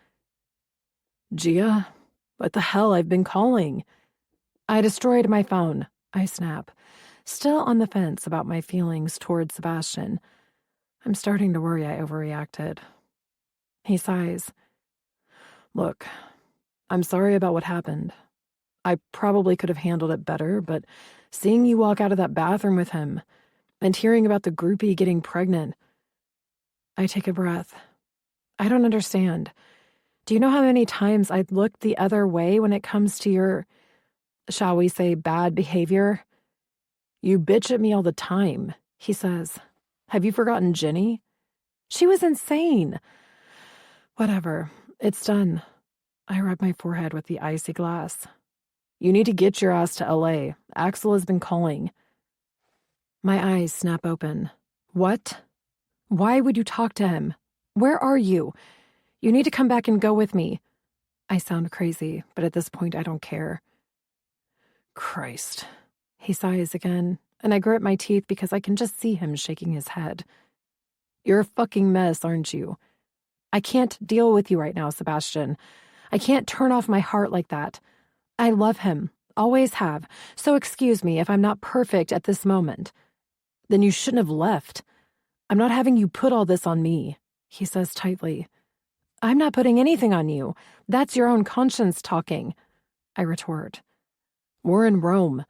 Gia, what the hell? I've been calling. I destroyed my phone, I snap, still on the fence about my feelings toward Sebastian. I'm starting to worry I overreacted. He sighs. Look, I'm sorry about what happened. I probably could have handled it better, but seeing you walk out of that bathroom with him and hearing about the groupie getting pregnant, I take a breath. I don't understand. Do you know how many times I'd looked the other way when it comes to your, shall we say, bad behavior? You bitch at me all the time, he says. Have you forgotten Jenny? She was insane. Whatever, it's done. I rub my forehead with the icy glass. You need to get your ass to L.A. Axel has been calling. My eyes snap open. What? Why would you talk to him? Where are you? You need to come back and go with me. I sound crazy, but at this point I don't care. Christ. He sighs again, and I grit my teeth because I can just see him shaking his head. You're a fucking mess, aren't you? I can't deal with you right now, Sebastian. I can't turn off my heart like that. I love him, always have, so excuse me if I'm not perfect at this moment. Then you shouldn't have left. I'm not having you put all this on me, he says tightly. I'm not putting anything on you. That's your own conscience talking, I retort. We're in Rome.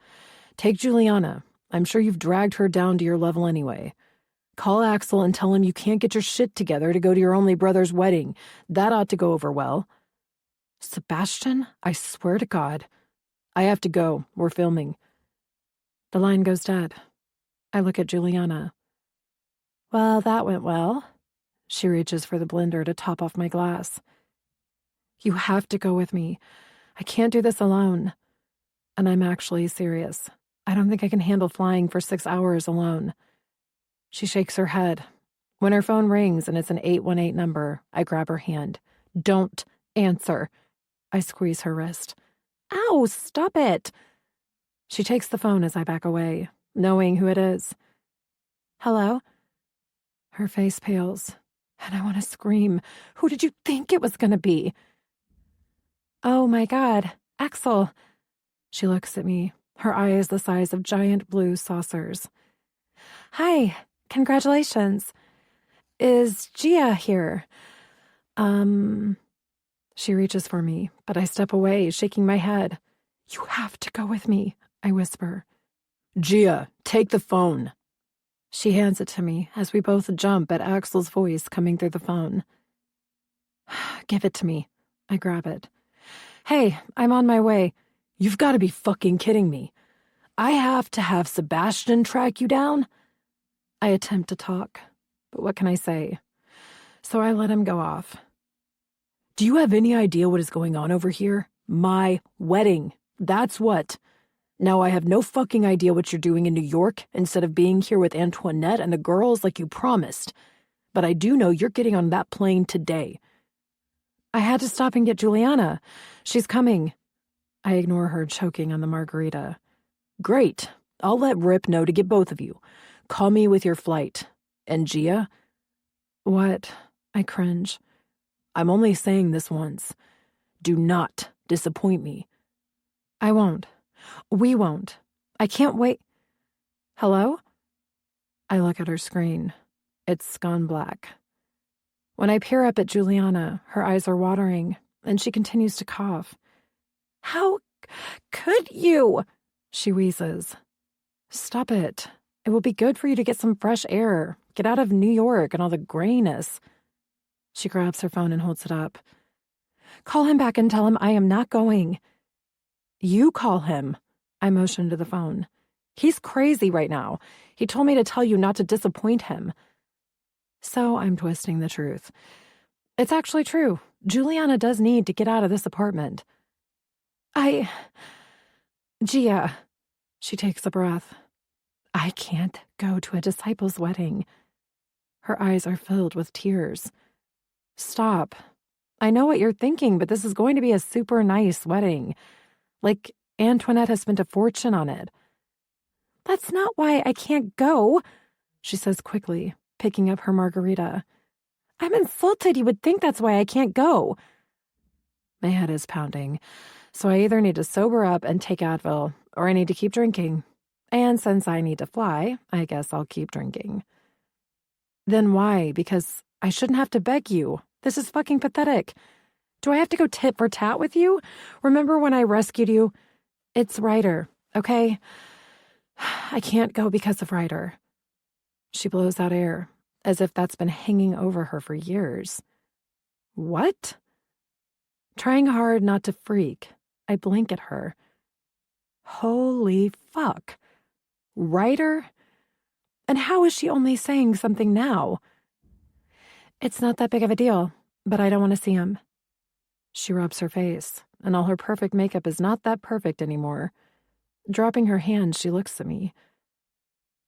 Take Juliana. I'm sure you've dragged her down to your level anyway. Call Axel and tell him you can't get your shit together to go to your only brother's wedding. That ought to go over well. Sebastian, I swear to God. I have to go. We're filming. The line goes dead. I look at Juliana. Well, that went well. She reaches for the blender to top off my glass. You have to go with me. I can't do this alone. And I'm actually serious. I don't think I can handle flying for 6 hours alone. She shakes her head. When her phone rings and it's an 818 number, I grab her hand. Don't answer. I squeeze her wrist. Ow, stop it. She takes the phone as I back away, knowing who it is. Hello? Her face pales, and I want to scream. Who did you think it was going to be? Oh my God, Axel. She looks at me, her eyes the size of giant blue saucers. Hi, congratulations. Is Gia here? She reaches for me, but I step away, shaking my head. You have to go with me, I whisper. Gia, take the phone. She hands it to me as we both jump at Axel's voice coming through the phone. Give it to me. I grab it. Hey, I'm on my way. You've got to be fucking kidding me. I have to have Sebastian track you down? I attempt to talk, but what can I say? So I let him go off. Do you have any idea what is going on over here? My wedding. That's what. Now I have no fucking idea what you're doing in New York instead of being here with Antoinette and the girls like you promised. But I do know you're getting on that plane today. I had to stop and get Juliana. She's coming. I ignore her, choking on the margarita. Great. I'll let Rip know to get both of you. Call me with your flight. And Gia? What? I cringe. I'm only saying this once. Do not disappoint me. I won't. We won't. I can't wait. Hello? I look at her screen. It's gone black. When I peer up at Juliana, her eyes are watering, and she continues to cough. How could you? She wheezes. Stop it. It will be good for you to get some fresh air. Get out of New York and all the grayness. She grabs her phone and holds it up. Call him back and tell him I am not going. You call him. I motion to the phone. He's crazy right now. He told me to tell you not to disappoint him. So I'm twisting the truth. It's actually true. Juliana does need to get out of this apartment. Gia. She takes a breath. I can't go to a disciple's wedding. Her eyes are filled with tears. Stop. I know what you're thinking, but this is going to be a super nice wedding. Like, Antoinette has spent a fortune on it. That's not why I can't go, she says quickly, picking up her margarita. I'm insulted you would think that's why I can't go. My head is pounding, so I either need to sober up and take Advil, or I need to keep drinking. And since I need to fly, I guess I'll keep drinking. Then why? Because I shouldn't have to beg you. This is fucking pathetic. Do I have to go tit for tat with you? Remember when I rescued you? It's Ryder, okay? I can't go because of Ryder. She blows out air, as if that's been hanging over her for years. What? Trying hard not to freak, I blink at her. Holy fuck. Ryder? And how is she only saying something now? It's not that big of a deal, but I don't want to see him. She rubs her face, and all her perfect makeup is not that perfect anymore. Dropping her hand, she looks at me.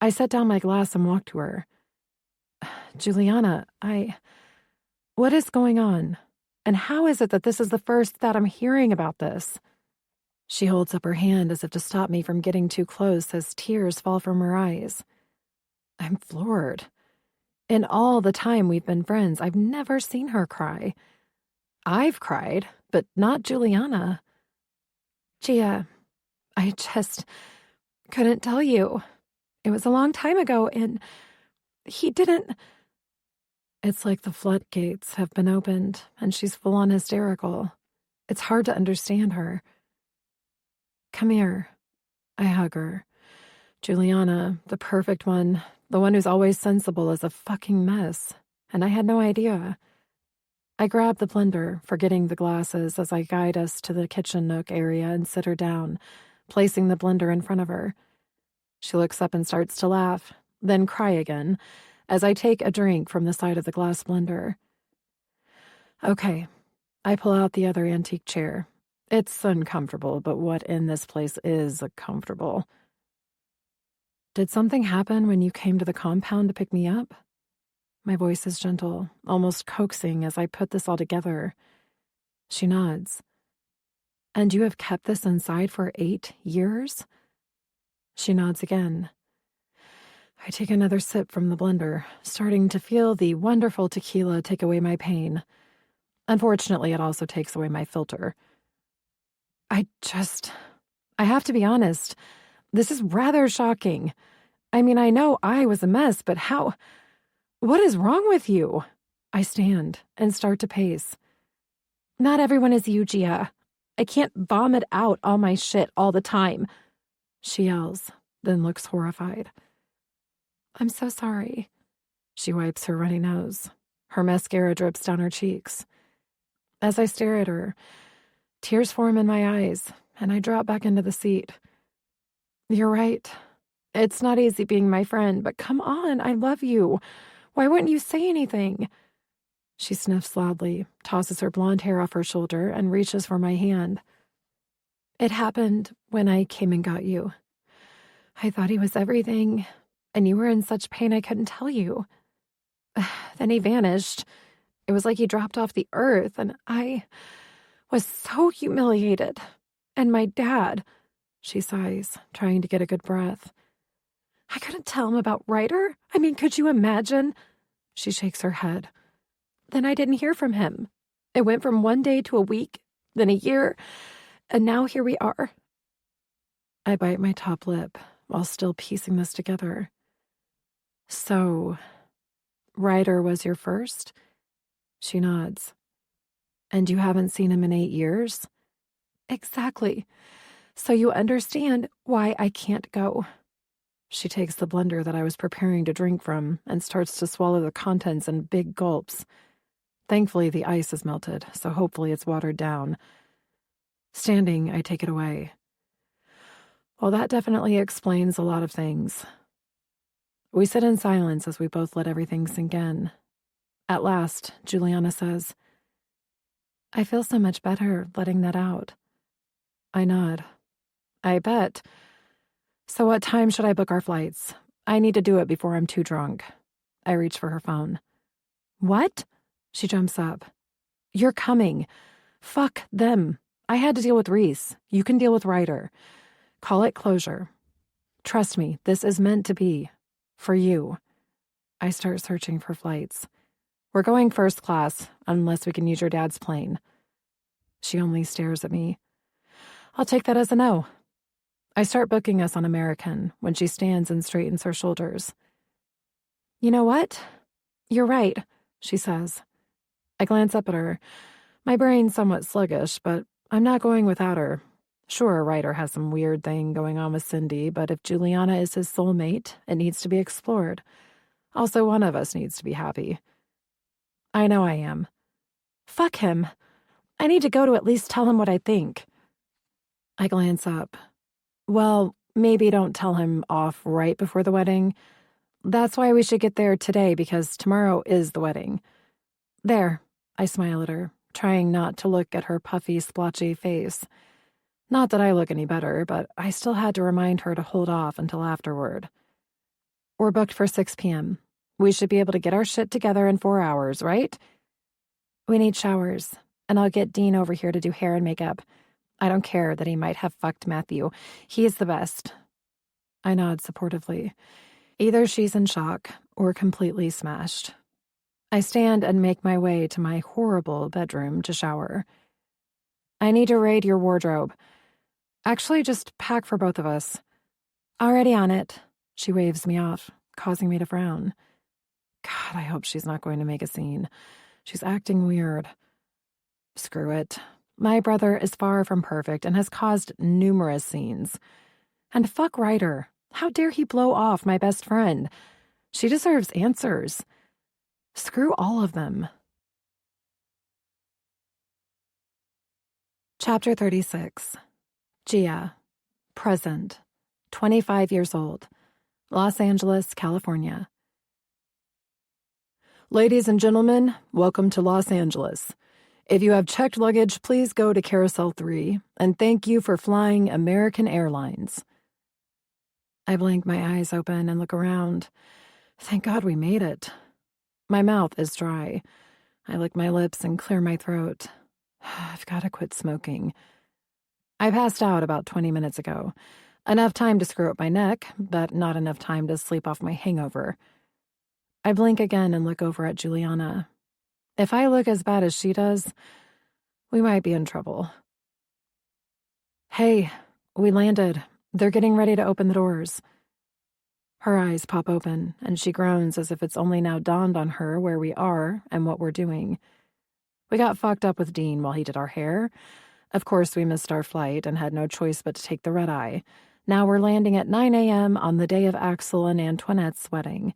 I set down my glass and walk to her. Juliana, what is going on? And how is it that this is the first that I'm hearing about this? She holds up her hand as if to stop me from getting too close as tears fall from her eyes. I'm floored. In all the time we've been friends, I've never seen her cry. I've cried, but not Juliana. Gia, I just couldn't tell you. It was a long time ago, and he didn't... It's like the floodgates have been opened, and she's full-on hysterical. It's hard to understand her. Come here. I hug her. Juliana, the perfect one, the one who's always sensible, is a fucking mess. And I had no idea. I grab the blender, forgetting the glasses, as I guide us to the kitchen nook area and sit her down, placing the blender in front of her. She looks up and starts to laugh, then cry again, as I take a drink from the side of the glass blender. Okay, I pull out the other antique chair. It's uncomfortable, but what in this place is comfortable? Did something happen when you came to the compound to pick me up? My voice is gentle, almost coaxing as I put this all together. She nods. And you have kept this inside for 8 years? She nods again. I take another sip from the blender, starting to feel the wonderful tequila take away my pain. Unfortunately, it also takes away my filter. I have to be honest. This is rather shocking. I mean, I know I was a mess, but how? What is wrong with you? I stand and start to pace. Not everyone is you, Gia. I can't vomit out all my shit all the time. She yells, then looks horrified. I'm so sorry. She wipes her runny nose. Her mascara drips down her cheeks. As I stare at her, tears form in my eyes, and I drop back into the seat. You're right. It's not easy being my friend, but come on, I love you. Why wouldn't you say anything? She sniffs loudly, tosses her blonde hair off her shoulder, and reaches for my hand. It happened when I came and got you. I thought he was everything, and you were in such pain I couldn't tell you. Then he vanished. It was like he dropped off the earth, and I was so humiliated. And my dad, she sighs, trying to get a good breath. I couldn't tell him about Ryder. I mean, could you imagine? She shakes her head. Then I didn't hear from him. It went from 1 day to a week, then a year, and now here we are. I bite my top lip while still piecing this together. So, Ryder was your first? She nods. And you haven't seen him in 8 years? Exactly. So you understand why I can't go. She takes the blender that I was preparing to drink from and starts to swallow the contents in big gulps. Thankfully, the ice is melted, so hopefully it's watered down. Standing, I take it away. Well, that definitely explains a lot of things. We sit in silence as we both let everything sink in. At last, Juliana says, I feel so much better letting that out. I nod. I bet. So what time should I book our flights? I need to do it before I'm too drunk. I reach for her phone. What? She jumps up. You're coming. Fuck them. I had to deal with Reese. You can deal with Ryder. Call it closure. Trust me, this is meant to be. For you. I start searching for flights. We're going first class, unless we can use your dad's plane. She only stares at me. I'll take that as a no. I start booking us on American when she stands and straightens her shoulders. You know what? You're right, she says. I glance up at her. My brain's somewhat sluggish, but I'm not going without her. Sure, Ryder has some weird thing going on with Cindy, but if Juliana is his soulmate, it needs to be explored. Also, one of us needs to be happy. I know I am. Fuck him. I need to go to at least tell him what I think. I glance up. Well, maybe don't tell him off right before the wedding. That's why we should get there today, because tomorrow is the wedding. There, I smile at her, trying not to look at her puffy, splotchy face. Not that I look any better, but I still had to remind her to hold off until afterward. We're booked for 6 p.m. We should be able to get our shit together in 4 hours, right? We need showers, and I'll get Dean over here to do hair and makeup. I don't care that he might have fucked Matthew. He is the best. I nod supportively. Either she's in shock or completely smashed. I stand and make my way to my horrible bedroom to shower. I need to raid your wardrobe. Actually, just pack for both of us. Already on it. She waves me off, causing me to frown. God, I hope she's not going to make a scene. She's acting weird. Screw it. My brother is far from perfect and has caused numerous scenes. And fuck Ryder. How dare he blow off my best friend? She deserves answers. Screw all of them. Chapter 36. Gia. Present. 25 years old. Los Angeles, California. Ladies and gentlemen, welcome to Los Angeles. If you have checked luggage, please go to Carousel 3, and thank you for flying American Airlines. I blink my eyes open and look around. Thank God we made it. My mouth is dry. I lick my lips and clear my throat. I've got to quit smoking. I passed out about 20 minutes ago. Enough time to screw up my neck, but not enough time to sleep off my hangover. I blink again and look over at Juliana. If I look as bad as she does, we might be in trouble. Hey, we landed. They're getting ready to open the doors. Her eyes pop open, and she groans as if it's only now dawned on her where we are and what we're doing. We got fucked up with Dean while he did our hair. Of course, we missed our flight and had no choice but to take the red-eye. Now we're landing at 9 a.m. on the day of Axel and Antoinette's wedding.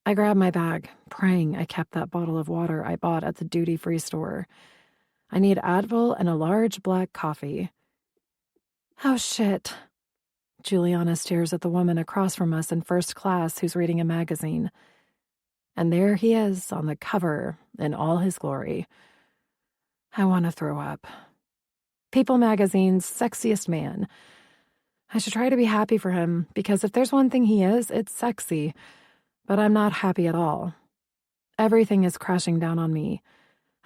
I grab my bag, praying I kept that bottle of water I bought at the duty-free store. I need Advil and a large black coffee. Oh, shit. Juliana stares at the woman across from us in first class who's reading a magazine. And there he is on the cover in all his glory. I want to throw up. People magazine's sexiest man. I should try to be happy for him, because if there's one thing he is, it's sexy. But I'm not happy at all. Everything is crashing down on me.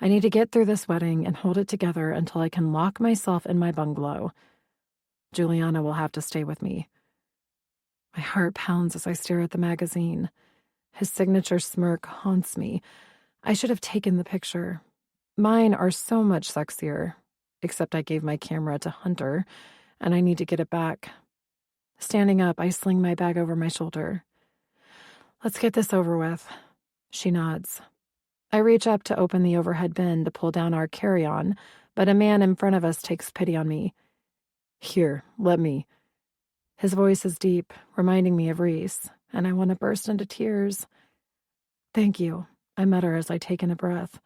I need to get through this wedding and hold it together until I can lock myself in my bungalow. Juliana will have to stay with me. My heart pounds as I stare at the magazine. His signature smirk haunts me. I should have taken the picture. Mine are so much sexier, except I gave my camera to Hunter, and I need to get it back. Standing up, I sling my bag over my shoulder. Let's get this over with. She nods. I reach up to open the overhead bin to pull down our carry-on, but a man in front of us takes pity on me. Here, let me. His voice is deep, reminding me of Reese, and I want to burst into tears. Thank you, I mutter as I take in a breath.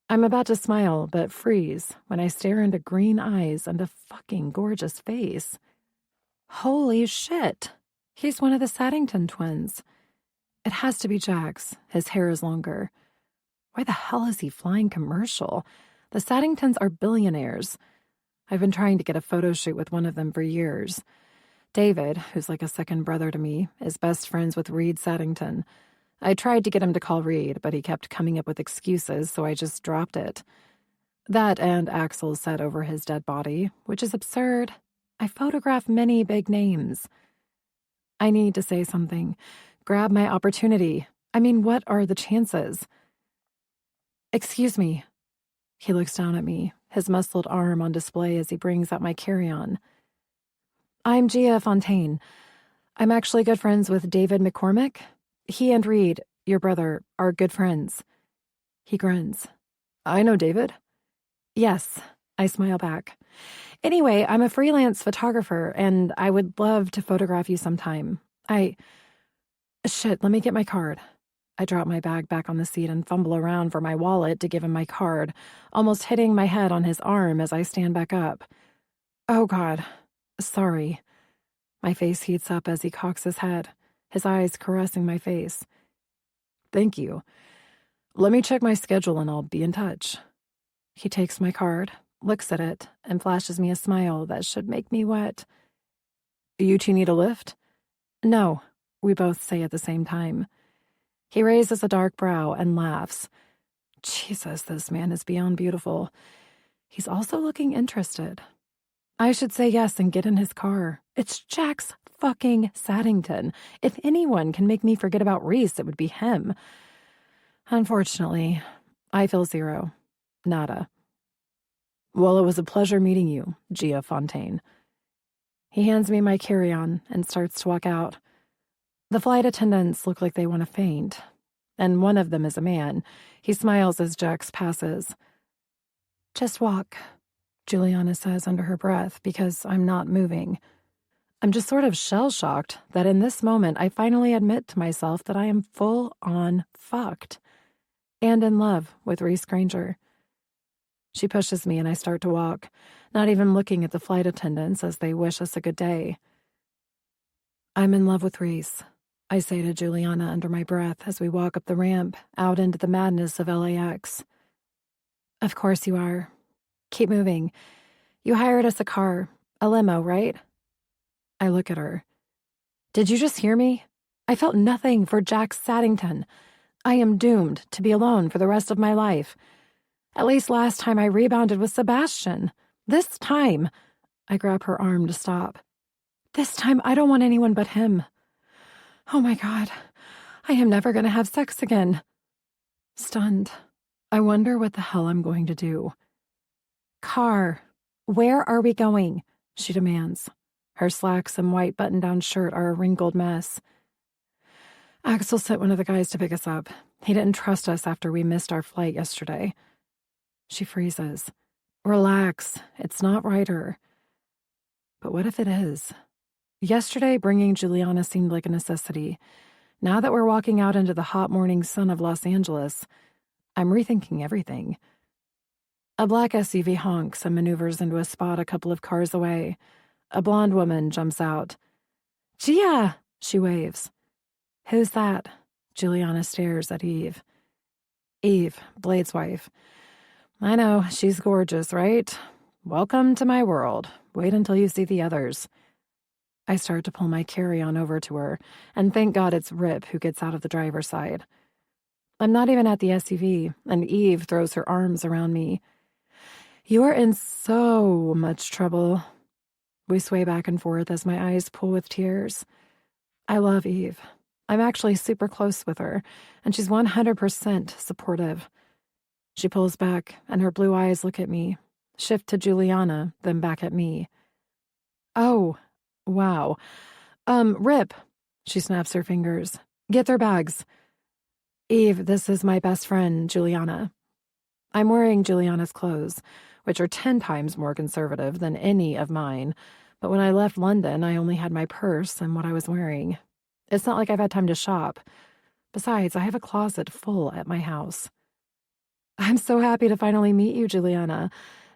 I'm about to smile, but freeze when I stare into green eyes and a fucking gorgeous face. Holy shit! He's one of the Saddington twins. It has to be Jax. His hair is longer. Why the hell is he flying commercial? The Saddingtons are billionaires. I've been trying to get a photo shoot with one of them for years. David, who's like a second brother to me, is best friends with Reed Saddington. I tried to get him to call Reed, but he kept coming up with excuses, so I just dropped it. That and Axel said over his dead body, which is absurd. I photograph many big names. I need to say something. Grab my opportunity. I mean, what are the chances? Excuse me. He looks down at me, his muscled arm on display as he brings out my carry-on. I'm Gia Fontaine. I'm actually good friends with David McCormick. He and Reed, your brother, are good friends. He grins. I know David. Yes, I smile back. Anyway, I'm a freelance photographer, and I would love to photograph you sometime. Shit, let me get my card. I drop my bag back on the seat and fumble around for my wallet to give him my card, almost hitting my head on his arm as I stand back up. Oh, God. Sorry. My face heats up as he cocks his head, his eyes caressing my face. Thank you. Let me check my schedule and I'll be in touch. He takes my card, looks at it, and flashes me a smile that should make me wet. You two need a lift? No, we both say at the same time. He raises a dark brow and laughs. Jesus, this man is beyond beautiful. He's also looking interested. I should say yes and get in his car. It's Jax fucking Saddington. If anyone can make me forget about Reese, it would be him. Unfortunately, I feel zero. Nada. Well, it was a pleasure meeting you, Gia Fontaine. He hands me my carry-on and starts to walk out. The flight attendants look like they want to faint. and one of them is a man. He smiles as Jax passes. "Just walk," Juliana says under her breath, because I'm not moving. I'm just sort of shell-shocked that in this moment I finally admit to myself that I am full-on fucked and in love with Reese Granger. She pushes me and I start to walk, not even looking at the flight attendants as they wish us a good day. "I'm in love with Reese," I say to Juliana under my breath as we walk up the ramp out into the madness of LAX. "Of course you are. Keep moving. You hired us a car, a limo, right?" I look at her. "Did you just hear me? I felt nothing for Jack Saddington. I am doomed to be alone for the rest of my life. At least last time I rebounded with Sebastian. This time," I grab her arm to stop. "This time I don't want anyone but him. Oh my God, I am never going to have sex again." Stunned, I wonder what the hell I'm going to do. "Car, where are we going?" she demands. Her slacks and white button-down shirt are a wrinkled mess. "Axel sent one of the guys to pick us up. He didn't trust us after we missed our flight yesterday." She freezes. "Relax, it's not Ryder." But what if it is? Yesterday, bringing Juliana seemed like a necessity. Now that we're walking out into the hot morning sun of Los Angeles, I'm rethinking everything. A black SUV honks and maneuvers into a spot a couple of cars away. A blonde woman jumps out. "Gia!" she waves. "Who's that?" Juliana stares at Eve. "Eve, Blade's wife." "I know, she's gorgeous, right? Welcome to my world. Wait until you see the others." I start to pull my carry-on over to her, and thank God it's Rip who gets out of the driver's side. I'm not even at the SUV, and Eve throws her arms around me. "You are in so much trouble." We sway back and forth as my eyes pool with tears. I love Eve. I'm actually super close with her, and she's 100% supportive. She pulls back, and her blue eyes look at me, shift to Juliana, then back at me. "Oh, wow. Rip." She snaps her fingers. "Get their bags." "Eve, this is my best friend, Juliana." I'm wearing Juliana's clothes, which are 10 times more conservative than any of mine, but when I left London, I only had my purse and what I was wearing. It's not like I've had time to shop. Besides, I have a closet full at my house. "I'm so happy to finally meet you, Juliana.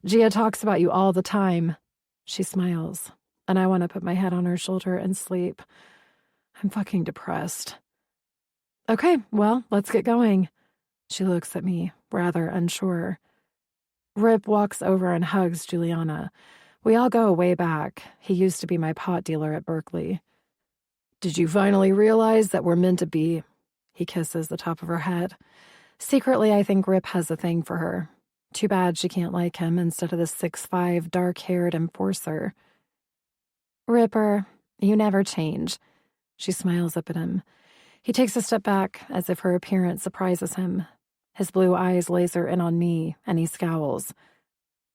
Gia talks about you all the time." She smiles, and I want to put my head on her shoulder and sleep. I'm fucking depressed. "Okay, well, let's get going." She looks at me, rather unsure. Rip walks over and hugs Juliana. We all go way back. He used to be my pot dealer at Berkeley. "Did you finally realize that we're meant to be?" He kisses the top of her head. Secretly, I think Rip has a thing for her. Too bad she can't like him instead of the 6'5", dark-haired enforcer. "Ripper, you never change." She smiles up at him. He takes a step back, as if her appearance surprises him. His blue eyes laser in on me, and he scowls.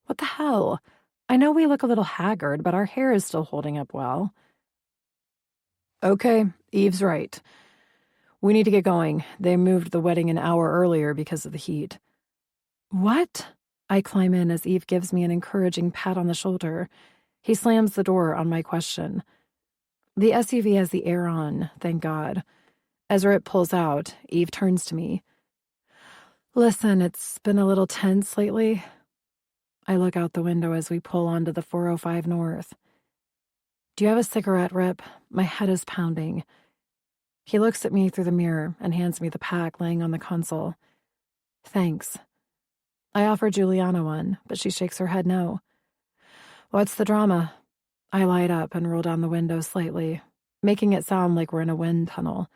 What the hell? I know we look a little haggard, but our hair is still holding up well. "Okay, Eve's right. We need to get going. They moved the wedding an hour earlier because of the heat." "What?" I climb in as Eve gives me an encouraging pat on the shoulder. He slams the door on my question. The SUV has the air on, thank God. As Rip pulls out, Eve turns to me. "Listen, it's been a little tense lately." I look out the window as we pull onto the 405 North. "Do you have a cigarette, Rip? My head is pounding." He looks at me through the mirror and hands me the pack laying on the console. "Thanks." I offer Juliana one, but she shakes her head no. "What's the drama?" I light up and roll down the window slightly, making it sound like we're in a wind tunnel.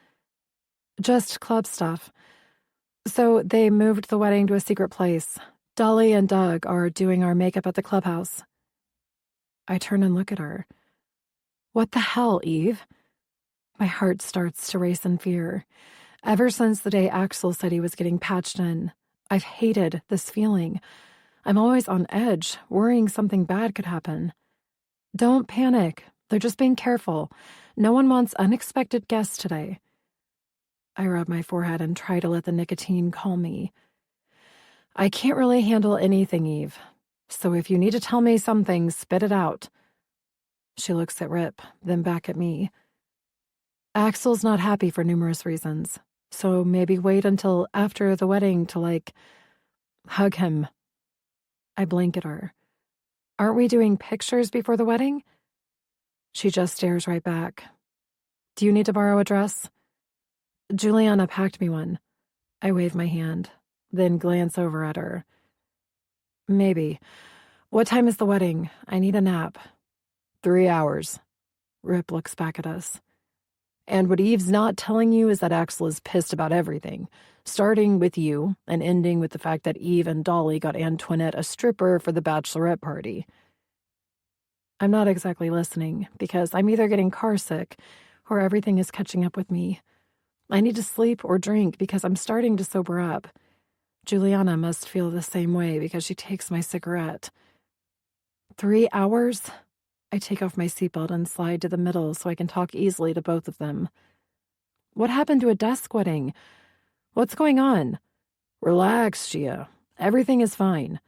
"Just club stuff. So they moved the wedding to a secret place. Dolly and Doug are doing our makeup at the clubhouse." I turn and look at her. "What the hell, Eve?" My heart starts to race in fear. Ever since the day Axel said he was getting patched in, I've hated this feeling. I'm always on edge, worrying something bad could happen. "Don't panic. They're just being careful. No one wants unexpected guests today." I rub my forehead and try to let the nicotine calm me. I can't really handle anything, Eve. So if you need to tell me something, spit it out. She looks at Rip, then back at me. Axel's not happy for numerous reasons, so maybe wait until after the wedding to, hug him. I blink at her. Aren't we doing pictures before the wedding? She just stares right back. Do you need to borrow a dress? Juliana packed me one. I wave my hand, then glance over at her. Maybe. What time is the wedding? I need a nap. 3 hours. Rip looks back at us. And what Eve's not telling you is that Axel is pissed about everything, starting with you and ending with the fact that Eve and Dolly got Antoinette a stripper for the bachelorette party. I'm not exactly listening because I'm either getting carsick or everything is catching up with me. I need to sleep or drink because I'm starting to sober up. Juliana must feel the same way because she takes my cigarette. 3 hours? I take off my seatbelt and slide to the middle so I can talk easily to both of them. What happened to a desk wedding? What's going on? Relax, Gia. Everything is fine.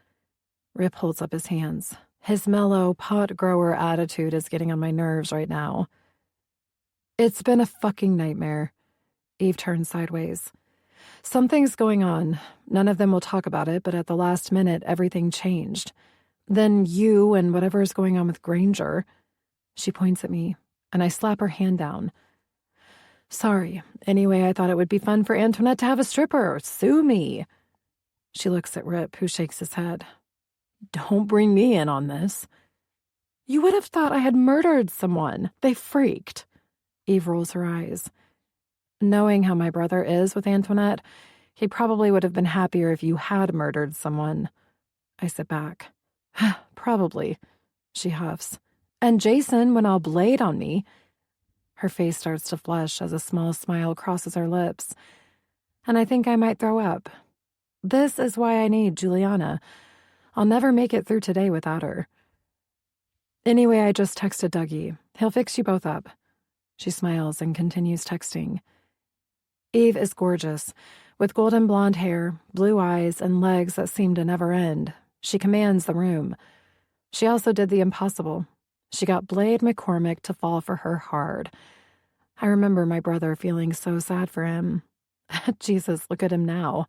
Rip holds up his hands. His mellow, pot grower attitude is getting on my nerves right now. It's been a fucking nightmare. Eve turns sideways. Something's going on. None of them will talk about it, but at the last minute, everything changed. Then you and whatever is going on with Granger. She points at me, and I slap her hand down. Sorry. Anyway, I thought it would be fun for Antoinette to have a stripper. Sue me. She looks at Rip, who shakes his head. Don't bring me in on this. You would have thought I had murdered someone. They freaked. Eve rolls her eyes. Knowing how my brother is with Antoinette, he probably would have been happier if you had murdered someone. I sit back. Probably, she huffs. And Jason went all Blade on me. Her face starts to flush as a small smile crosses her lips. And I think I might throw up. This is why I need Juliana. I'll never make it through today without her. Anyway, I just texted Dougie. He'll fix you both up. She smiles and continues texting. Eve is gorgeous, with golden blonde hair, blue eyes, and legs that seem to never end. She commands the room. She also did the impossible. She got Blade McCormick to fall for her hard. I remember my brother feeling so sad for him. Jesus, look at him now.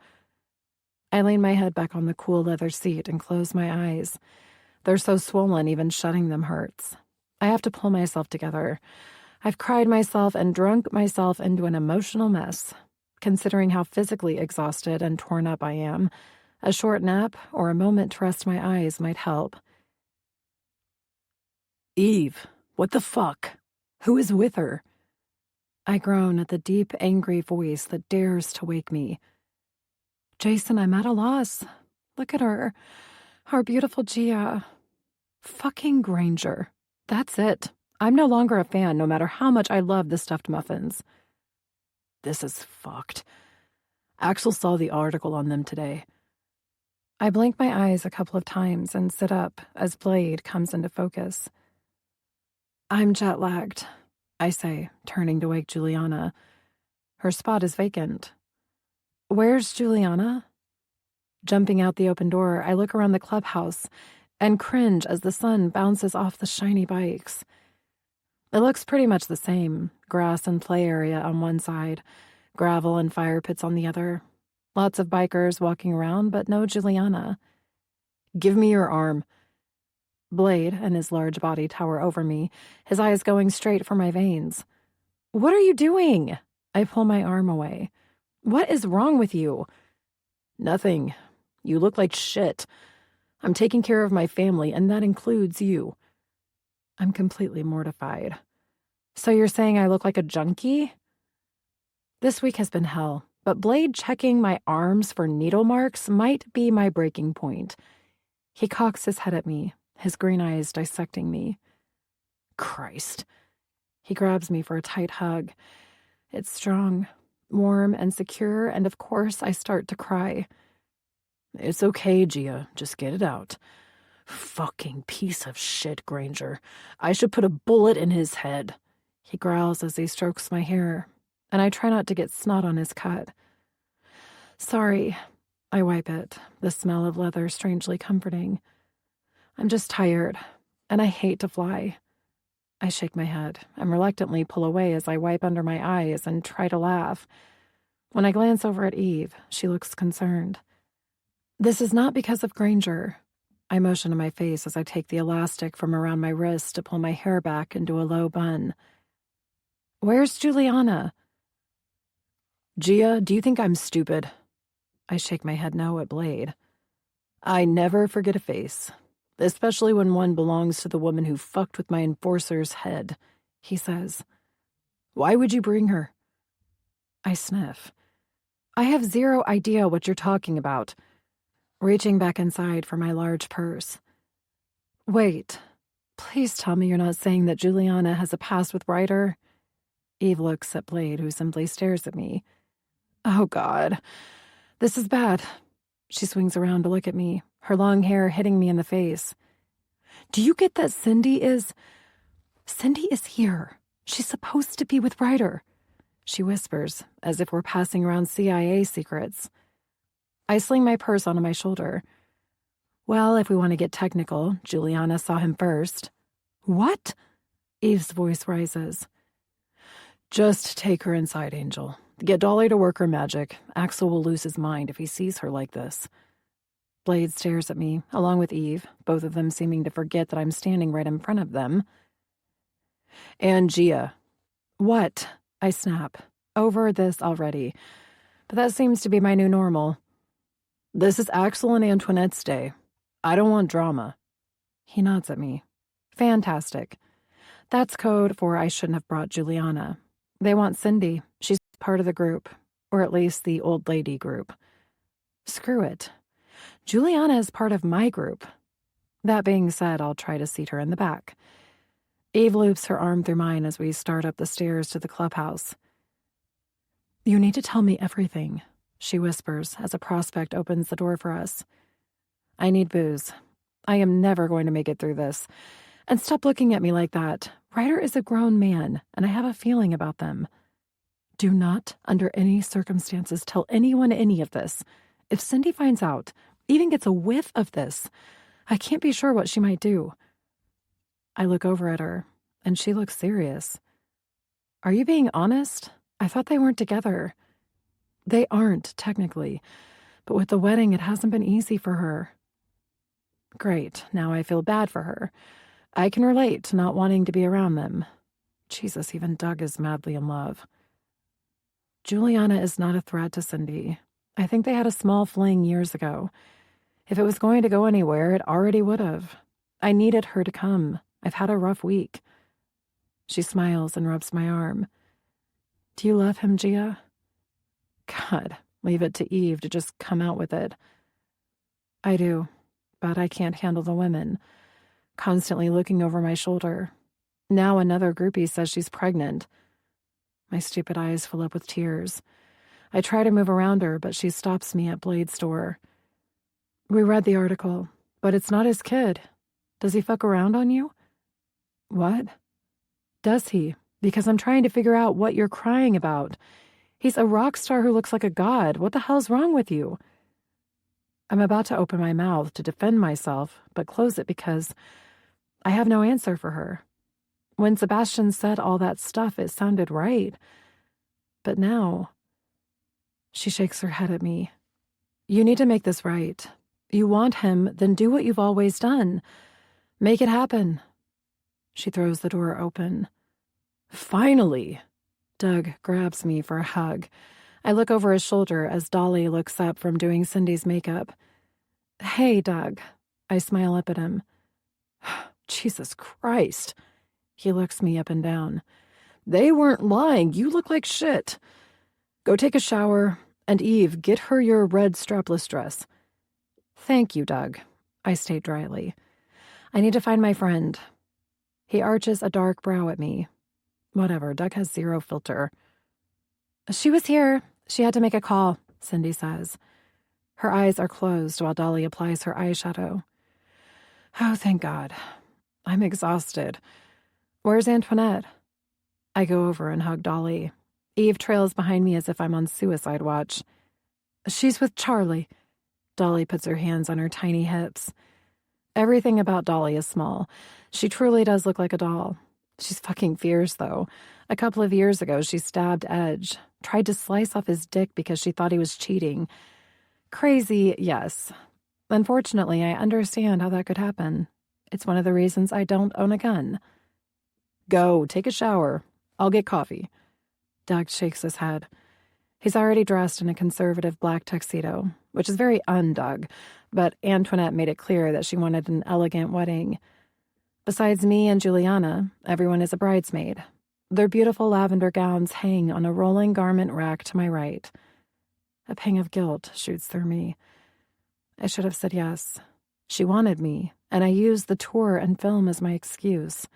I lean my head back on the cool leather seat and close my eyes. They're so swollen, even shutting them hurts. I have to pull myself together. I've cried myself and drunk myself into an emotional mess. Considering how physically exhausted and torn up I am, a short nap or a moment to rest my eyes might help. Eve, what the fuck? Who is with her? I groan at the deep, angry voice that dares to wake me. Jason, I'm at a loss. Look at her. Our beautiful Gia. Fucking Granger. That's it. I'm no longer a fan, no matter how much I love the stuffed muffins. This is fucked. Axel saw the article on them today. I blink my eyes a couple of times and sit up as Blade comes into focus. I'm jet-lagged, I say, turning to wake Juliana. Her spot is vacant. Where's Juliana? Jumping out the open door, I look around the clubhouse and cringe as the sun bounces off the shiny bikes. It looks pretty much the same, grass and play area on one side, gravel and fire pits on the other. Lots of bikers walking around, but no Juliana. Give me your arm. Blade and his large body tower over me, his eyes going straight for my veins. What are you doing? I pull my arm away. What is wrong with you? Nothing. You look like shit. I'm taking care of my family, and that includes you. I'm completely mortified. So you're saying I look like a junkie? This week has been hell, but Blade checking my arms for needle marks might be my breaking point. He cocks his head at me, his green eyes dissecting me. Christ. He grabs me for a tight hug. It's strong, warm, and secure, and of course I start to cry. It's okay, Gia. Just get it out. Fucking piece of shit, Granger. I should put a bullet in his head. He growls as he strokes my hair. and I try not to get snot on his cut. Sorry. I wipe it, the smell of leather strangely comforting. I'm just tired, and I hate to fly. I shake my head and reluctantly pull away as I wipe under my eyes and try to laugh. When I glance over at Eve, she looks concerned. This is not because of Granger. I motion to my face as I take the elastic from around my wrist to pull my hair back into a low bun. Where's Juliana? Gia, do you think I'm stupid? I shake my head no at Blade. I never forget a face, especially when one belongs to the woman who fucked with my enforcer's head, he says. Why would you bring her? I sniff. I have zero idea what you're talking about. Reaching back inside for my large purse. Wait, please tell me you're not saying that Juliana has a past with Ryder? Eve looks at Blade, who simply stares at me. Oh, God. This is bad. She swings around to look at me, her long hair hitting me in the face. Do you get that Cindy is here. She's supposed to be with Ryder. She whispers, as if we're passing around CIA secrets. I sling my purse onto my shoulder. Well, if we want to get technical, Juliana saw him first. What? Eve's voice rises. Just take her inside, Angel. Get Dolly to work her magic. Axel will lose his mind if he sees her like this. Blade stares at me, along with Eve, both of them seeming to forget that I'm standing right in front of them. And Gia. What? I snap. Over this already. But that seems to be my new normal. This is Axel and Antoinette's day. I don't want drama. He nods at me. Fantastic. That's code for I shouldn't have brought Juliana. They want Cindy. She's part of the group, or at least the old lady group. Screw it. Juliana is part of my group. That being said, I'll try to seat her in the back. Eve loops her arm through mine as we start up the stairs to the clubhouse. You need to tell me everything, she whispers as a prospect opens the door for us. I need booze. I am never going to make it through this. And stop looking at me like that. Ryder is a grown man, and I have a feeling about them. Do not, under any circumstances, tell anyone any of this. If Cindy finds out, even gets a whiff of this, I can't be sure what she might do. I look over at her, and she looks serious. Are you being honest? I thought they weren't together. They aren't, technically, but with the wedding, it hasn't been easy for her. Great, now I feel bad for her. I can relate to not wanting to be around them. Jesus, even Doug is madly in love. Juliana is not a threat to Cindy. I think they had a small fling years ago. If it was going to go anywhere, it already would have. I needed her to come. I've had a rough week. She smiles and rubs my arm. Do you love him, Gia? God, leave it to Eve to just come out with it. I do, but I can't handle the women. Constantly looking over my shoulder. Now another groupie says she's pregnant. My stupid eyes fill up with tears. I try to move around her, but she stops me at Blade's door. We read the article, but it's not his kid. Does he fuck around on you? What? Does he? Because I'm trying to figure out what you're crying about. He's a rock star who looks like a god. What the hell's wrong with you? I'm about to open my mouth to defend myself, but close it because I have no answer for her. When Sebastian said all that stuff, it sounded right. But now... She shakes her head at me. You need to make this right. You want him, then do what you've always done. Make it happen. She throws the door open. Finally! Doug grabs me for a hug. I look over his shoulder as Dolly looks up from doing Cindy's makeup. Hey, Doug. I smile up at him. Jesus Christ. He looks me up and down. They weren't lying. You look like shit. Go take a shower, and Eve, get her your red strapless dress. Thank you, Doug, I state dryly. I need to find my friend. He arches a dark brow at me. Whatever, Doug has zero filter. She was here. She had to make a call, Cindy says. Her eyes are closed while Dolly applies her eyeshadow. Oh, thank God. I'm exhausted. Where's Antoinette? I go over and hug Dolly. Eve trails behind me as if I'm on suicide watch. She's with Charlie. Dolly puts her hands on her tiny hips. Everything about Dolly is small. She truly does look like a doll. She's fucking fierce, though. A couple of years ago, she stabbed Edge, tried to slice off his dick because she thought he was cheating. Crazy, yes. Unfortunately, I understand how that could happen. It's one of the reasons I don't own a gun. Go, take a shower. I'll get coffee. Doug shakes his head. He's already dressed in a conservative black tuxedo, which is very un-Doug, but Antoinette made it clear that she wanted an elegant wedding. Besides me and Juliana, everyone is a bridesmaid. Their beautiful lavender gowns hang on a rolling garment rack to my right. A pang of guilt shoots through me. I should have said yes. She wanted me, and I used the tour and film as my excuse.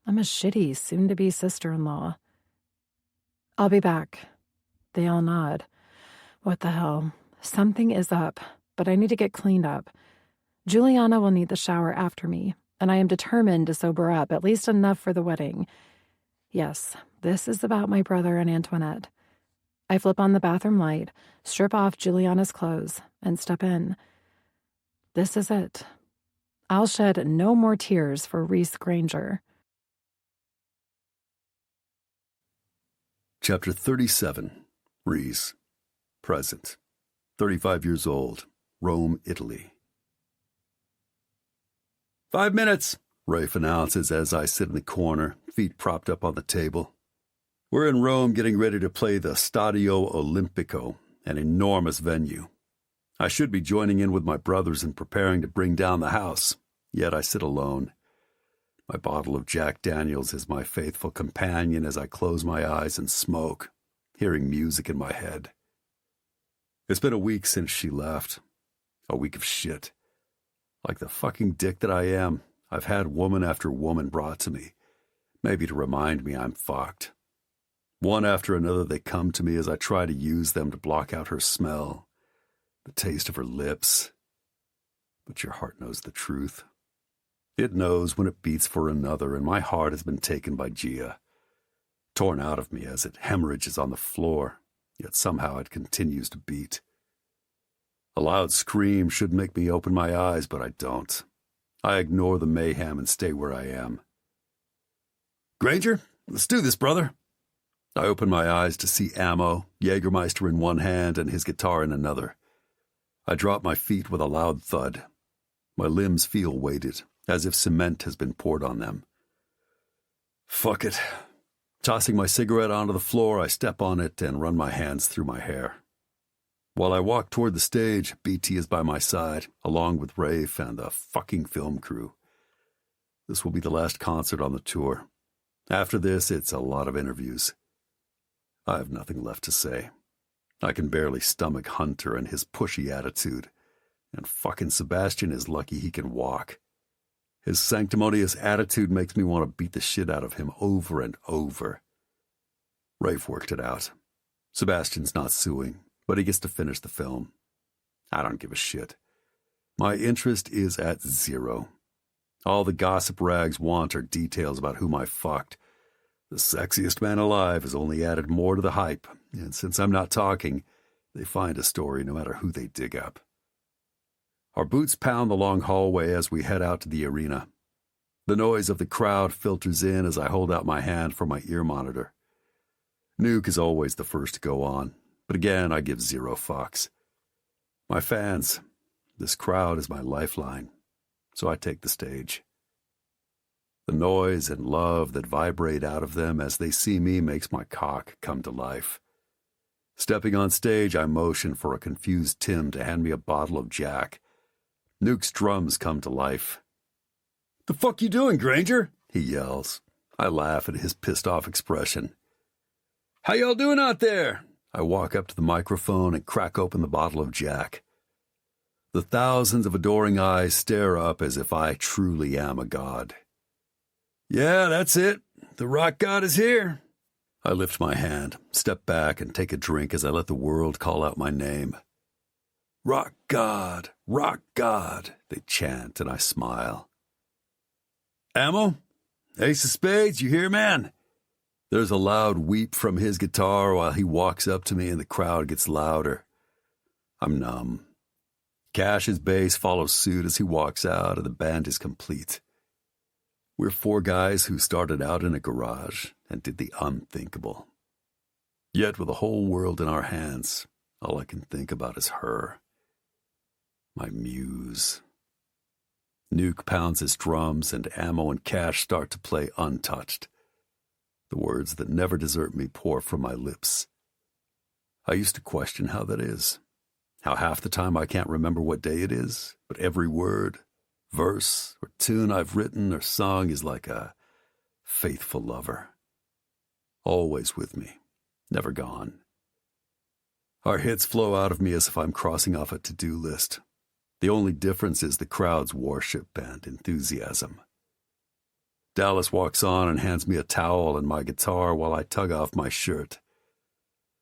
I'm a shitty, soon-to-be sister-in-law. I'll be back. They all nod. What the hell? Something is up, but I need to get cleaned up. Juliana will need the shower after me, and I am determined to sober up, at least enough for the wedding. Yes, this is about my brother and Antoinette. I flip on the bathroom light, strip off Juliana's clothes, and step in. This is it. I'll shed no more tears for Reese Granger. Chapter 37. Reese. Present. 35 years old. Rome, Italy. 5 minutes, Rafe announces as I sit in the corner, feet propped up on the table. We're in Rome getting ready to play the Stadio Olimpico, an enormous venue. I should be joining in with my brothers in preparing to bring down the house, yet I sit alone. My bottle of Jack Daniels is my faithful companion as I close my eyes and smoke, hearing music in my head. It's been a week since she left. A week of shit. Like the fucking dick that I am, I've had woman after woman brought to me, maybe to remind me I'm fucked. One after another they come to me as I try to use them to block out her smell, the taste of her lips. But your heart knows the truth. It knows when it beats for another, and my heart has been taken by Gia, torn out of me as it hemorrhages on the floor, yet somehow it continues to beat. A loud scream should make me open my eyes, but I don't. I ignore the mayhem and stay where I am. Granger, let's do this, brother. I open my eyes to see ammo, Jägermeister in one hand and his guitar in another. I drop my feet with a loud thud. My limbs feel weighted, as if cement has been poured on them. Fuck it. Tossing my cigarette onto the floor, I step on it and run my hands through my hair. While I walk toward the stage, BT is by my side, along with Rafe and the fucking film crew. This will be the last concert on the tour. After this, it's a lot of interviews. I have nothing left to say. I can barely stomach Hunter and his pushy attitude, and fucking Sebastian is lucky he can walk. His sanctimonious attitude makes me want to beat the shit out of him over and over. Rafe worked it out. Sebastian's not suing, but he gets to finish the film. I don't give a shit. My interest is at zero. All the gossip rags want are details about whom I fucked. The sexiest man alive has only added more to the hype, and since I'm not talking, they find a story no matter who they dig up. Our boots pound the long hallway as we head out to the arena. The noise of the crowd filters in as I hold out my hand for my ear monitor. Nuke is always the first to go on, but again I give zero fucks. My fans, this crowd is my lifeline, so I take the stage. The noise and love that vibrate out of them as they see me makes my cock come to life. Stepping on stage, I motion for a confused Tim to hand me a bottle of Jack. Nuke's drums come to life. "The fuck you doing, Granger?" he yells. I laugh at his pissed-off expression. "How y'all doing out there?" I walk up to the microphone and crack open the bottle of Jack. The thousands of adoring eyes stare up as if I truly am a god. "Yeah, that's it. The rock god is here." I lift my hand, step back, and take a drink as I let the world call out my name. "Rock god, rock god," they chant, and I smile. "Ammo? Ace of spades, you hear, man?" There's a loud weep from his guitar while he walks up to me and the crowd gets louder. I'm numb. Cash's bass follows suit as he walks out and the band is complete. We're 4 guys who started out in a garage and did the unthinkable. Yet with the whole world in our hands, all I can think about is her. My muse. Nuke pounds his drums and Ammo and Cash start to play untouched. The words that never desert me pour from my lips. I used to question how that is. How half the time I can't remember what day it is, but every word, verse, or tune I've written or sung is like a faithful lover. Always with me, never gone. Our hits flow out of me as if I'm crossing off a to-do list. The only difference is the crowd's worship and enthusiasm. Dallas walks on and hands me a towel and my guitar while I tug off my shirt.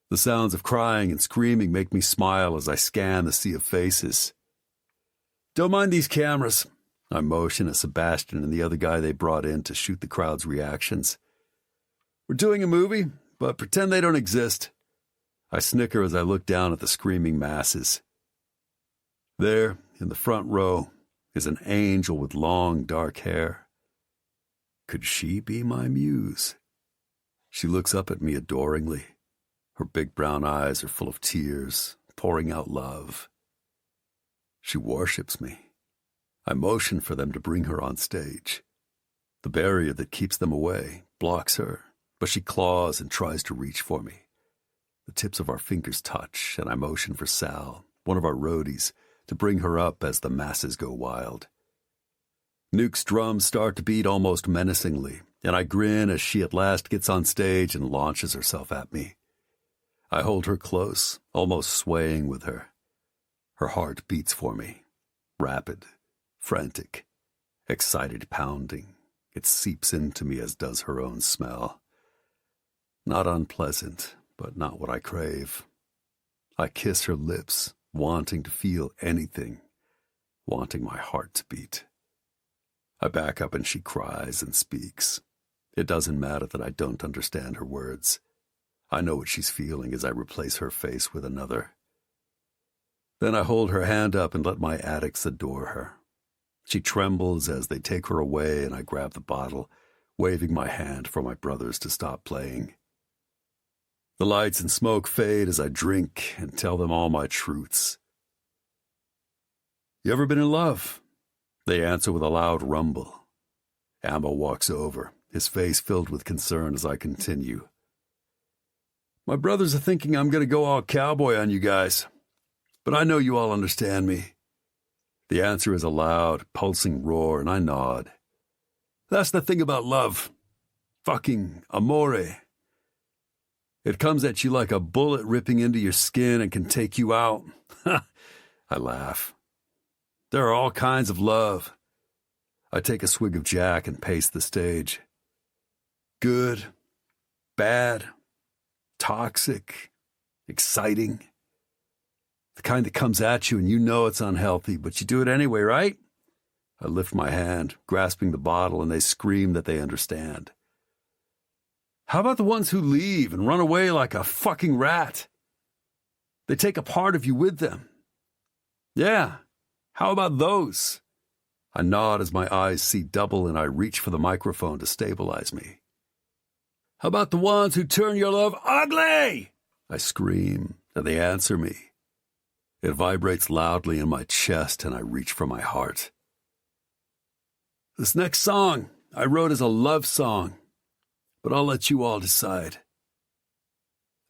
The sounds of crying and screaming make me smile as I scan the sea of faces. Don't mind these cameras. I motion at Sebastian and the other guy they brought in to shoot the crowd's reactions. We're doing a movie, but pretend they don't exist. I snicker as I look down at the screaming masses. There, in the front row, is an angel with long, dark hair. Could she be my muse? She looks up at me adoringly. Her big brown eyes are full of tears, pouring out love. She worships me. I motion for them to bring her on stage. The barrier that keeps them away blocks her, but she claws and tries to reach for me. The tips of our fingers touch, and I motion for Sal, one of our roadies, to bring her up as the masses go wild. Nuke's drums start to beat almost menacingly, and I grin as she at last gets on stage and launches herself at me. I hold her close, almost swaying with her. Her heart beats for me, rapid, frantic, excited pounding. It seeps into me as does her own smell. Not unpleasant, but not what I crave. I kiss her lips, wanting to feel anything, wanting my heart to beat. I back up and she cries and speaks. It doesn't matter that I don't understand her words. I know what she's feeling as I replace her face with another. Then I hold her hand up and let my addicts adore her. She trembles as they take her away and I grab the bottle, waving my hand for my brothers to stop playing. The lights and smoke fade as I drink and tell them all my truths. You ever been in love? They answer with a loud rumble. Ammo walks over, his face filled with concern as I continue. My brothers are thinking I'm going to go all cowboy on you guys, but I know you all understand me. The answer is a loud, pulsing roar, and I nod. That's the thing about love. Fucking amore. It comes at you like a bullet ripping into your skin and can take you out. I laugh. There are all kinds of love. I take a swig of Jack and pace the stage. Good, bad, toxic, exciting. The kind that comes at you and you know it's unhealthy, but you do it anyway, right? I lift my hand, grasping the bottle, and they scream that they understand. How about the ones who leave and run away like a fucking rat? They take a part of you with them. Yeah, how about those? I nod as my eyes see double and I reach for the microphone to stabilize me. How about the ones who turn your love ugly? I scream, and they answer me. It vibrates loudly in my chest and I reach for my heart. This next song I wrote as a love song, but I'll let you all decide.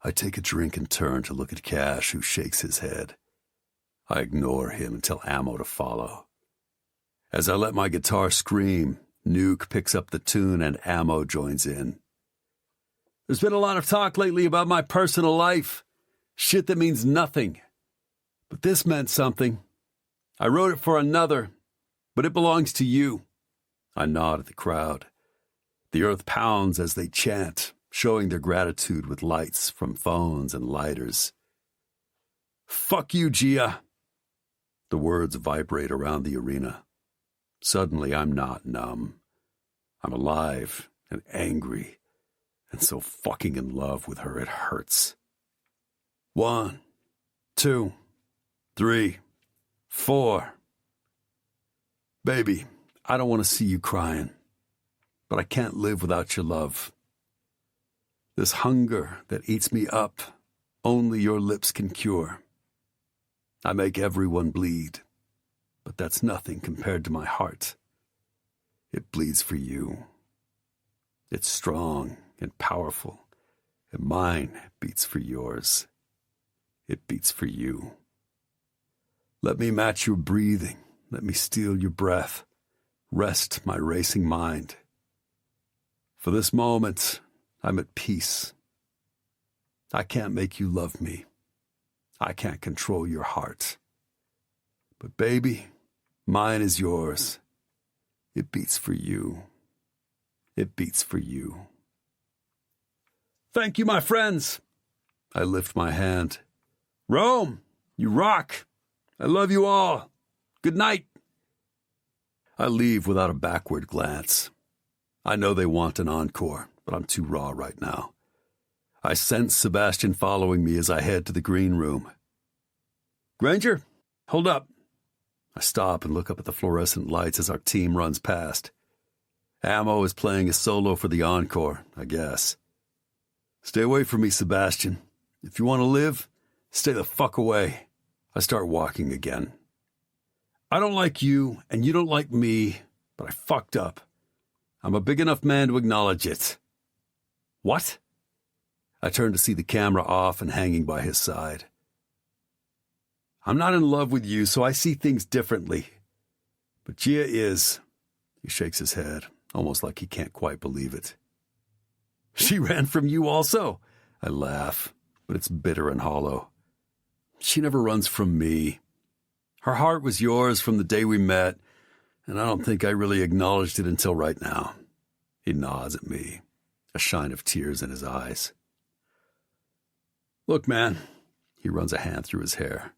I take a drink and turn to look at Cash, who shakes his head. I ignore him and tell Ammo to follow. As I let my guitar scream, Nuke picks up the tune and Ammo joins in. There's been a lot of talk lately about my personal life. Shit that means nothing. But this meant something. I wrote it for another, but it belongs to you. I nod at the crowd. The earth pounds as they chant, showing their gratitude with lights from phones and lighters. Fuck you, Gia. The words vibrate around the arena. Suddenly, I'm not numb. I'm alive and angry and so fucking in love with her it hurts. 1, 2, 3, 4. Baby, I don't want to see you crying, but I can't live without your love. This hunger that eats me up, only your lips can cure. I make everyone bleed, but that's nothing compared to my heart. It bleeds for you. It's strong and powerful, and mine beats for yours. It beats for you. Let me match your breathing. Let me steal your breath. Rest my racing mind. For this moment, I'm at peace. I can't make you love me. I can't control your heart. But baby, mine is yours. It beats for you. It beats for you. Thank you, my friends. I lift my hand. Rome, you rock. I love you all. Good night. I leave without a backward glance. I know they want an encore, but I'm too raw right now. I sense Sebastian following me as I head to the green room. Granger, hold up. I stop and look up at the fluorescent lights as our team runs past. Ammo is playing a solo for the encore, I guess. Stay away from me, Sebastian. If you want to live, stay the fuck away. I start walking again. I don't like you, and you don't like me, but I fucked up. I'm a big enough man to acknowledge it. What? I turn to see the camera off and hanging by his side. I'm not in love with you, so I see things differently. But Gia is. He shakes his head, almost like he can't quite believe it. She ran from you also? I laugh, but it's bitter and hollow. She never runs from me. Her heart was yours from the day we met, and I don't think I really acknowledged it until right now. He nods at me, a shine of tears in his eyes. Look, man, he runs a hand through his hair.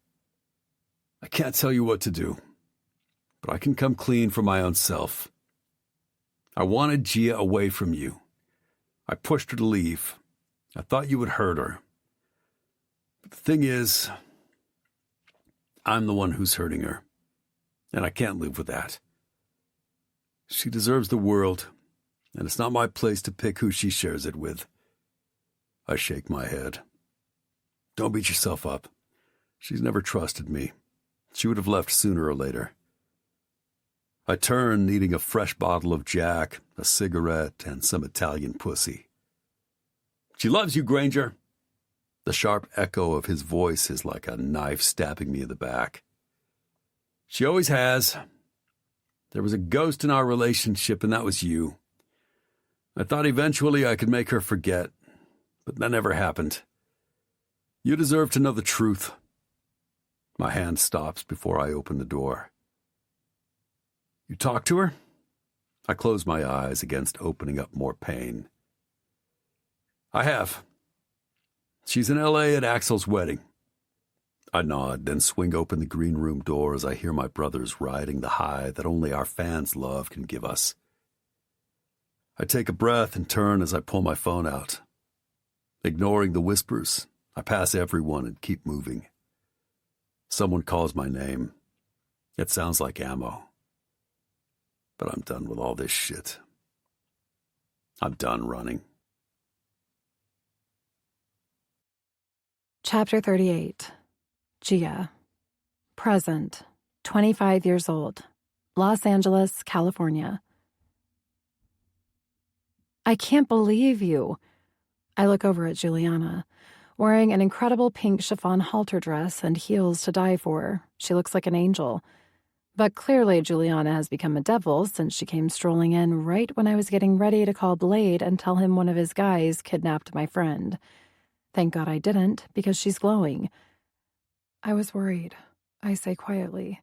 I can't tell you what to do, but I can come clean for my own self. I wanted Gia away from you. I pushed her to leave. I thought you would hurt her. But the thing is, I'm the one who's hurting her, and I can't live with that. She deserves the world, and it's not my place to pick who she shares it with. I shake my head. Don't beat yourself up. She's never trusted me. She would have left sooner or later. I turn, needing a fresh bottle of Jack, a cigarette, and some Italian pussy. She loves you, Granger. The sharp echo of his voice is like a knife stabbing me in the back. She always has. There was a ghost in our relationship, and that was you. I thought eventually I could make her forget, but that never happened. You deserve to know the truth. My hand stops before I open the door. You talk to her? I close my eyes against opening up more pain. I have. She's in L.A. at Axel's wedding. I nod, then swing open the green room door as I hear my brothers riding the high that only our fans' love can give us. I take a breath and turn as I pull my phone out. Ignoring the whispers, I pass everyone and keep moving. Someone calls my name. It sounds like Ammo. But I'm done with all this shit. I'm done running. Chapter 38. Gia. Present. 25 years old. Los Angeles, California. I can't believe you. I look over at Juliana. Wearing an incredible pink chiffon halter dress and heels to die for, she looks like an angel. But clearly Juliana has become a devil since she came strolling in right when I was getting ready to call Blade and tell him one of his guys kidnapped my friend. Thank God I didn't, because she's glowing. I was worried, I say quietly.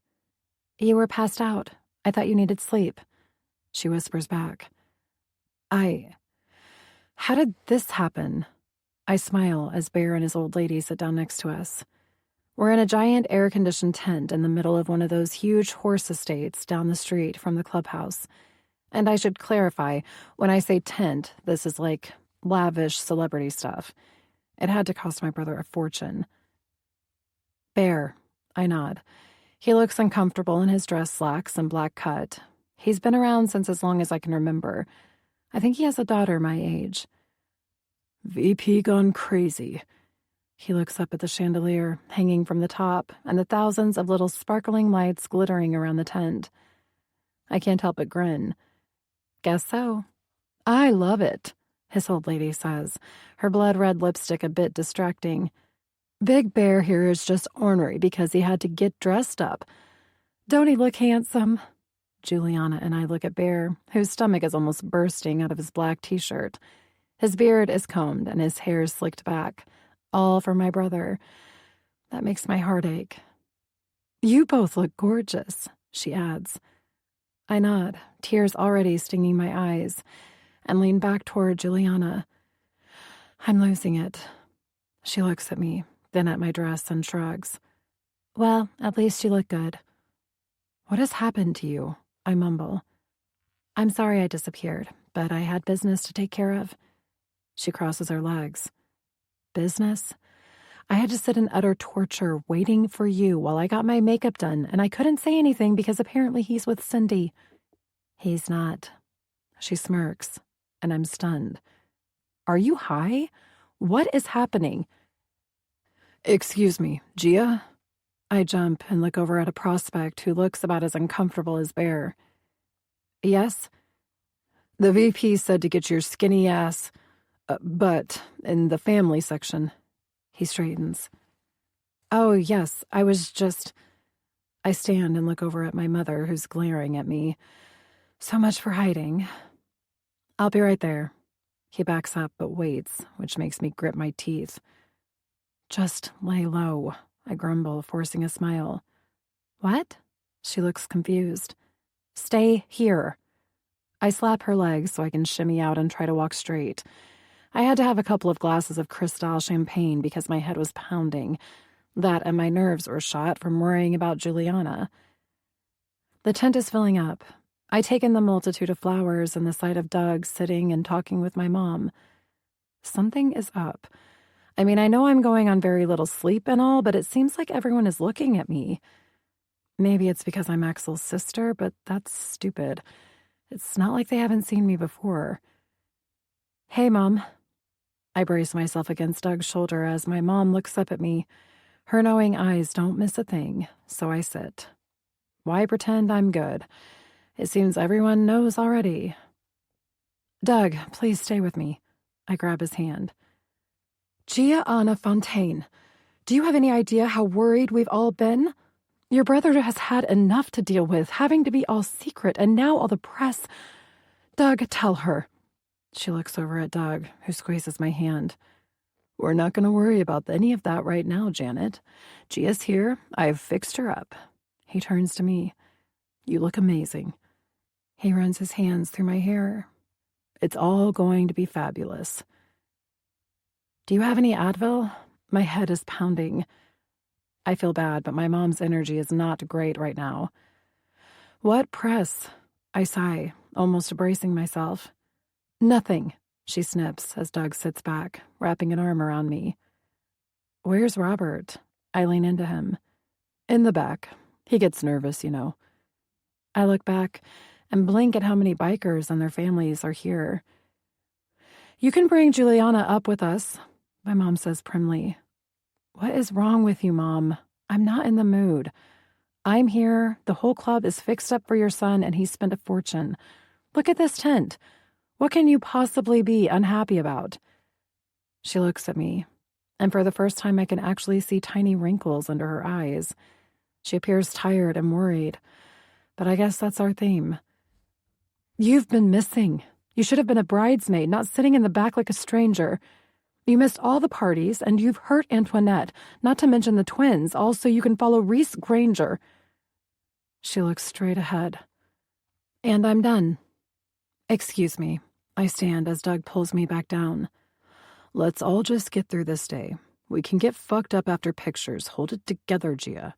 You were passed out. I thought you needed sleep. She whispers back. How did this happen? I smile as Bear and his old lady sit down next to us. We're in a giant air-conditioned tent in the middle of one of those huge horse estates down the street from the clubhouse. And I should clarify, when I say tent, this is like lavish celebrity stuff. It had to cost my brother a fortune. Bear, I nod. He looks uncomfortable in his dress slacks and black cut. He's been around since as long as I can remember. I think he has a daughter my age. VP gone crazy. He looks up at the chandelier hanging from the top and the thousands of little sparkling lights glittering around the tent. I can't help but grin. Guess so. I love it, his old lady says, her blood-red lipstick a bit distracting. Big Bear here is just ornery because he had to get dressed up. Don't he look handsome? Juliana and I look at Bear, whose stomach is almost bursting out of his black t-shirt. His beard is combed and his hair slicked back, all for my brother. That makes my heart ache. You both look gorgeous, she adds. I nod, tears already stinging my eyes, and lean back toward Juliana. I'm losing it. She looks at me, then at my dress and shrugs. Well, at least you look good. What has happened to you? I mumble. I'm sorry I disappeared, but I had business to take care of. She crosses her legs. Business? I had to sit in utter torture waiting for you while I got my makeup done, and I couldn't say anything because apparently he's with Cindy. He's not. She smirks, and I'm stunned. Are you high? What is happening? Excuse me, Gia? I jump and look over at a prospect who looks about as uncomfortable as Bear. Yes? The VP said to get your skinny ass, butt in the family section. He straightens. Oh, yes, I stand and look over at my mother, who's glaring at me. So much for hiding. I'll be right there. He backs up but waits, which makes me grit my teeth. Just lay low, I grumble, forcing a smile. What? She looks confused. Stay here. I slap her legs so I can shimmy out and try to walk straight. I had to have a couple of glasses of Cristal champagne because my head was pounding. That and my nerves were shot from worrying about Juliana. The tent is filling up. I take in the multitude of flowers and the sight of Doug sitting and talking with my mom. Something is up. I mean, I know I'm going on very little sleep and all, but it seems like everyone is looking at me. Maybe it's because I'm Axel's sister, but that's stupid. It's not like they haven't seen me before. Hey, Mom. I brace myself against Doug's shoulder as my mom looks up at me. Her knowing eyes don't miss a thing, so I sit. Why pretend I'm good? It seems everyone knows already. Doug, please stay with me. I grab his hand. Gia Anna Fontaine, do you have any idea how worried we've all been? Your brother has had enough to deal with, having to be all secret, and now all the press. Doug, tell her. She looks over at Doug, who squeezes my hand. We're not going to worry about any of that right now, Janet. Gia's here. I've fixed her up. He turns to me. You look amazing. He runs his hands through my hair. It's all going to be fabulous. Do you have any Advil? My head is pounding. I feel bad, but my mom's energy is not great right now. What press? I sigh, almost bracing myself. Nothing, she snips as Doug sits back, wrapping an arm around me. Where's Robert? I lean into him. In the back. He gets nervous, you know. I look back and blink at how many bikers and their families are here. You can bring Juliana up with us, my mom says primly. What is wrong with you, Mom? I'm not in the mood. I'm here, the whole club is fixed up for your son, and he's spent a fortune. Look at this tent. What can you possibly be unhappy about? She looks at me, and for the first time I can actually see tiny wrinkles under her eyes. She appears tired and worried, but I guess that's our theme. You've been missing. You should have been a bridesmaid, not sitting in the back like a stranger. You missed all the parties, and you've hurt Antoinette, not to mention the twins, all so you can follow Reese Granger. She looks straight ahead. And I'm done. Excuse me. I stand as Doug pulls me back down. Let's all just get through this day. We can get fucked up after pictures. Hold it together, Gia.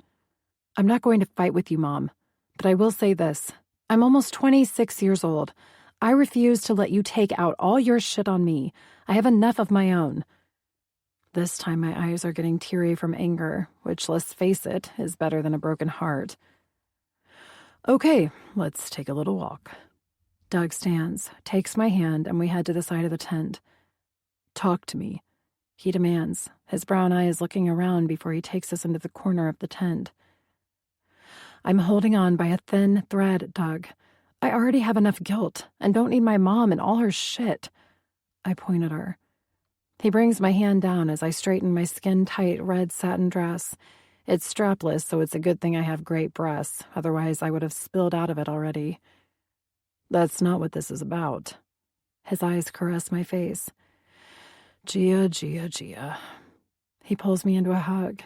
I'm not going to fight with you, Mom. But I will say this. I'm almost 26 years old. I refuse to let you take out all your shit on me. I have enough of my own. This time my eyes are getting teary from anger, which, let's face it, is better than a broken heart. Okay, let's take a little walk. Doug stands, takes my hand, and we head to the side of the tent. Talk to me, he demands, his brown eyes looking around before he takes us into the corner of the tent. I'm holding on by a thin thread, Doug. I already have enough guilt and don't need my mom and all her shit. I point at her. He brings my hand down as I straighten my skin-tight red satin dress. It's strapless, so it's a good thing I have great breasts. Otherwise, I would have spilled out of it already. That's not what this is about. His eyes caress my face. Gia, Gia, Gia. He pulls me into a hug.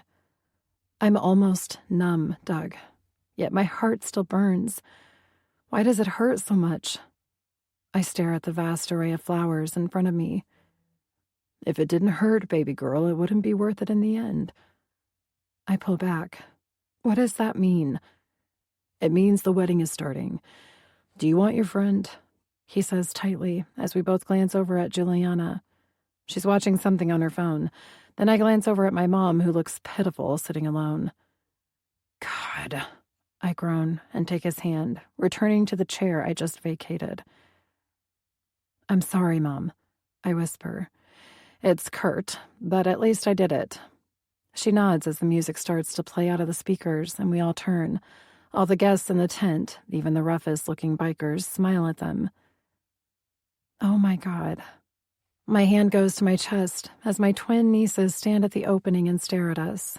I'm almost numb, Doug. Yet my heart still burns. Why does it hurt so much? I stare at the vast array of flowers in front of me. If it didn't hurt, baby girl, it wouldn't be worth it in the end. I pull back. What does that mean? It means the wedding is starting. Do you want your friend? He says tightly as we both glance over at Juliana. She's watching something on her phone. Then I glance over at my mom, who looks pitiful, sitting alone. God, I groan and take his hand, returning to the chair I just vacated. I'm sorry, Mom, I whisper. It's curt, but at least I did it. She nods as the music starts to play out of the speakers, and we all turn. All the guests in the tent, even the roughest-looking bikers, smile at them. Oh my God. My hand goes to my chest as my twin nieces stand at the opening and stare at us.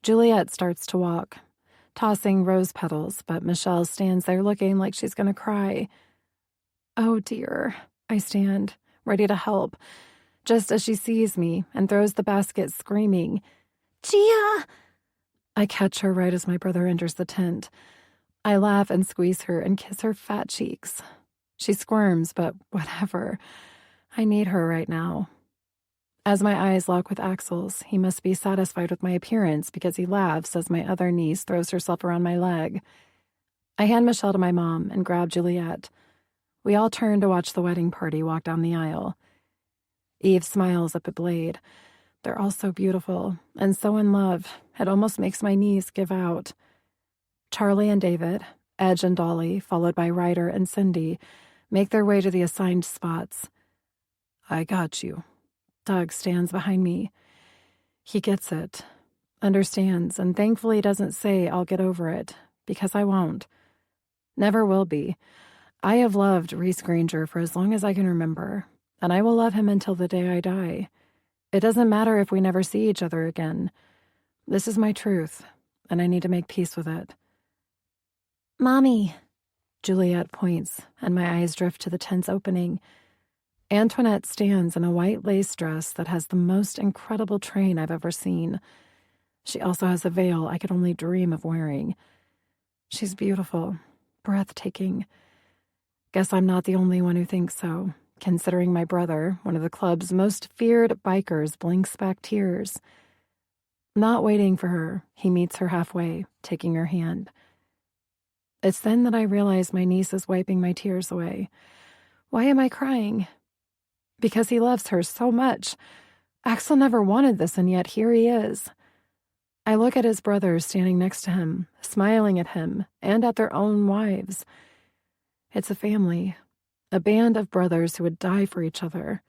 Juliet starts to walk, tossing rose petals, but Michelle stands there looking like she's going to cry. Oh dear, I stand, ready to help, just as she sees me and throws the basket screaming, Gia! I catch her right as my brother enters the tent. I laugh and squeeze her and kiss her fat cheeks. She squirms, but whatever. I need her right now. As my eyes lock with Axel's, he must be satisfied with my appearance because he laughs as my other niece throws herself around my leg. I hand Michelle to my mom and grab Juliet. We all turn to watch the wedding party walk down the aisle. Eve smiles up at Blade. They're all so beautiful and so in love, it almost makes my knees give out. Charlie and David, Edge and Dolly, followed by Ryder and Cindy, make their way to the assigned spots. I got you. Doug stands behind me. He gets it, understands, and thankfully doesn't say I'll get over it, because I won't. Never will be. I have loved Reese Granger for as long as I can remember, and I will love him until the day I die. It doesn't matter if we never see each other again. This is my truth, and I need to make peace with it. Mommy, Juliet points, and my eyes drift to the tent's opening. Antoinette stands in a white lace dress that has the most incredible train I've ever seen. She also has a veil I could only dream of wearing. She's beautiful, breathtaking. Guess I'm not the only one who thinks so, considering my brother, one of the club's most feared bikers, blinks back tears. Not waiting for her, he meets her halfway, taking her hand. It's then that I realize my niece is wiping my tears away. Why am I crying? Because he loves her so much. Axel never wanted this, and yet here he is. I look at his brothers standing next to him, smiling at him, and at their own wives. It's a family, a band of brothers who would die for each other.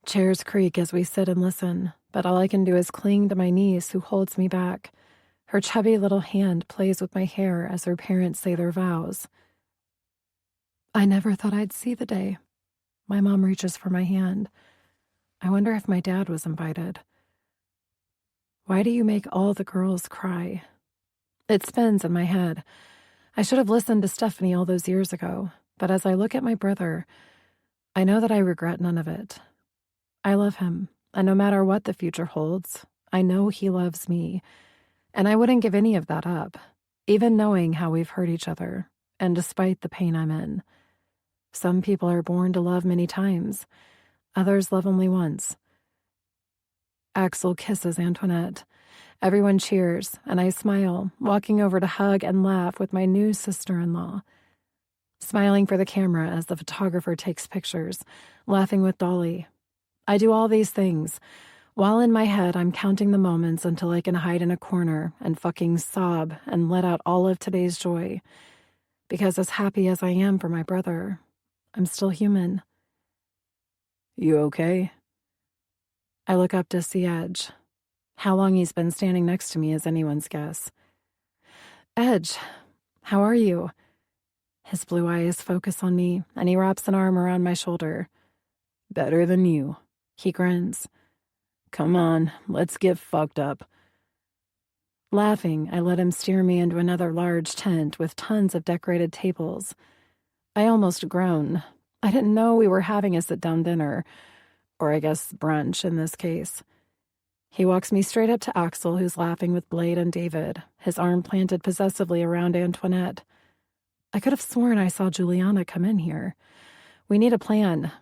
Chairs creak as we sit and listen, but all I can do is cling to my niece, who holds me back. Her chubby little hand plays with my hair as her parents say their vows. I never thought I'd see the day. My mom reaches for my hand. I wonder if my dad was invited. Why do you make all the girls cry? It spins in my head. I should have listened to Stephanie all those years ago, but as I look at my brother, I know that I regret none of it. I love him, and no matter what the future holds, I know he loves me, and I wouldn't give any of that up, even knowing how we've hurt each other, and despite the pain I'm in. Some people are born to love many times. Others love only once. Axel kisses Antoinette. Everyone cheers, and I smile, walking over to hug and laugh with my new sister-in-law. smiling for the camera as the photographer takes pictures, laughing with Dolly. I do all these things, while in my head I'm counting the moments until I can hide in a corner and fucking sob and let out all of today's joy. Because as happy as I am for my brother, I'm still human. You okay? I look up to see Edge. How long he's been standing next to me is anyone's guess. Edge, how are you? His blue eyes focus on me, and he wraps an arm around my shoulder. Better than you. He grins. Come on, let's get fucked up. Laughing, I let him steer me into another large tent with tons of decorated tables. I almost groan. I didn't know we were having a sit-down dinner, or I guess brunch in this case. He walks me straight up to Axel, who's laughing with Blade and David, his arm planted possessively around Antoinette. I could have sworn I saw Juliana come in here. We need a plan.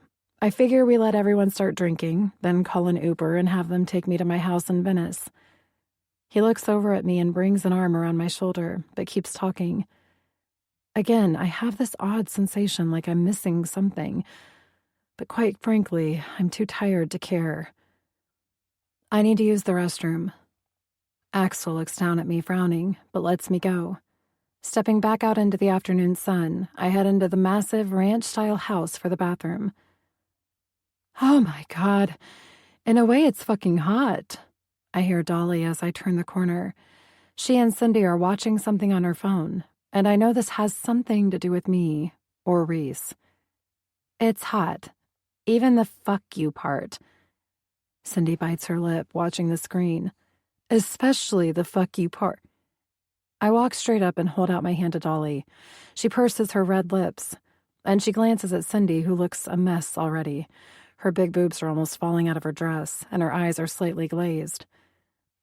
I figure we let everyone start drinking, then call an Uber and have them take me to my house in Venice. He looks over at me and brings an arm around my shoulder, but keeps talking. Again, I have this odd sensation like I'm missing something, but quite frankly, I'm too tired to care. I need to use the restroom. Axel looks down at me frowning, but lets me go. Stepping back out into the afternoon sun, I head into the massive ranch-style house for the bathroom. Oh my God. In a way, it's fucking hot. I hear Dolly as I turn the corner. She and Cindy are watching something on her phone, and I know this has something to do with me, or Reese. It's hot. Even the fuck you part. Cindy bites her lip, watching the screen. Especially the fuck you part. I walk straight up and hold out my hand to Dolly. She purses her red lips, and she glances at Cindy, who looks a mess already. Her big boobs are almost falling out of her dress, and her eyes are slightly glazed.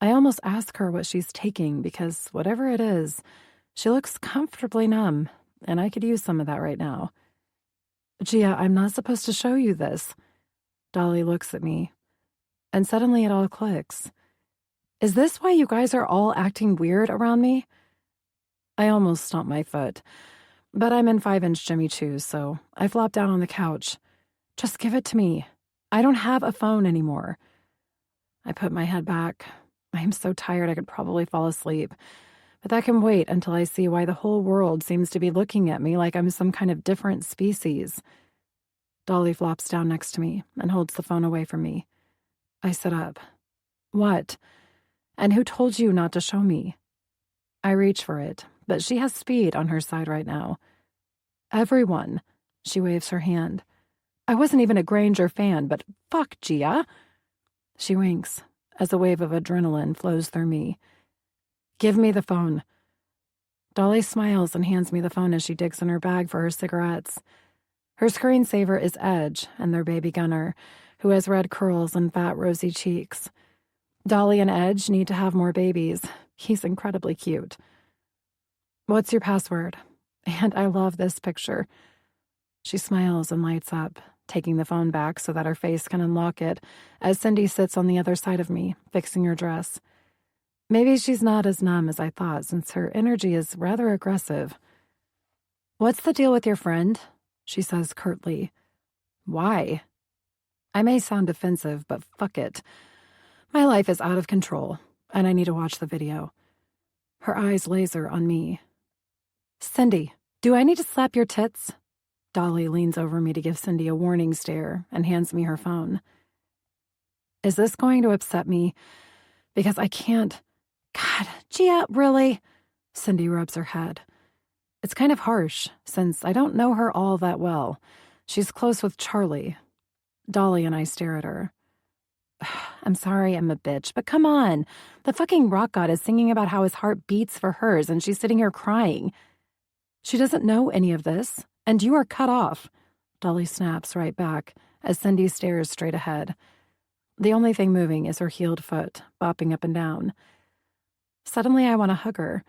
I almost ask her what she's taking, because whatever it is, she looks comfortably numb, and I could use some of that right now. Gia, I'm not supposed to show you this. Dolly looks at me, and suddenly it all clicks. Is this why you guys are all acting weird around me? I almost stomp my foot, but I'm in 5-inch Jimmy Choos, so I flop down on the couch. Just give it to me. I don't have a phone anymore. I put my head back. I am so tired I could probably fall asleep, but that can wait until I see why the whole world seems to be looking at me like I'm some kind of different species. Dolly flops down next to me and holds the phone away from me. I sit up. What? And who told you not to show me? I reach for it, but she has speed on her side right now. Everyone. She waves her hand. I wasn't even a Granger fan, but fuck, Gia. She winks as a wave of adrenaline flows through me. Give me the phone. Dolly smiles and hands me the phone as she digs in her bag for her cigarettes. Her screensaver is Edge and their baby Gunner, who has red curls and fat rosy cheeks. Dolly and Edge need to have more babies. He's incredibly cute. What's your password? And I love this picture. She smiles and lights up, taking the phone back so that her face can unlock it as Cindy sits on the other side of me, fixing her dress. Maybe she's not as numb as I thought, since her energy is rather aggressive. What's the deal with your friend? She says curtly. Why? I may sound defensive, but fuck it. My life is out of control, and I need to watch the video. Her eyes laser on me. Cindy, do I need to slap your tits? Dolly leans over me to give Cindy a warning stare and hands me her phone. Is this going to upset me? Because I can't... God, Gia, really? Cindy rubs her head. It's kind of harsh, since I don't know her all that well. She's close with Charlie. Dolly and I stare at her. I'm sorry I'm a bitch, but come on. The fucking rock god is singing about how his heart beats for hers, and she's sitting here crying. She doesn't know any of this. And you are cut off. Dolly snaps right back as Cindy stares straight ahead. The only thing moving is her heeled foot, bopping up and down. Suddenly I want to hug her.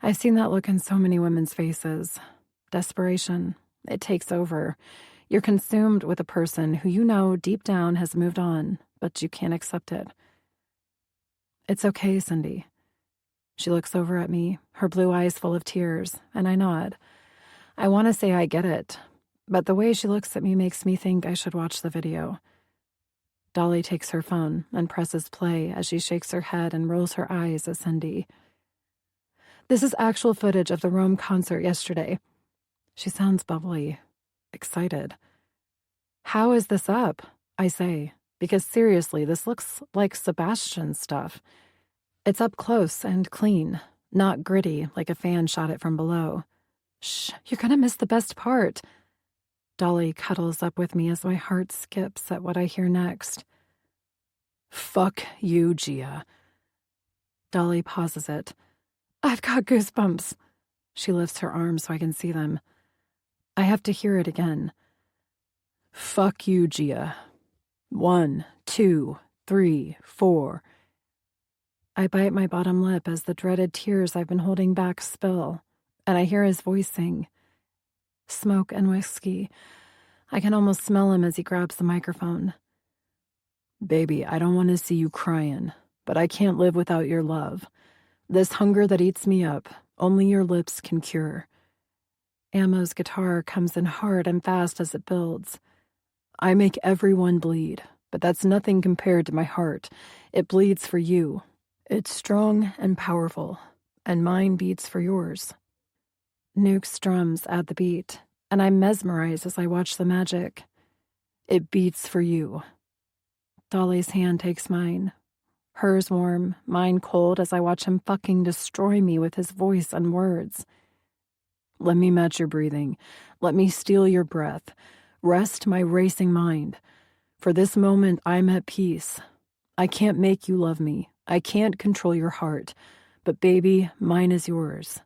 I've seen that look in so many women's faces. Desperation. It takes over. You're consumed with a person who you know deep down has moved on, but you can't accept it. It's okay, Cindy. She looks over at me, her blue eyes full of tears, and I nod. I want to say I get it, but the way she looks at me makes me think I should watch the video. Dolly takes her phone and presses play as she shakes her head and rolls her eyes at Cindy. This is actual footage of the Rome concert yesterday. She sounds bubbly, excited. How is this up? I say, because seriously, this looks like Sebastian stuff. It's up close and clean, not gritty like a fan shot it from below. Shh, you're gonna miss the best part. Dolly cuddles up with me as my heart skips at what I hear next. Fuck you, Gia. Dolly pauses it. I've got goosebumps. She lifts her arms so I can see them. I have to hear it again. Fuck you, Gia. 1, 2, 3, 4. I bite my bottom lip as the dreaded tears I've been holding back spill, and I hear his voice sing. Smoke and whiskey. I can almost smell him as he grabs the microphone. Baby, I don't want to see you crying, but I can't live without your love. This hunger that eats me up, only your lips can cure. Ammo's guitar comes in hard and fast as it builds. I make everyone bleed, but that's nothing compared to my heart. It bleeds for you. It's strong and powerful, and mine beats for yours. Nuke's drums add the beat, and I'm mesmerized as I watch the magic. It beats for you. Dolly's hand takes mine. Hers warm, mine cold as I watch him fucking destroy me with his voice and words. Let me match your breathing. Let me steal your breath. Rest my racing mind. For this moment, I'm at peace. I can't make you love me. I can't control your heart. But baby, mine is yours.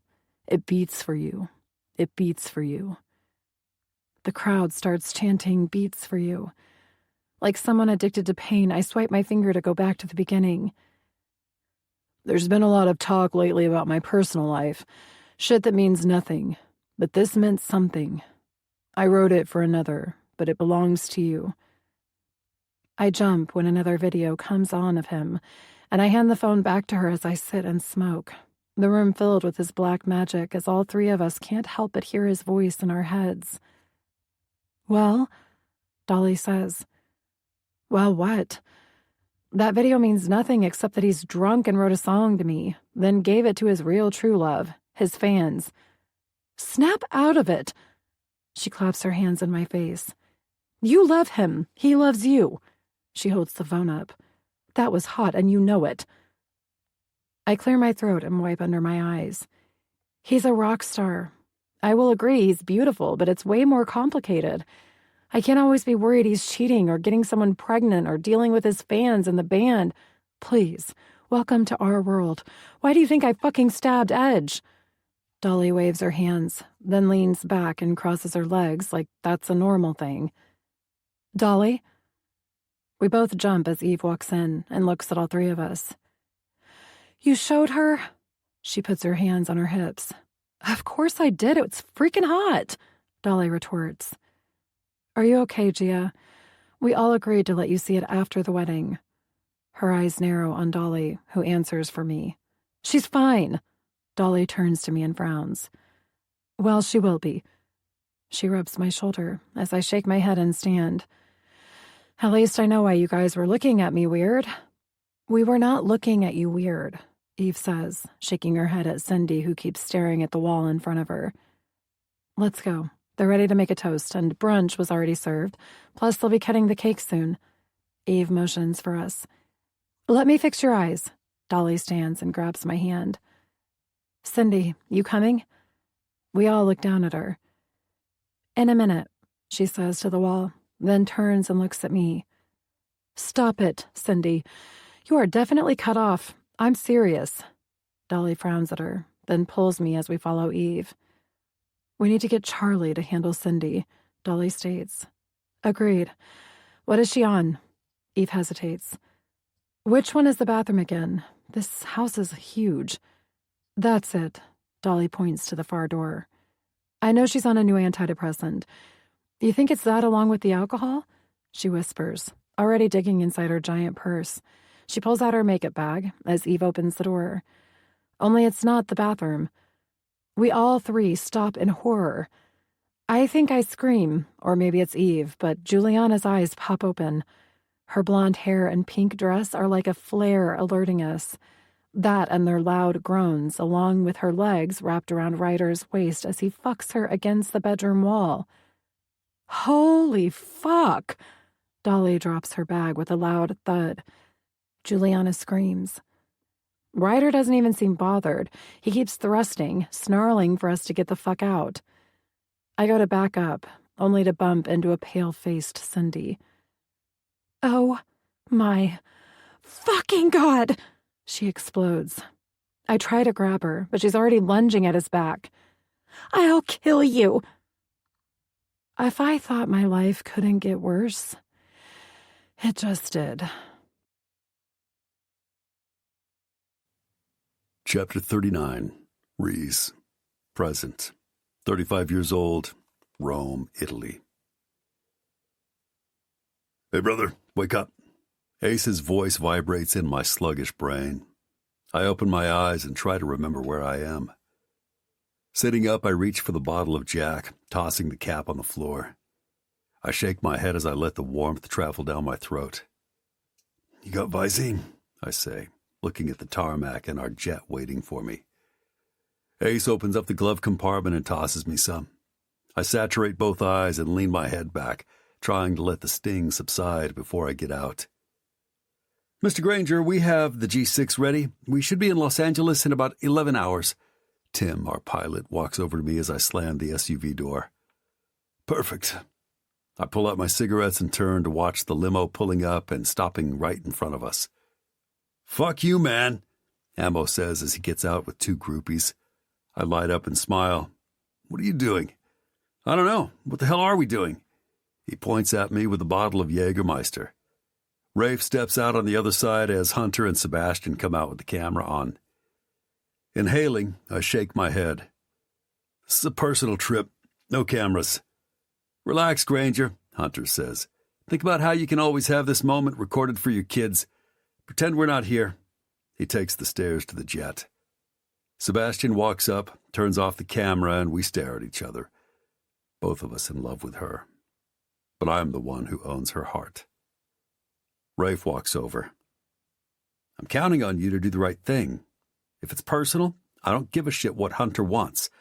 It beats for you. It beats for you. The crowd starts chanting beats for you. Like someone addicted to pain, I swipe my finger to go back to the beginning. There's been a lot of talk lately about my personal life. Shit that means nothing. But this meant something. I wrote it for another, but it belongs to you. I jump when another video comes on of him, and I hand the phone back to her as I sit and smoke. The room filled with his black magic as all three of us can't help but hear his voice in our heads. Well, Dolly says. Well, what? That video means nothing except that he's drunk and wrote a song to me, then gave it to his real true love, his fans. Snap out of it. She claps her hands in my face. You love him. He loves you. She holds the phone up. That was hot, and you know it. I clear my throat and wipe under my eyes. He's a rock star. I will agree he's beautiful, but it's way more complicated. I can't always be worried he's cheating or getting someone pregnant or dealing with his fans and the band. Please, welcome to our world. Why do you think I fucking stabbed Edge? Dolly waves her hands, then leans back and crosses her legs like that's a normal thing. Dolly? We both jump as Eve walks in and looks at all three of us. You showed her? She puts her hands on her hips. Of course I did. It's freaking hot, Dolly retorts. Are you okay, Gia? We all agreed to let you see it after the wedding. Her eyes narrow on Dolly, who answers for me. She's fine. Dolly turns to me and frowns. Well, she will be. She rubs my shoulder as I shake my head and stand. At least I know why you guys were looking at me weird. We were not looking at you weird, Eve says, shaking her head at Cindy, who keeps staring at the wall in front of her. Let's go. They're ready to make a toast, and brunch was already served. Plus, they'll be cutting the cake soon. Eve motions for us. Let me fix your eyes. Dolly stands and grabs my hand. Cindy, you coming? We all look down at her. In a minute, she says to the wall, then turns and looks at me. Stop it, Cindy. You are definitely cut off. I'm serious. Dolly frowns at her, then pulls me as we follow Eve. We need to get Charlie to handle Cindy, Dolly states. Agreed. What is she on? Eve hesitates. Which one is the bathroom again? This house is huge. That's it. Dolly points to the far door. I know she's on a new antidepressant. You think it's that along with the alcohol? She whispers, already digging inside her giant purse. She pulls out her makeup bag as Eve opens the door. Only it's not the bathroom. We all three stop in horror. I think I scream, or maybe it's Eve, but Juliana's eyes pop open. Her blonde hair and pink dress are like a flare alerting us. That and their loud groans, along with her legs wrapped around Ryder's waist as he fucks her against the bedroom wall. Holy fuck! Dolly drops her bag with a loud thud. Juliana screams. Ryder doesn't even seem bothered. He keeps thrusting, snarling for us to get the fuck out. I go to back up, only to bump into a pale-faced Cindy. Oh my fucking God! She explodes. I try to grab her, but she's already lunging at his back. I'll kill you! If I thought my life couldn't get worse, it just did. Chapter 39. Reese. Present. 35 years old. Rome, Italy. Hey, brother, wake up. Ace's voice vibrates in my sluggish brain. I open my eyes and try to remember where I am. Sitting up, I reach for the bottle of Jack, tossing the cap on the floor. I shake my head as I let the warmth travel down my throat. You got Visine? I say, looking at the tarmac and our jet waiting for me. Ace opens up the glove compartment and tosses me some. I saturate both eyes and lean my head back, trying to let the sting subside before I get out. Mr. Granger, we have the G6 ready. We should be in Los Angeles in about 11 hours. Tim, our pilot, walks over to me as I slam the SUV door. Perfect. I pull out my cigarettes and turn to watch the limo pulling up and stopping right in front of us. Fuck you, man, Ambo says as he gets out with two groupies. I light up and smile. What are you doing? I don't know. What the hell are we doing? He points at me with a bottle of Jägermeister. Rafe steps out on the other side as Hunter and Sebastian come out with the camera on. Inhaling, I shake my head. This is a personal trip. No cameras. Relax, Granger, Hunter says. Think about how you can always have this moment recorded for your kids. Pretend we're not here. He takes the stairs to the jet. Sebastian walks up, turns off the camera, and we stare at each other. Both of us in love with her. But I'm the one who owns her heart. Rafe walks over. I'm counting on you to do the right thing. If it's personal, I don't give a shit what Hunter wants.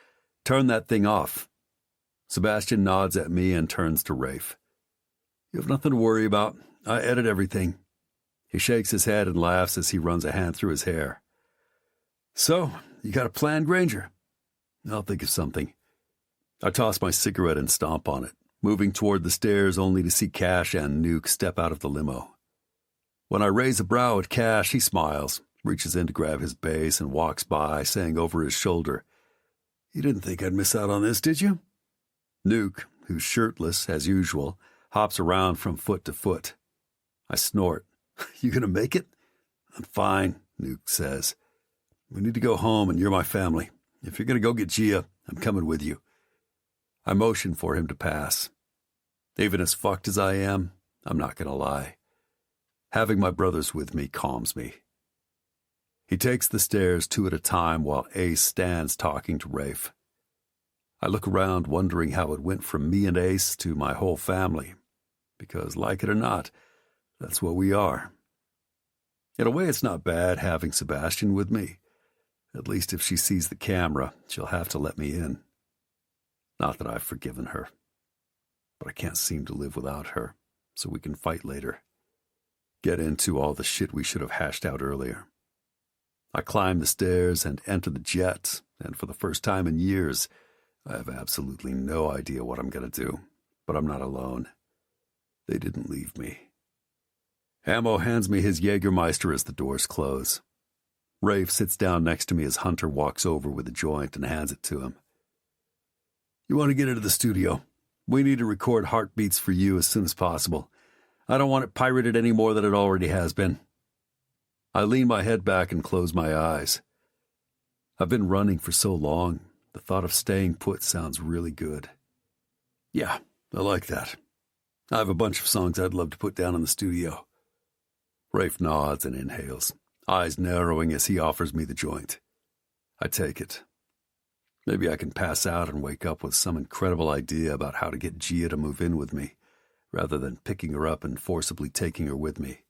Turn that thing off. Sebastian nods at me and turns to Rafe. You have nothing to worry about. I edit everything. He shakes his head and laughs as he runs a hand through his hair. So, you got a plan, Granger? I'll think of something. I toss my cigarette and stomp on it, moving toward the stairs only to see Cash and Nuke step out of the limo. When I raise a brow at Cash, he smiles, reaches in to grab his bass, and walks by, saying over his shoulder, You didn't think I'd miss out on this, did you? Nuke, who's shirtless, as usual, hops around from foot to foot. I snort. You gonna make it? I'm fine, Nuke says. We need to go home, and you're my family. If you're gonna go get Gia, I'm coming with you. I motion for him to pass. Even as fucked as I am, I'm not gonna lie. Having my brothers with me calms me. He takes the stairs two at a time while Ace stands talking to Rafe. I look around wondering how it went from me and Ace to my whole family, because, like it or not, that's what we are. In a way, it's not bad having Sebastian with me. At least if she sees the camera, she'll have to let me in. Not that I've forgiven her, but I can't seem to live without her, so we can fight later. Get into all the shit we should have hashed out earlier. I climb the stairs and enter the jet, and for the first time in years, I have absolutely no idea what I'm going to do, but I'm not alone. They didn't leave me. Ammo hands me his Jägermeister as the doors close. Rafe sits down next to me as Hunter walks over with a joint and hands it to him. You want to get into the studio? We need to record heartbeats for you as soon as possible. I don't want it pirated any more than it already has been. I lean my head back and close my eyes. I've been running for so long, the thought of staying put sounds really good. Yeah, I like that. I have a bunch of songs I'd love to put down in the studio. Rafe nods and inhales, eyes narrowing as he offers me the joint. I take it. Maybe I can pass out and wake up with some incredible idea about how to get Gia to move in with me, rather than picking her up and forcibly taking her with me.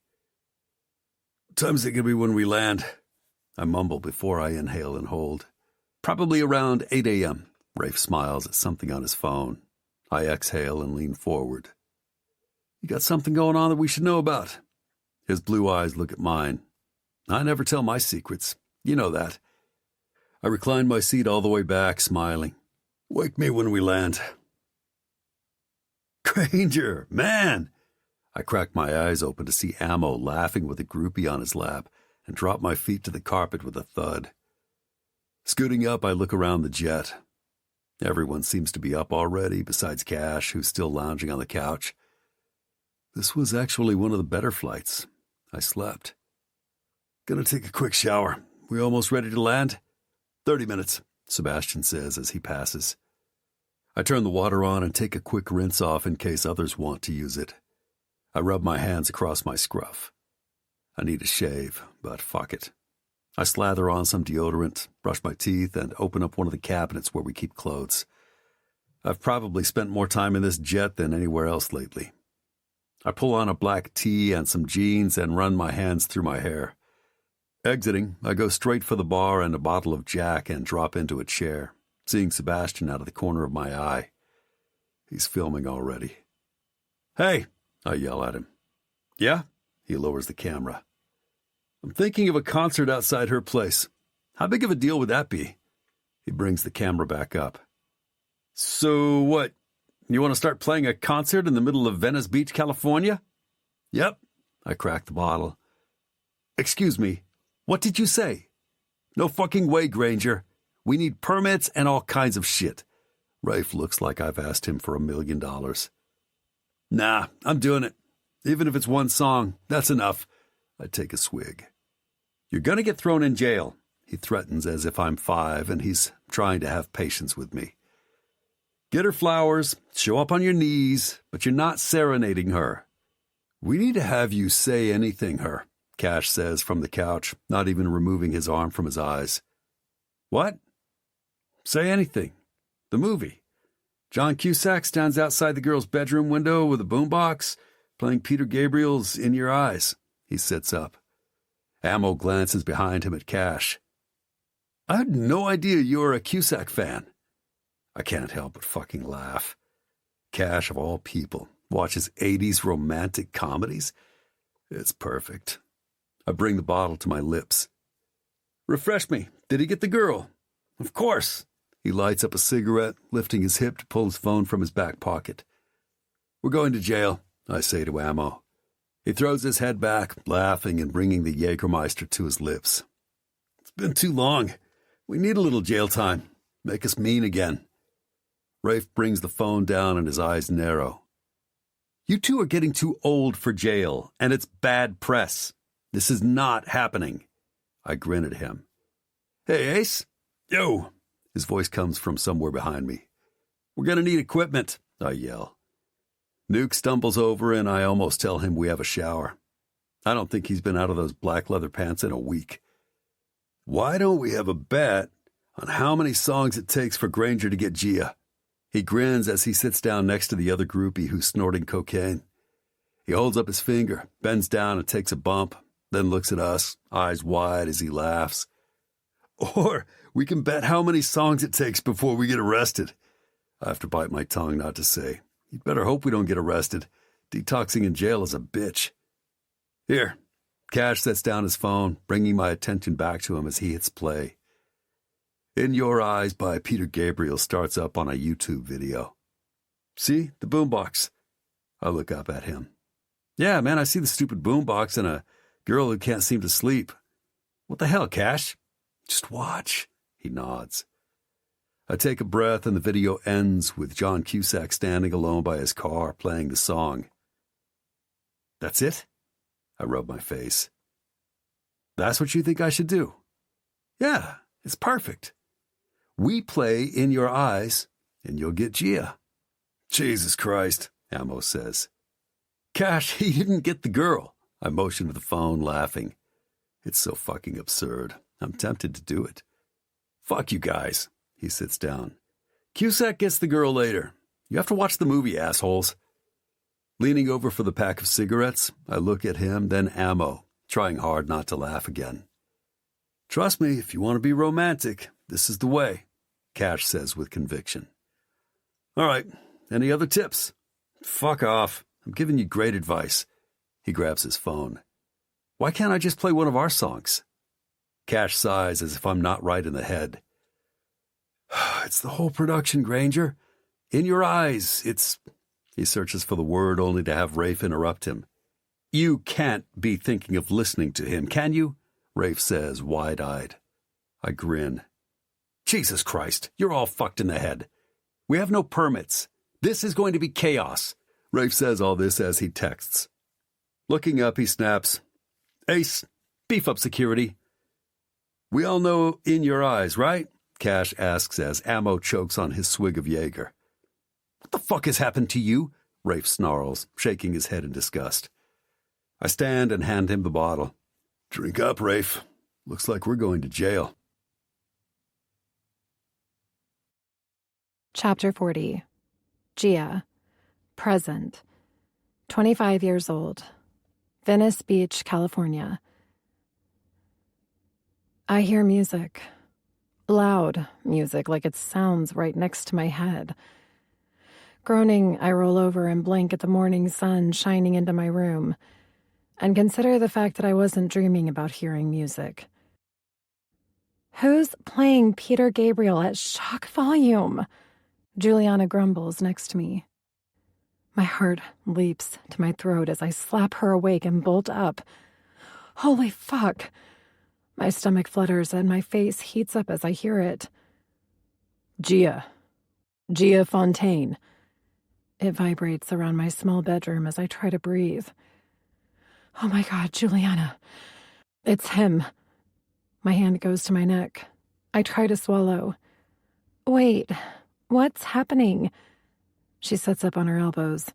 What time is it going to be when we land? I mumble before I inhale and hold. Probably around 8 a.m. Rafe smiles at something on his phone. I exhale and lean forward. You got something going on that we should know about? His blue eyes look at mine. I never tell my secrets. You know that. I recline my seat all the way back, smiling. Wake me when we land. Granger, man! I crack my eyes open to see Ammo laughing with a groupie on his lap and drop my feet to the carpet with a thud. Scooting up, I look around the jet. Everyone seems to be up already, besides Cash, who's still lounging on the couch. This was actually one of the better flights. I slept. Gonna take a quick shower. We almost ready to land? 30 minutes, Sebastian says as he passes. I turn the water on and take a quick rinse off in case others want to use it. I rub my hands across my scruff. I need a shave, but fuck it. I slather on some deodorant, brush my teeth, and open up one of the cabinets where we keep clothes. I've probably spent more time in this jet than anywhere else lately. I pull on a black tee and some jeans and run my hands through my hair. Exiting, I go straight for the bar and a bottle of Jack and drop into a chair, seeing Sebastian out of the corner of my eye. He's filming already. Hey, I yell at him. Yeah? He lowers the camera. I'm thinking of a concert outside her place. How big of a deal would that be? He brings the camera back up. So what? You want to start playing a concert in the middle of Venice Beach, California? Yep. I crack the bottle. Excuse me. What did you say? No fucking way, Granger. We need permits and all kinds of shit. Rafe looks like I've asked him for $1 million. Nah, I'm doing it. Even if it's one song, that's enough. I take a swig. You're gonna get thrown in jail, he threatens as if I'm 5 and he's trying to have patience with me. Get her flowers, show up on your knees, but you're not serenading her. We need to have you say anything, her, Cash says from the couch, not even removing his arm from his eyes. What? Say anything. The movie. John Cusack stands outside the girl's bedroom window with a boombox, playing Peter Gabriel's In Your Eyes. He sits up. Ammo glances behind him at Cash. I had no idea you were a Cusack fan. I can't help but fucking laugh. Cash, of all people, watches 80s romantic comedies? It's perfect. I bring the bottle to my lips. Refresh me. Did he get the girl? Of course. He lights up a cigarette, lifting his hip to pull his phone from his back pocket. We're going to jail, I say to Ammo. He throws his head back, laughing and bringing the Jägermeister to his lips. It's been too long. We need a little jail time. Make us mean again. Rafe brings the phone down and his eyes narrow. You two are getting too old for jail, and it's bad press. This is not happening. I grin at him. Hey, Ace. Yo. His voice comes from somewhere behind me. We're gonna need equipment, I yell. Nuke stumbles over and I almost tell him we have a shower. I don't think he's been out of those black leather pants in a week. Why don't we have a bet on how many songs it takes for Granger to get Gia? He grins as he sits down next to the other groupie who's snorting cocaine. He holds up his finger, bends down and takes a bump, then looks at us, eyes wide as he laughs. Or we can bet how many songs it takes before we get arrested. I have to bite my tongue not to say. You'd better hope we don't get arrested. Detoxing in jail is a bitch. Here. Cash sets down his phone, bringing my attention back to him as he hits play. In Your Eyes by Peter Gabriel starts up on a YouTube video. See? The boombox. I look up at him. Yeah, man, I see the stupid boombox and a girl who can't seem to sleep. What the hell, Cash? Just watch. He nods. I take a breath and the video ends with John Cusack standing alone by his car playing the song. That's it? I rub my face. That's what you think I should do? Yeah, it's perfect. We play In Your Eyes and you'll get Gia. Jesus Christ, Ammo says. Cash, he didn't get the girl. I motion with the phone, laughing. It's so fucking absurd. I'm tempted to do it. Fuck you guys. He sits down. Cusack gets the girl later. You have to watch the movie, assholes. Leaning over for the pack of cigarettes, I look at him, then Ammo, trying hard not to laugh again. Trust me, if you want to be romantic, this is the way, Cash says with conviction. All right, any other tips? Fuck off. I'm giving you great advice. He grabs his phone. Why can't I just play one of our songs? Cash sighs as if I'm not right in the head. It's the whole production, Granger. In your eyes, it's... He searches for the word only to have Rafe interrupt him. You can't be thinking of listening to him, can you? Rafe says, wide-eyed. I grin. Jesus Christ, you're all fucked in the head. We have no permits. This is going to be chaos. Rafe says all this as he texts. Looking up, he snaps. Ace, beef up security. We all know In Your Eyes, right? Cash asks as Ammo chokes on his swig of Jaeger. What the fuck has happened to you? Rafe snarls, shaking his head in disgust. I stand and hand him the bottle. Drink up, Rafe. Looks like we're going to jail. Chapter 40. Gia. Present. 25 years old. Venice Beach, California. I hear music. Loud music, like it sounds right next to my head. Groaning, I roll over and blink at the morning sun shining into my room, and consider the fact that I wasn't dreaming about hearing music. Who's playing Peter Gabriel at shock volume? Juliana grumbles next to me. My heart leaps to my throat as I slap her awake and bolt up. Holy fuck! My stomach flutters and my face heats up as I hear it. Gia Fontaine. It vibrates around my small bedroom as I try to breathe. Oh my God, Juliana. It's him. My hand goes to my neck. I try to swallow. Wait, what's happening? She sits up on her elbows.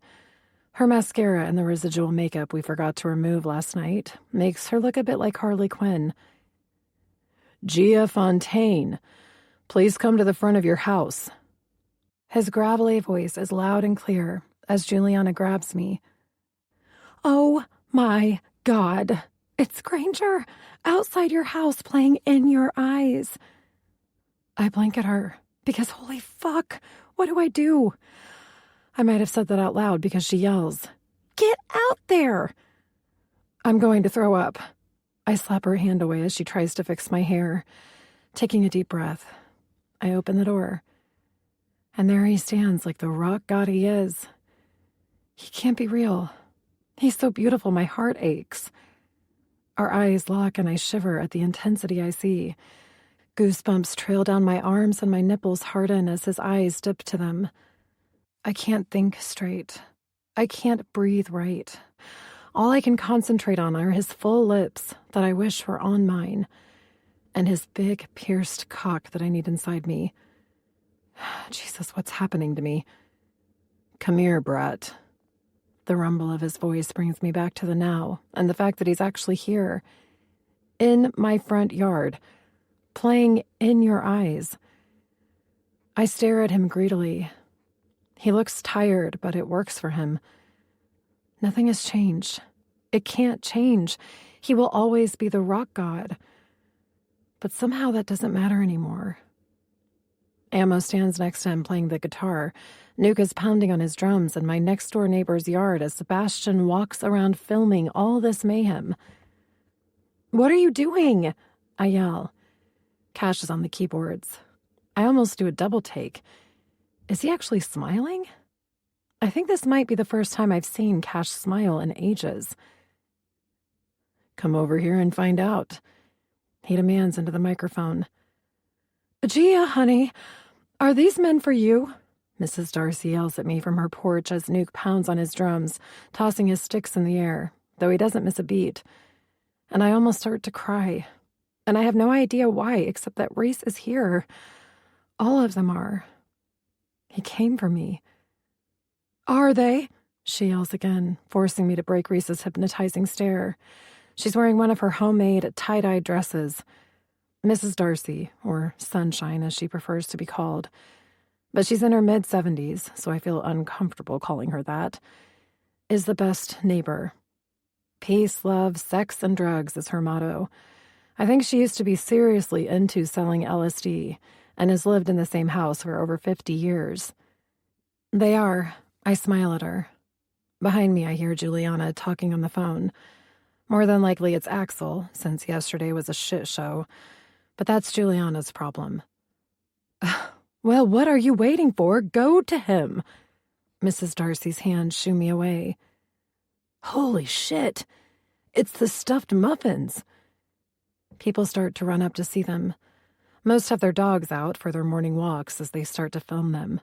Her mascara and the residual makeup we forgot to remove last night makes her look a bit like Harley Quinn. Gia Fontaine, please come to the front of your house. His gravelly voice is loud and clear as Juliana grabs me. Oh my God, it's Granger, outside your house playing In Your Eyes. I blink at her because holy fuck, what do I do? I might have said that out loud because she yells, Get out there! I'm going to throw up. I slap her hand away as she tries to fix my hair. Taking a deep breath, I open the door. And there he stands like the rock god he is. He can't be real. He's so beautiful my heart aches. Our eyes lock and I shiver at the intensity I see. Goosebumps trail down my arms and my nipples harden as his eyes dip to them. I can't think straight. I can't breathe right. All I can concentrate on are his full lips that I wish were on mine, and his big, pierced cock that I need inside me. Jesus, what's happening to me? Come here, brat. The rumble of his voice brings me back to the now, and the fact that he's actually here, in my front yard, playing In Your Eyes. I stare at him greedily. He looks tired, but it works for him. Nothing has changed. It can't change. He will always be the rock god. But somehow that doesn't matter anymore. Ammo stands next to him playing the guitar. Nuke is pounding on his drums in my next-door neighbor's yard as Sebastian walks around filming all this mayhem. What are you doing? I yell. Cash is on the keyboards. I almost do a double take. Is he actually smiling? I think this might be the first time I've seen Cash smile in ages. Come over here and find out, he demands into the microphone. Gia, honey, are these men for you? Mrs. Darcy yells at me from her porch as Nuke pounds on his drums, tossing his sticks in the air, though he doesn't miss a beat. And I almost start to cry. And I have no idea why, except that Reese is here. All of them are. He came for me. Are they? She yells again, forcing me to break Reese's hypnotizing stare. She's wearing one of her homemade tie-dye dresses. Mrs. Darcy, or Sunshine as she prefers to be called. But she's in her mid-70s, so I feel uncomfortable calling her that, is the best neighbor. Peace, love, sex, and drugs is her motto. I think she used to be seriously into selling LSD and has lived in the same house for over 50 years. They are. I smile at her. Behind me, I hear Juliana talking on the phone. More than likely it's Axel, since yesterday was a shit show. But that's Juliana's problem. Well, what are you waiting for? Go to him. Mrs. Darcy's hands shoo me away. Holy shit. It's the stuffed muffins. People start to run up to see them. Most have their dogs out for their morning walks as they start to film them.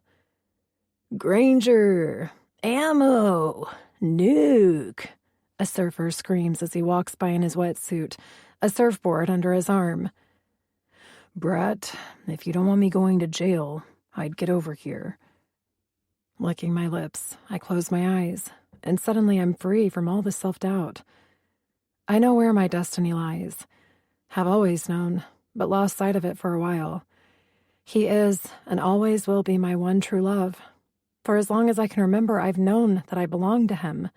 Granger, ammo, nuke, a surfer screams as he walks by in his wetsuit, a surfboard under his arm. Brett, if you don't want me going to jail, I'd get over here. Licking my lips, I close my eyes, and suddenly I'm free from all the self-doubt. I know where my destiny lies. Have always known, but lost sight of it for a while. He is, and always will be, my one true love. For as long as I can remember, I've known that I belong to him.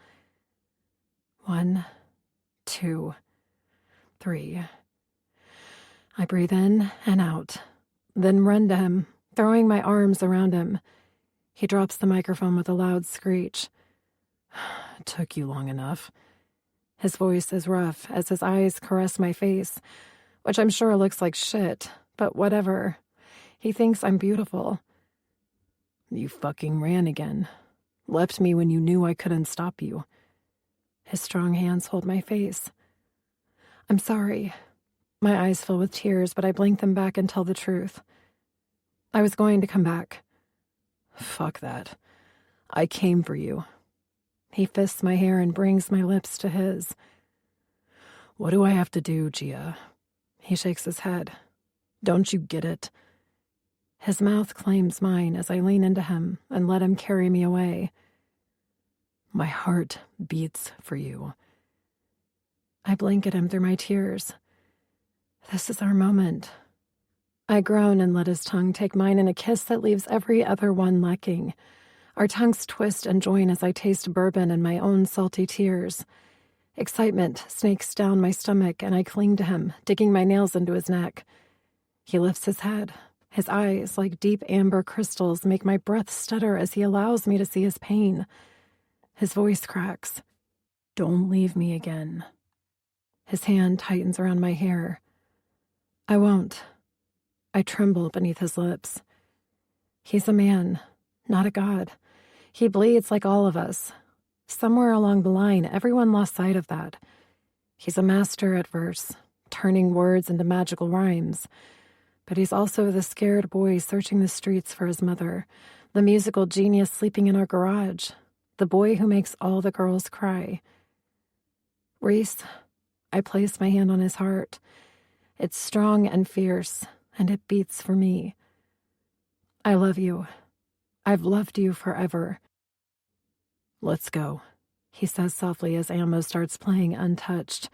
1, 2, 3. I breathe in and out, then run to him, throwing my arms around him. He drops the microphone with a loud screech. It took you long enough. His voice is rough as his eyes caress my face, which I'm sure looks like shit, but whatever. He thinks I'm beautiful. You fucking ran again. Left me when you knew I couldn't stop you. His strong hands hold my face. I'm sorry. My eyes fill with tears, but I blink them back and tell the truth. I was going to come back. Fuck that. I came for you. He fists my hair and brings my lips to his. What do I have to do, Gia? He shakes his head. Don't you get it? His mouth claims mine as I lean into him and let him carry me away. My heart beats for you. I blink at him through my tears. This is our moment. I groan and let his tongue take mine in a kiss that leaves every other one lacking. Our tongues twist and join as I taste bourbon and my own salty tears. Excitement snakes down my stomach and I cling to him, digging my nails into his neck. He lifts his head. His eyes, like deep amber crystals, make my breath stutter as he allows me to see his pain. His voice cracks. Don't leave me again. His hand tightens around my hair. I won't. I tremble beneath his lips. He's a man, not a god. He bleeds like all of us. Somewhere along the line, everyone lost sight of that. He's a master at verse, turning words into magical rhymes. But he's also the scared boy searching the streets for his mother, the musical genius sleeping in our garage, the boy who makes all the girls cry. Reese, I place my hand on his heart. It's strong and fierce, and it beats for me. I love you. I've loved you forever. Let's go, he says softly as ammo starts playing untouched.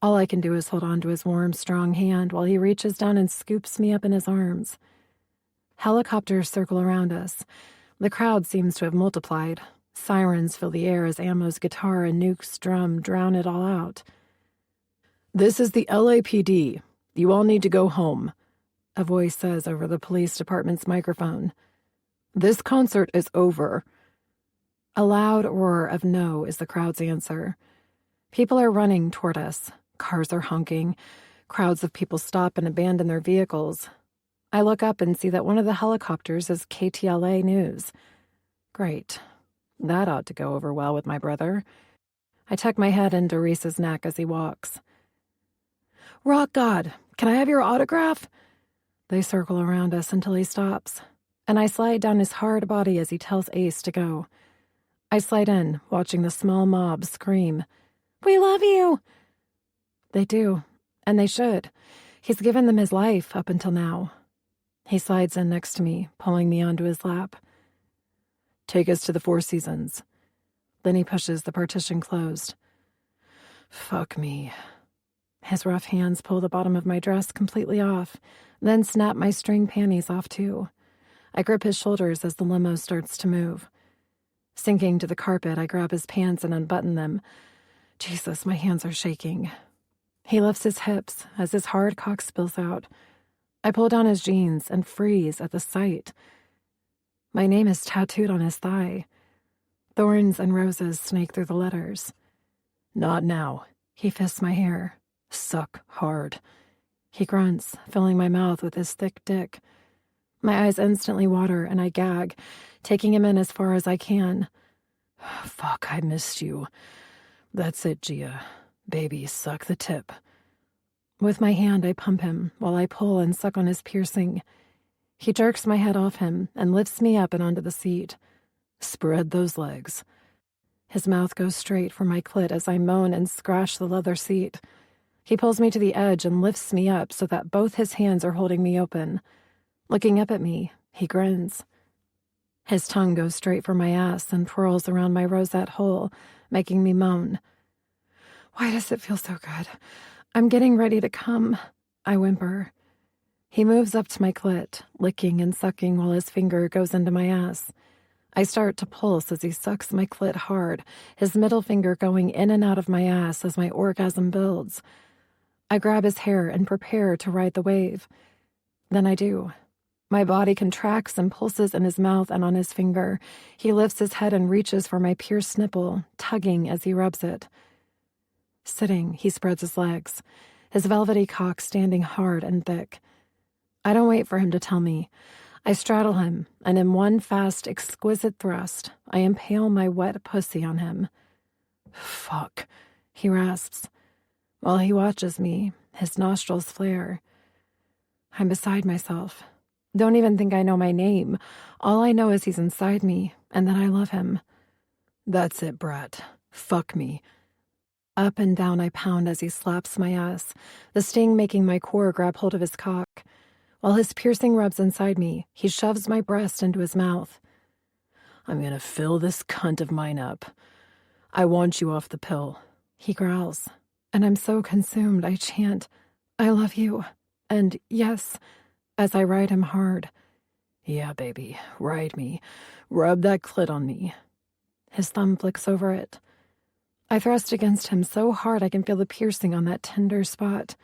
All I can do is hold on to his warm, strong hand while he reaches down and scoops me up in his arms. Helicopters circle around us. The crowd seems to have multiplied. Sirens fill the air as Ammo's guitar and Nuke's drum drown it all out. This is the LAPD. You all need to go home, a voice says over the police department's microphone. This concert is over. A loud roar of no is the crowd's answer. People are running toward us. Cars are honking. Crowds of people stop and abandon their vehicles. I look up and see that one of the helicopters is KTLA News. Great. That ought to go over well with my brother. I tuck my head into Reese's neck as he walks. Rock God, can I have your autograph? They circle around us until he stops, and I slide down his hard body as he tells Ace to go. I slide in, watching the small mob scream, We love you! They do, and they should. He's given them his life up until now. He slides in next to me, pulling me onto his lap. Take us to the Four Seasons. Then he pushes the partition closed. Fuck me. His rough hands pull the bottom of my dress completely off, then snap my string panties off too. I grip his shoulders as the limo starts to move. Sinking to the carpet, I grab his pants and unbutton them. Jesus, my hands are shaking. He lifts his hips as his hard cock spills out. I pull down his jeans and freeze at the sight. My name is tattooed on his thigh. Thorns and roses snake through the letters. Not now. He fists my hair. Suck hard. He grunts, filling my mouth with his thick dick. My eyes instantly water and I gag, taking him in as far as I can. Fuck, I missed you. That's it, Gia. Baby, suck the tip. With my hand, I pump him while I pull and suck on his piercing. He jerks my head off him and lifts me up and onto the seat. Spread those legs. His mouth goes straight for my clit as I moan and scratch the leather seat. He pulls me to the edge and lifts me up so that both his hands are holding me open. Looking up at me, he grins. His tongue goes straight for my ass and twirls around my rosette hole, making me moan. Why does it feel so good? I'm getting ready to come, I whimper. He moves up to my clit, licking and sucking while his finger goes into my ass. I start to pulse as he sucks my clit hard, his middle finger going in and out of my ass as my orgasm builds. I grab his hair and prepare to ride the wave. Then I do. My body contracts and pulses in his mouth and on his finger. He lifts his head and reaches for my pierced nipple, tugging as he rubs it. Sitting, he spreads his legs, his velvety cock standing hard and thick. I don't wait for him to tell me. I straddle him, and in one fast, exquisite thrust, I impale my wet pussy on him. Fuck, he rasps. While he watches me, his nostrils flare. I'm beside myself. Don't even think I know my name. All I know is he's inside me, and that I love him. That's it, brat. Fuck me. Up and down I pound as he slaps my ass, the sting making my core grab hold of his cock. While his piercing rubs inside me, he shoves my breast into his mouth. I'm gonna fill this cunt of mine up. I want you off the pill, he growls, and I'm so consumed I chant, I love you, and yes, as I ride him hard. Yeah, baby, ride me. Rub that clit on me. His thumb flicks over it. I thrust against him so hard I can feel the piercing on that tender spot.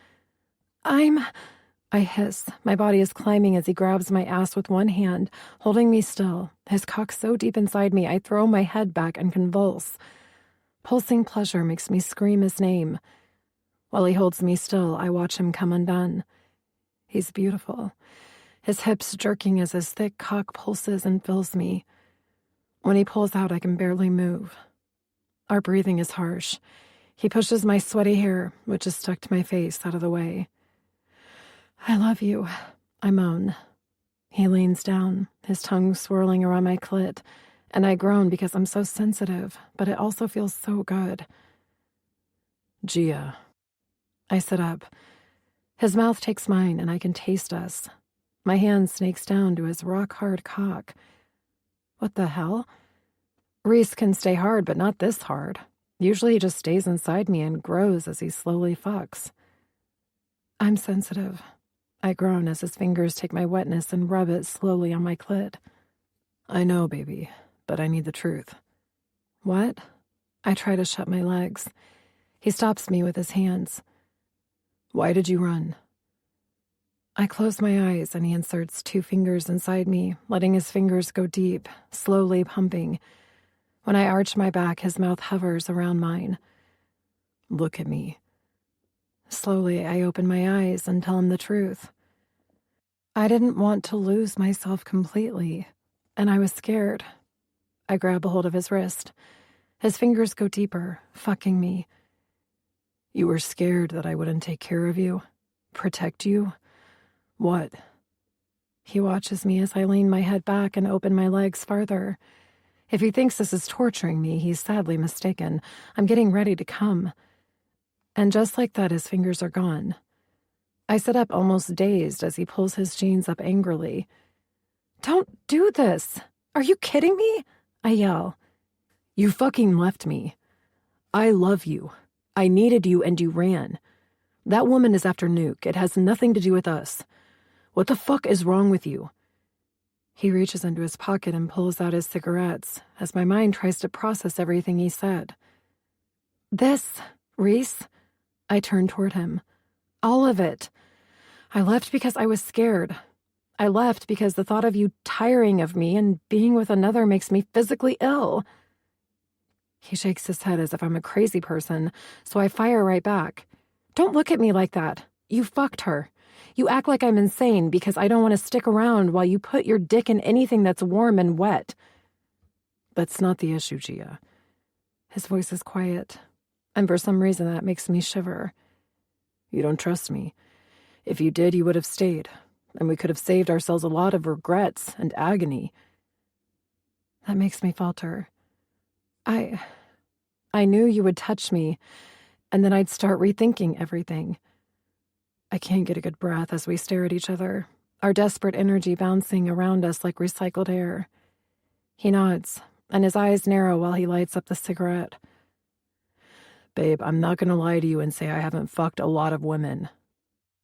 I hiss. My body is climbing as he grabs my ass with one hand, holding me still, his cock so deep inside me I throw my head back and convulse. Pulsing pleasure makes me scream his name. While he holds me still, I watch him come undone. He's beautiful, his hips jerking as his thick cock pulses and fills me. When he pulls out, I can barely move. Our breathing is harsh. He pushes my sweaty hair, which is stuck to my face, out of the way. I love you, I moan. He leans down, his tongue swirling around my clit, and I groan because I'm so sensitive, but it also feels so good. Gia. I sit up. His mouth takes mine, and I can taste us. My hand snakes down to his rock-hard cock. What the hell? Reese can stay hard, but not this hard. Usually he just stays inside me and grows as he slowly fucks. I'm sensitive. I groan as his fingers take my wetness and rub it slowly on my clit. I know, baby, but I need the truth. What? I try to shut my legs. He stops me with his hands. Why did you run? I close my eyes and he inserts 2 fingers inside me, letting his fingers go deep, slowly pumping. When I arch my back, his mouth hovers around mine. Look at me. Slowly, I open my eyes and tell him the truth. I didn't want to lose myself completely, and I was scared. I grab a hold of his wrist. His fingers go deeper, fucking me. You were scared that I wouldn't take care of you? Protect you? What? He watches me as I lean my head back and open my legs farther. If he thinks this is torturing me, he's sadly mistaken. I'm getting ready to come. And just like that, his fingers are gone. I sit up almost dazed as he pulls his jeans up angrily. Don't do this! Are you kidding me? I yell. You fucking left me. I love you. I needed you and you ran. That woman is after Nuke. It has nothing to do with us. What the fuck is wrong with you? He reaches into his pocket and pulls out his cigarettes as my mind tries to process everything he said. This, Reese. I turn toward him. All of it. I left because I was scared. I left because the thought of you tiring of me and being with another makes me physically ill. He shakes his head as if I'm a crazy person, so I fire right back. Don't look at me like that. You fucked her. You act like I'm insane because I don't want to stick around while you put your dick in anything that's warm and wet. That's not the issue, Gia. His voice is quiet, and for some reason that makes me shiver. You don't trust me. If you did, you would have stayed, and we could have saved ourselves a lot of regrets and agony. That makes me falter. I knew you would touch me, and then I'd start rethinking everything. I can't get a good breath as we stare at each other, our desperate energy bouncing around us like recycled air. He nods, and his eyes narrow while he lights up the cigarette. Babe, I'm not going to lie to you and say I haven't fucked a lot of women.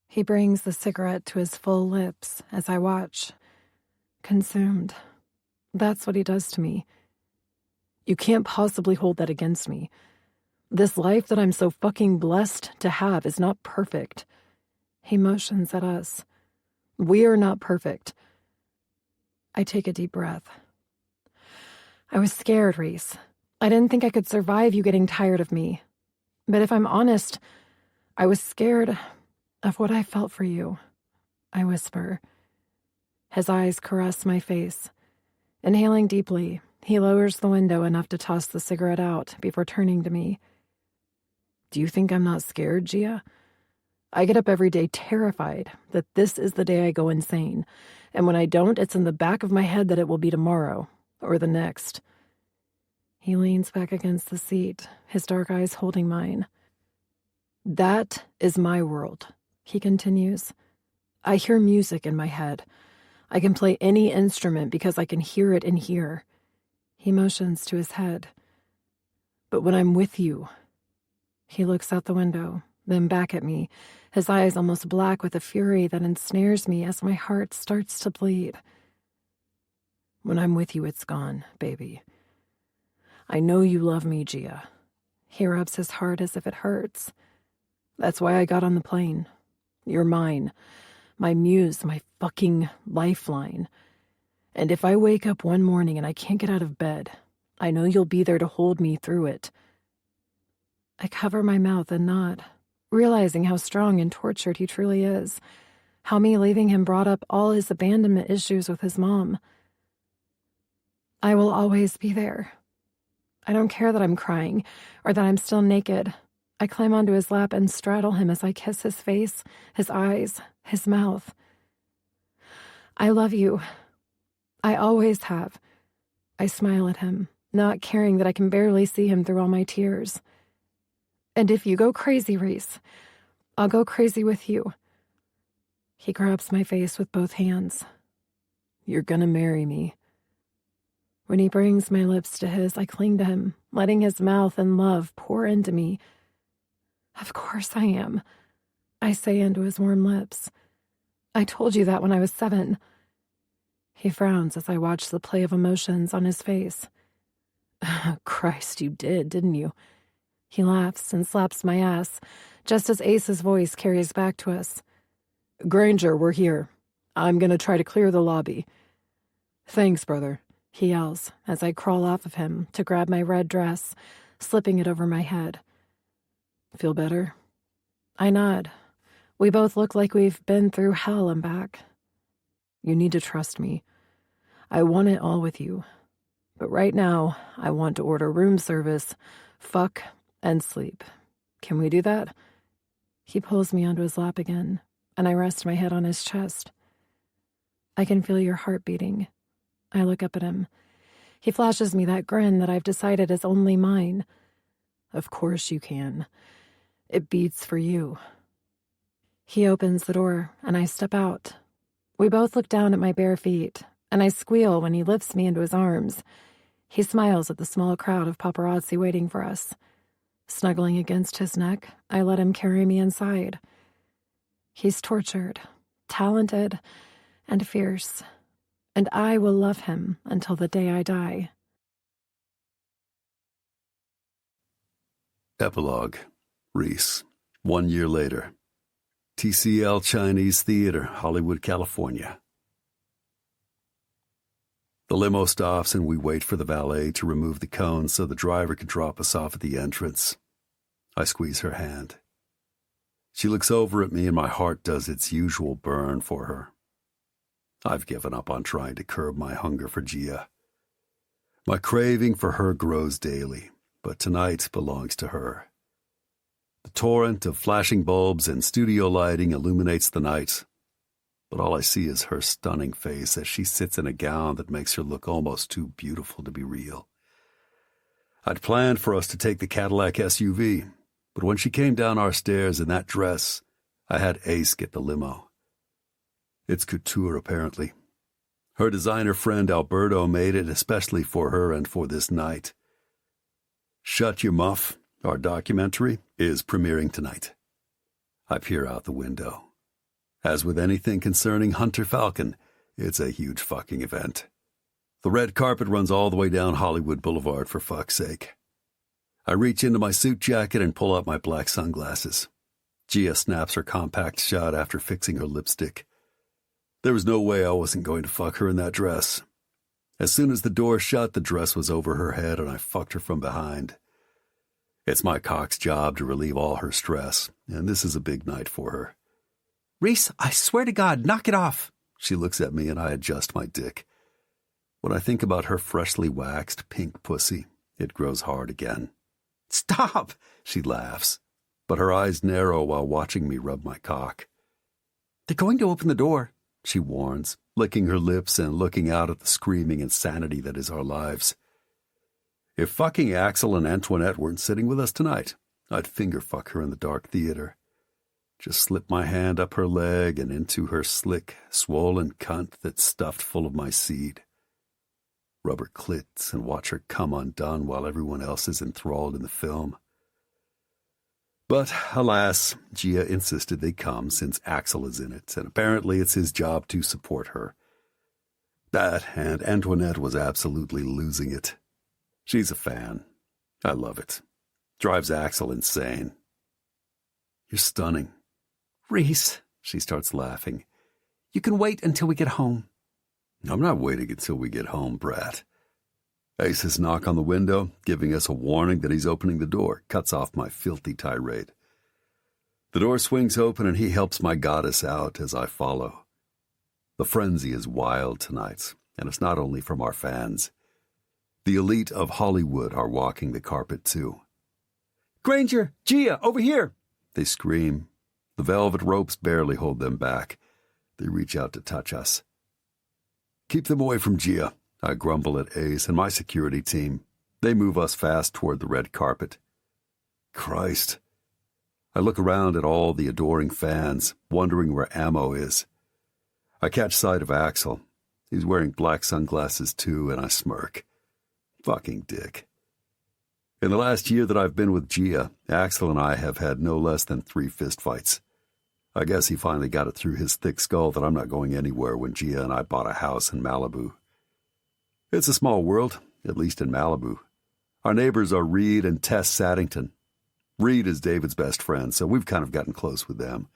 He brings the cigarette to his full lips as I watch. Consumed. That's what he does to me. You can't possibly hold that against me. This life that I'm so fucking blessed to have is not perfect. He motions at us. We are not perfect. I take a deep breath. I was scared, Reese. I didn't think I could survive you getting tired of me. But if I'm honest, I was scared of what I felt for you, I whisper. His eyes caress my face. Inhaling deeply, he lowers the window enough to toss the cigarette out before turning to me. Do you think I'm not scared, Gia? I get up every day terrified that this is the day I go insane, and when I don't, it's in the back of my head that it will be tomorrow, or the next. He leans back against the seat, his dark eyes holding mine. That is my world, he continues. I hear music in my head. I can play any instrument because I can hear it in here. He motions to his head. But when I'm with you... He looks out the window, then back at me, his eyes almost black with a fury that ensnares me as my heart starts to bleed. When I'm with you, it's gone, baby. I know you love me, Gia. He rubs his heart as if it hurts. That's why I got on the plane. You're mine. My muse, my fucking lifeline. And if I wake up one morning and I can't get out of bed, I know you'll be there to hold me through it. I cover my mouth and nod, realizing how strong and tortured he truly is, how me leaving him brought up all his abandonment issues with his mom. I will always be there. I don't care that I'm crying or that I'm still naked. I climb onto his lap and straddle him as I kiss his face, his eyes, his mouth. I love you. I always have. I smile at him, not caring that I can barely see him through all my tears. And if you go crazy, Reese, I'll go crazy with you. He grabs my face with both hands. You're gonna marry me. When he brings my lips to his, I cling to him, letting his mouth and love pour into me. Of course I am, I say into his warm lips. I told you that when I was 7. He frowns as I watch the play of emotions on his face. Christ, you did, didn't you? He laughs and slaps my ass, just as Ace's voice carries back to us. Granger, we're here. I'm gonna try to clear the lobby. Thanks, brother, he yells as I crawl off of him to grab my red dress, slipping it over my head. Feel better? I nod. We both look like we've been through hell and back. You need to trust me. I want it all with you. But right now, I want to order room service, fuck, and sleep. Can we do that? He pulls me onto his lap again, and I rest my head on his chest. I can feel your heart beating. I look up at him. He flashes me that grin that I've decided is only mine. Of course you can. It beats for you. He opens the door, and I step out. We both look down at my bare feet, and I squeal when he lifts me into his arms. He smiles at the small crowd of paparazzi waiting for us. Snuggling against his neck, I let him carry me inside. He's tortured, talented, and fierce, and I will love him until the day I die. Epilogue. Reese. 1 year later. TCL Chinese Theater, Hollywood, California. The limo stops and we wait for the valet to remove the cones so the driver can drop us off at the entrance. I squeeze her hand. She looks over at me and my heart does its usual burn for her. I've given up on trying to curb my hunger for Gia. My craving for her grows daily, but tonight belongs to her. The torrent of flashing bulbs and studio lighting illuminates the night, but all I see is her stunning face as she sits in a gown that makes her look almost too beautiful to be real. I'd planned for us to take the Cadillac SUV, but when she came down our stairs in that dress, I had Ace get the limo. It's couture, apparently. Her designer friend Alberto made it especially for her and for this night. Shut Your Muff, our documentary, is premiering tonight. I peer out the window. As with anything concerning Hunter Falcon, it's a huge fucking event. The red carpet runs all the way down Hollywood Boulevard, for fuck's sake. I reach into my suit jacket and pull out my black sunglasses. Gia snaps her compact shot after fixing her lipstick. There was no way I wasn't going to fuck her in that dress. As soon as the door shut, the dress was over her head and I fucked her from behind. It's my cock's job to relieve all her stress, and this is a big night for her. Reese, I swear to God, knock it off. She looks at me and I adjust my dick. When I think about her freshly waxed pink pussy, it grows hard again. Stop, she laughs, but her eyes narrow while watching me rub my cock. They're going to open the door, she warns, licking her lips and looking out at the screaming insanity that is our lives. If fucking Axel and Antoinette weren't sitting with us tonight, I'd finger fuck her in the dark theater. Just slip my hand up her leg and into her slick, swollen cunt that's stuffed full of my seed. Rub her clit and watch her come undone while everyone else is enthralled in the film. But, alas, Gia insisted they come since Axel is in it, and apparently it's his job to support her. That and Antoinette was absolutely losing it. She's a fan. I love it. Drives Axel insane. You're stunning. Reese, she starts laughing. You can wait until we get home. I'm not waiting until we get home, brat. Ace's knock on the window, giving us a warning that he's opening the door, cuts off my filthy tirade. The door swings open and he helps my goddess out as I follow. The frenzy is wild tonight, and it's not only from our fans. The elite of Hollywood are walking the carpet too. Granger, Gia, over here! They scream. The velvet ropes barely hold them back. They reach out to touch us. Keep them away from Gia, I grumble at Ace and my security team. They move us fast toward the red carpet. Christ. I look around at all the adoring fans, wondering where Ammo is. I catch sight of Axel. He's wearing black sunglasses too, and I smirk. Fucking dick. In the last year that I've been with Gia, Axel and I have had no less than 3 fistfights. I guess he finally got it through his thick skull that I'm not going anywhere when Gia and I bought a house in Malibu. It's a small world, at least in Malibu. Our neighbors are Reed and Tess Saddington. Reed is David's best friend, so we've kind of gotten close with them.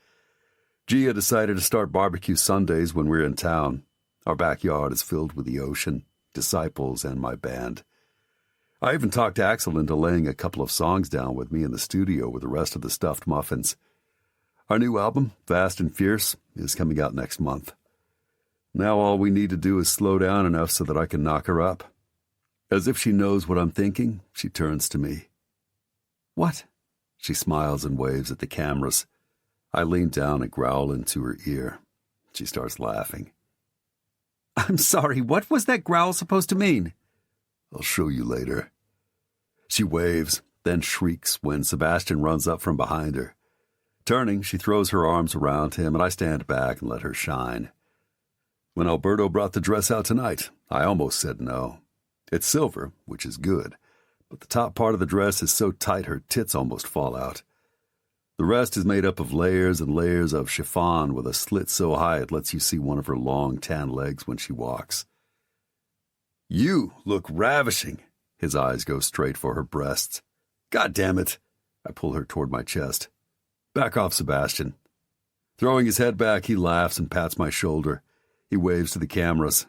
Gia decided to start barbecue Sundays when we're in town. Our backyard is filled with the ocean, disciples, and my band. I even talked Axel into laying a couple of songs down with me in the studio with the rest of the stuffed muffins. Our new album, Fast and Fierce, is coming out next month. Now all we need to do is slow down enough so that I can knock her up. As if she knows what I'm thinking, she turns to me. What? She smiles and waves at the cameras. I lean down and growl into her ear. She starts laughing. I'm sorry, what was that growl supposed to mean? I'll show you later. She waves, then shrieks when Sebastian runs up from behind her. Turning, she throws her arms around him, and I stand back and let her shine. When Alberto brought the dress out tonight, I almost said no. It's silver, which is good, but the top part of the dress is so tight her tits almost fall out. The rest is made up of layers and layers of chiffon with a slit so high it lets you see one of her long tan legs when she walks. You look ravishing. His eyes go straight for her breasts. God damn it. I pull her toward my chest. Back off, Sebastian. Throwing his head back, he laughs and pats my shoulder. He waves to the cameras.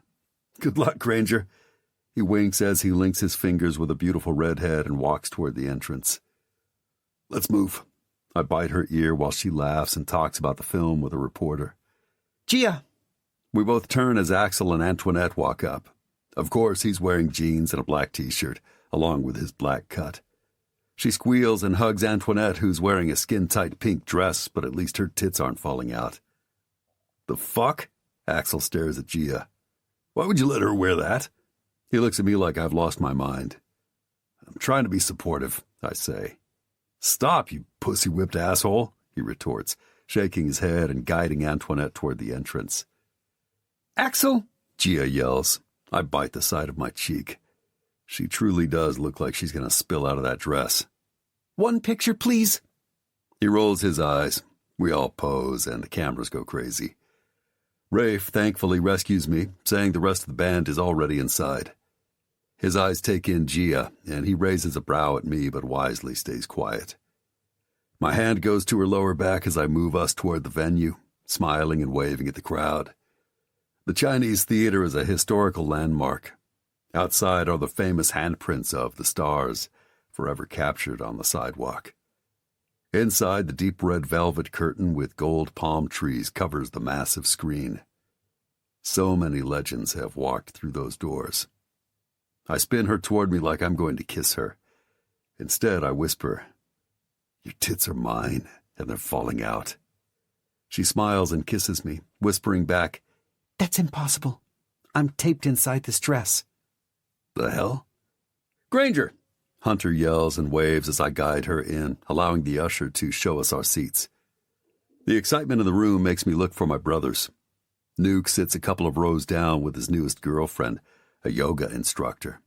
Good luck, Granger. He winks as he links his fingers with a beautiful redhead and walks toward the entrance. Let's move. I bite her ear while she laughs and talks about the film with a reporter. Gia! We both turn as Axel and Antoinette walk up. Of course, he's wearing jeans and a black t-shirt, along with his black cut. She squeals and hugs Antoinette, who's wearing a skin-tight pink dress, but at least her tits aren't falling out. The fuck? Axel stares at Gia. Why would you let her wear that? He looks at me like I've lost my mind. I'm trying to be supportive, I say. Stop, you pussy-whipped asshole, he retorts, shaking his head and guiding Antoinette toward the entrance. Axel! Gia yells. I bite the side of my cheek. She truly does look like she's going to spill out of that dress. One picture, please. He rolls his eyes. We all pose, and the cameras go crazy. Rafe thankfully rescues me, saying the rest of the band is already inside. His eyes take in Gia, and he raises a brow at me but wisely stays quiet. My hand goes to her lower back as I move us toward the venue, smiling and waving at the crowd. The Chinese Theater is a historical landmark. Outside are the famous handprints of the stars, forever captured on the sidewalk. Inside, the deep red velvet curtain with gold palm trees covers the massive screen. So many legends have walked through those doors. I spin her toward me like I'm going to kiss her. Instead, I whisper, Your tits are mine, and they're falling out. She smiles and kisses me, whispering back, That's impossible. I'm taped inside this dress. The hell? Granger! Hunter yells and waves as I guide her in, allowing the usher to show us our seats. The excitement in the room makes me look for my brothers. Nuke sits a couple of rows down with his newest girlfriend, a yoga instructor.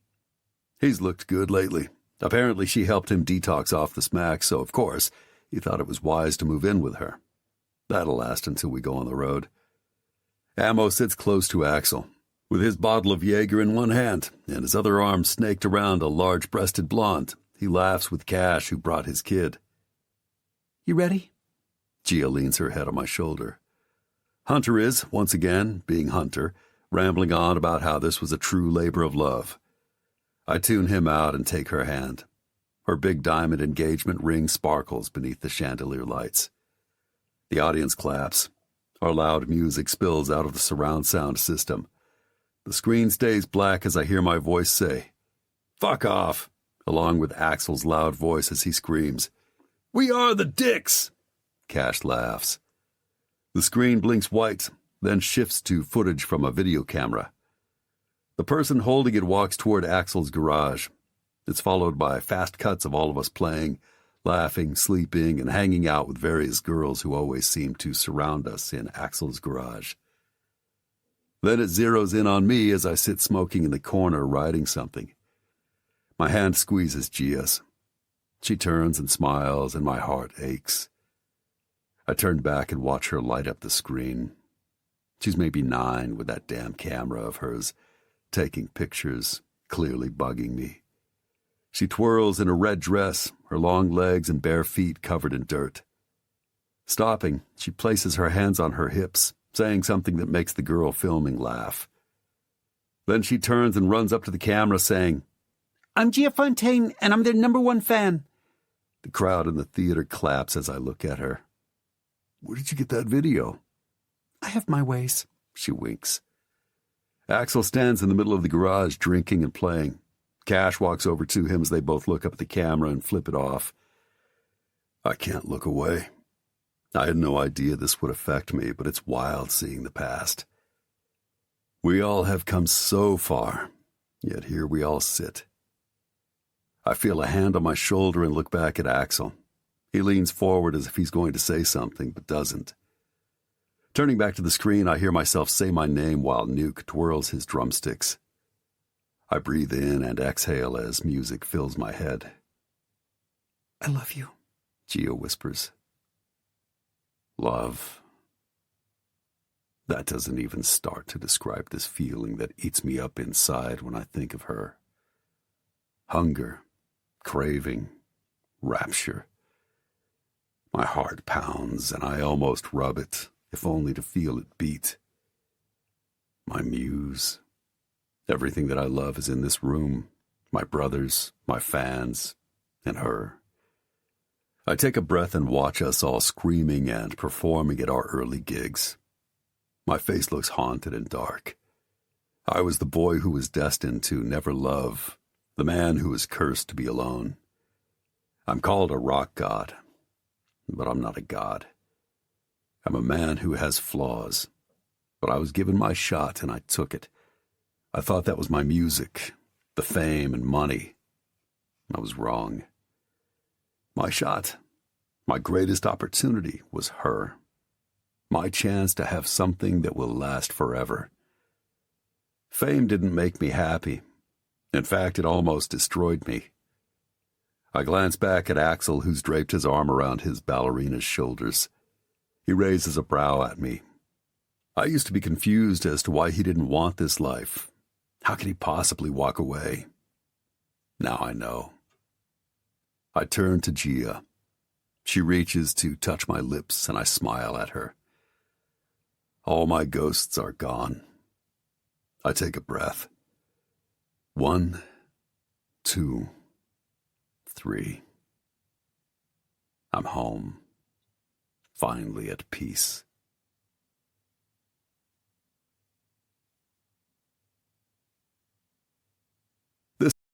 He's looked good lately. Apparently she helped him detox off the smack, so of course he thought it was wise to move in with her. That'll last until we go on the road. Ammo sits close to Axel, with his bottle of Jaeger in one hand and his other arm snaked around a large-breasted blonde. He laughs with Cash, who brought his kid. You ready? Gia leans her head on my shoulder. Hunter is, once again, being Hunter, rambling on about how this was a true labor of love. I tune him out and take her hand. Her big diamond engagement ring sparkles beneath the chandelier lights. The audience claps. Our loud music spills out of the surround sound system. The screen stays black as I hear my voice say, Fuck off, along with Axel's loud voice as he screams, We are the dicks! Cash laughs. The screen blinks white, then shifts to footage from a video camera. The person holding it walks toward Axel's garage. It's followed by fast cuts of all of us playing, laughing, sleeping, and hanging out with various girls who always seem to surround us in Axel's garage. Then it zeroes in on me as I sit smoking in the corner writing something. My hand squeezes Gia's. She turns and smiles, and my heart aches. I turn back and watch her light up the screen. She's maybe 9 with that damn camera of hers, taking pictures, clearly bugging me. She twirls in a red dress, her long legs and bare feet covered in dirt. Stopping, she places her hands on her hips, saying something that makes the girl filming laugh. Then she turns and runs up to the camera saying, I'm Gia Fontaine, and I'm their #1 fan. The crowd in the theater claps as I look at her. Where did you get that video? I have my ways. She winks. Axel stands in the middle of the garage drinking and playing. Cash walks over to him as they both look up at the camera and flip it off. I can't look away. I had no idea this would affect me, but it's wild seeing the past. We all have come so far, yet here we all sit. I feel a hand on my shoulder and look back at Axel. He leans forward as if he's going to say something, but doesn't. Turning back to the screen, I hear myself say my name while Nuke twirls his drumsticks. I breathe in and exhale as music fills my head. I love you, Gia whispers. Love. That doesn't even start to describe this feeling that eats me up inside when I think of her. Hunger, craving, rapture. My heart pounds and I almost rub it, if only to feel it beat. My muse. Everything that I love is in this room. My brothers, my fans, and her. I take a breath and watch us all screaming and performing at our early gigs. My face looks haunted and dark. I was the boy who was destined to never love, the man who was cursed to be alone. I'm called a rock god, but I'm not a god. I'm a man who has flaws, but I was given my shot and I took it. I thought that was my music, the fame and money. I was wrong. My shot, my greatest opportunity was her. My chance to have something that will last forever. Fame didn't make me happy. In fact, it almost destroyed me. I glance back at Axel, who's draped his arm around his ballerina's shoulders. He raises a brow at me. I used to be confused as to why he didn't want this life. How could he possibly walk away? Now I know. I turn to Gia. She reaches to touch my lips, and I smile at her. All my ghosts are gone. I take a breath. 1, 2, 3. I'm home. Finally at peace.